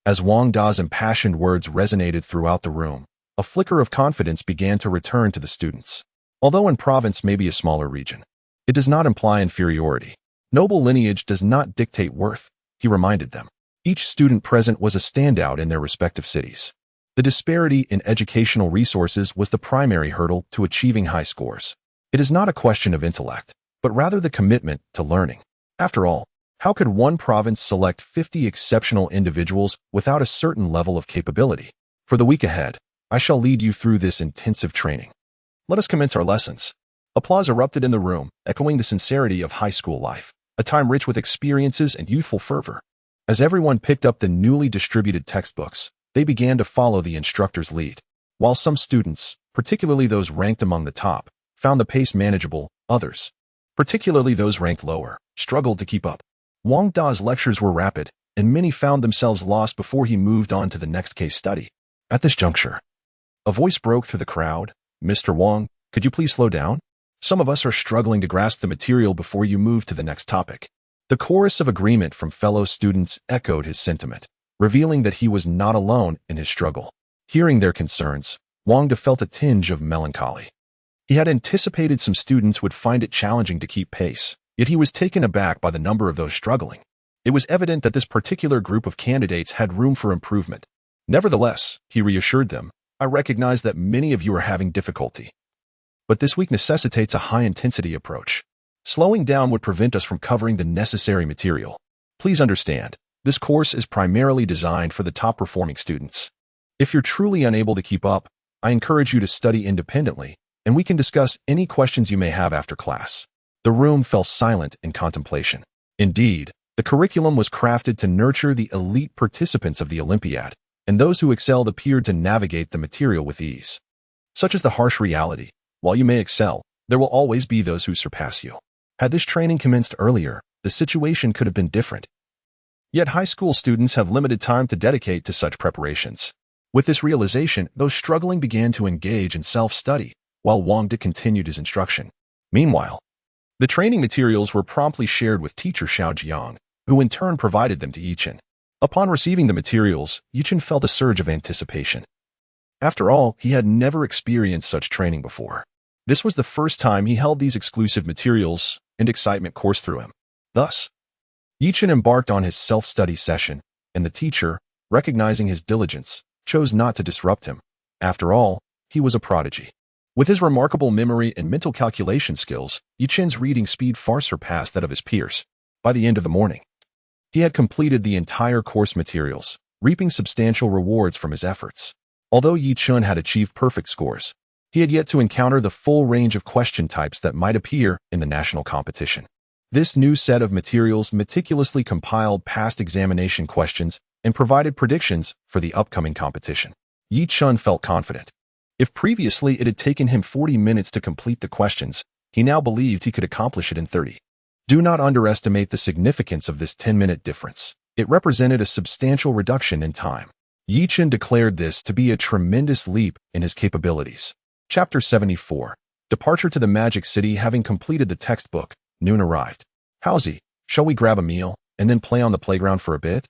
Speaker 1: As Wang Da's impassioned words resonated throughout the room, a flicker of confidence began to return to the students. Although in province may be a smaller region, it does not imply inferiority. Noble lineage does not dictate worth, he reminded them. Each student present was a standout in their respective cities. The disparity in educational resources was the primary hurdle to achieving high scores. It is not a question of intellect, but rather the commitment to learning. After all, how could one province select 50 exceptional individuals without a certain level of capability? For the week ahead, I shall lead you through this intensive training. Let us commence our lessons. Applause erupted in the room, echoing the sincerity of high school life, a time rich with experiences and youthful fervor. As everyone picked up the newly distributed textbooks, they began to follow the instructor's lead. While some students, particularly those ranked among the top, found the pace manageable, others, particularly those ranked lower, struggled to keep up. Wang Da's lectures were rapid, and many found themselves lost before he moved on to the next case study. At this juncture, a voice broke through the crowd. Mr. Wang, could you please slow down? Some of us are struggling to grasp the material before you move to the next topic. The chorus of agreement from fellow students echoed his sentiment, revealing that he was not alone in his struggle. Hearing their concerns, Wang Da felt a tinge of melancholy. He had anticipated some students would find it challenging to keep pace, yet he was taken aback by the number of those struggling. It was evident that this particular group of candidates had room for improvement. Nevertheless, he reassured them, I recognize that many of you are having difficulty, but this week necessitates a high-intensity approach. Slowing down would prevent us from covering the necessary material. Please understand, this course is primarily designed for the top-performing students. If you're truly unable to keep up, I encourage you to study independently, and we can discuss any questions you may have after class. The room fell silent in contemplation. Indeed, the curriculum was crafted to nurture the elite participants of the Olympiad, and those who excelled appeared to navigate the material with ease. Such is the harsh reality. While you may excel, there will always be those who surpass you. Had this training commenced earlier, the situation could have been different. Yet high school students have limited time to dedicate to such preparations. With this realization, those struggling began to engage in self-study, while Wang De continued his instruction. Meanwhile, the training materials were promptly shared with teacher Xiao Jiang, who in turn provided them to Chen. Upon receiving the materials, Chen felt a surge of anticipation. After all, he had never experienced such training before. This was the first time he held these exclusive materials, and excitement coursed through him. Thus, Chen embarked on his self-study session, and the teacher, recognizing his diligence, chose not to disrupt him. After all, he was a prodigy. With his remarkable memory and mental calculation skills, Chen's reading speed far surpassed that of his peers. By the end of the morning, he had completed the entire course materials, reaping substantial rewards from his efforts. Although Chen had achieved perfect scores, he had yet to encounter the full range of question types that might appear in the national competition. This new set of materials meticulously compiled past examination questions and provided predictions for the upcoming competition. Chen felt confident. If previously it had taken him 40 minutes to complete the questions, he now believed he could accomplish it in 30. Do not underestimate the significance of this 10-minute difference. It represented a substantial reduction in time. Chen declared this to be a tremendous leap in his capabilities. Chapter 74. Departure to the Magic City. Having completed the textbook, noon arrived. Howsy, shall we grab a meal, and then play on the playground for a bit?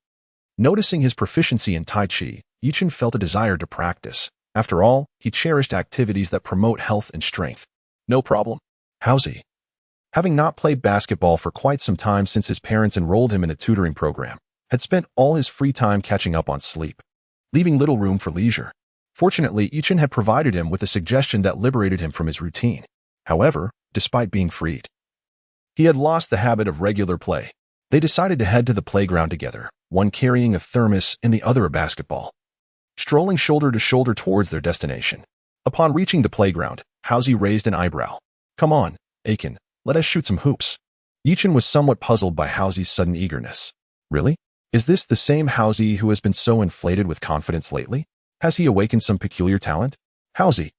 Speaker 1: Noticing his proficiency in Tai Chi, Chen felt a desire to practice. After all, he cherished activities that promote health and strength. No problem. How's he? Having not played basketball for quite some time since his parents enrolled him in a tutoring program, had spent all his free time catching up on sleep, leaving little room for leisure. Fortunately, Chen had provided him with a suggestion that liberated him from his routine. However, despite being freed, he had lost the habit of regular play. They decided to head to the playground together, one carrying a thermos and the other a basketball, strolling shoulder to shoulder towards their destination. Upon reaching the playground, Howsey raised an eyebrow. Come on, Aiken, let us shoot some hoops. Chen was somewhat puzzled by Howsey's sudden eagerness. Really? Is this the same Howsey who has been so inflated with confidence lately? Has he awakened some peculiar talent? Howsey,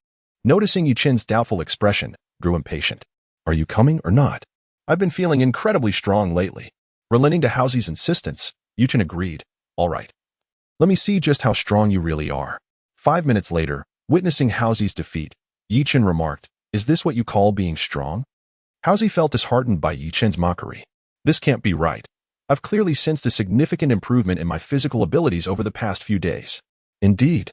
Speaker 1: noticing Chen's doubtful expression, grew impatient. Are you coming or not? I've been feeling incredibly strong lately. Relenting to Howsey's insistence, Chen agreed. All right. Let me see just how strong you really are. 5 minutes later, witnessing Howsey's defeat, Chen remarked, is this what you call being strong? Howsey felt disheartened by Chen's mockery. This can't be right. I've clearly sensed a significant improvement in my physical abilities over the past few days. Indeed.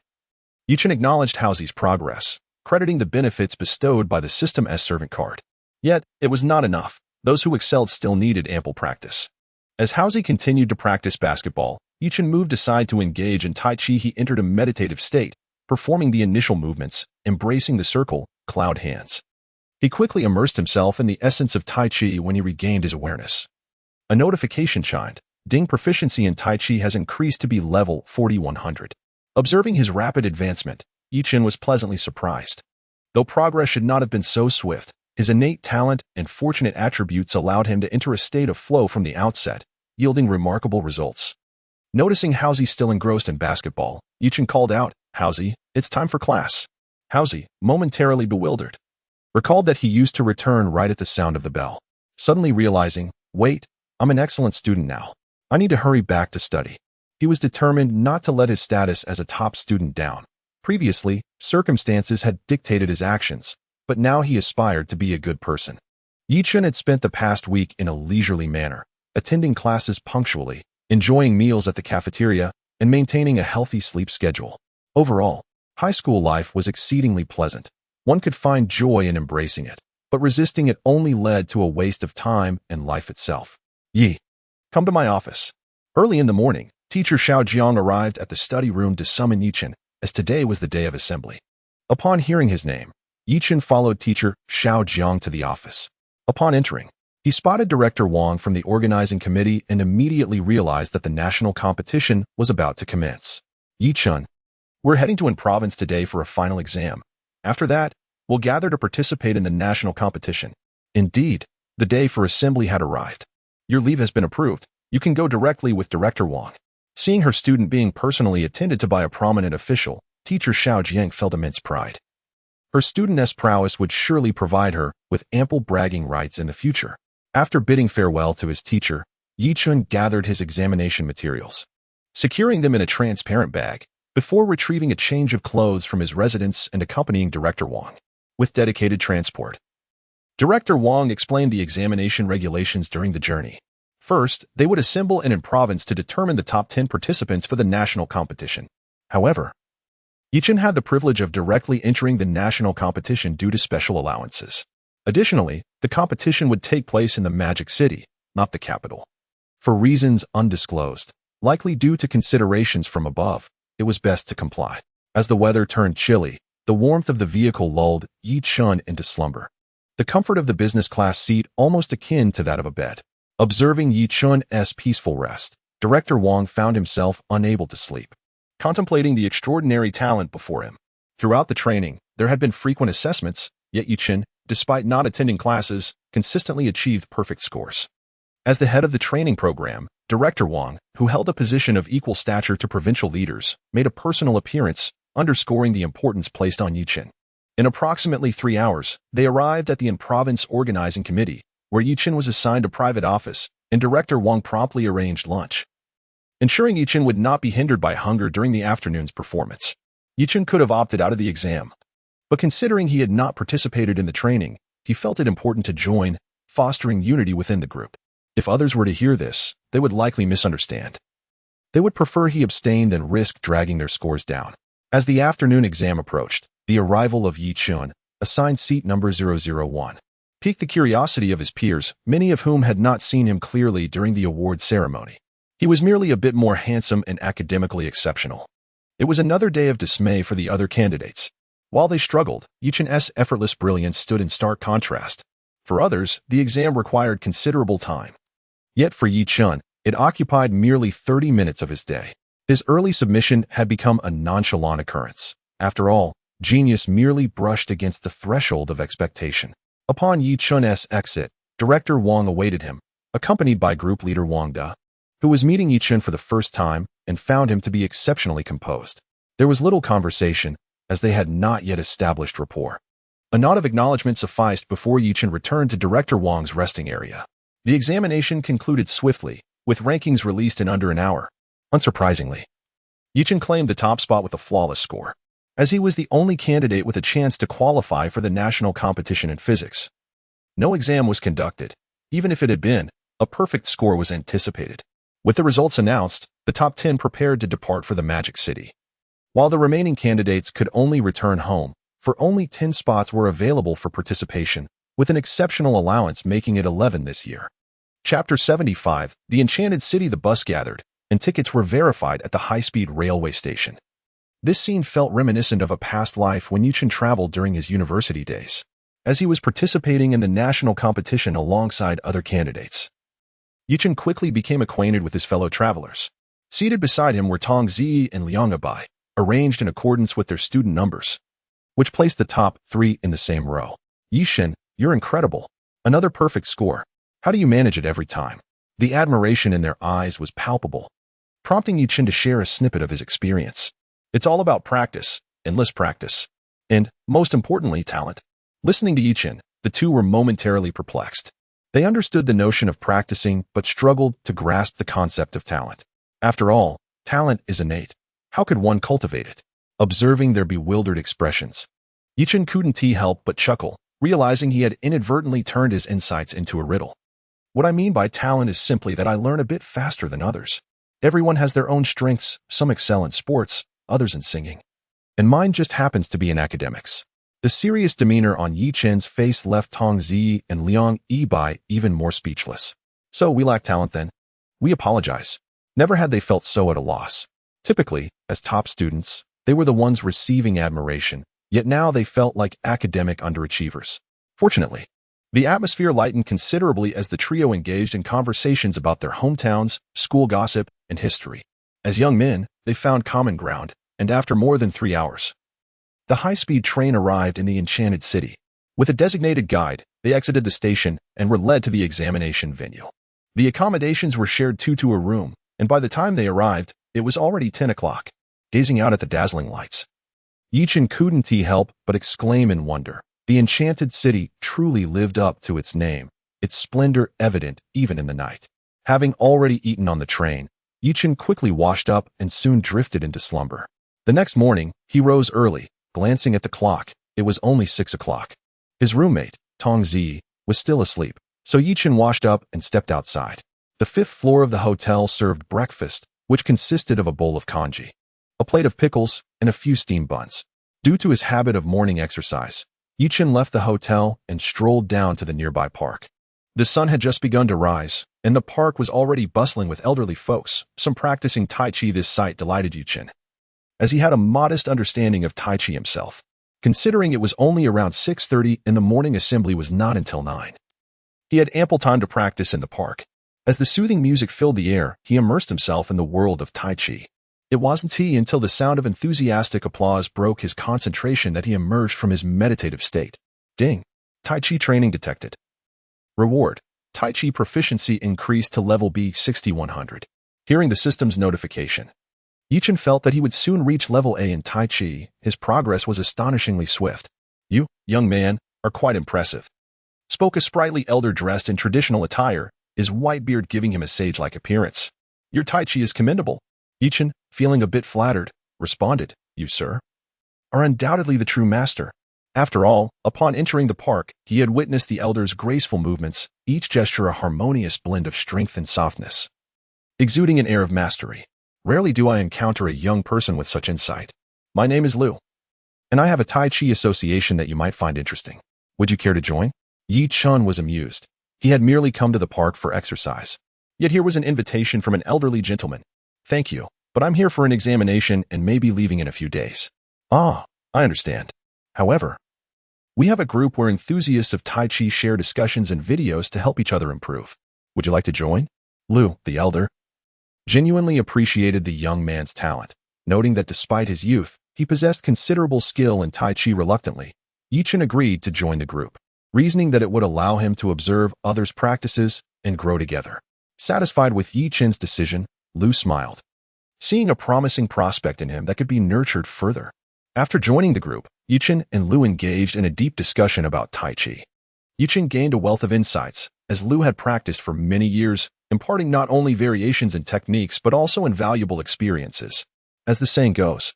Speaker 1: Chen acknowledged Howsey's progress, crediting the benefits bestowed by the System S servant card. Yet, it was not enough. Those who excelled still needed ample practice. As Howsey continued to practice basketball, Chen moved aside to engage in Tai Chi. He entered a meditative state, performing the initial movements, embracing the circle, cloud hands. He quickly immersed himself in the essence of Tai Chi when he regained his awareness. A notification chimed. Ding, proficiency in Tai Chi has increased to be level 4100. Observing his rapid advancement, Chen was pleasantly surprised. Though progress should not have been so swift, his innate talent and fortunate attributes allowed him to enter a state of flow from the outset, yielding remarkable results. Noticing Howsey still engrossed in basketball, Chen called out, Howsey, it's time for class. Howsey, momentarily bewildered, recalled that he used to return right at the sound of the bell. Suddenly realizing, wait, I'm an excellent student now. I need to hurry back to study. He was determined not to let his status as a top student down. Previously, circumstances had dictated his actions, but now he aspired to be a good person. Chen had spent the past week in a leisurely manner, attending classes punctually, enjoying meals at the cafeteria, and maintaining a healthy sleep schedule. Overall, high school life was exceedingly pleasant. One could find joy in embracing it, but resisting it only led to a waste of time and life itself. Yi, come to my office. Early in the morning, Teacher Xiao Jiang arrived at the study room to summon Chen, as today was the day of assembly. Upon hearing his name, Chen followed Teacher Xiao Jiang to the office. Upon entering, he spotted Director Wang from the organizing committee and immediately realized that the national competition was about to commence. Chen, we're heading to An province today for a final exam. After that, we'll gather to participate in the national competition. Indeed, the day for assembly had arrived. Your leave has been approved. You can go directly with Director Wang. Seeing her student being personally attended to by a prominent official, Teacher Xiao Jiang felt immense pride. Her studentess' prowess would surely provide her with ample bragging rights in the future. After bidding farewell to his teacher, Chen gathered his examination materials, securing them in a transparent bag, before retrieving a change of clothes from his residence and accompanying Director Wang with dedicated transport. Director Wang explained the examination regulations during the journey. First, they would assemble in An province to determine the top 10 participants for the national competition. However, Chen had the privilege of directly entering the national competition due to special allowances. Additionally, the competition would take place in the Magic City, not the capital. For reasons undisclosed, likely due to considerations from above, it was best to comply. As the weather turned chilly, the warmth of the vehicle lulled Chen into slumber. The comfort of the business class seat almost akin to that of a bed. Observing Chen's peaceful rest, Director Wang found himself unable to sleep, contemplating the extraordinary talent before him. Throughout the training, there had been frequent assessments, yet Chen, despite not attending classes, consistently achieved perfect scores. As the head of the training program, Director Wang, who held a position of equal stature to provincial leaders, made a personal appearance, underscoring the importance placed on Chen. In approximately 3 hours, they arrived at the An province organizing committee, where Chen was assigned a private office, and Director Wang promptly arranged lunch, ensuring Chen would not be hindered by hunger during the afternoon's performance. Chen could have opted out of the exam, but considering he had not participated in the training, he felt it important to join, fostering unity within the group. If others were to hear this, they would likely misunderstand. They would prefer he abstained and risk dragging their scores down. As the afternoon exam approached, the arrival of Yi Chun, assigned seat number 001, piqued the curiosity of his peers, many of whom had not seen him clearly during the award ceremony. He was merely a bit more handsome and academically exceptional. It was another day of dismay for the other candidates. While they struggled, Yi Chun's effortless brilliance stood in stark contrast. For others, the exam required considerable time. Yet for Yi Chun, it occupied merely 30 minutes of his day. His early submission had become a nonchalant occurrence. After all, genius merely brushed against the threshold of expectation. Upon Yi Chun's exit, Director Wang awaited him, accompanied by group leader Wang Da, who was meeting Yi Chun for the first time and found him to be exceptionally composed. There was little conversation, as they had not yet established rapport. A nod of acknowledgement sufficed before Yi Chun returned to Director Wang's resting area. The examination concluded swiftly, with rankings released in under an hour. Unsurprisingly, Yi Chun claimed the top spot with a flawless score, as he was the only candidate with a chance to qualify for the national competition in physics. No exam was conducted. Even if it had been, a perfect score was anticipated. With the results announced, the top 10 prepared to depart for the Magic City. While the remaining candidates could only return home, for only 10 spots were available for participation, with an exceptional allowance making it 11 this year. Chapter 75, The Enchanted City. The bus gathered, and tickets were verified at the high-speed railway station. This scene felt reminiscent of a past life when Yi Chun traveled during his university days, as he was participating in the national competition alongside other candidates. Yi Chun quickly became acquainted with his fellow travelers. Seated beside him were Tong Zi and Liang Abai, arranged in accordance with their student numbers, which placed the top 3 in the same row. Yi Chun, you're incredible. Another perfect score. How do you manage it every time? The admiration in their eyes was palpable, prompting Yi Chun to share a snippet of his experience. It's all about practice, endless practice, and, most importantly, talent. Listening to Yi Chun, the two were momentarily perplexed. They understood the notion of practicing, but struggled to grasp the concept of talent. After all, talent is innate. How could one cultivate it? Observing their bewildered expressions, Yi Chun couldn't help but chuckle, realizing he had inadvertently turned his insights into a riddle. What I mean by talent is simply that I learn a bit faster than others. Everyone has their own strengths, some excel in sports, others in singing. And mine just happens to be in academics. The serious demeanor on Yi Chun's face left Tong Zi and Liang Abai even more speechless. So we lack talent then? We apologize. Never had they felt so at a loss. Typically, as top students, they were the ones receiving admiration, yet now they felt like academic underachievers. Fortunately, the atmosphere lightened considerably as the trio engaged in conversations about their hometowns, school gossip, and history. As young men, they found common ground, and after more than 3 hours, the high-speed train arrived in the Enchanted City. With a designated guide, they exited the station and were led to the examination venue. The accommodations were shared to a room, and by the time they arrived, it was already 10 o'clock. Gazing out at the dazzling lights, Yi Chun couldn't help but exclaim in wonder. The Enchanted City truly lived up to its name, its splendor evident even in the night. Having already eaten on the train, Yi Chun quickly washed up and soon drifted into slumber. The next morning, he rose early. Glancing at the clock, it was only 6 o'clock. His roommate, Tong Zi, was still asleep, so Yi Chun washed up and stepped outside. The 5th floor of the hotel served breakfast, which consisted of a bowl of congee, a plate of pickles, and a few steamed buns. Due to his habit of morning exercise, Yi Chun left the hotel and strolled down to the nearby park. The sun had just begun to rise, and the park was already bustling with elderly folks, some practicing Tai Chi. This sight delighted Yi Chun, as he had a modest understanding of Tai Chi himself. Considering it was only around 6:30 and the morning assembly was not until 9. He had ample time to practice in the park. As the soothing music filled the air, he immersed himself in the world of Tai Chi. It wasn't until the sound of enthusiastic applause broke his concentration that he emerged from his meditative state. Ding! Tai Chi training detected. Reward: Tai Chi proficiency increased to level B 6100. Hearing the system's notification, Yi Chun felt that he would soon reach level A in Tai Chi. His progress was astonishingly swift. You, young man, are quite impressive, spoke a sprightly elder dressed in traditional attire, his white beard giving him a sage-like appearance. Your Tai Chi is commendable. Yi Chun, feeling a bit flattered, responded, You, sir, are undoubtedly the true master. After all, upon entering the park, he had witnessed the elder's graceful movements, each gesture a harmonious blend of strength and softness, exuding an air of mastery. Rarely do I encounter a young person with such insight. My name is Liu, and I have a Tai Chi association that you might find interesting. Would you care to join? Chen was amused. He had merely come to the park for exercise. Yet here was an invitation from an elderly gentleman. Thank you, but I'm here for an examination and may be leaving in a few days. Ah, I understand. However, we have a group where enthusiasts of Tai Chi share discussions and videos to help each other improve. Would you like to join? Liu, the elder, genuinely appreciated the young man's talent, noting that despite his youth, he possessed considerable skill in Tai Chi. Reluctantly, Chen agreed to join the group, reasoning that it would allow him to observe others' practices and grow together. Satisfied with Chen's decision, Liu smiled, seeing a promising prospect in him that could be nurtured further. After joining the group, Chen and Liu engaged in a deep discussion about Tai Chi. Chen gained a wealth of insights, as Liu had practiced for many years, imparting not only variations in techniques but also invaluable experiences. As the saying goes,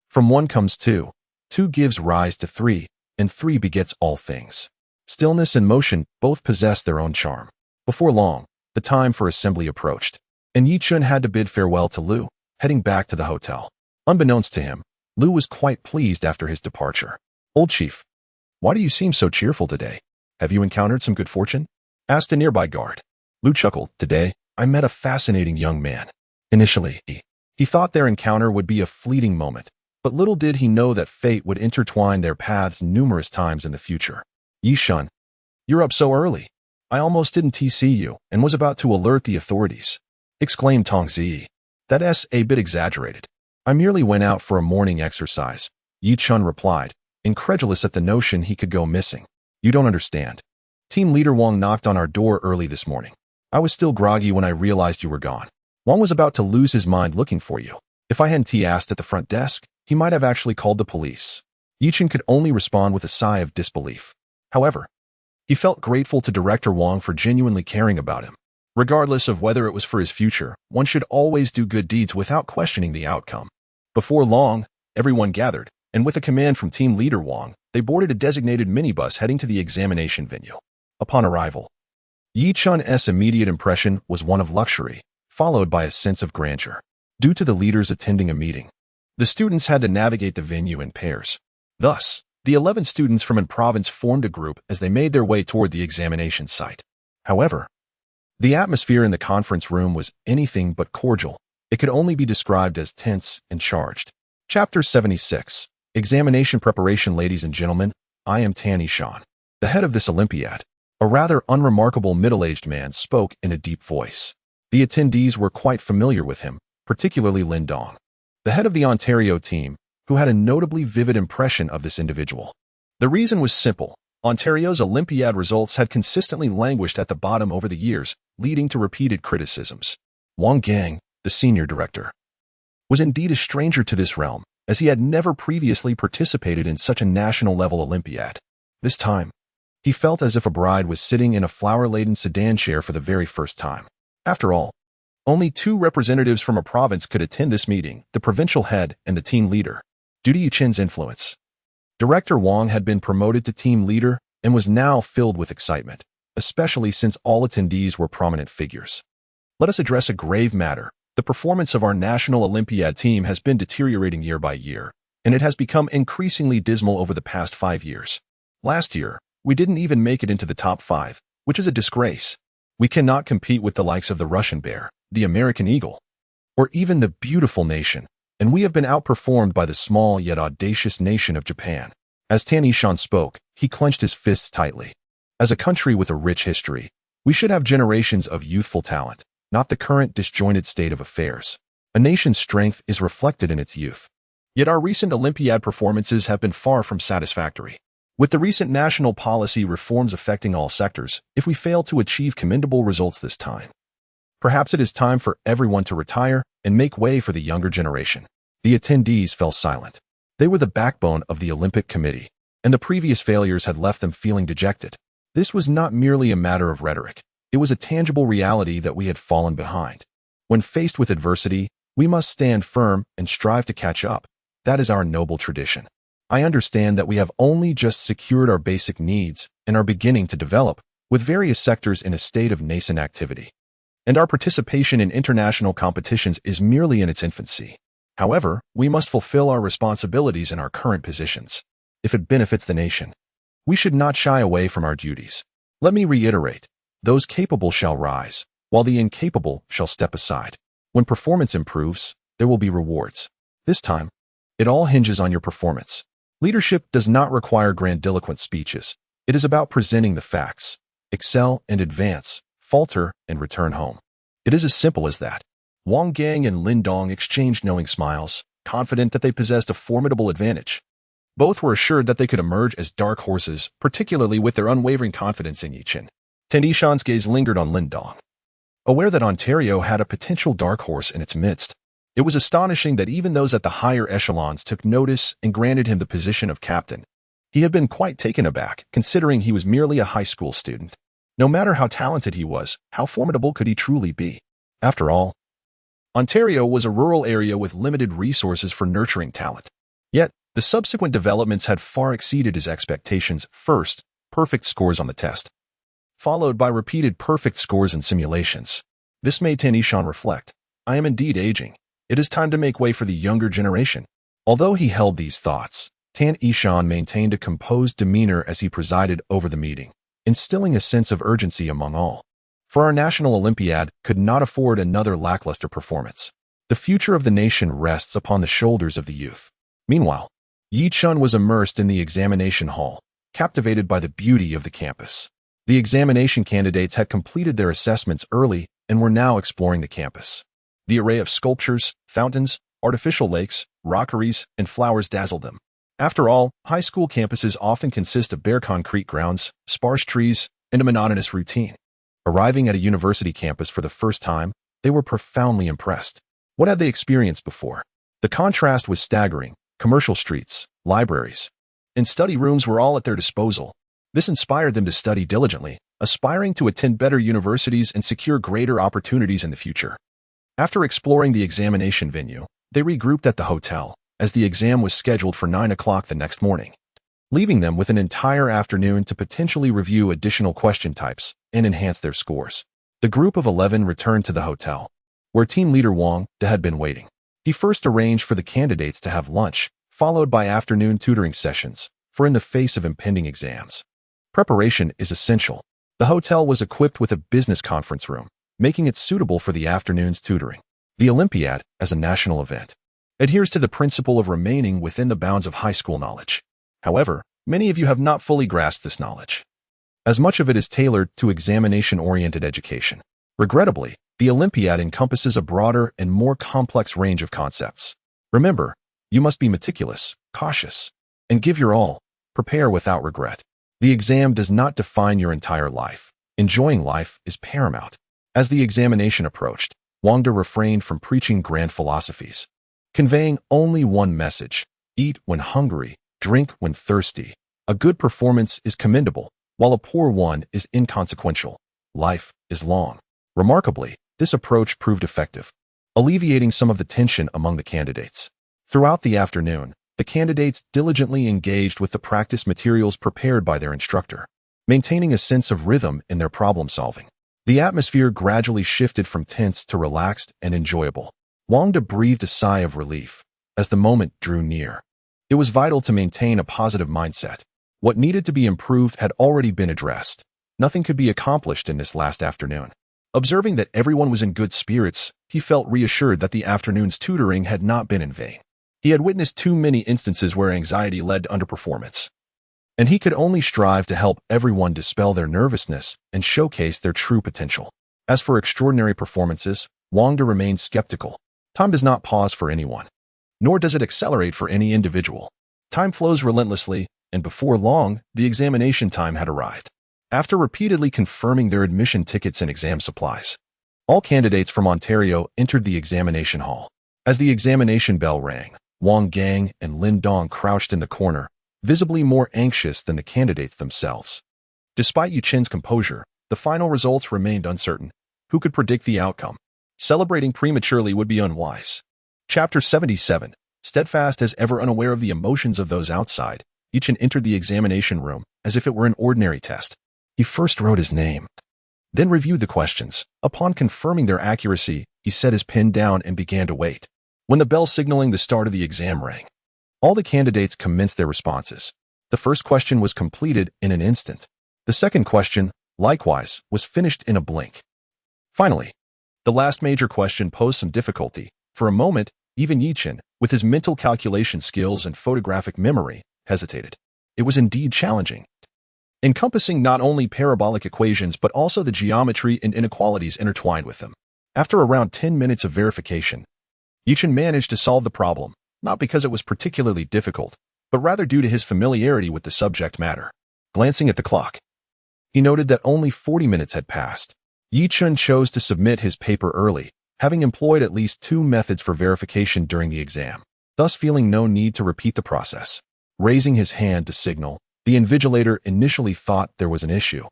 Speaker 1: from one comes two, two gives rise to three, and three begets all things. Stillness and motion both possessed their own charm. Before long, the time for assembly approached, and Chen had to bid farewell to Liu, heading back to the hotel. Unbeknownst to him, Liu was quite pleased after his departure. Old chief, why do you seem so cheerful today? Have you encountered some good fortune? Asked a nearby guard. Liu chuckled. Today, I met a fascinating young man. Initially, he thought their encounter would be a fleeting moment, but little did he know that fate would intertwine their paths numerous times in the future. Chen, you're up so early. I almost didn't see you and was about to alert the authorities, exclaimed Tongzi. That's a bit exaggerated. I merely went out for a morning exercise, Chen replied, incredulous at the notion he could go missing. You don't understand. Team leader Wang knocked on our door early this morning. I was still groggy when I realized you were gone. Wang was about to lose his mind looking for you. If I hadn't asked at the front desk, he might have actually called the police. Chen could only respond with a sigh of disbelief. However, he felt grateful to Director Wang for genuinely caring about him. Regardless of whether it was for his future, one should always do good deeds without questioning the outcome. Before long, everyone gathered, and with a command from team leader Wang, they boarded a designated minibus heading to the examination venue. Upon arrival, Chen's immediate impression was one of luxury, followed by a sense of grandeur. Due to the leaders attending a meeting, the students had to navigate the venue in pairs. Thus, the 11 students from an province formed a group as they made their way toward the examination site. However, the atmosphere in the conference room was anything but cordial. It could only be described as tense and charged. Chapter 76. Examination Preparation. Ladies and gentlemen, I am Chen, the head of this Olympiad. A rather unremarkable middle-aged man spoke in a deep voice. The attendees were quite familiar with him, particularly Lin Dong, the head of the Ontario team, who had a notably vivid impression of this individual. The reason was simple. Ontario's Olympiad results had consistently languished at the bottom over the years, leading to repeated criticisms. Wang Gang, the senior director, was indeed a stranger to this realm, as he had never previously participated in such a national-level Olympiad. This time, he felt as if a bride was sitting in a flower-laden sedan chair for the very first time. After all, only 2 representatives from a province could attend this meeting, the provincial head and the team leader. Due to Chen's influence, Director Wang had been promoted to team leader and was now filled with excitement, especially since all attendees were prominent figures. Let us address a grave matter. The performance of our national Olympiad team has been deteriorating year by year, and it has become increasingly dismal over the past 5 years. Last year, we didn't even make it into the top 5, which is a disgrace. We cannot compete with the likes of the Russian bear, the American eagle, or even the beautiful nation, and we have been outperformed by the small yet audacious nation of Japan. As Chen spoke, he clenched his fists tightly. As a country with a rich history, we should have generations of youthful talent, not the current disjointed state of affairs. A nation's strength is reflected in its youth. Yet our recent Olympiad performances have been far from satisfactory. With the recent national policy reforms affecting all sectors, if we fail to achieve commendable results this time, perhaps it is time for everyone to retire and make way for the younger generation. The attendees fell silent. They were the backbone of the Olympic Committee, and the previous failures had left them feeling dejected. This was not merely a matter of rhetoric. It was a tangible reality that we had fallen behind. When faced with adversity, we must stand firm and strive to catch up. That is our noble tradition. I understand that we have only just secured our basic needs and are beginning to develop, with various sectors in a state of nascent activity. And our participation in international competitions is merely in its infancy. However, we must fulfill our responsibilities in our current positions. If it benefits the nation, we should not shy away from our duties. Let me reiterate, those capable shall rise, while the incapable shall step aside. When performance improves, there will be rewards. This time, it all hinges on your performance. Leadership does not require grandiloquent speeches. It is about presenting the facts. Excel and advance, falter and return home. It is as simple as that. Wang Gang and Lin Dong exchanged knowing smiles, confident that they possessed a formidable advantage. Both were assured that they could emerge as dark horses, particularly with their unwavering confidence in Yi Chen. Tan Yishan's gaze lingered on Lin Dong. Aware that Ontario had a potential dark horse in its midst, it was astonishing that even those at the higher echelons took notice and granted him the position of captain. He had been quite taken aback, considering he was merely a high school student. No matter how talented he was, how formidable could he truly be? After all, Ontario was a rural area with limited resources for nurturing talent. Yet, the subsequent developments had far exceeded his expectations. First, perfect scores on the test, followed by repeated perfect scores in simulations. This made Tan Yishan reflect. I am indeed aging. It is time to make way for the younger generation. Although he held these thoughts, Tan Yishan maintained a composed demeanor as he presided over the meeting, instilling a sense of urgency among all. For our national Olympiad could not afford another lackluster performance. The future of the nation rests upon the shoulders of the youth. Meanwhile, Yi Chen was immersed in the examination hall, captivated by the beauty of the campus. The examination candidates had completed their assessments early and were now exploring the campus. The array of sculptures, fountains, artificial lakes, rockeries, and flowers dazzled them. After all, high school campuses often consist of bare concrete grounds, sparse trees, and a monotonous routine. Arriving at a university campus for the first time, they were profoundly impressed. What had they experienced before? The contrast was staggering. Commercial streets, libraries, and study rooms were all at their disposal. This inspired them to study diligently, aspiring to attend better universities and secure greater opportunities in the future. After exploring the examination venue, they regrouped at the hotel, as the exam was scheduled for 9 o'clock the next morning, leaving them with an entire afternoon to potentially review additional question types and enhance their scores. The group of 11 returned to the hotel, where team leader Wang had been waiting. He first arranged for the candidates to have lunch, followed by afternoon tutoring sessions, for in the face of impending exams, preparation is essential. The hotel was equipped with a business conference room, making it suitable for the afternoon's tutoring. The Olympiad, as a national event, adheres to the principle of remaining within the bounds of high school knowledge. However, many of you have not fully grasped this knowledge, as much of it is tailored to examination-oriented education. Regrettably, the Olympiad encompasses a broader and more complex range of concepts. Remember, you must be meticulous, cautious, and give your all. Prepare without regret. The exam does not define your entire life. Enjoying life is paramount. As the examination approached, Wang De refrained from preaching grand philosophies, conveying only one message: eat when hungry, drink when thirsty. A good performance is commendable, while a poor one is inconsequential. Life is long. Remarkably, this approach proved effective, alleviating some of the tension among the candidates. Throughout the afternoon, the candidates diligently engaged with the practice materials prepared by their instructor, maintaining a sense of rhythm in their problem-solving. The atmosphere gradually shifted from tense to relaxed and enjoyable. Wang De breathed a sigh of relief as the moment drew near. It was vital to maintain a positive mindset. What needed to be improved had already been addressed. Nothing could be accomplished in this last afternoon. Observing that everyone was in good spirits, he felt reassured that the afternoon's tutoring had not been in vain. He had witnessed too many instances where anxiety led to underperformance, and he could only strive to help everyone dispel their nervousness and showcase their true potential. As for extraordinary performances, Wang De remained skeptical. Time does not pause for anyone, nor does it accelerate for any individual. Time flows relentlessly, and before long, the examination time had arrived. After repeatedly confirming their admission tickets and exam supplies, all candidates from Ontario entered the examination hall. As the examination bell rang, Wang Gang and Lin Dong crouched in the corner, visibly more anxious than the candidates themselves. Despite Yi Chen's composure, the final results remained uncertain. Who could predict the outcome? Celebrating prematurely would be unwise. Chapter 77. Steadfast as ever unaware of the emotions of those outside, Yi Chen entered the examination room as if it were an ordinary test. He first wrote his name, then reviewed the questions. Upon confirming their accuracy, he set his pen down and began to wait. When the bell signaling the start of the exam rang, all the candidates commenced their responses. The first question was completed in an instant. The second question, likewise, was finished in a blink. Finally, the last major question posed some difficulty. For a moment, even Chen, with his mental calculation skills and photographic memory, hesitated. It was indeed challenging, encompassing not only parabolic equations but also the geometry and inequalities intertwined with them. After around 10 minutes of verification, Chen managed to solve the problem, not because it was particularly difficult, but rather due to his familiarity with the subject matter. Glancing at the clock, he noted that only 40 minutes had passed. Chen chose to submit his paper early, having employed at least 2 methods for verification during the exam, thus feeling no need to repeat the process. Raising his hand to signal, the invigilator initially thought there was an issue,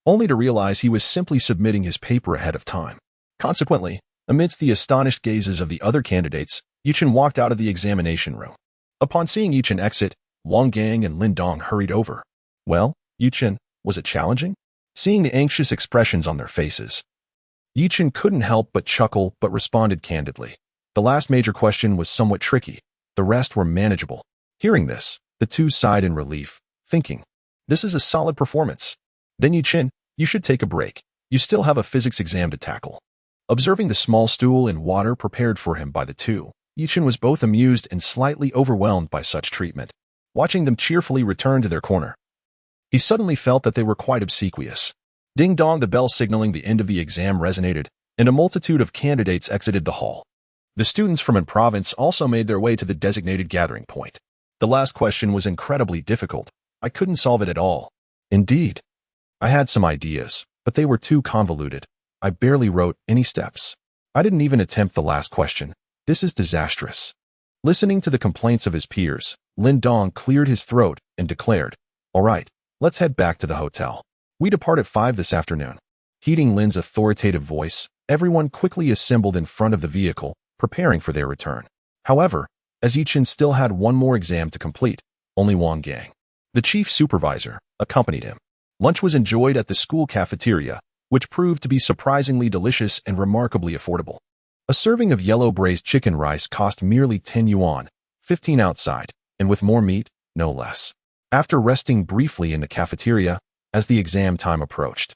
Speaker 1: only to realize he was simply submitting his paper ahead of time. Consequently, amidst the astonished gazes of the other candidates, Chen walked out of the examination room. Upon seeing Chen exit, Wang Gang and Lin Dong hurried over. Well, Chen, was it challenging? Seeing the anxious expressions on their faces, Chen couldn't help but chuckle but responded candidly. The last major question was somewhat tricky. The rest were manageable. Hearing this, the two sighed in relief, thinking, this is a solid performance. Then Chen, you should take a break. You still have a physics exam to tackle. Observing the small stool and water prepared for him by the two, Chen was both amused and slightly overwhelmed by such treatment. Watching them cheerfully return to their corner, he suddenly felt that they were quite obsequious. Ding-dong, the bell signaling the end of the exam resonated, and a multitude of candidates exited the hall. The students from an province also made their way to the designated gathering point. The last question was incredibly difficult. I couldn't solve it at all. Indeed, I had some ideas, but they were too convoluted. I barely wrote any steps. I didn't even attempt the last question. This is disastrous. Listening to the complaints of his peers, Lin Dong cleared his throat and declared, all right, let's head back to the hotel. We depart at 5 this afternoon. Heeding Lin's authoritative voice, everyone quickly assembled in front of the vehicle, preparing for their return. However, as Chen still had one more exam to complete, only Wang Gang, the chief supervisor, accompanied him. Lunch was enjoyed at the school cafeteria, which proved to be surprisingly delicious and remarkably affordable. A serving of yellow braised chicken rice cost merely 10 yuan, 15 outside, and with more meat, no less. After resting briefly in the cafeteria, as the exam time approached,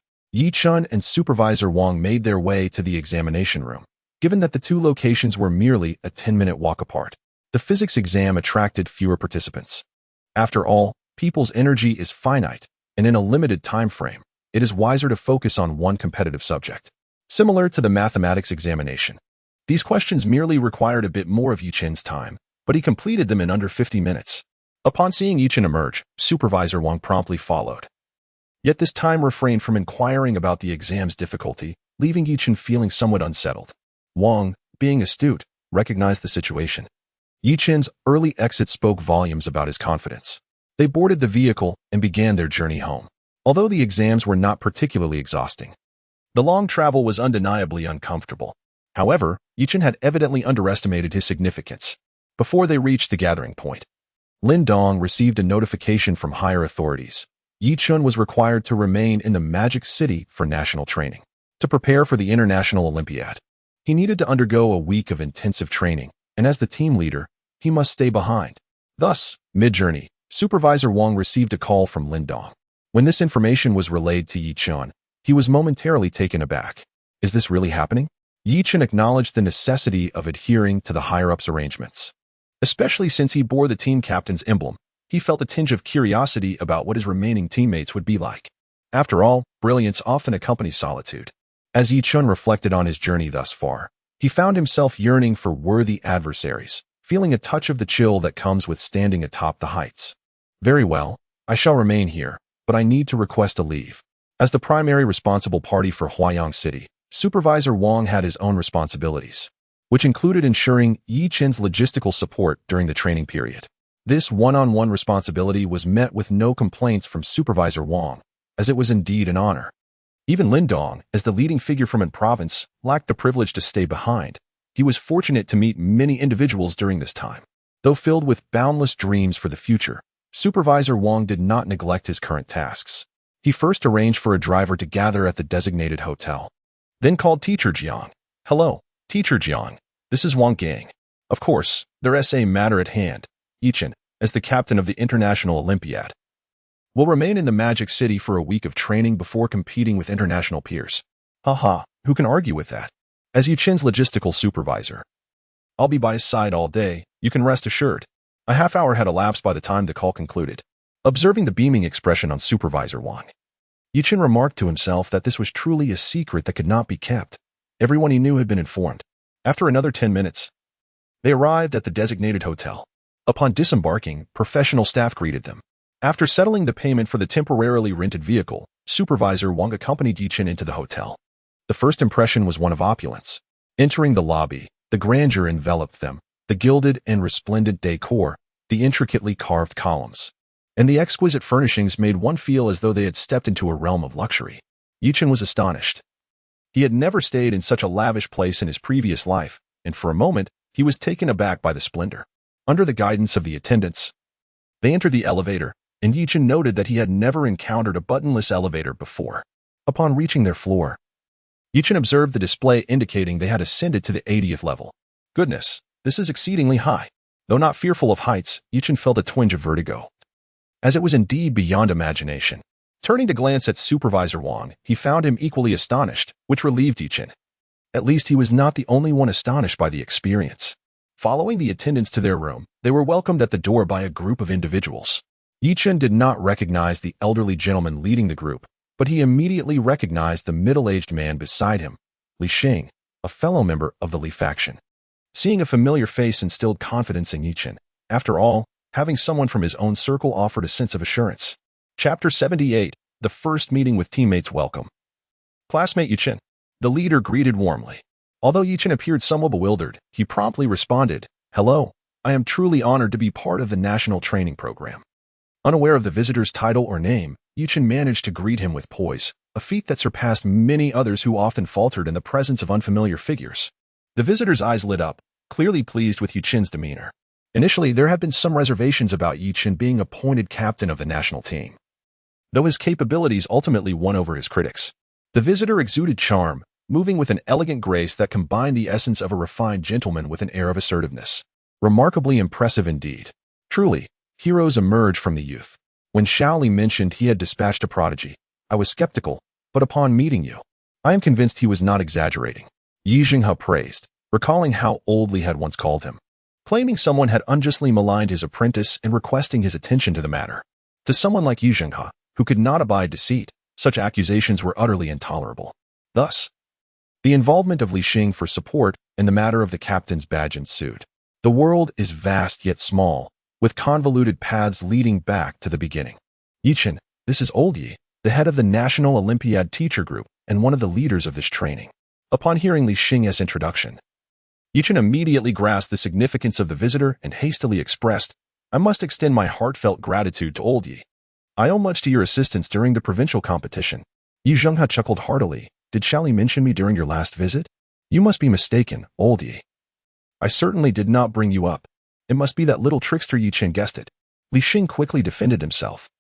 Speaker 1: Chen and Supervisor Wang made their way to the examination room. Given that the two locations were merely a 10-minute walk apart, the physics exam attracted fewer participants. After all, people's energy is finite, and in a limited time frame, it is wiser to focus on one competitive subject. Similar to the mathematics examination, these questions merely required a bit more of Chen's time, but he completed them in under 50 minutes. Upon seeing Chen emerge, Supervisor Wang promptly followed. Yet this time refrained from inquiring about the exam's difficulty, leaving Chen feeling somewhat unsettled. Wang, being astute, recognized the situation. Chen's early exit spoke volumes about his confidence. They boarded the vehicle and began their journey home. Although the exams were not particularly exhausting, the long travel was undeniably uncomfortable. However, Chen had evidently underestimated his significance. Before they reached the gathering point, Lin Dong received a notification from higher authorities. Chen was required to remain in the Magic City for national training. To prepare for the International Olympiad, he needed to undergo a week of intensive training, and as the team leader, he must stay behind. Thus, mid-journey, Supervisor Wang received a call from Lin Dong. When this information was relayed to Chen, he was momentarily taken aback. Is this really happening? Chen acknowledged the necessity of adhering to the higher-ups' arrangements. Especially since he bore the team captain's emblem, he felt a tinge of curiosity about what his remaining teammates would be like. After all, brilliance often accompanies solitude. As Chen reflected on his journey thus far, he found himself yearning for worthy adversaries, feeling a touch of the chill that comes with standing atop the heights. Very well, I shall remain here, but I need to request a leave. As the primary responsible party for Huayang City, Supervisor Wang had his own responsibilities, which included ensuring Chen's logistical support during the training period. This one-on-one responsibility was met with no complaints from Supervisor Wang, as it was indeed an honor. Even Lin Dong, as the leading figure from an province, lacked the privilege to stay behind. He was fortunate to meet many individuals during this time. Though filled with boundless dreams for the future, Supervisor Wang did not neglect his current tasks. He first arranged for a driver to gather at the designated hotel, then called Teacher Jiang. Hello, Teacher Jiang. This is Wang Gang. Of course, their essay matter at hand. Chen, as the captain of the International Olympiad, will remain in the Magic City for a week of training before competing with international peers. Haha, who can argue with that? As Chen's logistical supervisor, I'll be by his side all day, you can rest assured. A half hour had elapsed by the time the call concluded. Observing the beaming expression on Supervisor Wang, Chen remarked to himself that this was truly a secret that could not be kept. Everyone he knew had been informed. After another 10 minutes, they arrived at the designated hotel. Upon disembarking, professional staff greeted them. After settling the payment for the temporarily rented vehicle, Supervisor Wang accompanied Chen into the hotel. The first impression was one of opulence. Entering the lobby, the grandeur enveloped them, the gilded and resplendent decor, the intricately carved columns, and the exquisite furnishings made one feel as though they had stepped into a realm of luxury. Chen was astonished. He had never stayed in such a lavish place in his previous life, and for a moment, he was taken aback by the splendor. Under the guidance of the attendants, they entered the elevator, and Chen noted that he had never encountered a buttonless elevator before. Upon reaching their floor, Chen observed the display indicating they had ascended to the 80th level. Goodness, this is exceedingly high. Though not fearful of heights, Chen felt a twinge of vertigo, as it was indeed beyond imagination. Turning to glance at Supervisor Wang, he found him equally astonished, which relieved Chen. At least he was not the only one astonished by the experience. Following the attendants to their room, they were welcomed at the door by a group of individuals. Chen did not recognize the elderly gentleman leading the group, but he immediately recognized the middle-aged man beside him, Li Xing, a fellow member of the Li faction. Seeing a familiar face instilled confidence in Chen. After all, having someone from his own circle offered a sense of assurance. Chapter 78, The First Meeting with Teammates Welcome. Classmate Chen. The leader greeted warmly. Although Chen appeared somewhat bewildered, he promptly responded, "Hello, I am truly honored to be part of the national training program." Unaware of the visitor's title or name, Chen managed to greet him with poise, a feat that surpassed many others who often faltered in the presence of unfamiliar figures. The visitor's eyes lit up, clearly pleased with Chen's demeanor. Initially, there had been some reservations about Chen being appointed captain of the national team, though his capabilities ultimately won over his critics. The visitor exuded charm, moving with an elegant grace that combined the essence of a refined gentleman with an air of assertiveness. Remarkably impressive indeed. Truly, heroes emerge from the youth. When Shaoli mentioned he had dispatched a prodigy, I was skeptical, but upon meeting you, I am convinced he was not exaggerating. Yi Jinghe praised, recalling how old Li had once called him, claiming someone had unjustly maligned his apprentice and requesting his attention to the matter. To someone like Yi Jinghe, who could not abide deceit, such accusations were utterly intolerable. Thus, the involvement of Li Xing for support in the matter of the captain's badge ensued. The world is vast yet small, with convoluted paths leading back to the beginning. Chen, this is Old Yi, the head of the National Olympiad teacher group and one of the leaders of this training. Upon hearing Li Xing's introduction, Chen immediately grasped the significance of the visitor and hastily expressed, "I must extend my heartfelt gratitude to Old Yi. I owe much to your assistance during the provincial competition." Yi Jinghe chuckled heartily. "Did Shaoli mention me during your last visit? You must be mistaken, Old Yi. I certainly did not bring you up. It must be that little trickster Chen guessed it." Li Xing quickly defended himself,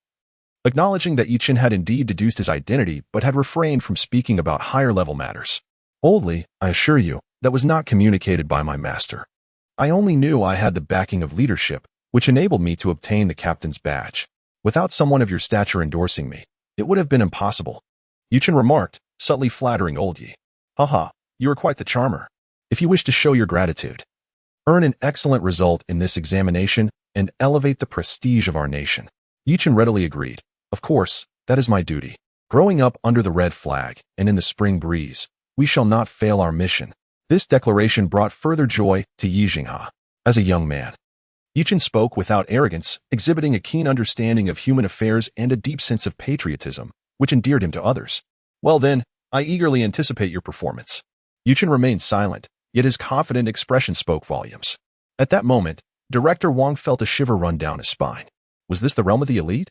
Speaker 1: acknowledging that Chen had indeed deduced his identity but had refrained from speaking about higher-level matters. "Old Li, I assure you, that was not communicated by my master. I only knew I had the backing of leadership, which enabled me to obtain the captain's badge. Without someone of your stature endorsing me, it would have been impossible." Chen remarked, subtly flattering Old Yi. "Haha, you are quite the charmer. If you wish to show your gratitude, earn an excellent result in this examination, and elevate the prestige of our nation." Chen readily agreed. "Of course, that is my duty. Growing up under the red flag and in the spring breeze, we shall not fail our mission." This declaration brought further joy to Yi Jinghe. As a young man, Chen spoke without arrogance, exhibiting a keen understanding of human affairs and a deep sense of patriotism, which endeared him to others. "Well then, I eagerly anticipate your performance." Chen remained silent, yet his confident expression spoke volumes. At that moment, Director Wang felt a shiver run down his spine. Was this the realm of the elite?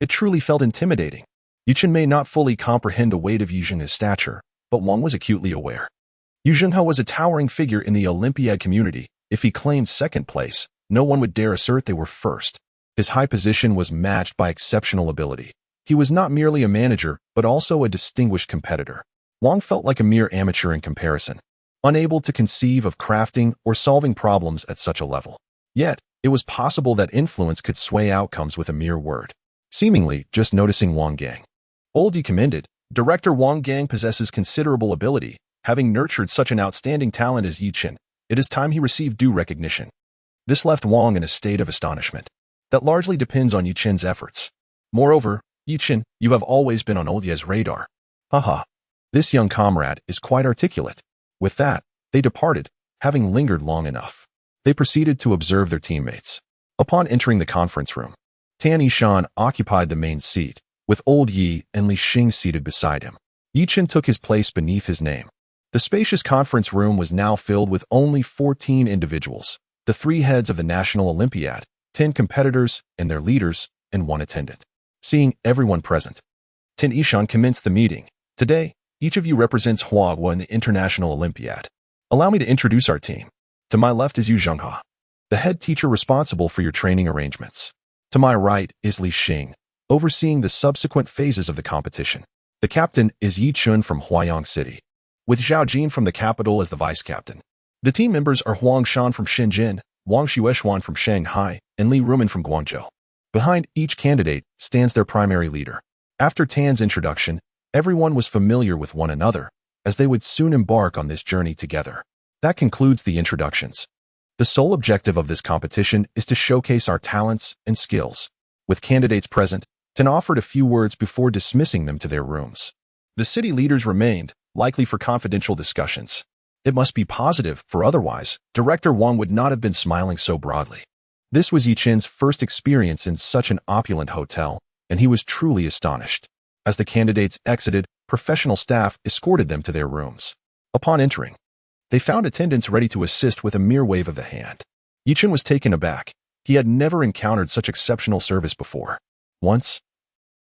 Speaker 1: It truly felt intimidating. Chen may not fully comprehend the weight of Yi Jinghe's stature, but Wang was acutely aware. Yi Jinghe was a towering figure in the Olympiad community. If he claimed second place, no one would dare assert they were first. His high position was matched by exceptional ability. He was not merely a manager, but also a distinguished competitor. Wang felt like a mere amateur in comparison. unable to conceive of crafting or solving problems at such a level. Yet, it was possible that influence could sway outcomes with a mere word. Seemingly, just noticing Wang Gang. Old Yi commended, director Wang Gang possesses considerable ability, having nurtured such an outstanding talent as Yi Chen. It is time he received due recognition. This left Wang in a state of astonishment. That largely depends on Yi Chen's efforts. Moreover, Yi Chen, you have always been on Old Ye's radar. Haha. This young comrade is quite articulate. With that, they departed, having lingered long enough. They proceeded to observe their teammates. Upon entering the conference room, Tan Yishan occupied the main seat, with Old Yi and Li Xing seated beside him. Yi Chen took his place beneath his name. The spacious conference room was now filled with only 14 individuals, the 3 heads of the National Olympiad, 10 competitors and their leaders, and 1 attendant. Seeing everyone present, Tan Yishan commenced the meeting. Today, each of you represents Huagua in the International Olympiad. Allow me to introduce our team. To my left is Yu Zhenghe, the head teacher responsible for your training arrangements. To my right is Li Xing, overseeing the subsequent phases of the competition. The captain is Yi Chun from Huayang City, with Zhao Jin from the capital as the vice-captain. The team members are Huang Shan from Shenzhen, Wang Xuexuan from Shanghai, and Li Rumen from Guangzhou. Behind each candidate stands their primary leader. After Tan's introduction, everyone was familiar with one another, as they would soon embark on this journey together. That concludes the introductions. The sole objective of this competition is to showcase our talents and skills. With candidates present, Tan offered a few words before dismissing them to their rooms. The city leaders remained, likely for confidential discussions. It must be positive, for otherwise, Director Wang would not have been smiling so broadly. This was Yi Chen's first experience in such an opulent hotel, and he was truly astonished. As the candidates exited, professional staff escorted them to their rooms. Upon entering, they found attendants ready to assist with a mere wave of the hand. Yi Chen was taken aback. He had never encountered such exceptional service before. Once,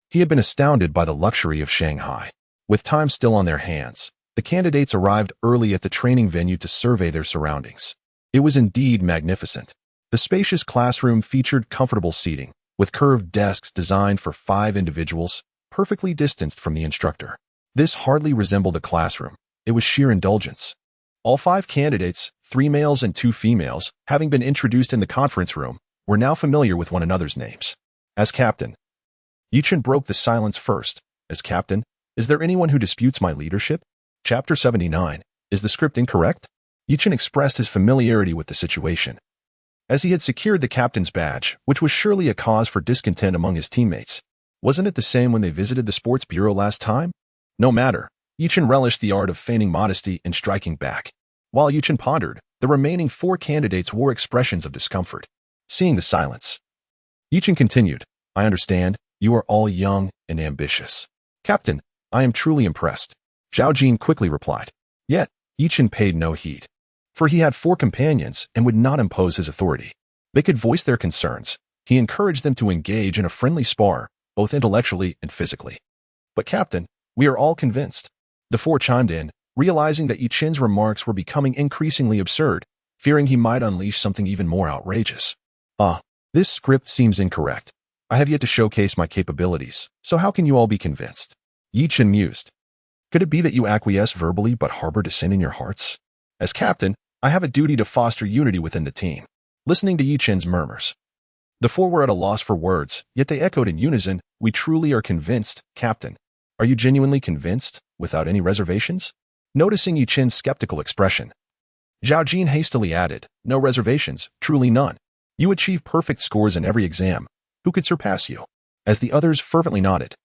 Speaker 1: he had been astounded by the luxury of Shanghai. With time still on their hands, the candidates arrived early at the training venue to survey their surroundings. It was indeed magnificent. The spacious classroom featured comfortable seating, with curved desks designed for 5 individuals, perfectly distanced from the instructor. This hardly resembled a classroom. It was sheer indulgence. All 5 candidates, 3 males and 2 females, having been introduced in the conference room, were now familiar with one another's names. As captain, Yi Chen broke the silence first. As captain, is there anyone who disputes my leadership? Chapter 79. Is the script incorrect? Yi Chen expressed his familiarity with the situation. As he had secured the captain's badge, which was surely a cause for discontent among his teammates. Wasn't it the same when they visited the sports bureau last time? No matter. Yi Chen relished the art of feigning modesty and striking back. While Yi Chen pondered, the remaining 4 candidates wore expressions of discomfort. Seeing the silence, Yi Chen continued, I understand, you are all young and ambitious. Captain, I am truly impressed. Zhao Jin quickly replied. Yet, Yi Chen paid no heed. For he had 4 companions and would not impose his authority. They could voice their concerns. He encouraged them to engage in a friendly spar, both intellectually and physically. But Captain, we are all convinced. The 4 chimed in, realizing that Yi Chen's remarks were becoming increasingly absurd, fearing he might unleash something even more outrageous. This script seems incorrect. I have yet to showcase my capabilities, so how can you all be convinced? Yi Chen mused. Could it be that you acquiesce verbally but harbor dissent in your hearts? As captain, I have a duty to foster unity within the team. Listening to Yi Chen's murmurs, the 4 were at a loss for words, yet they echoed in unison, we truly are convinced, Captain. Are you genuinely convinced, without any reservations? Noticing Yi Chen's skeptical expression, Zhao Jin hastily added, no reservations, truly none. You achieve perfect scores in every exam. Who could surpass you? As the others fervently nodded,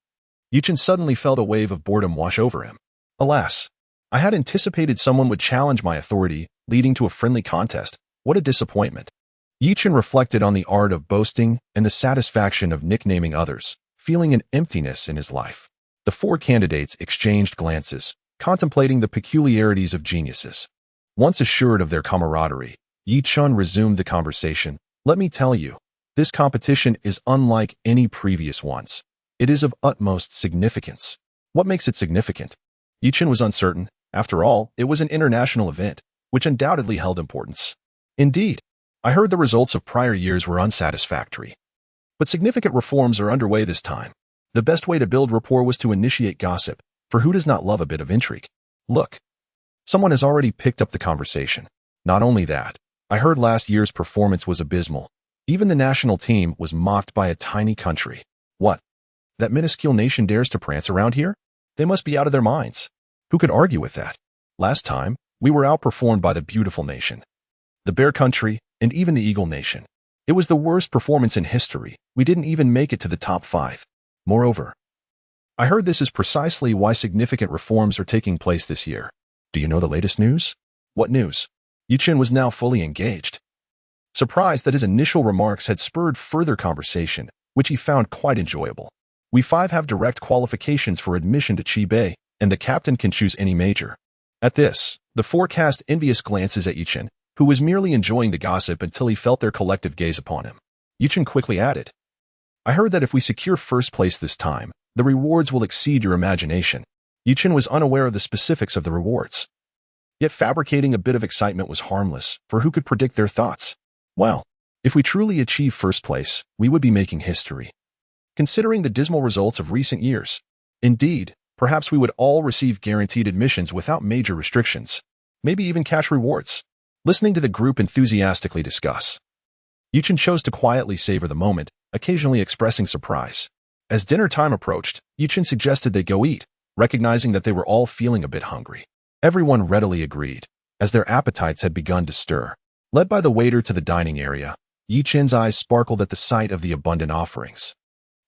Speaker 1: Yi Chen suddenly felt a wave of boredom wash over him. Alas, I had anticipated someone would challenge my authority, leading to a friendly contest. What a disappointment. Yi Chen reflected on the art of boasting and the satisfaction of nicknaming others, feeling an emptiness in his life. The 4 candidates exchanged glances, contemplating the peculiarities of geniuses. Once assured of their camaraderie, Yi Chen resumed the conversation. Let me tell you, this competition is unlike any previous ones. It is of utmost significance. What makes it significant? Yi Chen was uncertain. After all, it was an international event, which undoubtedly held importance. Indeed, I heard the results of prior years were unsatisfactory. But significant reforms are underway this time. The best way to build rapport was to initiate gossip, for who does not love a bit of intrigue? Look. Someone has already picked up the conversation. Not only that, I heard last year's performance was abysmal. Even the national team was mocked by a tiny country. What? That minuscule nation dares to prance around here? They must be out of their minds. Who could argue with that? Last time, we were outperformed by the beautiful nation, the bear country, and even the eagle nation. It was the worst performance in history. We didn't even make it to the top 5. Moreover, I heard this is precisely why significant reforms are taking place this year. Do you know the latest news? What news? Chen was now fully engaged. Surprised that his initial remarks had spurred further conversation, which he found quite enjoyable. We 5 have direct qualifications for admission to Chibei, and the captain can choose any major. At this, the 4 cast envious glances at Chen, who was merely enjoying the gossip until he felt their collective gaze upon him. Chen quickly added, I heard that if we secure first place this time, the rewards will exceed your imagination. Chen was unaware of the specifics of the rewards. Yet fabricating a bit of excitement was harmless, for who could predict their thoughts? Well, if we truly achieve first place, we would be making history. Considering the dismal results of recent years, indeed, perhaps we would all receive guaranteed admissions without major restrictions, maybe even cash rewards. Listening to the group enthusiastically discuss, Chen chose to quietly savor the moment, occasionally expressing surprise. As dinner time approached, Chen suggested they go eat, recognizing that they were all feeling a bit hungry. Everyone readily agreed, as their appetites had begun to stir. Led by the waiter to the dining area, Chen's eyes sparkled at the sight of the abundant offerings.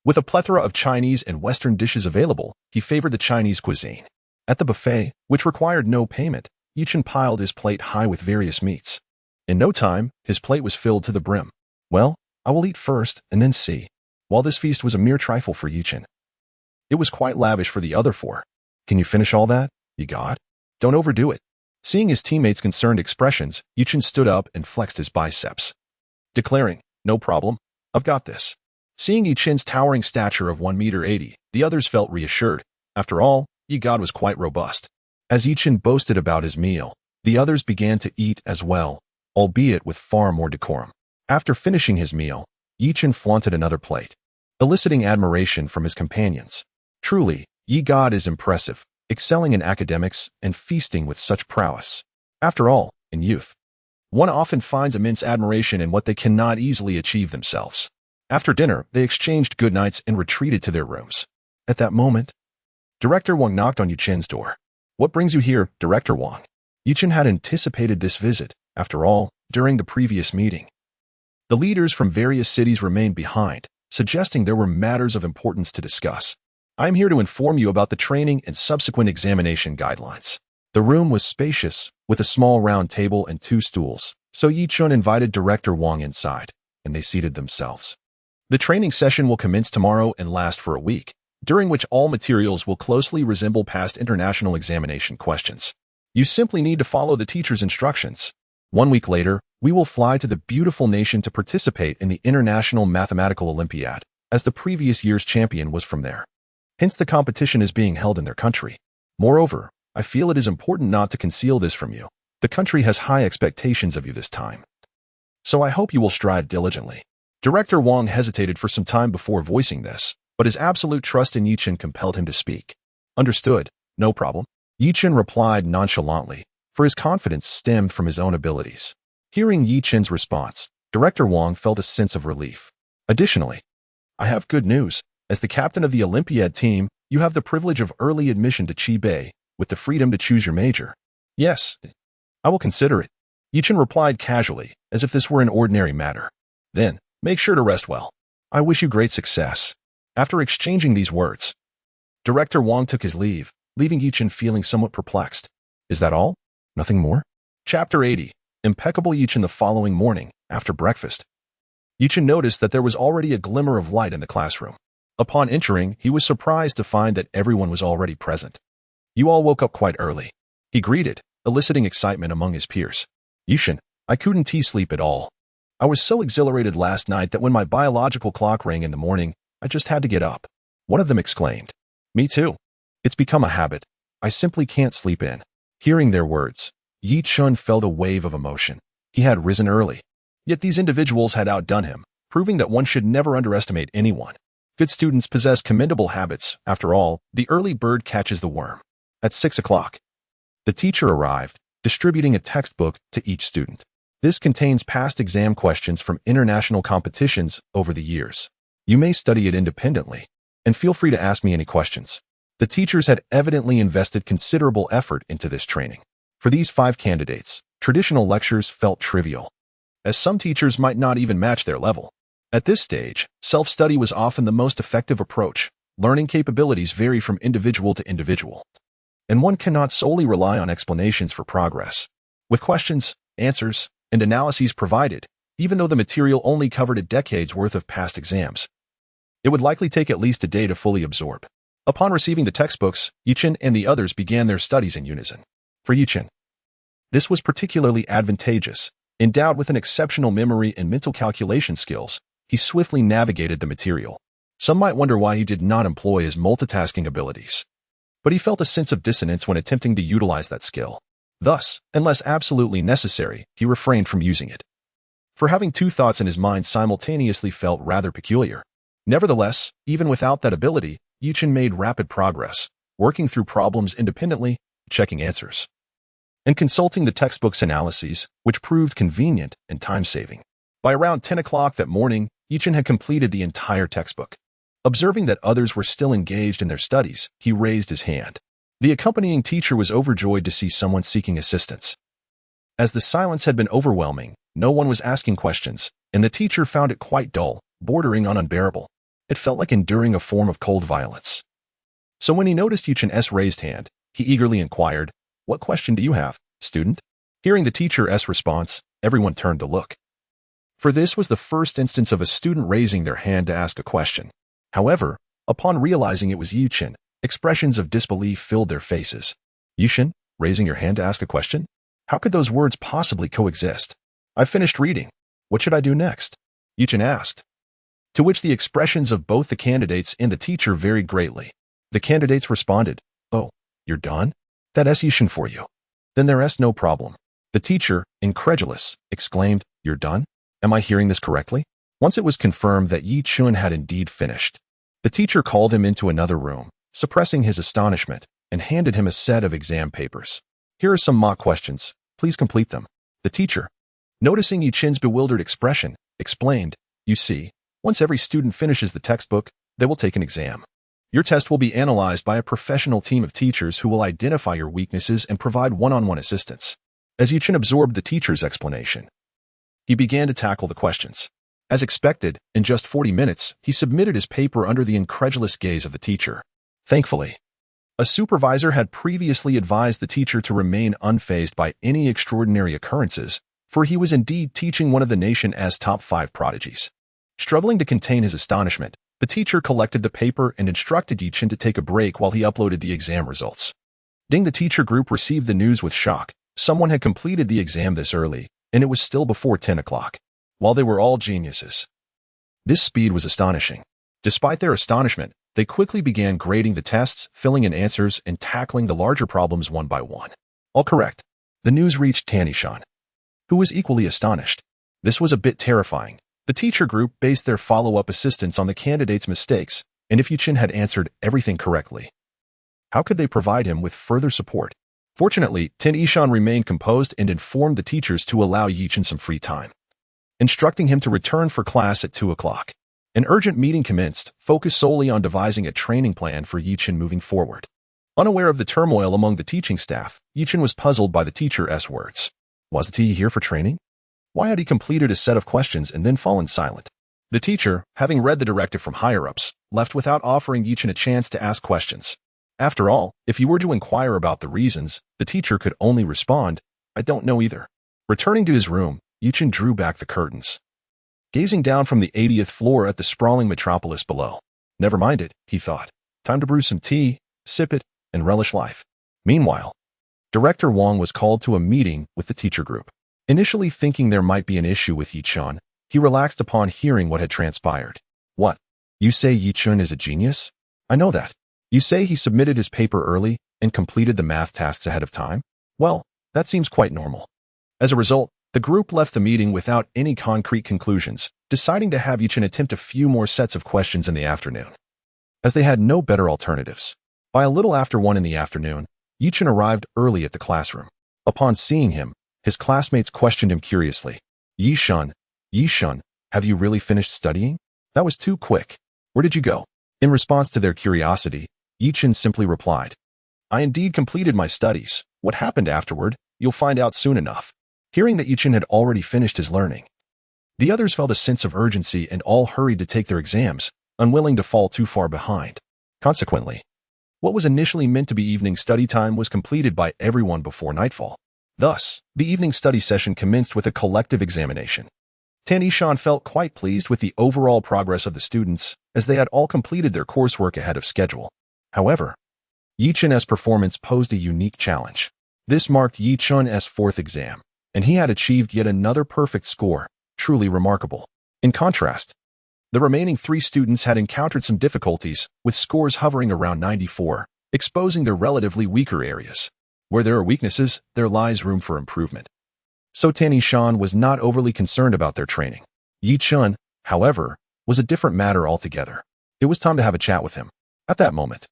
Speaker 1: With a plethora of Chinese and Western dishes available, he favored the Chinese cuisine. At the buffet, which required no payment, Chen piled his plate high with various meats. In no time, his plate was filled to the brim. Well, I will eat first and then see. While this feast was a mere trifle for Chen, it was quite lavish for the other 4. Can you finish all that, you god? Don't overdo it. Seeing his teammates' concerned expressions, Chen stood up and flexed his biceps, declaring, no problem, I've got this. Seeing Chen's towering stature of 1.80 meters, the others felt reassured. After all, god was quite robust. As Chen boasted about his meal, the others began to eat as well, albeit with far more decorum. After finishing his meal, Chen flaunted another plate, eliciting admiration from his companions. Truly, god is impressive, excelling in academics and feasting with such prowess. After all, in youth, one often finds immense admiration in what they cannot easily achieve themselves. After dinner, they exchanged goodnights and retreated to their rooms. At that moment, Director Wang knocked on Chen's door. What brings you here, Director Wang? Chen had anticipated this visit. After all, during the previous meeting, the leaders from various cities remained behind, suggesting there were matters of importance to discuss. I am here to inform you about the training and subsequent examination guidelines. The room was spacious, with a small round table and 2 stools, so Chen invited Director Wang inside, and they seated themselves. The training session will commence tomorrow and last for a week, during which all materials will closely resemble past international examination questions. You simply need to follow the teacher's instructions. 1 week later, we will fly to the beautiful nation to participate in the International Mathematical Olympiad, as the previous year's champion was from there. Hence the competition is being held in their country. Moreover, I feel it is important not to conceal this from you. The country has high expectations of you this time. So I hope you will strive diligently. Director Wang hesitated for some time before voicing this, but his absolute trust in Chen compelled him to speak. Understood, no problem. Chen replied nonchalantly, for his confidence stemmed from his own abilities. Hearing Chen's response, Director Wang felt a sense of relief. Additionally, I have good news. As the captain of the Olympiad team, you have the privilege of early admission to Chibei, with the freedom to choose your major. Yes, I will consider it. Chen replied casually, as if this were an ordinary matter. Then, make sure to rest well. I wish you great success. After exchanging these words, Director Wang took his leave, leaving Chen feeling somewhat perplexed. Is that all? Nothing more? Chapter 80. Impeccable Chen. The following morning, after breakfast, Chen noticed that there was already a glimmer of light in the classroom. Upon entering, he was surprised to find that everyone was already present. You all woke up quite early, he greeted, eliciting excitement among his peers. Chen, I couldn't sleep at all. I was so exhilarated last night that when my biological clock rang in the morning, I just had to get up. One of them exclaimed. Me too. It's become a habit. I simply can't sleep in. Hearing their words, Chen felt a wave of emotion. He had risen early. Yet these individuals had outdone him, proving that one should never underestimate anyone. Good students possess commendable habits. After all, the early bird catches the worm. At 6 o'clock, The teacher arrived, distributing a textbook to each student. This contains past exam questions from international competitions over the years. You may study it independently, and feel free to ask me any questions. The teachers had evidently invested considerable effort into this training. For these 5 candidates, traditional lectures felt trivial, as some teachers might not even match their level. At this stage, self-study was often the most effective approach. Learning capabilities vary from individual to individual, and one cannot solely rely on explanations for progress. With questions, answers, and analyses provided, even though the material only covered a decade's worth of past exams, it would likely take at least a day to fully absorb. Upon receiving the textbooks, Chen and the others began their studies in unison. For Chen, this was particularly advantageous. Endowed with an exceptional memory and mental calculation skills, he swiftly navigated the material. Some might wonder why he did not employ his multitasking abilities, but he felt a sense of dissonance when attempting to utilize that skill. Thus, unless absolutely necessary, he refrained from using it. For having 2 thoughts in his mind simultaneously felt rather peculiar. Nevertheless, even without that ability, Chen made rapid progress, working through problems independently, checking answers, and consulting the textbook's analyses, which proved convenient and time-saving. By around 10 o'clock that morning, Chen had completed the entire textbook. Observing that others were still engaged in their studies, he raised his hand. The accompanying teacher was overjoyed to see someone seeking assistance. As the silence had been overwhelming, no one was asking questions, and the teacher found it quite dull, bordering on unbearable. It felt like enduring a form of cold violence. So when he noticed Chen's raised hand, he eagerly inquired, "What question do you have, student?" Hearing the teacher's response, everyone turned to look. For this was the first instance of a student raising their hand to ask a question. However, upon realizing it was Chen, expressions of disbelief filled their faces. "Chen, raising your hand to ask a question? How could those words possibly coexist? I've finished reading. What should I do next?" Chen asked. To which the expressions of both the candidates and the teacher varied greatly. The candidates responded, "Oh, you're done? That's Chen for you. Then there's no problem." The teacher, incredulous, exclaimed, "You're done? Am I hearing this correctly?" Once it was confirmed that Chen had indeed finished, the teacher called him into another room, suppressing his astonishment, and handed him a set of exam papers. "Here are some mock questions. Please complete them." The teacher, noticing Chen's bewildered expression, explained, "You see, once every student finishes the textbook, they will take an exam. Your test will be analyzed by a professional team of teachers who will identify your weaknesses and provide one-on-one assistance." As Chen absorbed the teacher's explanation, he began to tackle the questions. As expected, in just 40 minutes, he submitted his paper under the incredulous gaze of the teacher. Thankfully, a supervisor had previously advised the teacher to remain unfazed by any extraordinary occurrences, for he was indeed teaching one of the nation's top 5 prodigies. Struggling to contain his astonishment, the teacher collected the paper and instructed Chen to take a break while he uploaded the exam results. The teacher group received the news with shock. Someone had completed the exam this early, and it was still before 10 o'clock. While they were all geniuses, this speed was astonishing. Despite their astonishment, they quickly began grading the tests, filling in answers, and tackling the larger problems one by one. All correct. The news reached Tanishan, who was equally astonished. This was a bit terrifying. The teacher group based their follow-up assistance on the candidate's mistakes, and if Chen had answered everything correctly, how could they provide him with further support? Fortunately, Tanishan remained composed and informed the teachers to allow Chen some free time, instructing him to return for class at 2 o'clock. An urgent meeting commenced, focused solely on devising a training plan for Chen moving forward. Unaware of the turmoil among the teaching staff, Chen was puzzled by the teacher's words. Wasn't he here for training? Why had he completed a set of questions and then fallen silent? The teacher, having read the directive from higher-ups, left without offering Chen a chance to ask questions. After all, if he were to inquire about the reasons, the teacher could only respond, "I don't know either." Returning to his room, Chen drew back the curtains, gazing down from the 80th floor at the sprawling metropolis below. Never mind it, he thought. Time to brew some tea, sip it, and relish life. Meanwhile, Director Wang was called to a meeting with the teacher group. Initially thinking there might be an issue with Chen, he relaxed upon hearing what had transpired. "What? You say Chen is a genius? I know that. You say he submitted his paper early and completed the math tasks ahead of time? Well, that seems quite normal." As a result, the group left the meeting without any concrete conclusions, deciding to have Chen attempt a few more sets of questions in the afternoon, as they had no better alternatives. By a little after 1 in the afternoon, Chen arrived early at the classroom. Upon seeing him, his classmates questioned him curiously. Yi-shun, have you really finished studying? That was too quick. Where did you go? In response to their curiosity, Chen simply replied, I indeed completed my studies. What happened afterward, you'll find out soon enough. Hearing that Chen had already finished his learning, the others felt a sense of urgency and all hurried to take their exams, unwilling to fall too far behind. Consequently, what was initially meant to be evening study time was completed by everyone before nightfall. Thus, the evening study session commenced with a collective examination. Tanishan felt quite pleased with the overall progress of the students, as they had all completed their coursework ahead of schedule. However, Yi-Chen's performance posed a unique challenge. This marked Yi-Chen's fourth exam, and he had achieved yet another perfect score, truly remarkable. In contrast, the remaining 3 students had encountered some difficulties, with scores hovering around 94, exposing their relatively weaker areas. Where there are weaknesses, there lies room for improvement. So Tanishan was not overly concerned about their training. Yi-Chen, however, was a different matter altogether. It was time to have a chat with him. At that moment,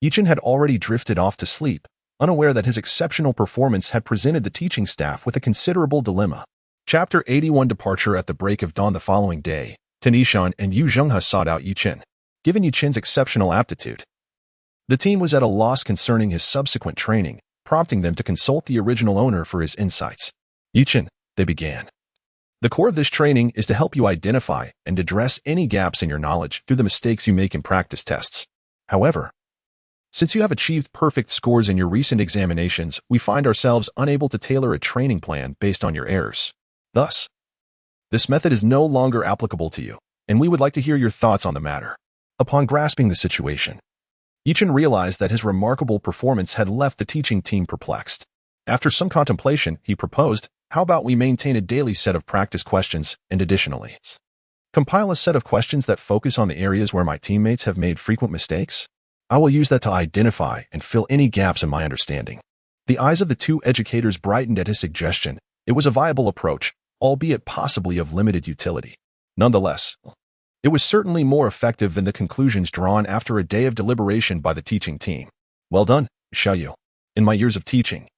Speaker 1: Yi-Chen had already drifted off to sleep, unaware that his exceptional performance had presented the teaching staff with a considerable dilemma. Chapter 81 Departure at the break of dawn the following day, Tanishan and Yu Zhenghe sought out Yi-Chen. Given Yi-Chen's exceptional aptitude, the team was at a loss concerning his subsequent training, prompting them to consult the original owner for his insights. Yi-Chen, they began. The core of this training is to help you identify and address any gaps in your knowledge through the mistakes you make in practice tests. However, since you have achieved perfect scores in your recent examinations, we find ourselves unable to tailor a training plan based on your errors. Thus, this method is no longer applicable to you, and we would like to hear your thoughts on the matter. Upon grasping the situation, Yi-Chen realized that his remarkable performance had left the teaching team perplexed. After some contemplation, he proposed, how about we maintain a daily set of practice questions and additionally, compile a set of questions that focus on the areas where my teammates have made frequent mistakes? I will use that to identify and fill any gaps in my understanding. The eyes of the 2 educators brightened at his suggestion. It was a viable approach, albeit possibly of limited utility. Nonetheless, it was certainly more effective than the conclusions drawn after a day of deliberation by the teaching team. Well done, Xiaoyu. In my years of teaching,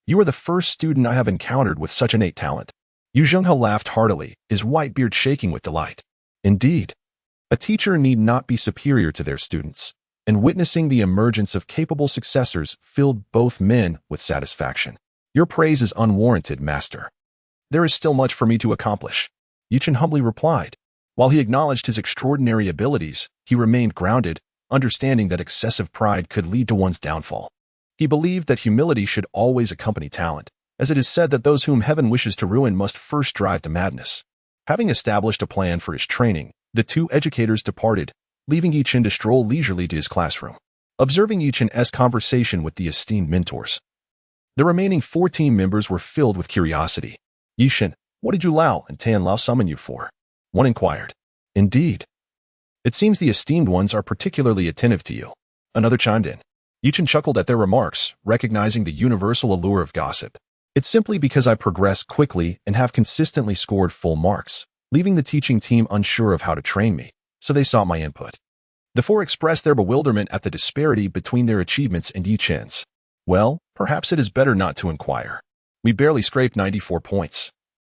Speaker 1: you are the first student I have encountered with such innate talent. Yu Zhenghe laughed heartily, his white beard shaking with delight. Indeed, a teacher need not be superior to their students, and witnessing the emergence of capable successors filled both men with satisfaction. Your praise is unwarranted, master. There is still much for me to accomplish, Yi-Chen humbly replied. While he acknowledged his extraordinary abilities, he remained grounded, understanding that excessive pride could lead to one's downfall. He believed that humility should always accompany talent, as it is said that those whom heaven wishes to ruin must first drive to madness. Having established a plan for his training, the 2 educators departed, leaving Yi-Chen to stroll leisurely to his classroom. Observing Yi-Chen's conversation with the esteemed mentors, the remaining 4 team members were filled with curiosity. Yi-Chen, what did Yu Lao and Tan Lao summon you for? One inquired. Indeed. It seems the esteemed ones are particularly attentive to you. Another chimed in. Yi-Chen chuckled at their remarks, recognizing the universal allure of gossip. It's simply because I progress quickly and have consistently scored full marks, leaving the teaching team unsure of how to train me, so they sought my input. The 4 expressed their bewilderment at the disparity between their achievements and Yi-Chen's. Well, perhaps it is better not to inquire. We barely scraped 94 points.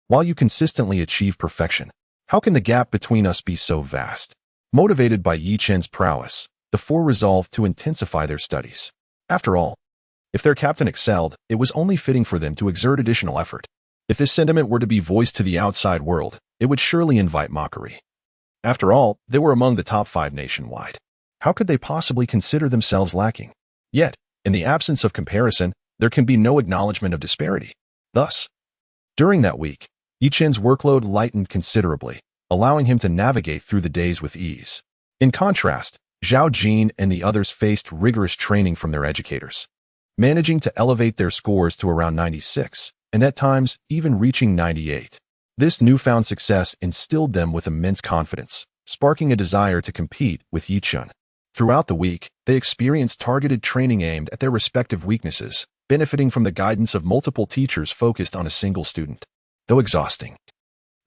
Speaker 1: While you consistently achieve perfection, how can the gap between us be so vast? Motivated by Yi-Chen's prowess, the 4 resolved to intensify their studies. After all, if their captain excelled, it was only fitting for them to exert additional effort. If this sentiment were to be voiced to the outside world, it would surely invite mockery. After all, they were among the top 5 nationwide. How could they possibly consider themselves lacking? Yet, in the absence of comparison, there can be no acknowledgement of disparity. Thus, during that week, Yi-Chen's workload lightened considerably, allowing him to navigate through the days with ease. In contrast, Zhao Jin and the others faced rigorous training from their educators, managing to elevate their scores to around 96, and at times even reaching 98. This newfound success instilled them with immense confidence, sparking a desire to compete with Yi-Chen. Throughout the week, they experienced targeted training aimed at their respective weaknesses, benefiting from the guidance of multiple teachers focused on a single student. Though exhausting,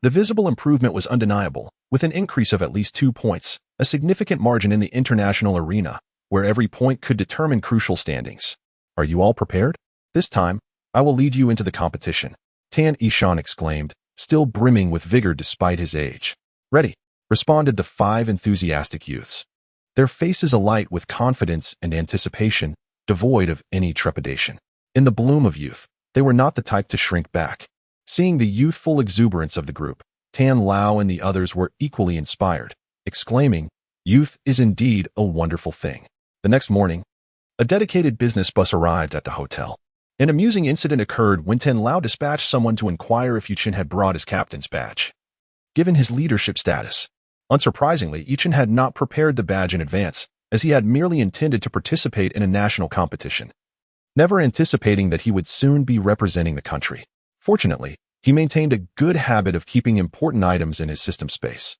Speaker 1: the visible improvement was undeniable, with an increase of at least 2 points, a significant margin in the international arena, where every point could determine crucial standings. Are you all prepared? This time, I will lead you into the competition, Tan Ishan exclaimed, still brimming with vigor despite his age. Ready, responded the 5 enthusiastic youths, their faces alight with confidence and anticipation, devoid of any trepidation. In the bloom of youth, they were not the type to shrink back. Seeing the youthful exuberance of the group, Tan Lao and the others were equally inspired, exclaiming, "Youth is indeed a wonderful thing." The next morning, a dedicated business bus arrived at the hotel. An amusing incident occurred when Tan Lao dispatched someone to inquire if Chen had brought his captain's badge. Given his leadership status, unsurprisingly, Chen had not prepared the badge in advance, as he had merely intended to participate in a national competition, never anticipating that he would soon be representing the country. Fortunately, he maintained a good habit of keeping important items in his system space,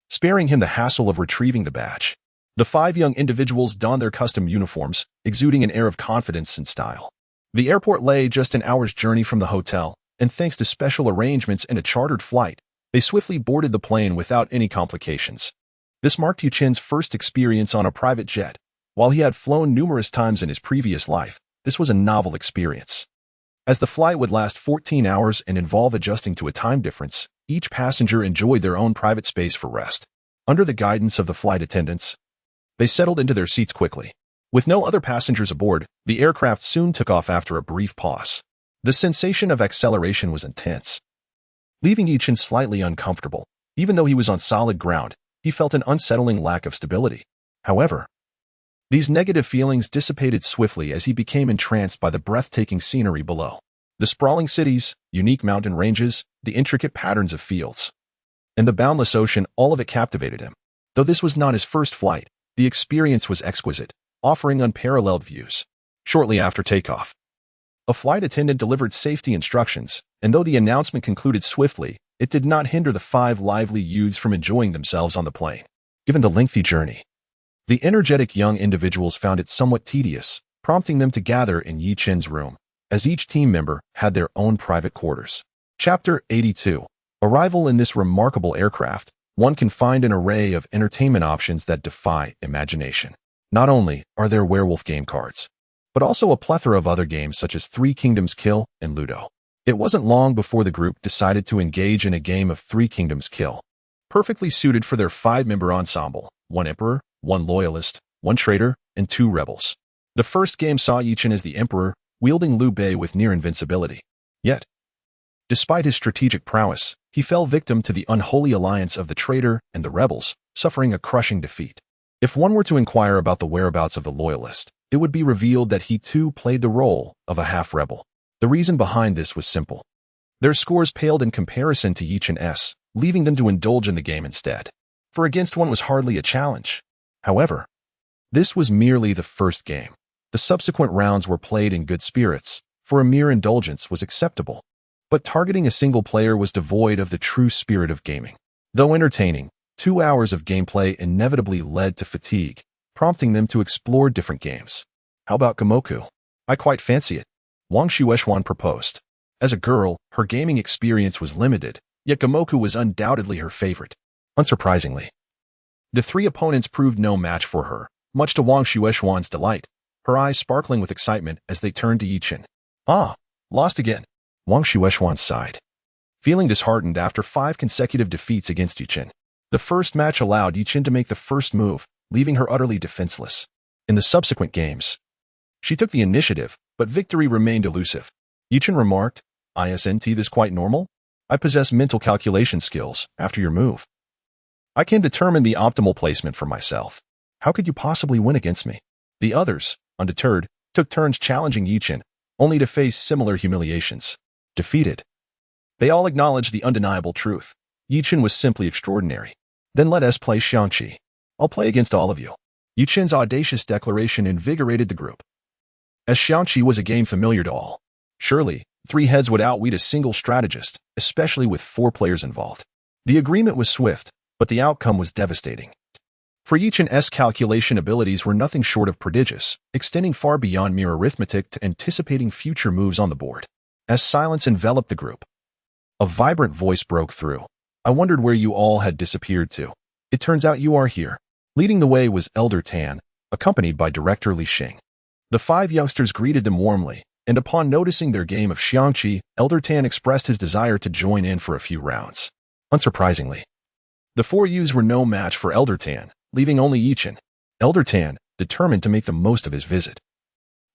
Speaker 1: sparing him the hassle of retrieving the badge. The 5 young individuals donned their custom uniforms, exuding an air of confidence and style. The airport lay just an hour's journey from the hotel, and thanks to special arrangements and a chartered flight, they swiftly boarded the plane without any complications. This marked Chen's first experience on a private jet. While he had flown numerous times in his previous life, this was a novel experience. As the flight would last 14 hours and involve adjusting to a time difference, each passenger enjoyed their own private space for rest. Under the guidance of the flight attendants, they settled into their seats quickly. With no other passengers aboard, the aircraft soon took off after a brief pause. The sensation of acceleration was intense, leaving Chen slightly uncomfortable. Even though he was on solid ground, he felt an unsettling lack of stability. However, these negative feelings dissipated swiftly as he became entranced by the breathtaking scenery below. The sprawling cities, unique mountain ranges, the intricate patterns of fields, and the boundless ocean, all of it captivated him. Though this was not his first flight, the experience was exquisite, offering unparalleled views. Shortly after takeoff, a flight attendant delivered safety instructions, and though the announcement concluded swiftly, it did not hinder the 5 lively youths from enjoying themselves on the plane. Given the lengthy journey, the energetic young individuals found it somewhat tedious, prompting them to gather in Chen's room, as each team member had their own private quarters. Chapter 82. Arrival in this remarkable aircraft, one can find an array of entertainment options that defy imagination. Not only are there werewolf game cards, but also a plethora of other games such as Three Kingdoms Kill and Ludo. It wasn't long before the group decided to engage in a game of Three Kingdoms Kill, perfectly suited for their 5-member ensemble: 1 emperor, 1 loyalist, 1 traitor, and 2 rebels. The first game saw Chen as the emperor, wielding Liu Bei with near invincibility. Yet, despite his strategic prowess, he fell victim to the unholy alliance of the traitor and the rebels, suffering a crushing defeat. If one were to inquire about the whereabouts of the loyalist, it would be revealed that he too played the role of a half-rebel. The reason behind this was simple. Their scores paled in comparison to Chen's, leaving them to indulge in the game instead. For against one was hardly a challenge. However, this was merely the first game. The subsequent rounds were played in good spirits, for a mere indulgence was acceptable. But targeting a single player was devoid of the true spirit of gaming. Though entertaining, 2 hours of gameplay inevitably led to fatigue, prompting them to explore different games. How about Gamoku? I quite fancy it, Wang Shueishuan proposed. As a girl, her gaming experience was limited, yet Gamoku was undoubtedly her favorite. Unsurprisingly, the 3 opponents proved no match for her, much to Wang Shueishuan's delight, her eyes sparkling with excitement as they turned to Chen. "Ah, lost again," Wang Shueishuan sighed, feeling disheartened after 5 consecutive defeats against Chen. The first match allowed Chen to make the first move, leaving her utterly defenseless. In the subsequent games, she took the initiative, but victory remained elusive. Chen remarked, "Isn't this quite normal? I possess mental calculation skills after your move. I can determine the optimal placement for myself. How could you possibly win against me?" The others, undeterred, took turns challenging Chen, only to face similar humiliations. Defeated, they all acknowledged the undeniable truth. Chen was simply extraordinary. "Then let us play Xiangqi. I'll play against all of you." Chen's audacious declaration invigorated the group, as Xiangqi was a game familiar to all. Surely, 3 heads would outwit a single strategist, especially with 4 players involved. The agreement was swift, but the outcome was devastating. For Chen's calculation abilities were nothing short of prodigious, extending far beyond mere arithmetic to anticipating future moves on the board. As silence enveloped the group, a vibrant voice broke through. "I wondered where you all had disappeared to. It turns out you are here." Leading the way was Elder Tan, accompanied by Director Li Xing. The 5 youngsters greeted them warmly, and upon noticing their game of xiangqi, Elder Tan expressed his desire to join in for a few rounds. Unsurprisingly, the 4 youths were no match for Elder Tan, leaving only Chen. Elder Tan, determined to make the most of his visit,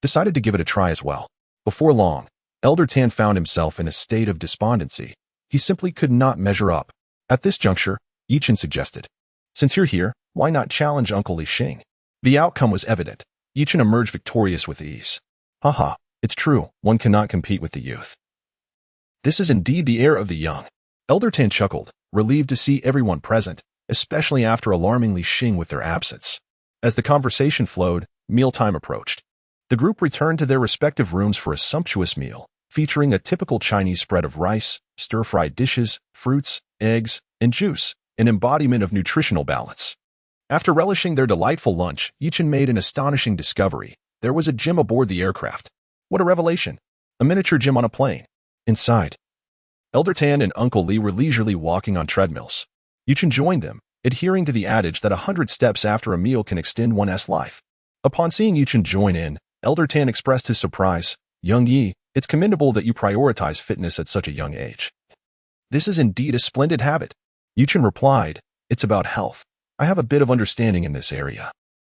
Speaker 1: decided to give it a try as well. Before long, Elder Tan found himself in a state of despondency. He simply could not measure up. At this juncture, Chen suggested, "Since you're here, why not challenge Uncle Li Xing?" The outcome was evident. Chen emerged victorious with ease. Haha, it's true, one cannot compete with the youth. This is indeed the heir of the young. Elder Tan chuckled, relieved to see everyone present, especially after alarming Li Xing with their absence. As the conversation flowed, mealtime approached. The group returned to their respective rooms for a sumptuous meal, featuring a typical Chinese spread of rice, stir-fried dishes, fruits, eggs, and juice, an embodiment of nutritional balance. After relishing their delightful lunch, Chen made an astonishing discovery. There was a gym aboard the aircraft. What a revelation! A miniature gym on a plane. Inside, Elder Tan and Uncle Li were leisurely walking on treadmills. Chen joined them, adhering to the adage that 100 steps after a meal can extend one's life. Upon seeing Chen join in, Elder Tan expressed his surprise. "Young Yi, it's commendable that you prioritize fitness at such a young age. This is indeed a splendid habit." Chen replied, "It's about health. I have a bit of understanding in this area."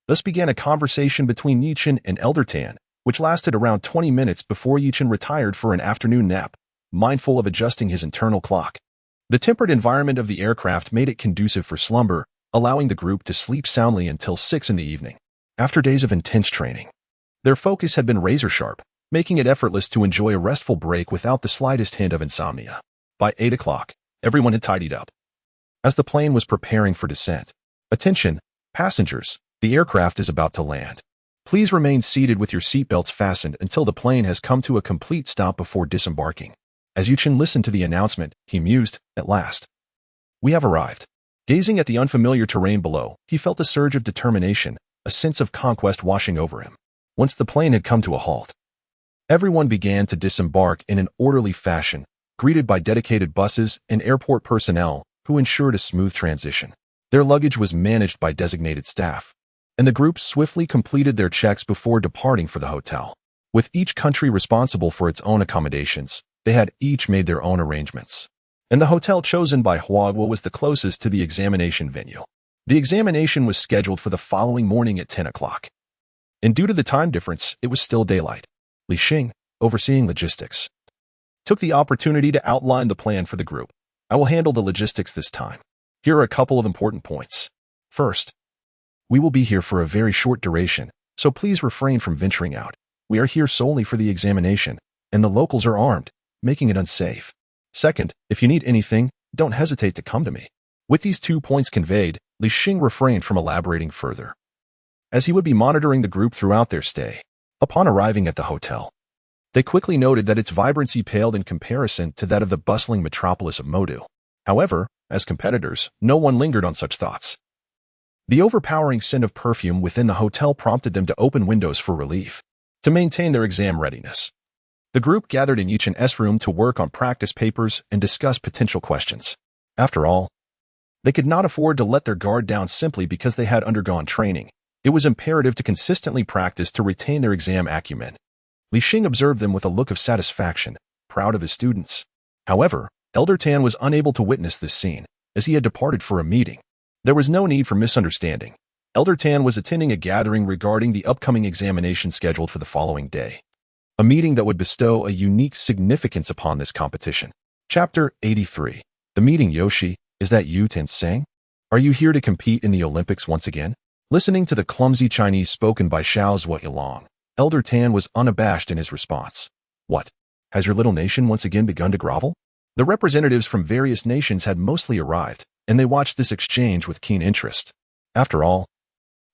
Speaker 1: Thus began a conversation between Chen and Elder Tan, which lasted around 20 minutes before Chen retired for an afternoon nap, mindful of adjusting his internal clock. The tempered environment of the aircraft made it conducive for slumber, allowing the group to sleep soundly until 6 in the evening. After days of intense training, their focus had been razor-sharp, making it effortless to enjoy a restful break without the slightest hint of insomnia. By 8 o'clock, everyone had tidied up. As the plane was preparing for descent, "Attention, passengers, the aircraft is about to land. Please remain seated with your seatbelts fastened until the plane has come to a complete stop before disembarking." As Chen listened to the announcement, he mused, "At last, we have arrived." Gazing at the unfamiliar terrain below, he felt a surge of determination, a sense of conquest washing over him. Once the plane had come to a halt, everyone began to disembark in an orderly fashion, greeted by dedicated buses and airport personnel who ensured a smooth transition. Their luggage was managed by designated staff, and the group swiftly completed their checks before departing for the hotel. With each country responsible for its own accommodations, they had each made their own arrangements. And the hotel chosen by Huagua was the closest to the examination venue. The examination was scheduled for the following morning at 10 o'clock. And due to the time difference, it was still daylight. Li Xing, overseeing logistics, took the opportunity to outline the plan for the group. "I will handle the logistics this time. Here are a couple of important points. First, we will be here for a very short duration, so please refrain from venturing out. We are here solely for the examination, and the locals are armed, making it unsafe. Second, if you need anything, don't hesitate to come to me." With these 2 points conveyed, Li Xing refrained from elaborating further, as he would be monitoring the group throughout their stay. Upon arriving at the hotel, they quickly noted that its vibrancy paled in comparison to that of the bustling metropolis of Modu. However, as competitors, no one lingered on such thoughts. The overpowering scent of perfume within the hotel prompted them to open windows for relief, to maintain their exam readiness. The group gathered in Chen's room to work on practice papers and discuss potential questions. After all, they could not afford to let their guard down simply because they had undergone training. It was imperative to consistently practice to retain their exam acumen. Li Xing observed them with a look of satisfaction, proud of his students. However, Elder Tan was unable to witness this scene, as he had departed for a meeting. There was no need for misunderstanding. Elder Tan was attending a gathering regarding the upcoming examination scheduled for the following day, a meeting that would bestow a unique significance upon this competition. Chapter 83. The meeting. "Yoshi, is that you, Tensang? Are you here to compete in the Olympics once again?" Listening to the clumsy Chinese spoken by Xiao Zuoyilong, Elder Tan was unabashed in his response. "What? Has your little nation once again begun to grovel?" The representatives from various nations had mostly arrived, and they watched this exchange with keen interest. After all,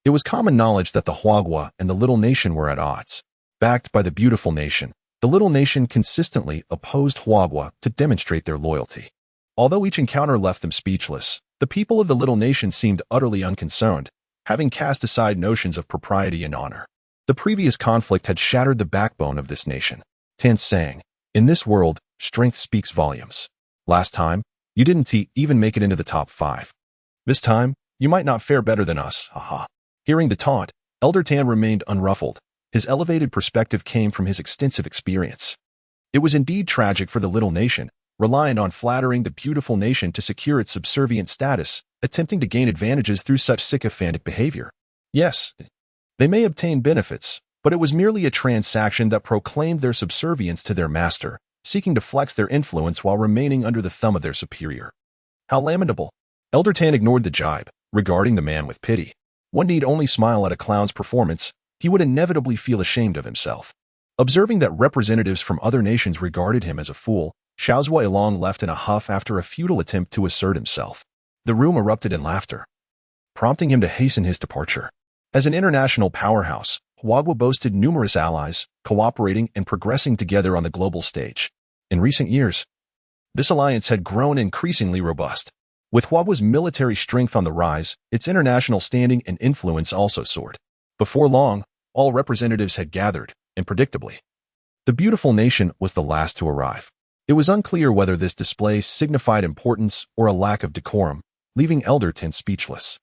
Speaker 1: it was common knowledge that the Huagua and the little nation were at odds. Backed by the beautiful nation, the little nation consistently opposed Huagua to demonstrate their loyalty. Although each encounter left them speechless, the people of the little nation seemed utterly unconcerned, having cast aside notions of propriety and honor. The previous conflict had shattered the backbone of this nation. Tan sang, "In this world, strength speaks volumes. Last time, you didn't even make it into the top 5. This time, you might not fare better than us, haha." Hearing the taunt, Elder Tan remained unruffled, His elevated perspective came from his extensive experience. It was indeed tragic for the little nation, reliant on flattering the beautiful nation to secure its subservient status, attempting to gain advantages through such sycophantic behavior. Yes, they may obtain benefits, but it was merely a transaction that proclaimed their subservience to their master, seeking to flex their influence while remaining under the thumb of their superior. How lamentable! Elder Tan ignored the jibe, regarding the man with pity. One need only smile at a clown's performance, he would inevitably feel ashamed of himself. Observing that representatives from other nations regarded him as a fool, Xiao Zuoyilong left in a huff after a futile attempt to assert himself. The room erupted in laughter, prompting him to hasten his departure. As an international powerhouse, Huagua boasted numerous allies, cooperating and progressing together on the global stage. In recent years, this alliance had grown increasingly robust. With Huagua's military strength on the rise, its international standing and influence also soared. Before long, all representatives had gathered, and predictably, the beautiful nation was the last to arrive. It was unclear whether this display signified importance or a lack of decorum, leaving Elder Tan speechless.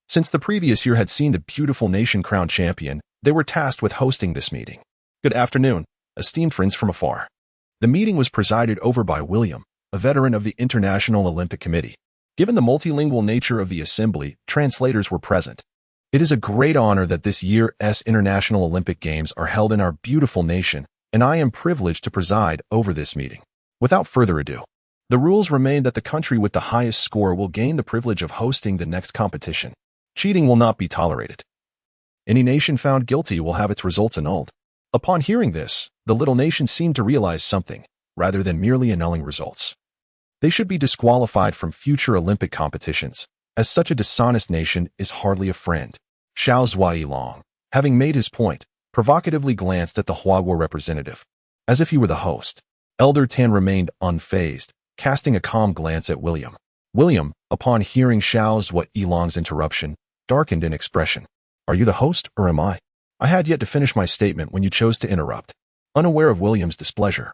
Speaker 1: Since the previous year had seen the beautiful nation crowned champion, they were tasked with hosting this meeting. Good afternoon, esteemed friends from afar. The meeting was presided over by William, a veteran of the International Olympic Committee. Given the multilingual nature of the assembly, translators were present. It is a great honor that this year's International Olympic Games are held in our beautiful nation, and I am privileged to preside over this meeting. Without further ado, the rules remain that the country with the highest score will gain the privilege of hosting the next competition. Cheating will not be tolerated. Any nation found guilty will have its results annulled. Upon hearing this, the little nation seemed to realize something, rather than merely annulling results. They should be disqualified from future Olympic competitions, as such a dishonest nation is hardly a friend. Xiao Zuoyilong, having made his point, provocatively glanced at the Huagua representative, as if he were the host. Elder Tan remained unfazed, casting a calm glance at William. William, upon hearing Xiao Zuoyilong's interruption, darkened in expression. Are you the host, or am I? I had yet to finish my statement when you chose to interrupt. Unaware of William's displeasure,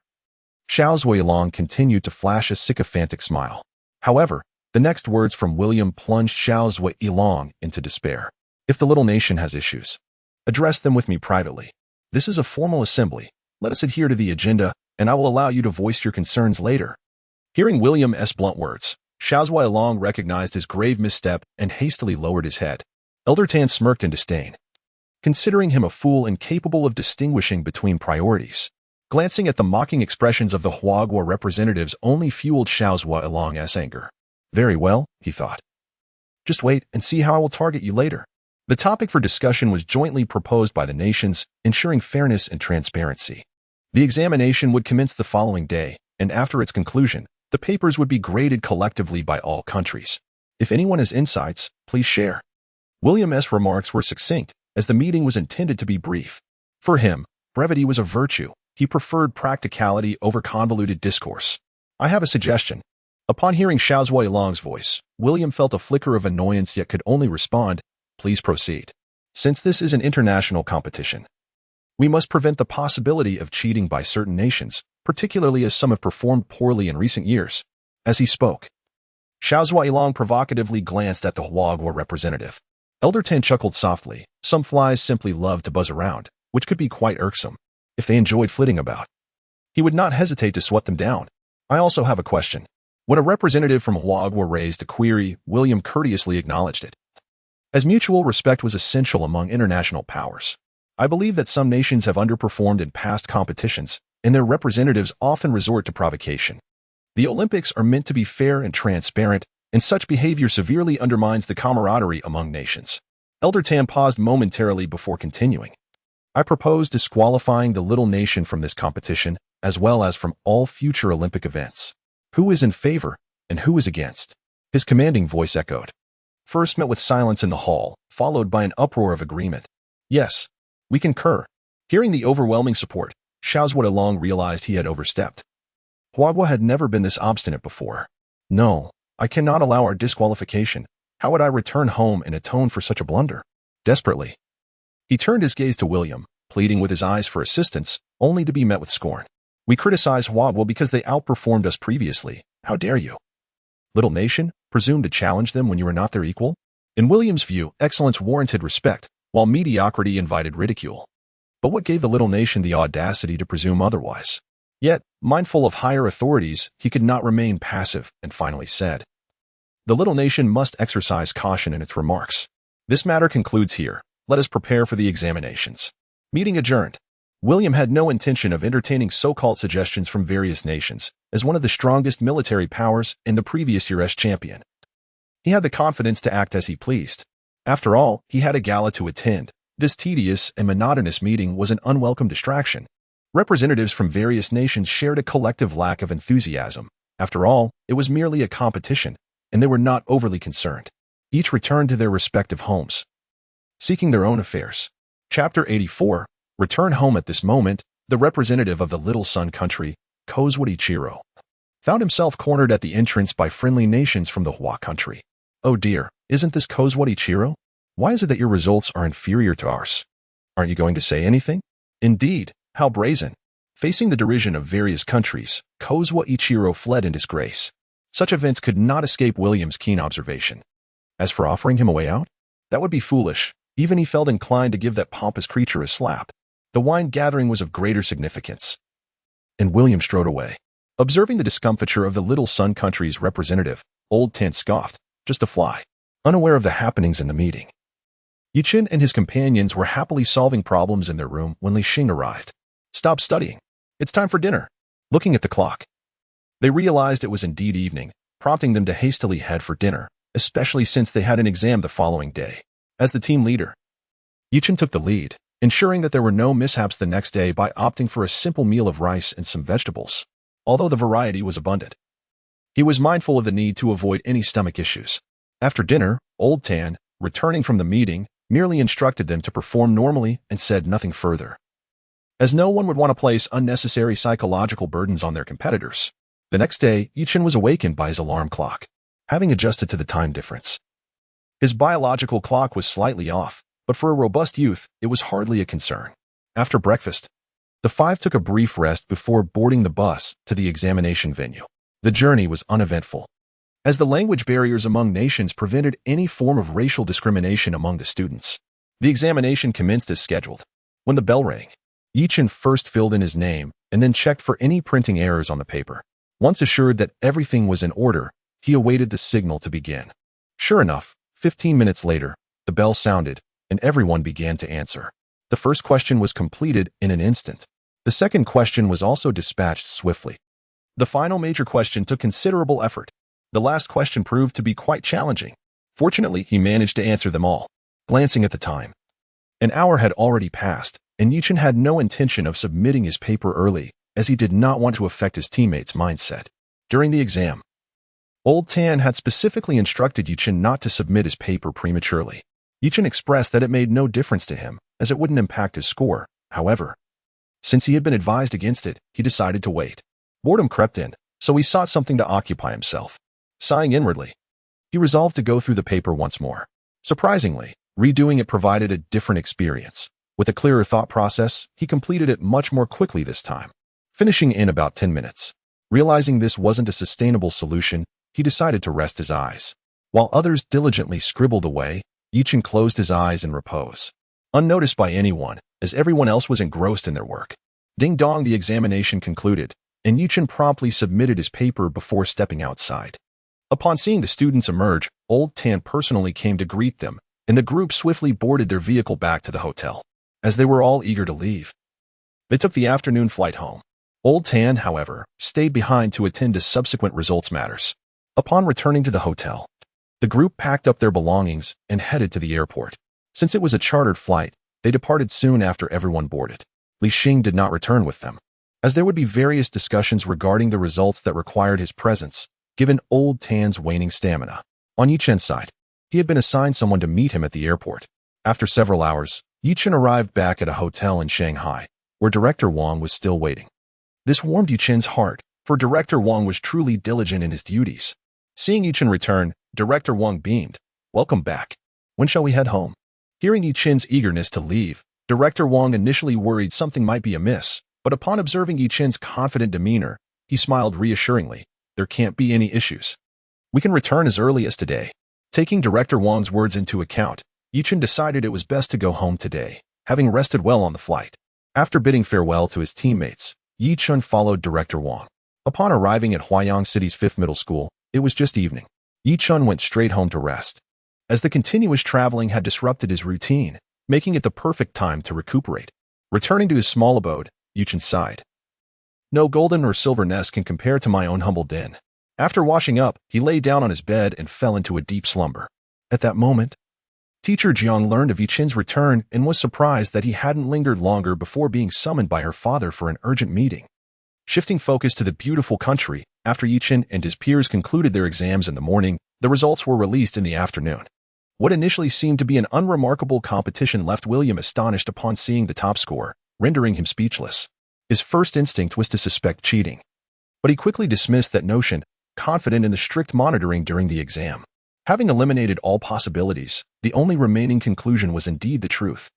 Speaker 1: Xiao Zuoyilong continued to flash a sycophantic smile. However, the next words from William plunged Xiao Zuoyilong into despair. If the little nation has issues, address them with me privately. This is a formal assembly. Let us adhere to the agenda, and I will allow you to voice your concerns later. Hearing William's blunt words, Xiao Zuoyilong recognized his grave misstep and hastily lowered his head. Elder Tan smirked in disdain, considering him a fool incapable of distinguishing between priorities. Glancing at the mocking expressions of the Huagua representatives only fueled Xiao Zuoyilong's anger. Very well, he thought. Just wait and see how I will target you later. The topic for discussion was jointly proposed by the nations, ensuring fairness and transparency. The examination would commence the following day, and after its conclusion, the papers would be graded collectively by all countries. If anyone has insights, please share. William's remarks were succinct, as the meeting was intended to be brief. For him, brevity was a virtue. He preferred practicality over convoluted discourse. I have a suggestion. Upon hearing Xiao Zuoyilong's voice, William felt a flicker of annoyance yet could only respond, please proceed. Since this is an international competition, we must prevent the possibility of cheating by certain nations, particularly as some have performed poorly in recent years. As he spoke, Xiao Zuoyilong provocatively glanced at the Huagua representative. Elder Tan chuckled softly. Some flies simply love to buzz around, which could be quite irksome. If they enjoyed flitting about, he would not hesitate to swat them down. I also have a question. When a representative from Huagua raised a query, William courteously acknowledged it. As mutual respect was essential among international powers, I believe that some nations have underperformed in past competitions, and their representatives often resort to provocation. The Olympics are meant to be fair and transparent, and such behavior severely undermines the camaraderie among nations. Elder Tan paused momentarily before continuing. I propose disqualifying the little nation from this competition, as well as from all future Olympic events. Who is in favor, and who is against? His commanding voice echoed. First met with silence in the hall, followed by an uproar of agreement. Yes, we concur. Hearing the overwhelming support, Xiao Zuoyilong realized he had overstepped. Huagua had never been this obstinate before. No, I cannot allow our disqualification. How would I return home and atone for such a blunder? Desperately, he turned his gaze to William, pleading with his eyes for assistance, only to be met with scorn. We criticize Huagua because they outperformed us previously. How dare you? Little nation, presume to challenge them when you are not their equal? In William's view, excellence warranted respect, while mediocrity invited ridicule. But what gave the little nation the audacity to presume otherwise? Yet, mindful of higher authorities, he could not remain passive and finally said, "The little nation must exercise caution in its remarks. This matter concludes here. Let us prepare for the examinations." Meeting adjourned. William had no intention of entertaining so-called suggestions from various nations, as one of the strongest military powers and the previous year's champion. He had the confidence to act as he pleased. After all, he had a gala to attend. This tedious and monotonous meeting was an unwelcome distraction. Representatives from various nations shared a collective lack of enthusiasm. After all, it was merely a competition, and they were not overly concerned. Each returned to their respective homes, seeking their own affairs. Chapter 84. Return home. At this moment, the representative of the Little Sun country, Ichiro, found himself cornered at the entrance by friendly nations from the Hua country. "Oh dear, isn't this Ichiro? Why is it that your results are inferior to ours? Aren't you going to say anything?" Indeed, how brazen. Facing the derision of various countries, Ichiro fled in disgrace. Such events could not escape William's keen observation. As for offering him a way out, that would be foolish. Even he felt inclined to give that pompous creature a slap. The wine gathering was of greater significance. And William strode away. Observing the discomfiture of the Little Sun country's representative, Old Chen scoffed, "Just a fly," unaware of the happenings in the meeting. Chen and his companions were happily solving problems in their room when Li Xing arrived. "Stop studying. It's time for dinner." Looking at the clock, they realized it was indeed evening, prompting them to hastily head for dinner, especially since they had an exam the following day. As the team leader, Chen took the lead, ensuring that there were no mishaps the next day by opting for a simple meal of rice and some vegetables. Although the variety was abundant, he was mindful of the need to avoid any stomach issues. After dinner, Old Tan, returning from the meeting, merely instructed them to perform normally and said nothing further, as no one would want to place unnecessary psychological burdens on their competitors. The next day, Chen was awakened by his alarm clock, having adjusted to the time difference. His biological clock was slightly off, but for a robust youth, it was hardly a concern. After breakfast, the five took a brief rest before boarding the bus to the examination venue. The journey was uneventful, as the language barriers among nations prevented any form of racial discrimination among the students. The examination commenced as scheduled. When the bell rang, Chen first filled in his name and then checked for any printing errors on the paper. Once assured that everything was in order, he awaited the signal to begin. Sure enough, 15 minutes later, the bell sounded, and everyone began to answer. The first question was completed in an instant. The second question was also dispatched swiftly. The final major question took considerable effort. The last question proved to be quite challenging. Fortunately, he managed to answer them all. Glancing at the time, an hour had already passed, and Chen had no intention of submitting his paper early, as he did not want to affect his teammates' mindset. During the exam, Old Tan had specifically instructed Chen not to submit his paper prematurely. Chen expressed that it made no difference to him, as it wouldn't impact his score. However, since he had been advised against it, he decided to wait. Boredom crept in, so he sought something to occupy himself. Sighing inwardly, he resolved to go through the paper once more. Surprisingly, redoing it provided a different experience. With a clearer thought process, he completed it much more quickly this time, finishing in about 10 minutes. Realizing this wasn't a sustainable solution, he decided to rest his eyes. While others diligently scribbled away, Chen closed his eyes in repose, unnoticed by anyone, as everyone else was engrossed in their work. Ding dong, the examination concluded, and Chen promptly submitted his paper before stepping outside. Upon seeing the students emerge, Old Tan personally came to greet them, and the group swiftly boarded their vehicle back to the hotel. As they were all eager to leave, they took the afternoon flight home. Old Tan, however, stayed behind to attend to subsequent results matters. Upon returning to the hotel, the group packed up their belongings and headed to the airport. Since it was a chartered flight, they departed soon after everyone boarded. Li Xing did not return with them, as there would be various discussions regarding the results that required his presence, given Old Tan's waning stamina. On Chen's side, he had been assigned someone to meet him at the airport. After several hours, Chen arrived back at a hotel in Shanghai, where Director Wang was still waiting. This warmed Chen's heart, for Director Wang was truly diligent in his duties. Seeing Chen return, Director Wang beamed. "Welcome back. When shall we head home?" Hearing Chen's eagerness to leave, Director Wang initially worried something might be amiss, but upon observing Chen's confident demeanor, he smiled reassuringly. "There can't be any issues. We can return as early as today." Taking Director Wang's words into account, Chen decided it was best to go home today, having rested well on the flight. After bidding farewell to his teammates, Yi Chun followed Director Wang. Upon arriving at Huayang City's 5th middle school, it was just evening. Yi Chun went straight home to rest, as the continuous traveling had disrupted his routine, making it the perfect time to recuperate. Returning to his small abode, Yi Chun sighed. No golden or silver nest can compare to my own humble den. After washing up, he lay down on his bed and fell into a deep slumber. At that moment, Teacher Jiang learned of Yi Chun's return and was surprised that he hadn't lingered longer before being summoned by her father for an urgent meeting. Shifting focus to the beautiful country, after Yi Chun and his peers concluded their exams in the morning, the results were released in the afternoon. What initially seemed to be an unremarkable competition left William astonished upon seeing the top score, rendering him speechless. His first instinct was to suspect cheating, but he quickly dismissed that notion, confident in the strict monitoring during the exam. Having eliminated all possibilities, the only remaining conclusion was indeed the truth.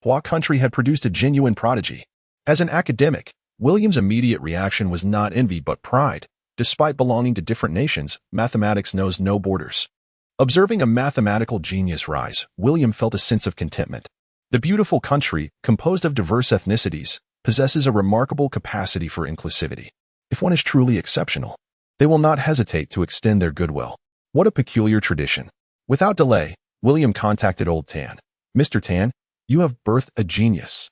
Speaker 1: Hua country had produced a genuine prodigy. As an academic, William's immediate reaction was not envy but pride. Despite belonging to different nations, mathematics knows no borders. Observing a mathematical genius rise, William felt a sense of contentment. The beautiful country, composed of diverse ethnicities, possesses a remarkable capacity for inclusivity. If one is truly exceptional, they will not hesitate to extend their goodwill. What a peculiar tradition. Without delay, William contacted old Tan. Mr. Tan, you have birthed a genius.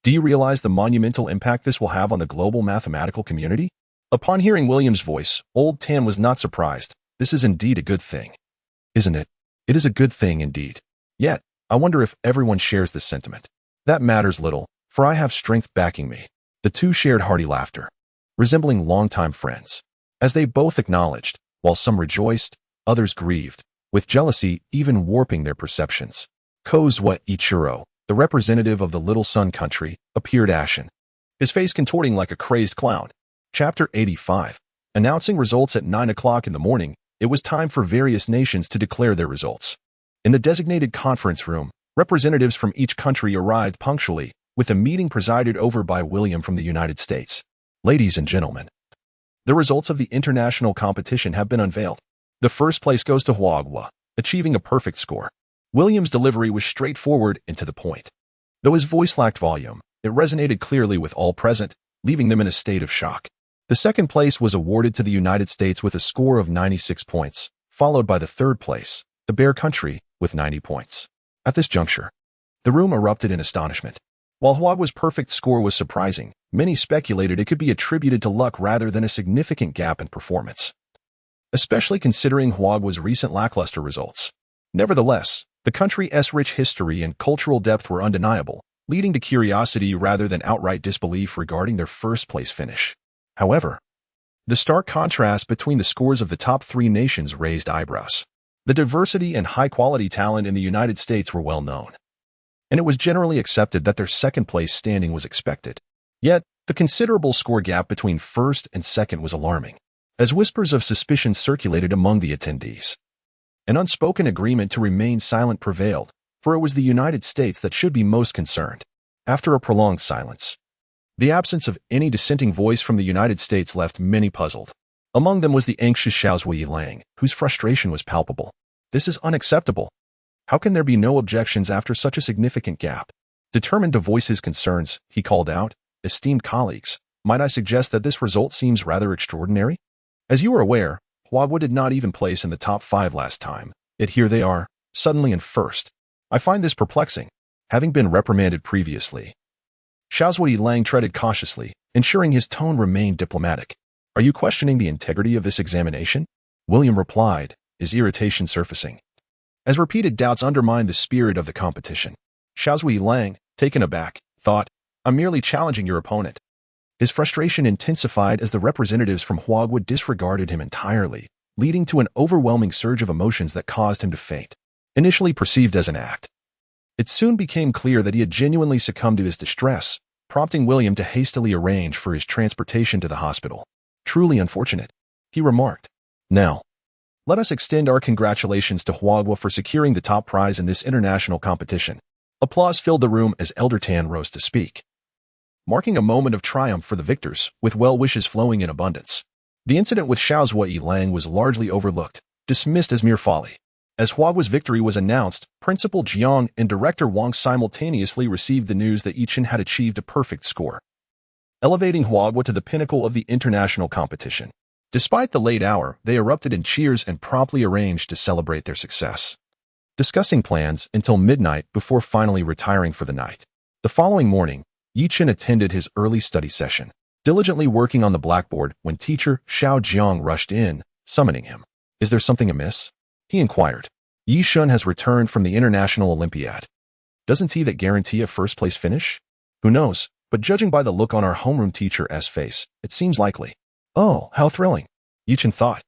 Speaker 1: Do you realize the monumental impact this will have on the global mathematical community? Upon hearing William's voice, old Tan was not surprised. This is indeed a good thing. Isn't it? It is a good thing indeed. Yet, I wonder if everyone shares this sentiment. That matters little, for I have strength backing me. The two shared hearty laughter, resembling longtime friends. As they both acknowledged, while some rejoiced, others grieved, with jealousy even warping their perceptions. Kozwa Ichiro, the representative of the Little Sun country, appeared ashen, his face contorting like a crazed clown. Chapter 85. Announcing results at 9 o'clock in the morning, it was time for various nations to declare their results. In the designated conference room, representatives from each country arrived punctually, with a meeting presided over by William from the United States. Ladies and gentlemen, the results of the international competition have been unveiled. The first place goes to Huagua, achieving a perfect score. William's delivery was straightforward and to the point. Though his voice lacked volume, it resonated clearly with all present, leaving them in a state of shock. The second place was awarded to the United States with a score of 96 points, followed by the third place, the Bear Country, with 90 points. At this juncture, the room erupted in astonishment. While Huagua's perfect score was surprising, many speculated it could be attributed to luck rather than a significant gap in performance, especially considering Huagua's recent lackluster results. Nevertheless, the country's rich history and cultural depth were undeniable, leading to curiosity rather than outright disbelief regarding their first-place finish. However, the stark contrast between the scores of the top three nations raised eyebrows. The diversity and high-quality talent in the United States were well known, and it was generally accepted that their second-place standing was expected. Yet, the considerable score gap between first and second was alarming, as whispers of suspicion circulated among the attendees. An unspoken agreement to remain silent prevailed, for it was the United States that should be most concerned. After a prolonged silence, the absence of any dissenting voice from the United States left many puzzled. Among them was the anxious Xiaozhui Lang, whose frustration was palpable. This is unacceptable. How can there be no objections after such a significant gap? Determined to voice his concerns, he called out, "Esteemed colleagues, might I suggest that this result seems rather extraordinary? As you are aware, Huagua did not even place in the top 5 last time, yet here they are, suddenly in first. I find this perplexing, having been reprimanded previously." Xiaozhui Lang treaded cautiously, ensuring his tone remained diplomatic. "Are you questioning the integrity of this examination?" William replied, his irritation surfacing, as repeated doubts undermined the spirit of the competition. Xiaozhui Lang, taken aback, thought, "I'm merely challenging your opponent." His frustration intensified as the representatives from Huagua disregarded him entirely, leading to an overwhelming surge of emotions that caused him to faint. Initially perceived as an act, it soon became clear that he had genuinely succumbed to his distress, prompting William to hastily arrange for his transportation to the hospital. "Truly unfortunate," he remarked. "Now, let us extend our congratulations to Huagua for securing the top prize in this international competition." Applause filled the room as Elder Tan rose to speak, marking a moment of triumph for the victors, with well wishes flowing in abundance. The incident with Xiaozhui Lang was largely overlooked, dismissed as mere folly, As Huagua's victory was announced, Principal Jiang and Director Wang simultaneously received the news that Chen had achieved a perfect score, elevating Huagua to the pinnacle of the international competition. Despite the late hour, they erupted in cheers and promptly arranged to celebrate their success, discussing plans until midnight before finally retiring for the night. The following morning, Chen attended his early study session, diligently working on the blackboard when teacher Xiao Jiang rushed in, summoning him. "Is there something amiss?" he inquired. "Chen has returned from the International Olympiad. Doesn't he that guarantee a first-place finish?" "Who knows, but judging by the look on our homeroom teacher's face, it seems likely." "Oh, how thrilling," Chen thought,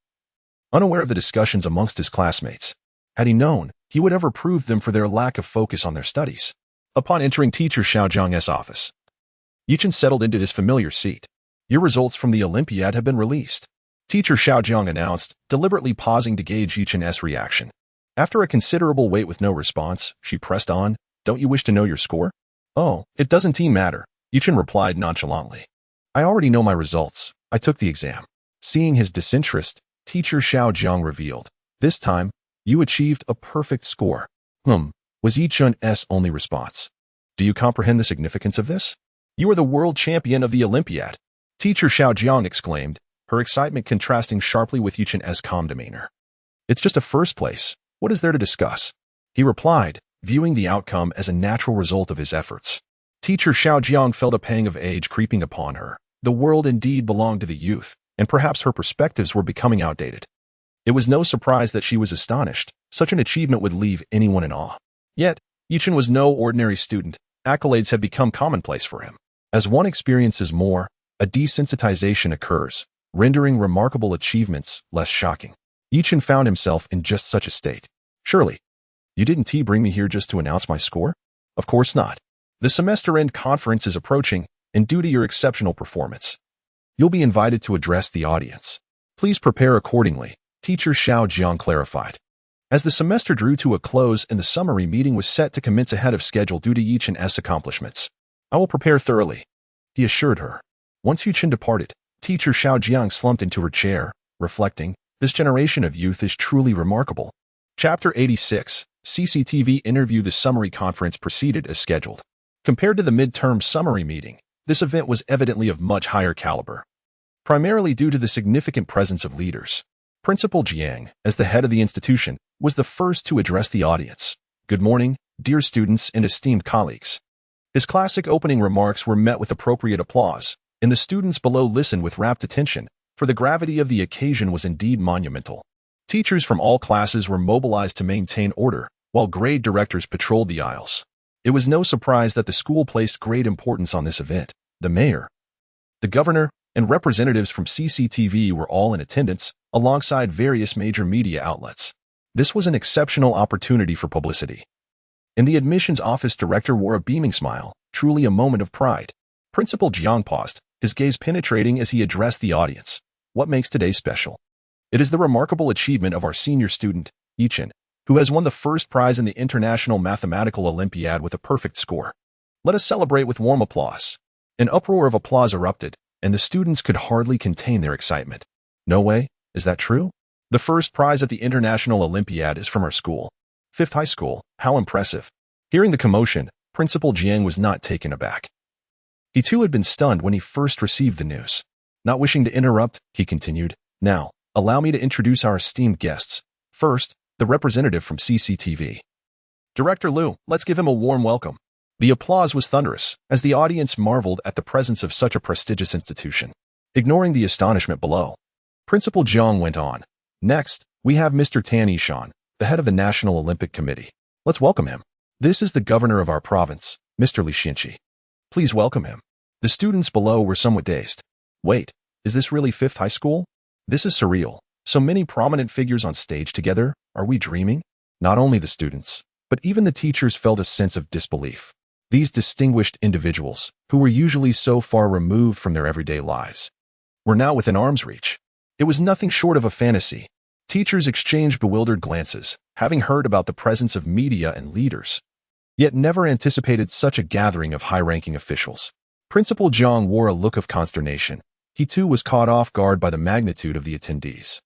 Speaker 1: unaware of the discussions amongst his classmates. Had he known, he would have reproved them for their lack of focus on their studies. Upon entering teacher Xiao Jiang's office, Chen settled into his familiar seat. "Your results from the Olympiad have been released," teacher Xiao Jiang announced, deliberately pausing to gauge Chen's reaction. After a considerable wait with no response, she pressed on, "Don't you wish to know your score?" "Oh, it doesn't matter," Chen replied nonchalantly. "I already know my results. I took the exam." Seeing his disinterest, teacher Xiao Jiang revealed, "This time, you achieved a perfect score." Was Chen's only response. "Do you comprehend the significance of this? You are the world champion of the Olympiad," teacher Xiao Jiang exclaimed, her excitement contrasting sharply with Chen's calm demeanor. "It's just a first place. What is there to discuss?" he replied, viewing the outcome as a natural result of his efforts. Teacher Xiao Jiang felt a pang of age creeping upon her. The world indeed belonged to the youth, and perhaps her perspectives were becoming outdated. It was no surprise that she was astonished. Such an achievement would leave anyone in awe. Yet, Chen was no ordinary student. Accolades had become commonplace for him. As one experiences more, a desensitization occurs, rendering remarkable achievements less shocking. Chen found himself in just such a state. "Surely, you didn't bring me here just to announce my score?" "Of course not. The semester-end conference is approaching, and due to your exceptional performance, you'll be invited to address the audience. Please prepare accordingly," teacher Xiao Jiang clarified. As the semester drew to a close and the summary meeting was set to commence ahead of schedule due to Chen's accomplishments, "I will prepare thoroughly," he assured her. Once Chen departed, teacher Xiao Jiang slumped into her chair, reflecting, "This generation of youth is truly remarkable." Chapter 86, CCTV Interview. The summary conference proceeded as scheduled. Compared to the midterm summary meeting, this event was evidently of much higher caliber, primarily due to the significant presence of leaders. Principal Jiang, as the head of the institution, was the first to address the audience. "Good morning, dear students and esteemed colleagues." His classic opening remarks were met with appropriate applause, and the students below listened with rapt attention, for the gravity of the occasion was indeed monumental. Teachers from all classes were mobilized to maintain order, while grade directors patrolled the aisles. It was no surprise that the school placed great importance on this event. The mayor, the governor, and representatives from CCTV were all in attendance, alongside various major media outlets. This was an exceptional opportunity for publicity. And the admissions office director wore a beaming smile, truly a moment of pride. Principal Jiang paused, his gaze penetrating as he addressed the audience. "What makes today special? It is the remarkable achievement of our senior student, Chen, who has won the first prize in the International Mathematical Olympiad with a perfect score. Let us celebrate with warm applause." An uproar of applause erupted, and the students could hardly contain their excitement. "No way, is that true? The first prize at the International Olympiad is from our school. 5th High School, how impressive." Hearing the commotion, Principal Jiang was not taken aback. He too had been stunned when he first received the news. Not wishing to interrupt, he continued, "Now, allow me to introduce our esteemed guests. First, the representative from CCTV. Director Liu, let's give him a warm welcome." The applause was thunderous, as the audience marveled at the presence of such a prestigious institution. Ignoring the astonishment below, Principal Jiang went on. "Next, we have Mr. Tan Yishan, the head of the National Olympic Committee. Let's welcome him. This is the governor of our province, Mr. Li Xinqi. Please welcome him." The students below were somewhat dazed. "Wait, is this really 5th High School? This is surreal. So many prominent figures on stage together. Are we dreaming?" Not only the students, but even the teachers felt a sense of disbelief. These distinguished individuals, who were usually so far removed from their everyday lives, were now within arm's reach. It was nothing short of a fantasy. Teachers exchanged bewildered glances, having heard about the presence of media and leaders, yet never anticipated such a gathering of high-ranking officials. Principal Jiang wore a look of consternation. He too was caught off guard by the magnitude of the attendees.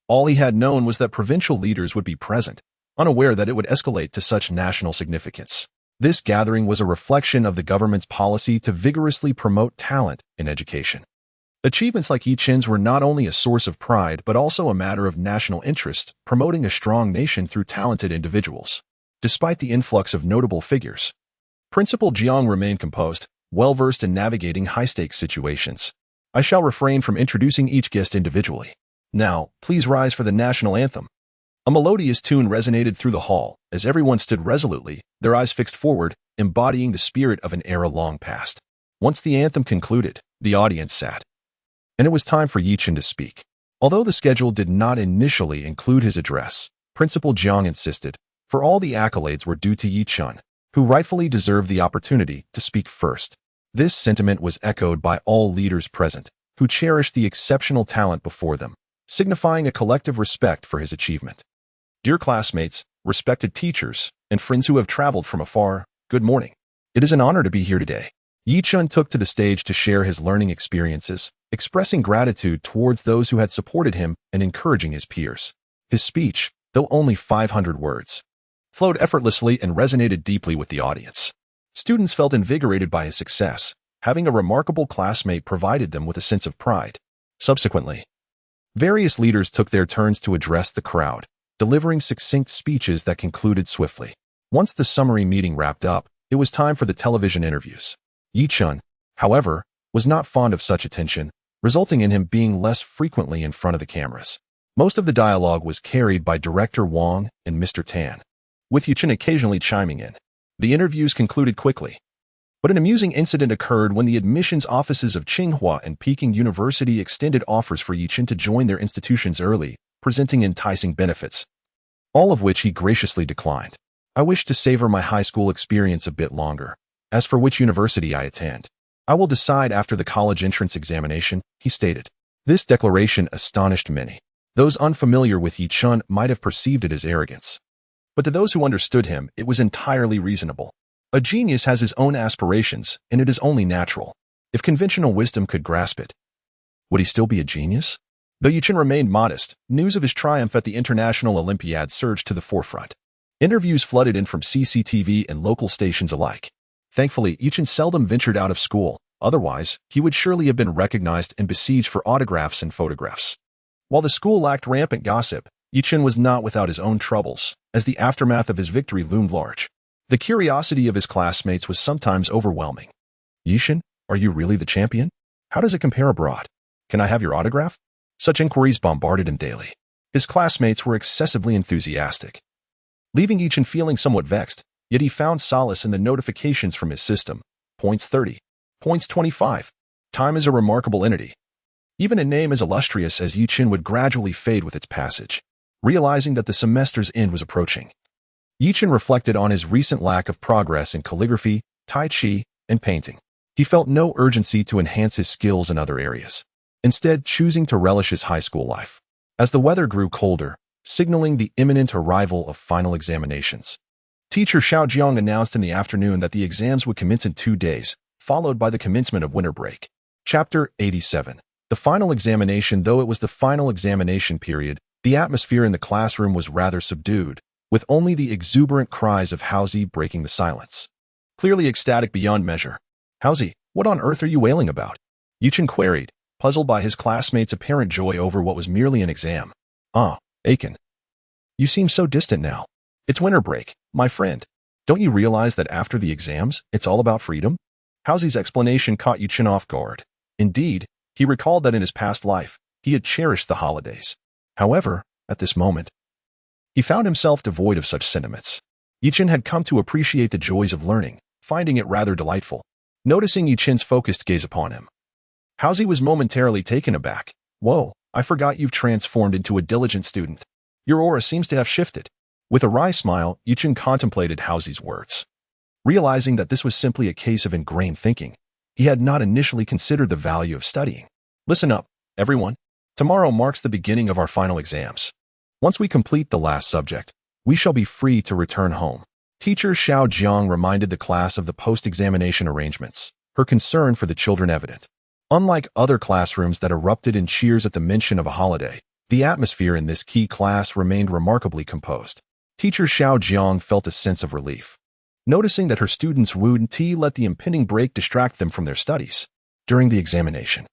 Speaker 1: All he had known was that provincial leaders would be present, unaware that it would escalate to such national significance. This gathering was a reflection of the government's policy to vigorously promote talent in education. Achievements like Yi Chen's were not only a source of pride but also a matter of national interest, promoting a strong nation through talented individuals. Despite the influx of notable figures, Principal Jiang remained composed, well-versed in navigating high-stakes situations. I shall refrain from introducing each guest individually. Now, please rise for the national anthem. A melodious tune resonated through the hall as everyone stood resolutely, their eyes fixed forward, embodying the spirit of an era long past. Once the anthem concluded, the audience sat, and it was time for Yi Chen to speak. Although the schedule did not initially include his address, Principal Jiang insisted, for all the accolades were due to Yi Chen, who rightfully deserved the opportunity to speak first. This sentiment was echoed by all leaders present, who cherished the exceptional talent before them, signifying a collective respect for his achievement. Dear classmates, respected teachers, and friends who have traveled from afar, good morning. It is an honor to be here today. Yi Chen took to the stage to share his learning experiences, expressing gratitude towards those who had supported him and encouraging his peers. His speech, though only 500 words, flowed effortlessly and resonated deeply with the audience. Students felt invigorated by his success. Having a remarkable classmate provided them with a sense of pride. Subsequently, various leaders took their turns to address the crowd, delivering succinct speeches that concluded swiftly. Once the summary meeting wrapped up, it was time for the television interviews. Yi Chen, however, was not fond of such attention, resulting in him being less frequently in front of the cameras. Most of the dialogue was carried by Director Wang and Mr. Tan, with Yi Chen occasionally chiming in. The interviews concluded quickly, but an amusing incident occurred when the admissions offices of Tsinghua and Peking University extended offers for Yi Chen to join their institutions early, presenting enticing benefits, all of which he graciously declined. I wish to savor my high school experience a bit longer. As for which university I attend, I will decide after the college entrance examination, he stated. This declaration astonished many. Those unfamiliar with Yi Chen might have perceived it as arrogance, but to those who understood him, it was entirely reasonable. A genius has his own aspirations, and it is only natural. If conventional wisdom could grasp it, would he still be a genius? Though Yi Chen remained modest, news of his triumph at the International Olympiad surged to the forefront. Interviews flooded in from CCTV and local stations alike. Thankfully, Yi Chen seldom ventured out of school, otherwise, he would surely have been recognized and besieged for autographs and photographs. While the school lacked rampant gossip, Yi Chen was not without his own troubles, as the aftermath of his victory loomed large. The curiosity of his classmates was sometimes overwhelming. Yi Chen, are you really the champion? How does it compare abroad? Can I have your autograph? Such inquiries bombarded him daily. His classmates were excessively enthusiastic, leaving Yi Chen feeling somewhat vexed, yet he found solace in the notifications from his system. Points 30. Points 25. Time is a remarkable entity. Even a name as illustrious as Yi Chen would gradually fade with its passage. Realizing that the semester's end was approaching, Yi Chen reflected on his recent lack of progress in calligraphy, tai chi, and painting. He felt no urgency to enhance his skills in other areas, instead choosing to relish his high school life. As the weather grew colder, signaling the imminent arrival of final examinations, Teacher Xiao Jiang announced in the afternoon that the exams would commence in 2 days, followed by the commencement of winter break. Chapter 87. The final examination. Though it was the final examination period, the atmosphere in the classroom was rather subdued, with only the exuberant cries of Haozi breaking the silence. Clearly ecstatic beyond measure. Haozi, what on earth are you wailing about? Yi Chen queried, puzzled by his classmates' apparent joy over what was merely an exam. Ah, Aiken. You seem so distant now. It's winter break, my friend. Don't you realize that after the exams, it's all about freedom? Haozi's explanation caught Yi Chen off guard. Indeed, he recalled that in his past life, he had cherished the holidays. However, at this moment, he found himself devoid of such sentiments. Yi Chen had come to appreciate the joys of learning, finding it rather delightful. Noticing Yi Chen's focused gaze upon him, Haozi was momentarily taken aback. Whoa, I forgot you've transformed into a diligent student. Your aura seems to have shifted. With a wry smile, Yi Chen contemplated Haozi's words. Realizing that this was simply a case of ingrained thinking, he had not initially considered the value of studying. Listen up, everyone. Tomorrow marks the beginning of our final exams. Once we complete the last subject, we shall be free to return home. Teacher Xiao Jiang reminded the class of the post-examination arrangements, her concern for the children evident. Unlike other classrooms that erupted in cheers at the mention of a holiday, the atmosphere in this key class remained remarkably composed. Teacher Xiao Jiang felt a sense of relief, noticing that her students wouldn't let the impending break distract them from their studies. During the examination,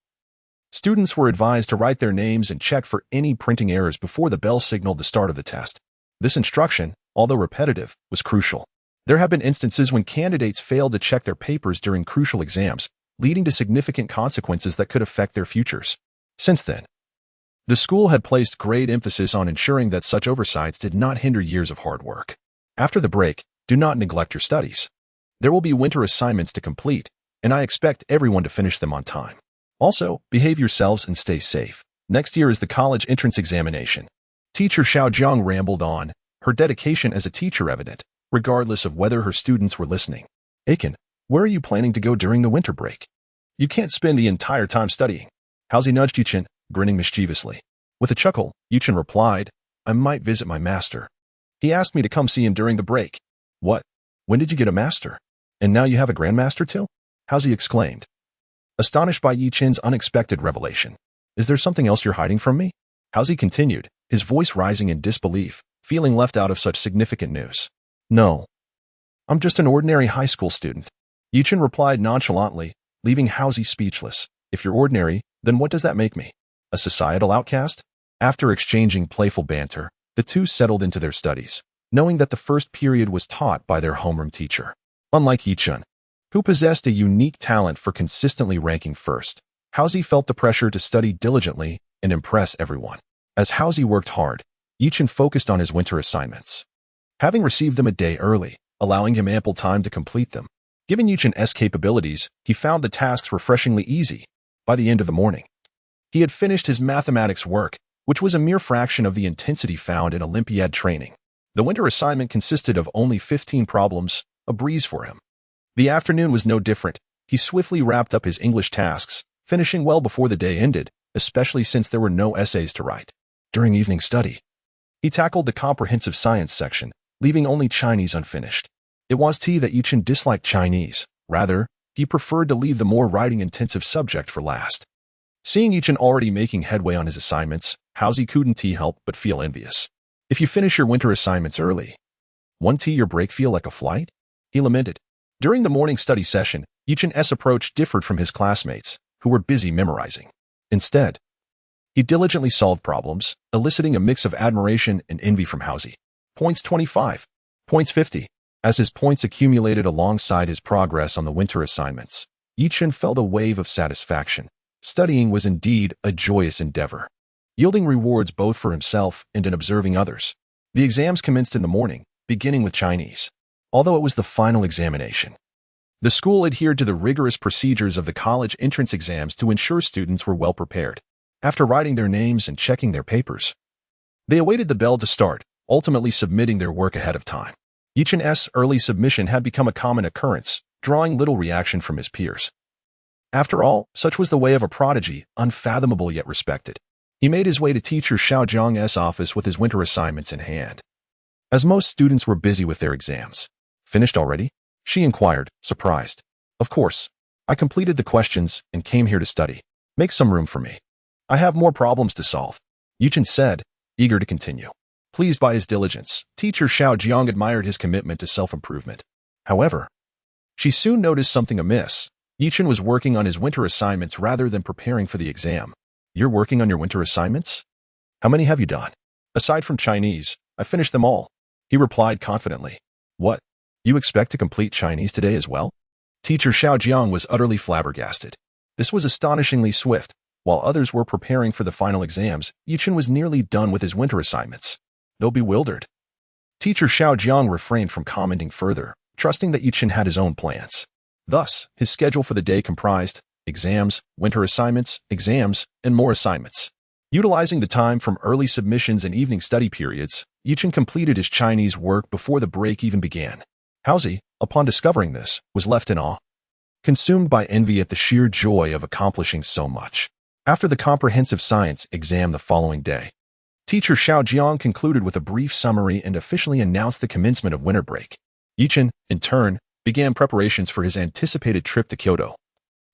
Speaker 1: students were advised to write their names and check for any printing errors before the bell signaled the start of the test. This instruction, although repetitive, was crucial. There have been instances when candidates failed to check their papers during crucial exams, leading to significant consequences that could affect their futures. Since then, the school had placed great emphasis on ensuring that such oversights did not hinder years of hard work. After the break, do not neglect your studies. There will be winter assignments to complete, and I expect everyone to finish them on time. Also, behave yourselves and stay safe. Next year is the college entrance examination. Teacher Xiao Jiang rambled on, her dedication as a teacher evident, regardless of whether her students were listening. Aiken, where are you planning to go during the winter break? You can't spend the entire time studying. Haozi nudged Yuchen, grinning mischievously. With a chuckle, Yuchen replied, I might visit my master. He asked me to come see him during the break. What? When did you get a master? And now you have a grandmaster too? Haozi exclaimed, astonished by Yuchen's unexpected revelation. Is there something else you're hiding from me? Haozi continued, his voice rising in disbelief, feeling left out of such significant news. No. I'm just an ordinary high school student. Yuchen replied nonchalantly, leaving Haozi speechless. If you're ordinary, then what does that make me? A societal outcast? After exchanging playful banter, the two settled into their studies, knowing that the first period was taught by their homeroom teacher. Unlike Yuchen, who possessed a unique talent for consistently ranking first, Haozi felt the pressure to study diligently and impress everyone. As Haozi worked hard, Yuchen focused on his winter assignments, having received them a day early, allowing him ample time to complete them. Given Yuchen's capabilities, he found the tasks refreshingly easy. By the end of the morning, he had finished his mathematics work, which was a mere fraction of the intensity found in Olympiad training. The winter assignment consisted of only 15 problems, a breeze for him. The afternoon was no different. He swiftly wrapped up his English tasks, finishing well before the day ended, especially since there were no essays to write. During evening study, he tackled the comprehensive science section, leaving only Chinese unfinished. It was that Yuchen disliked Chinese. Rather, he preferred to leave the more writing-intensive subject for last. Seeing Yuchen already making headway on his assignments, Haozi couldn't help but feel envious. If you finish your winter assignments early, won't your break feel like a flight? He lamented. During the morning study session, Yuchen's approach differed from his classmates, who were busy memorizing. Instead, he diligently solved problems, eliciting a mix of admiration and envy from Haozi. Points 25. Points 50. As his points accumulated alongside his progress on the winter assignments, Yuchen felt a wave of satisfaction. Studying was indeed a joyous endeavor, yielding rewards both for himself and in observing others. The exams commenced in the morning, beginning with Chinese. Although it was the final examination, the school adhered to the rigorous procedures of the college entrance exams to ensure students were well prepared. After writing their names and checking their papers, they awaited the bell to start, ultimately submitting their work ahead of time. Yuchen's early submission had become a common occurrence, drawing little reaction from his peers. After all, such was the way of a prodigy, unfathomable yet respected. He made his way to teacher Xiao Jiang's office with his winter assignments in hand. As most students were busy with their exams. Finished already? She inquired, surprised. Of course. I completed the questions and came here to study. Make some room for me. I have more problems to solve. Yuchen said, eager to continue. Pleased by his diligence, teacher Xiao Jiang admired his commitment to self-improvement. However, she soon noticed something amiss. Yuchen was working on his winter assignments rather than preparing for the exam. You're working on your winter assignments? How many have you done? Aside from Chinese, I finished them all. He replied confidently. What? You expect to complete Chinese today as well? Teacher Xiao Jiang was utterly flabbergasted. This was astonishingly swift. While others were preparing for the final exams, Yuchen was nearly done with his winter assignments. Though bewildered, teacher Xiao Jiang refrained from commenting further, trusting that Yuchen had his own plans. Thus, his schedule for the day comprised exams, winter assignments, exams, and more assignments. Utilizing the time from early submissions and evening study periods, Yuchen completed his Chinese work before the break even began. Haozi, upon discovering this, was left in awe, consumed by envy at the sheer joy of accomplishing so much. After the comprehensive science exam the following day, teacher Xiao Jiang concluded with a brief summary and officially announced the commencement of winter break. Yuchen, in turn, began preparations for his anticipated trip to Kyoto.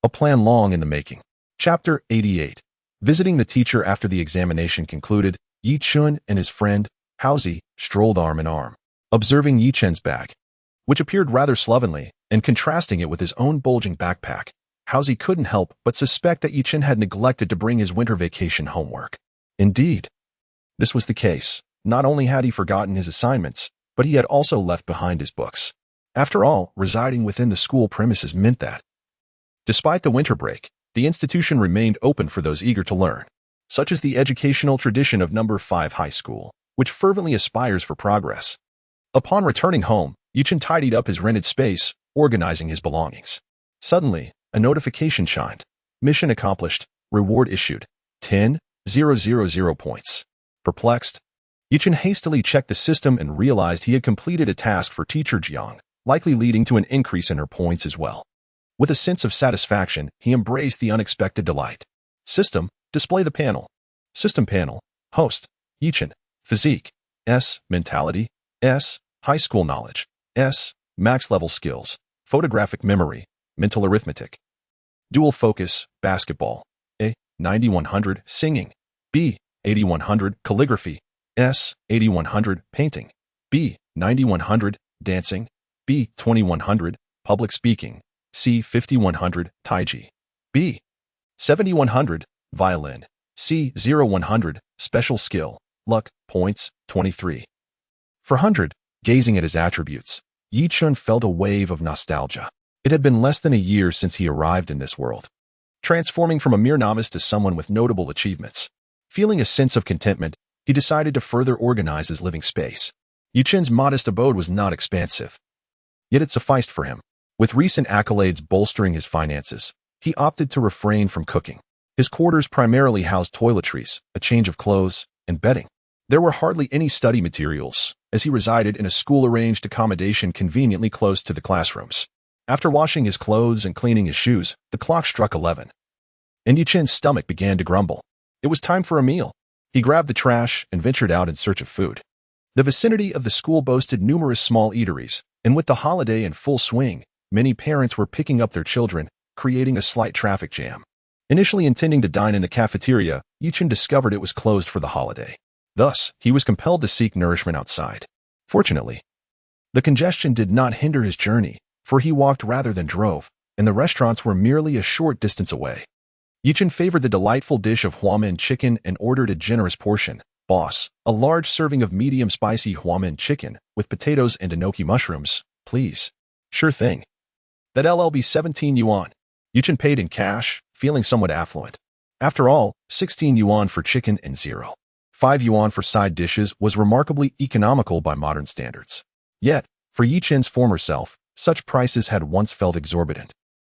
Speaker 1: A plan long in the making. Chapter 88. Visiting the teacher after the examination concluded, Yuchen and his friend, Haozi, strolled arm in arm, observing Yi Chen's bag, which appeared rather slovenly, and contrasting it with his own bulging backpack. Housie couldn't help but suspect that Yi Chen had neglected to bring his winter vacation homework. Indeed, this was the case. Not only had he forgotten his assignments, but he had also left behind his books. After all, residing within the school premises meant that, despite the winter break, the institution remained open for those eager to learn, such as the educational tradition of No. 5 High School, which fervently aspires for progress. Upon returning home, Yi Chen tidied up his rented space, organizing his belongings. Suddenly, a notification chimed. Mission accomplished. Reward issued. 10,000 points. Perplexed, Yi Chen hastily checked the system and realized he had completed a task for teacher Jiang, likely leading to an increase in her points as well. With a sense of satisfaction, he embraced the unexpected delight. System, display the panel. System panel, host, Yi Chen, physique, S, mentality, S, high school knowledge, S, max level skills, photographic memory, mental arithmetic. Dual focus, basketball, A, 9100, singing, B, 8100, calligraphy, S, 8100, painting, B, 9100, dancing, B, 2100, public speaking, C, 5100, taiji, B, 7100, violin, C, 0100, special skill, luck, points, 23. For 100, gazing at his attributes, Yi Chen felt a wave of nostalgia. It had been less than a year since he arrived in this world, transforming from a mere novice to someone with notable achievements. Feeling a sense of contentment, he decided to further organize his living space. Yi Chen's modest abode was not expansive, yet it sufficed for him. With recent accolades bolstering his finances, he opted to refrain from cooking. His quarters primarily housed toiletries, a change of clothes, and bedding. There were hardly any study materials, as he resided in a school-arranged accommodation conveniently close to the classrooms. After washing his clothes and cleaning his shoes, the clock struck 11. And Yi Chen's stomach began to grumble. It was time for a meal. He grabbed the trash and ventured out in search of food. The vicinity of the school boasted numerous small eateries, and with the holiday in full swing, many parents were picking up their children, creating a slight traffic jam. Initially intending to dine in the cafeteria, Yi Chen discovered it was closed for the holiday. Thus, he was compelled to seek nourishment outside. Fortunately, the congestion did not hinder his journey, for he walked rather than drove, and the restaurants were merely a short distance away. Yi Chen favored the delightful dish of huamen chicken and ordered a generous portion. Boss, a large serving of medium spicy huamen chicken with potatoes and enoki mushrooms, please. Sure thing. That'll be 17 yuan. Yi Chen paid in cash, feeling somewhat affluent. After all, 16 yuan for chicken and 0.5 yuan for side dishes was remarkably economical by modern standards. Yet, for Yi Chen's former self, such prices had once felt exorbitant,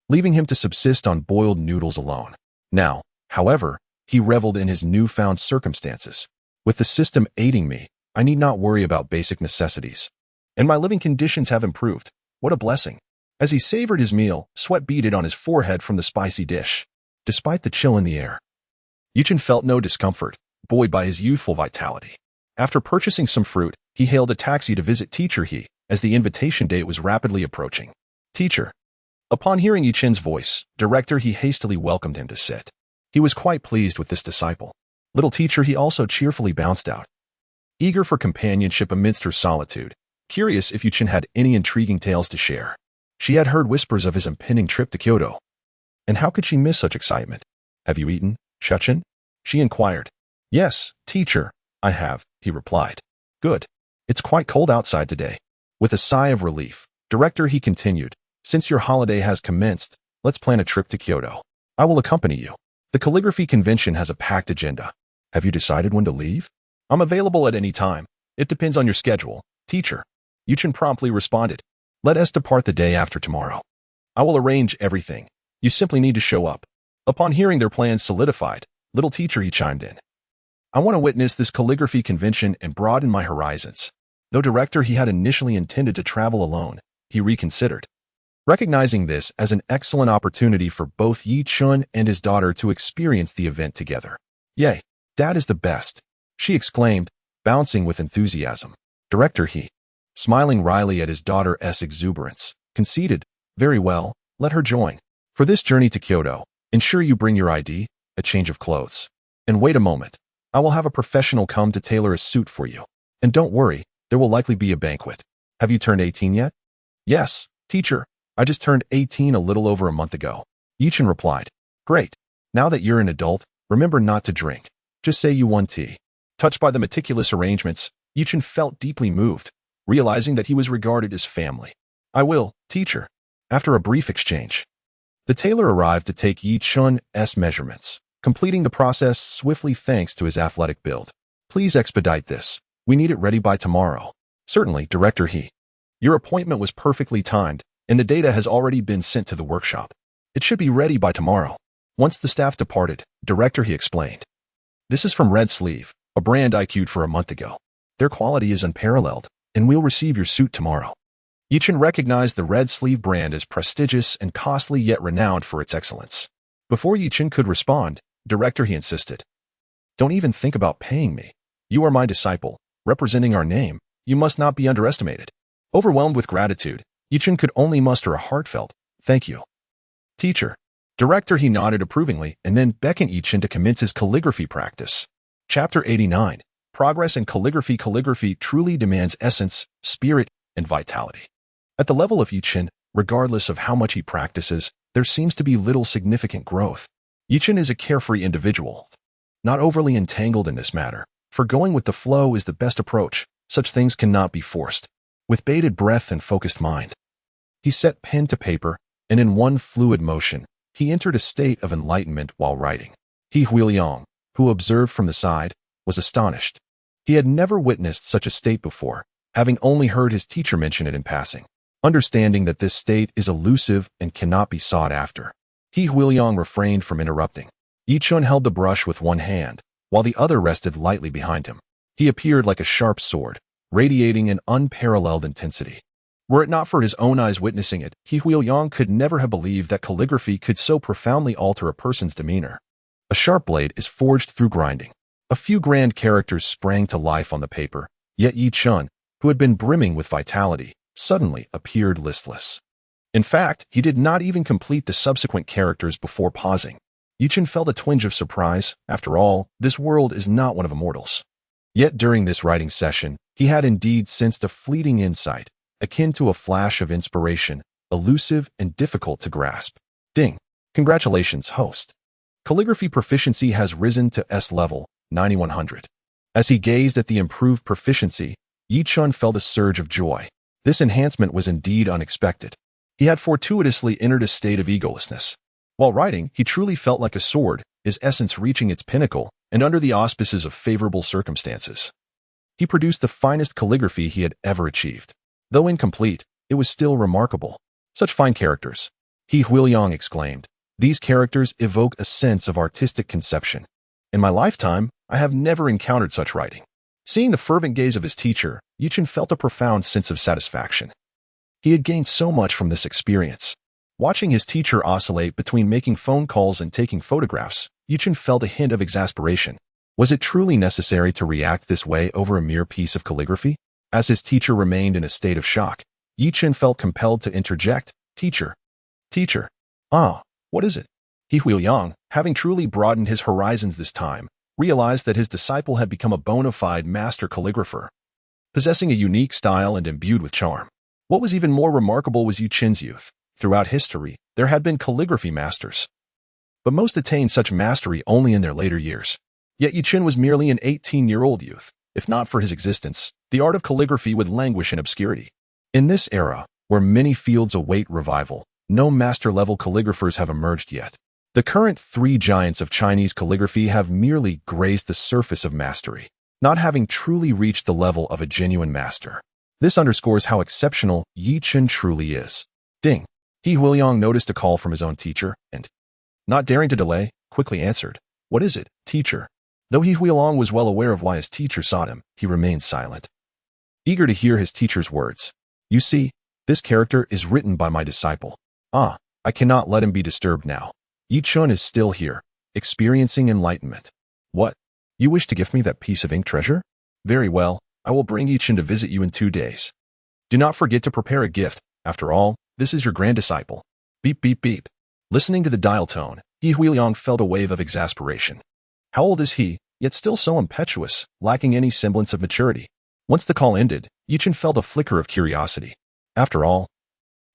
Speaker 1: leaving him to subsist on boiled noodles alone. Now, however, he reveled in his newfound circumstances. With the system aiding me, I need not worry about basic necessities. And my living conditions have improved. What a blessing. As he savored his meal, sweat beaded on his forehead from the spicy dish. Despite the chill in the air, Yi Chen felt no discomfort, buoyed by his youthful vitality. After purchasing some fruit, he hailed a taxi to visit Teacher He, as the invitation date was rapidly approaching. Teacher. Upon hearing Yi Chen's voice, Director He hastily welcomed him to sit. He was quite pleased with this disciple. Little Teacher He also cheerfully bounced out, eager for companionship amidst her solitude, curious if Yi Chen had any intriguing tales to share. She had heard whispers of his impending trip to Kyoto. And how could she miss such excitement? Have you eaten, Chen? She inquired. Yes, teacher, I have, he replied. Good. It's quite cold outside today. With a sigh of relief, Director He continued, since your holiday has commenced, let's plan a trip to Kyoto. I will accompany you. The calligraphy convention has a packed agenda. Have you decided when to leave? I'm available at any time. It depends on your schedule, teacher. Yi Chen promptly responded. Let us depart the day after tomorrow. I will arrange everything. You simply need to show up. Upon hearing their plans solidified, little Teacher He chimed in. I want to witness this calligraphy convention and broaden my horizons. Though Director He had initially intended to travel alone, he reconsidered, recognizing this as an excellent opportunity for both Yi Chen and his daughter to experience the event together. Yay, Dad is the best, she exclaimed, bouncing with enthusiasm. Director He, smiling wryly at his daughter's exuberance, conceded, very well, let her join. For this journey to Kyoto, ensure you bring your ID, a change of clothes. And wait a moment, I will have a professional come to tailor a suit for you. And don't worry, there will likely be a banquet. Have you turned 18 yet? Yes, teacher. I just turned 18 a little over a month ago. Chen replied. Great. Now that you're an adult, remember not to drink. Just say you want tea. Touched by the meticulous arrangements, Chen felt deeply moved, realizing that he was regarded as family. I will, teacher. After a brief exchange, the tailor arrived to take Chen's measurements, completing the process swiftly thanks to his athletic build. Please expedite this. We need it ready by tomorrow. Certainly, Director He. Your appointment was perfectly timed, and the data has already been sent to the workshop. It should be ready by tomorrow. Once the staff departed, Director He explained. This is from Red Sleeve, a brand I queued for a month ago. Their quality is unparalleled, and we'll receive your suit tomorrow. Chen recognized the Red Sleeve brand as prestigious and costly yet renowned for its excellence. Before Chen could respond, Director He insisted. Don't even think about paying me. You are my disciple, representing our name. You must not be underestimated. Overwhelmed with gratitude, Chen could only muster a heartfelt, thank you. Teacher. Director He nodded approvingly and then beckoned Chen to commence his calligraphy practice. Chapter 89. Progress in calligraphy. Calligraphy truly demands essence, spirit, and vitality. At the level of Chen, regardless of how much he practices, there seems to be little significant growth. Chen is a carefree individual, not overly entangled in this matter, for going with the flow is the best approach. Such things cannot be forced. With bated breath and focused mind, he set pen to paper, and in one fluid motion, he entered a state of enlightenment while writing. He Huiliang, who observed from the side, was astonished. He had never witnessed such a state before, having only heard his teacher mention it in passing. Understanding that this state is elusive and cannot be sought after, He Huiliang refrained from interrupting. Chen held the brush with one hand, while the other rested lightly behind him. He appeared like a sharp sword, radiating an unparalleled intensity. Were it not for his own eyes witnessing it, He Huiliang could never have believed that calligraphy could so profoundly alter a person's demeanor. A sharp blade is forged through grinding. A few grand characters sprang to life on the paper, yet Chen, who had been brimming with vitality, suddenly appeared listless. In fact, he did not even complete the subsequent characters before pausing. Chen felt a twinge of surprise. After all, this world is not one of immortals. Yet during this writing session, he had indeed sensed a fleeting insight, akin to a flash of inspiration, elusive and difficult to grasp. Ding. Congratulations, host. Calligraphy proficiency has risen to S level, 9100. As he gazed at the improved proficiency, Chen felt a surge of joy. This enhancement was indeed unexpected. He had fortuitously entered a state of egolessness. While writing, he truly felt like a sword, his essence reaching its pinnacle, and under the auspices of favorable circumstances. He produced the finest calligraphy he had ever achieved. Though incomplete, it was still remarkable. Such fine characters. He Huiliang exclaimed. These characters evoke a sense of artistic conception. In my lifetime, I have never encountered such writing. Seeing the fervent gaze of his teacher, Chen felt a profound sense of satisfaction. He had gained so much from this experience. Watching his teacher oscillate between making phone calls and taking photographs, Chen felt a hint of exasperation. Was it truly necessary to react this way over a mere piece of calligraphy? As his teacher remained in a state of shock, Chen felt compelled to interject. Teacher. What is it? He Huiliang, having truly broadened his horizons this time, realized that his disciple had become a bona fide master calligrapher, possessing a unique style and imbued with charm. What was even more remarkable was Chen's youth. Throughout history, there had been calligraphy masters, but most attained such mastery only in their later years. Yet Chen was merely an 18-year-old youth. If not for his existence, the art of calligraphy would languish in obscurity. In this era, where many fields await revival, no master-level calligraphers have emerged yet. The current three giants of Chinese calligraphy have merely grazed the surface of mastery, not having truly reached the level of a genuine master. This underscores how exceptional Chen truly is. Ding. He Huiliang noticed a call from his own teacher, and, not daring to delay, quickly answered. What is it, teacher? Though He Huiliang was well aware of why his teacher sought him, he remained silent, eager to hear his teacher's words. You see, this character is written by my disciple. I cannot let him be disturbed now. Chen is still here, experiencing enlightenment. What? You wish to give me that piece of ink treasure? Very well, I will bring Chen to visit you in 2 days. Do not forget to prepare a gift. After all, this is your grand disciple. Beep, beep, beep. Listening to the dial tone, He Huiliang felt a wave of exasperation. How old is he, yet still so impetuous, lacking any semblance of maturity? Once the call ended, Chen felt a flicker of curiosity. After all,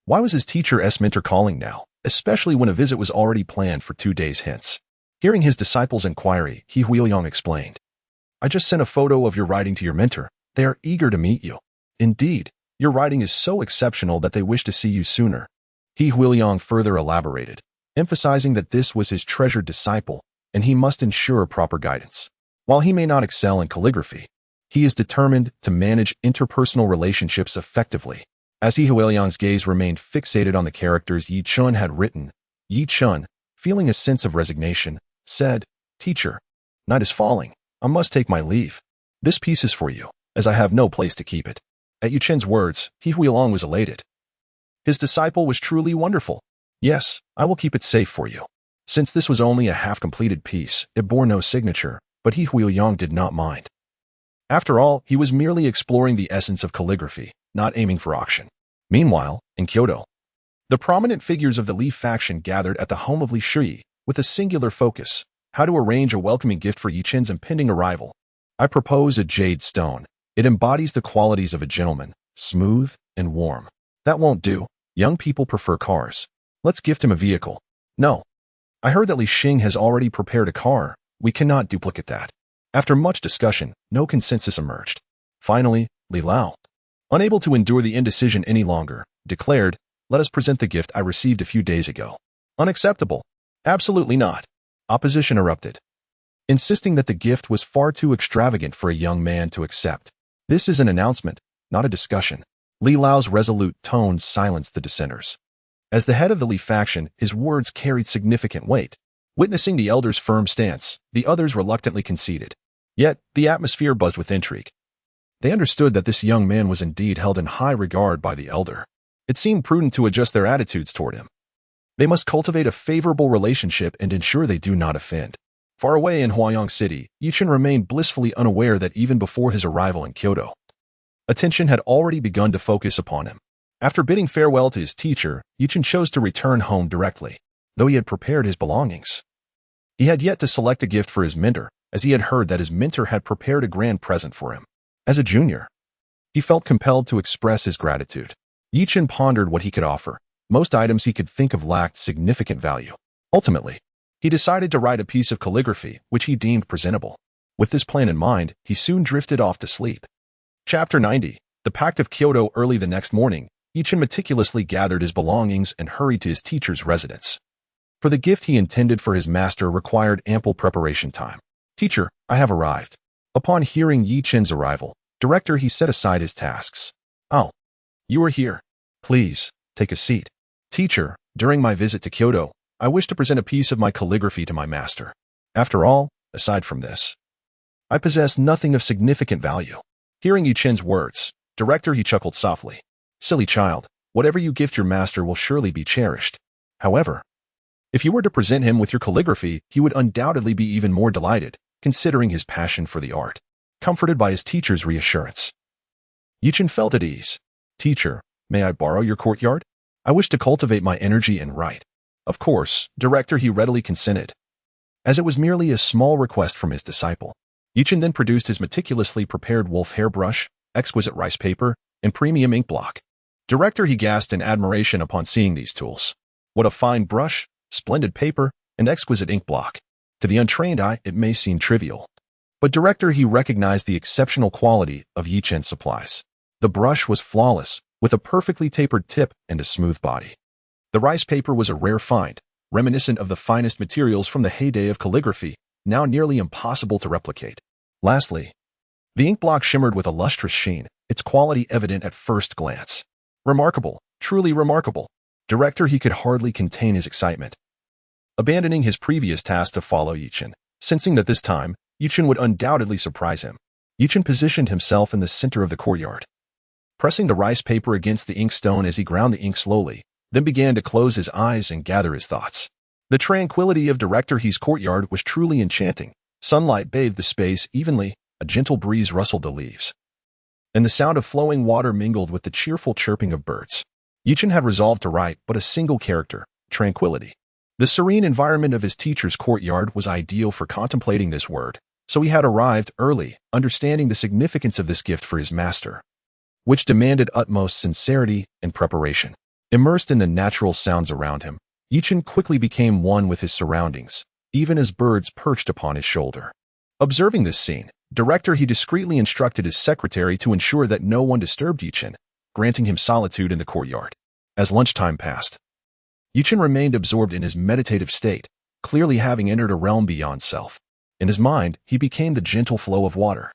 Speaker 1: why was his teacher's mentor calling now, especially when a visit was already planned for 2 days hence? Hearing his disciple's inquiry, Huiyang explained, I just sent a photo of your writing to your mentor. They are eager to meet you. Indeed, your writing is so exceptional that they wish to see you sooner. Huiyang further elaborated, emphasizing that this was his treasured disciple, and he must ensure proper guidance. While he may not excel in calligraphy, he is determined to manage interpersonal relationships effectively. As Huiyang's gaze remained fixated on the characters Chen had written, Chen, feeling a sense of resignation, said, Teacher, night is falling. I must take my leave. This piece is for you, as I have no place to keep it. At Chen's words, Huiyang was elated. His disciple was truly wonderful. Yes, I will keep it safe for you. Since this was only a half-completed piece, it bore no signature, but Huiyang did not mind. After all, he was merely exploring the essence of calligraphy, not aiming for auction. Meanwhile, in Kyoto, the prominent figures of the Li faction gathered at the home of Li Shui with a singular focus: how to arrange a welcoming gift for Chen's impending arrival. I propose a jade stone. It embodies the qualities of a gentleman, smooth and warm. That won't do. Young people prefer cars. Let's gift him a vehicle. No. I heard that Li Xing has already prepared a car. We cannot duplicate that. After much discussion, no consensus emerged. Finally, Li Lao, unable to endure the indecision any longer, declared, let us present the gift I received a few days ago. Unacceptable. Absolutely not. Opposition erupted, insisting that the gift was far too extravagant for a young man to accept. This is an announcement, not a discussion. Li Lao's resolute tone silenced the dissenters. As the head of the Li faction, his words carried significant weight. Witnessing the elder's firm stance, the others reluctantly conceded. Yet, the atmosphere buzzed with intrigue. They understood that this young man was indeed held in high regard by the elder. It seemed prudent to adjust their attitudes toward him. They must cultivate a favorable relationship and ensure they do not offend. Far away in Huayang City, Chen remained blissfully unaware that even before his arrival in Kyoto, attention had already begun to focus upon him. After bidding farewell to his teacher, Chen chose to return home directly, though he had prepared his belongings. He had yet to select a gift for his mentor, as he had heard that his mentor had prepared a grand present for him. As a junior, he felt compelled to express his gratitude. Chen pondered what he could offer. Most items he could think of lacked significant value. Ultimately, he decided to write a piece of calligraphy which he deemed presentable. With this plan in mind, he soon drifted off to sleep. Chapter 90. The Pact of Kyoto. Early the next morning, Chen meticulously gathered his belongings and hurried to his teacher's residence. For the gift he intended for his master required ample preparation time. Teacher, I have arrived. Upon hearing Chen's arrival, director he set aside his tasks. Oh, you are here. Please, take a seat. Teacher, during my visit to Kyoto, I wish to present a piece of my calligraphy to my master. After all, aside from this, I possess nothing of significant value. Hearing Chen's words, director he chuckled softly. Silly child, whatever you gift your master will surely be cherished. However, if you were to present him with your calligraphy, he would undoubtedly be even more delighted, considering his passion for the art. Comforted by his teacher's reassurance, Chen felt at ease. Teacher, may I borrow your courtyard? I wish to cultivate my energy and write. Of course, director he readily consented, as it was merely a small request from his disciple. Chen then produced his meticulously prepared wolf hairbrush, exquisite rice paper, and premium ink block. Director he gasped in admiration upon seeing these tools. What a fine brush, splendid paper, and exquisite ink block. To the untrained eye, it may seem trivial, but director he recognized the exceptional quality of Chen's supplies. The brush was flawless, with a perfectly tapered tip and a smooth body. The rice paper was a rare find, reminiscent of the finest materials from the heyday of calligraphy, now nearly impossible to replicate. Lastly, the ink block shimmered with a lustrous sheen, its quality evident at first glance. Remarkable, truly remarkable. Director he could hardly contain his excitement. Abandoning his previous task to follow Chen, sensing that this time, Chen would undoubtedly surprise him, Chen positioned himself in the center of the courtyard, pressing the rice paper against the inkstone as he ground the ink slowly, then began to close his eyes and gather his thoughts. The tranquility of Director He's courtyard was truly enchanting. Sunlight bathed the space evenly, a gentle breeze rustled the leaves, and the sound of flowing water mingled with the cheerful chirping of birds. Chen had resolved to write but a single character, tranquility. The serene environment of his teacher's courtyard was ideal for contemplating this word. So he had arrived early, understanding the significance of this gift for his master, which demanded utmost sincerity and preparation. Immersed in the natural sounds around him, Chen quickly became one with his surroundings, even as birds perched upon his shoulder. Observing this scene, he discreetly instructed his secretary to ensure that no one disturbed Chen, granting him solitude in the courtyard. As lunchtime passed, Chen remained absorbed in his meditative state, clearly having entered a realm beyond self. In his mind, he became the gentle flow of water,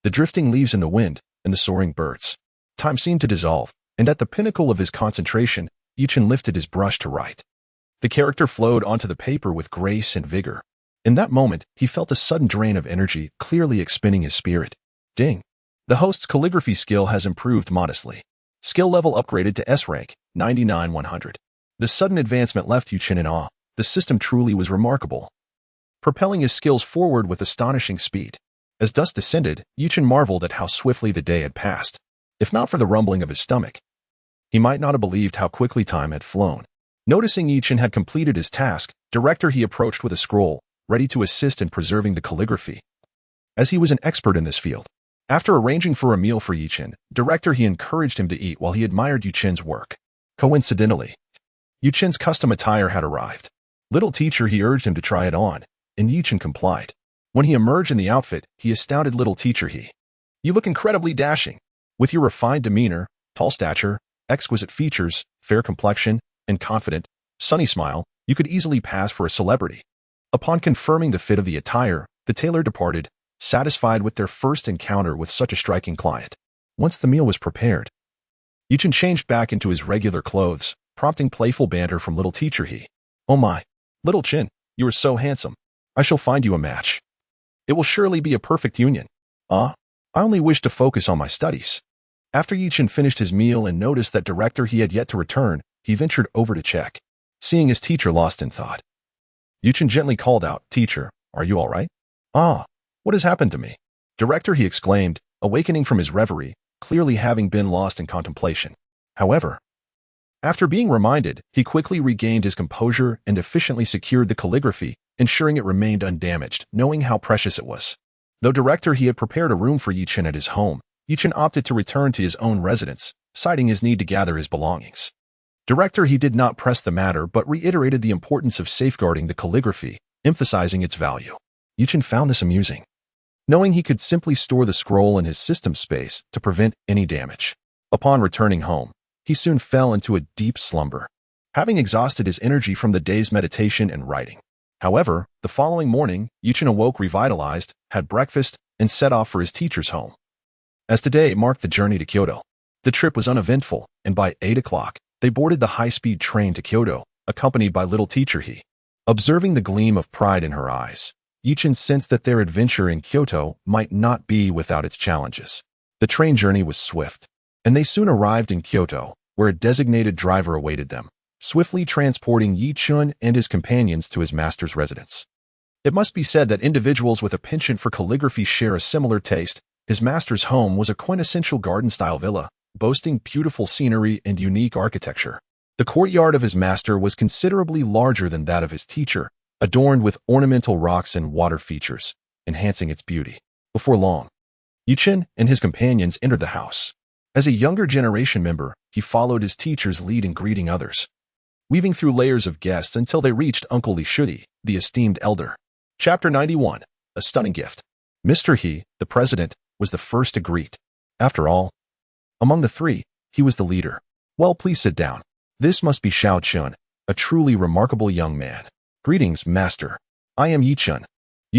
Speaker 1: the drifting leaves in the wind, and the soaring birds. Time seemed to dissolve, and at the pinnacle of his concentration, Chen lifted his brush to write. The character flowed onto the paper with grace and vigor. In that moment, he felt a sudden drain of energy, clearly expending his spirit. Ding! The host's calligraphy skill has improved modestly. Skill level upgraded to S rank, 99-100. The sudden advancement left Chen in awe. The system truly was remarkable, propelling his skills forward with astonishing speed. As dusk descended, Chen marveled at how swiftly the day had passed. If not for the rumbling of his stomach, he might not have believed how quickly time had flown. Noticing Chen had completed his task, he approached with a scroll, ready to assist in preserving the calligraphy, as he was an expert in this field. After arranging for a meal for Chen, he encouraged him to eat while he admired Chen's work. Coincidentally, Chen's custom attire had arrived. Little teacher, he urged him to try it on, and Chen complied. When he emerged in the outfit, he astounded little teacher. You look incredibly dashing. With your refined demeanor, tall stature, exquisite features, fair complexion, and confident, sunny smile, you could easily pass for a celebrity. Upon confirming the fit of the attire, the tailor departed, satisfied with their first encounter with such a striking client. Once the meal was prepared, Chen changed back into his regular clothes, prompting playful banter from little teacher. Oh my, little Chen, you are so handsome. I shall find you a match. It will surely be a perfect union. I only wish to focus on my studies. After Chen finished his meal and noticed that he had yet to return, he ventured over to check. Seeing his teacher lost in thought, Chen gently called out, Teacher, are you all right? What has happened to me? He exclaimed, awakening from his reverie, clearly having been lost in contemplation. However, after being reminded, he quickly regained his composure and efficiently secured the calligraphy, ensuring it remained undamaged, knowing how precious it was. Though he had prepared a room for Chen at his home, Chen opted to return to his own residence, citing his need to gather his belongings. He did not press the matter but reiterated the importance of safeguarding the calligraphy, emphasizing its value. Chen found this amusing, knowing he could simply store the scroll in his system space to prevent any damage. Upon returning home, he soon fell into a deep slumber, having exhausted his energy from the day's meditation and writing. However, the following morning, Chen awoke revitalized, had breakfast, and set off for his teacher's home. As today marked the journey to Kyoto, the trip was uneventful, and by 8 o'clock, they boarded the high-speed train to Kyoto, accompanied by little teacher. Observing the gleam of pride in her eyes, Chen sensed that their adventure in Kyoto might not be without its challenges. The train journey was swift, and they soon arrived in Kyoto, where a designated driver awaited them, swiftly transporting Chen and his companions to his master's residence. It must be said that individuals with a penchant for calligraphy share a similar taste. His master's home was a quintessential garden-style villa, boasting beautiful scenery and unique architecture. The courtyard of his master was considerably larger than that of his teacher, adorned with ornamental rocks and water features, enhancing its beauty. Before long, Chen and his companions entered the house. As a younger generation member, he followed his teacher's lead in greeting others, weaving through layers of guests until they reached Uncle Li, the esteemed elder. Chapter 91. A Stunning Gift. Mr. He, the president, was the first to greet. After all, among the three, he was the leader. Well, please sit down. This must be Xiao Chen, a truly remarkable young man. Greetings, master. I am Chen.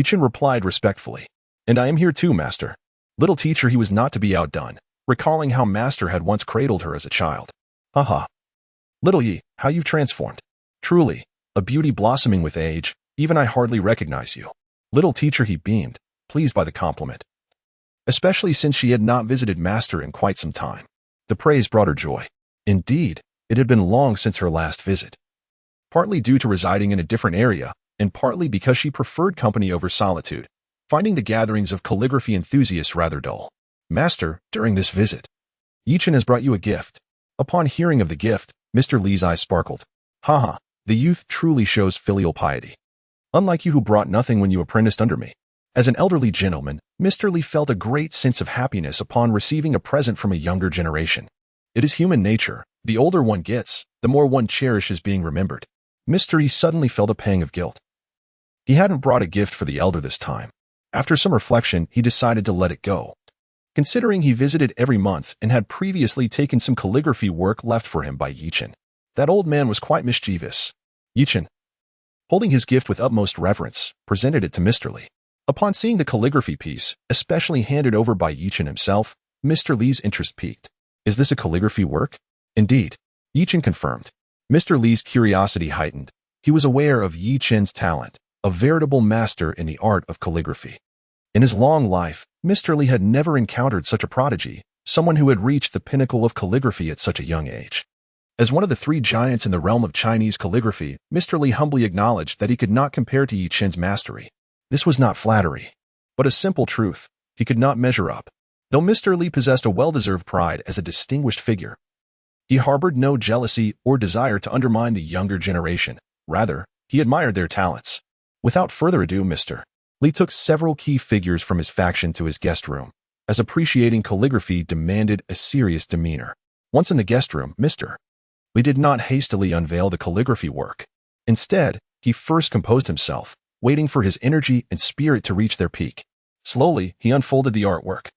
Speaker 1: Chen replied respectfully. And I am here too, master. Little teacher, he was not to be outdone, recalling how master had once cradled her as a child. Haha. Little Yi, how you've transformed. Truly, a beauty blossoming with age, even I hardly recognize you. Little teacher, he beamed, pleased by the compliment, especially since she had not visited master in quite some time. The praise brought her joy. Indeed, it had been long since her last visit, partly due to residing in a different area, and partly because she preferred company over solitude, finding the gatherings of calligraphy enthusiasts rather dull. Master, during this visit, Chen has brought you a gift. Upon hearing of the gift, Mr. Li's eyes sparkled. Haha, the youth truly shows filial piety. Unlike you who brought nothing when you apprenticed under me. As an elderly gentleman, Mr. Li felt a great sense of happiness upon receiving a present from a younger generation. It is human nature. The older one gets, the more one cherishes being remembered. Mr. Li suddenly felt a pang of guilt. He hadn't brought a gift for the elder this time. After some reflection, he decided to let it go. Considering he visited every month and had previously taken some calligraphy work left for him by Chen, that old man was quite mischievous. Chen, holding his gift with utmost reverence, presented it to Mr. Li. Upon seeing the calligraphy piece, especially handed over by Chen himself, Mr. Li's interest piqued. Is this a calligraphy work? Indeed. Chen confirmed. Mr. Li's curiosity heightened. He was aware of Chen's talent, a veritable master in the art of calligraphy. In his long life, Mr. Li had never encountered such a prodigy, someone who had reached the pinnacle of calligraphy at such a young age. As one of the three giants in the realm of Chinese calligraphy, Mr. Li humbly acknowledged that he could not compare to Chen's mastery. This was not flattery, but a simple truth. He could not measure up. Though Mr. Li possessed a well-deserved pride as a distinguished figure, he harbored no jealousy or desire to undermine the younger generation. Rather, he admired their talents. Without further ado, Mr. Li took several key figures from his faction to his guest room, as appreciating calligraphy demanded a serious demeanor. Once in the guest room, Mr. Li did not hastily unveil the calligraphy work. Instead, he first composed himself, waiting for his energy and spirit to reach their peak. Slowly, he unfolded the artwork,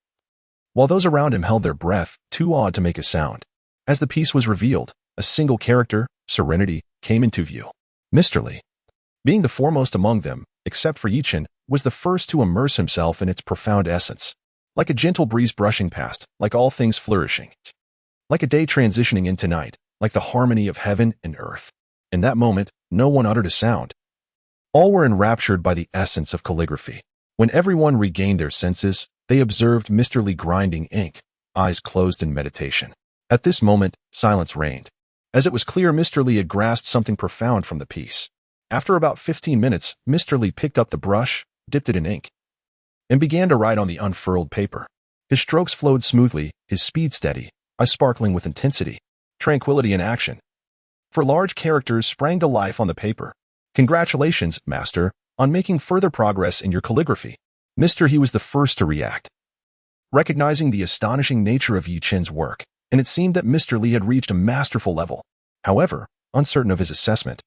Speaker 1: while those around him held their breath, too awed to make a sound. As the piece was revealed, a single character, Serenity, came into view. Mr. Li, being the foremost among them, except for Chen, was the first to immerse himself in its profound essence. Like a gentle breeze brushing past, like all things flourishing. Like a day transitioning into night, like the harmony of heaven and earth. In that moment, no one uttered a sound. All were enraptured by the essence of calligraphy. When everyone regained their senses, they observed Mr. Li grinding ink, eyes closed in meditation. At this moment, silence reigned, as it was clear Mr. Li had grasped something profound from the piece. After about 15 minutes, Mr. Li picked up the brush, dipped it in ink, and began to write on the unfurled paper. His strokes flowed smoothly, his speed steady, eyes sparkling with intensity, tranquility, and action. For large characters sprang to life on the paper. Congratulations, Master, on making further progress in your calligraphy. Mr. He was the first to react, recognizing the astonishing nature of Chen's work, and it seemed that Mr. Li had reached a masterful level. However, uncertain of his assessment,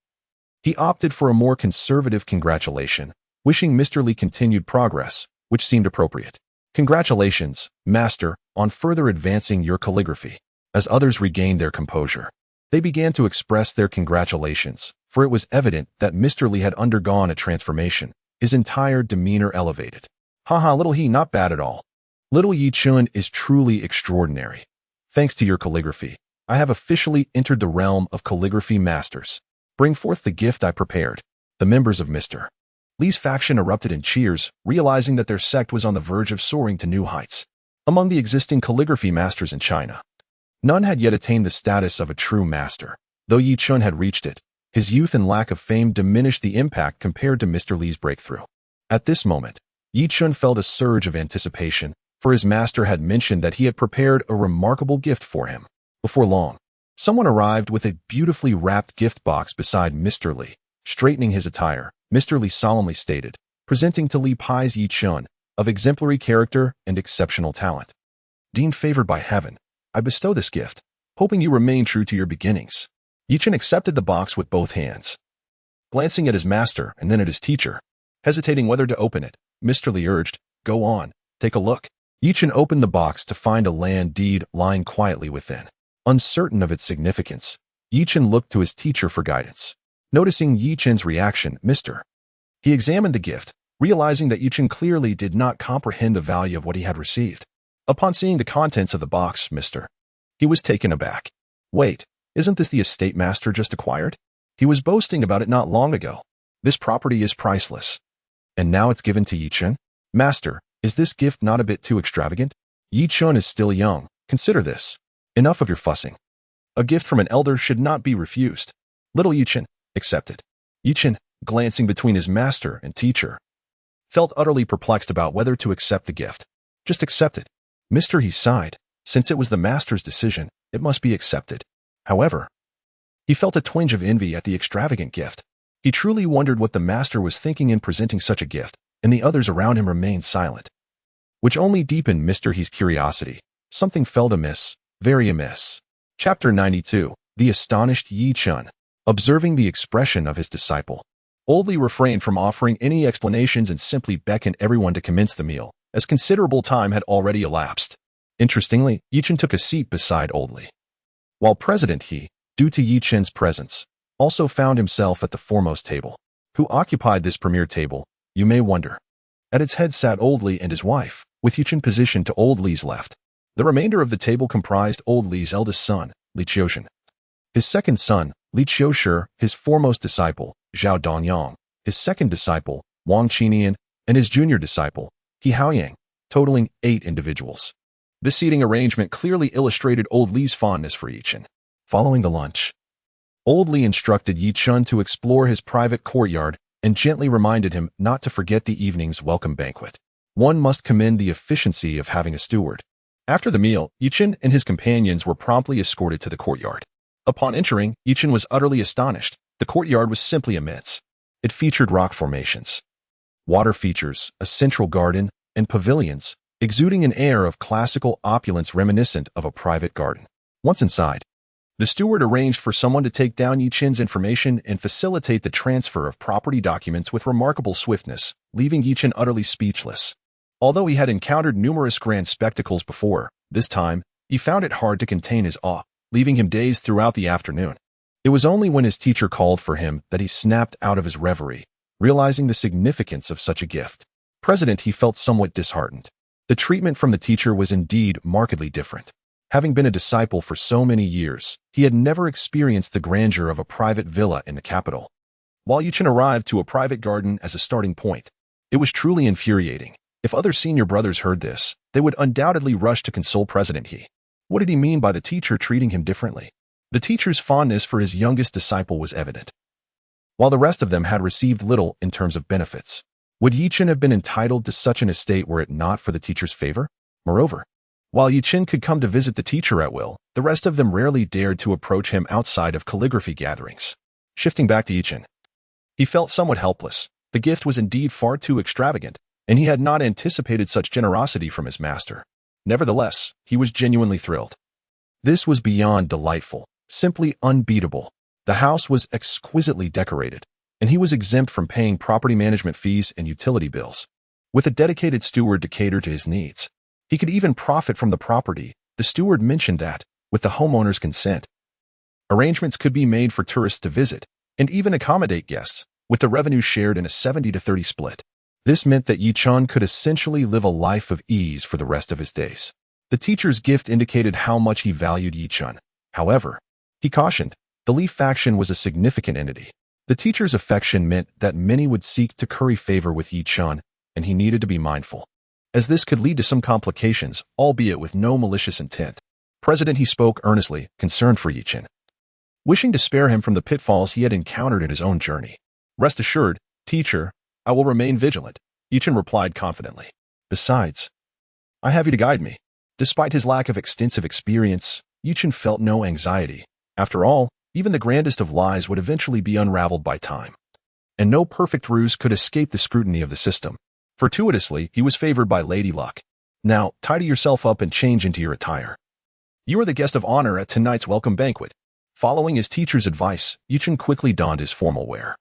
Speaker 1: he opted for a more conservative congratulation, wishing Mr. Li continued progress, which seemed appropriate. Congratulations, Master, on further advancing your calligraphy. As others regained their composure, they began to express their congratulations, for it was evident that Mr. Li had undergone a transformation, his entire demeanor elevated. Haha, little he, not bad at all. Little Chen is truly extraordinary. Thanks to your calligraphy, I have officially entered the realm of calligraphy masters. Bring forth the gift I prepared. The members of Mr. Li's faction erupted in cheers, realizing that their sect was on the verge of soaring to new heights. Among the existing calligraphy masters in China, none had yet attained the status of a true master. Though Chen had reached it, his youth and lack of fame diminished the impact compared to Mr. Li's breakthrough. At this moment, Chen felt a surge of anticipation, for his master had mentioned that he had prepared a remarkable gift for him. Before long, someone arrived with a beautifully wrapped gift box beside Mr. Li. Straightening his attire, Mr. Li solemnly stated, presenting to Li Pai's Chen, of exemplary character and exceptional talent. Deemed favored by heaven, I bestow this gift, hoping you remain true to your beginnings. Chen accepted the box with both hands. Glancing at his master and then at his teacher, hesitating whether to open it, Mr. Li urged, go on, take a look. Chen opened the box to find a land deed lying quietly within. Uncertain of its significance, Chen looked to his teacher for guidance. Noticing Chen's reaction, He examined the gift, realizing that Chen clearly did not comprehend the value of what he had received. Upon seeing the contents of the box, He was taken aback. Wait, isn't this the estate master just acquired? He was boasting about it not long ago. This property is priceless. And now it's given to Chen? Master, is this gift not a bit too extravagant? Chen is still young. Consider this. Enough of your fussing. A gift from an elder should not be refused. Little Chen accepted. Chen, glancing between his master and teacher, felt utterly perplexed about whether to accept the gift. Just accept it. He sighed. Since it was the master's decision, it must be accepted. However, he felt a twinge of envy at the extravagant gift. He truly wondered what the master was thinking in presenting such a gift, and the others around him remained silent, which only deepened Mr. He's curiosity. Something felt amiss, very amiss. Chapter 92. The astonished Yi Chen. Observing the expression of his disciple, Old Li refrained from offering any explanations and simply beckoned everyone to commence the meal, as considerable time had already elapsed. Interestingly, Yi Chen took a seat beside Old Li, while President He, due to Yi Chen's presence, also found himself at the foremost table. Who occupied this premier table, you may wonder. At its head sat Old Li and his wife, with Yi Chen positioned to Old Li's left. The remainder of the table comprised Old Li's eldest son, Li Qiushen, his second son, Li Qiushi, his foremost disciple, Zhao Dongyang, his second disciple, Wang Qinian, and his junior disciple, He Haoyang, totaling 8 individuals. This seating arrangement clearly illustrated Old Li's fondness for Yi Chen. Following the lunch, Old Li instructed Yi Chen to explore his private courtyard and gently reminded him not to forget the evening's welcome banquet. One must commend the efficiency of having a steward. After the meal, Yi Chen and his companions were promptly escorted to the courtyard. Upon entering, Yi Chen was utterly astonished. The courtyard was simply immense. It featured rock formations, water features, a central garden, and pavilions, exuding an air of classical opulence reminiscent of a private garden. Once inside, the steward arranged for someone to take down Yi Chen's information and facilitate the transfer of property documents with remarkable swiftness, leaving Yi Chen utterly speechless. Although he had encountered numerous grand spectacles before, this time, he found it hard to contain his awe, leaving him dazed throughout the afternoon. It was only when his teacher called for him that he snapped out of his reverie, realizing the significance of such a gift. President, he felt somewhat disheartened. The treatment from the teacher was indeed markedly different. Having been a disciple for so many years, he had never experienced the grandeur of a private villa in the capital. While Yi Chen arrived to a private garden as a starting point, it was truly infuriating. If other senior brothers heard this, they would undoubtedly rush to console President He. What did he mean by the teacher treating him differently? The teacher's fondness for his youngest disciple was evident, while the rest of them had received little in terms of benefits. Would Yi Chen have been entitled to such an estate were it not for the teacher's favor? Moreover, while Yi Chen could come to visit the teacher at will, the rest of them rarely dared to approach him outside of calligraphy gatherings. Shifting back to Yi Chen, he felt somewhat helpless. The gift was indeed far too extravagant, and he had not anticipated such generosity from his master. Nevertheless, he was genuinely thrilled. This was beyond delightful, simply unbeatable. The house was exquisitely decorated, and he was exempt from paying property management fees and utility bills. With a dedicated steward to cater to his needs, he could even profit from the property. The steward mentioned that, with the homeowner's consent, arrangements could be made for tourists to visit, and even accommodate guests, with the revenue shared in a 70-30 split. This meant that Yi Chen could essentially live a life of ease for the rest of his days. The teacher's gift indicated how much he valued Yi Chen. However, he cautioned, the Li faction was a significant entity. The teacher's affection meant that many would seek to curry favor with Yi Chen, and he needed to be mindful, as this could lead to some complications, albeit with no malicious intent. President, he spoke earnestly, concerned for Yi Chen, wishing to spare him from the pitfalls he had encountered in his own journey. Rest assured, teacher, I will remain vigilant, Yi Chen replied confidently. Besides, I have you to guide me. Despite his lack of extensive experience, Yi Chen felt no anxiety. After all, even the grandest of lies would eventually be unraveled by time, and no perfect ruse could escape the scrutiny of the system. Fortuitously, he was favored by Lady Luck. Now, tidy yourself up and change into your attire. You are the guest of honor at tonight's welcome banquet. Following his teacher's advice, Yi Chen quickly donned his formal wear,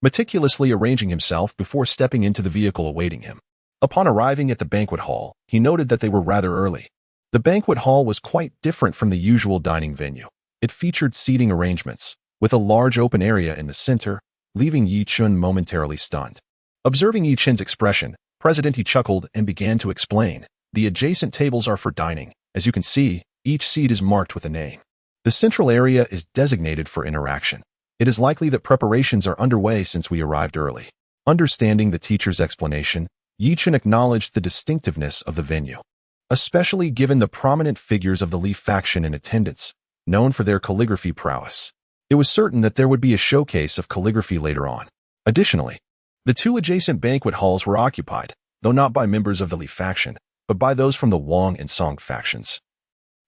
Speaker 1: meticulously arranging himself before stepping into the vehicle awaiting him. Upon arriving at the banquet hall, he noted that they were rather early. The banquet hall was quite different from the usual dining venue. It featured seating arrangements, with a large open area in the center, leaving Yi Chen momentarily stunned. Observing Yi Chen's expression, President He chuckled and began to explain. The adjacent tables are for dining. As you can see, each seat is marked with a name. The central area is designated for interaction. It is likely that preparations are underway since we arrived early. Understanding the teacher's explanation, Yi Chen acknowledged the distinctiveness of the venue, especially given the prominent figures of the Li faction in attendance, known for their calligraphy prowess. It was certain that there would be a showcase of calligraphy later on. Additionally, the two adjacent banquet halls were occupied, though not by members of the Li faction, but by those from the Wang and Song factions,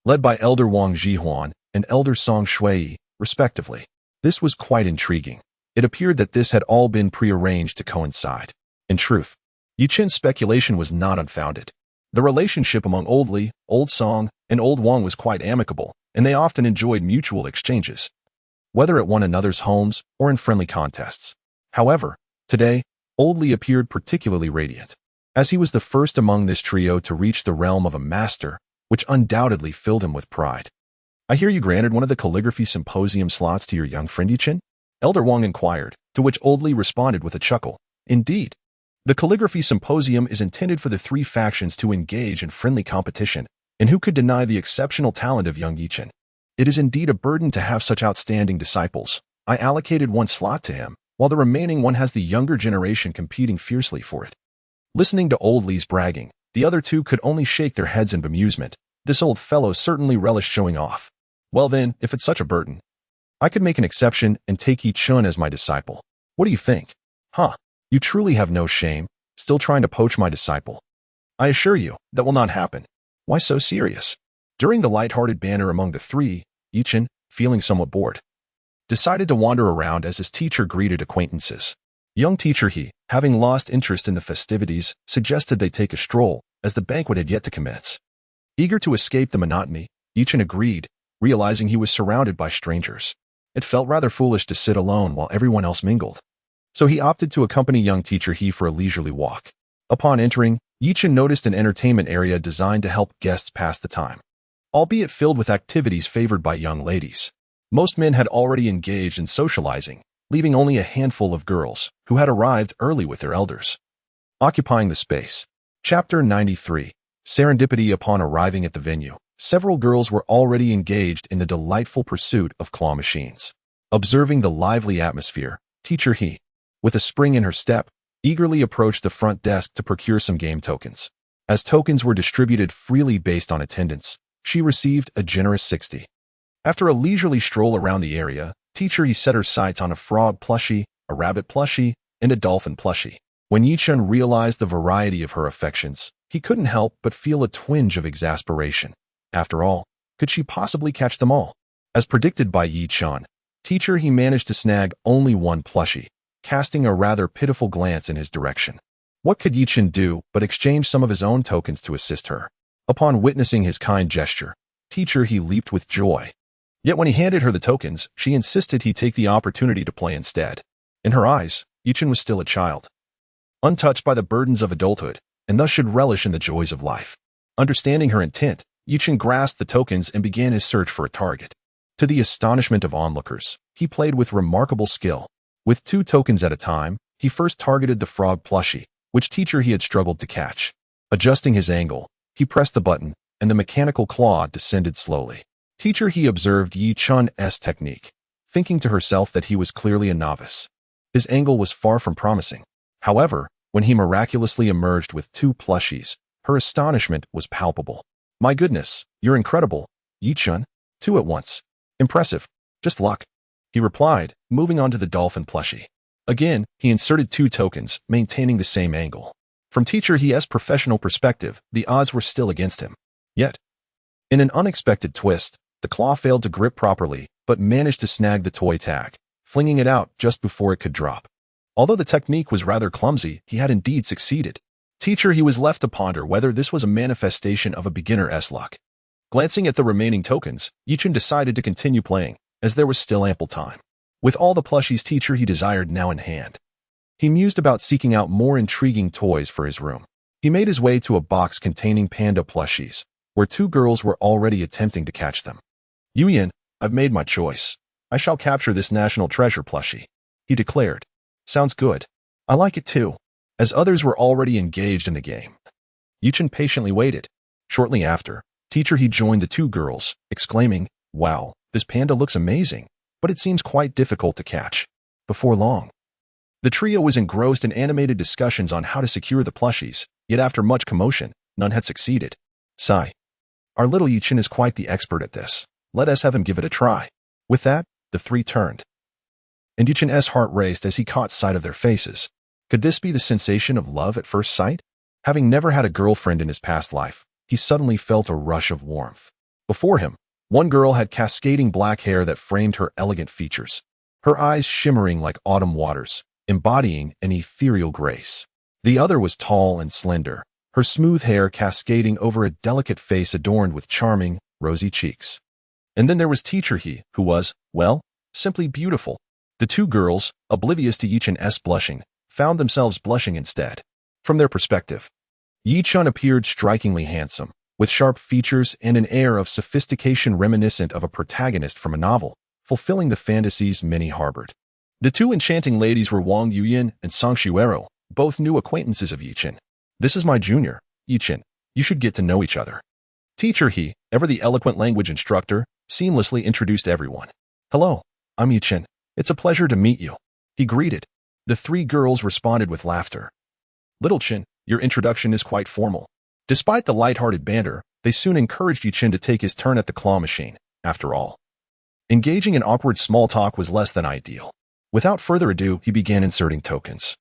Speaker 1: led by Elder Wang Jihuan and Elder Song Shui, respectively. This was quite intriguing. It appeared that this had all been prearranged to coincide. In truth, Chen's speculation was not unfounded. The relationship among Old Li, Old Song, and Old Wang was quite amicable, and they often enjoyed mutual exchanges, whether at one another's homes or in friendly contests. However, today, Old Li appeared particularly radiant, as he was the first among this trio to reach the realm of a master, which undoubtedly filled him with pride. "I hear you granted one of the calligraphy symposium slots to your young friend Chen?" Elder Wang inquired, to which Old Li responded with a chuckle. "Indeed. The calligraphy symposium is intended for the three factions to engage in friendly competition, and who could deny the exceptional talent of young Chen? It is indeed a burden to have such outstanding disciples. I allocated one slot to him, while the remaining one has the younger generation competing fiercely for it." Listening to Old Li's bragging, the other two could only shake their heads in bemusement. This old fellow certainly relished showing off. "Well then, if it's such a burden, I could make an exception and take Chen as my disciple. What do you think?" "Huh, you truly have no shame, still trying to poach my disciple." "I assure you, that will not happen." "Why so serious?" During the light-hearted banter among the three, Chen, feeling somewhat bored, decided to wander around as his teacher greeted acquaintances. Young teacher He, having lost interest in the festivities, suggested they take a stroll, as the banquet had yet to commence. Eager to escape the monotony, Chen agreed, realizing he was surrounded by strangers. It felt rather foolish to sit alone while everyone else mingled. So he opted to accompany young teacher He for a leisurely walk. Upon entering, Chen noticed an entertainment area designed to help guests pass the time, albeit filled with activities favored by young ladies. Most men had already engaged in socializing, leaving only a handful of girls, who had arrived early with their elders, occupying the space. Chapter 93. Serendipity. Upon arriving at the venue, several girls were already engaged in the delightful pursuit of claw machines. Observing the lively atmosphere, teacher He, with a spring in her step, eagerly approached the front desk to procure some game tokens. As tokens were distributed freely based on attendance, she received a generous 60. After a leisurely stroll around the area, teacher He set her sights on a frog plushie, a rabbit plushie, and a dolphin plushie. When Chen realized the variety of her affections, he couldn't help but feel a twinge of exasperation. After all, could she possibly catch them all? As predicted by Chen, teacher He managed to snag only one plushie, casting a rather pitiful glance in his direction. What could Chen do but exchange some of his own tokens to assist her? Upon witnessing his kind gesture, teacher He leaped with joy. Yet when he handed her the tokens, she insisted he take the opportunity to play instead. In her eyes, Chen was still a child, untouched by the burdens of adulthood, and thus should relish in the joys of life. Understanding her intent, Chen grasped the tokens and began his search for a target. To the astonishment of onlookers, he played with remarkable skill. With 2 tokens at a time, he first targeted the frog plushie, which teacher He had struggled to catch. Adjusting his angle, he pressed the button, and the mechanical claw descended slowly. Teacher He observed Chen's technique, thinking to herself that he was clearly a novice. His angle was far from promising. However, when he miraculously emerged with 2 plushies, her astonishment was palpable. "My goodness, you're incredible, Chen. 2 at once. Impressive. Just luck," he replied, moving on to the dolphin plushie. Again, he inserted 2 tokens, maintaining the same angle. From teacher He's professional perspective, the odds were still against him. Yet, in an unexpected twist, the claw failed to grip properly, but managed to snag the toy tag, flinging it out just before it could drop. Although the technique was rather clumsy, he had indeed succeeded. Teacher He was left to ponder whether this was a manifestation of a beginner's luck. Glancing at the remaining tokens, Chen decided to continue playing, as there was still ample time. With all the plushies teacher He desired now in hand, he mused about seeking out more intriguing toys for his room. He made his way to a box containing panda plushies, where 2 girls were already attempting to catch them. "Yuyan, I've made my choice. I shall capture this national treasure plushie," he declared. "Sounds good. I like it too." As others were already engaged in the game, Chen patiently waited. Shortly after, teacher He joined the 2 girls, exclaiming, "Wow, this panda looks amazing, but it seems quite difficult to catch." Before long, the trio was engrossed in animated discussions on how to secure the plushies, yet after much commotion, none had succeeded. Sigh. Our little Chen is quite the expert at this. Let us have him give it a try. With that, the 3 turned, and Chen's heart raced as he caught sight of their faces. Could this be the sensation of love at first sight? Having never had a girlfriend in his past life, he suddenly felt a rush of warmth. Before him, one girl had cascading black hair that framed her elegant features, her eyes shimmering like autumn waters, embodying an ethereal grace. The other was tall and slender, her smooth hair cascading over a delicate face adorned with charming, rosy cheeks. And then there was Teacher He, who was, well, simply beautiful. The two girls, oblivious to Yi-Chen's blushing, found themselves blushing instead. From their perspective, Yi-Chen appeared strikingly handsome, with sharp features and an air of sophistication reminiscent of a protagonist from a novel, fulfilling the fantasies many harbored. The two enchanting ladies were Wang Yuyan and Song Shuero, both new acquaintances of Yi-Chen. This is my junior, Yi-Chen. You should get to know each other. Teacher He, ever the eloquent language instructor, seamlessly introduced everyone. Hello, I'm Yi-Chen. It's a pleasure to meet you. He greeted. The three girls responded with laughter. Little Chen, your introduction is quite formal. Despite the light-hearted banter, they soon encouraged Yi-Chen to take his turn at the claw machine. After all, engaging in awkward small talk was less than ideal. Without further ado, he began inserting tokens.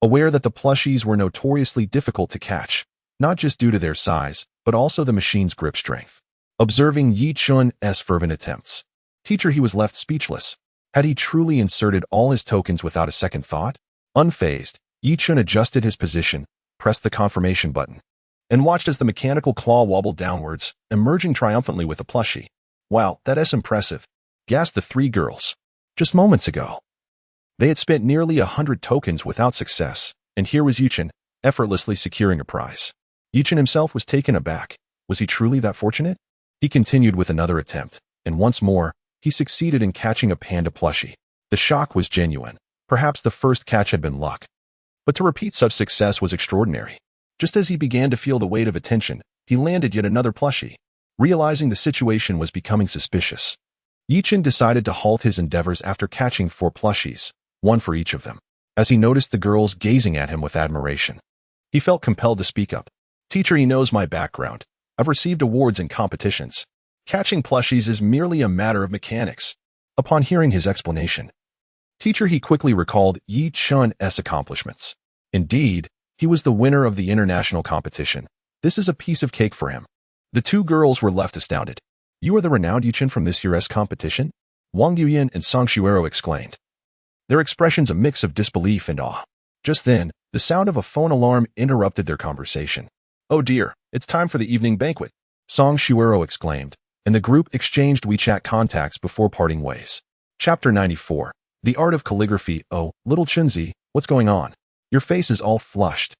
Speaker 1: Aware that the plushies were notoriously difficult to catch, not just due to their size, but also the machine's grip strength. Observing Yi-Chen's fervent attempts, Teacher He was left speechless. Had he truly inserted all his tokens without a second thought? Unfazed, Yi-Chen adjusted his position, pressed the confirmation button, and watched as the mechanical claw wobbled downwards, emerging triumphantly with a plushie. Wow, that is impressive, gasped the three girls. Just moments ago, they had spent nearly 100 tokens without success, and here was Yi-Chen, effortlessly securing a prize. Yi-Chen himself was taken aback. Was he truly that fortunate? He continued with another attempt, and once more, he succeeded in catching a panda plushie. The shock was genuine. Perhaps the first catch had been luck. But to repeat such success was extraordinary. Just as he began to feel the weight of attention, he landed yet another plushie. Realizing the situation was becoming suspicious, Yi-Chen decided to halt his endeavors after catching 4 plushies, one for each of them. As he noticed the girls gazing at him with admiration, he felt compelled to speak up. Teacher, he knows my background. I've received awards in competitions. Catching plushies is merely a matter of mechanics. Upon hearing his explanation, Teacher He quickly recalled Yi-Chen's accomplishments. Indeed, he was the winner of the international competition. This is a piece of cake for him. The two girls were left astounded. You are the renowned Yi-Chen from this year's competition? Wang Yuyan and Song Shuero exclaimed, their expressions a mix of disbelief and awe. Just then, the sound of a phone alarm interrupted their conversation. Oh dear, it's time for the evening banquet, Song Shuero exclaimed, and the group exchanged WeChat contacts before parting ways. Chapter 94. The Art of Calligraphy. Oh, little Chunzi, what's going on? Your face is all flushed.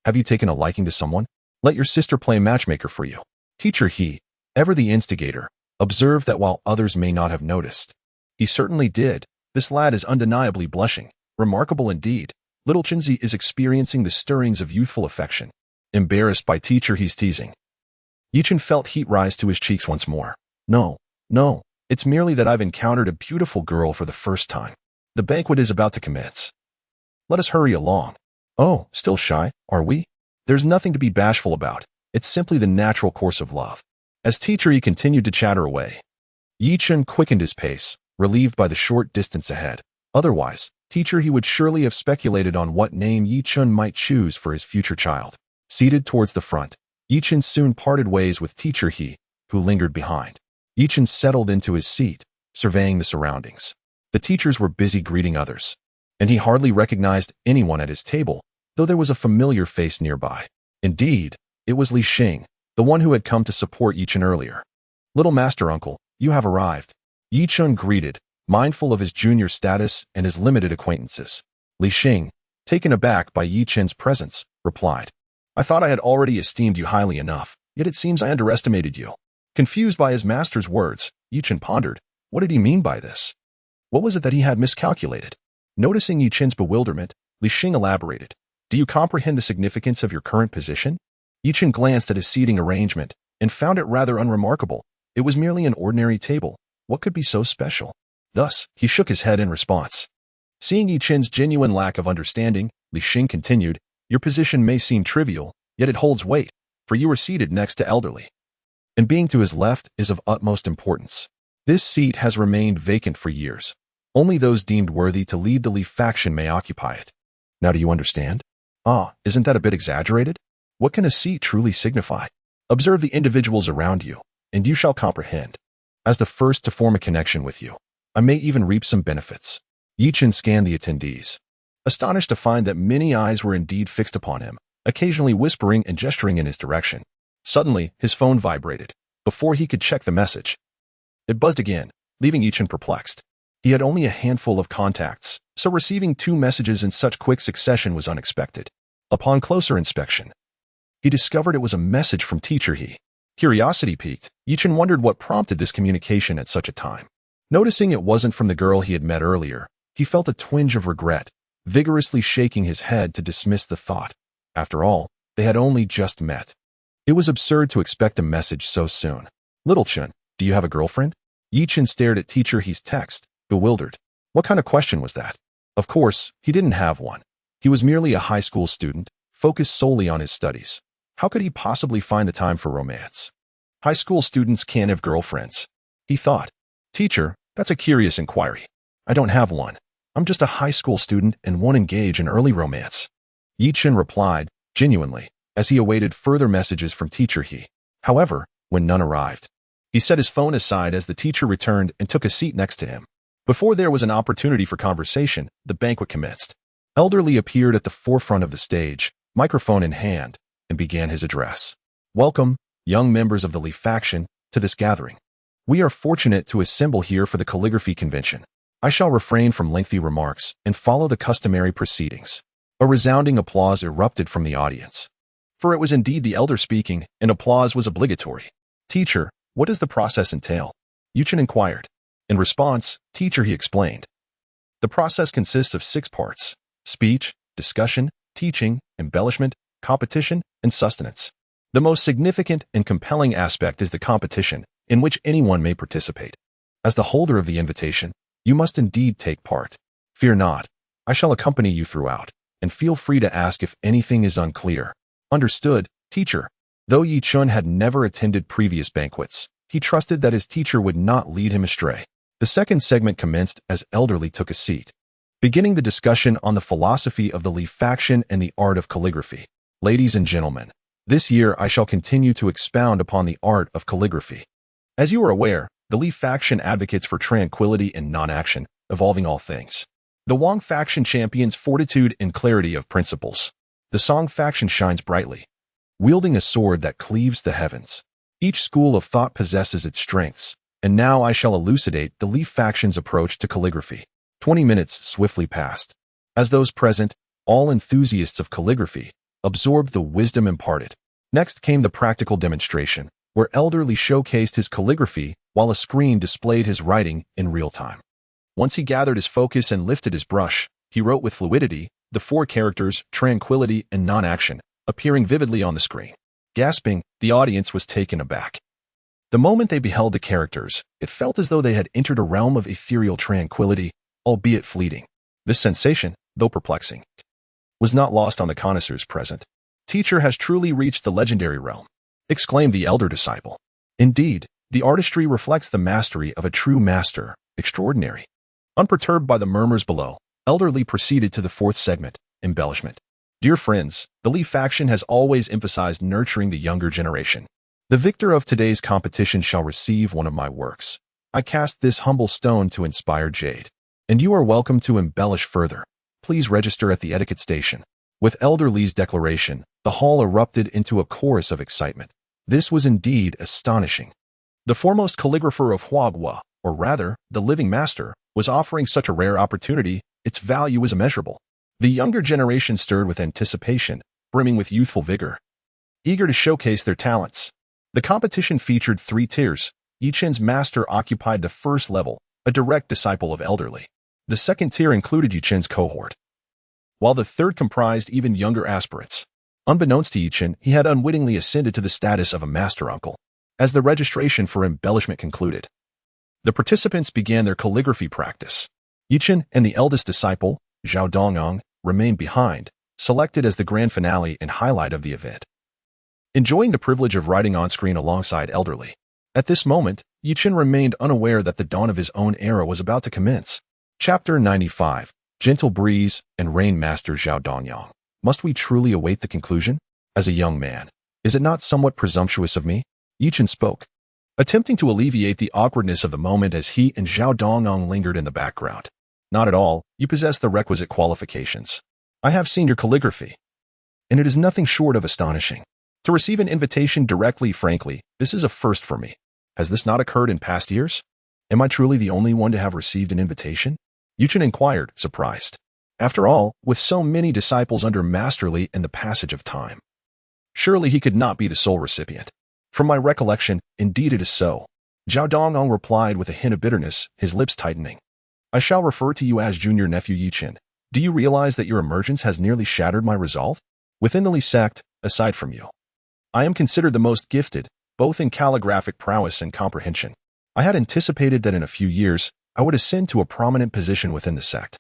Speaker 1: Have you taken a liking to someone? Let your sister play matchmaker for you. Teacher He, ever the instigator, observed that while others may not have noticed, he certainly did. This lad is undeniably blushing. Remarkable indeed. Little Chunzi is experiencing the stirrings of youthful affection. Embarrassed by Teacher He's teasing, Yi-Chen felt heat rise to his cheeks once more. No, it's merely that I've encountered a beautiful girl for the first time. The banquet is about to commence. Let us hurry along. Oh, still shy, are we? There's nothing to be bashful about. It's simply the natural course of love. As Teacher He continued to chatter away, Yi-Chen quickened his pace, relieved by the short distance ahead. Otherwise, Teacher He would surely have speculated on what name Yi-Chen might choose for his future child. Seated towards the front, Yi-Chen soon parted ways with Teacher He, who lingered behind. Yi-Chen settled into his seat, surveying the surroundings. The teachers were busy greeting others, and he hardly recognized anyone at his table, though there was a familiar face nearby. Indeed, it was Li Xing, the one who had come to support Yi-Chen earlier. Little Master Uncle, you have arrived. Yi-Chen greeted, mindful of his junior status and his limited acquaintances. Li Xing, taken aback by Yi-Chen's presence, replied, I thought I had already esteemed you highly enough, yet it seems I underestimated you. Confused by his master's words, Yi-Chen pondered, what did he mean by this? What was it that he had miscalculated? Noticing Yi-Chen's bewilderment, Li Xing elaborated, do you comprehend the significance of your current position? Yi-Chen glanced at his seating arrangement and found it rather unremarkable. It was merely an ordinary table. What could be so special? Thus, he shook his head in response. Seeing Yi-Chen's genuine lack of understanding, Li Xing continued, your position may seem trivial, yet it holds weight, for you are seated next to elderly, and being to his left is of utmost importance. This seat has remained vacant for years. Only those deemed worthy to lead the Li faction may occupy it. Now do you understand? Ah, isn't that a bit exaggerated? What can a seat truly signify? Observe the individuals around you, and you shall comprehend. As the first to form a connection with you, I may even reap some benefits. Yi-Chen scanned the attendees. astonished to find that many eyes were indeed fixed upon him, occasionally whispering and gesturing in his direction. Suddenly, his phone vibrated. Before he could check the message, it buzzed again, leaving Chen perplexed. He had only a handful of contacts, so receiving 2 messages in such quick succession was unexpected. Upon closer inspection, he discovered it was a message from teacher He. Curiosity piqued, Chen wondered what prompted this communication at such a time. Noticing it wasn't from the girl he had met earlier, he felt a twinge of regret, vigorously shaking his head to dismiss the thought. After all, they had only just met. It was absurd to expect a message so soon. Little Chen, do you have a girlfriend? Chen stared at teacher He's text, bewildered. What kind of question was that? Of course, he didn't have one. He was merely a high school student, focused solely on his studies. How could he possibly find the time for romance? High school students can't have girlfriends, he thought. Teacher, that's a curious inquiry. I don't have one. I'm just a high school student and won't engage in early romance. Chen replied, genuinely, as he awaited further messages from teacher He. However, when none arrived, he set his phone aside as the teacher returned and took a seat next to him. Before there was an opportunity for conversation, the banquet commenced. Elderly appeared at the forefront of the stage, microphone in hand, and began his address. Welcome, young members of the Li faction, to this gathering. We are fortunate to assemble here for the calligraphy convention. I shall refrain from lengthy remarks and follow the customary proceedings. A resounding applause erupted from the audience. For it was indeed the elder speaking, and applause was obligatory. Teacher, what does the process entail? Chen inquired. In response, teacher He explained. The process consists of 6 parts: speech, discussion, teaching, embellishment, competition, and sustenance. The most significant and compelling aspect is the competition, in which anyone may participate. As the holder of the invitation, you must indeed take part. Fear not. I shall accompany you throughout, and feel free to ask if anything is unclear. Understood, teacher. Though Chen had never attended previous banquets, he trusted that his teacher would not lead him astray. The second segment commenced as elderly took a seat, beginning the discussion on the philosophy of the Li faction and the art of calligraphy. Ladies and gentlemen, this year I shall continue to expound upon the art of calligraphy. As you are aware, the Li faction advocates for tranquility and non-action, evolving all things. The Wang faction champions fortitude and clarity of principles. The Song faction shines brightly, wielding a sword that cleaves the heavens. Each school of thought possesses its strengths, and now I shall elucidate the Li faction's approach to calligraphy. 20 minutes swiftly passed. As those present, all enthusiasts of calligraphy, absorbed the wisdom imparted. Next came the practical demonstration, where elderly showcased his calligraphy while a screen displayed his writing in real time. Once he gathered his focus and lifted his brush, he wrote with fluidity, the 4 characters, tranquility and non-action, appearing vividly on the screen. Gasping, the audience was taken aback. The moment they beheld the characters, it felt as though they had entered a realm of ethereal tranquility, albeit fleeting. This sensation, though perplexing, was not lost on the connoisseurs present. Teacher has truly reached the legendary realm, exclaimed the elder disciple. Indeed, the artistry reflects the mastery of a true master, extraordinary. Unperturbed by the murmurs below, elderly proceeded to the 4th segment, embellishment. Dear friends, the Li faction has always emphasized nurturing the younger generation. The victor of today's competition shall receive one of my works. I cast this humble stone to inspire jade. And you are welcome to embellish further. Please register at the etiquette station. With Elder Li's declaration, the hall erupted into a chorus of excitement. This was indeed astonishing. The foremost calligrapher of Huagua, or rather, the living master, was offering such a rare opportunity, its value was immeasurable. The younger generation stirred with anticipation, brimming with youthful vigor, eager to showcase their talents. The competition featured 3 tiers. Chen's master occupied the first level, a direct disciple of Elderly. The second tier included Chen's cohort, while the third comprised even younger aspirants. Unbeknownst to Chen, he had unwittingly ascended to the status of a master uncle. As the registration for embellishment concluded, the participants began their calligraphy practice. Chen and the eldest disciple, Zhao Dongyang, remained behind, selected as the grand finale and highlight of the event, enjoying the privilege of writing on screen alongside Elderly. At this moment, Chen remained unaware that the dawn of his own era was about to commence. Chapter 95, Gentle Breeze and Rain Master Zhao Dongyang. Must we truly await the conclusion? As a young man, is it not somewhat presumptuous of me? Chen spoke, attempting to alleviate the awkwardness of the moment as he and Zhao Dongyang lingered in the background. Not at all. You possess the requisite qualifications. I have seen your calligraphy, and it is nothing short of astonishing. To receive an invitation directly, frankly, this is a first for me. Has this not occurred in past years? Am I truly the only one to have received an invitation? Chen inquired, surprised. After all, with so many disciples under Master Li and the passage of time, surely he could not be the sole recipient. From my recollection, indeed it is so. Zhao Dongyang replied with a hint of bitterness, his lips tightening. I shall refer to you as junior nephew Chen. Do you realize that your emergence has nearly shattered my resolve? Within the Li sect, aside from you, I am considered the most gifted, both in calligraphic prowess and comprehension. I had anticipated that in a few years, I would ascend to a prominent position within the sect.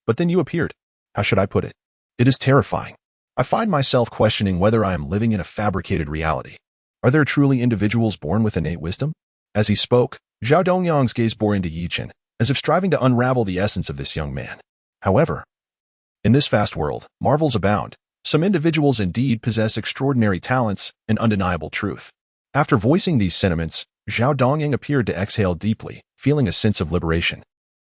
Speaker 1: But then you appeared. How should I put it? It is terrifying. I find myself questioning whether I am living in a fabricated reality. Are there truly individuals born with innate wisdom? As he spoke, Zhao Dongyang's gaze bore into Chen, as if striving to unravel the essence of this young man. However, in this vast world, marvels abound. Some individuals indeed possess extraordinary talents and undeniable truth. After voicing these sentiments, Zhao Dongyang appeared to exhale deeply, feeling a sense of liberation.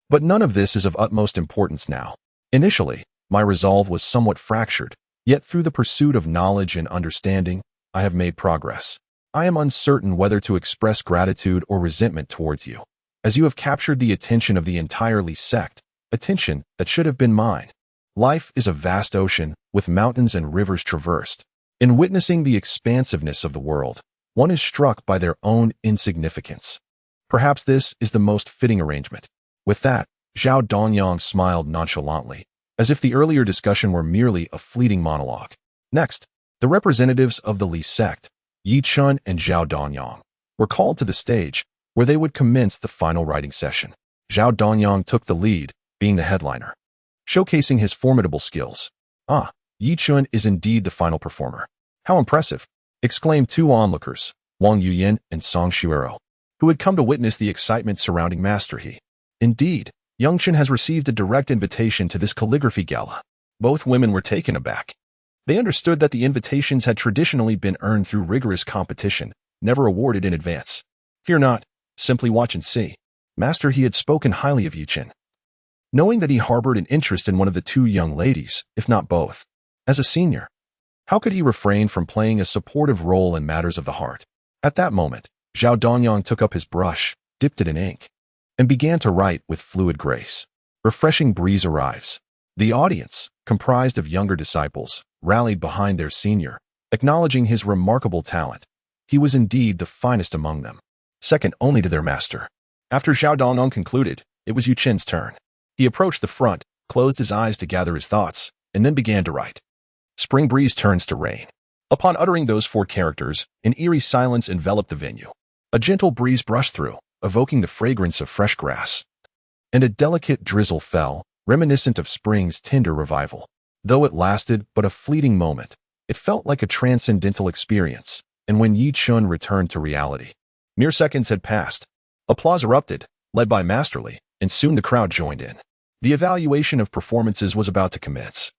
Speaker 1: But none of this is of utmost importance now. Initially, my resolve was somewhat fractured, yet through the pursuit of knowledge and understanding, I have made progress. I am uncertain whether to express gratitude or resentment towards you, as you have captured the attention of the entire Li sect, attention that should have been mine. Life is a vast ocean, with mountains and rivers traversed. In witnessing the expansiveness of the world, one is struck by their own insignificance. Perhaps this is the most fitting arrangement. With that, Zhao Dongyang smiled nonchalantly, as if the earlier discussion were merely a fleeting monologue. Next, the representatives of the Li sect, Chen and Zhao Dongyang, were called to the stage, where they would commence the final writing session. Zhao Dongyang took the lead, being the headliner, showcasing his formidable skills. Ah, Chen is indeed the final performer. How impressive! Exclaimed two onlookers, Wang Yuyan and Song Shuero, who had come to witness the excitement surrounding Master He. Indeed, young Chen has received a direct invitation to this calligraphy gala. Both women were taken aback. They understood that the invitations had traditionally been earned through rigorous competition, never awarded in advance. Fear not, simply watch and see. Master He had spoken highly of Chen, knowing that he harbored an interest in one of the two young ladies, if not both. As a senior, how could he refrain from playing a supportive role in matters of the heart? At that moment, Zhao Dongyang took up his brush, dipped it in ink, and began to write with fluid grace. Refreshing breeze arrives. The audience, comprised of younger disciples, rallied behind their senior, acknowledging his remarkable talent. He was indeed the finest among them, second only to their master. After Zhao Dongyang concluded, it was Chen's turn. He approached the front, closed his eyes to gather his thoughts, and then began to write. Spring breeze turns to rain. Upon uttering those four characters, an eerie silence enveloped the venue. A gentle breeze brushed through, evoking the fragrance of fresh grass, and a delicate drizzle fell, reminiscent of spring's tender revival. Though it lasted but a fleeting moment, it felt like a transcendental experience, and when Chen returned to reality, mere seconds had passed. Applause erupted, led by Master Li, and soon the crowd joined in. The evaluation of performances was about to commence.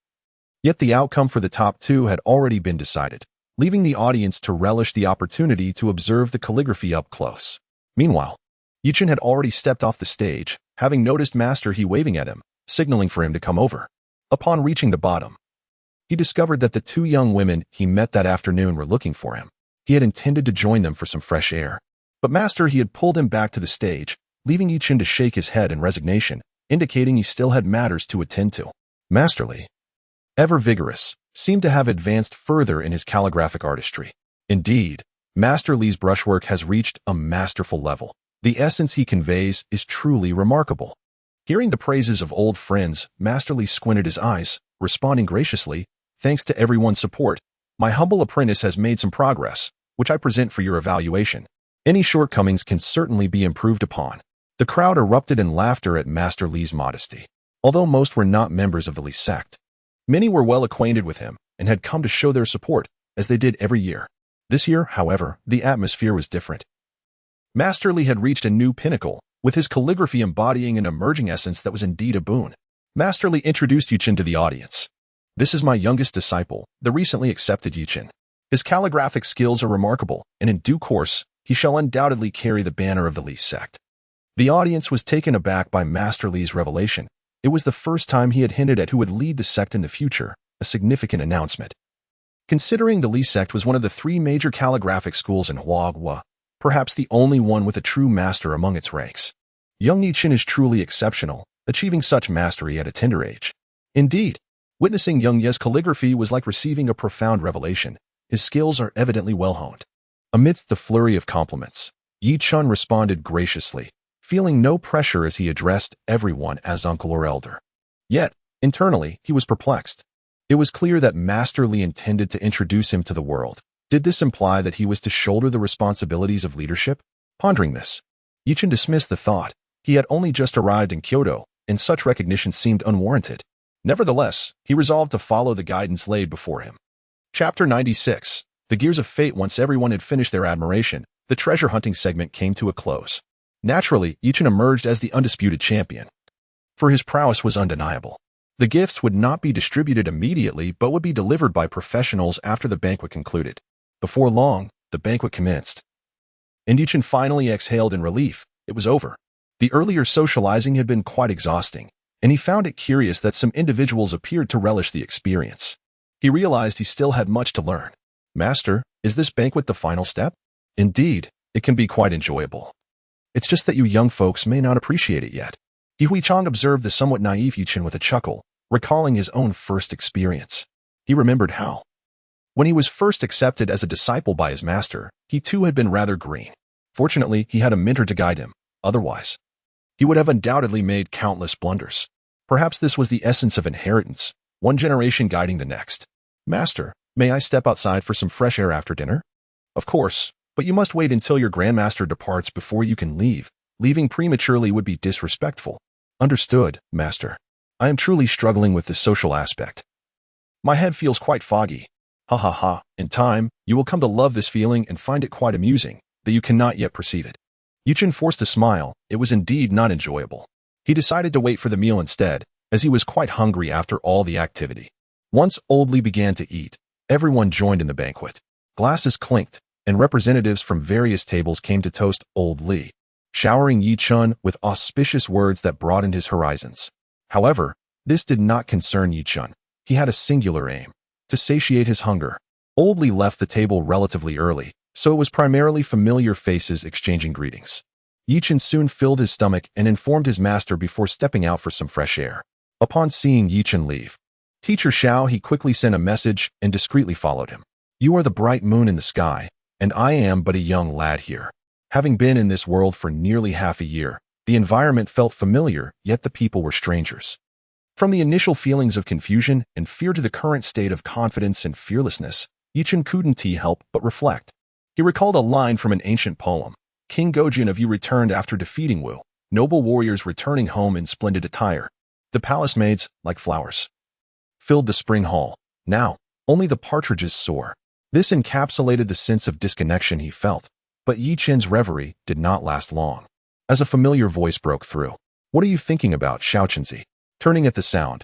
Speaker 1: Yet the outcome for the top two had already been decided, leaving the audience to relish the opportunity to observe the calligraphy up close. Meanwhile, Chen had already stepped off the stage, having noticed Master He waving at him, signaling for him to come over. Upon reaching the bottom, he discovered that the two young women he met that afternoon were looking for him. He had intended to join them for some fresh air, but Master He had pulled him back to the stage, leaving Chen to shake his head in resignation, indicating he still had matters to attend to. Master Li, ever vigorous, seemed to have advanced further in his calligraphic artistry. Indeed, Master Li's brushwork has reached a masterful level. The essence he conveys is truly remarkable. Hearing the praises of old friends, Master Li squinted his eyes, responding graciously, "Thanks to everyone's support, my humble apprentice has made some progress, which I present for your evaluation. Any shortcomings can certainly be improved upon." The crowd erupted in laughter at Master Li's modesty. Although most were not members of the Li sect, many were well acquainted with him and had come to show their support, as they did every year. This year, however, the atmosphere was different. Master Li had reached a new pinnacle, with his calligraphy embodying an emerging essence that was indeed a boon. Master Li introduced Chen to the audience. "This is my youngest disciple, the recently accepted Chen. His calligraphic skills are remarkable, and in due course, he shall undoubtedly carry the banner of the Li sect." The audience was taken aback by Master Li's revelation, It was the first time he had hinted at who would lead the sect in the future, a significant announcement. Considering the Li sect was one of the 3 major calligraphic schools in Huagua, perhaps the only one with a true master among its ranks, young Chen is truly exceptional, achieving such mastery at a tender age. Indeed, witnessing young Ye's calligraphy was like receiving a profound revelation. His skills are evidently well-honed. Amidst the flurry of compliments, Chen responded graciously, feeling no pressure as he addressed everyone as uncle or elder. Yet, internally, he was perplexed. It was clear that Master Li intended to introduce him to the world. Did this imply that he was to shoulder the responsibilities of leadership? Pondering this, Chen dismissed the thought. He had only just arrived in Kyoto, and such recognition seemed unwarranted. Nevertheless, he resolved to follow the guidance laid before him. Chapter 96. The Gears of Fate. Once everyone had finished their admiration, the treasure hunting segment came to a close. Naturally, Chen emerged as the undisputed champion. For his prowess was undeniable. The gifts would not be distributed immediately but would be delivered by professionals after the banquet concluded. Before long, the banquet commenced. And Chen finally exhaled in relief. It was over. The earlier socializing had been quite exhausting, and he found it curious that some individuals appeared to relish the experience. He realized he still had much to learn. Master, is this banquet the final step? Indeed, it can be quite enjoyable. It's just that you young folks may not appreciate it yet. Huichang observed the somewhat naive Chen with a chuckle, recalling his own first experience. He remembered how, when he was first accepted as a disciple by his master, he too had been rather green. Fortunately, he had a mentor to guide him. Otherwise, he would have undoubtedly made countless blunders. Perhaps this was the essence of inheritance, one generation guiding the next. Master, may I step outside for some fresh air after dinner? Of course, but you must wait until your grandmaster departs before you can leave. Leaving prematurely would be disrespectful. Understood, master. I am truly struggling with this social aspect. My head feels quite foggy. Ha ha ha. In time, you will come to love this feeling and find it quite amusing, that you cannot yet perceive it. Chen forced a smile. It was indeed not enjoyable. He decided to wait for the meal instead, as he was quite hungry after all the activity. Once Old Li began to eat, everyone joined in the banquet. Glasses clinked, and representatives from various tables came to toast Old Li, showering Chen with auspicious words that broadened his horizons. However, this did not concern Chen. He had a singular aim: to satiate his hunger. Old Li left the table relatively early, so it was primarily familiar faces exchanging greetings. Chen soon filled his stomach and informed his master before stepping out for some fresh air. Upon seeing Chen leave, Teacher Xiao he quickly sent a message and discreetly followed him. You are the bright moon in the sky, and I am but a young lad here. Having been in this world for nearly half a year, the environment felt familiar, yet the people were strangers. From the initial feelings of confusion and fear to the current state of confidence and fearlessness, Chen couldn't help but reflect. He recalled a line from an ancient poem. King Gojin of you returned after defeating Wu, noble warriors returning home in splendid attire. The palace maids, like flowers, filled the spring hall. Now, only the partridges soar. This encapsulated the sense of disconnection he felt, but Chen's reverie did not last long. As a familiar voice broke through. What are you thinking about, Xiao Chenzi? Turning at the sound,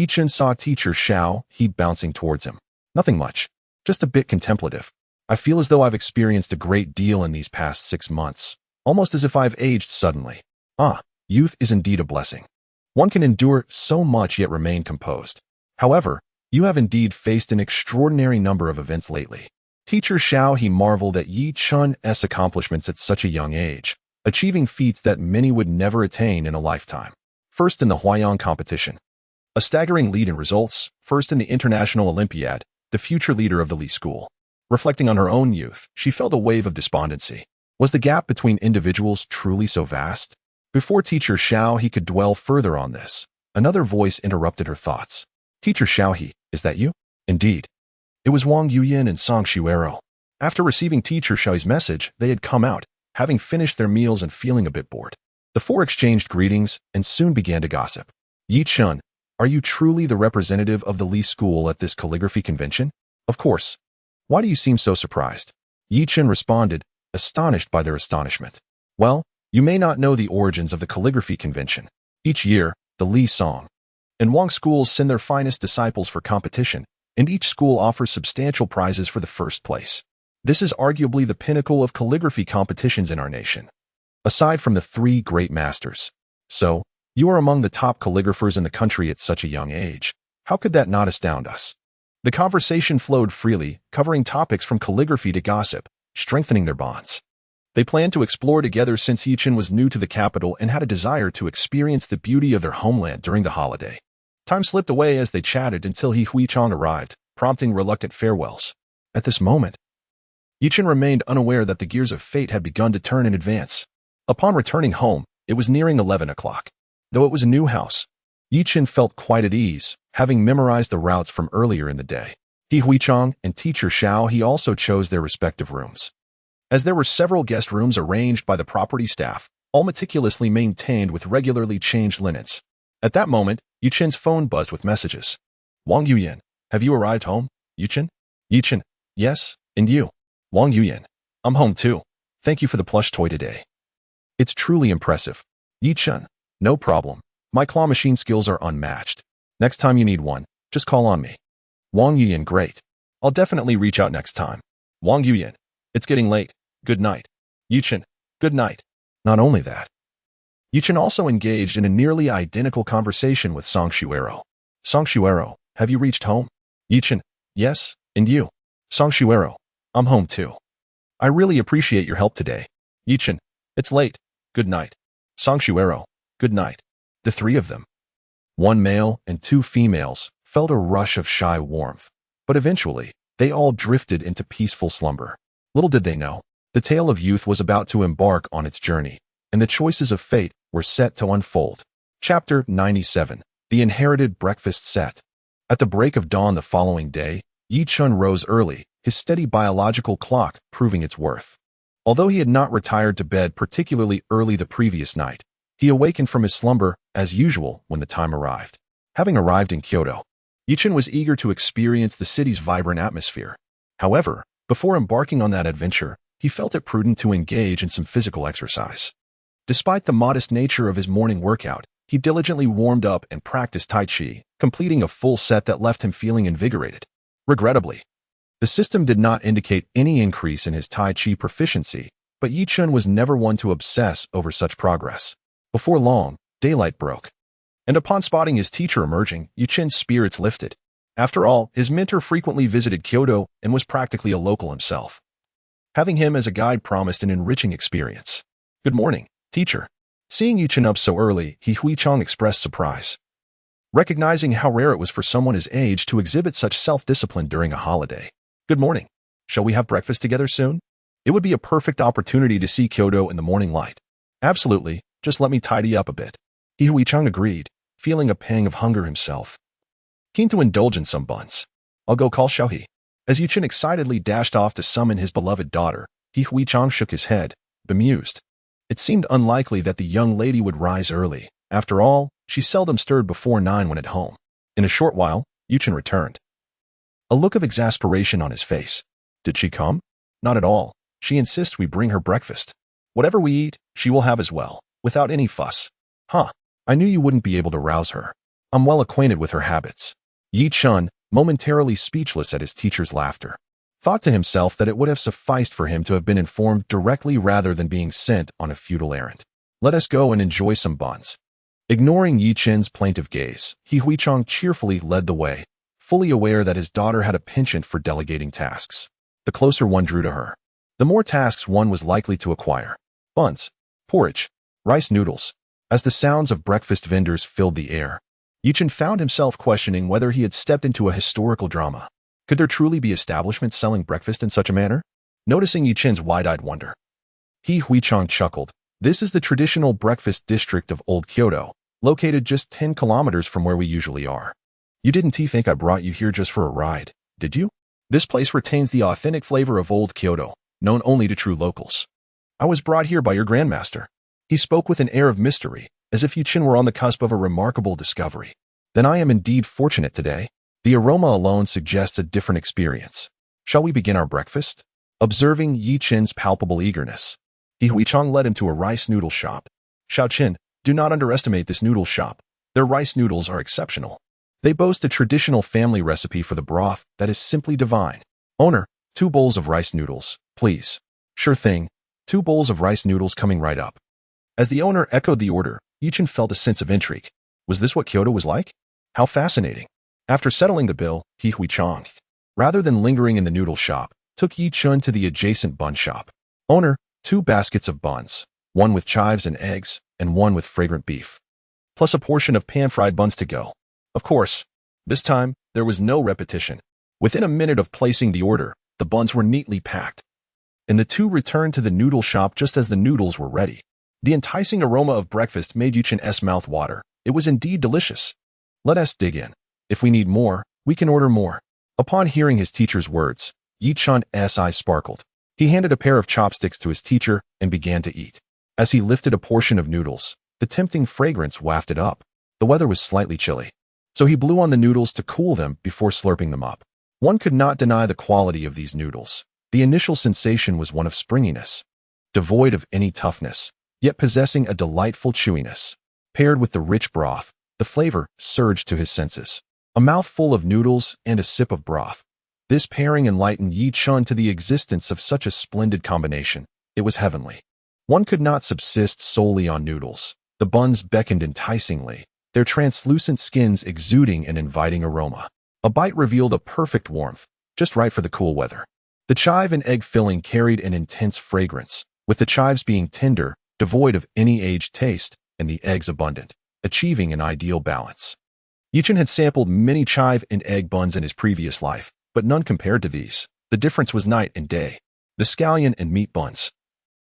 Speaker 1: Chen saw Teacher Xiao he bouncing towards him. Nothing much, just a bit contemplative. I feel as though I've experienced a great deal in these past 6 months, almost as if I've aged suddenly. Ah, youth is indeed a blessing. One can endure so much yet remain composed. However, you have indeed faced an extraordinary number of events lately. Teacher Xiao he marveled at Chen's accomplishments at such a young age, achieving feats that many would never attain in a lifetime. First in the Huayang competition, a staggering lead in results. First in the International Olympiad, the future leader of the Li school. Reflecting on her own youth, she felt a wave of despondency. Was the gap between individuals truly so vast? Before Teacher Xiao he could dwell further on this, another voice interrupted her thoughts. Teacher Xiao he, is that you? Indeed. It was Wang Yuyan and Song Shuero. After receiving Teacher Xiao's message, they had come out, having finished their meals and feeling a bit bored. The four exchanged greetings and soon began to gossip. Chen, are you truly the representative of the Li school at this calligraphy convention? Of course. Why do you seem so surprised? Chen responded, astonished by their astonishment. Well, you may not know the origins of the calligraphy convention. Each year, the Li Song and Wang schools send their finest disciples for competition, and each school offers substantial prizes for the first place. This is arguably the pinnacle of calligraphy competitions in our nation, aside from the 3 great masters. So, You are among the top calligraphers in the country at such a young age. How could that not astound us? The conversation flowed freely, covering topics from calligraphy to gossip, strengthening their bonds. They planned to explore together since Chen was new to the capital and had a desire to experience the beauty of their homeland during the holiday. Time slipped away as they chatted until Hui-Chang arrived, prompting reluctant farewells. At this moment, Chen remained unaware that the gears of fate had begun to turn in advance. Upon returning home, it was nearing 11 o'clock. Though it was a new house, Chen felt quite at ease, having memorized the routes from earlier in the day. Hui-Chang and teacher Xiao He also chose their respective rooms. As there were several guest rooms arranged by the property staff, all meticulously maintained with regularly changed linens. At that moment, Chen's phone buzzed with messages. Wang Yuyan, have you arrived home, Chen? Chen, yes, and you? Wang Yuyan, I'm home too. Thank you for the plush toy today. It's truly impressive. Chen, no problem. My claw machine skills are unmatched. Next time you need one, just call on me. Wang Yuyan, great. I'll definitely reach out next time. Wang Yuyan, it's getting late. Good night. Chen, good night. Not only that, Chen also engaged in a nearly identical conversation with Song Shuero. Song Shuero, have you reached home? Chen, yes, and you? Song Shuero, I'm home too. I really appreciate your help today. Chen, it's late. Good night. Song Shuero, good night. The three of them, one male and two females, felt a rush of shy warmth, but eventually, they all drifted into peaceful slumber. Little did they know, the tale of youth was about to embark on its journey, and the choices of fate were set to unfold. Chapter 97. The Inherited Breakfast Set. At the break of dawn the following day, Chen rose early, his steady biological clock proving its worth. Although he had not retired to bed particularly early the previous night, he awakened from his slumber, as usual, when the time arrived. Having arrived in Kyoto, Chen was eager to experience the city's vibrant atmosphere. However, before embarking on that adventure, he felt it prudent to engage in some physical exercise. Despite the modest nature of his morning workout, he diligently warmed up and practiced Tai Chi, completing a full set that left him feeling invigorated. Regrettably, the system did not indicate any increase in his Tai Chi proficiency, but Chen was never one to obsess over such progress. Before long, daylight broke, and upon spotting his teacher emerging, Chen's spirits lifted. After all, his mentor frequently visited Kyoto and was practically a local himself. Having him as a guide promised an enriching experience. Good morning, teacher. Seeing Chen up so early, Hui-Chang expressed surprise. Recognizing how rare it was for someone his age to exhibit such self-discipline during a holiday. Good morning. Shall we have breakfast together soon? It would be a perfect opportunity to see Kyoto in the morning light. Absolutely, just let me tidy up a bit. Hui-Chang agreed, feeling a pang of hunger himself. Keen to indulge in some buns. I'll go call Xiaohe. As Chen excitedly dashed off to summon his beloved daughter, Hui-Chang shook his head, bemused. It seemed unlikely that the young lady would rise early. After all, she seldom stirred before 9 when at home. In a short while, Chen returned. A look of exasperation on his face. Did she come? Not at all. She insists we bring her breakfast. Whatever we eat, she will have as well, without any fuss. Huh, I knew you wouldn't be able to rouse her. I'm well acquainted with her habits. Chen, momentarily speechless at his teacher's laughter, thought to himself that it would have sufficed for him to have been informed directly rather than being sent on a futile errand. Let us go and enjoy some buns. Ignoring Chen's plaintive gaze, Hui-Chang cheerfully led the way, fully aware that his daughter had a penchant for delegating tasks. The closer one drew to her, the more tasks one was likely to acquire. Buns, porridge, rice noodles. As the sounds of breakfast vendors filled the air, Chen found himself questioning whether he had stepped into a historical drama. Could there truly be establishments selling breakfast in such a manner? Noticing Chen's wide-eyed wonder, Hui-Chang chuckled. This is the traditional breakfast district of Old Kyoto, located just 10 kilometers from where we usually are. You didn't think I brought you here just for a ride, did you? This place retains the authentic flavor of Old Kyoto, known only to true locals. I was brought here by your grandmaster. He spoke with an air of mystery, as if Chen were on the cusp of a remarkable discovery. Then I am indeed fortunate today. The aroma alone suggests a different experience. Shall we begin our breakfast? Observing Chen's palpable eagerness, Hui-Chang led him to a rice noodle shop. Xiao Chen, do not underestimate this noodle shop. Their rice noodles are exceptional. They boast a traditional family recipe for the broth that is simply divine. Owner, 2 bowls of rice noodles, please. Sure thing. 2 bowls of rice noodles coming right up. As the owner echoed the order, Chen felt a sense of intrigue. Was this what Kyoto was like? How fascinating. After settling the bill, Hui Chang, rather than lingering in the noodle shop, took Chen to the adjacent bun shop. Owner, 2 baskets of buns, one with chives and eggs, and one with fragrant beef, plus a portion of pan-fried buns to go. Of course, this time, there was no repetition. Within a minute of placing the order, the buns were neatly packed, and the two returned to the noodle shop just as the noodles were ready. The enticing aroma of breakfast made Chen's mouth water. It was indeed delicious. Let us dig in. If we need more, we can order more. Upon hearing his teacher's words, Chen's eyes sparkled. He handed a pair of chopsticks to his teacher and began to eat. As he lifted a portion of noodles, the tempting fragrance wafted up. The weather was slightly chilly, so he blew on the noodles to cool them before slurping them up. One could not deny the quality of these noodles. The initial sensation was one of springiness, devoid of any toughness, yet possessing a delightful chewiness. Paired with the rich broth, the flavor surged to his senses. A mouthful of noodles and a sip of broth. This pairing enlightened Chen to the existence of such a splendid combination. It was heavenly. One could not subsist solely on noodles. The buns beckoned enticingly, their translucent skins exuding an inviting aroma. A bite revealed a perfect warmth, just right for the cool weather. The chive and egg filling carried an intense fragrance, with the chives being tender, devoid of any aged taste, and the eggs abundant, achieving an ideal balance. Chen had sampled many chive and egg buns in his previous life, but none compared to these. The difference was night and day. The scallion and meat buns,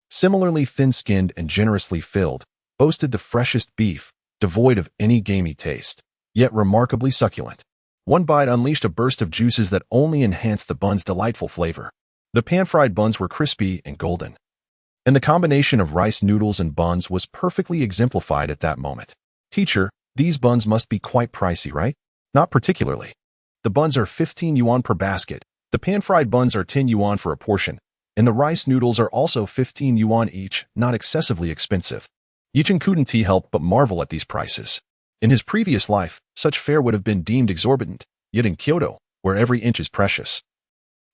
Speaker 1: similarly thin-skinned and generously filled, boasted the freshest beef, devoid of any gamey taste, yet remarkably succulent. One bite unleashed a burst of juices that only enhanced the bun's delightful flavor. The pan-fried buns were crispy and golden, and the combination of rice noodles and buns was perfectly exemplified at that moment. Teacher, these buns must be quite pricey, right? Not particularly. The buns are 15 yuan per basket, the pan-fried buns are 10 yuan for a portion, and the rice noodles are also 15 yuan each, not excessively expensive. Chen couldn't help but marvel at these prices. In his previous life, such fare would have been deemed exorbitant, yet in Kyoto, where every inch is precious,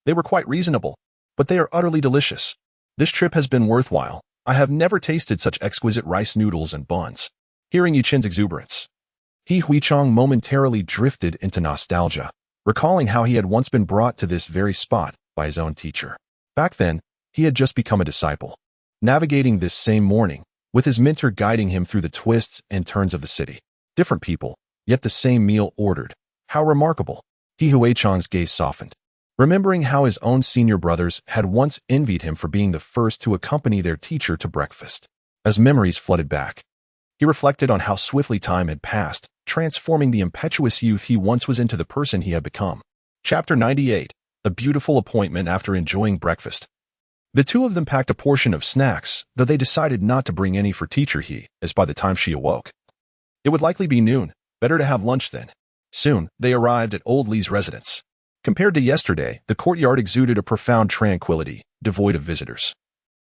Speaker 1: they were quite reasonable, but they are utterly delicious. This trip has been worthwhile. I have never tasted such exquisite rice noodles and buns. Hearing Chen's exuberance, Hui Chang momentarily drifted into nostalgia, recalling how he had once been brought to this very spot by his own teacher. Back then, he had just become a disciple, navigating this same morning, with his mentor guiding him through the twists and turns of the city. Different people, yet the same meal ordered. How remarkable. Hui Chang's gaze softened, remembering how his own senior brothers had once envied him for being the first to accompany their teacher to breakfast. As memories flooded back, he reflected on how swiftly time had passed, transforming the impetuous youth he once was into the person he had become. Chapter 98. A beautiful appointment after enjoying breakfast. The two of them packed a portion of snacks, though they decided not to bring any for teacher He, as by the time she awoke, it would likely be noon. Better to have lunch then. Soon, they arrived at Old Li's residence. Compared to yesterday, the courtyard exuded a profound tranquility, devoid of visitors,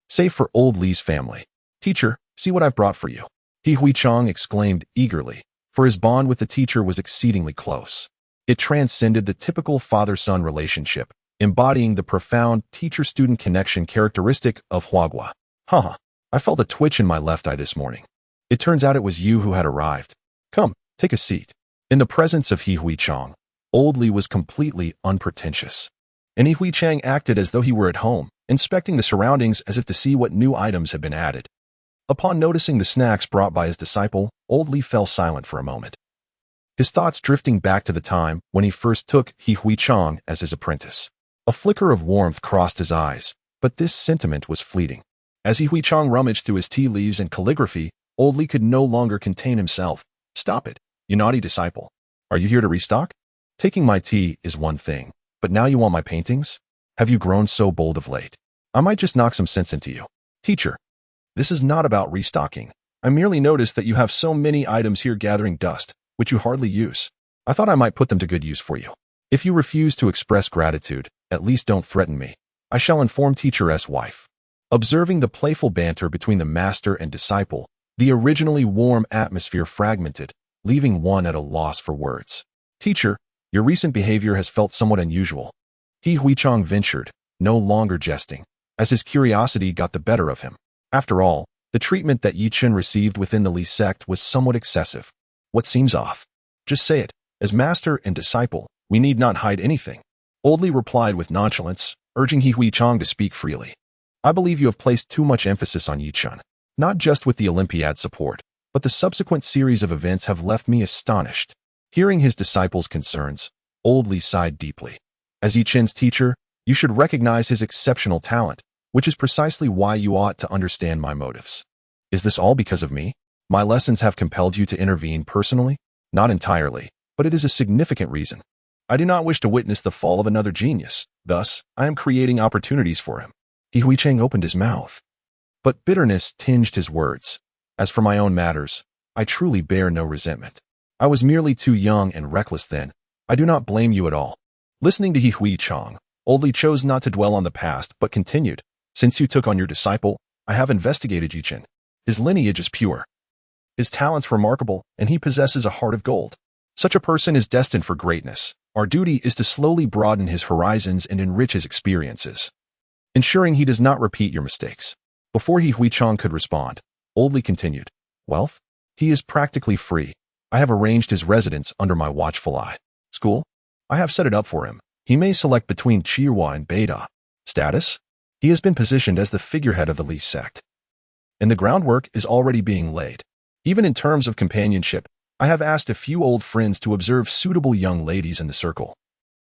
Speaker 1: save for Old Li's family. Teacher, see what I've brought for you. Hui Chang exclaimed eagerly, for his bond with the teacher was exceedingly close. It transcended the typical father-son relationship, embodying the profound teacher-student connection characteristic of Huagua. I felt a twitch in my left eye this morning. It turns out it was you who had arrived. Come, take a seat. In the presence of Hui Chang, Old Li was completely unpretentious, and Hui Chang acted as though he were at home, inspecting the surroundings as if to see what new items had been added. Upon noticing the snacks brought by his disciple, Old Li fell silent for a moment, his thoughts drifting back to the time when he first took Hui Chang as his apprentice. A flicker of warmth crossed his eyes, but this sentiment was fleeting. As Hui Chang rummaged through his tea leaves and calligraphy, Old Li could no longer contain himself. Stop it, you naughty disciple. Are you here to restock? Taking my tea is one thing, but now you want my paintings? Have you grown so bold of late? I might just knock some sense into you. Teacher, this is not about restocking. I merely noticed that you have so many items here gathering dust, which you hardly use. I thought I might put them to good use for you. If you refuse to express gratitude, at least don't threaten me. I shall inform teacher's wife. Observing the playful banter between the master and disciple, the originally warm atmosphere fragmented, leaving one at a loss for words. Teacher, your recent behavior has felt somewhat unusual. Hui Chang ventured, no longer jesting, as his curiosity got the better of him. After all, The treatment that Yi Chen received within the Li sect was somewhat excessive. What seems off? Just say it. As master and disciple, we need not hide anything. Old Li replied with nonchalance, urging He Huichang to speak freely. I believe you have placed too much emphasis on Yi Chen. Not just with the Olympiad support, but the subsequent series of events have left me astonished. Hearing his disciples' concerns, Old Li sighed deeply. As Yi Chen's teacher, you should recognize his exceptional talent, which is precisely why you ought to understand my motives. Is this all because of me? My lessons have compelled you to intervene personally? Not entirely, but it is a significant reason. I do not wish to witness the fall of another genius. Thus, I am creating opportunities for him. He Huichang opened his mouth, but bitterness tinged his words. As for my own matters, I truly bear no resentment. I was merely too young and reckless then. I do not blame you at all. Listening to He Huichang, Old Li chose not to dwell on the past, but continued. Since you took on your disciple, I have investigated Yi Chen. His lineage is pure. His talents remarkable, and he possesses a heart of gold. Such a person is destined for greatness. Our duty is to slowly broaden his horizons and enrich his experiences, ensuring he does not repeat your mistakes. Before He Huichang could respond, Old Li continued. Wealth? He is practically free. I have arranged his residence under my watchful eye. School? I have set it up for him. He may select between cheerful and beta. Status? He has been positioned as the figurehead of the Li sect, and the groundwork is already being laid. Even in terms of companionship, I have asked a few old friends to observe suitable young ladies in the circle,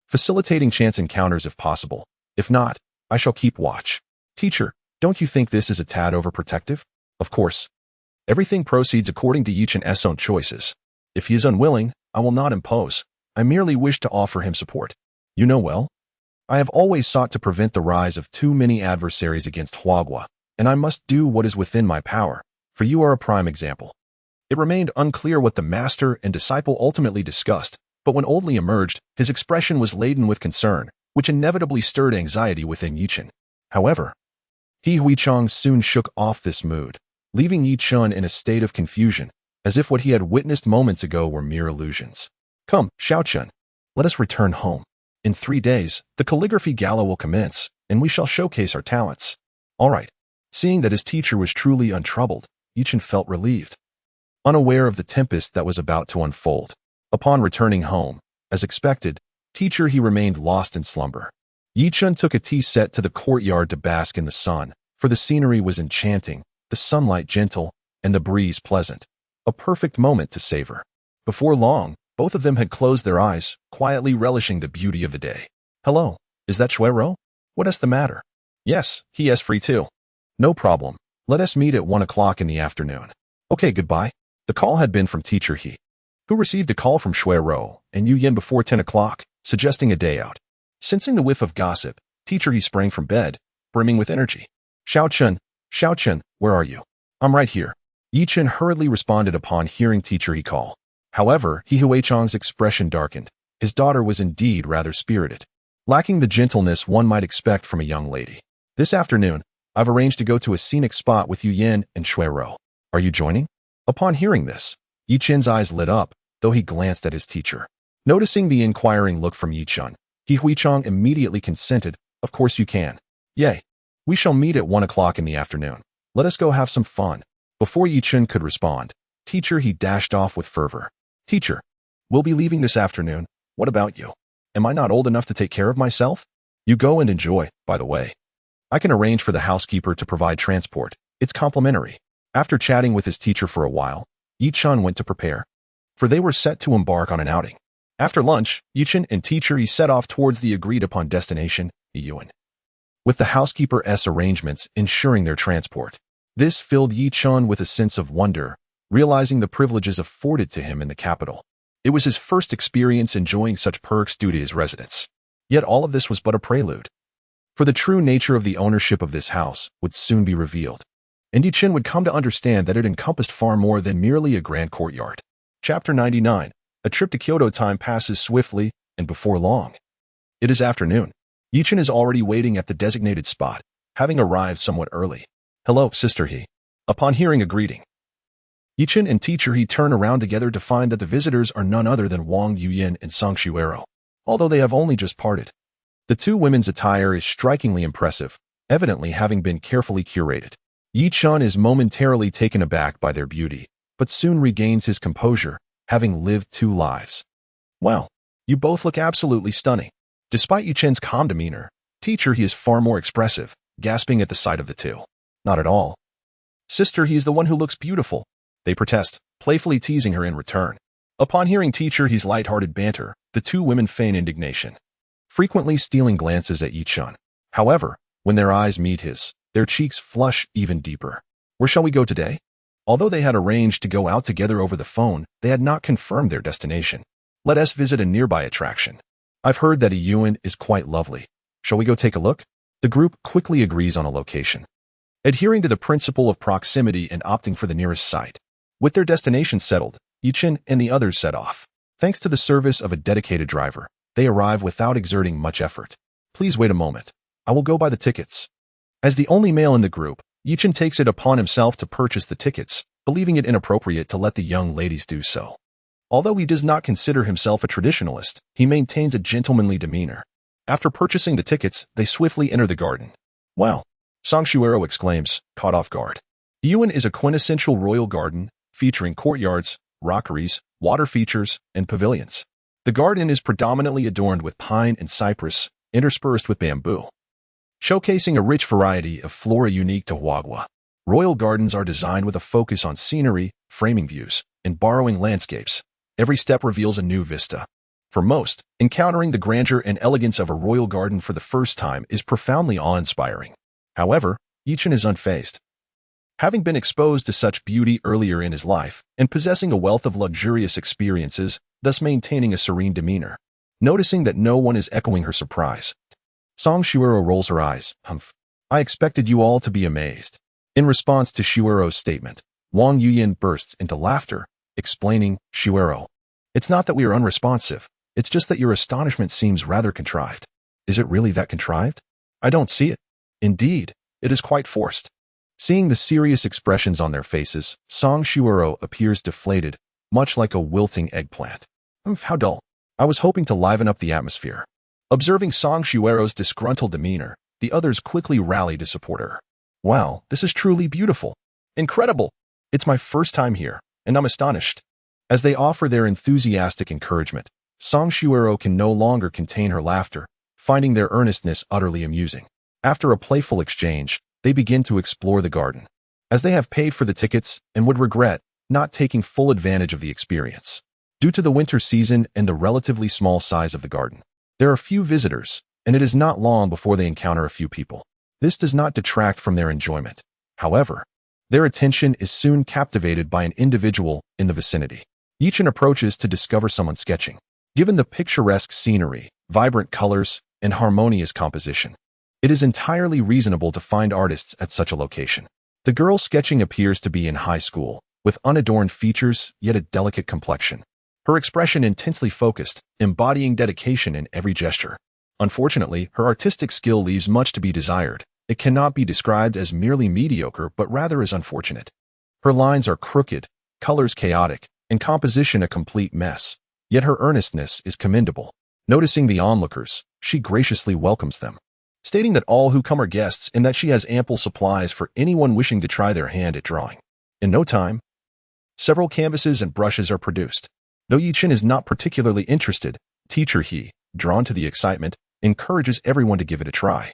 Speaker 1: facilitating chance encounters if possible. If not, I shall keep watch. Teacher, don't you think this is a tad overprotective? Of course. Everything proceeds according to Yi Chen's own choices. If he is unwilling, I will not impose. I merely wish to offer him support. You know well, I have always sought to prevent the rise of too many adversaries against Huagua, and I must do what is within my power, for you are a prime example. It remained unclear what the master and disciple ultimately discussed, but when Old Li emerged, his expression was laden with concern, which inevitably stirred anxiety within Yi Chen. However, He Huichang soon shook off this mood, leaving Yi Chen in a state of confusion, as if what he had witnessed moments ago were mere illusions. Come, Xiao Chen, let us return home. In 3 days, the calligraphy gala will commence, and we shall showcase our talents. All right. Seeing that his teacher was truly untroubled, Yi Chen felt relieved, unaware of the tempest that was about to unfold. Upon returning home, as expected, teacher he remained lost in slumber. Yi Chen took a tea set to the courtyard to bask in the sun, for the scenery was enchanting, the sunlight gentle, and the breeze pleasant. A perfect moment to savor. Before long, both of them had closed their eyes, quietly relishing the beauty of the day. Hello, is that Shuero? What is the matter? Yes, he is free too. No problem. Let us meet at 1 o'clock in the afternoon. Okay, goodbye. The call had been from teacher He, who received a call from Shuero and Yu Yin before 10 o'clock, suggesting a day out. Sensing the whiff of gossip, teacher He sprang from bed, brimming with energy. Xiao Chen, where are you? I'm right here. Yi Chen hurriedly responded upon hearing teacher He call. However, He Huichang's expression darkened. His daughter was indeed rather spirited, lacking the gentleness one might expect from a young lady. This afternoon, I've arranged to go to a scenic spot with Yu Yin and Shuero. Are you joining? Upon hearing this, Yi Chen's eyes lit up, though he glanced at his teacher. Noticing the inquiring look from Yi Chen, He Huichang immediately consented. Of course you can. Yay. We shall meet at 1 o'clock in the afternoon. Let us go have some fun. Before Yi Chen could respond, teacher He dashed off with fervor. Teacher, we'll be leaving this afternoon. What about you? Am I not old enough to take care of myself? You go and enjoy, by the way. I can arrange for the housekeeper to provide transport. It's complimentary. After chatting with his teacher for a while, Yi Chen went to prepare, for they were set to embark on an outing. After lunch, Yi Chen and teacher He set off towards the agreed-upon destination, Yiyuan, with the housekeeper's arrangements ensuring their transport. This filled Yi Chen with a sense of wonder, realizing the privileges afforded to him in the capital. It was his first experience enjoying such perks due to his residence. Yet all of this was but a prelude, for the true nature of the ownership of this house would soon be revealed, and Yi Chen would come to understand that it encompassed far more than merely a grand courtyard. Chapter 99. A trip to Kyoto. Time passes swiftly, and before long, it is afternoon. Yi Chen is already waiting at the designated spot, having arrived somewhat early. Hello, Sister He. Upon hearing a greeting, Yi Chen and teacher He turn around together to find that the visitors are none other than Wang Yuyin and Song Shuero, although they have only just parted. The two women's attire is strikingly impressive, evidently having been carefully curated. Yi-chun is momentarily taken aback by their beauty, but soon regains his composure, having lived 2 lives. Well, you both look absolutely stunning. Despite Yi-chun's calm demeanor, teacher he is far more expressive, gasping at the sight of the two. Not at all. Sister, he is the one who looks beautiful. They protest, playfully teasing her in return. Upon hearing teacher he's light-hearted banter, the 2 women feign indignation, frequently stealing glances at Yi-chun. However, when their eyes meet his, their cheeks flush even deeper. Where shall we go today? Although they had arranged to go out together over the phone, they had not confirmed their destination. Let us visit a nearby attraction. I've heard that heroine is quite lovely. Shall we go take a look? The group quickly agrees on a location, adhering to the principle of proximity and opting for the nearest site. With their destination settled, Yi-chun and the others set off. Thanks to the service of a dedicated driver, they arrive without exerting much effort. Please wait a moment. I will go buy the tickets. As the only male in the group, Yi-chun takes it upon himself to purchase the tickets, believing it inappropriate to let the young ladies do so. Although he does not consider himself a traditionalist, he maintains a gentlemanly demeanor. After purchasing the tickets, they swiftly enter the garden. Wow! Song Shuero exclaims, caught off guard. Heroine is a quintessential royal garden, featuring courtyards, rockeries, water features, and pavilions. The garden is predominantly adorned with pine and cypress, interspersed with bamboo, showcasing a rich variety of flora unique to Huagua. Royal gardens are designed with a focus on scenery, framing views, and borrowing landscapes. Every step reveals a new vista. For most, encountering the grandeur and elegance of a royal garden for the first time is profoundly awe-inspiring. However, Yi-chun is unfazed. Having been exposed to such beauty earlier in his life, and possessing a wealth of luxurious experiences, thus maintaining a serene demeanor. Noticing that no one is echoing her surprise, Song Shuero rolls her eyes. Humph. I expected you all to be amazed. In response to Shuero's statement, Wang Yuyan bursts into laughter, explaining, Shuero, it's not that we are unresponsive, it's just that your astonishment seems rather contrived. Is it really that contrived? I don't see it. Indeed, it is quite forced. Seeing the serious expressions on their faces, Song Shuero appears deflated, much like a wilting eggplant. How dull. I was hoping to liven up the atmosphere. Observing Song Shuero's disgruntled demeanor, the others quickly rally to support her. Wow, this is truly beautiful. Incredible. It's my first time here, and I'm astonished. As they offer their enthusiastic encouragement, Song Shuero can no longer contain her laughter, finding their earnestness utterly amusing. After a playful exchange, they begin to explore the garden, as they have paid for the tickets and would regret not taking full advantage of the experience. Due to the winter season and the relatively small size of the garden, there are few visitors, and it is not long before they encounter a few people. This does not detract from their enjoyment. However, their attention is soon captivated by an individual in the vicinity. Yi-chun approaches to discover someone sketching. Given the picturesque scenery, vibrant colors, and harmonious composition, it is entirely reasonable to find artists at such a location. The girl sketching appears to be in high school, with unadorned features yet a delicate complexion. Her expression intensely focused, embodying dedication in every gesture. Unfortunately, her artistic skill leaves much to be desired. It cannot be described as merely mediocre but rather as unfortunate. Her lines are crooked, colors chaotic, and composition a complete mess. Yet her earnestness is commendable. Noticing the onlookers, she graciously welcomes them, stating that all who come are guests and that she has ample supplies for anyone wishing to try their hand at drawing. In no time, several canvases and brushes are produced. Though Yi-chun is not particularly interested, teacher he, drawn to the excitement, encourages everyone to give it a try,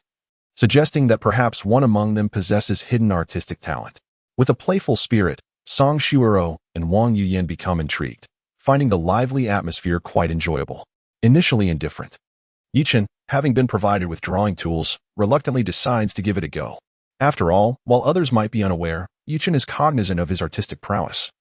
Speaker 1: suggesting that perhaps one among them possesses hidden artistic talent. With a playful spirit, Song Shuero and Wang Yuyan become intrigued, finding the lively atmosphere quite enjoyable. Initially indifferent, Yi-chun, having been provided with drawing tools, reluctantly decides to give it a go. After all, while others might be unaware, Yi-chun is cognizant of his artistic prowess,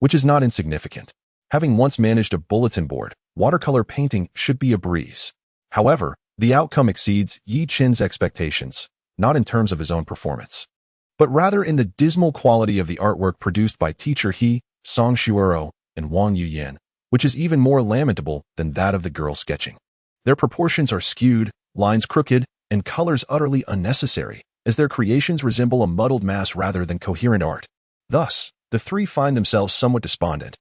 Speaker 1: which is not insignificant. Having once managed a bulletin board, watercolor painting should be a breeze. However, the outcome exceeds Yi-chun's expectations, not in terms of his own performance, but rather in the dismal quality of the artwork produced by teacher he, Song Shuero, and Wang Yuyan, which is even more lamentable than that of the girl sketching. Their proportions are skewed, lines crooked, and colors utterly unnecessary, as their creations resemble a muddled mass rather than coherent art. Thus, the three find themselves somewhat despondent,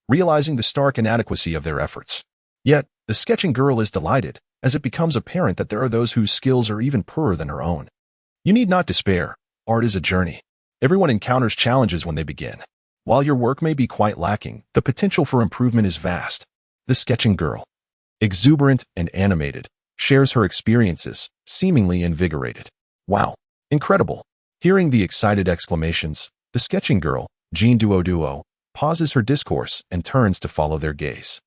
Speaker 1: realizing the stark inadequacy of their efforts. Yet, the sketching girl is delighted, as it becomes apparent that there are those whose skills are even poorer than her own. You need not despair. art is a journey. Everyone encounters challenges when they begin. While your work may be quite lacking, the potential for improvement is vast. The sketching girl, exuberant and animated, shares her experiences, seemingly invigorated. Wow, incredible. Hearing the excited exclamations, the sketching girl, Jean Duo, pauses her discourse and turns to follow their gaze.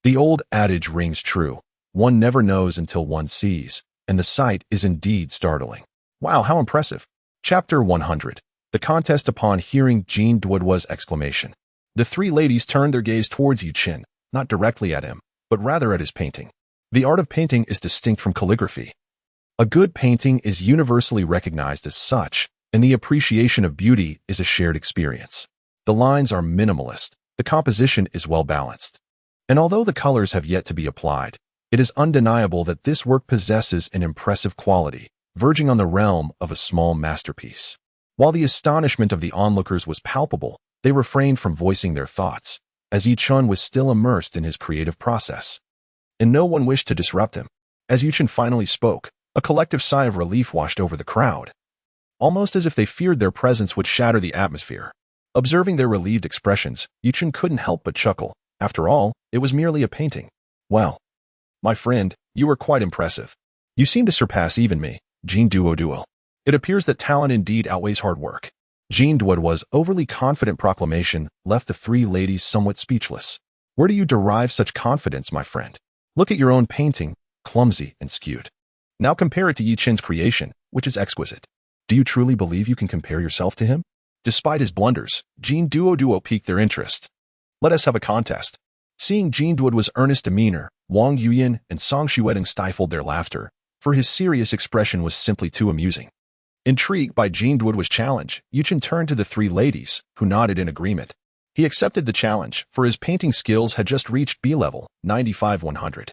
Speaker 1: The old adage rings true. One never knows until one sees, and the sight is indeed startling. Wow, how impressive. Chapter 100. The contest. Upon hearing Jean Duo's exclamation, the three ladies turned their gaze towards Chen, not directly at him, but rather at his painting. The art of painting is distinct from calligraphy. A good painting is universally recognized as such, and the appreciation of beauty is a shared experience. The lines are minimalist, the composition is well balanced. And although the colors have yet to be applied, it is undeniable that this work possesses an impressive quality, verging on the realm of a small masterpiece. While the astonishment of the onlookers was palpable, they refrained from voicing their thoughts, as Chen was still immersed in his creative process. And no one wished to disrupt him. As Chen finally spoke, a collective sigh of relief washed over the crowd, almost as if they feared their presence would shatter the atmosphere. Observing their relieved expressions, Chen couldn't help but chuckle. After all, it was merely a painting. Well, my friend, you were quite impressive. You seem to surpass even me, Jean Duo. It appears that talent indeed outweighs hard work. Jean Duo's overly confident proclamation left the three ladies somewhat speechless. Where do you derive such confidence, my friend? Look at your own painting, clumsy and skewed. Now compare it to Chen's creation, which is exquisite. Do you truly believe you can compare yourself to him? Despite his blunders, Jean Duo piqued their interest. Let us have a contest. Seeing Jean Duo's earnest demeanor, Wang Yuyan and Song Shuedong stifled their laughter, for his serious expression was simply too amusing. Intrigued by Jean Duo's challenge, Chen turned to the three ladies, who nodded in agreement. He accepted the challenge, for his painting skills had just reached B level, 95/100.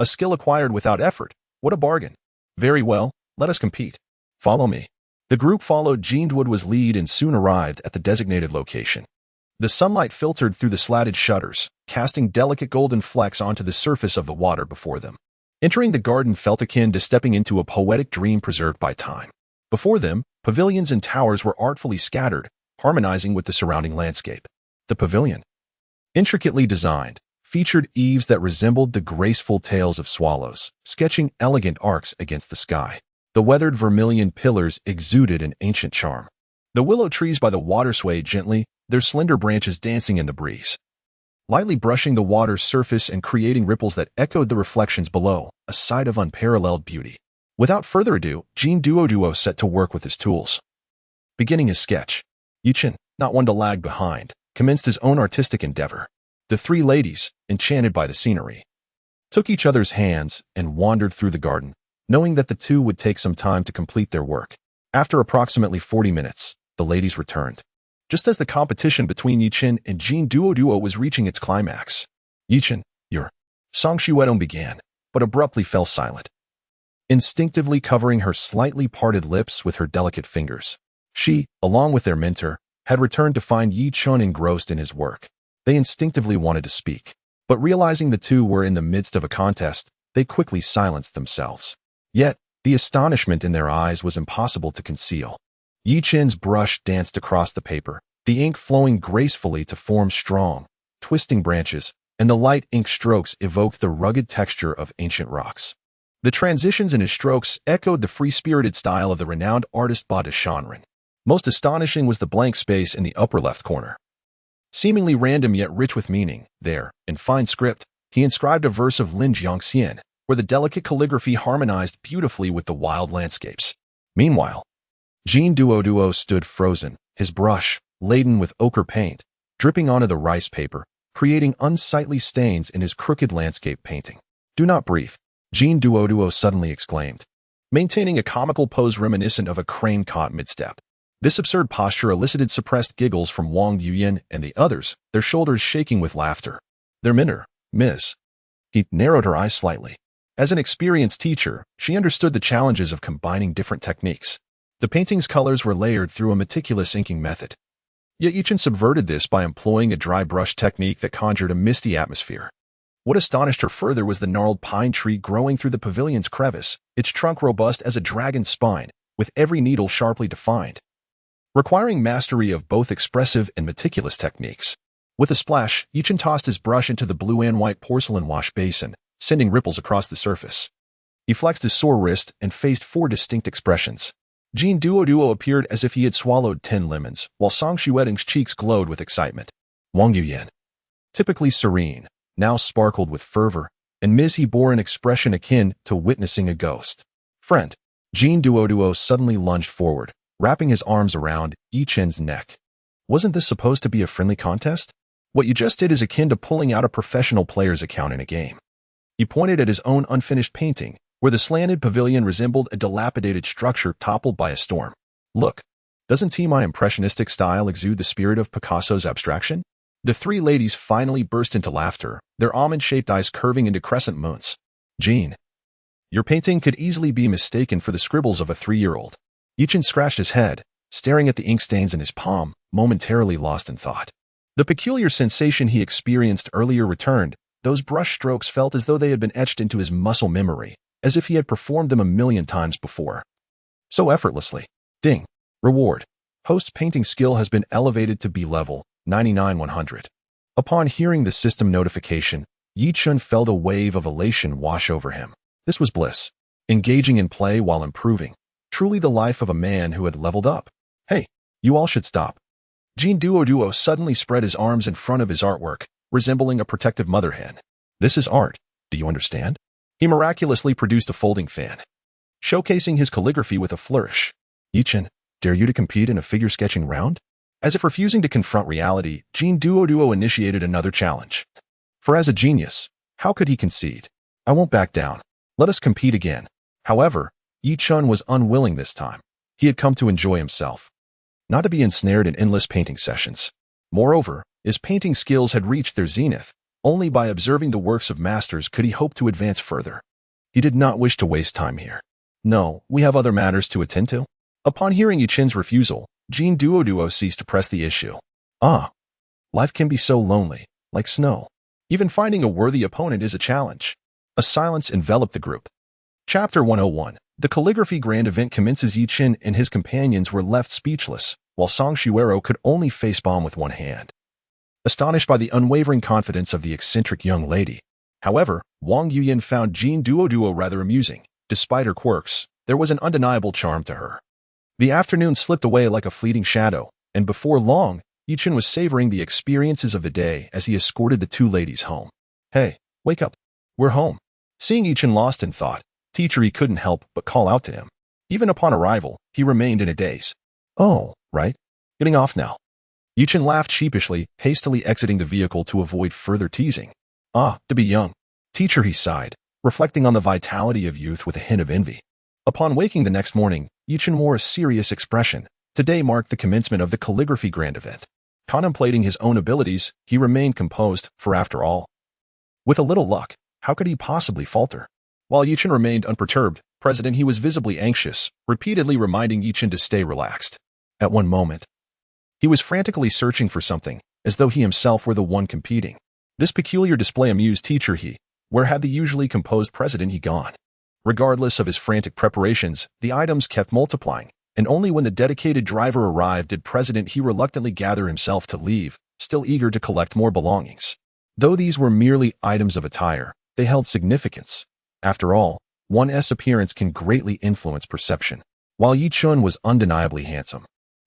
Speaker 1: A skill acquired without effort. What a bargain. Very well, let us compete. Follow me. The group followed Jean Duo's lead and soon arrived at the designated location. The sunlight filtered through the slatted shutters, casting delicate golden flecks onto the surface of the water before them. Entering the garden felt akin to stepping into a poetic dream preserved by time. Before them, pavilions and towers were artfully scattered, harmonizing with the surrounding landscape. The pavilion, intricately designed, featured eaves that resembled the graceful tails of swallows, sketching elegant arcs against the sky. The weathered vermilion pillars exuded an ancient charm. The willow trees by the water swayed gently, their slender branches dancing in the breeze, lightly brushing the water's surface and creating ripples that echoed the reflections below, a sight of unparalleled beauty. Without further ado, Jean Duo set to work with his tools. Beginning his sketch, Chen, not one to lag behind, commenced his own artistic endeavor. The three ladies, enchanted by the scenery, took each other's hands and wandered through the garden, knowing that the two would take some time to complete their work. After approximately 40 minutes, the ladies returned. Just as the competition between Chen and Jean Duo was reaching its climax, Chen, your Song Shuedong began, but abruptly fell silent. Instinctively covering her slightly parted lips with her delicate fingers, she, along with their mentor, had returned to find Chen engrossed in his work. They instinctively wanted to speak, but realizing the two were in the midst of a contest, they quickly silenced themselves. Yet, the astonishment in their eyes was impossible to conceal. Chen's brush danced across the paper, the ink flowing gracefully to form strong, twisting branches, and the light ink strokes evoked the rugged texture of ancient rocks. The transitions in his strokes echoed the free-spirited style of the renowned artist Ba de Shanren. Most astonishing was the blank space in the upper left corner. Seemingly random yet rich with meaning, there, in fine script, he inscribed a verse of Lin Jiangxian, where the delicate calligraphy harmonized beautifully with the wild landscapes. Meanwhile, Jean Duo stood frozen, his brush, laden with ochre paint, dripping onto the rice paper, creating unsightly stains in his crooked landscape painting. Do not breathe, Jean Duo suddenly exclaimed, maintaining a comical pose reminiscent of a crane caught mid-step. This absurd posture elicited suppressed giggles from Wang Yuyan and the others, their shoulders shaking with laughter. Their mentor, Ms. He narrowed her eyes slightly. As an experienced teacher, she understood the challenges of combining different techniques. The painting's colors were layered through a meticulous inking method. Yet Chen subverted this by employing a dry brush technique that conjured a misty atmosphere. What astonished her further was the gnarled pine tree growing through the pavilion's crevice, its trunk robust as a dragon's spine, with every needle sharply defined, requiring mastery of both expressive and meticulous techniques. With a splash, Chen tossed his brush into the blue and white porcelain wash basin, sending ripples across the surface. He flexed his sore wrist and faced 4 distinct expressions. Jin Duo appeared as if he had swallowed 10 lemons, while Song Xueting's cheeks glowed with excitement. Wang Yuyan, typically serene, now sparkled with fervor, and Ms. He bore an expression akin to witnessing a ghost. Friend, Jin Duo suddenly lunged forward, wrapping his arms around Chen's neck. Wasn't this supposed to be a friendly contest? What you just did is akin to pulling out a professional player's account in a game. He pointed at his own unfinished painting, where the slanted pavilion resembled a dilapidated structure toppled by a storm. Look, doesn't my impressionistic style exude the spirit of Picasso's abstraction? The 3 ladies finally burst into laughter, their almond-shaped eyes curving into crescent moons. Jean, your painting could easily be mistaken for the scribbles of a 3-year-old. Chen scratched his head, staring at the ink stains in his palm, momentarily lost in thought. The peculiar sensation he experienced earlier returned. Those brush strokes felt as though they had been etched into his muscle memory, as if he had performed them a million times before. So effortlessly. Ding. Reward. Host painting skill has been elevated to B level, 99-100. Upon hearing the system notification, Chen felt a wave of elation wash over him. This was bliss. Engaging in play while improving. Truly the life of a man who had leveled up. Hey, you all should stop. Jin Duo suddenly spread his arms in front of his artwork, resembling a protective mother hen. This is art. Do you understand? He miraculously produced a folding fan, showcasing his calligraphy with a flourish. Chen, dare you to compete in a figure sketching round? As if refusing to confront reality, Jin Duo initiated another challenge. For as a genius, how could he concede? I won't back down. Let us compete again. However, Chen was unwilling this time. He had come to enjoy himself, not to be ensnared in endless painting sessions. Moreover, his painting skills had reached their zenith. Only by observing the works of masters could he hope to advance further. He did not wish to waste time here. No, we have other matters to attend to. Upon hearing Chen's refusal, Jin Duo ceased to press the issue. Life can be so lonely, like snow. Even finding a worthy opponent is a challenge. A silence enveloped the group. Chapter 101. The calligraphy grand event commences. Chen and his companions were left speechless, while Song Xuero could only facepalm with one hand, astonished by the unwavering confidence of the eccentric young lady. However, Wang Yuyan found Jin Duo rather amusing. Despite her quirks, there was an undeniable charm to her. The afternoon slipped away like a fleeting shadow, and before long, Chen was savoring the experiences of the day as he escorted the 2 ladies home. Hey, wake up. We're home. Seeing Chen lost in thought, he couldn't help but call out to him. Even upon arrival, he remained in a daze. Oh, right. Getting off now. Chen laughed sheepishly, hastily exiting the vehicle to avoid further teasing. To be young. He sighed, reflecting on the vitality of youth with a hint of envy. Upon waking the next morning, Chen wore a serious expression. Today marked the commencement of the calligraphy grand event. Contemplating his own abilities, he remained composed, for after all, with a little luck, how could he possibly falter? While Chen remained unperturbed, he was visibly anxious, repeatedly reminding Chen to stay relaxed. At one moment, he was frantically searching for something, as though he himself were the one competing. This peculiar display amused he. Where had the usually composed he gone? Regardless of his frantic preparations, the items kept multiplying, and only when the dedicated driver arrived did he reluctantly gather himself to leave, still eager to collect more belongings. Though these were merely items of attire, they held significance. After all, one's appearance can greatly influence perception. While Chen was undeniably handsome,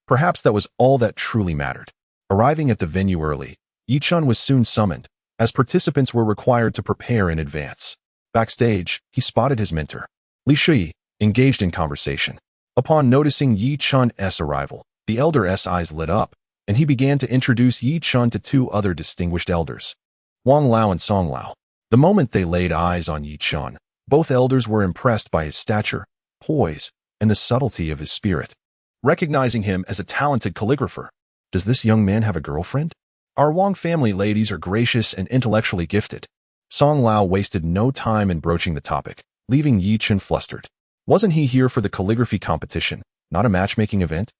Speaker 1: perhaps that was all that truly mattered. Arriving at the venue early, Chen was soon summoned, as participants were required to prepare in advance. Backstage, he spotted his mentor, Li Shui, engaged in conversation. Upon noticing Chen's arrival, the elder's eyes lit up, and he began to introduce Chen to 2 other distinguished elders, Wang Lao and Song Lao. The moment they laid eyes on Chen, both elders were impressed by his stature, poise, and the subtlety of his spirit. Recognizing him as a talented calligrapher, does this young man have a girlfriend? Our Wang family ladies are gracious and intellectually gifted. Song Lao wasted no time in broaching the topic, leaving Chen flustered. Wasn't he here for the calligraphy competition, not a matchmaking event?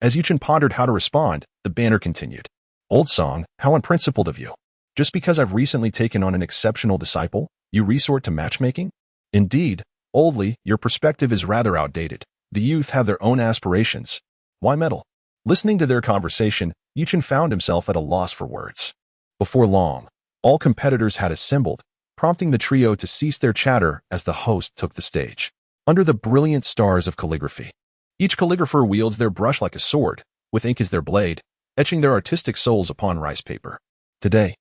Speaker 1: As Chen pondered how to respond, the banner continued. Old Song, how unprincipled of you. Just because I've recently taken on an exceptional disciple, you resort to matchmaking? Indeed, oldly, your perspective is rather outdated. The youth have their own aspirations. Why meddle? Listening to their conversation, Chen found himself at a loss for words. Before long, all competitors had assembled, prompting the trio to cease their chatter as the host took the stage. Under the brilliant stars of calligraphy, each calligrapher wields their brush like a sword, with ink as their blade, etching their artistic souls upon rice paper. Today,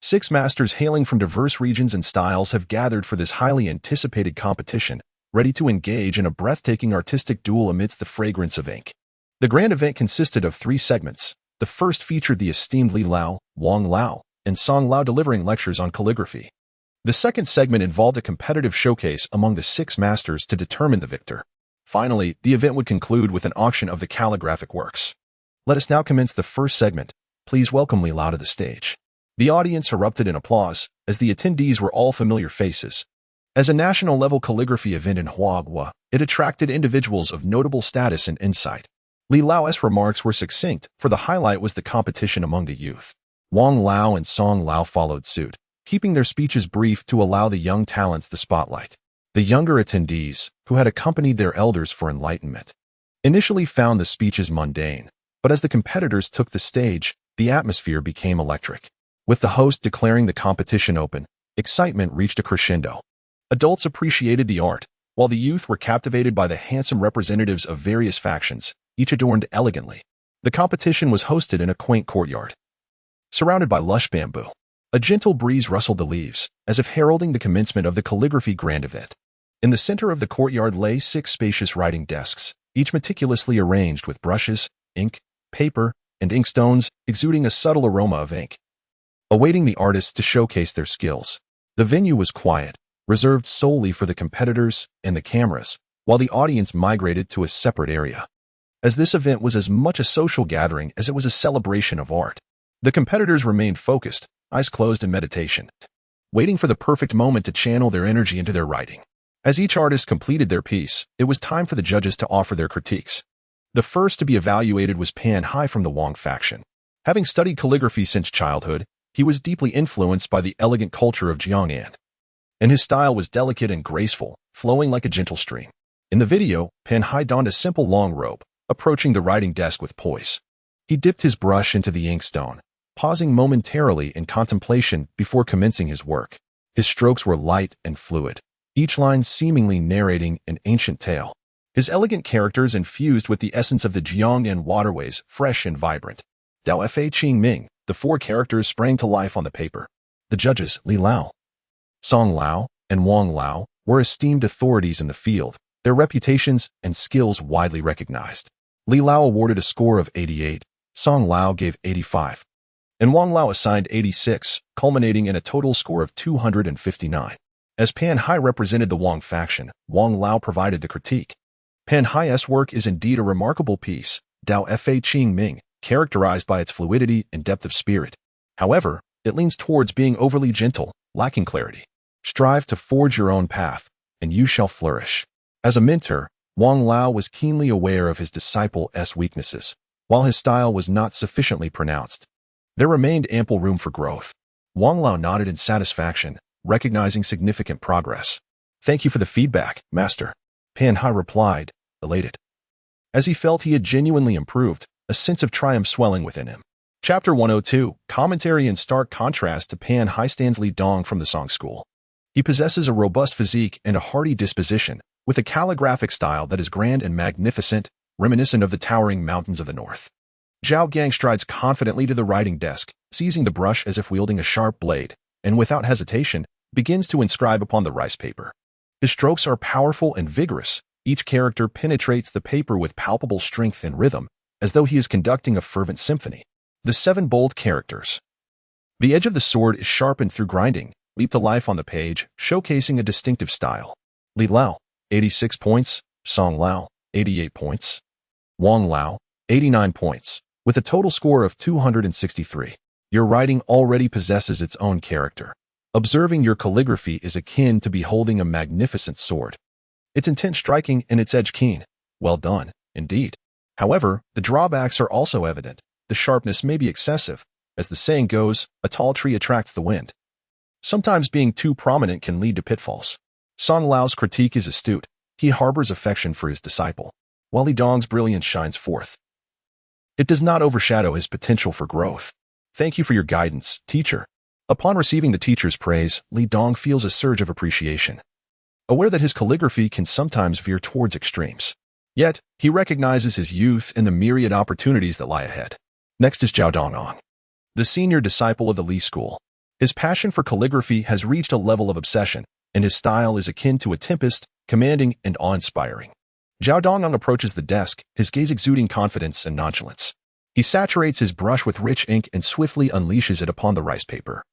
Speaker 1: 6 masters hailing from diverse regions and styles have gathered for this highly anticipated competition, ready to engage in a breathtaking artistic duel amidst the fragrance of ink. The grand event consisted of 3 segments. The first featured the esteemed Li Lao, Wang Lao, and Song Lao delivering lectures on calligraphy. The second segment involved a competitive showcase among the 6 masters to determine the victor. Finally, the event would conclude with an auction of the calligraphic works. Let us now commence the first segment. Please welcome Li Lao to the stage. The audience erupted in applause, as the attendees were all familiar faces. As a national-level calligraphy event in Huagua, it attracted individuals of notable status and insight. Li Lao's remarks were succinct, for the highlight was the competition among the youth. Wang Lao and Song Lao followed suit, keeping their speeches brief to allow the young talents the spotlight. The younger attendees, who had accompanied their elders for enlightenment, initially found the speeches mundane, but as the competitors took the stage, the atmosphere became electric. With the host declaring the competition open, excitement reached a crescendo. Adults appreciated the art, while the youth were captivated by the handsome representatives of various factions, each adorned elegantly. The competition was hosted in a quaint courtyard, surrounded by lush bamboo. A gentle breeze rustled the leaves, as if heralding the commencement of the calligraphy grand event. In the center of the courtyard lay 6 spacious writing desks, each meticulously arranged with brushes, ink, paper, and inkstones, exuding a subtle aroma of ink, awaiting the artists to showcase their skills. The venue was quiet, reserved solely for the competitors and the cameras, while the audience migrated to a separate area. As this event was as much a social gathering as it was a celebration of art, the competitors remained focused, eyes closed in meditation, waiting for the perfect moment to channel their energy into their writing. As each artist completed their piece, it was time for the judges to offer their critiques. The first to be evaluated was Pan Hai from the Wang faction. Having studied calligraphy since childhood, he was deeply influenced by the elegant culture of Jiangnan, and his style was delicate and graceful, flowing like a gentle stream. In the video, Pan Hai donned a simple long robe, approaching the writing desk with poise. He dipped his brush into the inkstone, pausing momentarily in contemplation before commencing his work. His strokes were light and fluid, each line seemingly narrating an ancient tale. His elegant characters infused with the essence of the Jiangnan waterways, fresh and vibrant. Dao Fa Qing Ming, the 4 characters sprang to life on the paper. The judges, Li Lao, Song Lao, and Wang Lao, were esteemed authorities in the field, their reputations and skills widely recognized. Li Lao awarded a score of 88, Song Lao gave 85, and Wang Lao assigned 86, culminating in a total score of 259. As Pan Hai represented the Wang faction, Wang Lao provided the critique. Pan Hai's work is indeed a remarkable piece, Dao Fa Qing Ming, characterized by its fluidity and depth of spirit. However, it leans towards being overly gentle, lacking clarity. Strive to forge your own path, and you shall flourish. As a mentor, Wang Lao was keenly aware of his disciple's weaknesses. While his style was not sufficiently pronounced, there remained ample room for growth. Wang Lao nodded in satisfaction, recognizing significant progress. Thank you for the feedback, Master, Pan Hai replied, elated. As he felt he had genuinely improved, a sense of triumph swelling within him. Chapter 102, Commentary in stark contrast to Pan Hai stands Li Dong from the Song School. He possesses a robust physique and a hearty disposition, with a calligraphic style that is grand and magnificent, reminiscent of the towering mountains of the north. Zhao Gang strides confidently to the writing desk, seizing the brush as if wielding a sharp blade, and without hesitation, begins to inscribe upon the rice paper. His strokes are powerful and vigorous. Each character penetrates the paper with palpable strength and rhythm, as though he is conducting a fervent symphony. The 7 bold characters. The edge of the sword is sharpened through grinding, leap to life on the page, showcasing a distinctive style. Li Lao, 86 points, Song Lao, 88 points, Wang Lao, 89 points, with a total score of 263. Your writing already possesses its own character. Observing your calligraphy is akin to beholding a magnificent sword. Its intent striking and its edge keen. Well done, indeed. However, the drawbacks are also evident. The sharpness may be excessive. As the saying goes, a tall tree attracts the wind. Sometimes being too prominent can lead to pitfalls. Song Lao's critique is astute. he harbors affection for his disciple, while Li Dong's brilliance shines forth. It does not overshadow his potential for growth. Thank you for your guidance, teacher. Upon receiving the teacher's praise, Li Dong feels a surge of appreciation, aware that his calligraphy can sometimes veer towards extremes. Yet, he recognizes his youth and the myriad opportunities that lie ahead. Next is Zhao Dongong, the senior disciple of the Li school. His passion for calligraphy has reached a level of obsession, and his style is akin to a tempest, commanding and awe-inspiring. Zhao Dongong approaches the desk, his gaze exuding confidence and nonchalance. He saturates his brush with rich ink and swiftly unleashes it upon the rice paper.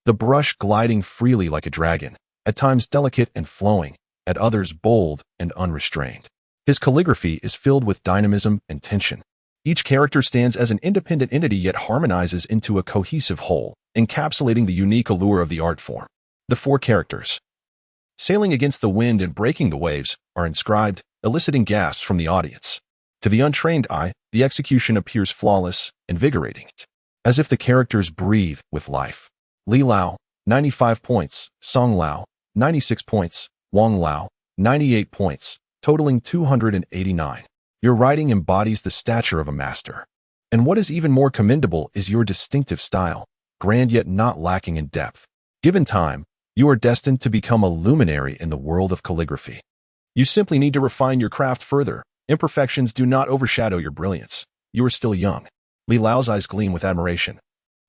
Speaker 1: The brush gliding freely like a dragon, at times delicate and flowing, at others bold and unrestrained. His calligraphy is filled with dynamism and tension. Each character stands as an independent entity yet harmonizes into a cohesive whole, encapsulating the unique allure of the art form. The four characters, sailing against the wind and breaking the waves, are inscribed, eliciting gasps from the audience. To the untrained eye, the execution appears flawless, invigorating, as if the characters breathe with life. Li Lao, 95 points, Song Lao, 96 points, Wang Lao, 98 points, totaling 289. Your writing embodies the stature of a master. And what is even more commendable is your distinctive style, grand yet not lacking in depth. Given time, you are destined to become a luminary in the world of calligraphy. You simply need to refine your craft further. Imperfections do not overshadow your brilliance. You are still young. Li Lao's eyes gleam with admiration,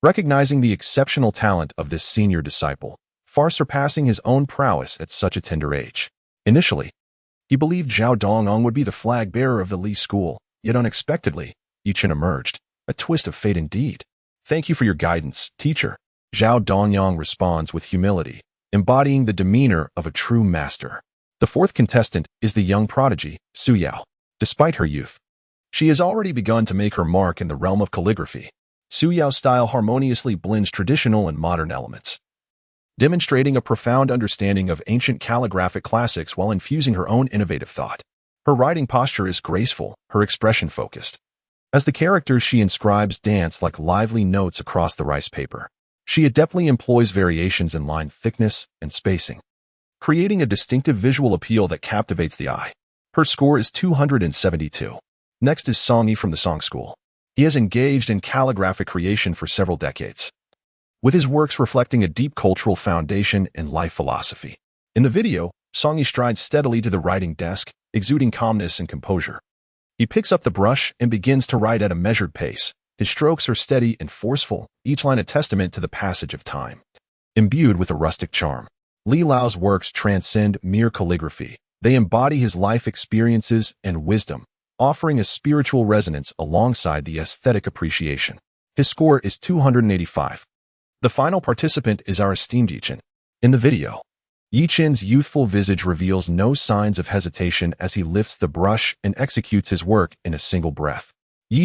Speaker 1: recognizing the exceptional talent of this senior disciple, far surpassing his own prowess at such a tender age. Initially, he believed Zhao Dongong would be the flag bearer of the Li school, yet unexpectedly, Chen emerged. A twist of fate indeed. Thank you for your guidance, teacher. Zhao Dongyang responds with humility, embodying the demeanor of a true master. The fourth contestant is the young prodigy, Su Yao. Despite her youth, she has already begun to make her mark in the realm of calligraphy. Su Yao's style harmoniously blends traditional and modern elements, demonstrating a profound understanding of ancient calligraphic classics while infusing her own innovative thought. Her writing posture is graceful, her expression focused. As the characters she inscribes dance like lively notes across the rice paper, she adeptly employs variations in line thickness and spacing, creating a distinctive visual appeal that captivates the eye. Her score is 272. Next is Song Yi from the Song School. He has engaged in calligraphic creation for several decades, with his works reflecting a deep cultural foundation and life philosophy. In the video, Song Yi strides steadily to the writing desk, exuding calmness and composure. He picks up the brush and begins to write at a measured pace. His strokes are steady and forceful, each line a testament to the passage of time. Imbued with a rustic charm, Li Lao's works transcend mere calligraphy. They embody his life experiences and wisdom, offering a spiritual resonance alongside the aesthetic appreciation. His score is 285. The final participant is our esteemed Chen. In the video, Chen's youthful visage reveals no signs of hesitation as he lifts the brush and executes his work in a single breath.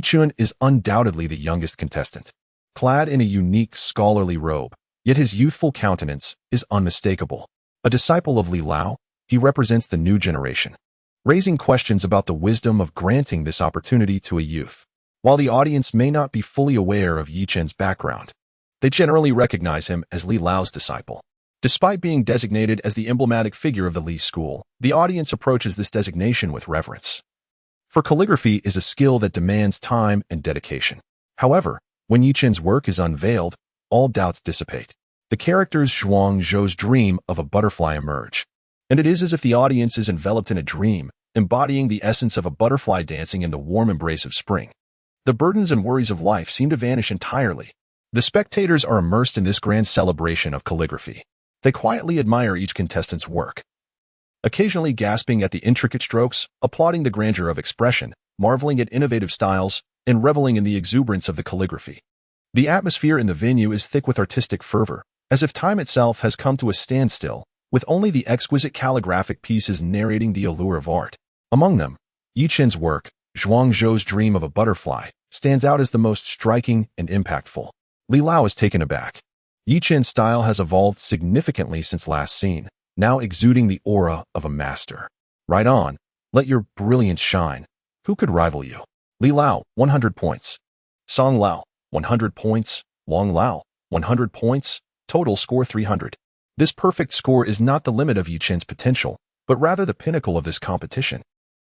Speaker 1: Chen is undoubtedly the youngest contestant, clad in a unique scholarly robe, yet his youthful countenance is unmistakable. A disciple of Li Lao, he represents the new generation, raising questions about the wisdom of granting this opportunity to a youth. While the audience may not be fully aware of Chen's background, they generally recognize him as Li Lao's disciple. Despite being designated as the emblematic figure of the Li school, the audience approaches this designation with reverence. For calligraphy is a skill that demands time and dedication. However, when Chen's work is unveiled, all doubts dissipate. The characters Zhuang Zhou's dream of a butterfly emerge, and it is as if the audience is enveloped in a dream, embodying the essence of a butterfly dancing in the warm embrace of spring. The burdens and worries of life seem to vanish entirely. The spectators are immersed in this grand celebration of calligraphy. They quietly admire each contestant's work, occasionally gasping at the intricate strokes, applauding the grandeur of expression, marveling at innovative styles, and reveling in the exuberance of the calligraphy. The atmosphere in the venue is thick with artistic fervor, as if time itself has come to a standstill, with only the exquisite calligraphic pieces narrating the allure of art. Among them, Chen's work, Zhuang Zhou's dream of a butterfly, stands out as the most striking and impactful. Li Lao is taken aback. Chen's style has evolved significantly since last seen, now exuding the aura of a master. Right on, let your brilliance shine. Who could rival you? Li Lao, 100 points. Song Lao, 100 points. Wang Lao, 100 points. Total score 300. This perfect score is not the limit of Chen's potential. but rather the pinnacle of this competition.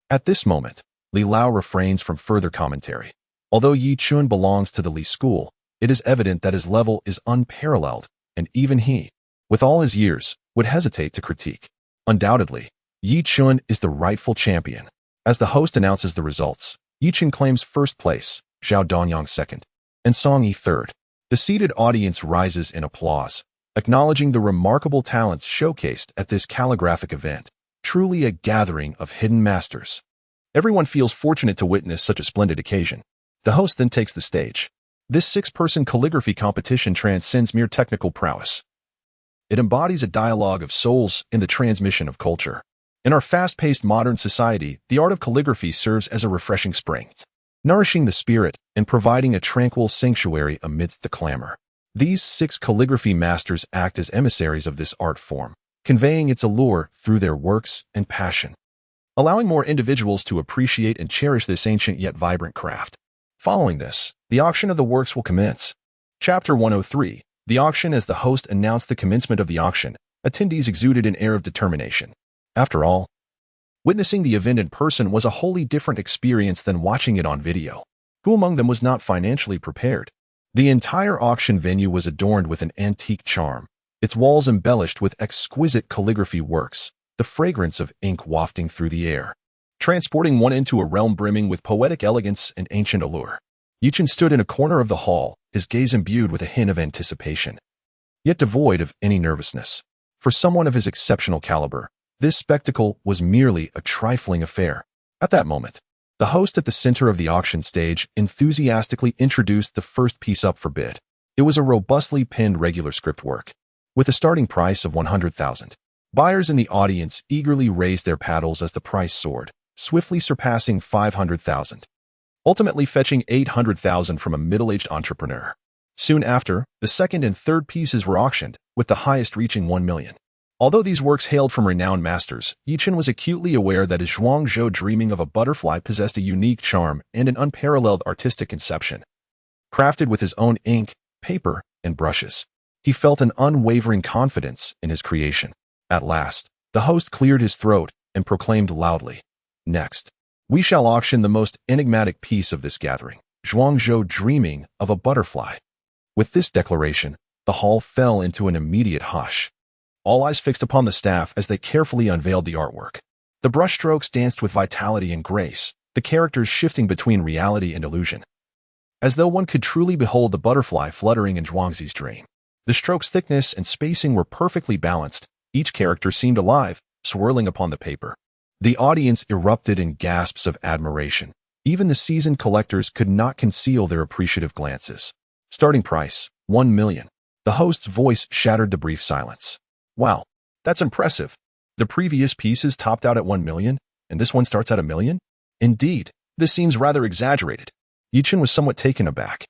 Speaker 1: At this moment, Li Lao refrains from further commentary. Although Yi Chun belongs to the Li school, it is evident that his level is unparalleled, and even he, with all his years, would hesitate to critique. Undoubtedly, Yi Chun is the rightful champion. As the host announces the results, Yi Chun claims first place, Zhao Dongyang second, and Song Yi third. The seated audience rises in applause, acknowledging the remarkable talents showcased at this calligraphic event, truly a gathering of hidden masters. Everyone feels fortunate to witness such a splendid occasion. The host then takes the stage. This six-person calligraphy competition transcends mere technical prowess. It embodies a dialogue of souls in the transmission of culture. In our fast-paced modern society, the art of calligraphy serves as a refreshing spring, nourishing the spirit and providing a tranquil sanctuary amidst the clamor. These six calligraphy masters act as emissaries of this art form, conveying its allure through their works and passion, allowing more individuals to appreciate and cherish this ancient yet vibrant craft. Following this, the auction of the works will commence. Chapter 103. The auction. As the host announced the commencement of the auction, attendees exuded an air of determination. After all, witnessing the event in person was a wholly different experience than watching it on video. Who among them was not financially prepared? The entire auction venue was adorned with an antique charm, its walls embellished with exquisite calligraphy works, the fragrance of ink wafting through the air, transporting one into a realm brimming with poetic elegance and ancient allure. Yi Chun stood in a corner of the hall, his gaze imbued with a hint of anticipation, yet devoid of any nervousness. For someone of his exceptional caliber, this spectacle was merely a trifling affair. At that moment, the host at the center of the auction stage enthusiastically introduced the first piece up for bid. It was a robustly penned regular script work, with a starting price of 100,000. Buyers in the audience eagerly raised their paddles as the price soared, swiftly surpassing 500,000, ultimately fetching 800,000 from a middle-aged entrepreneur. Soon after, the second and third pieces were auctioned, with the highest reaching 1 million. Although these works hailed from renowned masters, Yi Chun was acutely aware that his Zhuangzhou dreaming of a butterfly possessed a unique charm and an unparalleled artistic conception. Crafted with his own ink, paper, and brushes, he felt an unwavering confidence in his creation. At last, the host cleared his throat and proclaimed loudly, "Next, we shall auction the most enigmatic piece of this gathering, Zhuangzhou dreaming of a butterfly." With this declaration, the hall fell into an immediate hush. All eyes fixed upon the staff as they carefully unveiled the artwork. The brushstrokes danced with vitality and grace, the characters shifting between reality and illusion, as though one could truly behold the butterfly fluttering in Zhuangzi's dream. The strokes' thickness and spacing were perfectly balanced. Each character seemed alive, swirling upon the paper. The audience erupted in gasps of admiration. Even the seasoned collectors could not conceal their appreciative glances. Starting price, 1 million. The host's voice shattered the brief silence. Wow, that's impressive. The previous pieces topped out at 1 million, and this one starts at 1 million? Indeed, this seems rather exaggerated. Yi Chun was somewhat taken aback.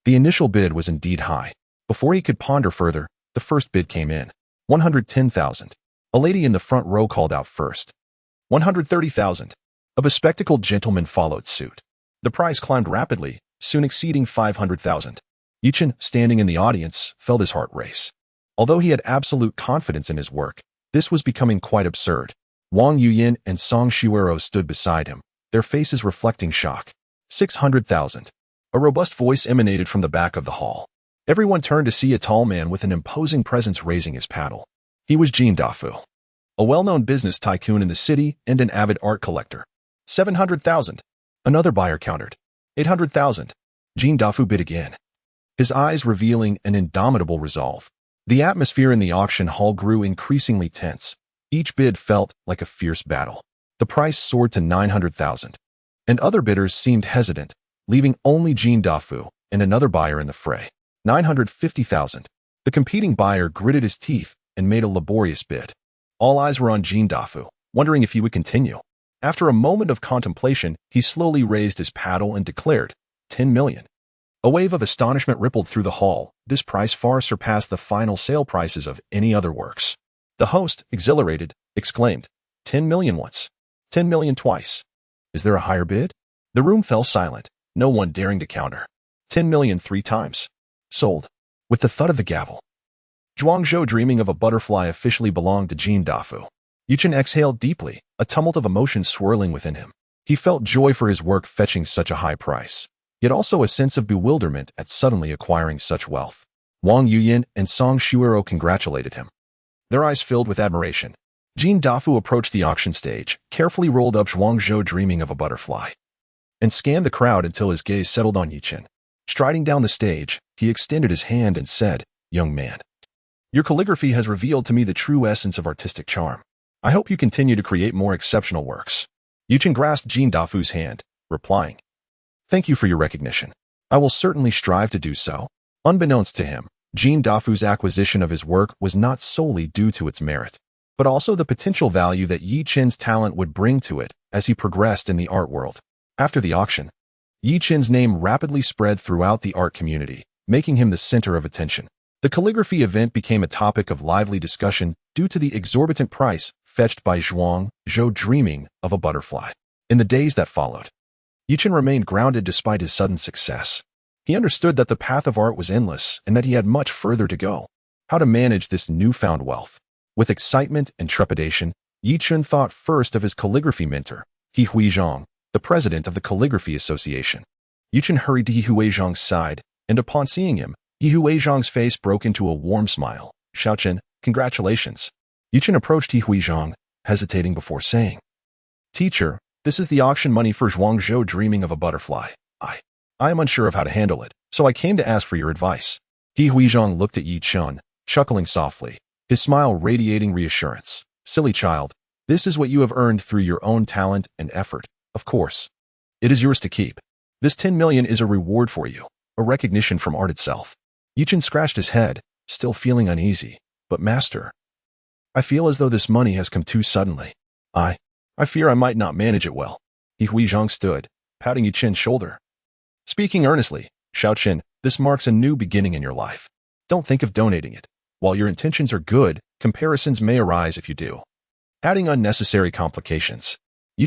Speaker 1: The initial bid was indeed high. Before he could ponder further, the first bid came in. 110,000. A lady in the front row called out first. 130,000. A bespectacled gentleman followed suit. The price climbed rapidly, soon exceeding 500,000. Yi Chun, standing in the audience, felt his heart race. Although he had absolute confidence in his work, this was becoming quite absurd. Wang Yuyin and Song Shiwero stood beside him, their faces reflecting shock. 600,000. A robust voice emanated from the back of the hall. Everyone turned to see a tall man with an imposing presence raising his paddle. He was Jin Dafu, a well-known business tycoon in the city and an avid art collector. 700,000. Another buyer countered. 800,000. Jin Dafu bid again, his eyes revealing an indomitable resolve. The atmosphere in the auction hall grew increasingly tense. Each bid felt like a fierce battle. The price soared to 900,000, and other bidders seemed hesitant, leaving only Jin Dafu and another buyer in the fray. 950,000. The competing buyer gritted his teeth and made a laborious bid. All eyes were on Jin Dafu, wondering if he would continue. After a moment of contemplation, he slowly raised his paddle and declared, 10 million. A wave of astonishment rippled through the hall. This price far surpassed the final sale prices of any other works. The host, exhilarated, exclaimed, 10 million once, 10 million twice. Is there a higher bid? The room fell silent, no one daring to counter. 10 million 3 times. Sold. With the thud of the gavel, Zhuangzhou dreaming of a butterfly officially belonged to Jin Dafu. Chen exhaled deeply, a tumult of emotions swirling within him. He felt joy for his work fetching such a high price, yet also a sense of bewilderment at suddenly acquiring such wealth. Wang Yuyin and Song Shuero congratulated him. Their eyes filled with admiration. Jin Dafu approached the auction stage, carefully rolled up Zhuang Zhou dreaming of a butterfly, and scanned the crowd until his gaze settled on Chen. Striding down the stage, he extended his hand and said, "Young man, your calligraphy has revealed to me the true essence of artistic charm. I hope you continue to create more exceptional works." Chen grasped Jin Dafu's hand, replying, "Thank you for your recognition. I will certainly strive to do so." Unbeknownst to him, Jin Dafu's acquisition of his work was not solely due to its merit, but also the potential value that Chen's talent would bring to it as he progressed in the art world. After the auction, Chen's name rapidly spread throughout the art community, making him the center of attention. The calligraphy event became a topic of lively discussion due to the exorbitant price fetched by Zhuang Zhou dreaming of a butterfly. In the days that followed, Chen remained grounded despite his sudden success. He understood that the path of art was endless and that he had much further to go. How to manage this newfound wealth? With excitement and trepidation, Chen thought first of his calligraphy mentor, He Huizhang, the president of the Calligraphy Association. Chen hurried to He Huizhang's side, and upon seeing him, He Huizhang's face broke into a warm smile. "Xiao Chen, congratulations." Chen approached He Huizhang, hesitating before saying, "Teacher, this is the auction money for Zhuang Zhou dreaming of a butterfly. I am unsure of how to handle it, so I came to ask for your advice." He Huizhang looked at Chen, chuckling softly, his smile radiating reassurance. "Silly child, this is what you have earned through your own talent and effort. Of course, it is yours to keep. This 10 million is a reward for you, a recognition from art itself." Chen scratched his head, still feeling uneasy. "But master, I feel as though this money has come too suddenly. I fear I might not manage it well." He Huizhang stood, patting Chen's shoulder. Speaking earnestly, "Xiao Chen, this marks a new beginning in your life. Don't think of donating it. While your intentions are good, comparisons may arise if you do, adding unnecessary complications."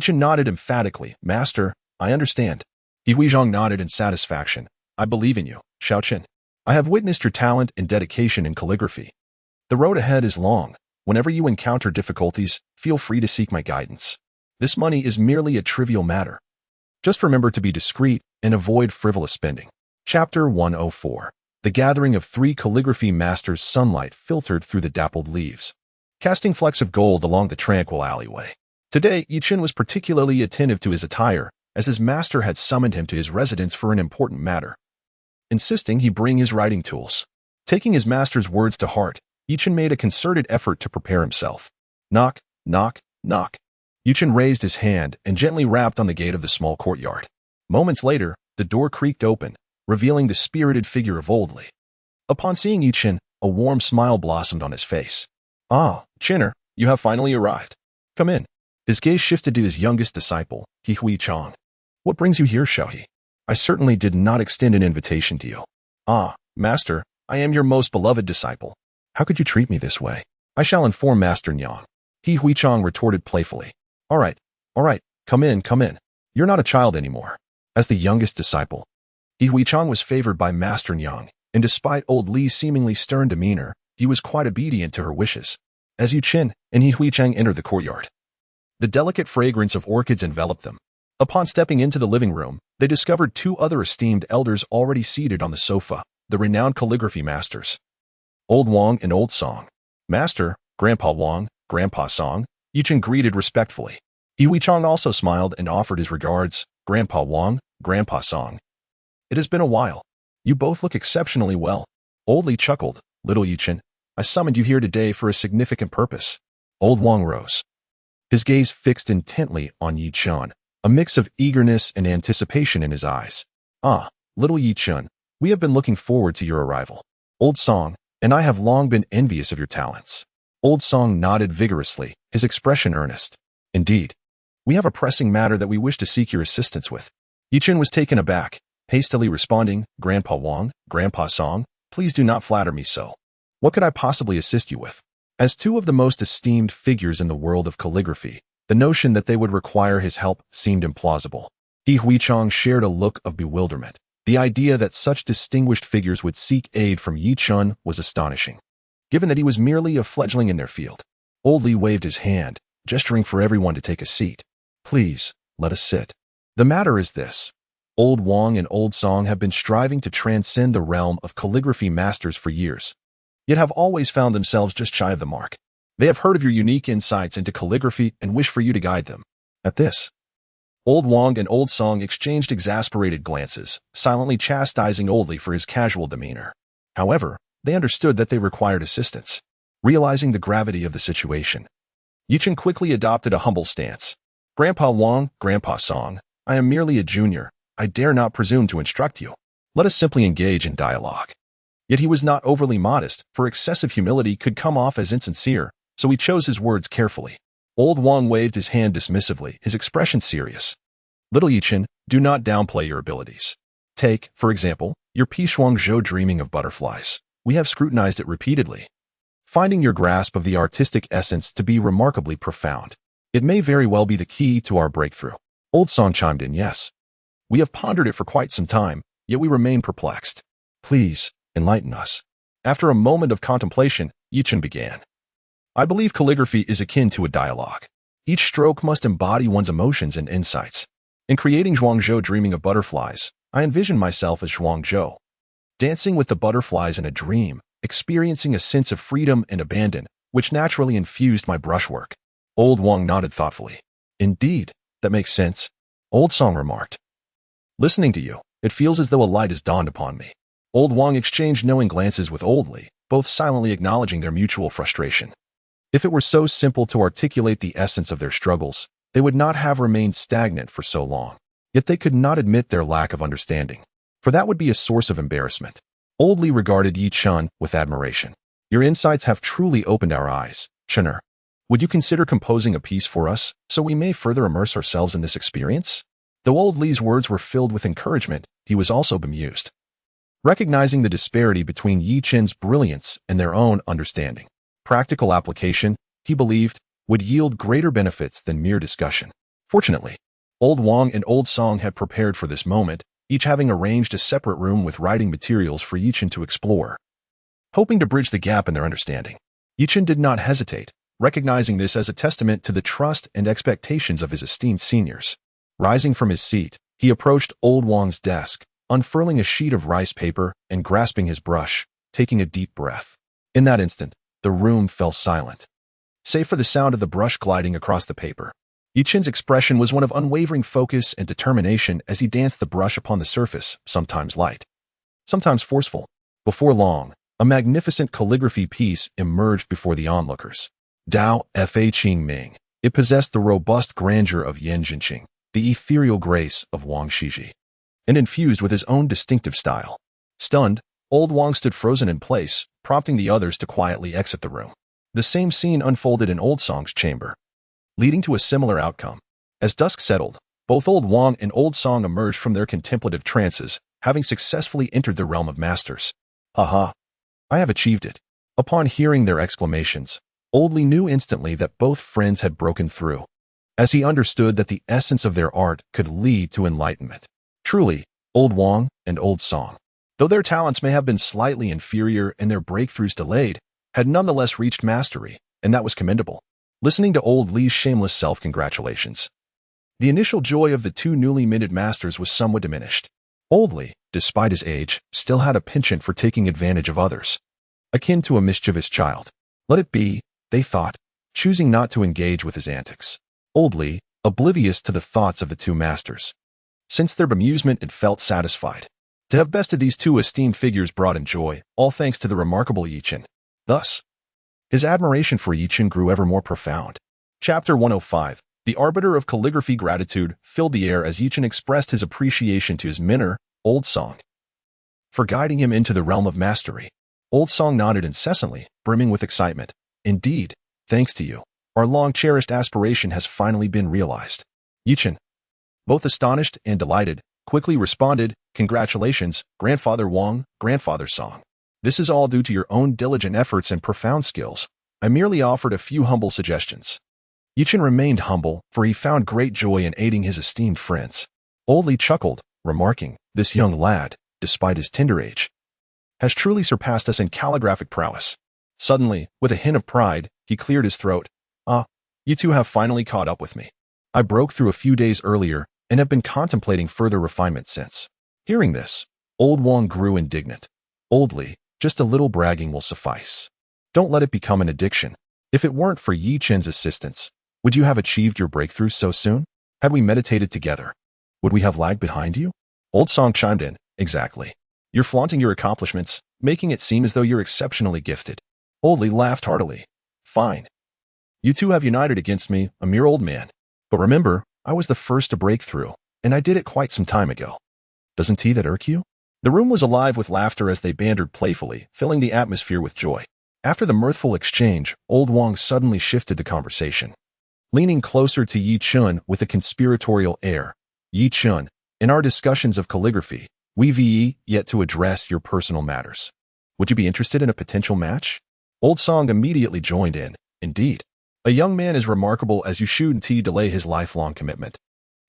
Speaker 1: Chen nodded emphatically. "Master, I understand." He Huizhang nodded in satisfaction. "I believe in you, Xiao Chen. I have witnessed your talent and dedication in calligraphy. The road ahead is long. Whenever you encounter difficulties, feel free to seek my guidance. This money is merely a trivial matter. Just remember to be discreet and avoid frivolous spending." Chapter 104. The gathering of 3 calligraphy masters. Sunlight filtered through the dappled leaves, casting flecks of gold along the tranquil alleyway. Today, Chen was particularly attentive to his attire, as his master had summoned him to his residence for an important matter, insisting he bring his writing tools. Taking his master's words to heart, Chen made a concerted effort to prepare himself. Knock, knock, knock. Chen raised his hand and gently rapped on the gate of the small courtyard. Moments later, the door creaked open, revealing the spirited figure of Oldly. Upon seeing Chen, a warm smile blossomed on his face. "Ah, Chenner, you have finally arrived. Come in." His gaze shifted to his youngest disciple, He Huizhang. "What brings you here, Xiaohe? I certainly did not extend an invitation to you." "Ah, master, I am your most beloved disciple. How could you treat me this way?" "I shall inform Master Nyang," He Huizhang retorted playfully. All right, come in. You're not a child anymore." As the youngest disciple, He Huizhang was favored by Master Nyang, and despite old Li's seemingly stern demeanor, he was quite obedient to her wishes. As Chen and He Huizhang entered the courtyard, the delicate fragrance of orchids enveloped them. Upon stepping into the living room, they discovered 2 other esteemed elders already seated on the sofa, the renowned calligraphy masters, Old Wang and Old Song. "Master, Grandpa Wang, Grandpa Song," Chen greeted respectfully. He Huizhang also smiled and offered his regards. "Grandpa Wang, Grandpa Song. It has been a while. You both look exceptionally well." Old Li chuckled. "Little Chen, I summoned you here today for a significant purpose." Old Wang rose, his gaze fixed intently on Chen, a mix of eagerness and anticipation in his eyes. "Ah, little Chen, we have been looking forward to your arrival. Old Song and I have long been envious of your talents." Old Song nodded vigorously, his expression earnest. "Indeed, we have a pressing matter that we wish to seek your assistance with." Chen was taken aback, hastily responding, "Grandpa Wang, Grandpa Song, please do not flatter me so. What could I possibly assist you with?" As 2 of the most esteemed figures in the world of calligraphy, the notion that they would require his help seemed implausible. He Huizhang shared a look of bewilderment. The idea that such distinguished figures would seek aid from Chen was astonishing, given that he was merely a fledgling in their field. Old Li waved his hand, gesturing for everyone to take a seat. Please, let us sit. The matter is this. Old Wang and Old Song have been striving to transcend the realm of calligraphy masters for years, yet have always found themselves just shy of the mark. They have heard of your unique insights into calligraphy and wish for you to guide them. At this, Old Wang and Old Song exchanged exasperated glances, silently chastising Old Li for his casual demeanor. However, they understood that they required assistance. Realizing the gravity of the situation, Chen quickly adopted a humble stance. Grandpa Wang, Grandpa Song, I am merely a junior. I dare not presume to instruct you. Let us simply engage in dialogue. Yet he was not overly modest, for excessive humility could come off as insincere, so he chose his words carefully. Old Wang waved his hand dismissively, his expression serious. Little Chen, do not downplay your abilities. Take, for example, your piece Zhuangzhou Dreaming of Butterflies. We have scrutinized it repeatedly, finding your grasp of the artistic essence to be remarkably profound. It may very well be the key to our breakthrough. Old Song chimed in, yes. We have pondered it for quite some time, yet we remain perplexed. Please, enlighten us. After a moment of contemplation, Chen began. I believe calligraphy is akin to a dialogue. Each stroke must embody one's emotions and insights. In creating Zhuangzhou Dreaming of Butterflies, I envision myself as Zhuangzhou, dancing with the butterflies in a dream, experiencing a sense of freedom and abandon, which naturally infused my brushwork. Old Wang nodded thoughtfully. Indeed, that makes sense, Old Song remarked. Listening to you, it feels as though a light has dawned upon me. Old Wang exchanged knowing glances with Old Li, both silently acknowledging their mutual frustration. If it were so simple to articulate the essence of their struggles, they would not have remained stagnant for so long. Yet they could not admit their lack of understanding, for that would be a source of embarrassment. Old Li regarded Chen with admiration. Your insights have truly opened our eyes, Chener. Would you consider composing a piece for us, so we may further immerse ourselves in this experience? Though Old Li's words were filled with encouragement, he was also bemused. Recognizing the disparity between Chen's brilliance and their own understanding, practical application, he believed, would yield greater benefits than mere discussion. Fortunately, Old Wang and Old Song had prepared for this moment, each having arranged a separate room with writing materials for Chen to explore. Hoping to bridge the gap in their understanding, Chen did not hesitate, recognizing this as a testament to the trust and expectations of his esteemed seniors. Rising from his seat, he approached Old Wang's desk, unfurling a sheet of rice paper and grasping his brush, taking a deep breath. In that instant, the room fell silent, save for the sound of the brush gliding across the paper. Chen's expression was one of unwavering focus and determination as he danced the brush upon the surface, sometimes light, sometimes forceful. Before long, a magnificent calligraphy piece emerged before the onlookers. Dao Fa Qing Ming. It possessed the robust grandeur of Yan Jinqing, the ethereal grace of Wang Shiji, and infused with his own distinctive style. Stunned, Old Wang stood frozen in place, prompting the others to quietly exit the room. The same scene unfolded in Old Song's chamber, leading to a similar outcome. As dusk settled, both Old Wang and Old Song emerged from their contemplative trances, having successfully entered the realm of masters. Haha, I have achieved it. Upon hearing their exclamations, Old Li knew instantly that both friends had broken through, as he understood that the essence of their art could lead to enlightenment. Truly, Old Wang and Old Song, though their talents may have been slightly inferior and their breakthroughs delayed, had nonetheless reached mastery, and that was commendable. Listening to Old Li's shameless self-congratulations, the initial joy of the two newly minted masters was somewhat diminished. Old Li, despite his age, still had a penchant for taking advantage of others, akin to a mischievous child. Let it be, they thought, choosing not to engage with his antics. Old Li, oblivious to the thoughts of the two masters, sensed their bemusement and felt satisfied. To have bested these two esteemed figures brought him joy, all thanks to the remarkable Chen. Thus, his admiration for Chen grew ever more profound. Chapter 105. The arbiter of calligraphy gratitude filled the air as Chen expressed his appreciation to his mentor, Old Song, for guiding him into the realm of mastery. Old Song nodded incessantly, brimming with excitement. Indeed, thanks to you, our long-cherished aspiration has finally been realized. Chen, both astonished and delighted, quickly responded, Congratulations, Grandfather Wang, Grandfather Song. This is all due to your own diligent efforts and profound skills. I merely offered a few humble suggestions. Chen remained humble, for he found great joy in aiding his esteemed friends. Old Li chuckled, remarking, This young lad, despite his tender age, has truly surpassed us in calligraphic prowess. Suddenly, with a hint of pride, he cleared his throat. You two have finally caught up with me. I broke through a few days earlier and have been contemplating further refinement since. Hearing this, Old Wang grew indignant. Old Li, just a little bragging will suffice. Don't let it become an addiction. If it weren't for Yi Chen's assistance, would you have achieved your breakthrough so soon? Had we meditated together, would we have lagged behind you? Old Song chimed in, exactly. You're flaunting your accomplishments, making it seem as though you're exceptionally gifted. Old Li laughed heartily. Fine. You two have united against me, a mere old man. But remember, I was the first to break through, and I did it quite some time ago. Doesn't tea that irk you? The room was alive with laughter as they bantered playfully, filling the atmosphere with joy. After the mirthful exchange, Old Wang suddenly shifted the conversation. Leaning closer to Yi Chen with a conspiratorial air, Yi Chen, in our discussions of calligraphy, we've yet to address your personal matters. Would you be interested in a potential match? Old Song immediately joined in. Indeed. A young man as remarkable as you shouldn't delay his lifelong commitment.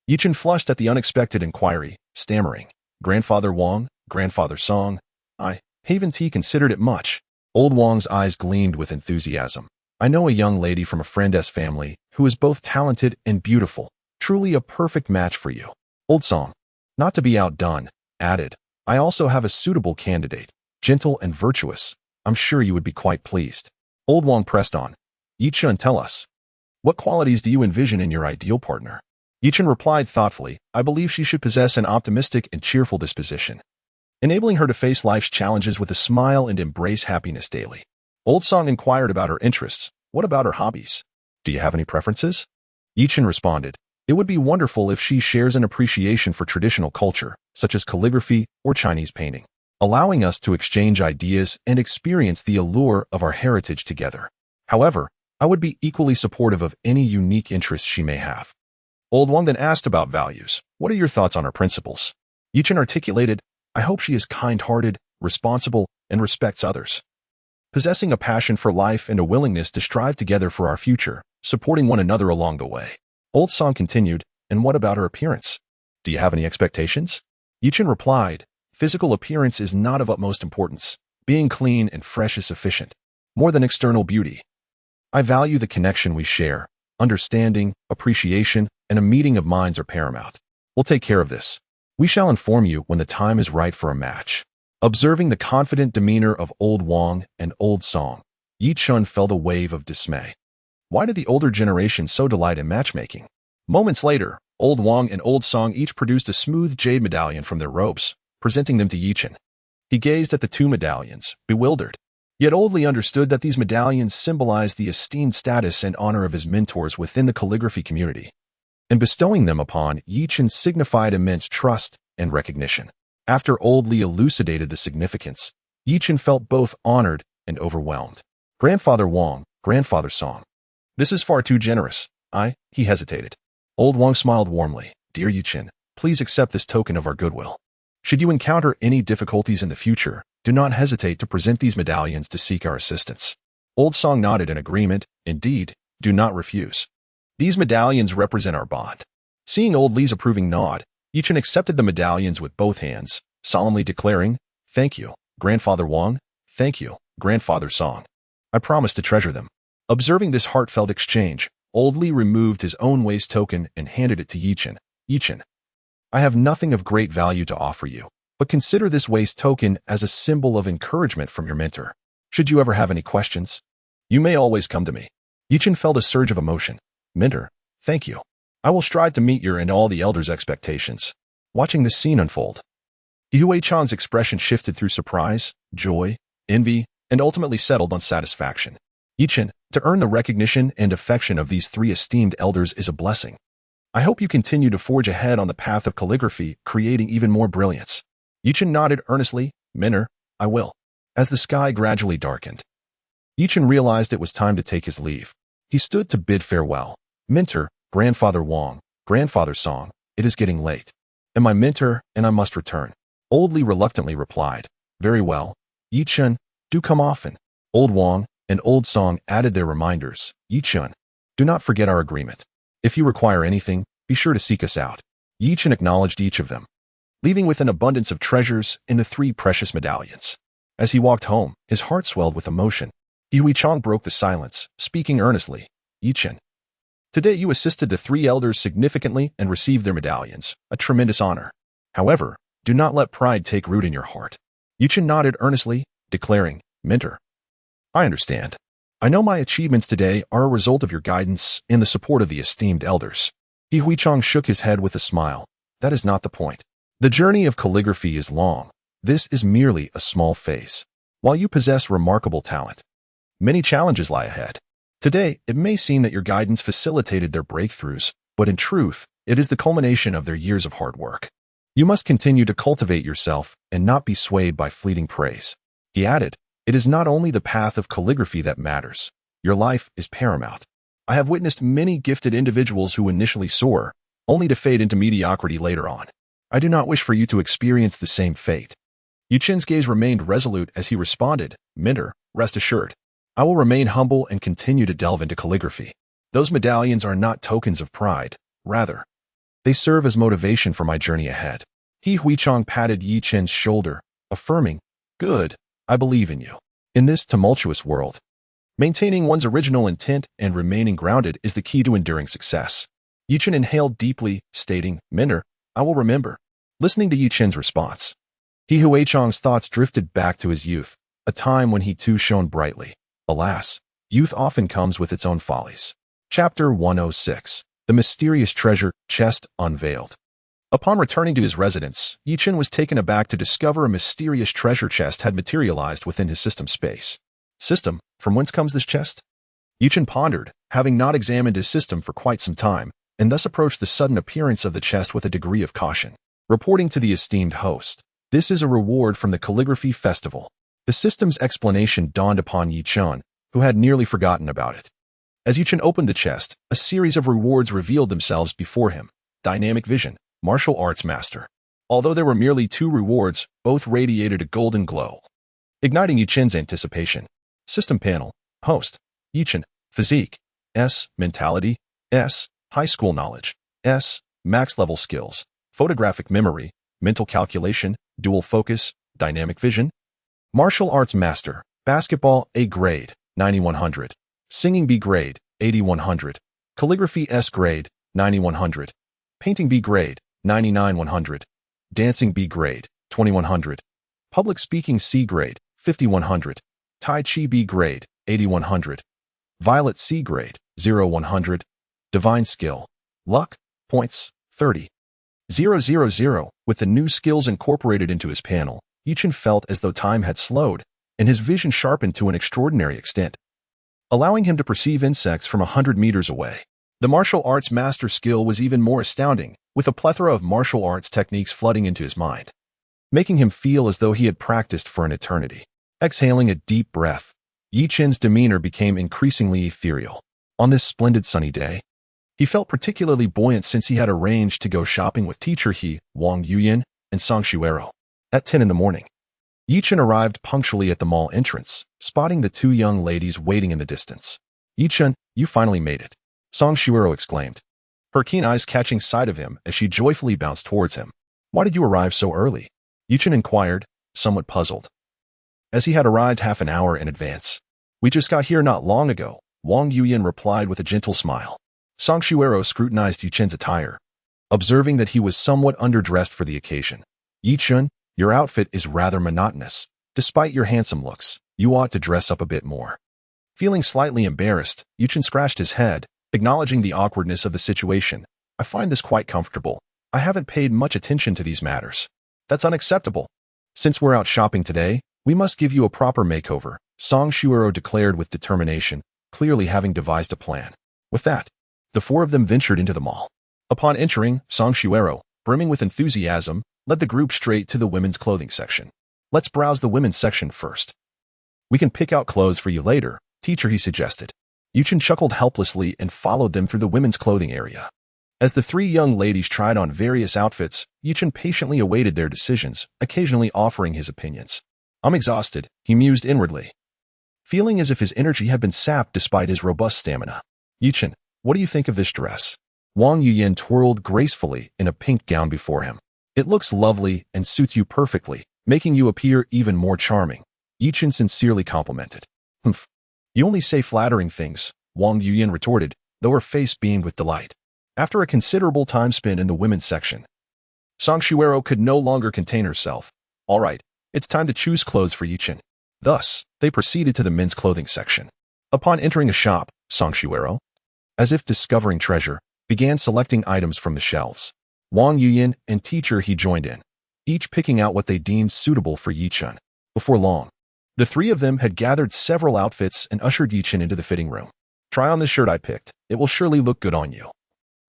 Speaker 1: Yi Chen flushed at the unexpected inquiry, stammering. Grandfather Wang, Grandfather Song. I haven't considered it much. Old Wang's eyes gleamed with enthusiasm. I know a young lady from a friend's family who is both talented and beautiful. Truly a perfect match for you. Old Song, not to be outdone, added. I also have a suitable candidate, gentle and virtuous. I'm sure you would be quite pleased. Old Wang pressed on. Yi Chen, tell us. What qualities do you envision in your ideal partner? Yi Chen replied thoughtfully, I believe she should possess an optimistic and cheerful disposition, enabling her to face life's challenges with a smile and embrace happiness daily. Old Song inquired about her interests. What about her hobbies? Do you have any preferences? Yi Chen responded, it would be wonderful if she shares an appreciation for traditional culture, such as calligraphy or Chinese painting, allowing us to exchange ideas and experience the allure of our heritage together. However, I would be equally supportive of any unique interests she may have. Old Wang then asked about values. What are your thoughts on her principles? Yi Chen articulated, I hope she is kind-hearted, responsible, and respects others, possessing a passion for life and a willingness to strive together for our future, supporting one another along the way. Old Song continued, and what about her appearance? Do you have any expectations? Yi Chen replied, physical appearance is not of utmost importance. Being clean and fresh is sufficient, more than external beauty. I value the connection we share. Understanding, appreciation, and a meeting of minds are paramount. We'll take care of this. We shall inform you when the time is right for a match. Observing the confident demeanor of Old Wang and Old Song, Yi Chen felt a wave of dismay. Why did the older generation so delight in matchmaking? Moments later, Old Wang and Old Song each produced a smooth jade medallion from their robes, presenting them to Yi Chen. He gazed at the two medallions, bewildered. Yet Old Li understood that these medallions symbolized the esteemed status and honor of his mentors within the calligraphy community, and bestowing them upon Yi Chen signified immense trust and recognition. After Old Li elucidated the significance, Yi Chen felt both honored and overwhelmed. Grandfather Wang, Grandfather Song. This is far too generous. He hesitated. Old Wang smiled warmly. Dear Yi Chen, please accept this token of our goodwill. Should you encounter any difficulties in the future, do not hesitate to present these medallions to seek our assistance. Old Song nodded in agreement. Indeed, do not refuse. These medallions represent our bond. Seeing Old Li's approving nod, Yi Chen accepted the medallions with both hands, solemnly declaring, Thank you, Grandfather Wang. Thank you, Grandfather Song. I promise to treasure them. Observing this heartfelt exchange, Old Li removed his own waist token and handed it to Yi Chen. Yi Chen, I have nothing of great value to offer you, but consider this waist token as a symbol of encouragement from your mentor. Should you ever have any questions, you may always come to me. Yi Chen felt a surge of emotion. Mentor, thank you. I will strive to meet your and all the elders' expectations. Watching this scene unfold, Yue Chan's expression shifted through surprise, joy, envy, and ultimately settled on satisfaction. Yi Chen, to earn the recognition and affection of these three esteemed elders is a blessing. I hope you continue to forge ahead on the path of calligraphy, creating even more brilliance. Yi Chen nodded earnestly. Mentor, I will. As the sky gradually darkened, Yi Chen realized it was time to take his leave. He stood to bid farewell. Mentor, Grandfather Wang, Grandfather Song, it is getting late. And my mentor and I must return. Old Li reluctantly replied. Very well. Yi Chen, do come often. Old Wang and Old Song added their reminders. Yi Chen, do not forget our agreement. If you require anything, be sure to seek us out. Yi Chen acknowledged each of them, leaving with an abundance of treasures in the three precious medallions. As he walked home, his heart swelled with emotion. Yue Chang broke the silence, speaking earnestly. Yi Chen, Today you assisted the three elders significantly and received their medallions, a tremendous honor. However, do not let pride take root in your heart. Chen nodded earnestly, declaring, Mentor, I understand. I know my achievements today are a result of your guidance and the support of the esteemed elders. Huichang shook his head with a smile. That is not the point. The journey of calligraphy is long. This is merely a small phase. While you possess remarkable talent, many challenges lie ahead. Today, it may seem that your guidance facilitated their breakthroughs, but in truth, it is the culmination of their years of hard work. You must continue to cultivate yourself and not be swayed by fleeting praise. He added, it is not only the path of calligraphy that matters. Your life is paramount. I have witnessed many gifted individuals who initially soar, only to fade into mediocrity later on. I do not wish for you to experience the same fate. Chen's gaze remained resolute as he responded, Mentor, rest assured. I will remain humble and continue to delve into calligraphy. Those medallions are not tokens of pride. Rather, they serve as motivation for my journey ahead. Huichang patted Chen's shoulder, affirming, Good, I believe in you. In this tumultuous world, maintaining one's original intent and remaining grounded is the key to enduring success. Chen inhaled deeply, stating, Mentor, I will remember. Listening to Chen's response, Huichang's thoughts drifted back to his youth, a time when he too shone brightly. Alas, youth often comes with its own follies. Chapter 106. The Mysterious Treasure Chest Unveiled. Upon returning to his residence, Chen was taken aback to discover a mysterious treasure chest had materialized within his system space. System, from whence comes this chest? Chen pondered, having not examined his system for quite some time, and thus approached the sudden appearance of the chest with a degree of caution. Reporting to the esteemed host, this is a reward from the Calligraphy Festival. The system's explanation dawned upon Chen, who had nearly forgotten about it. As Chen opened the chest, a series of rewards revealed themselves before him. Dynamic Vision, Martial Arts Master. Although there were merely 2 rewards, both radiated a golden glow, igniting Chen's anticipation. System Panel, Host, Chen, Physique, S, Mentality, S, High School Knowledge, S, Max Level Skills, Photographic Memory, Mental Calculation, Dual Focus, Dynamic Vision. Martial Arts Master, Basketball A grade, 9100. Singing B grade, 8100. Calligraphy S grade, 9100. Painting B grade, 99100. Dancing B grade, 2100. Public Speaking C grade, 5100. Tai Chi B grade, 8100. Violet C grade, 0100. Divine Skill. Luck, points, 30. 000. With the new skills incorporated into his panel, Chen felt as though time had slowed, and his vision sharpened to an extraordinary extent, allowing him to perceive insects from 100 meters away. The martial arts master skill was even more astounding, with a plethora of martial arts techniques flooding into his mind, making him feel as though he had practiced for an eternity. Exhaling a deep breath, Chen's demeanor became increasingly ethereal. On this splendid sunny day, he felt particularly buoyant since he had arranged to go shopping with teacher Wang Yuyan, and Song Shuero. At 10 in the morning, Chen arrived punctually at the mall entrance, spotting the 2 young ladies waiting in the distance. Chen, you finally made it, Song Shuero exclaimed, her keen eyes catching sight of him as she joyfully bounced towards him. Why did you arrive so early? Chen inquired, somewhat puzzled, as he had arrived half an hour in advance. We just got here not long ago, Wang Yuyan replied with a gentle smile. Song Shuero scrutinized Chen's attire, observing that he was somewhat underdressed for the occasion. Chen, your outfit is rather monotonous. Despite your handsome looks, you ought to dress up a bit more. Feeling slightly embarrassed, Chen scratched his head, acknowledging the awkwardness of the situation. I find this quite comfortable. I haven't paid much attention to these matters. That's unacceptable. Since we're out shopping today, we must give you a proper makeover, Song Shuero declared with determination, clearly having devised a plan. With that, the 4 of them ventured into the mall. Upon entering, Song Shuero, brimming with enthusiasm, led the group straight to the women's clothing section. Let's browse the women's section first. We can pick out clothes for you later, teacher, he suggested. Chen chuckled helplessly and followed them through the women's clothing area. As the 3 young ladies tried on various outfits, Chen patiently awaited their decisions, occasionally offering his opinions. I'm exhausted, he mused inwardly, feeling as if his energy had been sapped despite his robust stamina. Chen, what do you think of this dress? Wang Yuyan twirled gracefully in a pink gown before him. It looks lovely and suits you perfectly, making you appear even more charming, Chen sincerely complimented. Humph. You only say flattering things, Wang Yuyan retorted, though her face beamed with delight. After a considerable time spent in the women's section, Song Shuero could no longer contain herself. All right, it's time to choose clothes for Chen. Thus, they proceeded to the men's clothing section. Upon entering a shop, Song Shuero, as if discovering treasure, began selecting items from the shelves. Wang Yuyin and teacher he joined in, each picking out what they deemed suitable for Chen. Before long, the three of them had gathered several outfits and ushered Chen into the fitting room. Try on this shirt I picked. It will surely look good on you,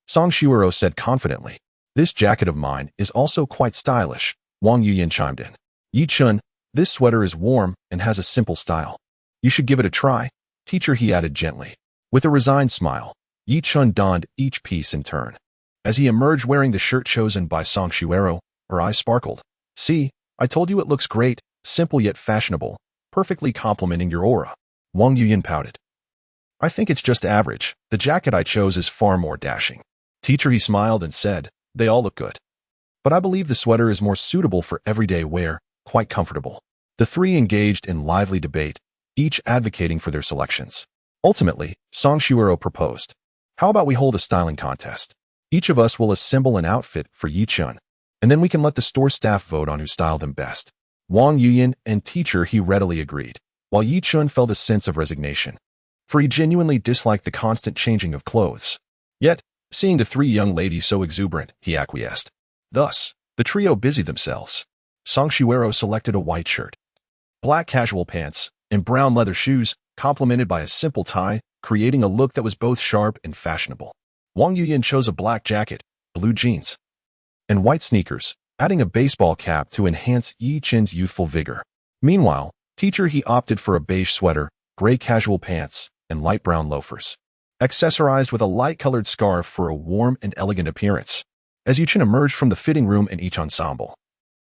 Speaker 1: Song Shuero said confidently. This jacket of mine is also quite stylish, Wang Yuyin chimed in. Chen, this sweater is warm and has a simple style. You should give it a try, teacher he added gently. With a resigned smile, Chen donned each piece in turn. As he emerged wearing the shirt chosen by Song Shuero, her eyes sparkled. See, I told you it looks great, simple yet fashionable, perfectly complementing your aura. Wang Yuyin pouted. I think it's just average. The jacket I chose is far more dashing. Teacher he smiled and said, they all look good. But I believe the sweater is more suitable for everyday wear, quite comfortable. The three engaged in lively debate, each advocating for their selections. Ultimately, Song Shuero proposed. How about we hold a styling contest? Each of us will assemble an outfit for Chen, and then we can let the store staff vote on who styled them best. Wang Yuyin and teacher he readily agreed, while Chen felt a sense of resignation, for he genuinely disliked the constant changing of clothes. Yet, seeing the three young ladies so exuberant, he acquiesced. Thus, the trio busied themselves. Song Shuero selected a white shirt, black casual pants, and brown leather shoes, complemented by a simple tie, creating a look that was both sharp and fashionable. Wang Yuyin chose a black jacket, blue jeans, and white sneakers, adding a baseball cap to enhance Chen's youthful vigor. Meanwhile, teacher he opted for a beige sweater, gray casual pants, and light brown loafers, accessorized with a light-colored scarf for a warm and elegant appearance. As Chen emerged from the fitting room in each ensemble,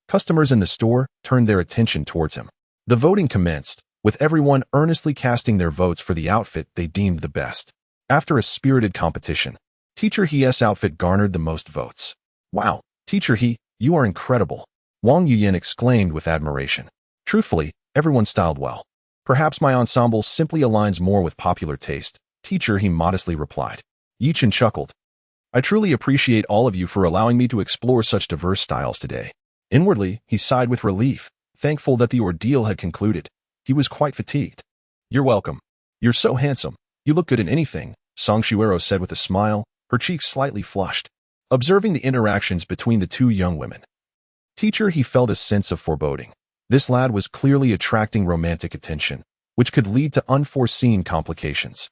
Speaker 1: customers in the store turned their attention towards him. The voting commenced, with everyone earnestly casting their votes for the outfit they deemed the best. After a spirited competition, teacher he's outfit garnered the most votes. Wow, teacher he, you are incredible, Wang Yuyin exclaimed with admiration. Truthfully, everyone styled well. Perhaps my ensemble simply aligns more with popular taste, teacher he modestly replied. Chen chuckled. I truly appreciate all of you for allowing me to explore such diverse styles today. Inwardly, he sighed with relief, thankful that the ordeal had concluded. He was quite fatigued. You're welcome. You're so handsome. You look good in anything, Song Shuero said with a smile, her cheeks slightly flushed. Observing the interactions between the two young women, teacher he felt a sense of foreboding. This lad was clearly attracting romantic attention, which could lead to unforeseen complications.